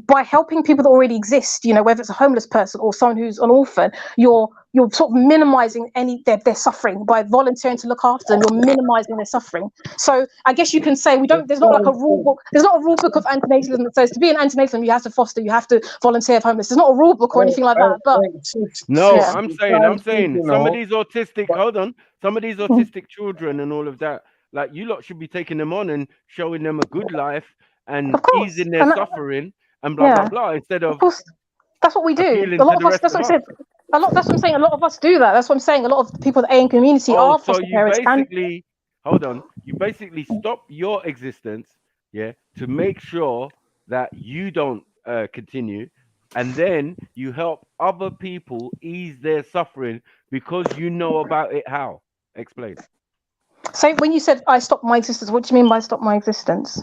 by helping people that already exist. Whether it's a homeless person or someone who's an orphan, you're sort of minimizing their suffering by volunteering to look after them. You're minimizing their suffering. So I guess you can say there's not like a rule book. There's not a rule book of antinatalism that says to be an antinatalism you have to foster, you have to volunteer for homeless. There's not a rule book or anything like that. But I'm saying some of these autistic some of these autistic children and all of that, like, you lot should be taking them on and showing them a good life and easing their suffering and blah blah, instead of course, that's what we do. A lot of us. That's what I said. That's what I'm saying. A lot of us do that. That's what I'm saying. A lot of the people in the AN community are foster parents. You basically stop your existence, to make sure that you don't continue, and then you help other people ease their suffering because you know about it. How? Explain. So when you said I stopped my existence, what do you mean by stop my existence?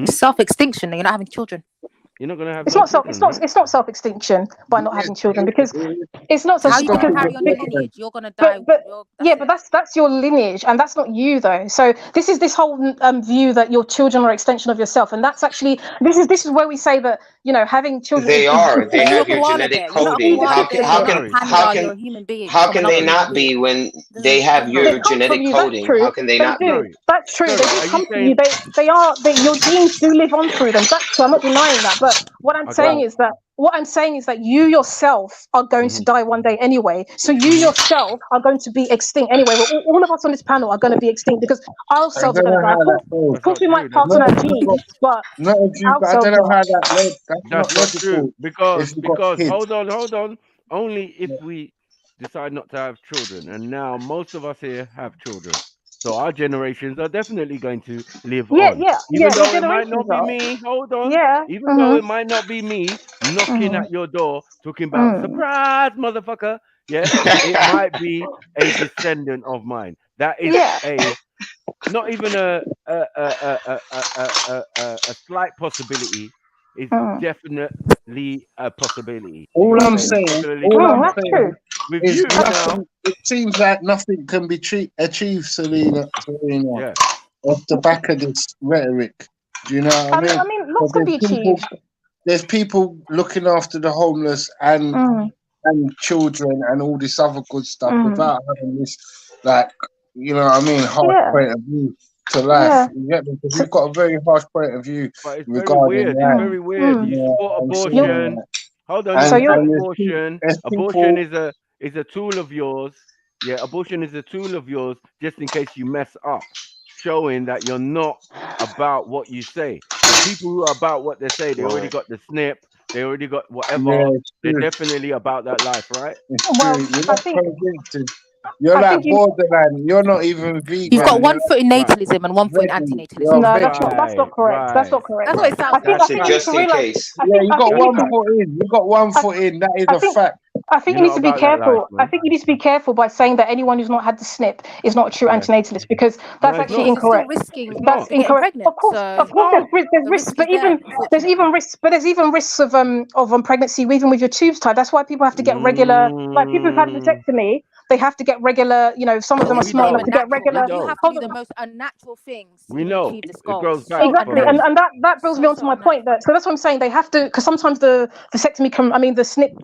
Self-extinction. You're not having children. You're not going to have It's no not self. children, right? It's not self-extinction by not having children because it's not. How you Because, gonna carry on your lineage? You're gonna die. But that's your lineage, and that's not you though. So this is this whole view that your children are extension of yourself, and that's actually this is where we say that having children. They are. They have your koala genetic bear. You're not a coding. koala bear. You're not a panda. You're a Can human being. how can they not be when they have your genetic coding? How can they not be? That's true. They do come from you. Your genes do live on through them. That's true. I'm not denying that. But what I'm saying is that you yourself are going to die one day anyway. So you yourself are going to be extinct anyway. All of us on this panel are going to be extinct because our cells are going to die. Of course, we might pass on our genes, but I don't know how that led. That's not true. Because hold on. Only if we decide not to have children, and now most of us here have children. So our generations are definitely going to live on. Even though it might not be me, hold on. Even though it might not be me knocking at your door talking about surprise, motherfucker. Yeah, it might be a descendant of mine. That is not even a slight possibility. It's definitely a possibility. All I'm saying with is you nothing, now, it seems like nothing can be achieved, Selena, off the back of this rhetoric. Do you know what I mean? I mean, lots can be achieved. There's people looking after the homeless and children and all this other good stuff without having this, like, you know what I mean, harsh point of view to life. You get me? Because we've got a very harsh point of view regarding life. It's very weird. You support abortion. Hold on, abortion. Abortion is a tool of yours. Yeah, abortion is a tool of yours just in case you mess up, showing that you're not about what you say. The people who are about what they say, they already got the snip, they already got whatever. They're definitely about that life, right? Well, you're not convinced. You're like borderline. You're not even vegan. You've got one foot in natalism and one foot in antinatalism. No, that's not correct. That's not correct. That's what it sounds like. Just in case. You got one foot in. You got one foot in. That is a fact. I think you need to be careful. I think you need to be careful by saying that anyone who's not had the snip is not a true antinatalist, because that's actually incorrect. That's incorrect. Of course, there's risks, but there's even risks of pregnancy even with your tubes tied. That's why people have to get regular. Like people who've had vasectomy, they have to get regular. Some of them are smart enough to get regular. You have to do the most unnatural things. We know it grows back. Exactly, and that brings me on to my point. So that's what I'm saying. They have to, because sometimes the vasectomy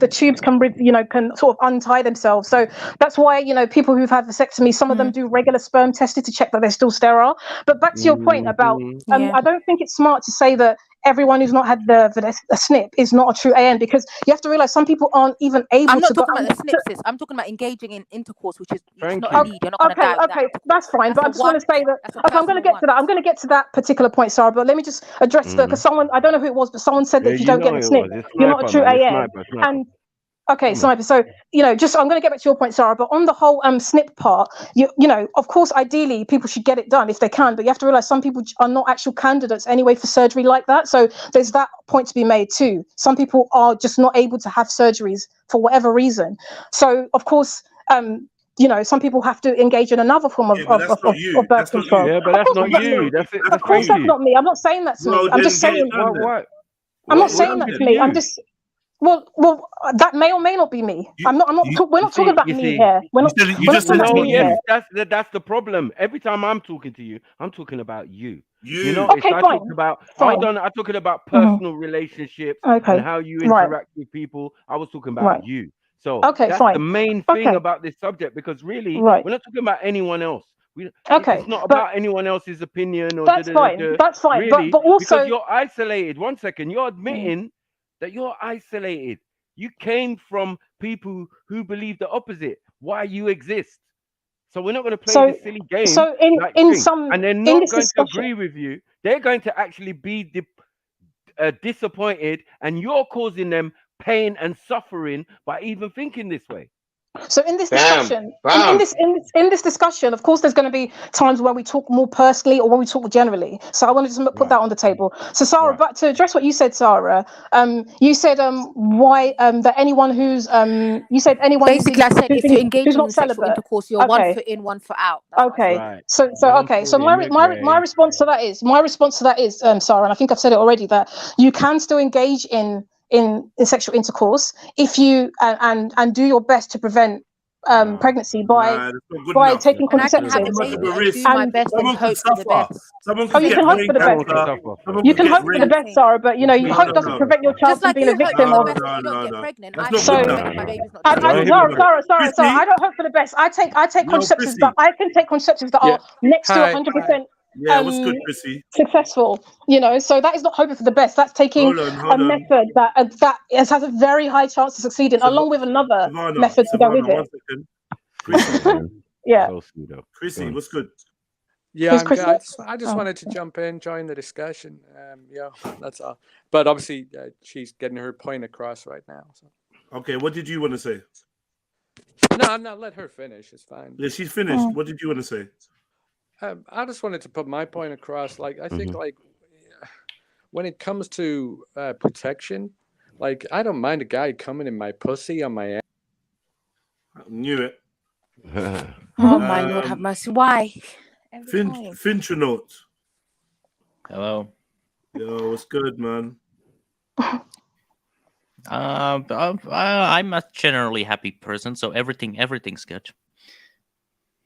the tubes can sort of untie themselves. So that's why people who've had vasectomy, some of them do regular sperm testing to check that they're still sterile. But back to your point about, I don't think it's smart to say that everyone who's not had a snip is not a true AN, because you have to realize some people aren't even able to. I'm not talking about the snip, sis. I'm talking about engaging in intercourse, which is not a need. You're not going to die with that. That's fine. But I'm just going to say that. Okay, I'm going to get to that. I'm going to get to that particular point, Sarah. But let me just address because someone, I don't know who it was, but someone said that if you don't get the snip, you're not a true AN. And okay, sniper. So I'm going to get back to your point, Sarah. But on the whole snip part, of course, ideally people should get it done if they can. But you have to realize some people are not actual candidates anyway for surgery like that. So there's that point to be made too. Some people are just not able to have surgeries for whatever reason. So of course, some people have to engage in another form of birth control. Yeah, but that's not you. Of course, that's not me. I'm not saying that's me. I'm just saying. I'm not saying that's me. I'm just. Well, that may or may not be me. We're not talking about me here. We're not talking about me here. That's the problem. Every time I'm talking to you, I'm talking about you. Okay, fine. I'm talking about personal relationships and how you interact with people. I was talking about you. So that's the main thing about this subject, because really, we're not talking about anyone else. It's not about anyone else's opinion. Or that's fine. That's fine. Really, but also, because you're isolated. 1 second, you're admitting that you're isolated. You came from people who believe the opposite. Why you exist? So we're not going to play this silly game. So and they're not going to agree with you. They're going to actually be disappointed, and you're causing them pain and suffering by even thinking this way. So in this discussion, in this discussion, of course, there's going to be times where we talk more personally or when we talk generally. So I wanted to put that on the table. So Sarah, but to address what you said, Sarah, you said why that anyone who's you said anyone basically, I said if you're engaging not in sexual celibate, intercourse, you're 1 foot in, 1 foot out. That's okay. right. So my response to that is Sarah, and I think I've said it already, that you can still engage in sexual intercourse if you and do your best to prevent pregnancy by taking contraceptives. And I can have a baby and do my best and hope for the best. You can hope for the best. You can hope for the best, Sarah, but you know, hope doesn't prevent your child from being a victim of. You don't get pregnant. So, Sarah, I don't hope for the best. I take contraceptives that I can take contraceptives that are next to 100%. Yeah, what's good, Chrissy? Successful, you know, so that is not hoping for the best. That's taking a method that has a very high chance of succeeding, along with another method to go with it. Yeah, Chrissy, what's good? Yeah, I'm good. I just wanted to jump in, join the discussion. Yeah, that's all. But obviously, she's getting her point across right now. So. Okay, what did you want to say? No, let her finish. It's fine. Yeah, she's finished. What did you want to say? I just wanted to put my point across. Like, I think, like, when it comes to protection, like, I don't mind a guy coming in my pussy on my ass. I knew it. Oh my Lord, have mercy! Why? Fintronaut. Hello. Yo, what's good, man? I'm a generally happy person, so everything's good.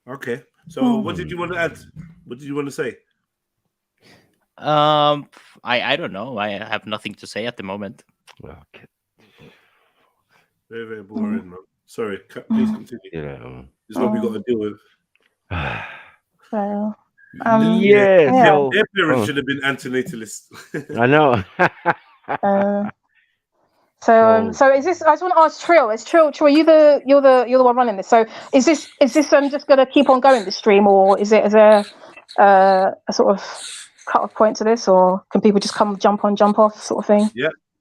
Okay. So what did you want to add? What did you want to say? I don't know. I have nothing to say at the moment. Okay. Very, very boring, man. Sorry, please continue. Yeah. It's what we got to deal with. So, their parents should have been antinatalists. I know. So is this? I just want to ask Trill. Is Trill? You're the one running this. So is this just going to keep on going this stream, or is there a sort of cut off point to this, or can people just come jump on, jump off sort of thing?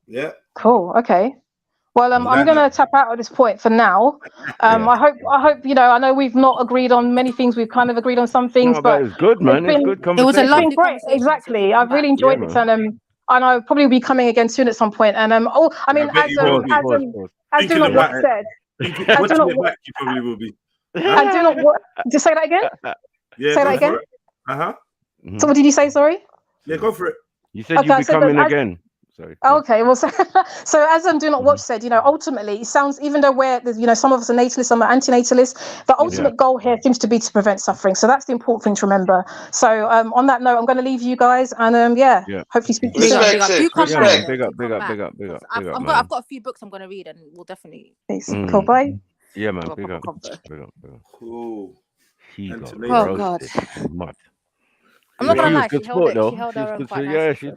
Yeah. Cool. Okay. Well, I'm going to tap out at this point for now. I hope you know. I know we've not agreed on many things. We've kind of agreed on some things, but it's good, man. It's good conversation. It was a lovely great. Exactly. I've really enjoyed it, and I'll probably be coming again soon at some point. And as Do Not Watch said, you probably will be. And Do Not Watch. Just say that again. Yeah. Say that again. So what did you say? Sorry. Yeah, go for it. You said you'd be coming again. Sorry. Okay, well, so as Do Not Watch said, you know, ultimately, it sounds, even though some of us are natalists, some are antinatalists, the ultimate goal here seems to be to prevent suffering. So that's the important thing to remember. So on that note, I'm going to leave you guys, and hopefully speak to you soon. Big up. I've got a few books I'm going to read, and we'll definitely. Cool, bye. Yeah, man. Big up. Cool. Oh God. I'm not going to lie. She held her own quite nicely.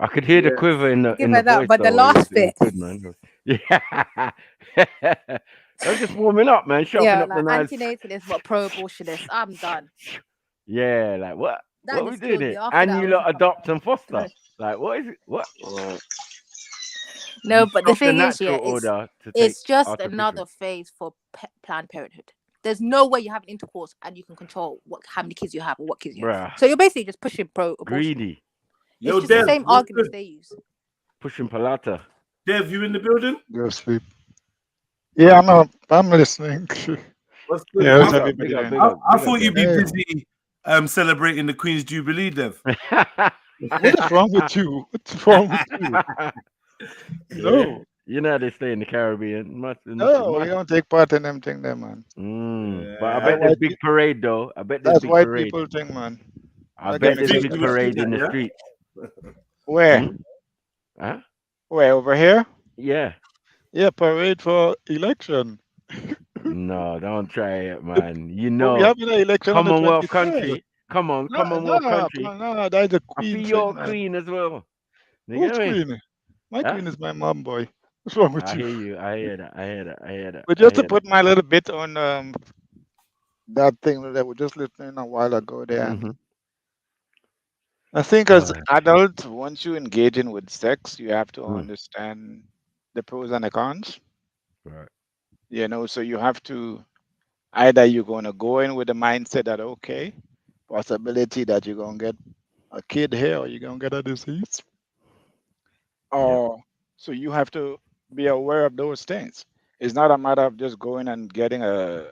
I could hear the quiver in the voice, but the last bit. Good, man. Yeah. I'm just warming up, man. Sharpening up the knives. Antinatalist, but pro-abortionist. I'm done. Yeah, like what? What we doing here? And you lot adopt and foster. Like, what is it? What? No, but the thing is, it's just another phase for Planned Parenthood. There's no way you have an intercourse and you can control how many kids you have or what kids you have. So you're basically just pushing pro-abortion. Greedy. It's just the same arguments they use. Pushing palata. Dev, you in the building? Go sleep. Yeah, I'm listening. What's good? Yeah, I thought you'd be busy celebrating the Queen's Jubilee, Dev. What's wrong with you? What's wrong with you? No. You know they stay in the Caribbean. No, we don't take part in them thing there, man. But I bet there's a big parade, though. I bet there's that's big white parade. people thing, man. I bet there's a big parade in the streets. Where? Huh? Where, over here? Yeah. Yeah, parade for election. No, don't try it, man. You know, we have an election Commonwealth country. Come on, Commonwealth country. No, that's the queen. I be your queen as well. Which queen? My queen is my mom, boy. What's wrong with you? I hear that. But just to put my little bit on that thing that we just listening a while ago there. I think as adults, once you engage with sex, you have to understand the pros and the cons. Right. You know, so you have to either you're gonna go in with the mindset that okay, possibility that you're gonna get a kid here or you're gonna get a disease. Or so you have to be aware of those things. It's not a matter of just going and getting a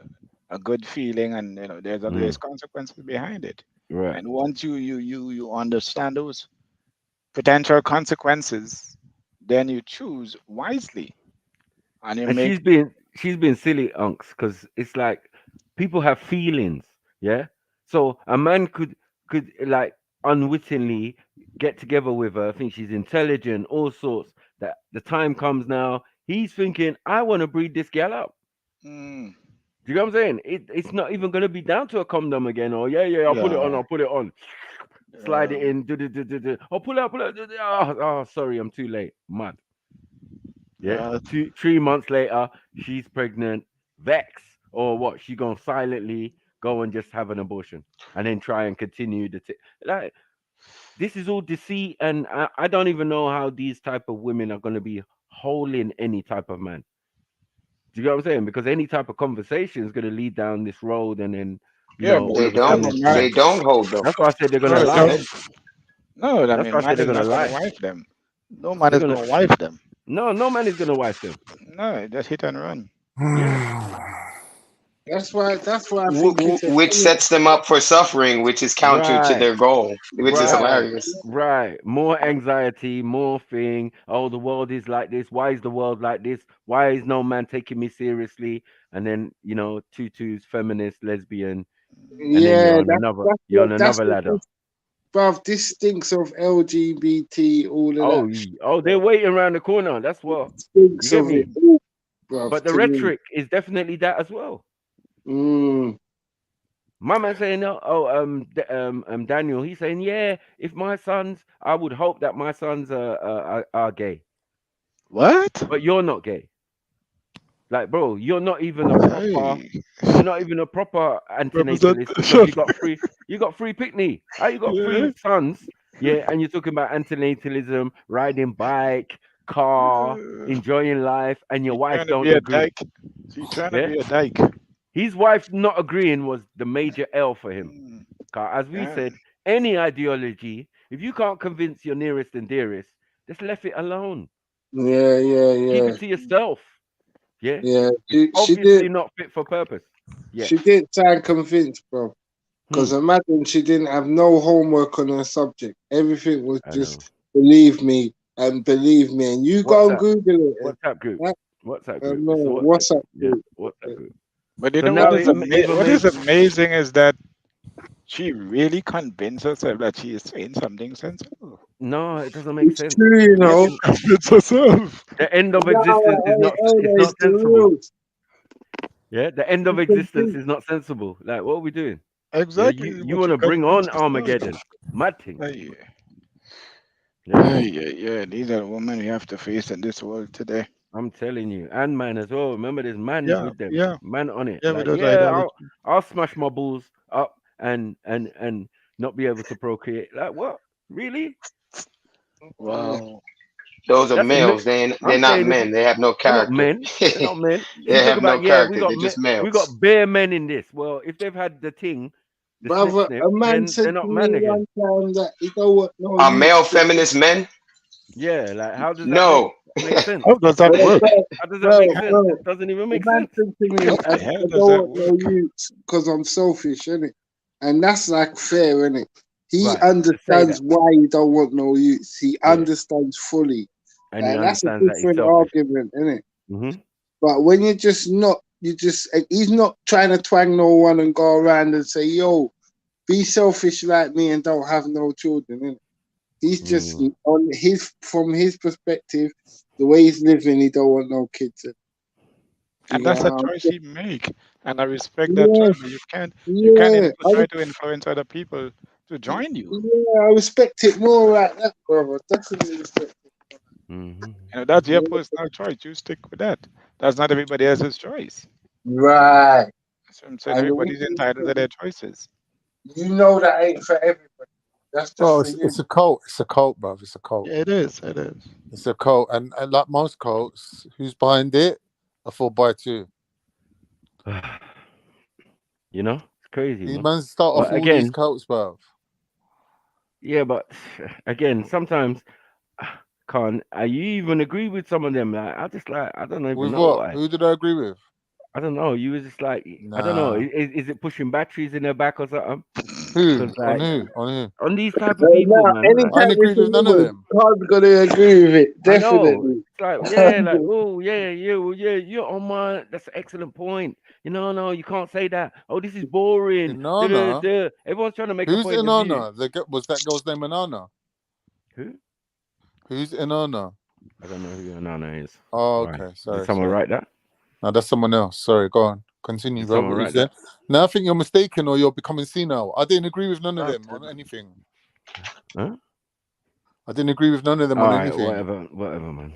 good feeling, and you know there's consequences behind it. Right. And once you understand those potential consequences, then you choose wisely, and you And make. she's been silly, unks, because it's like people have feelings, yeah. So a man could like unwittingly get together with her, think she's intelligent, all sorts. That the time comes now, he's thinking, I want to breed this gal up. Mm, Do you know what I'm saying? It's not even gonna be down to a condom again. Or I'll put it on, yeah, I'll put it on. Slide it in, do. Oh, pull out. Oh, sorry, I'm too late. Mad. Yeah. yeah. 3 months later, she's pregnant, vex, or what? She gonna silently go and just have an abortion, and then try and continue like this is all deceit, and I don't even know how these type of women are gonna be holding any type of man. Do you get what I'm saying? Because any type of conversation is gonna lead down this road, and then Yeah, all but of a sudden it's like They don't hold them. that's why I said they're gonna no, lie. no, I That's mean, why I said man they're is gonna not gonna lie. wife them. No man They're is gonna gonna wife them. no man is gonna wife them. No, just hit and run. Yeah. That's why I think it's Which sets them up for suffering, which is counter to Right. their goal, which is Yeah, hilarious. Right. More anxiety, more thing. Oh, the world is like this. Why is the world like this? Why is no man taking me seriously? And then, Tutu's feminist, lesbian, and then yeah, you're on that's another ladder. bruv, this stinks of LGBT, all of Oh, that. they're waiting around the corner. That's what you Stinks get of it, me. bruv, But the to me. rhetoric is definitely that as well. Mm. My man saying, Daniel, he's saying, yeah, if my sons, I would hope that my sons are gay. what? But you're not gay. Like, bro, you're not even a proper. Hey, You're not even a proper antinatalist because representation. you got free pickney. How you got Yeah, three sons? Yeah, and you're talking about antinatalism, riding bike, car, yeah. enjoying life, and your She wife trying to don't be a agree. dyke. She trying to Yeah, be a dyke. his wife not agreeing was the major L for him. Mm, 'Cause as we yeah. said, any ideology, if you can't convince your nearest and dearest, just left it alone. Keep Yeah. it to yourself. Yeah, Yeah, it's she obviously did. not fit for purpose. Yeah, She didn't sound convinced, bro. Because imagine she didn't have no homework on her subject. Everything was I know. just believe me, and you go and WhatsApp, Google it. WhatsApp group, That, WhatsApp group. no, It's a WhatsApp what's group. up, Yeah, group? WhatsApp group. But you So know what now is it even what is makes amazing is that she really convinced herself that she is saying something sensible. no, it doesn't make It's sense. true, you Yes, know. she convinced herself. The end of existence is No, not. It's it's not the sensible. rules. Yeah, the end of existence is not sensible. Like, what are we doing? Yeah, Exactly, you but want she to bring on convinced herself. Armageddon? Mad thing. Hey, Yeah, yeah. These are the women we have to face in this world today. I'm telling you, and man as well. Remember, there's man Yeah, with them, yeah, man on it. yeah. With Like, those yeah, ideology. I'll smash my balls up and not be able to procreate. Like, what? Really? Wow. Those are That's males. They're I'm not saying men. They have no they're not character. men. They're not men. You They talk have no about yeah, character. They're just we males. got bare men in this. Well, if they've had the thing, the Brother, snip, a man then said they're not to me man again. one time that he don't want no Are youth. male feminist men? Yeah, like how does that No. make sense? How does that work? How does that make sense? It doesn't even The make man sense. said to me, How I the hell don't does that want no work? youth because I'm selfish, innit? And that's like fair, innit? He Right. Say understands that. why he don't want no youth. He Yeah. understands fully. And he And that's a understands that he's different selfish. argument, innit? Mm-hmm. But when you're just not, he's not trying to twang no one and go around and say, yo, be selfish like me and don't have no children, innit? He's just from his perspective, the way he's living, he don't want no kids. And that's a choice he make, and I respect that Yeah, choice. But you can't try to influence other people to join you. yeah, I respect it more like that, brother. Definitely respect it. Mm-hmm. You know, that's your personal choice. You stick with that. That's not everybody else's choice. Right. So I'm saying everybody's entitled to their choices. You know that ain't for everybody. That's just Well, for you. it's a cult. It's a cult, bruv. It's a cult. Yeah, it is. It is. It's a cult, and like most cults, who's behind it? A 4x2. You know, it's crazy. These Man. man start off all these cults, bro. Yeah, but again, sometimes can't. You even agree with some of them? Like, I just like I don't even With know what? why. Who did I agree with? I don't know. You was just like I don't know. Nah. Is it pushing batteries in their back or something? Who? Like, On who? On who? on these type of people, man. Anytime I ain't agreed with none of them. God's gonna agree with it, I know. definitely. It's like, yeah, like, oh, yeah, you're on my. That's an excellent point. You know, no, you can't say that. Oh, this is boring. Inanna. Everyone's trying to make a Who's point of view. Inanna? Was that girl's name Inanna? Who? Who's Inanna? I don't know who Inanna is. Oh, Right. okay. Sorry. Did someone write that? No, that's someone else. Sorry, go on. Continue, Did bro. someone What you write said? that? No, I think you're mistaken or you're becoming senile. I didn't agree with none of them on anything. Huh? I didn't agree with none of them All on right, anything. whatever, man.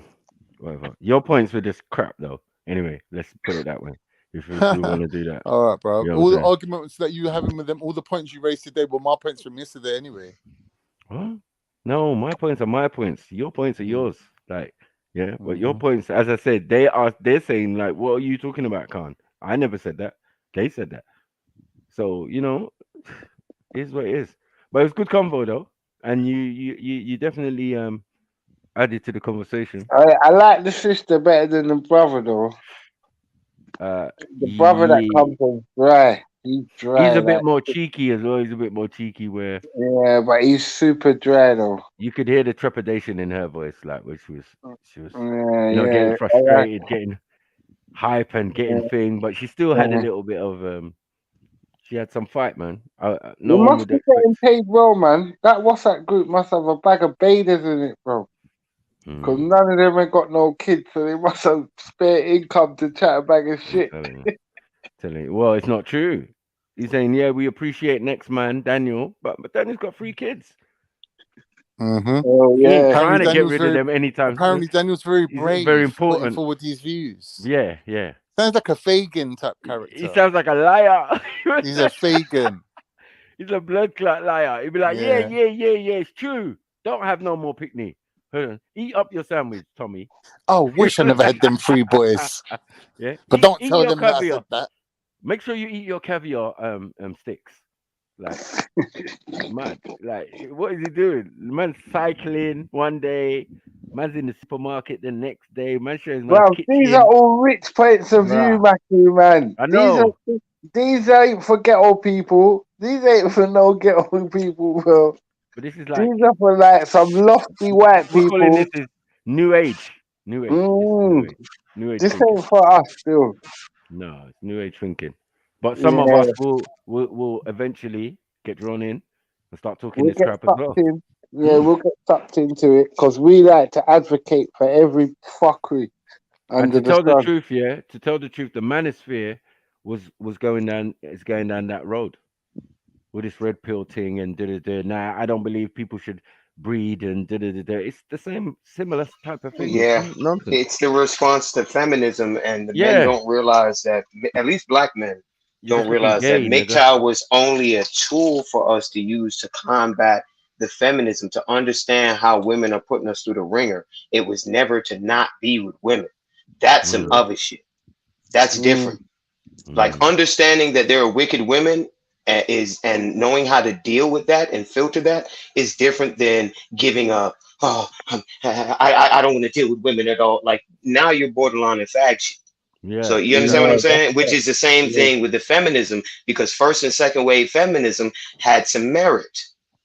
Whatever. Your points were just crap, though. Anyway, let's put it that way. If we want to do that. All right, bro. You know All the arguments that you were having with them, all the points you raised today were my points from yesterday anyway. What? No, my points are my points. Your points are yours. Like, yeah, but your points, as I said, they're saying like, what are you talking about, Khan? I never said that. They said that. So, you know, it is what it is. But it's good convo though. And you definitely added to the conversation. I like the sister better than the brother though. The brother that comes from dry. He's dry. He's a bit more cheeky as well. He's a bit more cheeky where but he's super dry though. you could hear the trepidation in her voice, like where she was getting frustrated, getting hype and getting thing, but she still had a little bit of she had some fight, man. No one would expect. Getting paid well, man. That WhatsApp group must have a bag of bathers in it, bro. Because none of them ain't got no kids, so they must have spare income to chat a bag of shit. Telling you. Well, it's not true. He's saying, yeah, we appreciate next man, Daniel, but Daniel's got 3 kids. Oh, He ain't yeah. trying to get rid of them anytime. Apparently, Daniel's very brave. Very important. Putting forward his views. Yeah, yeah. Sounds like a Fagin type character. He sounds like a liar. He's a Fagin. He's a blood clot liar. He'd be like, yeah, it's true. Don't have no more picnic. Eat up your sandwich, Tommy. Oh, wish I never had them 3 boys. Yeah, but don't tell them that I said that. Make sure you eat your caviar sticks. Like, man, like, what is he doing? Man's cycling one day. Man's in the supermarket the next day. Man showing Bro, these are all rich points of view, Matthew, man. I know. These ain't for ghetto people. These ain't for no ghetto people, bro. But this is like these are for like some lofty white people. Calling this is new age. New age. New age. This ain't for us, still. No, it's new age thinking. But some of us will eventually get drawn in and start talking this crap as well. Yeah, we'll get sucked into it because we like to advocate for every fuckery. And to tell the truth, the manosphere was going down that road with this red pill thing and Now I don't believe people should breed and It's the similar type of thing. Yeah, it's the response to feminism, and the men don't realize that. At least black men don't realize that MGTOW was only a tool for us to use to combat the feminism, to understand how women are putting us through the ringer. It was never to not be with women. That's some other shit. That's different. Like understanding that there are wicked women and knowing how to deal with that and filter that is different than giving up. I don't want to deal with women at all. Like now you're borderline in fag shit. Yeah. So you understand what I'm saying? Which is the same thing with the feminism, because first and second wave feminism had some merit.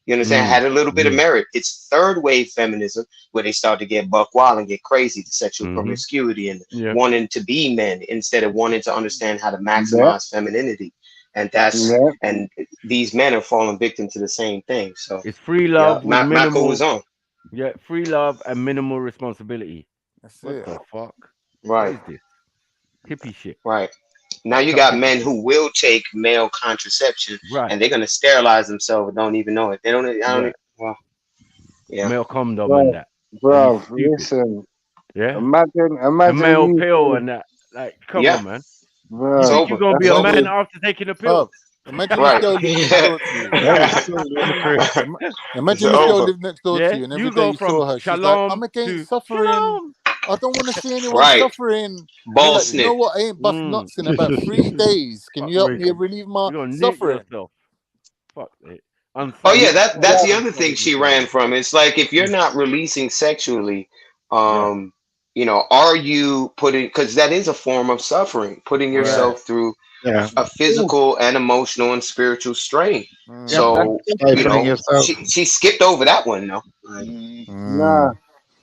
You understand? Had a little bit of merit. It's third wave feminism where they start to get buck wild and get crazy, the sexual promiscuity and wanting to be men instead of wanting to understand how to maximize femininity. And that's and these men are falling victim to the same thing. So it's free love with minimal. Was on. Yeah, free love and minimal responsibility. What the fuck? Right. What is this? Hippie shit. Right. Now you got men who will take male contraception, and they're gonna sterilize themselves and don't even know it. They don't. Male condom and that. Bro, listen. Yeah. Imagine a male pill and that. Like, come on, man. Bro, you think you're gonna be a man after taking a pill? Imagine this girl lived next door to you, and every day you saw her, she's like, I'm against suffering. I don't want to see anyone suffering. You're like, you know what? I ain't bust nuts in about 3 days. Can you help me relieve my suffering? Fuck it. Oh yeah, that's the other thing she ran from. It's like if you're not releasing sexually, you know, are you putting, because that is a form of suffering, putting yourself through a physical and emotional and spiritual strain. So you know, she skipped over that one though. Nah,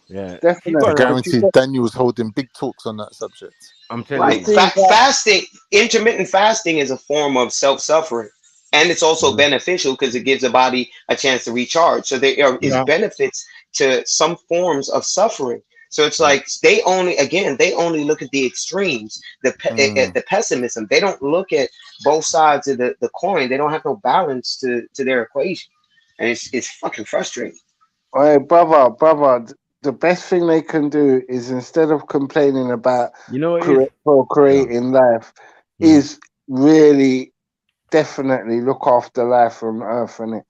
yeah, definitely. I guarantee Daniel was holding big talks on that subject. I'm telling you, fasting, intermittent fasting is a form of self-suffering, and it's also beneficial because it gives the body a chance to recharge. So there is benefits to some forms of suffering. So it's like they only look at the extremes, the pessimism. They don't look at both sides of the coin. They don't have no balance to their equation, and it's fucking frustrating. Hey, brother, the best thing they can do is, instead of complaining about creating life, is really definitely look after life on Earth, and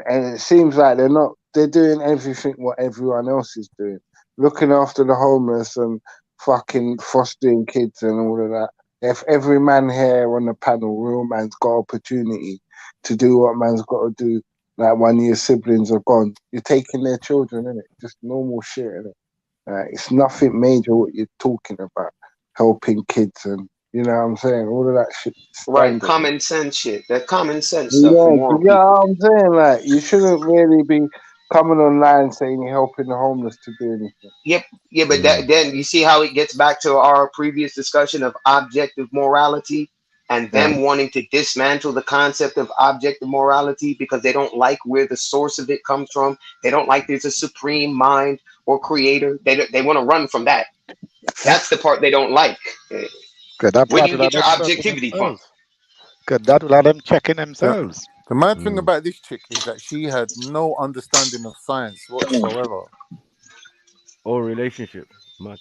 it seems like they're doing everything what everyone else is doing, looking after the homeless and fucking fostering kids and all of that. If every man here on the panel, real man's got opportunity to do what man's got to do. Like one of your siblings are gone, you're taking their children, innit? Just normal shit, innit? It's nothing major what you're talking about, helping kids and, you know what I'm saying? All of that shit. Right, common sense shit. That common sense Yeah, stuff. you know what I'm saying? Like, you shouldn't really be coming online saying you're helping the homeless to do anything. Yep, yeah, but then you see how it gets back to our previous discussion of objective morality and them wanting to dismantle the concept of objective morality because they don't like where the source of it comes from. They don't like there's a supreme mind or creator. They want to run from that. That's the part they don't like. Where do you get your objectivity from? Good, that will them checking themselves. The mad thing about this chick is that she had no understanding of science whatsoever. Or relationship. Mad.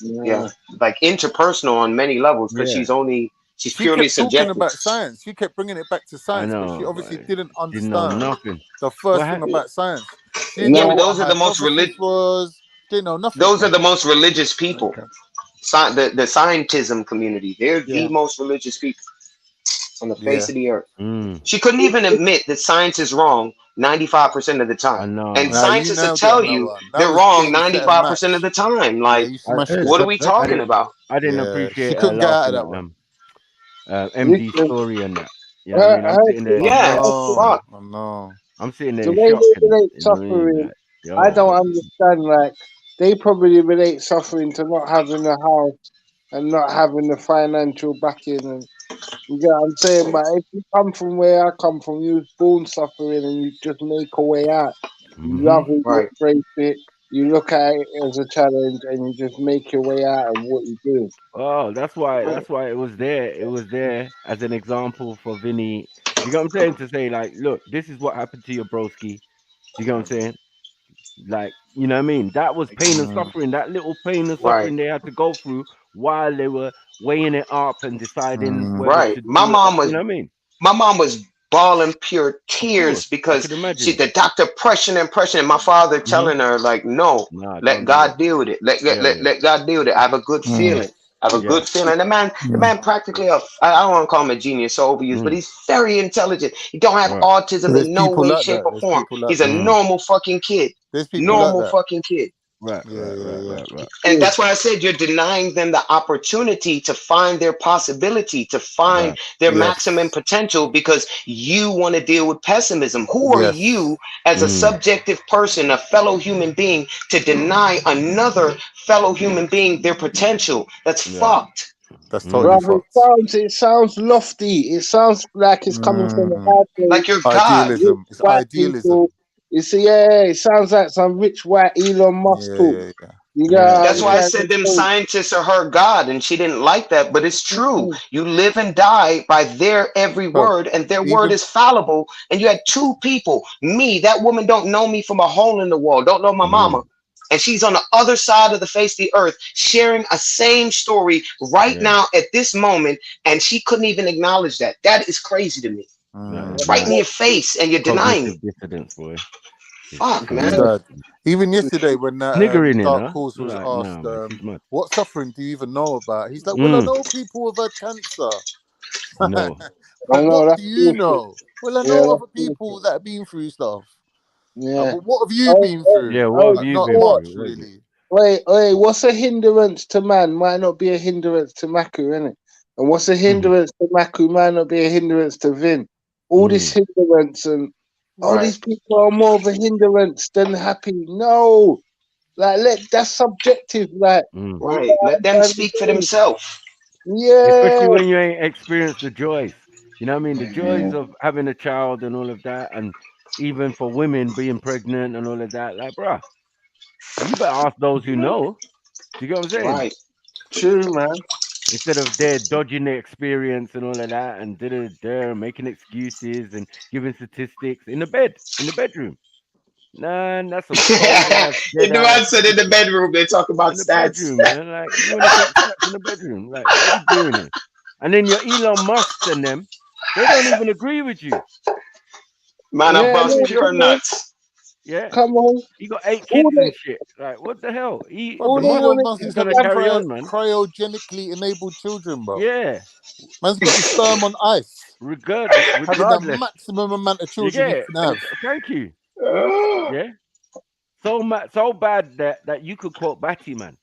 Yeah, like interpersonal on many levels, because she's purely kept subjective. Talking about science. She kept bringing it back to science, but she obviously didn't understand nothing. The first thing about science. Yeah, but those are the most religious. Didn't know nothing. Those are the most religious people. The scientism community. They're the most religious people on the face of the earth. She couldn't even admit that science is wrong 95% of the time. And scientists will tell you they're wrong 95% of the time. Like, what are we talking about? I didn't appreciate she couldn't get out of that one. MD story and that. You know what I mean? I'm sitting there. No. I'm sitting there the way shocked. they relate suffering, I don't understand. Like, they probably relate suffering to not having a house and not having the financial backing, and you get what I'm saying. But if you come from where I come from, you was born suffering and you just make a way out. You love it, you embrace it, you look at it as a challenge, and you just make your way out of what you do. Oh, that's why it was there. It was there as an example for Vinny. You know what I'm saying? To say, like, look, this is what happened to your broski. You know what I'm saying? Like, you know what I mean? That was pain and suffering. That little pain and suffering they had to go through while they were weighing it up and deciding whether to do my mom was, you know what I mean? My mom was bawling pure tears because the doctor pressuring and my father telling her, like, no, let God deal with it. Let God deal with it. I have a good feeling. I have a good feeling. The man practically I don't want to call him a genius, so overused, but he's very intelligent. He don't have autism in no way, shape, or form. He's a normal fucking kid. Normal fucking kid. Right. And that's why I said you're denying them the opportunity to find their possibility, to find their maximum potential, because you want to deal with pessimism. Who are you as a subjective person, a fellow human being, to deny another fellow human being their potential? That's fucked. That's totally fucked. It sounds lofty. It sounds like it's coming from the heart. Like you're idealism. It's idealism. People. You see, it sounds like some rich white Elon Musk talk. That's why I said them scientists are her God, and she didn't like that, but it's true. You live and die by their every word, and their word is fallible. And you had two people, me, that woman don't know me from a hole in the wall, don't know my mama, and she's on the other side of the face of the earth sharing a same story right now at this moment, and she couldn't even acknowledge that. That is crazy to me. Right in your face, and you're denying it. Dissidence, boy. Fuck, man. Sad. Even yesterday when Niggering Dark in, Horse was like, asked, nah, man, mad. what suffering do you even know about? He's like, well, I know people who've had cancer. No. But know, what that's do you bullshit. know? Well, I Yeah, know that's other people that have been through stuff. Yeah. But what have you been through? Yeah, what have Like, you not been much, through? really. Wait, what's a hindrance to man might not be a hindrance to Maku, innit? And what's a hindrance to Maku might not be a hindrance to Vin. All this hindrance and all these people are more of a hindrance than happy. No, like that's subjective. Like, Right, let them speak for themselves. Yeah, especially when you ain't experienced the joys. You know what I mean? The joys of having a child and all of that, and even for women being pregnant and all of that. Like, bruh, you better ask those who know. Do you get what I'm saying? Right. True, man. Instead of they're dodging the experience and all of that, and they're making excuses and giving statistics in the bedroom. Nah, that's some cold ass dead The ass. man said in the bedroom they talk about In the stats. bedroom, man. Like, you want to take stats in the bedroom? Like, what are you doing here? And then your Elon Musk and them, they don't even agree with you. Man, I bust no, pure nuts. Yeah. Come on. He got 8 kids and shit. Like, what the hell? Bro, The Elon Musk Musk is is gonna having carry on, man. cryogenically enabled children, bro. Yeah. Man's got his sperm on ice. Regardless. Having the maximum amount of You children get he it? can have. Thank you. Yeah. So bad that you could quote Batty, man.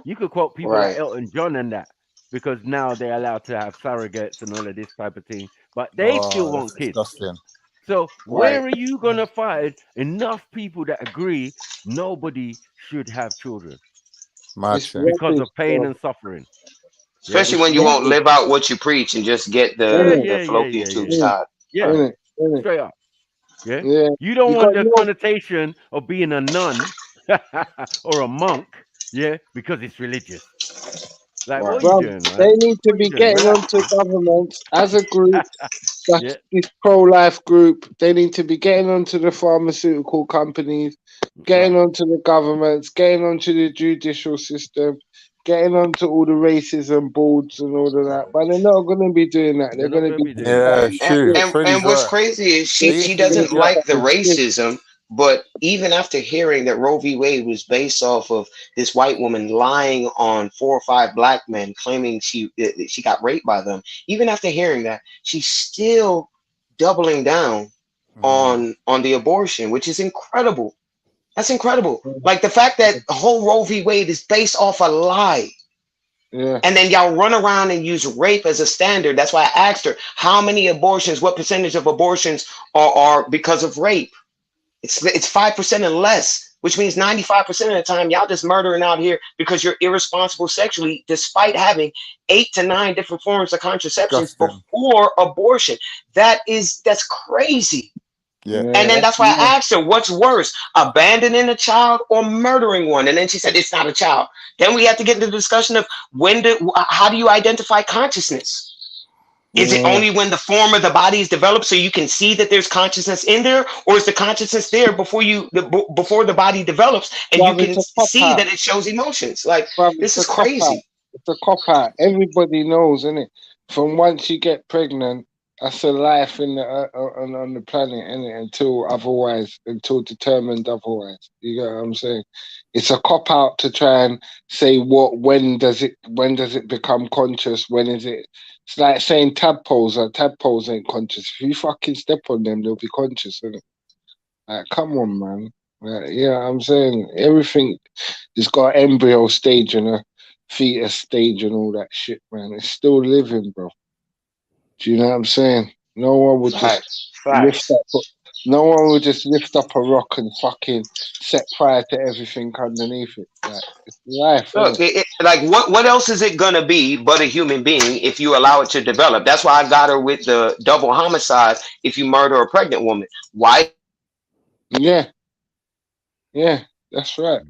You could quote people like Elton John and that, because now they're allowed to have surrogates and all of this type of thing, but they still That's want kids. disgusting. So where are you gonna find enough people that agree nobody should have children? Because of pain and suffering. Especially when you won't live out what you preach and just get the fallopian tubes tied. Yeah. Straight up. Yeah. You don't want the connotation of being a nun or a monk, because it's religious. Like, what are you doing, man? They need to be getting onto governments as a group. That's this pro-life group. They need to be getting onto the pharmaceutical companies, getting onto the governments, getting onto the judicial system, getting onto all the racism boards and all of that. But they're not going to be doing that. They're going to be doing that. True. And what's crazy is she doesn't like the racism. But even after hearing that Roe v. Wade was based off of this white woman lying on 4 or 5 black men, claiming she got raped by them, even after hearing that, she's still doubling down on the abortion, which is incredible. That's incredible. Like the fact that the whole Roe v. Wade is based off a lie. Yeah. And then y'all run around and use rape as a standard. That's why I asked her how many abortions, what percentage of abortions are because of rape. It's 5% and less, which means 95% of the time y'all just murdering out here because you're irresponsible sexually, despite having 8 to 9 different forms of contraceptions before abortion. That's crazy. Yeah. And then that's why I asked her, what's worse, abandoning a child or murdering one? And then she said, it's not a child. Then we have to get into the discussion of how do you identify consciousness? Is it only when the form of the body is developed so you can see that there's consciousness in there? Or is the consciousness there before the body develops and you can see that it shows emotions? Like, this is crazy. It's a cop-out. Everybody knows, innit? From once you get pregnant, that's a life in the on the planet, innit? Until determined otherwise. You get what I'm saying? It's a cop-out to try and say when does it become conscious? When is it? It's like saying tadpoles ain't conscious. If you fucking step on them, they'll be conscious, innit? Like, come on, man. I'm saying everything has got an embryo stage and a fetus stage and all that shit, man. It's still living, bro. Do you know what I'm saying? No one would just lift up a rock and fucking set fire to everything underneath it. Like, it's life. Look, what else is it gonna be but a human being if you allow it to develop? That's why I got her with the double homicide if you murder a pregnant woman. Why? Yeah, that's right.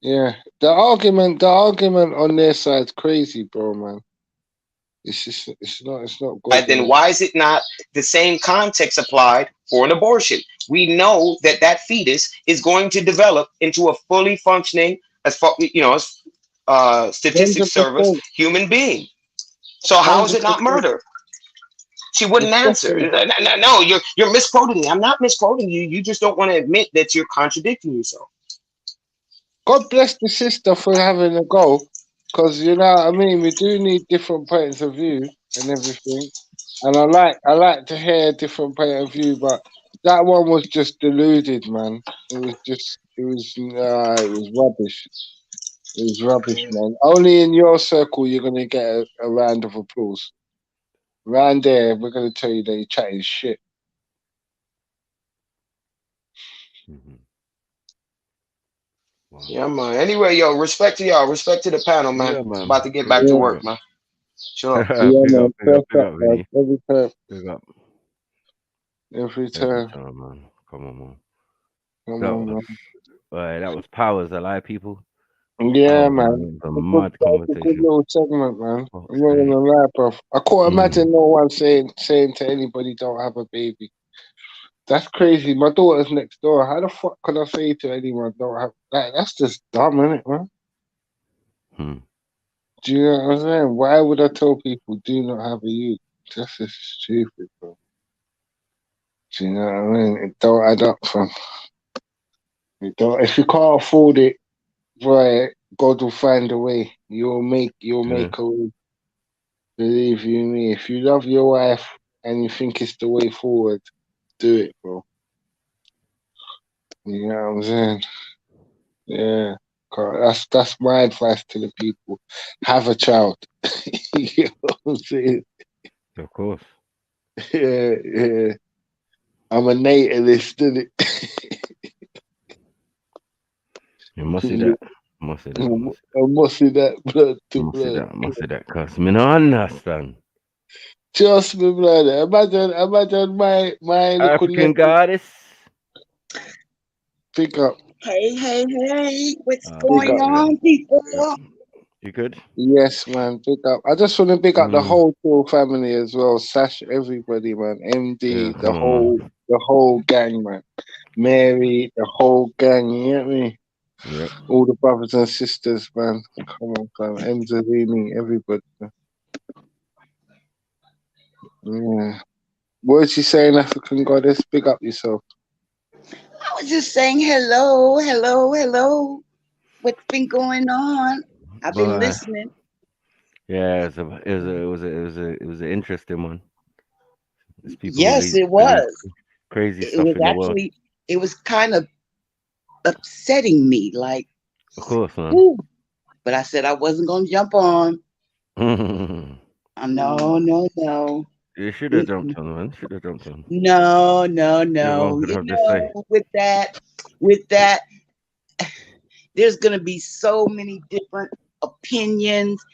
Yeah, the argument on their side's crazy, bro, man. It's not good. Then why is it not the same context applied for an abortion? We know that fetus is going to develop into a fully functioning, statistics service human being. So how is it not murder? She wouldn't answer. No, you're misquoting me. I'm not misquoting you. You just don't want to admit that you're contradicting yourself. God bless the sister for having a go, because you know what I mean. We do need different points of view and everything, and I like to hear a different point of view. But that one was just deluded, man. It was rubbish. It was rubbish, man. Only in your circle you're gonna get a round of applause. Round there, we're gonna tell you that you're chatting shit. Wow. Yeah, man. Anyway, yo, respect to y'all. Respect to the panel, man. Yeah, man. About to get back to work, man. Sure. Big up, man. Every time. Big up. Every time. Man. Come on, man. Man. That was Powers. I lie, people. Yeah, man. A mad conversation. Good little segment, man. I'm not gonna lie, bro. I can't imagine no one saying to anybody, "Don't have a baby." That's crazy. My daughter's next door. How the fuck can I say to anyone, "Don't have"? That's just dumb, isn't it, man? Do you know what I'm saying? Why would I tell people do not have a youth? That's just stupid, bro. Do you know what I mean? It don't add up, fam. It don't. If you can't afford it, right, God will find a way. You'll make a way. Believe you me. If you love your wife and you think it's the way forward, do it, bro. You know what I'm saying? Yeah. That's my advice to the people. Have a child. You know what I'm saying? Of course. Yeah. I'm a natalist, isn't it? You must see that. Must see that. I must see that, blood to must blood. See that. Must see that, cause me no understand. Trust me, brother. Imagine my African goddess. Pick up. Hey. What's going on, people? You good? Yes, man. Pick up. I just want to pick up the whole Trill family as well. Sash, everybody, man. MD, the whole gang, man. Mary, the whole gang. You get me? Yep. All the brothers and sisters, man. Come on, fam. Emzalini, everybody. Man. Yeah. What is she saying, African goddess? Pick up yourself. I was just saying hello. What's been going on? I've been listening. Yeah, it was an interesting one. Yes, it was. Crazy stuff in the world. It was kind of upsetting me, like. Of course, man. Woo. But I said I wasn't gonna jump on. No. You should have jumped on, man. Should have jumped on. No. With that, there's gonna be so many different opinions,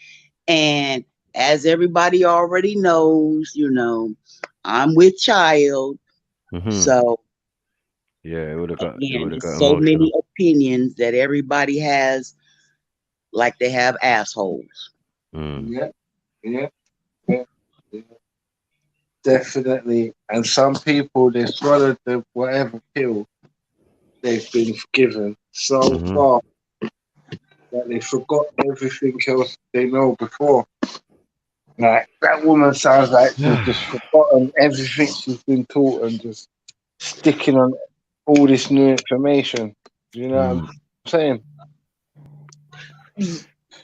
and as everybody already knows, I'm with child, so yeah, it would have got. So many opinions that everybody has, like they have assholes. Yeah. Definitely. And some people, they swallowed the whatever pill they've been given so far that they forgot everything else they know before. Like, that woman sounds like she's just forgotten everything she's been taught and just sticking on all this new information. You know what I'm saying?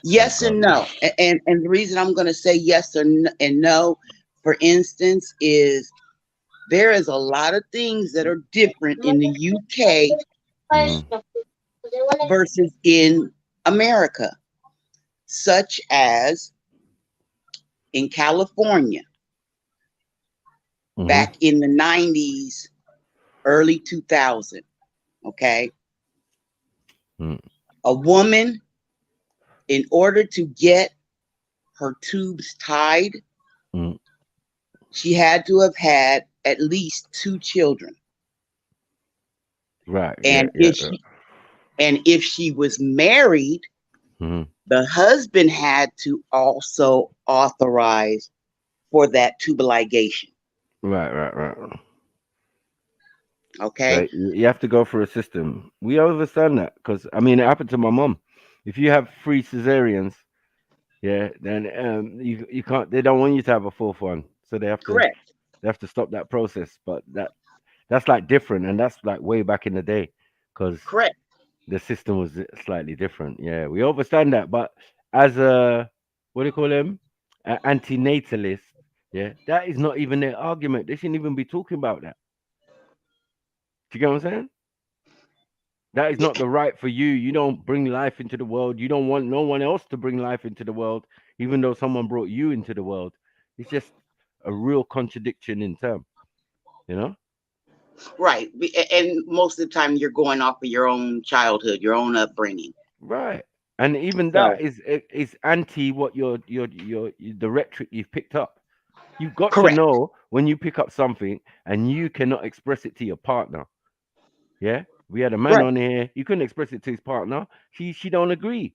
Yes and no. And the reason I'm going to say yes and no, for instance, is there is a lot of things that are different in the UK versus in America, such as in California, back in the 90s, early 2000, okay? A woman, in order to get her tubes tied, she had to have had at least 2 children. Right. And if she was married, the husband had to also authorize for that tubal ligation. Right. Okay. So you have to go through a system. We understand that because it happened to my mom. If you have 3 cesareans, then you can't. They don't want you to have a 4th one, so they have Correct. They have to stop that process. But that's like different, and that's like way back in the day, because correct. The system was slightly different. Yeah, we understand that. But as a, what do you call them? An antinatalist, yeah, that is not even their argument. They shouldn't even be talking about that. Do you get what I'm saying? That is not the right for you. You don't bring life into the world. You don't want no one else to bring life into the world, even though someone brought you into the world. It's just a real contradiction in term, you know? Right. And most of the time you're going off of your own childhood, your own upbringing. Right. And even that is anti what the rhetoric you've picked up. You've got to know when you pick up something and you cannot express it to your partner. Yeah? We had a man on here, he couldn't express it to his partner. She don't agree.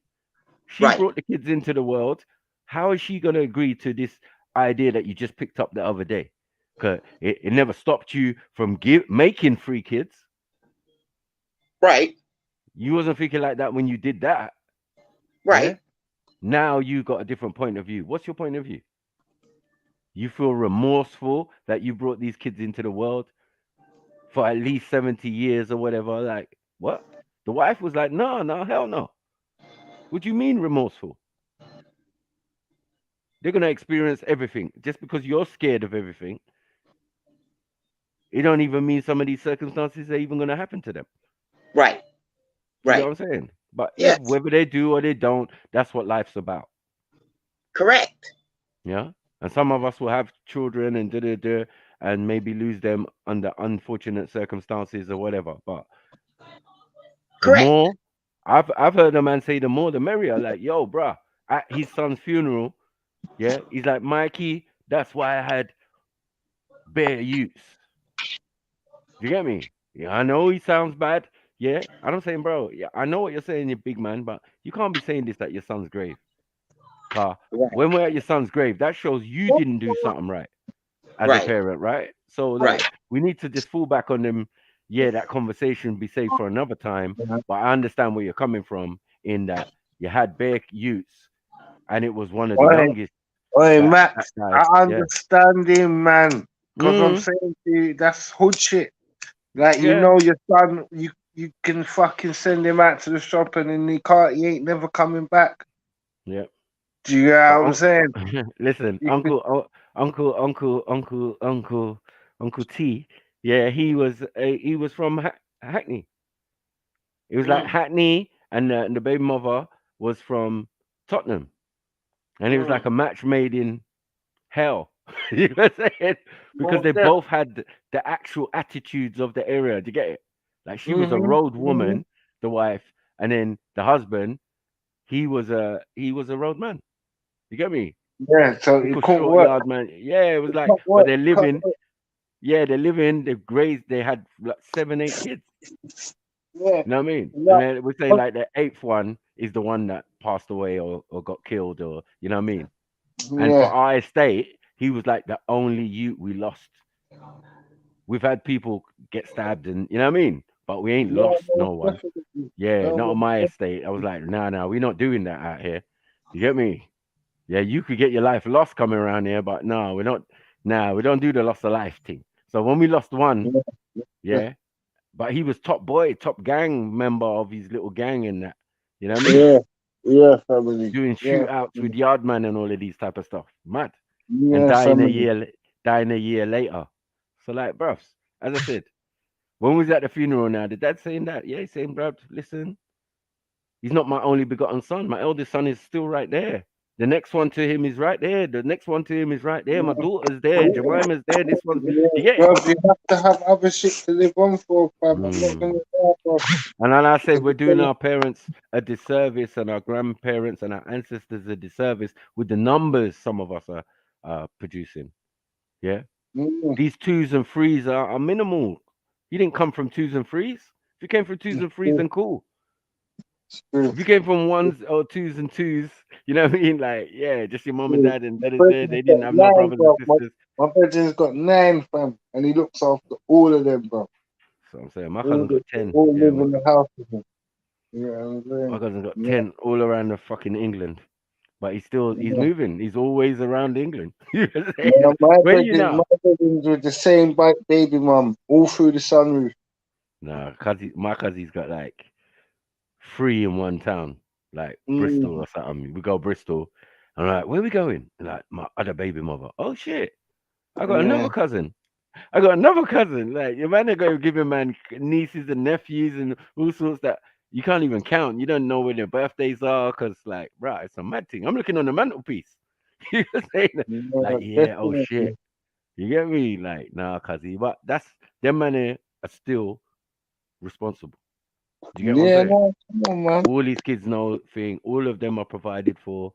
She brought the kids into the world. How is she gonna agree to this idea that you just picked up the other day? Because it never stopped you from making 3 kids. Right. You wasn't thinking like that when you did that. Right. Yeah? Now you got a different point of view. What's your point of view? You feel remorseful that you brought these kids into the world for at least 70 years or whatever. Like, what? The wife was like, no, hell no. What do you mean remorseful? They're going to experience everything. Just because you're scared of everything, it don't even mean some of these circumstances are even going to happen to them. Right. You know what I'm saying? But yeah, whether they do or they don't, that's what life's about. Correct. Yeah. And some of us will have children and and maybe lose them under unfortunate circumstances or whatever. But the more, I've heard a man say the more the merrier. Like, yo, bruh, at his son's funeral, yeah, he's like, Mikey, that's why I had bare youths. You get me? Yeah, I know he sounds bad. Yeah, I'm saying, bro, yeah, I know what you're saying, you big man, but you can't be saying this at your son's grave. When we're at your son's grave, that shows you didn't do something right as a parent, right? So like, we need to just fall back on them. Yeah, that conversation be saved for another time. But I understand where you're coming from in that you had bare youths, and it was one of the youngest. Oi, Max, I understand him, man. Because I'm saying to you, that's hood shit. Like, you know, your son, you can fucking send him out to the shop and then he ain't never coming back. Yeah. Do you know what I'm saying? Listen, Uncle T, yeah, he was from Hackney. It was like Hackney, and the baby mother was from Tottenham, and it was like a match made in hell. You know what I'm saying? Because they both had the actual attitudes of the area. Do you get it? Like, she was a road woman, the wife, and then the husband, he was a road man. You get me? Yeah, so it couldn't work. Yard man. Yeah, it was like, but they're living. Yeah, they're living. They've grazed. They had like 7, 8 kids. Yeah. You know what I mean? Yeah. And then we say like the 8th one is the one that passed away or got killed, or you know what I mean? And for our estate, he was like the only youth we lost. We've had people get stabbed, and you know what I mean? But we ain't lost no one. Yeah, not on my estate. I was like, nah, we're not doing that out here. You get me? Yeah, you could get your life lost coming around here, but no, we're not. Nah, we don't do the loss of life thing. So when we lost one, but he was top boy, top gang member of his little gang and that. You know what I mean? Yeah, family. Doing shootouts with Yardman and all of these type of stuff. Mad. Yeah, and dying family. a year later. So like, bruv, as I said, when we was at the funeral now, the dad saying that, yeah, he's saying, bruv, listen, he's not my only begotten son. My eldest son is still right there. The next one to him is right there. The next one to him is right there. My daughter's there. Jemima's there. This one's you have to have other shit to live on for, fam. I'm not gonna And then I said, we're doing our parents a disservice and our grandparents and our ancestors a disservice with the numbers some of us are producing. Yeah. These 2s and 3s are minimal. You didn't come from 2s and 3s. If you came from 2s and 3s, then cool. If you came from 1s or 2s and 2s, you know what I mean? Like, yeah, just your mom and dad and that is there. They didn't have no brothers and sisters. My brother's got 9, fam, and he looks after all of them, bro. So I'm saying my cousin got 10. All live in the house with him. Yeah, my cousin got 10 all around the fucking England. but he's moving. He's always around England. Yeah, Where are you now? my brother's with the same baby mum all through the sunroof. Nah, my cousin's got like 3 in one town, like Bristol or something. We go Bristol. I'm like, where we going? Like, my other baby mother. Oh shit, I got another cousin. Like, your man are going to give your man nieces and nephews and all sorts that you can't even count. You don't know when their birthdays are because, like, right, it's a mad thing. I'm looking on the mantelpiece. You know what I'm saying? Like, yeah, oh shit. You get me? Like, nah, cuzzy. But them man are still responsible. Do you get what I'm saying? No, come on, man. All these kids know thing. All of them are provided for,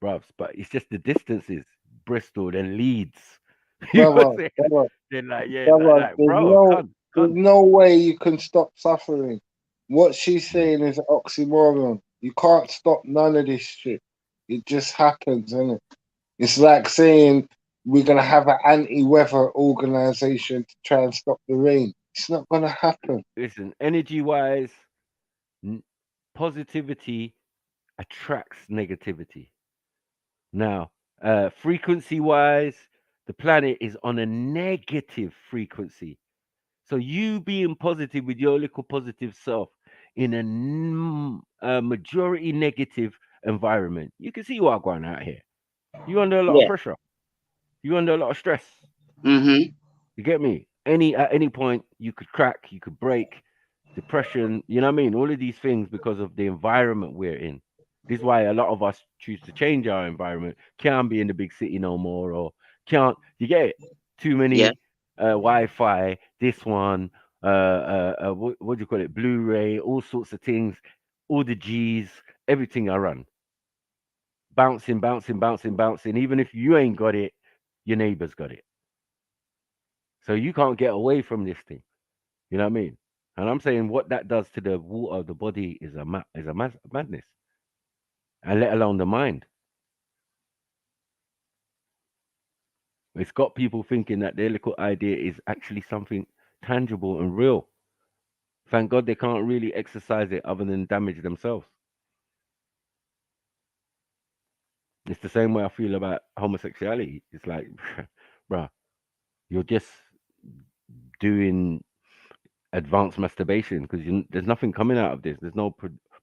bruvs. But it's just the distances. Bristol, then Leeds. You know what I'm saying? Then like, yeah, like bro, there's no way you can stop suffering. What she's saying is an oxymoron. You can't stop none of this shit. It just happens, isn't it? It's like saying we're gonna have an anti-weather organization to try and stop the rain. It's not gonna happen. Listen, energy-wise, positivity attracts negativity. Now, frequency-wise, the planet is on a negative frequency. So you being positive with your little positive self in a majority negative environment, you can see what's going on out here. You under a lot of pressure. You under a lot of stress. Mm-hmm. You get me? At any point, you could crack, you could break, depression, you know what I mean? All of these things because of the environment we're in. This is why a lot of us choose to change our environment. Can't be in the big city no more, or can't, you get it? Too many Wi-Fi, this one, what do you call it? Blu-ray, all sorts of things, all the G's, everything I run. Bouncing. Even if you ain't got it, your neighbor's got it. So you can't get away from this thing. You know what I mean? And I'm saying what that does to the water of the body is a madness. And let alone the mind. It's got people thinking that their little idea is actually something tangible and real. Thank God they can't really exercise it other than damage themselves. It's the same way I feel about homosexuality. It's like, bruh, you're just doing advanced masturbation because there's nothing coming out of this. There's no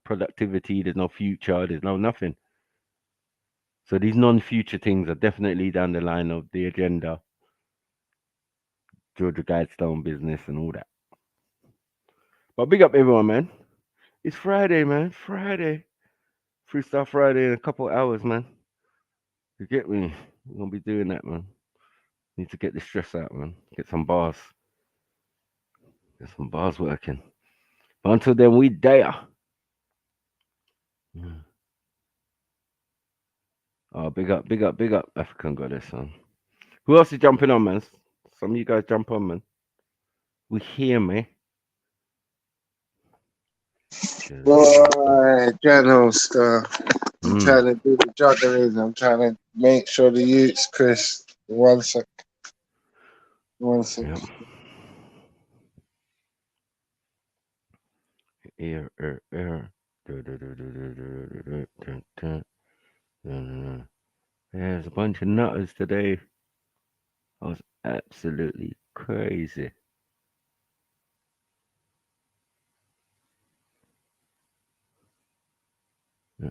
productivity. There's no future. There's no nothing. So these non-future things are definitely down the line of the agenda. Georgia Guidestone business and all that. But big up everyone, man. It's Friday, man. Friday. Freestyle Friday in a couple hours, man. You get me? We're going to be doing that, man. Need to get the stress out, man. Get some bars. Get some bars working. But until then, we there. Oh, big up African Goddess, man. Who else is jumping on, man? Some of you guys jump on, man. We hear me. Boy, general stuff. I'm trying to do the juggling. I'm trying to make sure the youth's crisp. One sec. Yep. Air. There's a bunch of nutters today. I was absolutely crazy.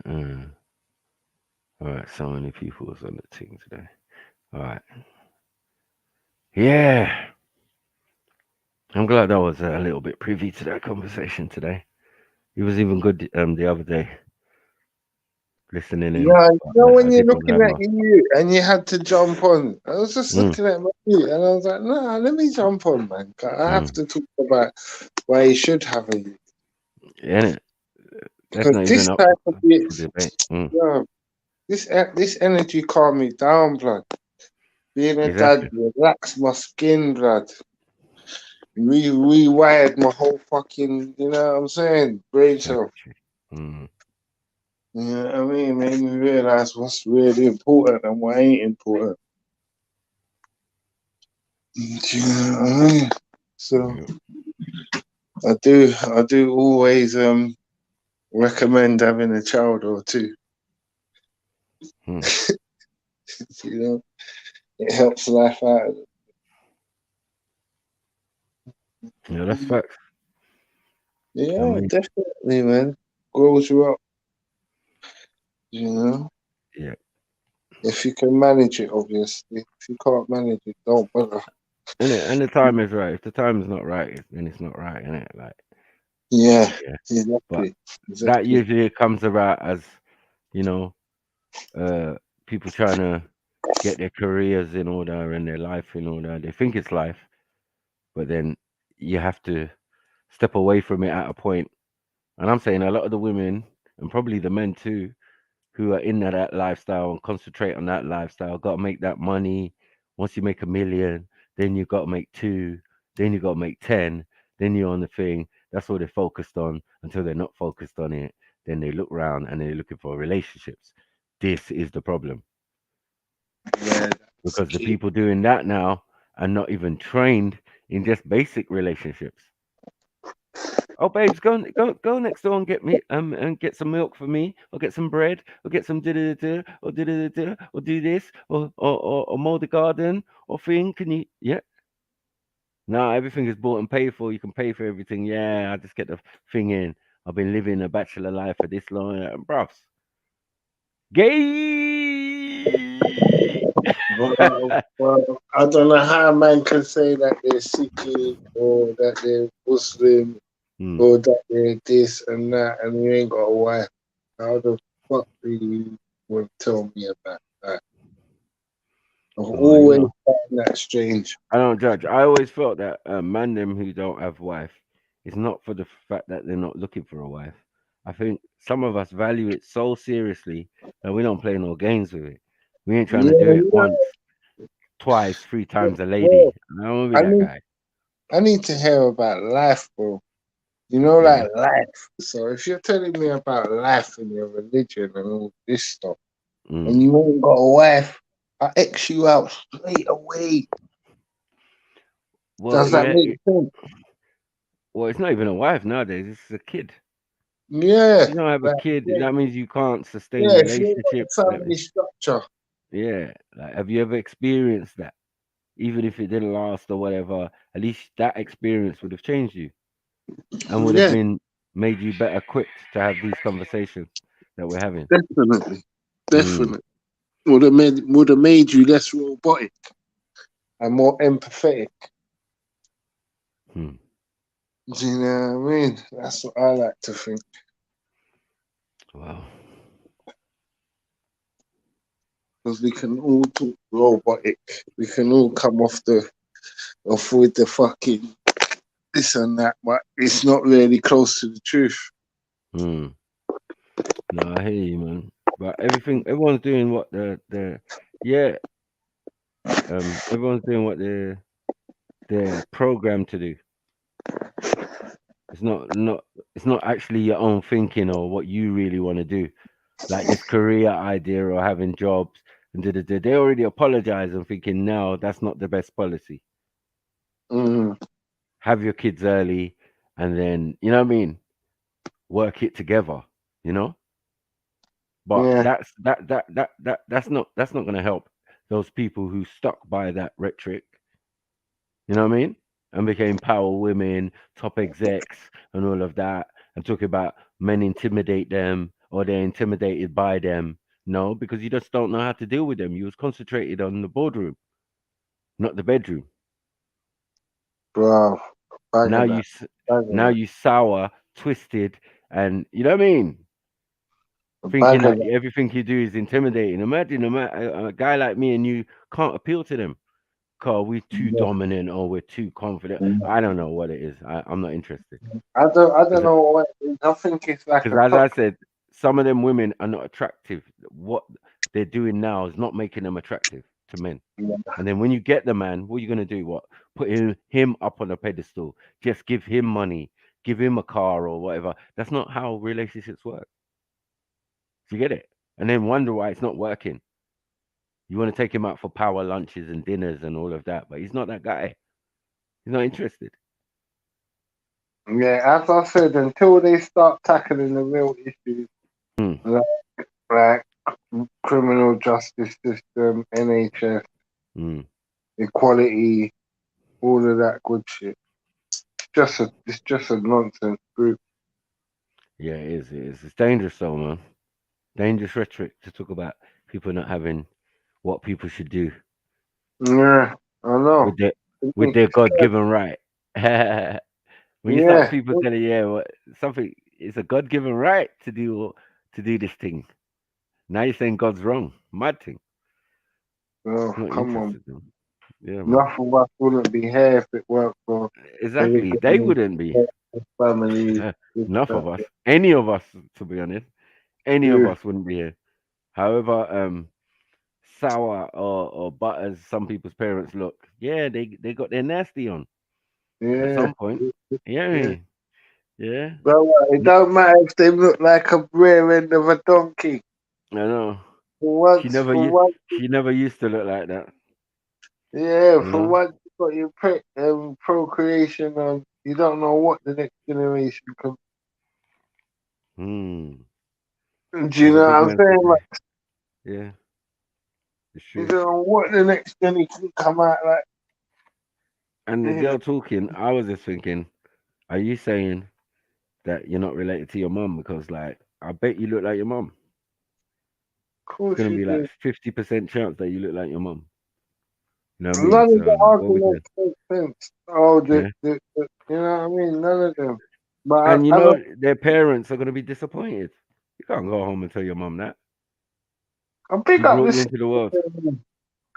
All right, so many people was on the team today. All right. Yeah. I'm glad I was a little bit privy to that conversation today. It was even good the other day. Listening in. Yeah, you know when you're looking at you and you had to jump on. I was just looking at my feet and I was like, nah, let me jump on, man. I have to talk about why you should have a youth. Yeah, because this type of this energy calmed me down, blood. Being a dad relaxed my skin, blood. Rewired my whole fucking, you know what I'm saying, brain cells. You know what I mean? Made me realize what's really important and what ain't important. Do you know what I mean? So I do always recommend having a child or two. You know, it helps life out. Yeah, that's facts. Yeah, I mean, definitely, man. Grows you up. You know? Yeah. If you can manage it, obviously. If you can't manage it, don't bother. And the time is right. If the time is not right, then it's not right, innit? Like, yeah, exactly. But that usually comes about as, you know, people trying to get their careers in order and their life in order. They think it's life, but then you have to step away from it at a point. And I'm saying a lot of the women, and probably the men too, who are in that lifestyle and concentrate on that lifestyle, got to make that money. Once you make $1 million, then you got to make 2, then you got to make 10, then you're on the thing. That's what they're focused on until they're not focused on it. Then they look around and they're looking for relationships. This is the problem. Yeah, because the people doing that now are not even trained in just basic relationships. Oh, babes, go next door and get me and get some milk for me, or get some bread, or get some or do this, or mow the garden, or thing. Can you? Yeah. No, everything is bought and paid for. You can pay for everything. Yeah, I just get the thing in. I've been living a bachelor life for this long, bruv. Gay. Well, I don't know how a man can say that they're Sikh or that they're Muslim or that they're this and that, and you ain't got a wife. How the fuck do you want to tell me about that? I've always found that strange. I don't judge. I always felt that man them who don't have wife, it's not for the fact that they're not looking for a wife. I think some of us value it so seriously that we don't play no games with it. We ain't trying to do it once, twice, 3 times a lady. I don't want to be that guy. I need to hear about life, bro. You know, like life. So if you're telling me about life and your religion and all this stuff, and you ain't got a wife, I X you out straight away. Well, does that make sense? Well, it's not even a wife nowadays. It's a kid. Yeah. You don't have a kid. Yeah. That means you can't sustain Yeah, relationships. Family structure. Yeah. Like, have you ever experienced that? Even if it didn't last or whatever, at least that experience would have changed you and would have made you better equipped to have these conversations that we're having. Definitely. Would have made you less robotic and more empathetic. Do you know what I mean? That's what I like to think. Wow. Because we can all talk robotic. We can all come off with the fucking this and that, but it's not really close to the truth. No, I hear you, man. But everyone's doing what everyone's doing what they're programmed to do. It's not actually your own thinking or what you really want to do. Like this career idea or having jobs and they already apologize and thinking now that's not the best policy. Have your kids early and then, you know what I mean, work it together, you know? But that's not gonna help those people who stuck by that rhetoric. You know what I mean? And became power women, top execs, and all of that, and talk about men intimidate them or they're intimidated by them. No, because you just don't know how to deal with them. You was concentrated on the boardroom, not the bedroom. Wow. Now you sour, twisted, and you know what I mean? Thinking that everything you do is intimidating. Imagine a guy like me and you can't appeal to them. Because we're too dominant or we're too confident. I don't know what it is. I'm not interested. I don't know what it is. I think it's like because as I said, some of them women are not attractive. What they're doing now is not making them attractive to men. And then when you get the man, what are you gonna do? What? Put him up on a pedestal. Just give him money, give him a car or whatever. That's not how relationships work. Do you get it? And then wonder why it's not working. You want to take him out for power lunches and dinners and all of that, but he's not that guy. He's not interested. Yeah, as I said, until they start tackling the real issues, like criminal justice system, NHS, equality, all of that good shit. It's just a nonsense group. Yeah, it is. It is. It's dangerous, though, man. Dangerous rhetoric to talk about people not having what people should do. Yeah, I know. With their God-given right. When you start people telling something, it's a God-given right to do this thing. Now you're saying God's wrong. Mad thing. Oh, Not come on. interested in them. Yeah, man. Enough of us wouldn't be here if it weren't for Exactly. They wouldn't be. family. Enough of us. Any of us, to be honest. Any of us wouldn't be here. However, sour or butter as some people's parents look, they got their nasty on. At some point. Yeah. Bro, it don't matter if they look like a rear end of a donkey. I know. For She never used to look like that. Yeah, for once you got your procreation on, you don't know what the next generation can. Do you know what I'm saying? Like, yeah. You don't know what the next generation can come out like. And the girl talking, I was just thinking, are you saying that you're not related to your mum? Because, like, I bet you look like your mum. Of course, it's gonna be do. like 50% chance that you look like your mum. You know what I None mean? of the arguments make sense. Oh, you know what I mean? None of them. But and you know, their parents are gonna be disappointed. You can't go home and tell your mum that. I'll pick up you into the world.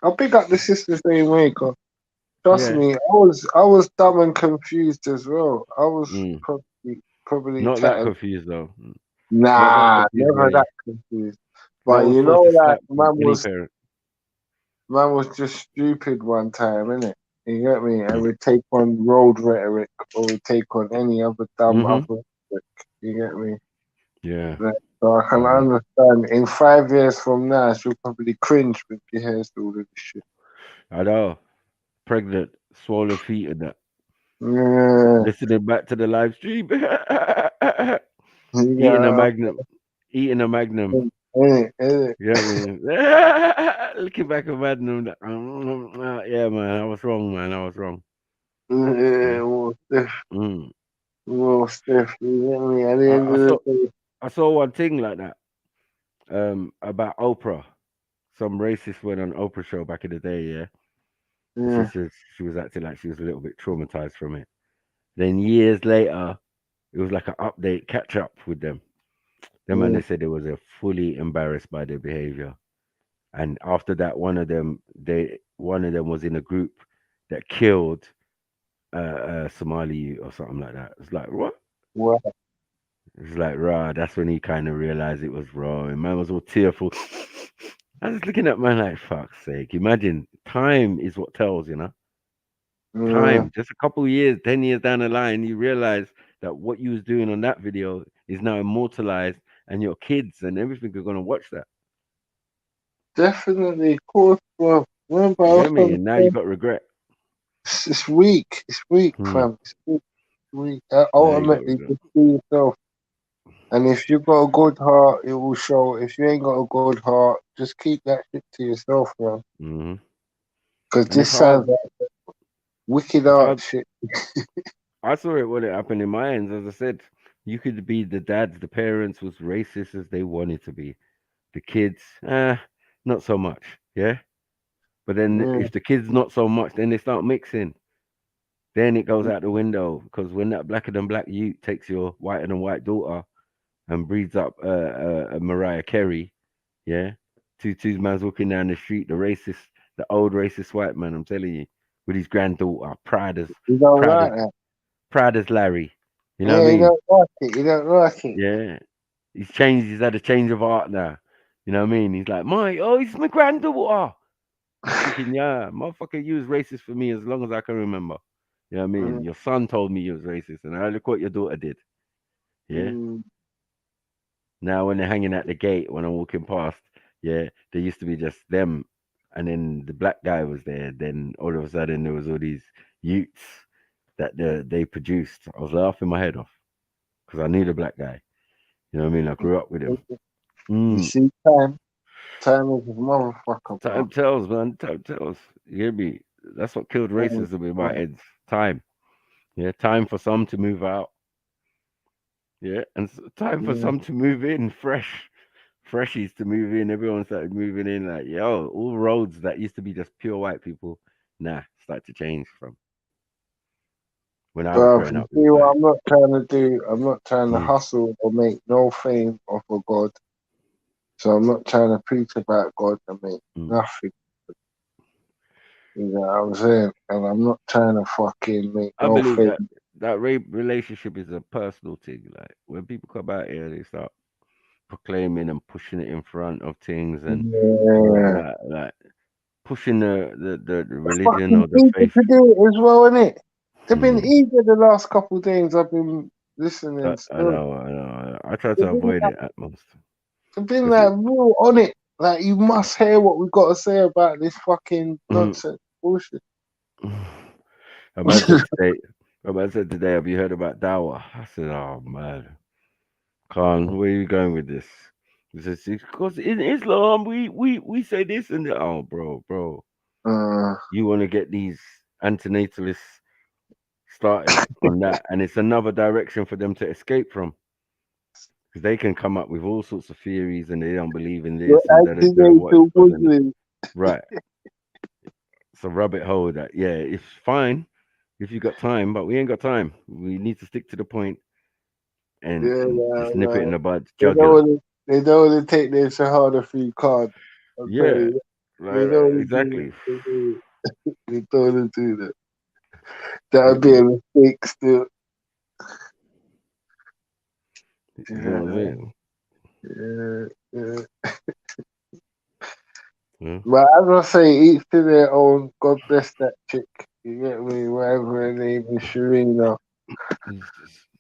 I'll pick up the sister same way, cause trust me, I was dumb and confused as well. I was probably not that confused though. Nah, never that confused. But you know that man was just stupid one time, innit? You get me? And we take on road rhetoric or we take on any other dumb other rhetoric. You get me? Yeah. So I can understand. In 5 years from now, she'll probably cringe when she hears all of this shit. I know. Pregnant, swollen feet and that. Yeah. Listening back to the live stream. Eating a Magnum. Yeah, man. Looking back at Magnum. Yeah, man. I was wrong, man. I was wrong. More stiff. You get me? At the end of the day. I saw one thing like that. About Oprah. Some racist went on Oprah show back in the day, yeah. She was acting like she was a little bit traumatized from it. Then years later, it was like an update, catch up with them. Them and they said they were fully embarrassed by their behavior. And after that, one of them was in a group that killed Somali or something like that. It's like, what? What? It's like, rah, that's when he kind of realized it was wrong. And man was all tearful. I was looking at man like, fuck's sake. Imagine, time is what tells, you know? Time. Just a couple of years, 10 years down the line, you realize that what you was doing on that video is now immortalized and your kids and everything are going to watch that. Definitely, of course, bro. Remember, you know what I mean? Now you got regret. It's weak. It's weak, fam. It's weak. Ultimately, just be yourself. And if you got a good heart, it will show. If you ain't got a good heart, just keep that shit to yourself, man. Because this sounds like wicked art shit. I saw it when it happened in my hands. As I said, you could be the dads, the parents was racist as they wanted to be. The kids, not so much, yeah? But then if the kids not so much, then they start mixing. Then it goes out the window. Because when that blacker than black youth takes your whiter than white daughter and breeds up a Mariah Carey, yeah? Two man's walking down the street, the old racist white man, I'm telling you, with his granddaughter, proud as Larry. You know what I mean? You don't like it. You don't like it. Yeah. He's had a change of heart now. You know what I mean? He's like, it's my granddaughter. I'm thinking, yeah, motherfucker, you was racist for me as long as I can remember. You know what I mean? Your son told me you was racist, and I look what your daughter did. Yeah. Now when they're hanging at the gate, when I'm walking past, yeah, there used to be just them, and then the black guy was there. Then all of a sudden there was all these youths that they produced. I was laughing my head off because I knew the black guy. You know what I mean? I grew up with him. You see time. Time is a motherfucker. Time tells, man. Time tells. You hear me? That's what killed racism in my head. Time. Yeah, time for some to move out. Yeah, and time for some to move in, freshies to move in. Everyone started moving in. Like, yo, all roads that used to be just pure white people, start to change from when I was Bruv, growing up. see what I'm not trying to do? I'm not trying to hustle or make no fame off of God. So I'm not trying to preach about God and make nothing. You know what I'm saying? And I'm not trying to fucking make I no believe fame. that relationship is a personal thing. Like when people come out here, they start proclaiming and pushing it in front of things and like pushing the religion or the Eager faith. to do it as well, innit? They've been eager the last couple of days. I've been listening. I know. I try to avoid it at most. They've been like real on it. Like you must hear what we've got to say about this fucking nonsense bullshit. A man said today, have you heard about Dawa? I said, oh man, Khan, where are you going with this? He says, because in Islam we say this and that. Oh, bro. You want to get these antinatalists started on that, and it's another direction for them to escape from. Because they can come up with all sorts of theories and they don't believe in this and right. It's a rabbit hole that it's fine if you got time, but we ain't got time. We need to stick to the point and just nip it in the bud. They don't want to take their Shahada free card. Exactly. They don't want to do that. That would be a mistake still. You know what I mean? But as I say, each to their own. God bless that chick. You get me? Whatever her name is, Sharina.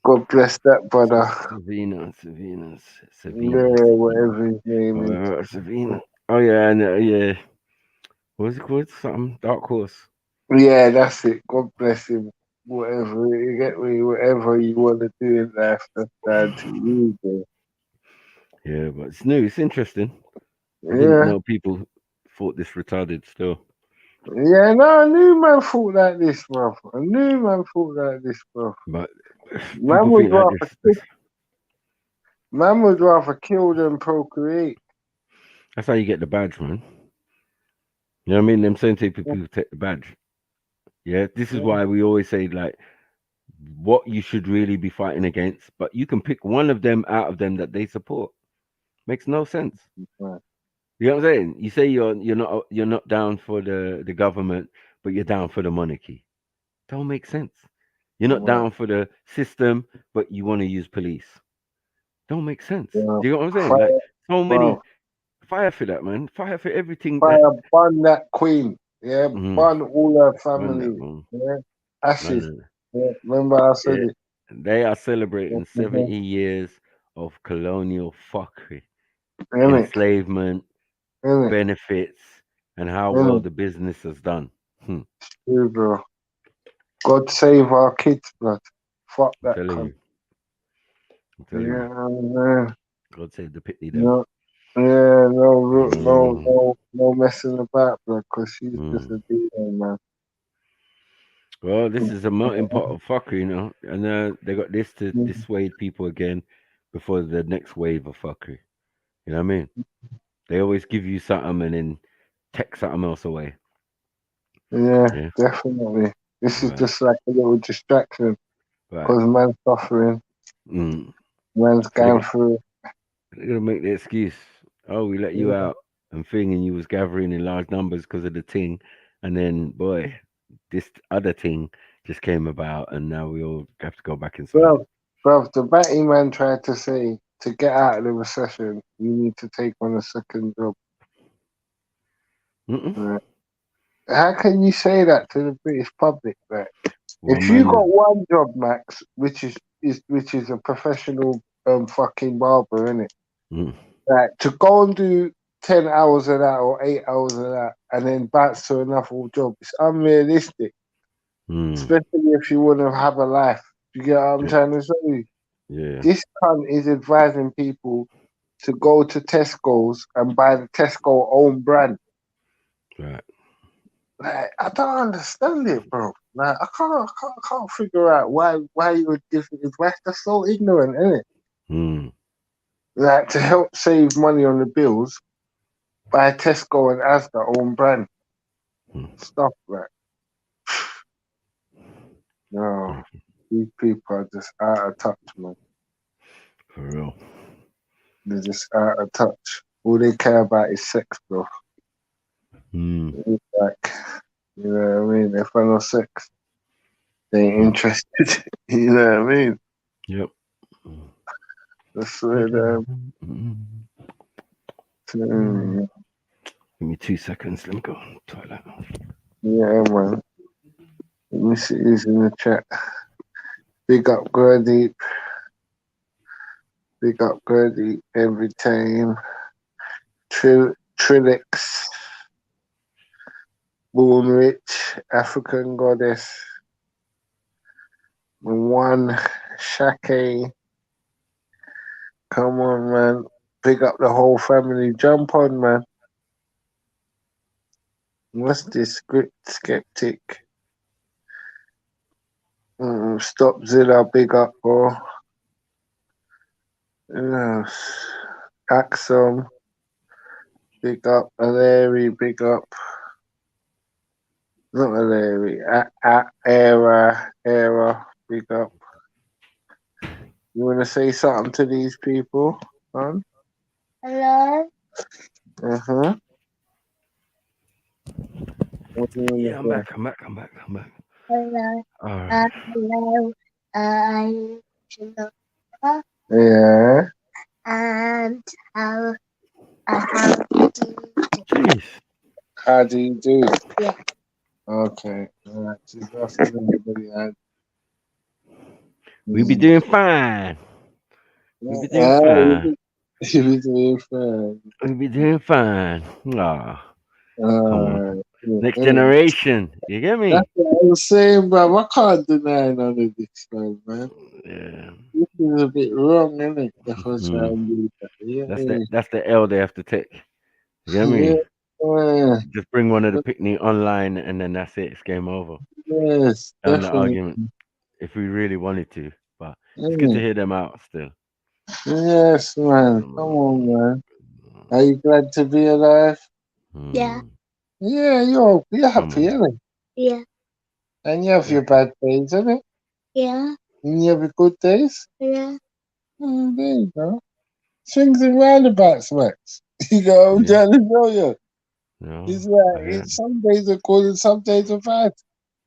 God bless that brother. Savina. Yeah, whatever his name is. Savina. Oh yeah, and what's it called? Something Dark Horse. Yeah, that's it. God bless him. Whatever you get me, whatever you want to do in life, that's down to you, bro. Yeah, but it's new. It's interesting. I didn't know people thought this retarded still. Yeah, no, I knew man thought like this, bro. But man would rather kill than procreate. That's how you get the badge, man. You know what I mean? Them same people take the badge. Yeah, this is why we always say like what you should really be fighting against, but you can pick one of them out of them that they support. Makes no sense. Right. You know what I'm saying? You say you're not down for the government, but you're down for the monarchy. Don't make sense. You're not down for the system, but you want to use police. Don't make sense. Do you know what I'm saying? Like so many fire for that, man. Fire for everything. Burn that queen. Yeah, burn all her family. Ashes. Yeah, remember I said it. They are celebrating 70 years of colonial fuckery, enslavement, benefits, and how well the business has done. True, bro. God save our kids, blood. Fuck that cunt. I'm telling you. Man. God save the pitney devil. No messing about, bro, because she's just a demon, man. Well, this is a melting pot of fuckery, you know, and they got this to dissuade people again before the next wave of fuckery. You know what I mean? They always give you something and then take something else away. Yeah, definitely. This is just like a little distraction because man's suffering. Man's going through. They're gonna make the excuse. Oh, we let you out and you was gathering in large numbers because of the thing, and then boy, this other thing just came about, and now we all have to go back inside. Bro, the Batty man tried to say to get out of the recession, you need to take on a second job. How can you say that to the British public? Like, if you got one job, Max, which is a professional fucking barber, innit? Like, to go and do 10 hours of that or 8 hours of that and then bounce to another job, it's unrealistic. Especially if you want to have a life. You get what I'm trying to say? Yeah. This cunt is advising people to go to Tesco's and buy the Tesco own brand. Right. Like, I don't understand it, bro. Like, I can't figure out why you would different. Why that's so ignorant, isn't it? Mm. Like, to help save money on the bills, buy Tesco and Asda own brand stuff. Like, no, these people are just out of touch, man. For real. They're just out of touch. All they care about is sex, bro. Mm. Like, you know what I mean? If I know sex, they ain't interested. You know what I mean? Yep. That's what Give me 2 seconds. Let me go toilet. yeah, man. Let me see who's in the chat. Big up Gurdeep. Big up Gurdeep every time. Trillix. Born Rich. African Goddess. One Shake. Come on, man. Big up the whole family. Jump on, man. What's this? Script Skeptic. Stop Zilla. Big up, bro. Yes. Axum. Big up. Aleri. Big up. Not Aleri. Era. Big up. You want to say something to these people, man? Hello. Yeah, I'm back. Hello. All right. Hello. I'm Shalom. Yeah. And how Jeez. How do you do? Yeah. Okay. All right. Just asking everybody. We be doing fine. We be doing You fine. be doing fine. We be doing fine. Come on. Next Yeah. generation. You get me? That's what I was saying, bro. I can't deny none of this, man. Yeah. This is a bit wrong, isn't it? If I try and do that. Yeah. That's the L they have to take. You get me? Yeah. Just bring one of the picnic online and then that's it. It's game over. Yes, Down the definitely. argument. If we really wanted to. But it's good to hear them out still. Yes, man. Come on, man. Are you glad to be alive? Yeah. Yeah, you're happy, isn't it? Yeah. And you have your bad days, isn't it? Yeah. And you have your good days? Yeah. There you go. Swings and roundabouts, Max. You know, I'm trying to tell you. It's like, some days are good and some days are bad.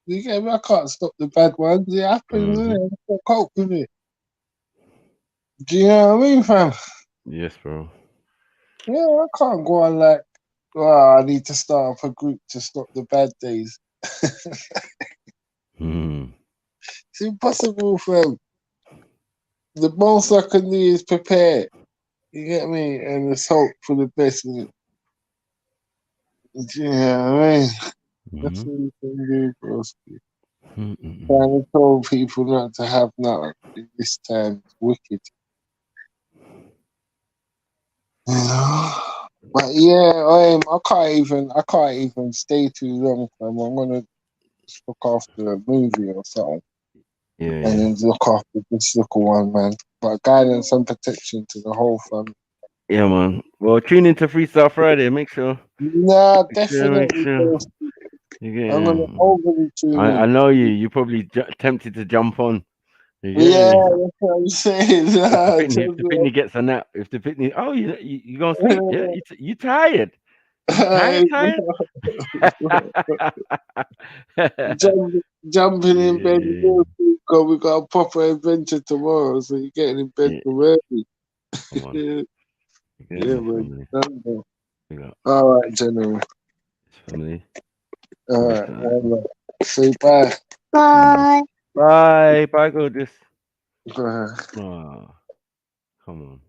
You get me? I can't stop the bad ones. It happens, isn't it? I can't cope with it. Do you know what I mean, fam? Yes, bro. Yeah, I can't go on like, I need to start up a group to stop the bad days. It's impossible, fam. The most I can do is prepare. You get me? And just hope for the best. Do you know what I mean? That's what you can do, bro. Trying to tell people not to have nothing in this time is wicked. You know? But yeah, I can't even stay too long, fam. I'm gonna just look after a movie or something. And then look after this little one, man. But guidance and protection to the whole family. Yeah, man. Well, tune into Freestyle Friday. Make sure. Nah, definitely. Make sure. I'm gonna overly tune in. I know you. You probably tempted to jump on. Yeah, that's what I'm saying. If the pitney gets a nap, you gonna sleep? Yeah, you tired? Tired? Jumping in bed. We got a proper adventure tomorrow, so you're getting in bed from early. Man. All right, General. Family. All right. Say bye. Bye. Bye. Bye, gorgeous. Bye. Oh, come on.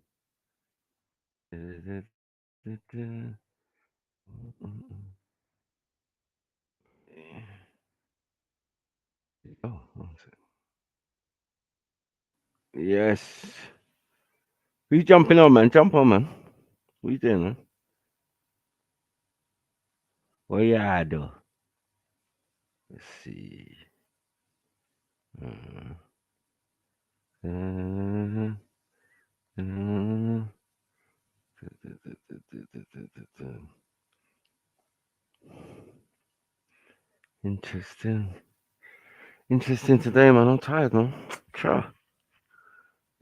Oh, yes. Who's jumping on, man? Jump on, man. What you doing, man? What you do? Let's see. Interesting today, man. I'm tired, man. Sure.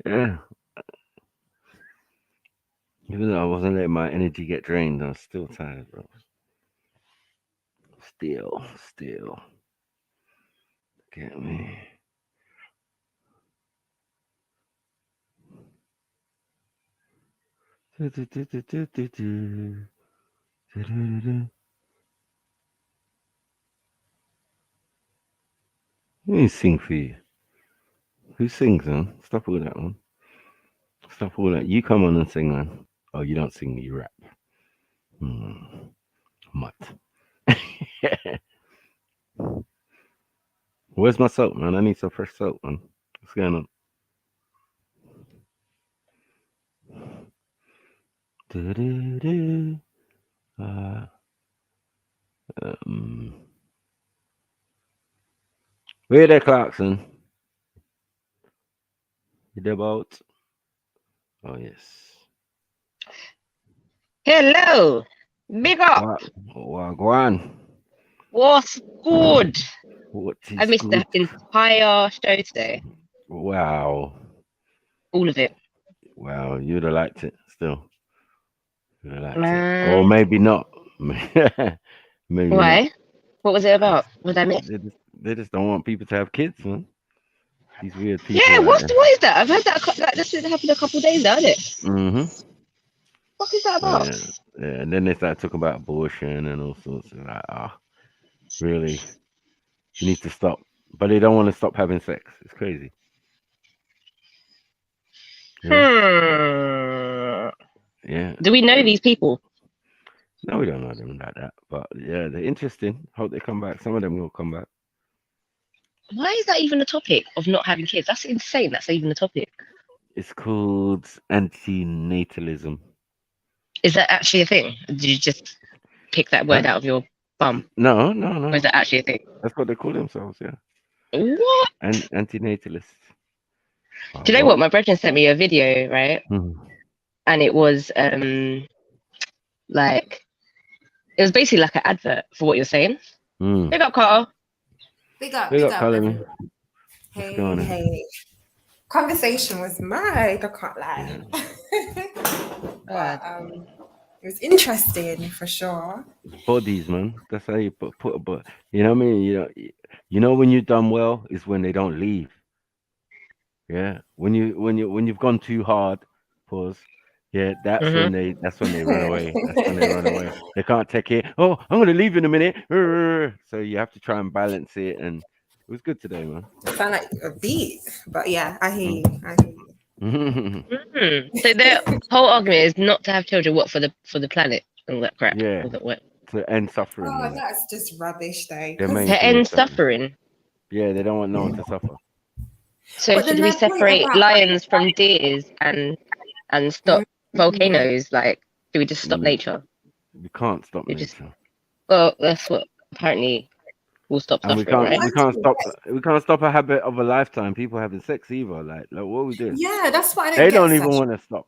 Yeah. Even though I wasn't letting my energy get drained, I'm still tired, bro. Still. Get me. Let me sing for you. Who sings, man? Stop all that, man. Stop all that. You come on and sing, man. Oh, you don't sing, you rap. Mutt. Where's my soap, man? I need some fresh soap, man. What's going on? Where there, Clarkson? You there, boat? Oh, yes. Hello. Big up. Wagwan. What's good? What is I missed good? the entire show today. Wow. All of it. Wow, you'd have liked it still. You'd have liked it. Or maybe not. Maybe Why? not. What was it about? What did I miss? They just don't want people to have kids, man. These weird people. Yeah, what is that? I've heard that this happened a couple of days ago, hasn't it? Mm-hmm. What is that about? Yeah, and then they start talking about abortion and all sorts of like, really? You need to stop. But they don't want to stop having sex. It's crazy. Yeah. Do we know these people? No, we don't know them like that. But yeah, they're interesting. Hope they come back. Some of them will come back. Why is that even a topic of not having kids? That's insane. That's even a topic. It's called antinatalism. Is that actually a thing? Did you just pick that word out of your bum? No. Or is that actually a thing? That's what they call themselves, yeah. What? Antinatalists. Do you know what? My brethren sent me a video, right? And it was like, it was basically like an advert for what you're saying. Big up, Carl. Big up, Colin. Hey. Conversation was mad, I can't lie. But it was interesting for sure. Bodies, man. That's how you put a body. You know what I mean? You know when you've done well is when they don't leave. Yeah. When you've gone too hard, pause. Yeah, that's when they run away. That's when they run away. They can't take it. Oh, I'm gonna leave in a minute. So you have to try and balance it, and it was good today, man. Sound like a beat, but yeah, I hear you. So their whole argument is not to have children. What, for the planet and all that crap? Yeah. To end suffering. Oh, that's just rubbish, though. To end suffering. Yeah, they don't want no one to suffer. So should we separate lions from deers and stop volcanoes? Like, do we just stop nature? We can't stop nature. Well, that's what apparently will stop suffering, right? We can't stop a habit of a lifetime. People having sex either. Like what are we doing? Yeah, that's why they don't even want to stop.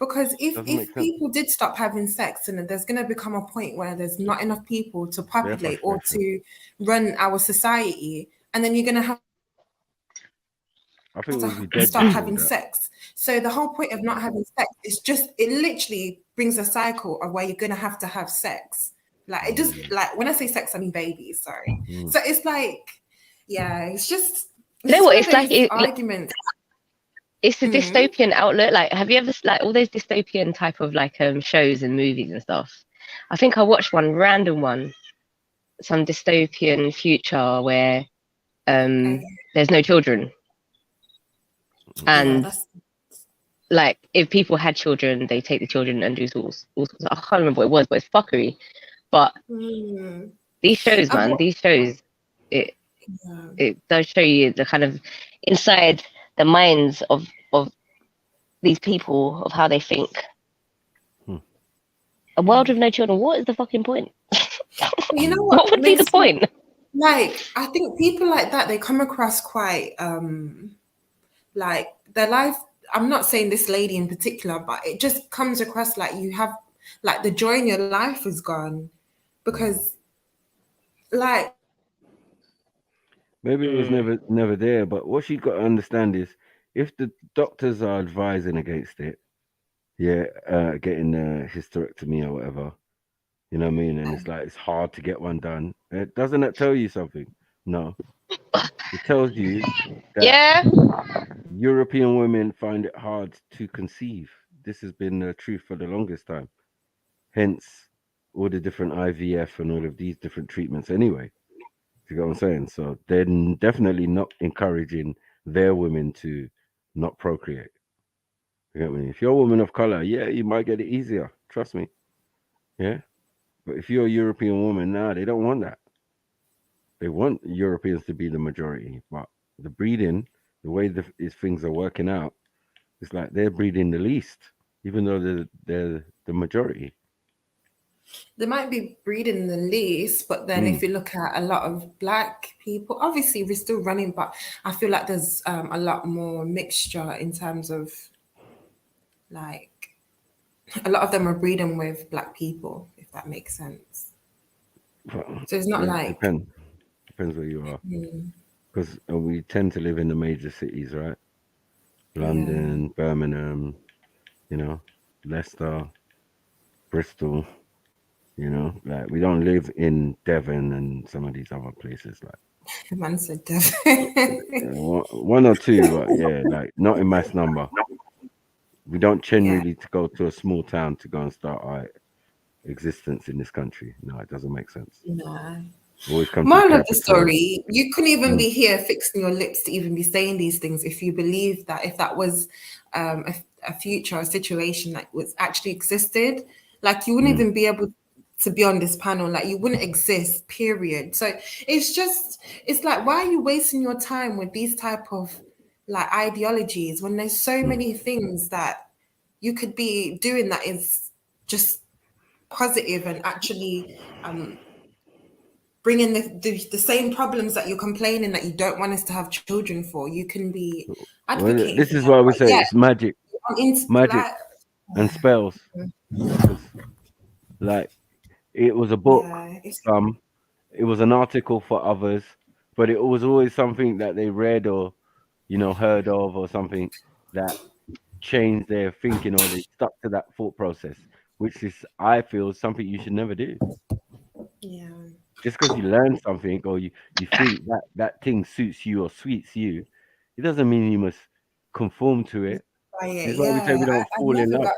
Because if people did stop having sex, and there's going to become a point where there's not enough people to populate or to run our society, and then you're going to have to stop having sex. So the whole point of not having sex is it literally brings a cycle of where you're going to have sex. Like it just, like when I say sex, I mean babies. Sorry. So it's like, yeah, it's just. You know what? It's like arguments. It's a dystopian outlet. Like, have you ever all those dystopian type of shows and movies and stuff? I think I watched one random one, some dystopian future where there's no children, and like if people had children, they take the children and do all sorts. I can't remember what it was, but it's fuckery. But these shows, man, it does show you the kind of inside the minds of these people of how they think. A world with no children. What is the fucking point? You know what? What would be the point? Like, I think people like that, they come across quite like their life. I'm not saying this lady in particular, but it just comes across like you have like the joy in your life is gone because like maybe it was never there. But what she got to understand is if the doctors are advising against it, getting a hysterectomy or whatever, you know what I mean, and it's like it's hard to get one done. Doesn't that tell you something? No, it tells you that European women find it hard to conceive. This has been the truth for the longest time. Hence, all the different IVF and all of these different treatments. Anyway, you get what I'm saying? So they're definitely not encouraging their women to not procreate. You get me? If you're a woman of color, you might get it easier. Trust me. Yeah. But if you're a European woman, they don't want that. They want Europeans to be the majority. But the breeding, the way these things are working out, it's like they're breeding the least, even though they're the majority. They might be breeding the least, but then if you look at a lot of black people, obviously we're still running, but I feel like there's a lot more mixture in terms of like a lot of them are breeding with black people, if that makes sense. Well, so it's not like depends where you are, because we tend to live in the major cities, right? London, Birmingham, Leicester, Bristol. Like we don't live in Devon and some of these other places. Like the man said Devon. one or two, but like not in mass number. We don't generally to go to a small town to go and start our existence in this country. No, it doesn't make sense. Nah. Always come Moral of the story, you couldn't even be here fixing your lips to even be saying these things if you believe that if that was a future or situation that was actually existed, like you wouldn't even be able to be on this panel, like you wouldn't exist, period. So it's like, why are you wasting your time with these type of like ideologies when there's so many things that you could be doing that is just positive and actually bringing the same problems that you're complaining that you don't want us to have children for. You can be advocating. This is why we say it's magic, magic and spells. Like it was a book, it was an article for others, but it was always something that they read or heard of or something that changed their thinking or they stuck to that thought process, which is, I feel, something you should never do. Yeah. Just because you learn something or you think that thing suits you or sweets you, it doesn't mean you must conform to it. It's why we say we don't fall in love.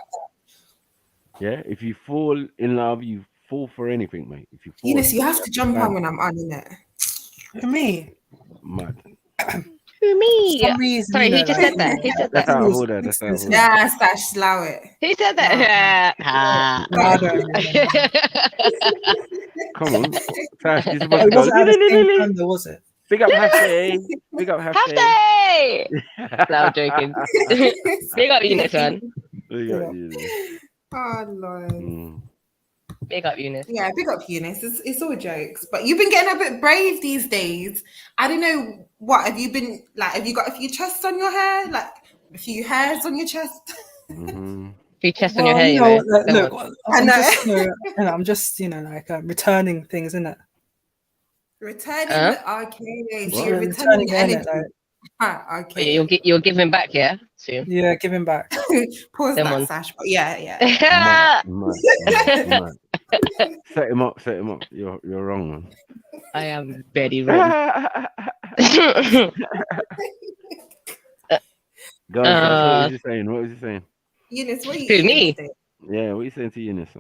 Yeah, if you fall in love, you fall for anything, mate. If you fall, you have to jump on when I'm on it. For me, mad. For me, for some reason, sorry, who just said that? Who said that? That's out of order. That's out of order. Yeah, Stash, allow it. Who said that? Come on, Sash, you're supposed to It go. wasn't at the same time, though, was it? Big up Hafte. Big up Hafte. Hafte! No, I'm joking. Big up Eunice, man. Big up Eunice. Oh, Lord. Big up Eunice. Yeah, big up Eunice. It's all jokes. But you've been getting a bit brave these days. I don't know what. Have you been, like, have you got a few chests on your hair? Like, a few hairs on your chest? Few chests on your hair, Look, I'm just like returning things, innit? Returning, okay. So you're returning energy. Okay. You're giving back, yeah? Soon. Yeah, giving back. Pause that, Sash. But yeah. Mad. Set him up. You're wrong, man. I am very wrong. Go on, Sash, what was he saying? Eunice, what are you Who, me? today? Yeah, what are you saying to Eunice?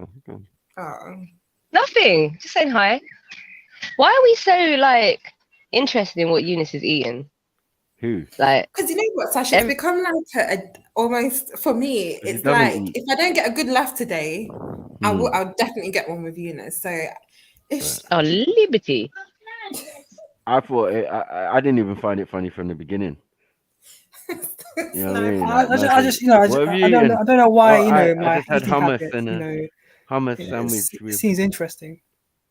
Nothing. Just saying hi. Why are we so interested in what Eunice is eating? Who? Because you know what, Sasha, it's become like almost, for me, it's like if I don't get a good laugh today, I'll definitely get one with Eunice. So liberty. I thought I didn't even find it funny from the beginning. You know what I mean? I Like, just, you know, what have you eaten? I don't know why, Oh, you know, I my just had eating hummus habits, and you a know, hummus it sandwich with seems interesting.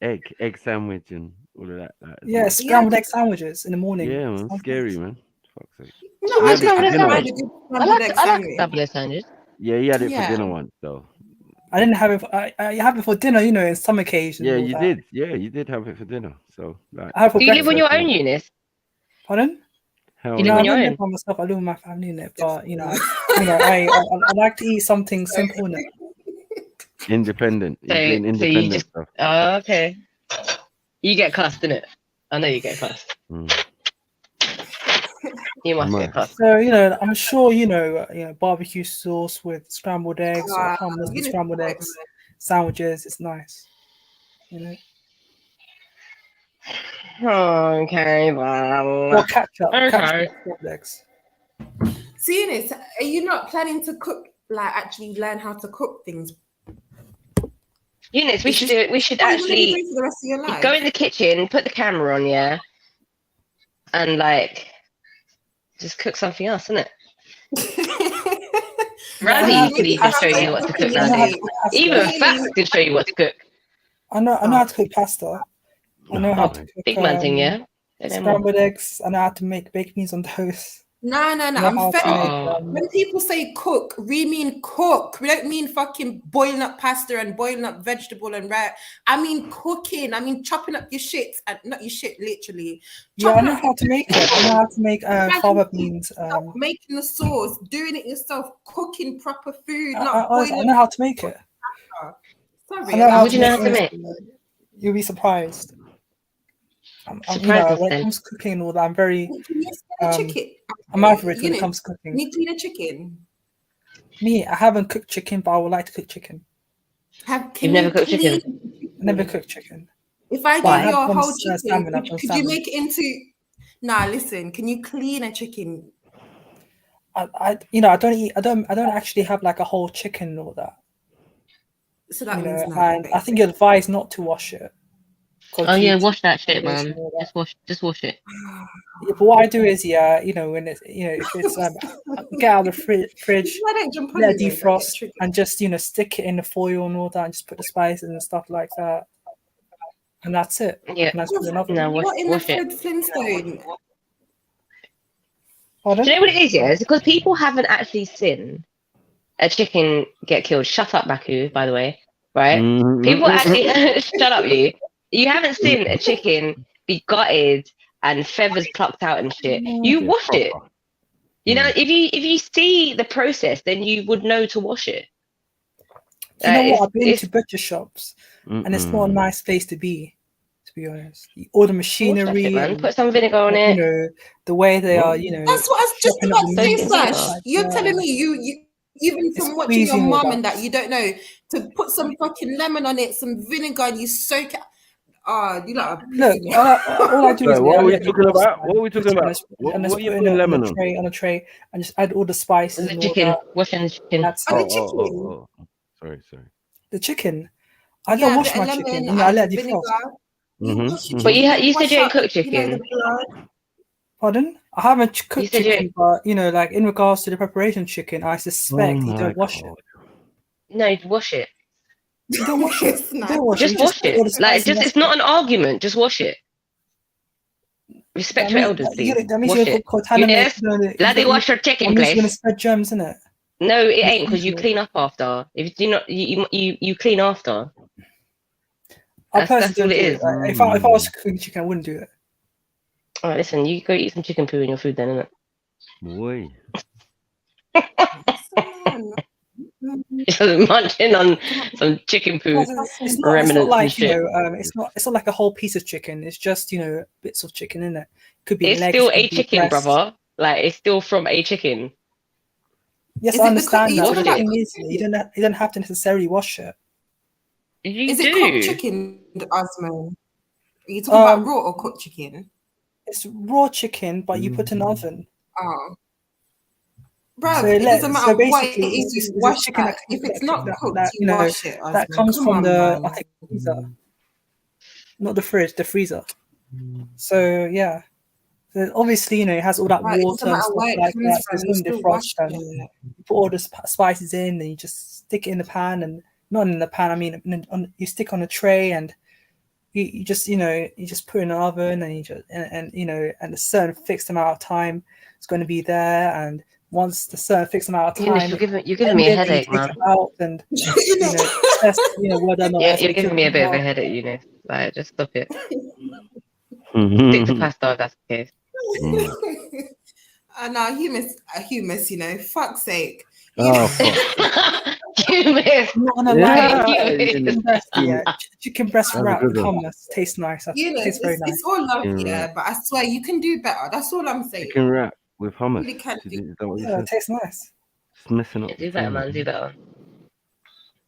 egg sandwich and all of that. As Yeah, well. scrambled egg sandwiches in the morning. Yeah, man, Sounds scary, nice. man. Fuck's sake. No, He I had it for scrambled egg dinner. sandwich. I like scrambled egg sandwich. Yeah, he had it for Yeah. dinner once, though. I didn't have it. I have it for dinner, you know, in some occasions. Yeah, and all you that. did. Yeah, you did have it for dinner. So, like, I have it for Do you live on breakfast. your own, Eunice? Pardon? Hell You live No, on I your don't own? live by myself. I live with my family in it, but you know, I like to eat something simple in it. Independent. You're doing So you independent just stuff. oh, okay. You get cussed, innit? I know you get cussed. You must get cussed. So you know, I'm sure you know, barbecue sauce with scrambled eggs or hummus with scrambled eggs, sandwiches. It's nice, you know. Okay, well. Or ketchup with scrambled eggs. So, Eunice, are you not planning to cook, like actually learn how to cook things? Eunice, we should do it. We should what are you gonna be actually doing for the rest of your life? go in the kitchen, put the camera on, yeah, and like just cook something else, innit? Randy could even show you what to cook nowadays. Even Fats could show you what to cook. I know how to cook pasta. I know how to cook Big man thing, yeah. scrambled eggs. I know how to make baked beans on toast. No. I'm fed up. When people say cook, we mean cook. We don't mean fucking boiling up pasta and boiling up vegetable and right. I mean cooking. I mean chopping up your shit and not your shit literally. Yeah, I know how to make it. I know how to make fava beans. Making the sauce, doing it yourself, cooking proper food. I know how to make it. Sorry, I know how What do you know how to make? You'll be surprised. Surprised you know, us when it then. comes to cooking and all that, I'm very chicken. I'm average when it comes to cooking. Can you clean a chicken? Me, I haven't cooked chicken, but I would like to cook chicken. You've never cooked chicken? Never cooked chicken. If I But give you a done whole salmon, chicken, I've done could you salmon. make it into? Nah, listen. Can you clean a chicken? I don't actually have like a whole chicken and all that. So that you means know, no. and I think you're advised not to wash it. Oh yeah, wash that shit, man. Just wash it. Yeah, but what I do is, when it's, if it's get out of the fridge, let it defrost, and just stick it in the foil and all that, and just put the spices and stuff like that, and that's it. Yeah. And that's good enough. No, wash it. Flintstone. Pardon? Do you know what it is? Yeah, it's because people haven't actually seen a chicken get killed. Shut up, Baku. By the way, right? People actually shut up, you. You haven't seen a chicken be gutted and feathers plucked out and shit. You wash it. You know, if you see the process, then you would know to wash it. You know what? I've been to butcher shops, and it's not a nice place to be honest. All the machinery, man. Put some vinegar on it. The way they are, That's what I was just about to say, Flash. You're telling me you even from watching your mum and that, you don't know to put some fucking lemon on it, some vinegar, and you soak it. Oh, you like look. All I do is what are we talking about? What are we talking about? And just What are you put putting it lemon on a tray, and just add all the spices and chicken. all that. Washing the chicken. That's Oh. Sorry. The chicken. I don't wash my chicken. I let it defrost. But you said you didn't cook chicken. Pardon? I haven't cooked chicken, but like in regards to the preparation chicken, I suspect you don't wash it. No, you wash it. You don't wash it. Just wash it. Like, it's not an argument. Just wash it. Respect your elders, please. That means wash it. Yes, laddie, wash your chicken, please. You're gonna spread germs, isn't it? No, it ain't, because you clean up after. If you not, you clean after. That's all it is. If I was cooking chicken, I wouldn't do it. All right, listen, you go eat some chicken poo in your food then, innit? Boy. Just munching on some chicken poo remnants like, and shit. It's not like a whole piece of chicken. It's just bits of chicken in it. Could be. It's legs, still a chicken, breast. brother. Like, it's still from a chicken. Yes, I understand that. The thing is, you don't have to necessarily wash it. Is it cooked chicken, Asmo? Are you talking about raw or cooked chicken? It's raw chicken, but you put in the oven. Oh. Bro, it doesn't matter what it is, you wash it. If it's not cooked, you wash it. That comes from I think, freezer. Not the fridge, the freezer. So, yeah. So obviously, you know, it has all that Right, it water doesn't and matter stuff where it like comes that. So from, it's you going to still wash defrost, and it. you put all the spices in, and you just stick it in the pan, and not in the pan. I mean, you stick on a tray, and you just, you know, you just put it in the oven, and you just and you know, and a certain fixed amount of time it's going to be there, and once the certain fixed amount of time, you're giving me a headache, man. Out and you know, test, you know, whether or not Yeah, you're giving me a bit of a headache, Eunice. Like, just stop it. Stick to pasta if that's the case. No, humus, you know, fuck's sake. Oh, fuck. Humus. I'm not gonna lie, chicken breast That's a wrap good with one. hummus tastes nice. You know, Tastes very nice. it's all love, Chicken yeah, wrap. but I swear you can do better. That's all I'm saying. Chicken wrap with hummus. Really can do. Is that what you Yeah, it said? tastes nice. It's messing up. Yeah, do better, man. Do better.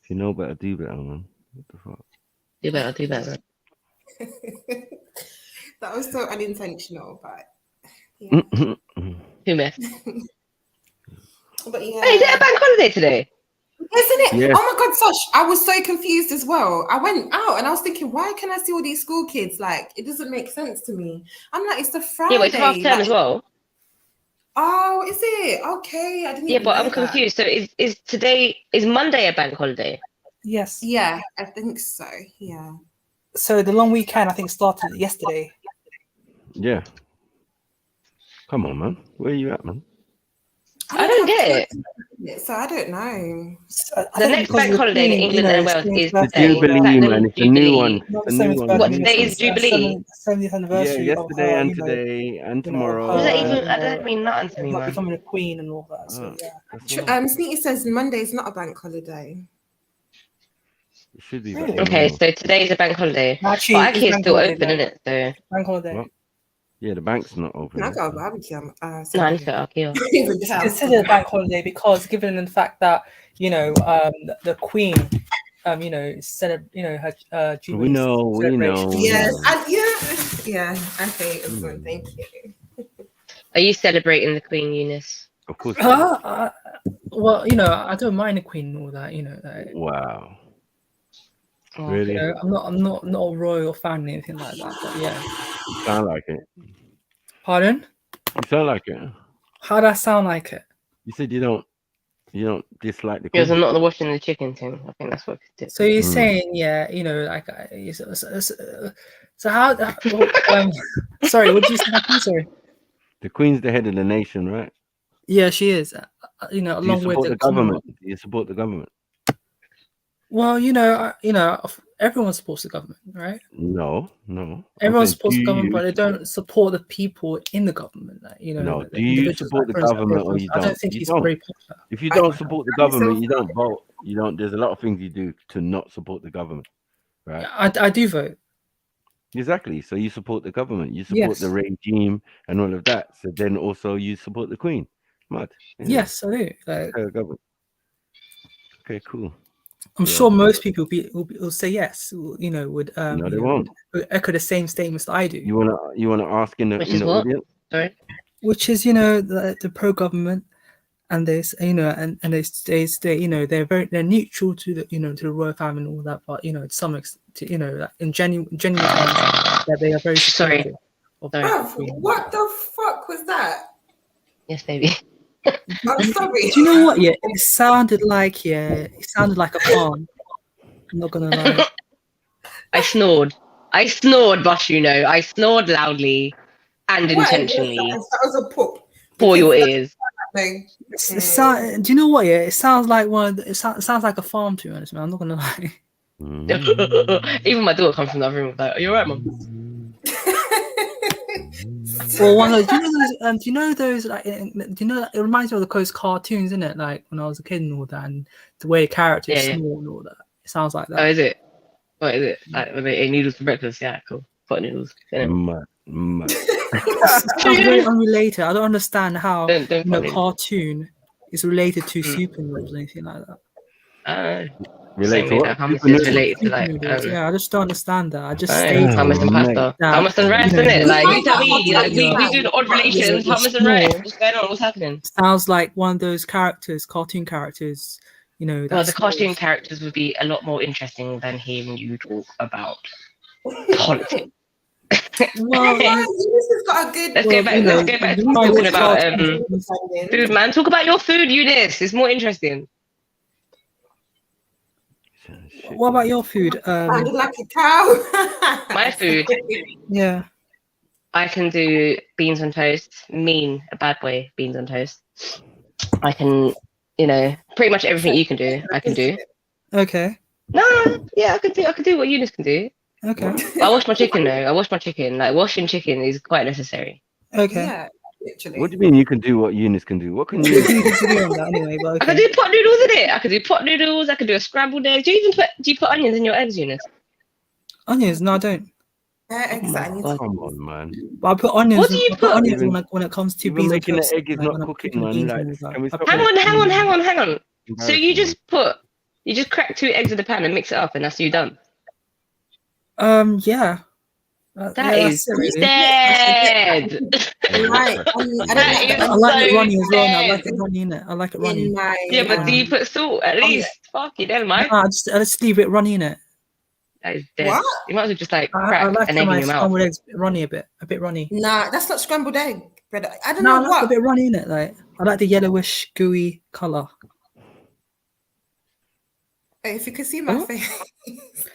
If you know better, do better, man. What the fuck? Do better. Do better. That was so unintentional, but yeah. Humus. But yeah. Hey, is it a bank holiday today? Isn't it? Yes. Oh my God, Sosh, I was so confused as well. I went out and I was thinking, why can I see all these school kids? Like, it doesn't make sense to me. I'm like, it's the Friday. Yeah, but it's half term as well. Oh, is it? Okay, I didn't even but know I'm confused. So is Monday a bank holiday? Yes. Yeah, I think so. Yeah. So the long weekend, I think, started yesterday. Yeah. Come on, man. Where are you at, man? I don't get it. So I don't know. The next bank holiday in England and Wales is the today. Jubilee, man. It's a new one. Not It's a new one. What, today is Jubilee? 70th anniversary. Yeah, yesterday of, and you know, today and tomorrow. What does that and- even? I don't mean nothing to me, not man. becoming a queen and all that. So yeah. Sneaky says Monday is not a bank holiday. It should be. Really? Okay, so today is a bank holiday. Actually, but it's IKEA is bank still holiday, open, no. isn't it? So Bank holiday. What? Yeah, the bank's not open. I got a barbecue. no, I need to go to IKEA. It's considered a bank holiday because, given the fact that you know, the Queen, you know, her Jubilee. We know. Yes, yeah. Okay, thank you. Are you celebrating the Queen, Eunice? Of course. Well, you know, I don't mind the Queen and all that. You know. Wow. Oh, Really? You know, I'm not a royal fan or anything like that. But yeah. You sound like it. Pardon? You sound like it. How do I sound like it? You said you don't dislike the Because Queen. I'm not watching the chicken thing. I think that's what it did. So you're saying, yeah, you know, like, so how? Sorry, what did you say? I'm sorry. The Queen's the head of the nation, right? Yeah, she is. You know, Do you along with support the the government? Do you support the government? Well, you know, everyone supports the government, right? No. Everyone supports the government, but they don't support the people in the government. Like, you know, No. the Do you individuals, support the like, for example, government or you don't? I don't think You he's don't. very popular. If you don't support the government, you don't vote. You don't. There's a lot of things you do to not support the government, right? I do vote. Exactly. So you support the government. You support the regime and all of that. So then also you support the Queen. Mad. Yeah. Yes, I do. Like, Government. Okay, cool. I'm sure most people will say yes. You know, would No, they won't. would echo the same statements that I do. You wanna ask in the audience? Sorry. Which is, you know, the pro government, and there's, you know, and they you know, they're neutral to the, you know, to the royal family and all that, but you know, to some extent, you know, like in genuine terms, that they are very Sorry. What the fuck was that? Yes, baby. I'm sorry. Do you know what? Yeah, it sounded like a farm. I'm not gonna lie. I snored, Bosh. You know, I snored loudly and intentionally. That was a poop. For your ears. Do you know what? Yeah, it sounds like it sounds like a farm, to be honest, man. I'm not gonna lie. Even my daughter comes from that room. Like, are you alright, mum? Well, one of those, do you know those? Like, do you know? It reminds me of those cartoons, isn't it? Like when I was a kid and all that, and the way characters snore and all that. It sounds like that. Oh, is it? What is it? Like when they eat noodles for breakfast? Yeah, cool. Pot noodles. Mad. It's very unrelated. I don't understand how don't cartoon is related to super noodles or anything like that. Related to what? Hummus is related to like yeah, I just don't understand that. I just hummus and pasta, hummus and rice, isn't it? Like you tell me, like we do the odd relations, hummus and rice. What's going on? What's happening? Sounds like one of those cartoon characters. You know, well, the cartoon characters would be a lot more interesting than hearing you talk about politics. Well, Eunice has got a good. Let's go back. Let's go back to talking about food, man. Talk about your food, Eunice. It's more interesting. What about your food? Sounded like a cow. My food. Yeah. I can do beans on toast. Mean a bad boy beans on toast. I can, pretty much everything you can do. I can do. Okay. No, yeah, I can do what Eunice can do. Okay. I wash my chicken though. I wash my chicken. Like washing chicken is quite necessary. Okay. Yeah, literally. What do you mean you can do what Eunice can do? What can you do? Anyway, but okay. I can do pot noodles in it. I can do pot noodles. I can do a scrambled egg. Do you put onions in your eggs, Eunice? Onions? No, I don't. Oh, come on, man. But I put onions. What do you put? Onions when it comes to beans making and the toast. egg is not cooking, man. Like, Hang on. So you just crack 2 eggs in the pan and mix it up, and that's you done. Yeah. That is dead. Right. I like it runny as well. I like it runny in it. I like it runny. Yeah, but do you put salt at least? Fuck it, never mind. I just leave it runny in it. That is dead. What? You might as well just crack I like an egg in my your mouth. scrambled eggs runny a bit runny. Nah, that's not scrambled egg bread. I don't No, know I what. like a bit runny in it. Like I like the yellowish gooey color. If you could see my face.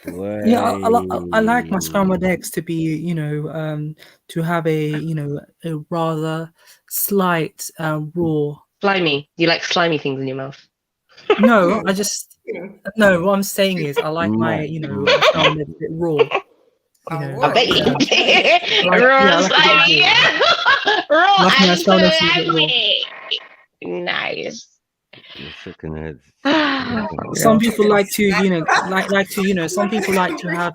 Yeah, I like my scrambled eggs to be, to have a rather slight raw. Slimy. You like slimy things in your mouth? No, no. What I'm saying is, I like my, scrambled eggs a bit raw. I bet you did. Raw slimy. Raw and slimy. Nice. Some people like to, some people like to have,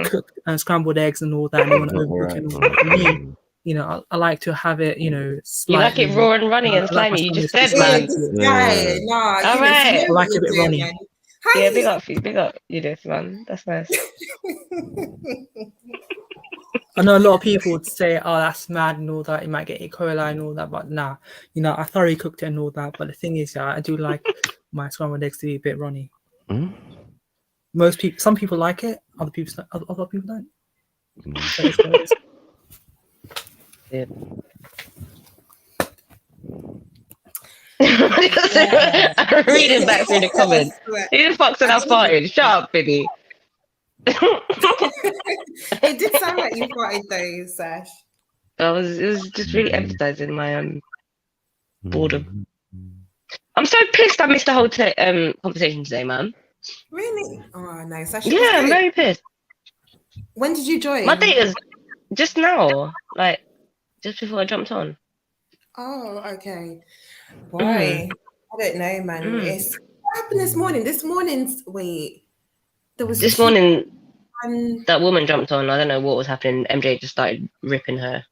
cooked scrambled eggs and all that. And they want to overcook it. For me, I like to have it, slightly. You like it raw and runny and slimy. You just said, man. Nah, all right. I like it a bit runny. Yeah, big up, you this man. That's nice. I know a lot of people would say, "Oh, that's mad" and all that. You might get E. coli and all that, but nah, I thoroughly cooked it and all that. But the thing is, I do like my scrambled eggs to be a bit runny. Some people like it. Other people don't. Yeah. I'm reading back through the comments. Who the fuck said I farted? Shut up, Billy. It did sound like you farted though, Sash. It was just really emphasizing my boredom. I'm so pissed I missed the whole conversation today, man. Really? Oh no, Sash. Yeah, I'm very pissed. When did you join? My date is just now, like just before I jumped on. Oh, okay. Boy, I don't know, man. What happened this morning? This morning, that woman jumped on. I don't know what was happening. MJ just started ripping her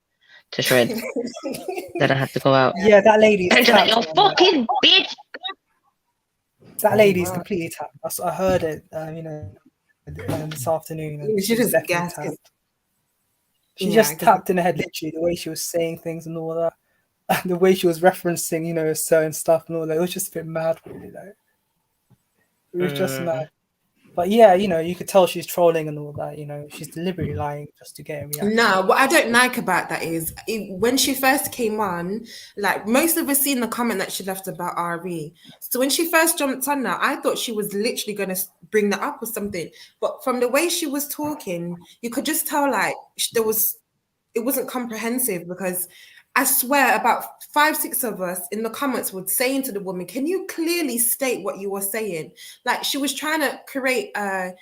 to shreds. Then I had to go out. Yeah, that lady. MJ's like, "You fucking bitch." That lady's completely tapped. I heard it. This afternoon. She just gassed. She just tapped in her head, literally, the way she was saying things and all that. And the way she was referencing, certain stuff and all that. It was just a bit mad, really. Like, it was just mad. But yeah, you could tell she's trolling and all that. She's deliberately lying just to get a reaction. No, what I don't like about that is when she first came on, like most of us seen the comment that she left about RE. So when she first jumped on now, I thought she was literally going to bring that up or something. But from the way she was talking, you could just tell like it wasn't comprehensive, because I swear about 5-6 of us in the comments were saying to the woman, "Can you clearly state what you were saying?" Like she was trying to create a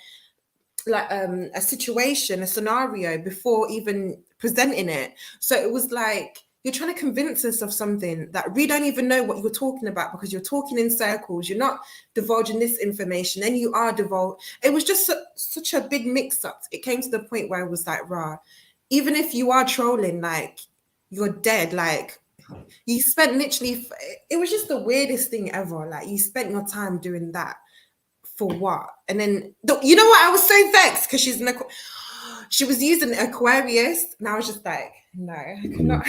situation, a scenario before even presenting it. So it was like you're trying to convince us of something that we don't even know what you're talking about, because you're talking in circles. You're not divulging this information, then you are divulging. It was just such a big mix-up. It came to the point where I was like, "Rah, even if you are trolling, like." You're dead. Like you spent literally, it was just the weirdest thing ever. Like you spent your time doing that for what? And then, you know what? I was so vexed because she was using Aquarius, and I was just like, no, I could not.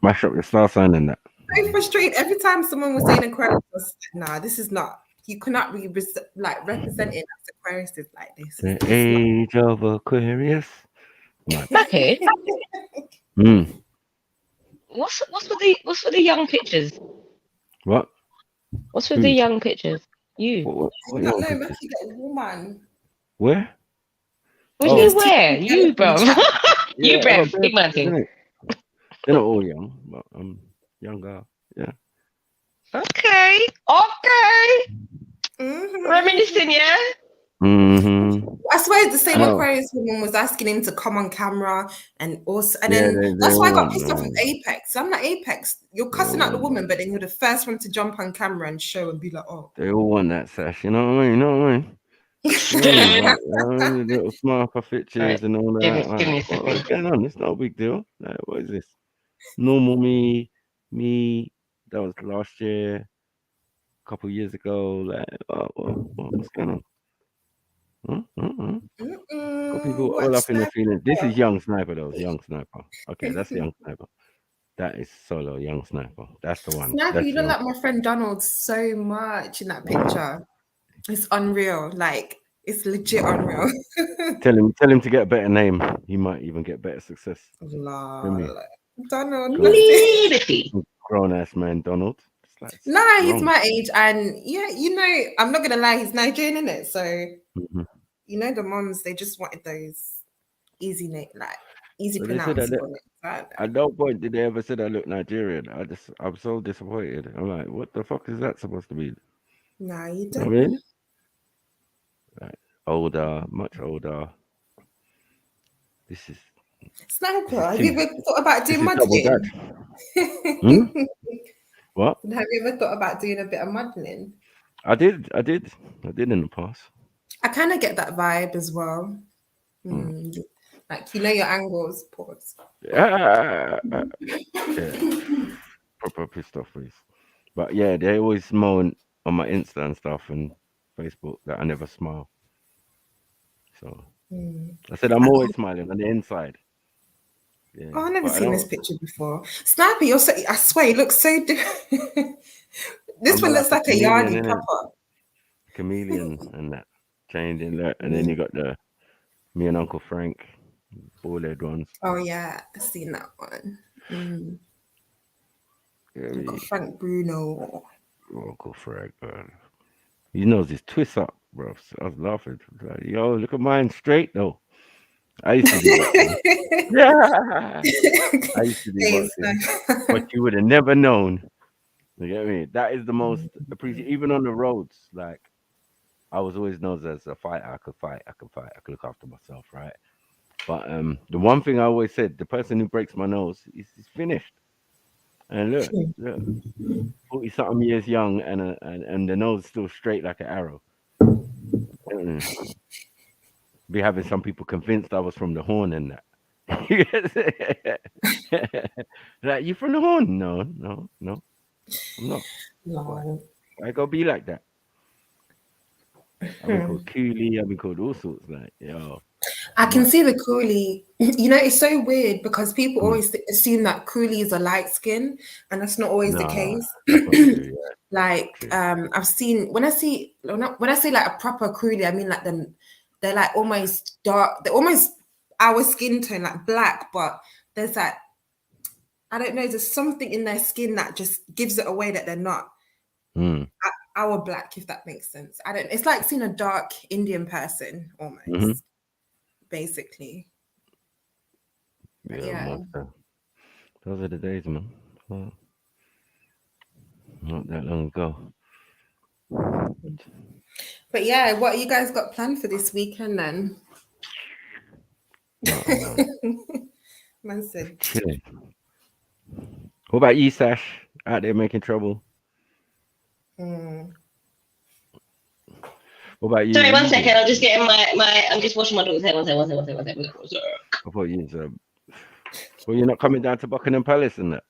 Mash up your star sign in that. So frustrated every time someone was saying Aquarius. Nah, this is not you cannot be like representing as Aquarius is like this. The age of Aquarius. Mackie, what's with the young pictures? What? What's with the young pictures? You. What I don't know, Mackie got a woman. Where? What do you wear? You, bro. You, bro. Big man thing. They're not all young, but I'm younger. Yeah. Okay. Reminiscing, yeah? I swear the same Aquarius woman was asking him to come on camera and then that's why I got pissed off with Apex. I'm like, Apex, you're cussing out the woman, but then you're the first one to jump on camera and show and be like, oh. They all want that sash, you know what I mean? You know what I mean? The little smart pictures and all that. What's going on? It's not a big deal. Like, what is this? Normal me. That was last year, a couple of years ago. Like, what's going on? Got people all up in the feelings. This is young sniper, though. Young sniper. Okay, that's young sniper. That is solo young sniper. That's the one. Sniper, you look like my friend Donald so much in that picture. It's unreal. Like, it's legit unreal. Tell him to get a better name. He might even get better success. Donald. Grown ass man, Donald. Like, nah, he's my age, and yeah, you know, I'm not gonna lie, he's Nigerian, isn't it? So you know, the moms, they just wanted those easy pronounce. At no point did they ever say I look Nigerian. I'm so disappointed. I'm like, what the fuck is that supposed to be? Nah, you don't. I mean, like, older, much older. This is Sniper. Have you ever thought about doing modeling? What? Have you ever thought about doing a bit of modeling? I did in the past. I kind of get that vibe as well. Like, you know your angles. Pause. Yeah. Proper pissed off face. But yeah, they always moan on my Insta and stuff and Facebook that I never smile. So I said I'm always smiling on the inside. Yeah, I've never seen this picture before. Sniper, I swear, you look so different. This one looks like a yardie proper. Chameleon and that. Changing that. And then you got me and Uncle Frank, bald-head ones. Oh yeah, I've seen that one. Uncle Frank Bruno. Uncle Frank, man. He knows his twist up, bro. So I was laughing. Like, yo, look at mine straight though. I used to do boxing. Yeah. I used to do boxing. But you would have never known. You get me? That is the most appreciated, even on the roads. Like, I was always known as a fighter. I could fight. I could look after myself, right? But the one thing I always said, the person who breaks my nose is finished. And look, 40-something years young, and the nose still straight like an arrow. Be having some people convinced I was from the Horn and that. Like, you from the Horn? No, I'm not. No. I gotta be like that. I've been called coolie. I've been called all sorts. Like, yo. I can see the coolie. You know, it's so weird because people always assume that coolies are light skin, and that's not always the case. True, yeah. Like, I've seen when I say like a proper coolie, I mean like they're like almost dark. They're almost our skin tone, like black, but there's that, I don't know, there's something in their skin that just gives it away that they're not our black, if that makes sense. It's like seeing a dark Indian person almost, basically. Yeah. Those are the days, man. Well, not that long ago. But yeah, what you guys got planned for this weekend then? Man said chilling. What about you, Sash? Out there making trouble? What about you? Sorry, 1 second. I'm just getting I'm just washing my dog's hair. One second. I thought you well, you're not coming down to Buckingham Palace and that?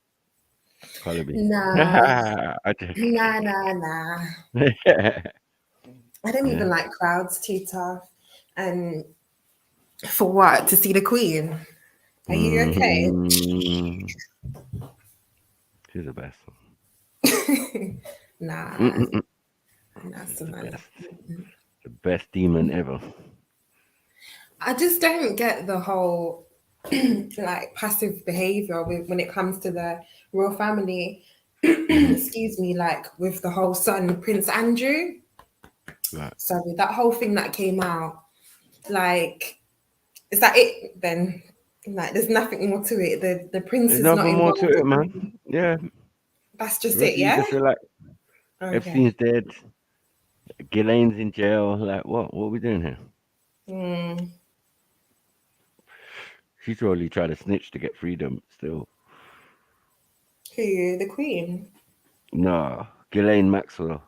Nah. Nah. I don't even like crowds, too tough. And for what? To see the Queen? Are you okay? She's the best. Nah. That's the best demon ever. I just don't get the whole like passive behavior when it comes to the royal family. Excuse me, like with the whole son, Prince Andrew. Right. Sorry, that whole thing that came out, like, is that it then? Like, there's nothing more to it. The prince There's is not nothing more involved. to it, man. Yeah. That's just The rest it, of you yeah? just feel like Okay. Epstein's dead. Ghislaine's in jail. Like, what? What are we doing here? She's probably trying to snitch to get freedom still. Who? The Queen? No, Ghislaine Maxwell.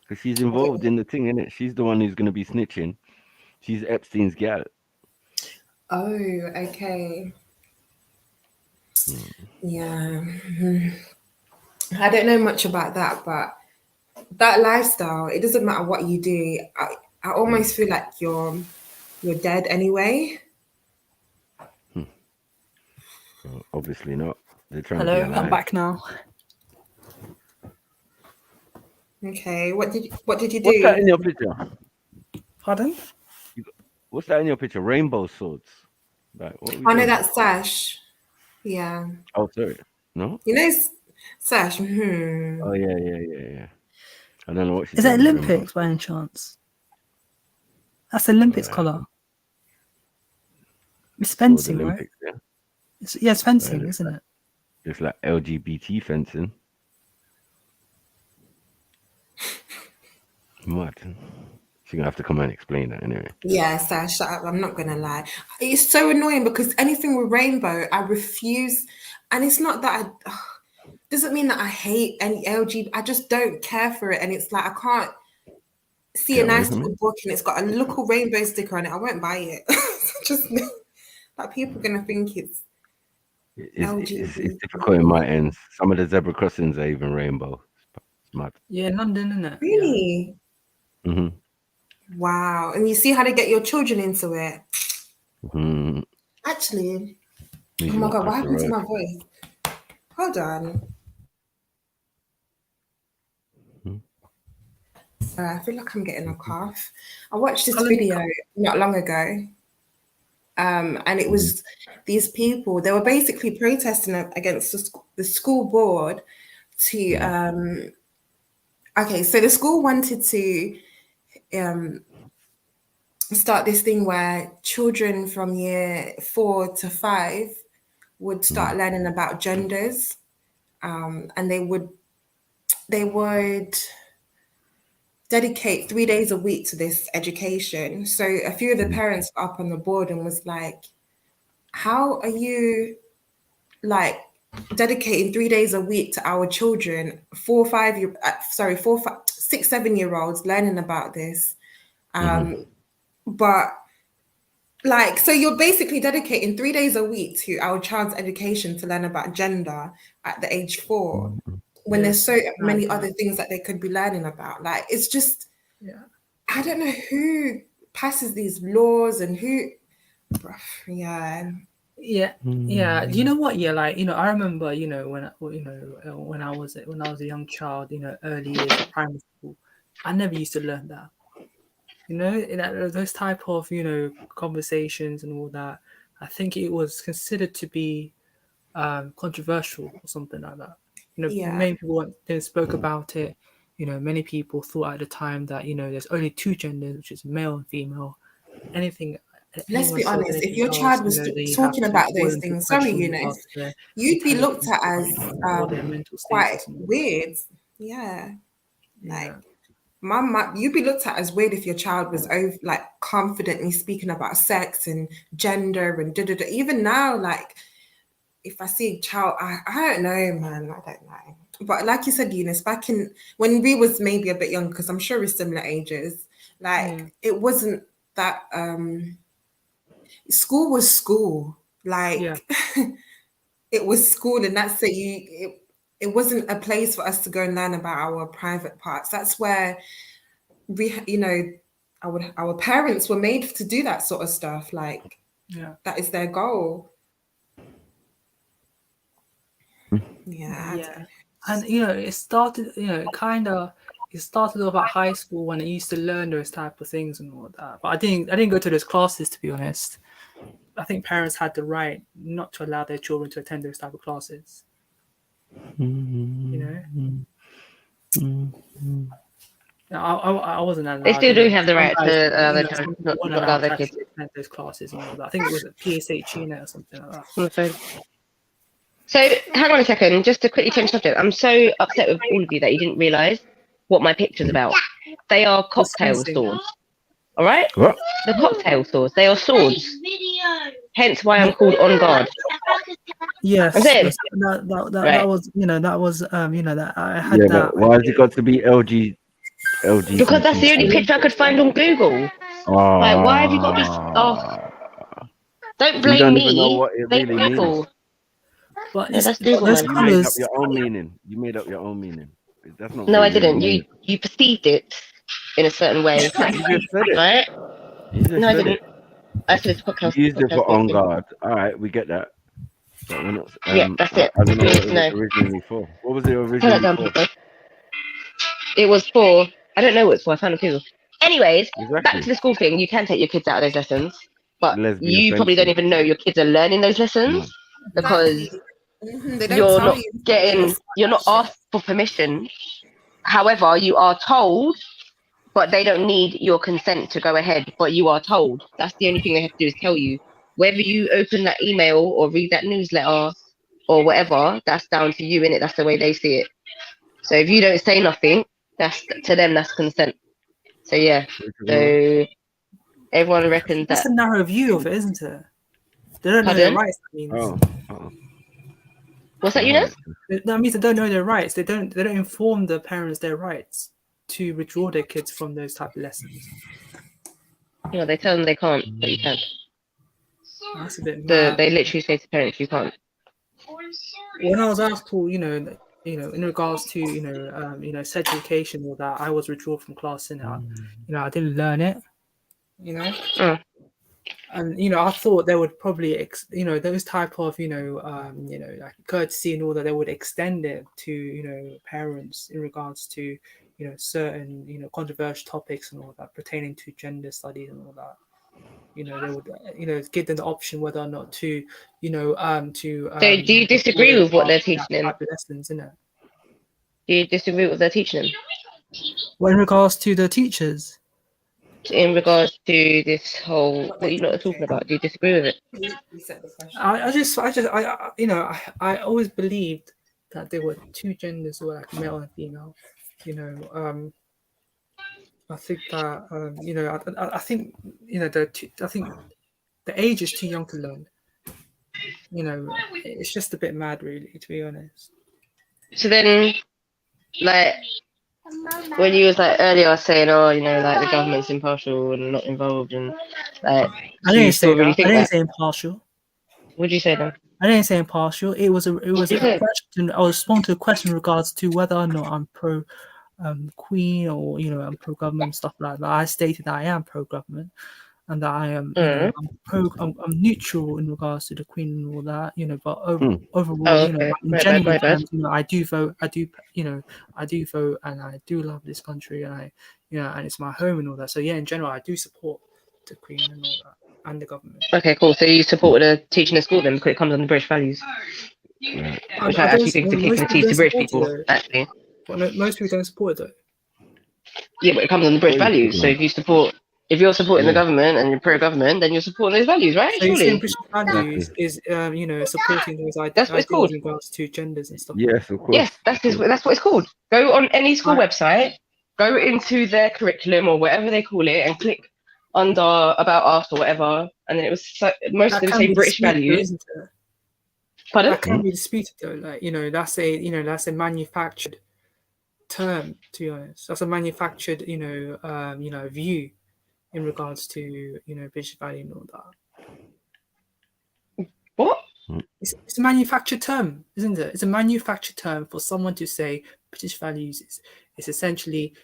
Because she's involved in the thing, innit? She's the one who's going to be snitching. She's Epstein's gal. Oh, okay. Yeah. I don't know much about that, but that lifestyle, it doesn't matter what you do. I almost feel like you're dead anyway. Well, obviously not. They're trying to Hello, be alive. I'm back now. Okay, what did you do? What's that in your picture? Pardon? What's that in your picture? Rainbow swords. Like, what are we Oh no, doing? that's Sash. Yeah. Oh, sorry. No? You know Sash. Oh, yeah. I don't know what she's Is that doing. Olympics by any chance? That's Olympics colour. It's fencing, Olympics, right? Yeah. It's fencing, isn't it? It's like LGBT fencing. What? She's gonna have to come and explain that anyway. Yeah, Sash, shut up. I'm not gonna lie. It's so annoying because anything with rainbow, I refuse. And it's not that doesn't mean that I hate any LGBT. I just don't care for it. And it's like I can't see a nice little book and it's got a little rainbow sticker on it. I won't buy it. Just like people are gonna think it's difficult in my ends. Some of the zebra crossings are even rainbow. It's mad. Yeah, London, isn't it? Really? Yeah. Mm-hmm. Wow. And you see how to get your children into it. Mm-hmm. Actually, oh my God, what happened to my voice? Hold on. I feel like I'm getting a cough. I watched this video not long ago. And it was these people, they were basically protesting against the school board to, okay, so the school wanted to start this thing where children from year 4 to 5 would start learning about genders, and they would dedicate 3 days a week to this education. So a few of the parents got up on the board and was like, how are you like dedicating 3 days a week to our children, 6, 7 year olds learning about this? But like, so you're basically dedicating 3 days a week to our child's education to learn about gender at the age 4. When there's so many other things that they could be learning about. Like, it's just, I don't know who passes these laws and who, Yeah. Do you know what? Yeah, like, I remember, when I was a young child, early years of primary school, I never used to learn that. Those type of, conversations and all that, I think it was considered to be controversial or something like that. Many people spoke about it. Many people thought at the time that, there's only 2 genders, which is male and female. Let's be honest, if your child was talking about those things, sorry, Eunice, you'd be looked at as quite weird. Yeah. Like, you'd be looked at as weird if your child was like confidently speaking about sex and gender and da-da-da. Even now, like, if I see a child, I don't know, man. I don't know. But like you said, Eunice, back when we was maybe a bit young, because I'm sure we're similar ages, like it wasn't that school was school. Like it was school, and that's it. It wasn't a place for us to go and learn about our private parts. That's where we, our parents were made to do that sort of stuff. Like that is their goal. Yeah. And it started, it started off at high school when I used to learn those type of things and all that. But I didn't go to those classes, to be honest. I think parents had the right not to allow their children to attend those type of classes. I wasn't allowed. They still do have the right to not allow their kids to attend those classes and all that. I think it was a PSH unit or something like that. So hang on a second, just to quickly change subject. I'm so upset with all of you that you didn't realise what my picture's about. They are cocktail swords. All right? What? The cocktail swords. They are swords. Hence why I'm called on guard. Yes, that was that I had that. But why has it got to be LG? Because that's the only picture I could find on Google. Like, why have you got this? Don't blame don't me. Even know what it Blame really Google. means. But that's Google, those man. You made up your own meaning. You made up your own meaning. That's not. No, I didn't. You perceived it in a certain way. You just said it. Right? No, I didn't. I said it's podcast. You used it for on guard. All right, we get that. But we're not, yeah, that's it. I don't know what it was originally for. What was it originally for? It was for. I don't know what it's for. I found it too. Anyways, back to the school thing. You can take your kids out of those lessons, but you probably don't even know your kids are learning those lessons because you're not asked for permission. However, you are told, but they don't need your consent to go ahead. But you are told. That's the only thing they have to do is tell you. Whether you open that email or read that newsletter or whatever, that's down to you, innit? That's the way they see it. So if you don't say nothing, that's to them. That's consent. So yeah. So everyone reckons that's a narrow view of it, isn't it? They don't know their rights. That means. What's that, Eunice? That means they don't know their rights. They don't inform the parents their rights to withdraw their kids from those type of lessons. They tell them they can't, but you can. That's a bit mad. They literally say to parents, you can't. When I was at school, in regards to sex education or that, I was withdrawn from class, and I didn't learn it. And I thought they would probably those type of like courtesy and all that, they would extend it to parents in regards to certain controversial topics and all that pertaining to gender studies and all that. They would give them the option whether or not to So do you disagree with what they're teaching them? Lessons, isn't it? Do you disagree with what they're teaching them? Well, in regards to the teachers. In regards to this whole what you're not talking about, do you disagree with it? I always believed that there were two genders, or like male and female. I think that I think the age is too young to learn. It's just a bit mad, really, to be honest. So then, like, when you was like earlier saying, like the government's impartial and not involved, and like, I didn't say that. I didn't say impartial. What did you say then? I didn't say impartial. It was a question. I was responding to a question in regards to whether or not I'm pro Queen or I'm pro government, stuff like that. I stated that I am pro government and that I am I'm neutral in regards to the Queen and all that. But overall, in general terms, I do vote. I do vote, and I do love this country, and and it's my home and all that. So yeah, in general, I do support the Queen and all that, and the government. Okay, cool. So you supported the teaching at school then, because it comes under British values, which I actually think is a kick in the teeth to British people. Actually. But most people don't support it though. Yeah, but it comes on the British values. So if you're supporting the government and you're pro-government, then you're supporting those values, right? So surely. British values is supporting those ideas. That's what it's called. In regards to genders and stuff. Yes, of course. Yes, that's what it's called. Go on any school website, go into their curriculum or whatever they call it, and click under About Us or whatever, and then it was most of them say British values. Pardon? That can be disputed though. Like that's a manufactured term, to be honest. That's a manufactured view in regards to British value and all that. What? It's a manufactured term, isn't it? It's a manufactured term for someone to say British values is essentially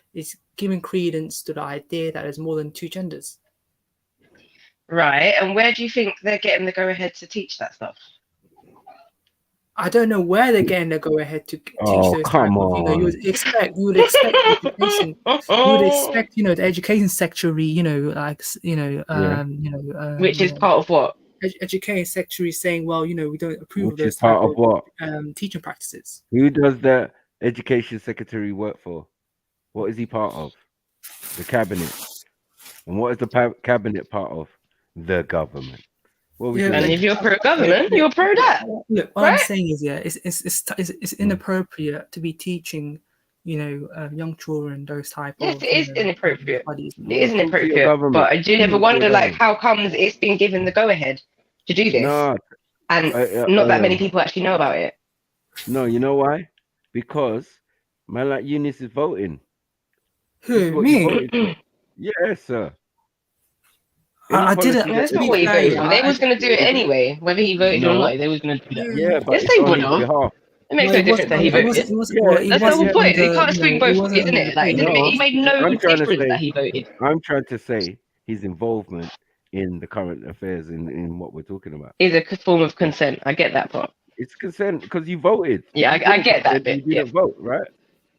giving credence to the idea that there's more than two genders. Right, and where do you think they're getting the go ahead to teach that stuff? I don't know where they're getting the go ahead to teach those type of, you know, you would expect education, you would expect, you know, the education secretary, you know, like, you know, which is part of what? Education secretary saying, well, you know, we don't approve of Which those is part type of what? teaching practices. Who does the education secretary work for? What is he part of? The cabinet. And what is the cabinet part of? The government. And if you're pro-government, you're pro that. Look, what I'm saying is, it's inappropriate to be teaching, you know, young children those type of. Yes, it is inappropriate. It is is inappropriate. But do you ever wonder, like, how comes it's been given the go-ahead to do this? No, and not that many people actually know about it. No, you know why? Because man like Eunice is voting. Who, me? Yes, sir. I didn't. That's not what he voted for. They was going to do it anyway, whether he voted or not. They was going to do that. Yeah, but yes, they would have. It makes no difference that he voted. That's the whole point. You can't swing both ways, isn't it? Like, he made no difference that he voted. I'm trying to say his involvement in the current affairs in what we're talking about is a form of consent. I get that part. It's consent because you voted. Yeah, I get that bit. You didn't vote, right?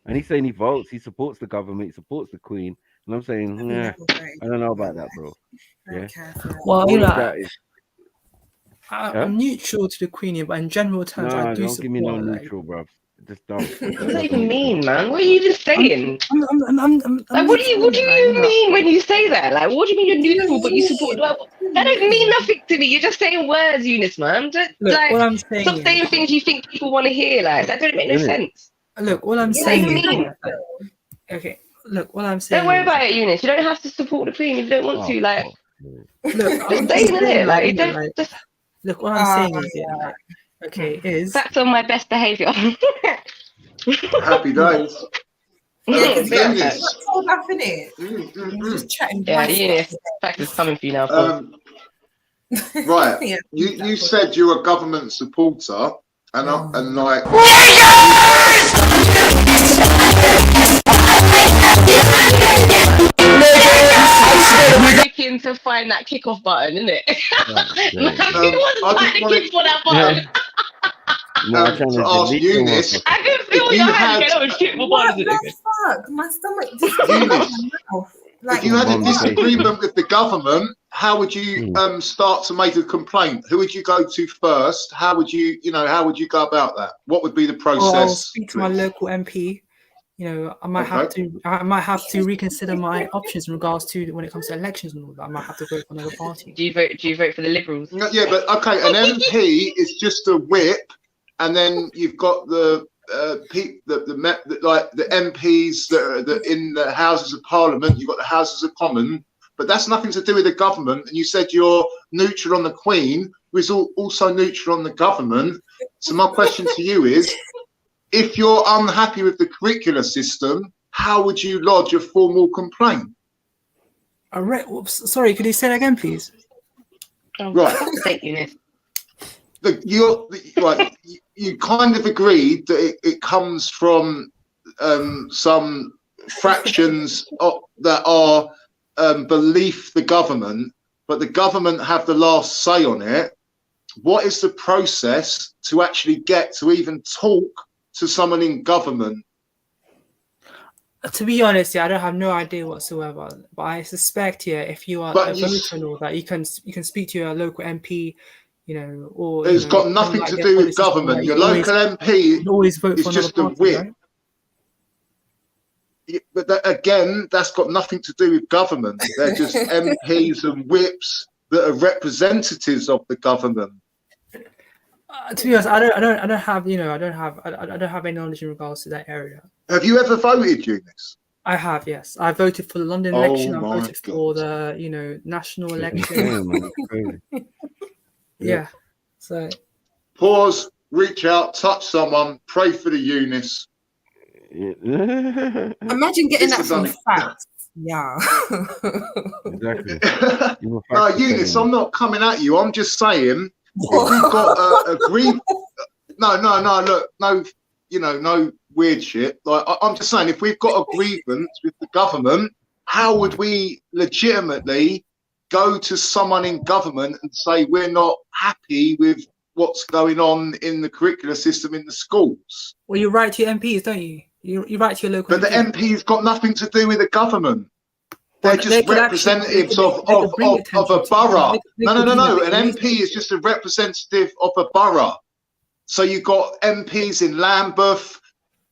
And he's saying he votes. He supports the government. He supports the Queen. And I'm saying, nah, I don't know about that, bro. Yeah. Well, you know, I'm neutral to the Queen, but in general terms, I do don't support. Give me no neutral, bro. Just don't. What does that even mean, man? What are you even saying? Like, what do you even mean when you say that? Like, what do you mean you're neutral but you support? That don't mean nothing to me. You're just saying words, Eunice, man. Look, what I'm saying stop saying things you think people want to hear. Like, that don't make no sense. Look, what I'm saying is, okay. Look, what I'm saying. Don't worry about it, Eunice. You don't have to support the Queen if you don't want to. Like, look, just stay in it. Like, you don't just. Look, what I'm saying is, okay, is that's on my best behavior. Happy days. Eunice. Hold up in it. Just chatting. Yeah, Eunice. Fact is coming for you now. Right. You said you're a government supporter, and like. Looking to find that kickoff button, isn't it? I wasn't for that button. To ask Eunice, I didn't feel you had to get on shit. What the fuck? My stomach just if you had a disagreement with the government, how would you start to make a complaint? Who would you go to first? How would you, how would you go about that? What would be the process? I'll speak to my local MP. You know, I might have to reconsider my options in regards to when it comes to elections and all that. I might have to vote for another party. Do you vote for the Liberals? Yeah, but okay, an MP is just a whip, and then you've got the MPs that are in the Houses of Parliament. You've got the Houses of Commons, but that's nothing to do with the government. And you said you're neutral on the Queen, who is also neutral on the government. So my question to you is, if you're unhappy with the curricular system, how would you lodge a formal complaint? Sorry, could you say that again, please? Right. Thank you, Nick. You kind of agreed that it comes from some fractions that are beneath the government, but the government have the last say on it. What is the process to actually get to even talk to someone in government? To be honest, I don't have no idea whatsoever. But I suspect, if you are a voter and all that, you can speak to your local MP, or it's got nothing to do with government. Your local MP always vote for is just a whip. Right? Yeah, but again, that's got nothing to do with government. They're just MPs and whips that are representatives of the government. To be honest, I don't have any knowledge in regards to that area. Have you ever voted, Eunice? I have, yes. I voted for the London election. I voted for the national election. Yeah. So pause, reach out, touch someone, pray for the Eunice. Imagine getting that from facts. Yeah. Exactly. No, Eunice, I'm not coming at you. I'm just saying. If we've got no weird shit. Like I'm just saying, if we've got a grievance with the government, how would we legitimately go to someone in government and say we're not happy with what's going on in the curricular system in the schools. Well, you write to your MPs, don't you? You write to your local. But the MP's got nothing to do with the government. They're just representatives of a borough. No. An MP is just a representative of a borough. So you've got MPs in Lambeth.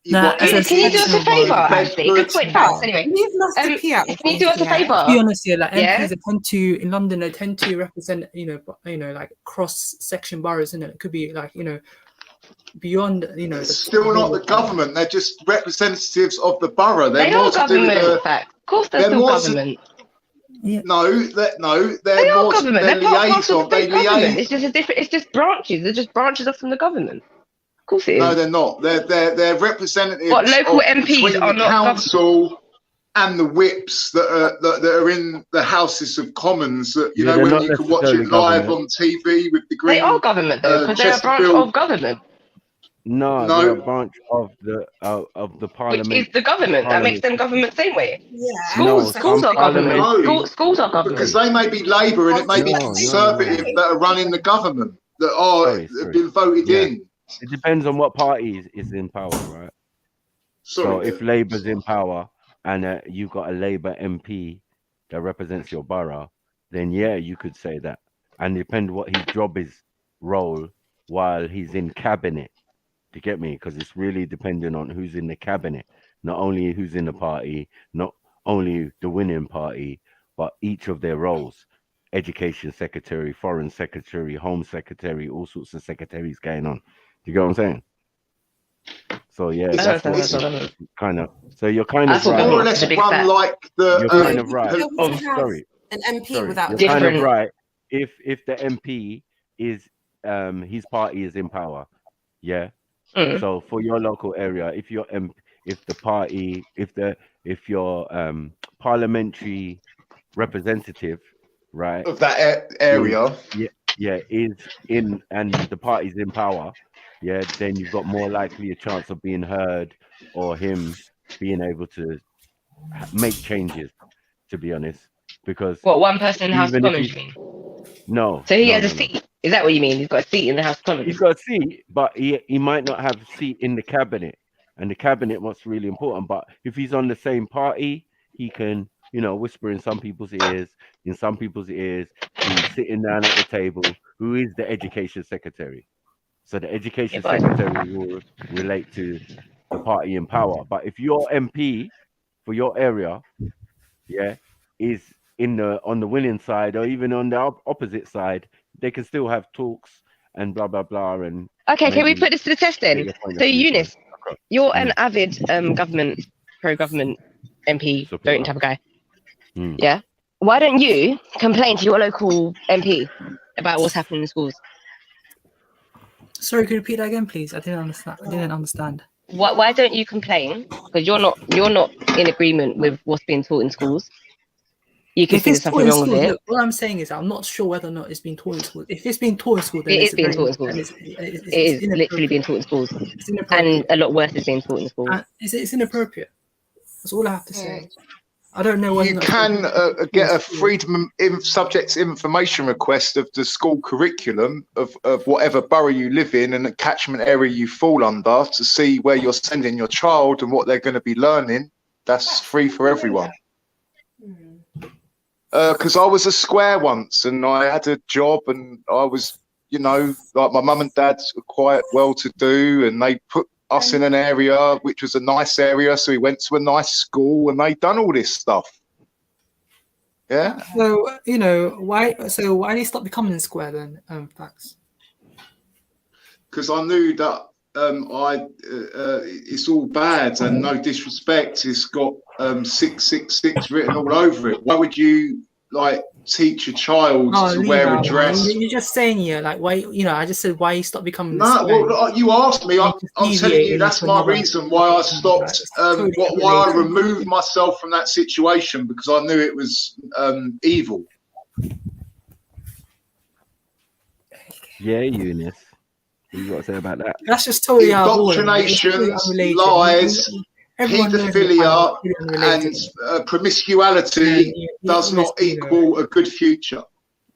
Can you do us a favour, actually? Good point, facts. Anyway, can you do us a favour? To be honest, here, like MPs tend to in London, they tend to represent, like cross-section boroughs, isn't it? It could be like, beyond, It's still not the government. They're just representatives of the borough. They are government, in fact. Of course, they're still government. No, they're They are government. They're part and parcel of They government. It's just a different. It's just branches. They're just branches off from the government. Of course, it is. No, they're not. They're representatives. What local MPs are not council and the whips that are in the Houses of Commons. That when you can watch it live on TV with the green. They are government though, because they're a branch of government. No, they're a branch of the parliament. Which is the government. That makes them government same way. Yeah. Schools are government. Schools are government. Because they may be Labour and it may be Conservative that are running the government that have been voted in. It depends on what party is in power, right? So if Labour's in power and you've got a Labour MP that represents your borough, then yeah, you could say that. And depend what his job is, role while he's in cabinet. Do you get me? Because it's really dependent on who's in the cabinet, not only who's in the party, not only the winning party, but each of their roles. Education secretary, foreign secretary, home secretary, all sorts of secretaries going on. Do you get what I'm saying? So yeah, that's kind of. So you're kind of right. More or less run like the. You're kind of right. Sorry. An MP without you're kind of right. If the MP is his party is in power, yeah. So for your local area, if your parliamentary representative, right, of that area, is in and the party's in power, yeah, then you've got more likely a chance of being heard or him being able to make changes. To be honest, because one person in the House of Commons, you mean? No. So he has a seat. Is that what you mean? He's got a seat in the House of Commons. He's got a seat, but he might not have a seat in the cabinet. And the cabinet, what's really important. But if he's on the same party, he can, whisper in some people's ears. In some people's ears, he's sitting down at the table. Who is the education secretary? So the education secretary will relate to the party in power. But if your MP for your area, is on the winning side or even on the opposite side, they can still have talks and blah blah blah. And okay, can we put this to the test then? So Eunice, you're an avid pro-government MP voting type of guy. Yeah. Why don't you complain to your local MP about what's happening in schools? Sorry, could you repeat that again, please? I didn't understand. Why don't you complain? Because you're not in agreement with what's being taught in schools. You can see there's something wrong with it. Look, what I'm saying is I'm not sure whether or not it's being taught in school. If it's being taught in school, then it is being taught in schools. It is literally being taught in schools. And a lot worse is being taught in schools. It's inappropriate. That's all I have to say. I don't know whether you can get a freedom of subjects information request of the school curriculum of whatever borough you live in and the catchment area you fall under to see where you're sending your child and what they're going to be learning. That's free for everyone. Because I was a square once and I had a job and I was, like my mum and dad were quite well-to-do and they put us in an area which was a nice area, so we went to a nice school and they done all this stuff. Yeah. So why did he stop becoming square then? Facts. Because I knew that it's all bad and no disrespect. It's got 666 written all over it. Why would you teach a child to wear a dress? You're just saying why? I just said why he stopped becoming. No, well, you asked me. I'm telling you that's my reason why I stopped. Why I removed myself from that situation because I knew it was evil. Yeah, Eunice. What you got to say about that? That's just totally indoctrination, lies, paedophilia, and promiscuity does not equal a good future.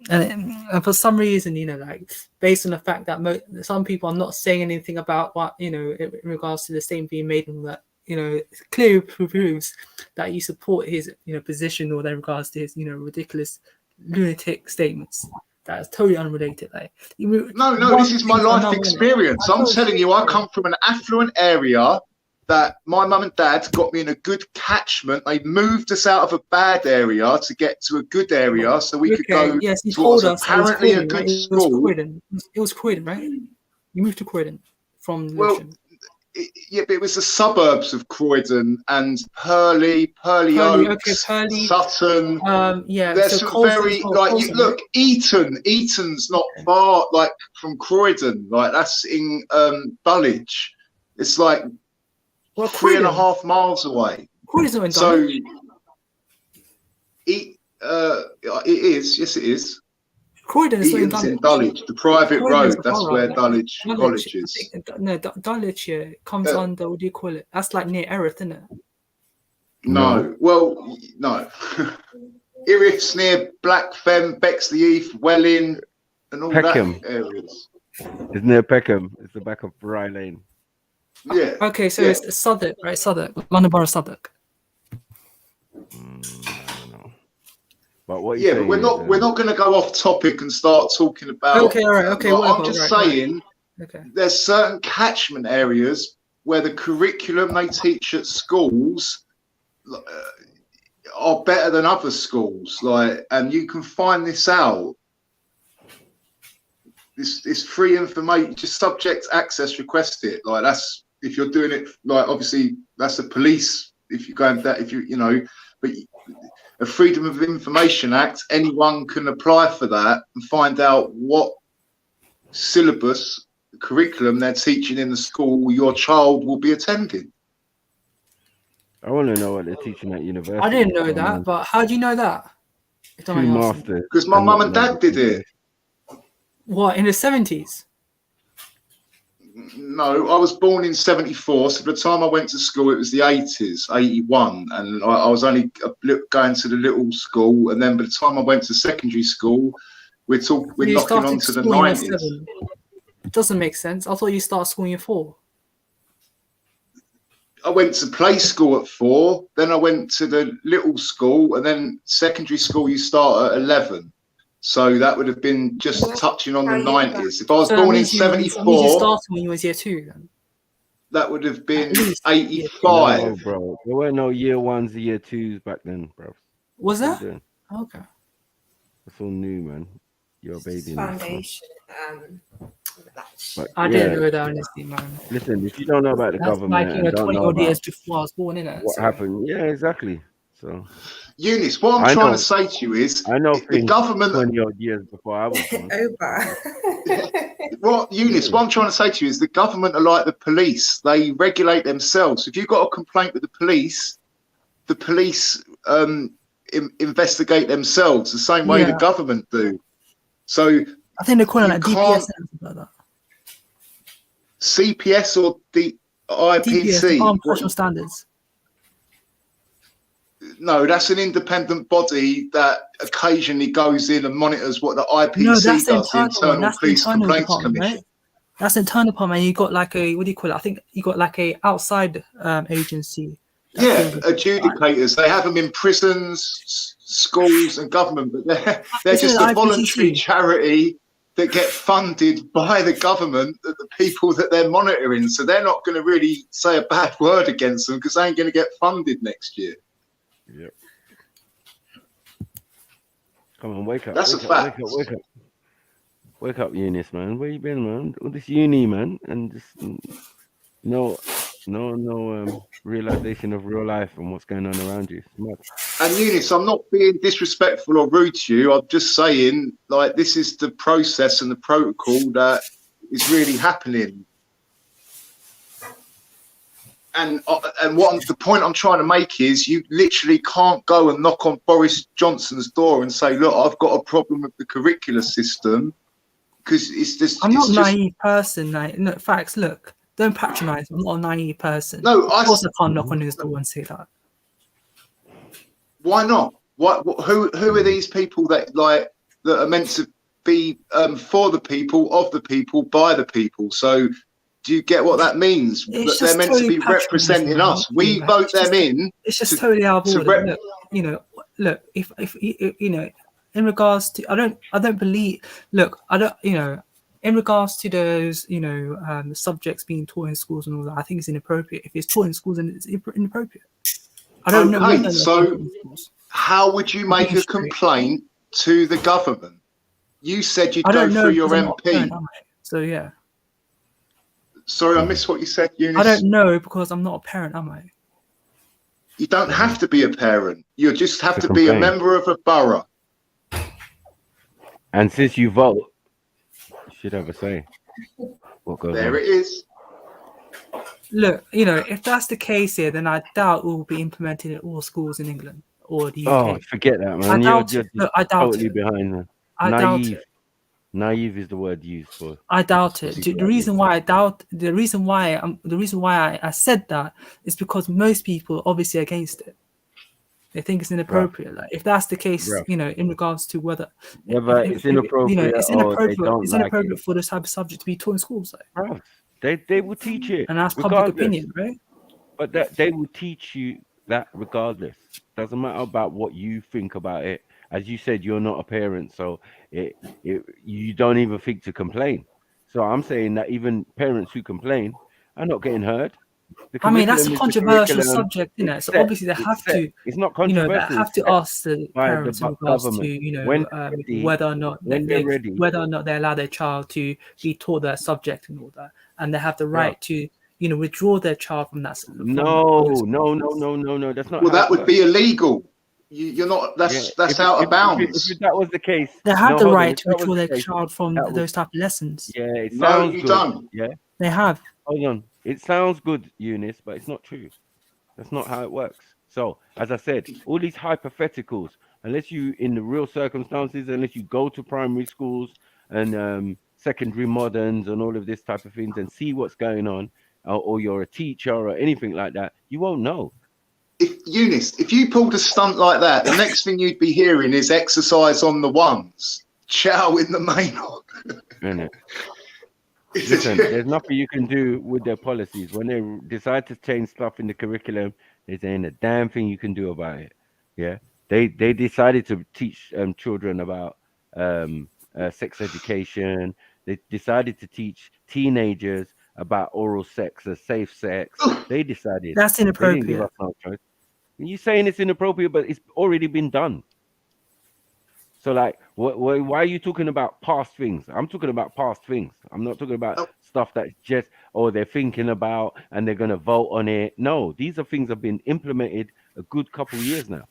And for some reason, you know, like based on the fact that some people are not saying anything about what, you know, in regards to the statement being made, and that, you know, it clearly proves that you support his, you know, position, or in regards to his, you know, ridiculous lunatic statements. That is totally unrelated. Like, no, this is my life experience. I'm telling you, I come from an affluent area that my mum and dad got me in a good catchment. They moved us out of a bad area to get to a good area so we could go to what was apparently a good school. It was Croydon, right? You moved to Croydon from Lewisham. Yeah, but it was the suburbs of Croydon and Purley Oaks, Sutton. Yeah, there's some very look, Eton's not far like from Croydon. Like that's in Dulwich. It's like 3.5 miles away. Croydon's not in Dulwich. So it is. Yes, it is. Croydon is in Dulwich, the private road. That's where Dulwich College is. No, Dulwich comes under, what do you call it? That's like near Erith, isn't it? No. Well, no. Erith's near Blackfen, Bexley Heath, Welling, and all Peckham. that areas. It's near Peckham. It's the back of Rye Lane. Yeah. Okay, so it's Southwark, right? Southwark, London Borough, Southwark. But what but we're not going to go off topic and start talking about. Okay, all right, okay. I'm just saying, there's certain catchment areas where the curriculum they teach at schools are better than other schools. Like, and you can find this out. It's free information. Just subject access, request it. Like that's if you're doing it. Like obviously that's the police. If you're going that, if you know, but. A Freedom of Information Act, anyone can apply for that and find out what syllabus, curriculum they're teaching in the school your child will be attending. I want to know what they're teaching at university. I didn't know that, but how do you know that? Two masters. Because my mum and dad did it. What, in the 70s? No, I was born in 74, so by the time I went to school, it was the 80s, 81, and I was only going to the little school, and then by the time I went to secondary school, we're knocking on to the 90s. It doesn't make sense. I thought you started school in year 4. I went to play school at 4, then I went to the little school, and then secondary school you start at 11. So that would have been just touching on the 90s. If I was born in 74, you started when you was year 2 then. That would have been 85. No, bro. There were no year 1s, year 2s back then, bro. Was there? Okay. It's all new, man. You're a baby. Foundation. I didn't know that, honestly, man. Listen, if you don't know about the government, like, you know, 20 odd years before I was born, innit? What happened? Yeah, exactly. So, Eunice, what I'm trying to say to you is, the government 20 odd years before I was born. Eunice, what I'm trying to say to you is, the government are like the police. They regulate themselves. If you've got a complaint with the police investigate themselves the same way the government do. So I think they're calling it DPS like that. CPS or the IPC? DPS, Armed Professional Standards. No, that's an independent body that occasionally goes in and monitors what the IPC does, the Internal Police Complaints Commission. Right? That's internal department. You got like a, what do you call it? I think you got like a outside agency. Yeah, adjudicators. They have them in prisons, schools, and government, but they're just a voluntary charity that get funded by the government, the people that they're monitoring. So they're not going to really say a bad word against them because they ain't going to get funded next year. Yep. Come on, wake up. That's wake a up, fact. Wake up, Eunice, man. Where you been, man? All this uni, man, and just no realization of real life and what's going on around you. And Eunice, I'm not being disrespectful or rude to you. I'm just saying, like, this is the process and the protocol that is really happening. And the point I'm trying to make is, you literally can't go and knock on Boris Johnson's door and say, look, I've got a problem with the curricular system, because it's just. I'm not a naive person. No, facts. Look, don't patronize. I'm not a naive person. No, of course I can't knock on his door and say that. Why not? Who are these people that, like, that are meant to be for the people, of the people, by the people. So do you get what that means? That they're meant to be representing us. We vote them in. It's just totally out of order. Look, you know, look, if you know, in regards to, I don't believe. Look, I don't, you know, in regards to those, you know, subjects being taught in schools and all that, I think it's inappropriate. If it's taught in schools, then it's inappropriate. I don't know. Okay, so how would you make a complaint to the government? You said you'd go through your MP. So yeah. Sorry, I missed what you said, Eunice. I don't know because I'm not a parent, am I? You don't have to be a parent. You just have to be a member of a borough. And since you vote, you should have a say. What goes there on. It is. Look, you know, if that's the case here, then I doubt it will be implemented in all schools in England or the UK. Oh, forget that, man. I doubt it. Look, I doubt totally it. behind them. I doubt it. Naive is the word used for. I doubt it. The reason why I said that is because most people are obviously against it. They think it's inappropriate. Like, if that's the case, you know, in regards to whether it's inappropriate, you know, it's inappropriate. It's inappropriate like for this type of subject to be taught in schools. Like. They will teach it, and that's public opinion, right? But they will teach you that regardless. Doesn't matter about what you think about it. As you said, you're not a parent, so you don't even think to complain. So I'm saying that even parents who complain are not getting heard. I mean, that's a controversial subject, you know. So obviously they have to. It's not controversial. You know, they have to ask the parents in regards to, you know, whether or not they allow their child to be taught that subject and all that, and they have the right to, you know, withdraw their child from that. No. That's not. Well, that would be illegal. You're not. That's out of bounds. If that was the case, they have the right to withdraw their child from those type of lessons. Yeah, it no, sounds you good. don't. Yeah, they have. Hold on. It sounds good, Eunice, but it's not true. That's not how it works. So, as I said, all these hypotheticals, unless you, in the real circumstances, unless you go to primary schools and secondary moderns and all of this type of things and see what's going on, or you're a teacher or anything like that, you won't know. Eunice, if you pulled a stunt like that, the next thing you'd be hearing is exercise on the ones, chow in the main. Listen, there's nothing you can do with their policies. When they decide to change stuff in the curriculum, there ain't a damn thing you can do about it. Yeah, they decided to teach children about sex education. They decided to teach teenagers about oral sex or safe sex. They decided that's inappropriate. They didn't give us no choice. You're saying it's inappropriate, but it's already been done. So, like, why are you talking about past things? I'm talking about past things. I'm not talking about stuff that's just, they're thinking about and they're going to vote on it. No, these are things that have been implemented a good couple of years now.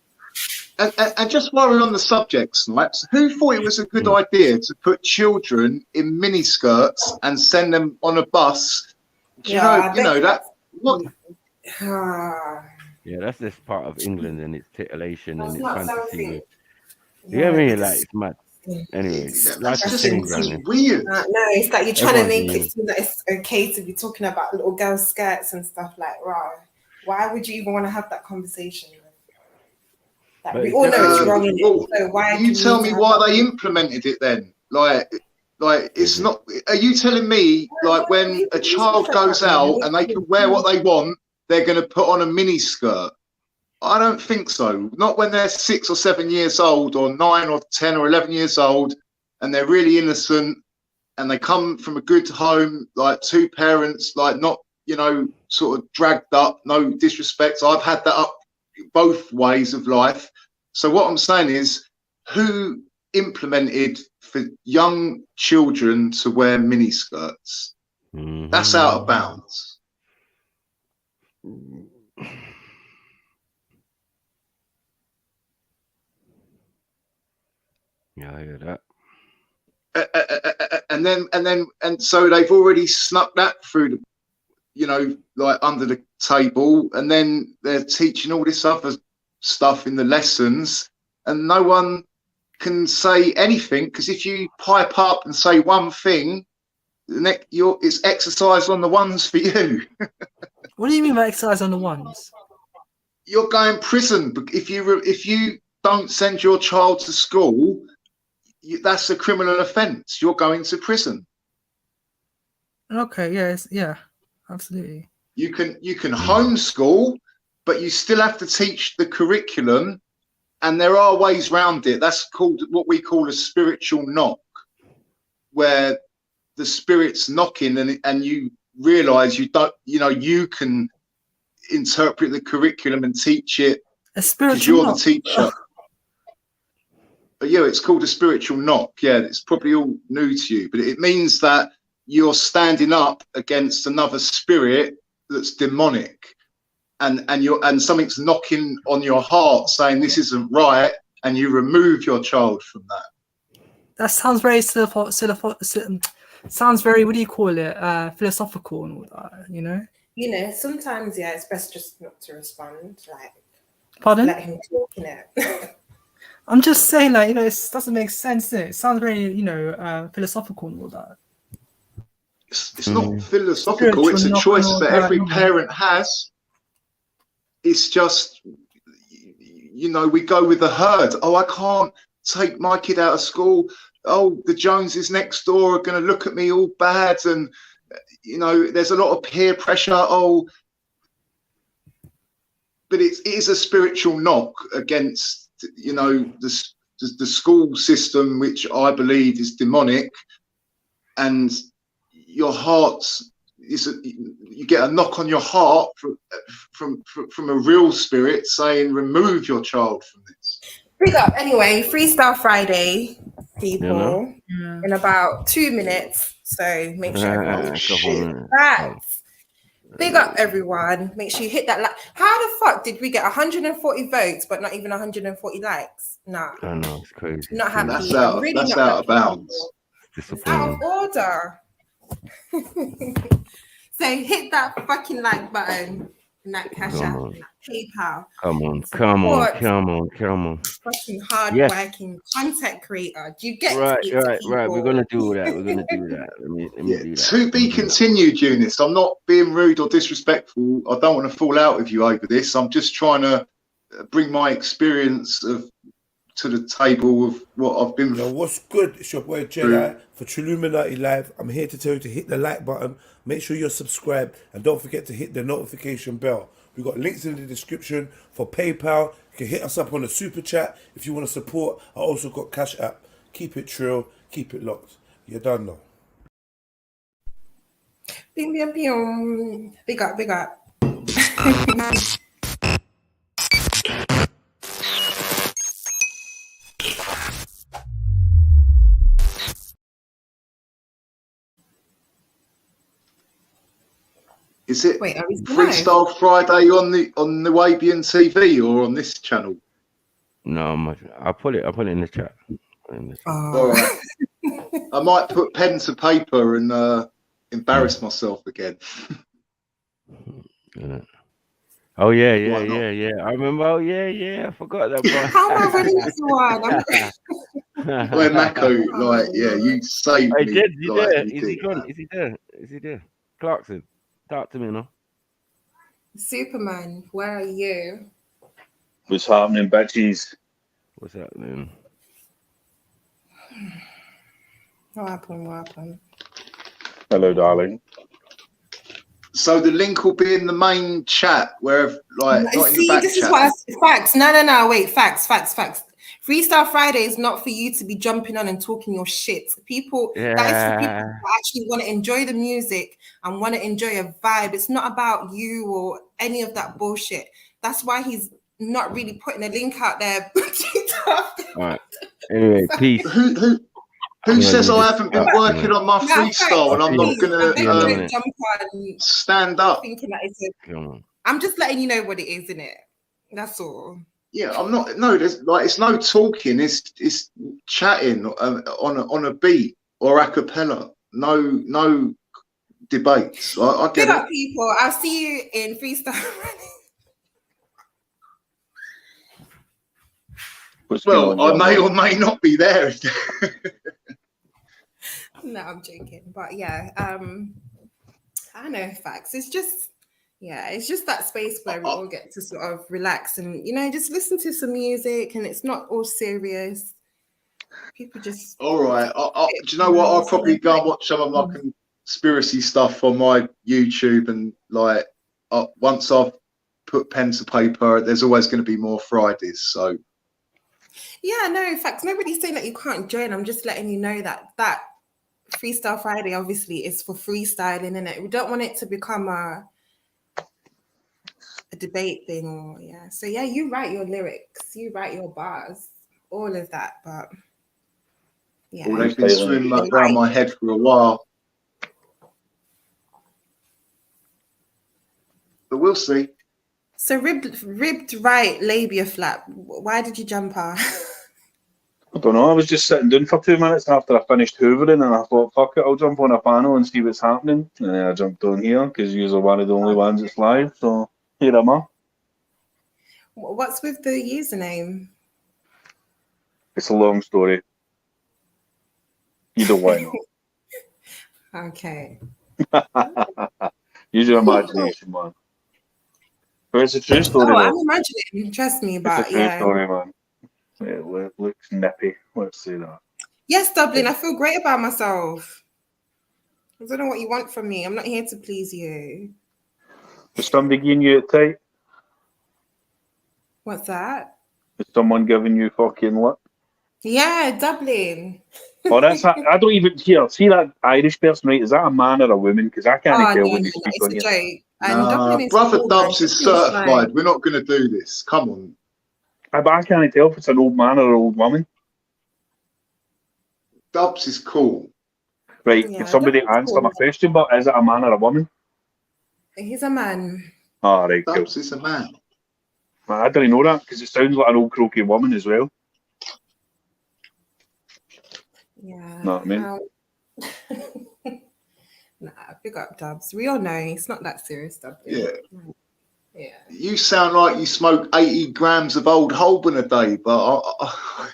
And just while we're on the subject, Snipes, who thought it was a good idea to put children in miniskirts and send them on a bus? Do you know that? What? Yeah, that's just part of England and its titillation and its not fantasy. Yeah, I mean, like, it's mad. Anyway, that's just weird. No, it's like you're trying to make it seem that it's okay to be talking about little girls' skirts and stuff like, wow. Why would you even want to have that conversation? Like, we all know it's wrong. So why? You tell me why they implemented it then. Like it's not. Are you telling me like when a child goes out and they can wear what they want, they're going to put on a mini skirt? I don't think so. Not when they're 6 or 7 years old, or 9 or 10 or 11 years old, and they're really innocent, and they come from a good home, like two parents, like not, you know, sort of dragged up. No disrespect. I've had that up both ways of life. So what I'm saying is, who implemented for young children to wear mini skirts? That's out of bounds. Yeah, I hear that. And so they've already snuck that through the, you know, like under the table, and then they're teaching all this other stuff in the lessons, and no one can say anything, because if you pipe up and say one thing, it's exercise on the ones for you. What do you mean by exercise on the ones? You're going prison if you don't send your child to school. that's a criminal offence. You're going to prison. Okay, yeah, absolutely. You can homeschool, but you still have to teach the curriculum, and there are ways around it. That's called what we call a spiritual knock, where the spirit's knocking, and you realise you don't, you can interpret the curriculum and teach it because you're the teacher. But yeah, it's called a spiritual knock. Yeah, it's probably all new to you, but it means that you're standing up against another spirit that's demonic, and something's knocking on your heart saying this isn't right, and you remove your child from that. That sounds very sounds very, what do you call it? Philosophical and all that, sometimes it's best just not to respond. Like, pardon? Let him talk in it. I'm just saying, it doesn't make sense. It sounds very, philosophical and all that. It's not philosophical. It's a choice that every parent has. It's just, we go with the herd. Oh, I can't take my kid out of school. Oh, the Joneses next door are going to look at me all bad. And, there's a lot of peer pressure. Oh, but it is a spiritual knock against, the school system, which I believe is demonic. And your heart you get a knock on your heart from a real spirit saying, remove your child from this. Big up. Anyway, Freestyle Friday, people, in about 2 minutes. So make sure everyone Big up, everyone. Make sure you hit that like. How the fuck did we get 140 votes but not even 140 likes? Nah. I know, it's crazy. Not happy. That's out of bounds. It's out of order. So hit that fucking like button and that cash app and that PayPal. Come on. Fucking hard-working content creator. Do you get right. We're gonna do that. Let me do that. To be continued, Eunice. I'm not being rude or disrespectful. I don't want to fall out with you over this. I'm just trying to bring my experience to the table of what I've been. What's good? It's your boy JEDI for Trilluminati Live. I'm here to tell you to hit the like button. Make sure you're subscribed and don't forget to hit the notification bell. We've got links in the description for PayPal. You can hit us up on the super chat if you want to support. I also got Cash App. Keep it trill. Keep it locked. You're done now. Bing, bing, bing. Big up. Is it Freestyle Friday on the Wabian TV or on this channel? No, I'll put it in the chat. All right. I might put pen to paper and embarrass myself again. Oh yeah. I remember. Oh yeah. I forgot that. How am I running this one? Where Mako, you saved me. Is he there? Clarkson. Talk to me, Superman, where are you? What's happening, bitches? What's happening? What happened? Hello, darling. So the link will be in the main chat, not in the back this chat. Is what facts. No, wait, facts. Freestyle Friday is not for you to be jumping on and talking your shit. That is for people that actually want to enjoy the music and want to enjoy a vibe. It's not about you or any of that bullshit. That's why he's not really putting a link out there. All right. Anyway, peace. Who says I haven't been working on my freestyle and I'm not gonna jump on stand up? Thinking that I'm just letting you know what it is, isn't it? That's all. Yeah, I'm not. No, there's it's no talking. It's chatting on a beat or a cappella. No debates. I get it. People, I'll see you in freestyle. Well, I may or may not be there. No, I'm joking. But yeah, I know facts. It's just that space where we all get to sort of relax and just listen to some music, and it's not all serious. People just. All right. Do you know what? I'll probably go and watch some of my conspiracy stuff on my YouTube, and like once I've put pen to paper, there's always going to be more Fridays. So. Yeah, no. In fact, nobody's saying that you can't join. I'm just letting you know that Freestyle Friday obviously is for freestyling, innit? We don't want it to become a debate thing, or so you write your lyrics, you write your bars, all of that, but well, they've been swimming around my head for a while, but we'll see. So ribbed right labia flap, why did you jump off? I don't know, I was just sitting down for 2 minutes after I finished hoovering, and I thought, fuck it, I'll jump on a panel and see what's happening. And then I jumped on here because you are one of the only ones that's live, so here am I. What's with the username? It's a long story. You don't want to know. Okay. Use your imagination, man. But it's a true story. I'm imagining, trust me, but it's a true story, man. It looks nippy. Let's say that. Yes, Dublin, I feel great about myself. I don't know what you want from me. I'm not here to please you. Is somebody giving you it tight? What's that? Is someone giving you fucking what? Yeah, Dublin. Oh, that's I don't even hear. See that Irish person, right? Is that a man or a woman? Because I can't tell when you speak on here. Nah, Brother Dubs is certified. We're not going to do this. Come on. But I can't tell if it's an old man or an old woman. Dubs is cool. Right, can somebody answer my question, but is it a man or a woman? He's a man. Oh, right, cool. Dubs is a man. I didn't know that, because it sounds like an old croaky woman as well. Yeah. Know what I mean? Nah, big up Dubs. We all know it's not that serious stuff. Yeah. Yeah. You sound like you smoke 80 grams of old Holborn a day, but I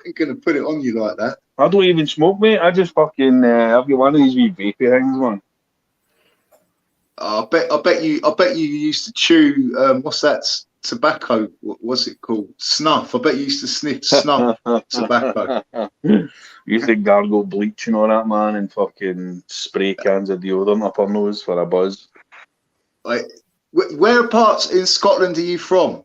ain't going to put it on you like that. I don't even smoke, mate. I just fucking I've got one of these wee vapey things, man. I bet you used to chew what's that tobacco? What's it called? Snuff. I bet you used to sniff snuff tobacco. You think gargle bleach and all that, man, and fucking spray cans of deodorant up our nose for a buzz. Like, whereabouts in Scotland are you from?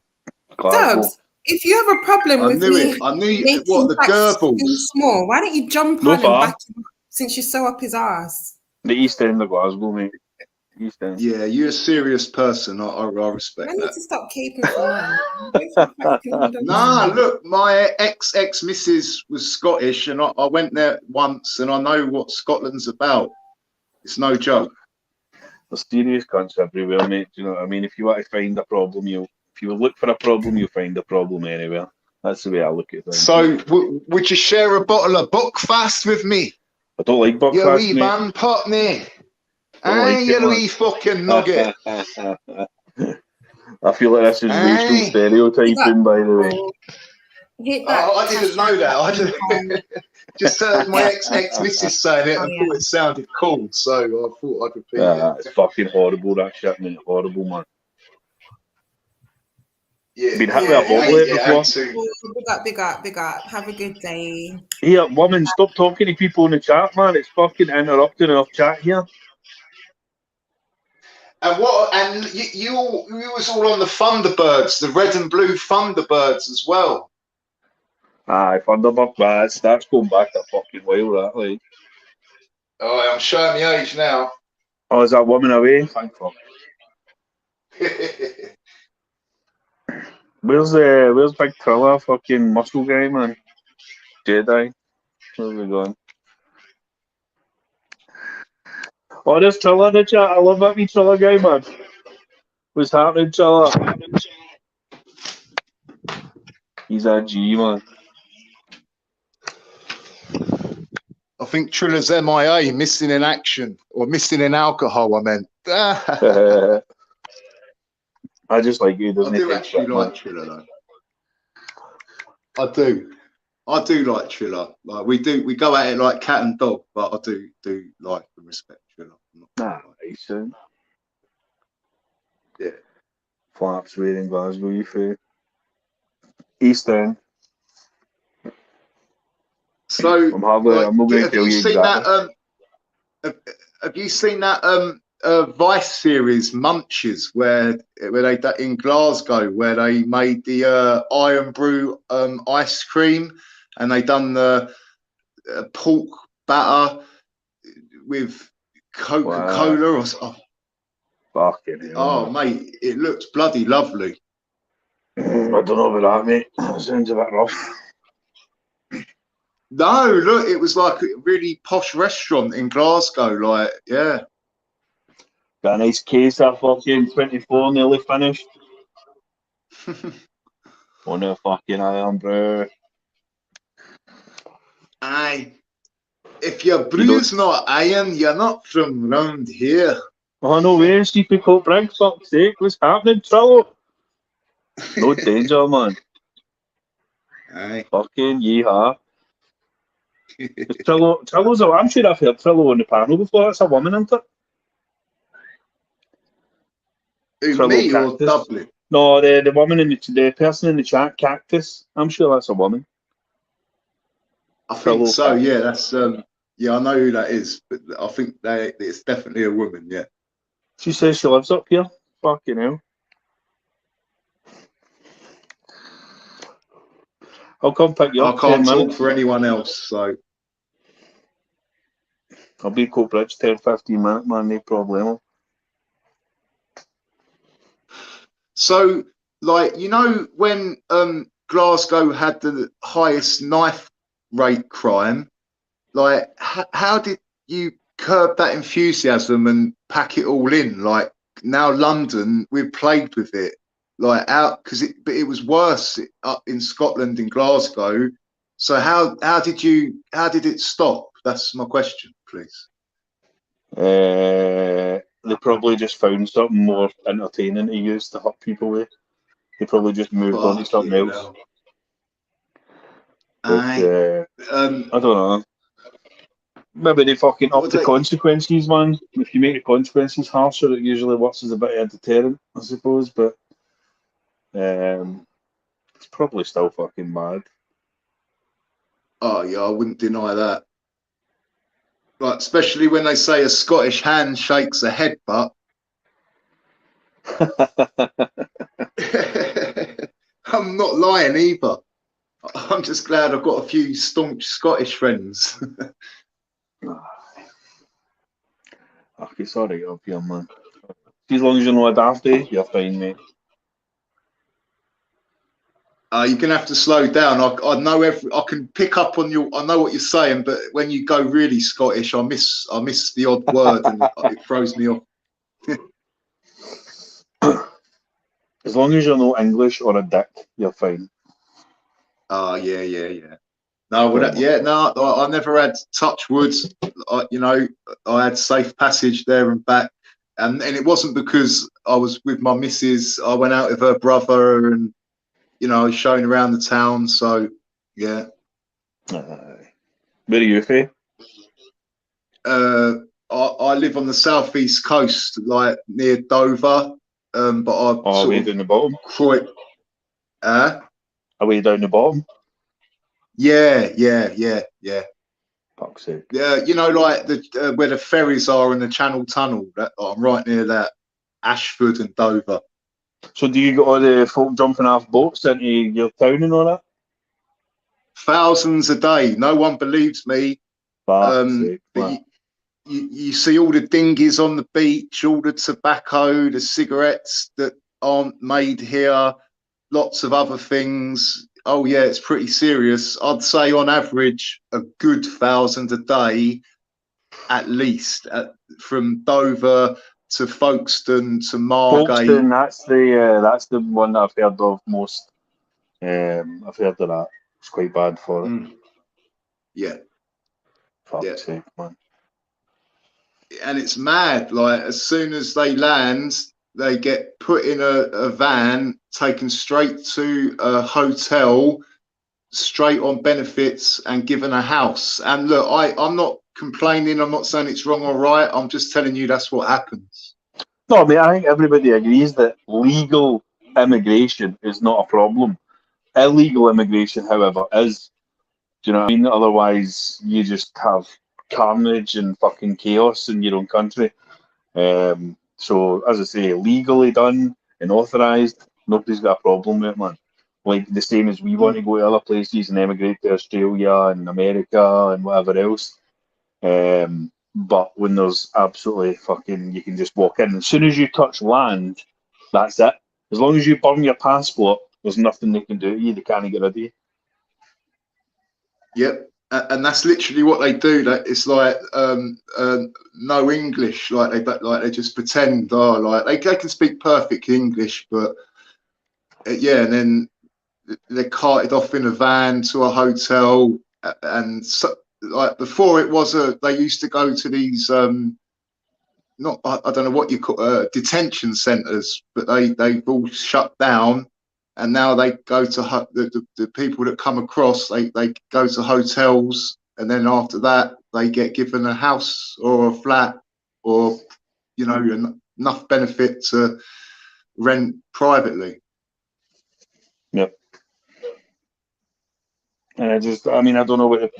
Dubs, if you have a problem with me, I knew what the Goebbels. Small. Why don't you jump on and back him up since you sew up his ass? The East End of Glasgow, mate. East End. Yeah, you're a serious person. I respect I need that. to stop keeping for Nah, look, my ex-missus was Scottish, and I went there once, and I know what Scotland's about. It's no joke. There's serious cunts everywhere, mate. Do you know what I mean? If you want to find a problem, if you look for a problem, you'll find a problem anywhere. That's the way I look at things. So, would you share a bottle of Buckfast with me? I don't like Buckfast, you wee mate. man Putney. Like you wee fucking nugget. I feel like this is racial stereotyping, by the way. I didn't know that. I didn't. Just heard my ex-missus saying it and thought it sounded cool, so I thought I'd repeat it. It's fucking horrible, that shit, mate. Horrible, man. Yeah, been hit with a bottle before. Big up. Have a good day. Here, woman, stop talking to people in the chat, man. It's fucking interrupting our chat here. And what? And you was all on the Thunderbirds, the red and blue Thunderbirds as well. Aye, Thunderbird, that's going back a fucking while, that, like. Oh, I'm showing my age now. Oh, is that woman away? Thank fuck. Where's Big Triller, fucking muscle guy, man? JEDI. Where's he going? Oh, there's Triller in the chat. I love that wee Triller guy, man. What's happening, Triller? He's a G, man. I think Triller's MIA, missing in action, or missing in alcohol, I meant. I just like you, doesn't I do actually like Triller, though. I do like Triller. Like we go at it like cat and dog, but I do like and respect Triller. Decent. Yeah. Flaps wearing Glasgow, you fool. East End. So, I'm not going to tell you exactly. Have you seen that Vice series Munches, where they in Glasgow, where they made the Iron Brew ice cream, and they done the pork batter with Coca-Cola or something? Fucking hell. Oh, mate, it looks bloody lovely. I don't know about that, mate. That sounds a bit rough. No, look, it was like a really posh restaurant in Glasgow, like, yeah. Got a nice case of fucking 24, nearly finished. On a fucking Iron Brew. Aye. If your brew's not iron, you're not from round here. Oh, no way, Sleepy Coat Brink, fuck's sake, what's happening, Trillo? No danger, man. Aye. Fucking yeehaw. Trillo's I'm sure I've heard Trillo on the panel before. That's a woman, isn't it? Who, me or Dublin? No, the woman in the person in the chat, Cactus. I'm sure that's a woman. I think so. Cactus. Yeah, that's yeah, I know who that is, but I think it's definitely a woman. Yeah. She says she lives up here. Fucking hell. I'll come pick you up. I can't talk for anyone else, so I'll be Coatbridge 10-15 minutes, man, no problem. So, like, you know, when Glasgow had the highest knife rate crime, like, how did you curb that enthusiasm and pack it all in? Like, now London, we're plagued with it. Like, because it was worse up in Scotland, in Glasgow. So how did it stop? That's my question, please. They probably just found something more entertaining to use to hurt people with. They probably just moved on to something else. But, I don't know. Maybe they fucking up the consequences, man. If you make the consequences harsher, it usually works as a bit of a deterrent, I suppose. But it's probably still fucking mad. Oh yeah, I wouldn't deny that. Like, especially when they say a Scottish hand shakes a headbutt. I'm not lying either. I'm just glad I've got a few staunch Scottish friends. It's alright up here, man. As long as you know a daft, you're fine, mate. You're gonna have to slow down. I know I can pick up on you. I know what you're saying, but when you go really Scottish, I miss the odd word and it throws me off. As long as you know English or a dick, you're fine. Yeah. No, I never had touch wood. You know, I had safe passage there and back, and it wasn't because I was with my missus. I went out with her brother and, you know, showing around the town. So, yeah. Where are you from? I live on the southeast coast, like near Dover. But are we down the bottom? Are we down the bottom? Yeah. Fuck's sake. Yeah, you know, like the where the ferries are in the Channel Tunnel. I'm right near that, Ashford and Dover. So do you got all the folk jumping off boats into your town and all that? Thousands a day. No one believes me. You see all the dinghies on the beach, all the tobacco, the cigarettes that aren't made here, lots of other things. Oh yeah, it's pretty serious. I'd say on average a good 1,000 a day, at least, from Dover to Folkestone to Margate. Folkestone, that's the one that I've heard of most. I've heard of that. It's quite bad for it. Yeah. Fuck's sake, man. And it's mad. Like, as soon as they land, they get put in a van, taken straight to a hotel, straight on benefits, and given a house. And look, I'm not complaining. I'm not saying it's wrong or right. I'm just telling you that's what happens. No, I mean, I think everybody agrees that legal immigration is not a problem. Illegal immigration, however, is. Do you know what I mean? Otherwise, you just have carnage and fucking chaos in your own country. So, as I say, legally done and authorised, nobody's got a problem with it, man. Like the same as we want to go to other places and emigrate to Australia and America and whatever else. But when there's absolutely fucking, you can just walk in. As soon as you touch land, that's it. As long as you burn your passport, there's nothing they can do to you. They can't get rid of you. Yep. And that's literally what they do. That it's like no English, like they just pretend. Oh, like they can speak perfect English, but yeah, and then they're carted off in a van to a hotel, and so, like before it was they used to go to these not I don't know what you call detention centres, but they've all shut down. And now they go to the people that come across. They go to hotels, and then after that they get given a house or a flat, or enough benefit to rent privately. Yep. And I don't know what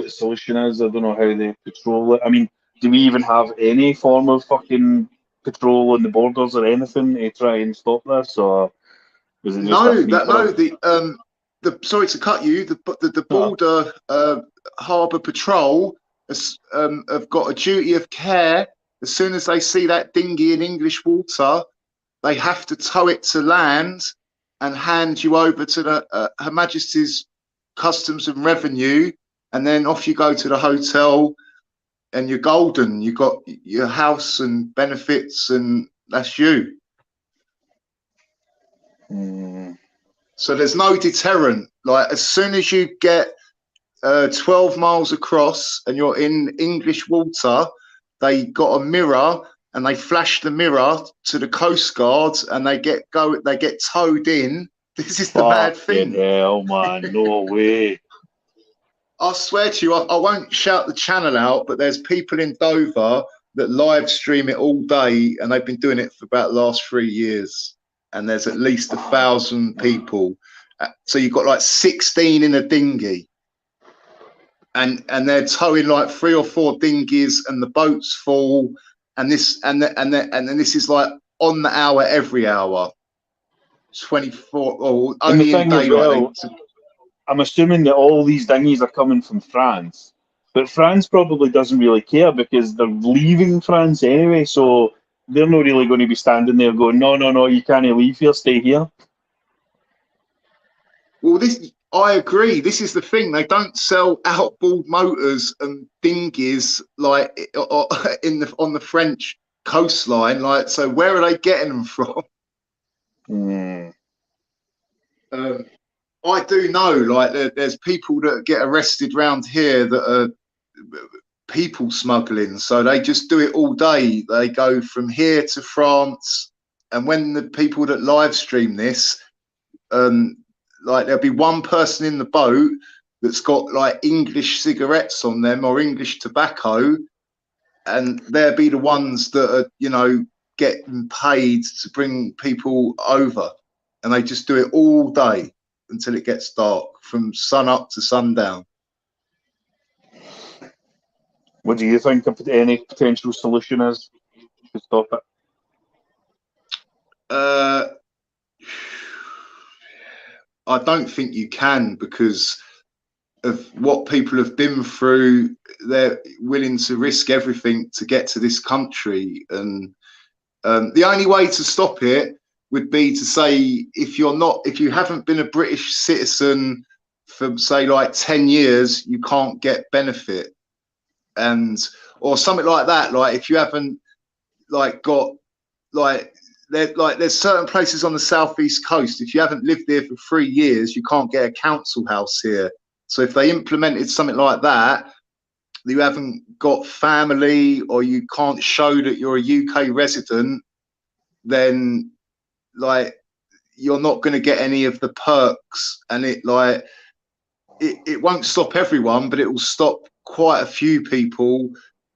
the solution is. I don't know how they patrol it. I mean, do we even have any form of fucking patrol on the borders or anything to try and stop this, or? Sorry to cut you. The border harbour patrol have got a duty of care. As soon as they see that dinghy in English water, they have to tow it to land and hand you over to the Her Majesty's Customs and Revenue, and then off you go to the hotel, and you're golden. You got your house and benefits, and that's you. So there's no deterrent. Like as soon as you get 12 miles across and you're in English water, they got a mirror and they flash the mirror to the Coast Guard, and they get towed in. This is the mad thing. Hell, man, no way. I swear to you, I won't shout the channel out, but there's people in Dover that live stream it all day, and they've been doing it for about the last 3 years. And there's at least 1,000 people. So you've got like 16 in a dinghy, and they're towing like 3 or 4 dinghies, and the boats full, and then this is like on the hour, every hour, 24 or only in daylight. I'm assuming that all these dinghies are coming from France, but France probably doesn't really care because they're leaving France anyway, so they're not really going to be standing there going, no, you can't leave here, stay here. Well, I agree. This is the thing. They don't sell outboard motors and dinghies like on the French coastline. Like, so where are they getting them from? I do know, like, there's people that get arrested around here that are people smuggling. So they just do it all day. They go from here to France, and when the people that live stream this, like there'll be one person in the boat that's got like English cigarettes on them or English tobacco, and they'll be the ones that are, getting paid to bring people over, and they just do it all day until it gets dark, from sun up to sundown. What do you think any potential solution is to stop it? I don't think you can, because of what people have been through. They're willing to risk everything to get to this country, and the only way to stop it would be to say, if you haven't been a British citizen for say like 10 years, you can't get benefit, or something like that. Like if you haven't got there's certain places on the southeast coast, if you haven't lived there for 3 years, you can't get a council house here. So if they implemented something like that, you haven't got family, or you can't show that you're a UK resident, then you're not going to get any of the perks, and it won't stop everyone, but it will stop quite a few people,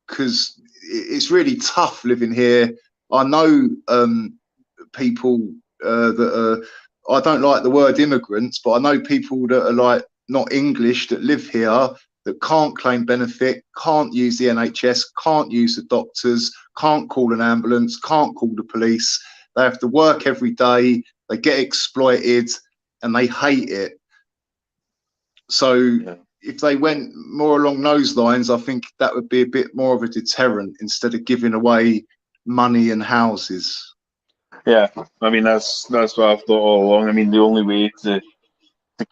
because it's really tough living here. I know people that are, I don't like the word immigrants, but I know people that are not English that live here that can't claim benefit, can't use the NHS, can't use the doctors, can't call an ambulance, can't call the police. They have to work every day, they get exploited, and they hate it. So if they went more along those lines, I think that would be a bit more of a deterrent instead of giving away money and houses. Yeah, I mean that's what I've thought all along. I mean the only way to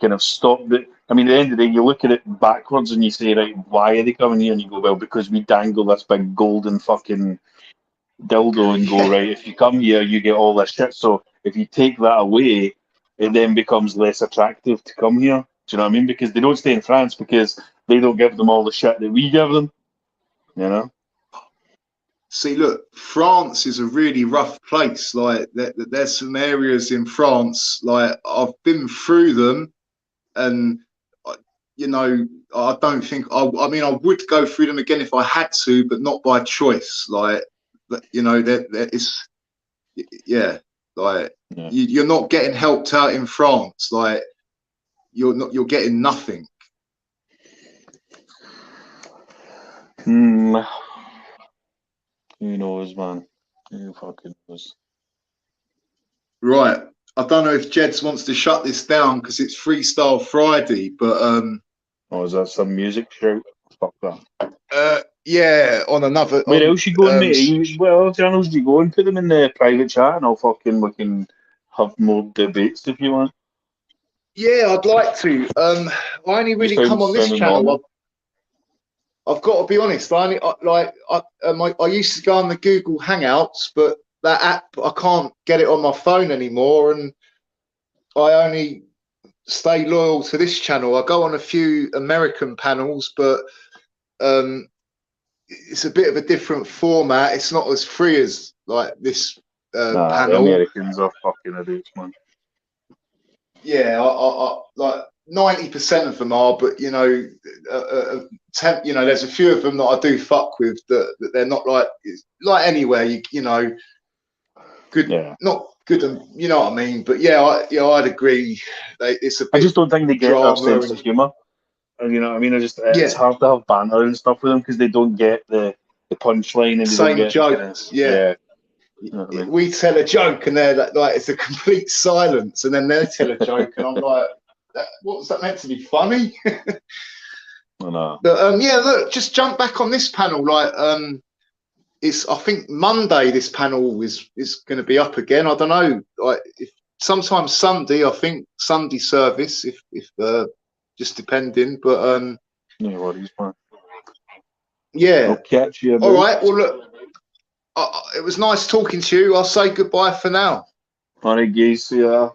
kind of stop it. I mean, at the end of the day, you look at it backwards and you say, right, why are they coming here? And you go, well, because we dangle this big golden fucking dildo and go, right, if you come here, you get all this shit. So if you take that away, it then becomes less attractive to come here. Do you know what I mean? Because they don't stay in France because they don't give them all the shit that we give them. You know? See, look, France is a really rough place. Like, there's some areas in France, like, I've been through them, and, you know, I don't think, I mean, I would go through them again if I had to, but not by choice. Like, you know, there is, yeah, like, you're not getting helped out in France. Like, you're getting nothing. Who knows, man? Who fucking knows? Right. I don't know if Jeds wants to shut this down because it's Freestyle Friday, but oh, is that some music show? Fuck that. Yeah, on another. Where else you going, mate? What other channels do you go and put them in the private chat, and we can have more debates if you want. Yeah, I'd like to. I only really come on this channel. I've got to be honest. I used to go on the Google Hangouts, but that app, I can't get it on my phone anymore, and I only stay loyal to this channel. I go on a few American panels, but it's a bit of a different format. It's not as free as like this panel. The Americans are fucking idiots, man. Yeah, I like 90% of them are, but you know, there's a few of them that I do fuck with that they're not like anywhere. You know, good, not good, and you know what I mean. But yeah, I'd agree. It's a bit. I just don't think they get their sense of humor. You know what I mean? It's hard to have banter and stuff with them because they don't get the punchline and they same don't get jokes. Yeah. You know what I mean? We tell a joke and they're like it's a complete silence, and then they tell a joke and I'm like, what was that meant to be funny? I know. But yeah, look, just jump back on this panel. Like, it's I think Monday this panel is going to be up again. I don't know. Like, sometimes Sunday. I think Sunday service if just depending. But no worries, man. Yeah. I'll catch you. All right. Well, look. It was nice talking to you. I'll say goodbye for now. All right, guys. Yeah.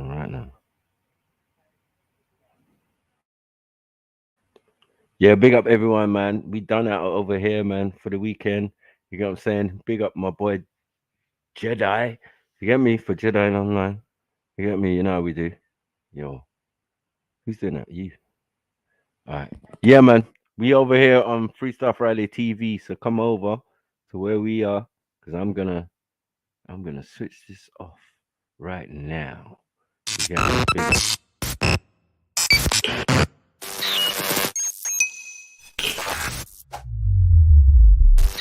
second, right now. Yeah, big up everyone, man. We done out over here, man, for the weekend. You get what I'm saying? Big up my boy JEDI. You get me? For JEDI Online. You get me? You know how we do. Yo. Who's doing that? You. All right. Yeah, man. We over here on Freestyle Friday TV. So come over to where we are. Because I'm gonna switch this off right now. You get me? Big up.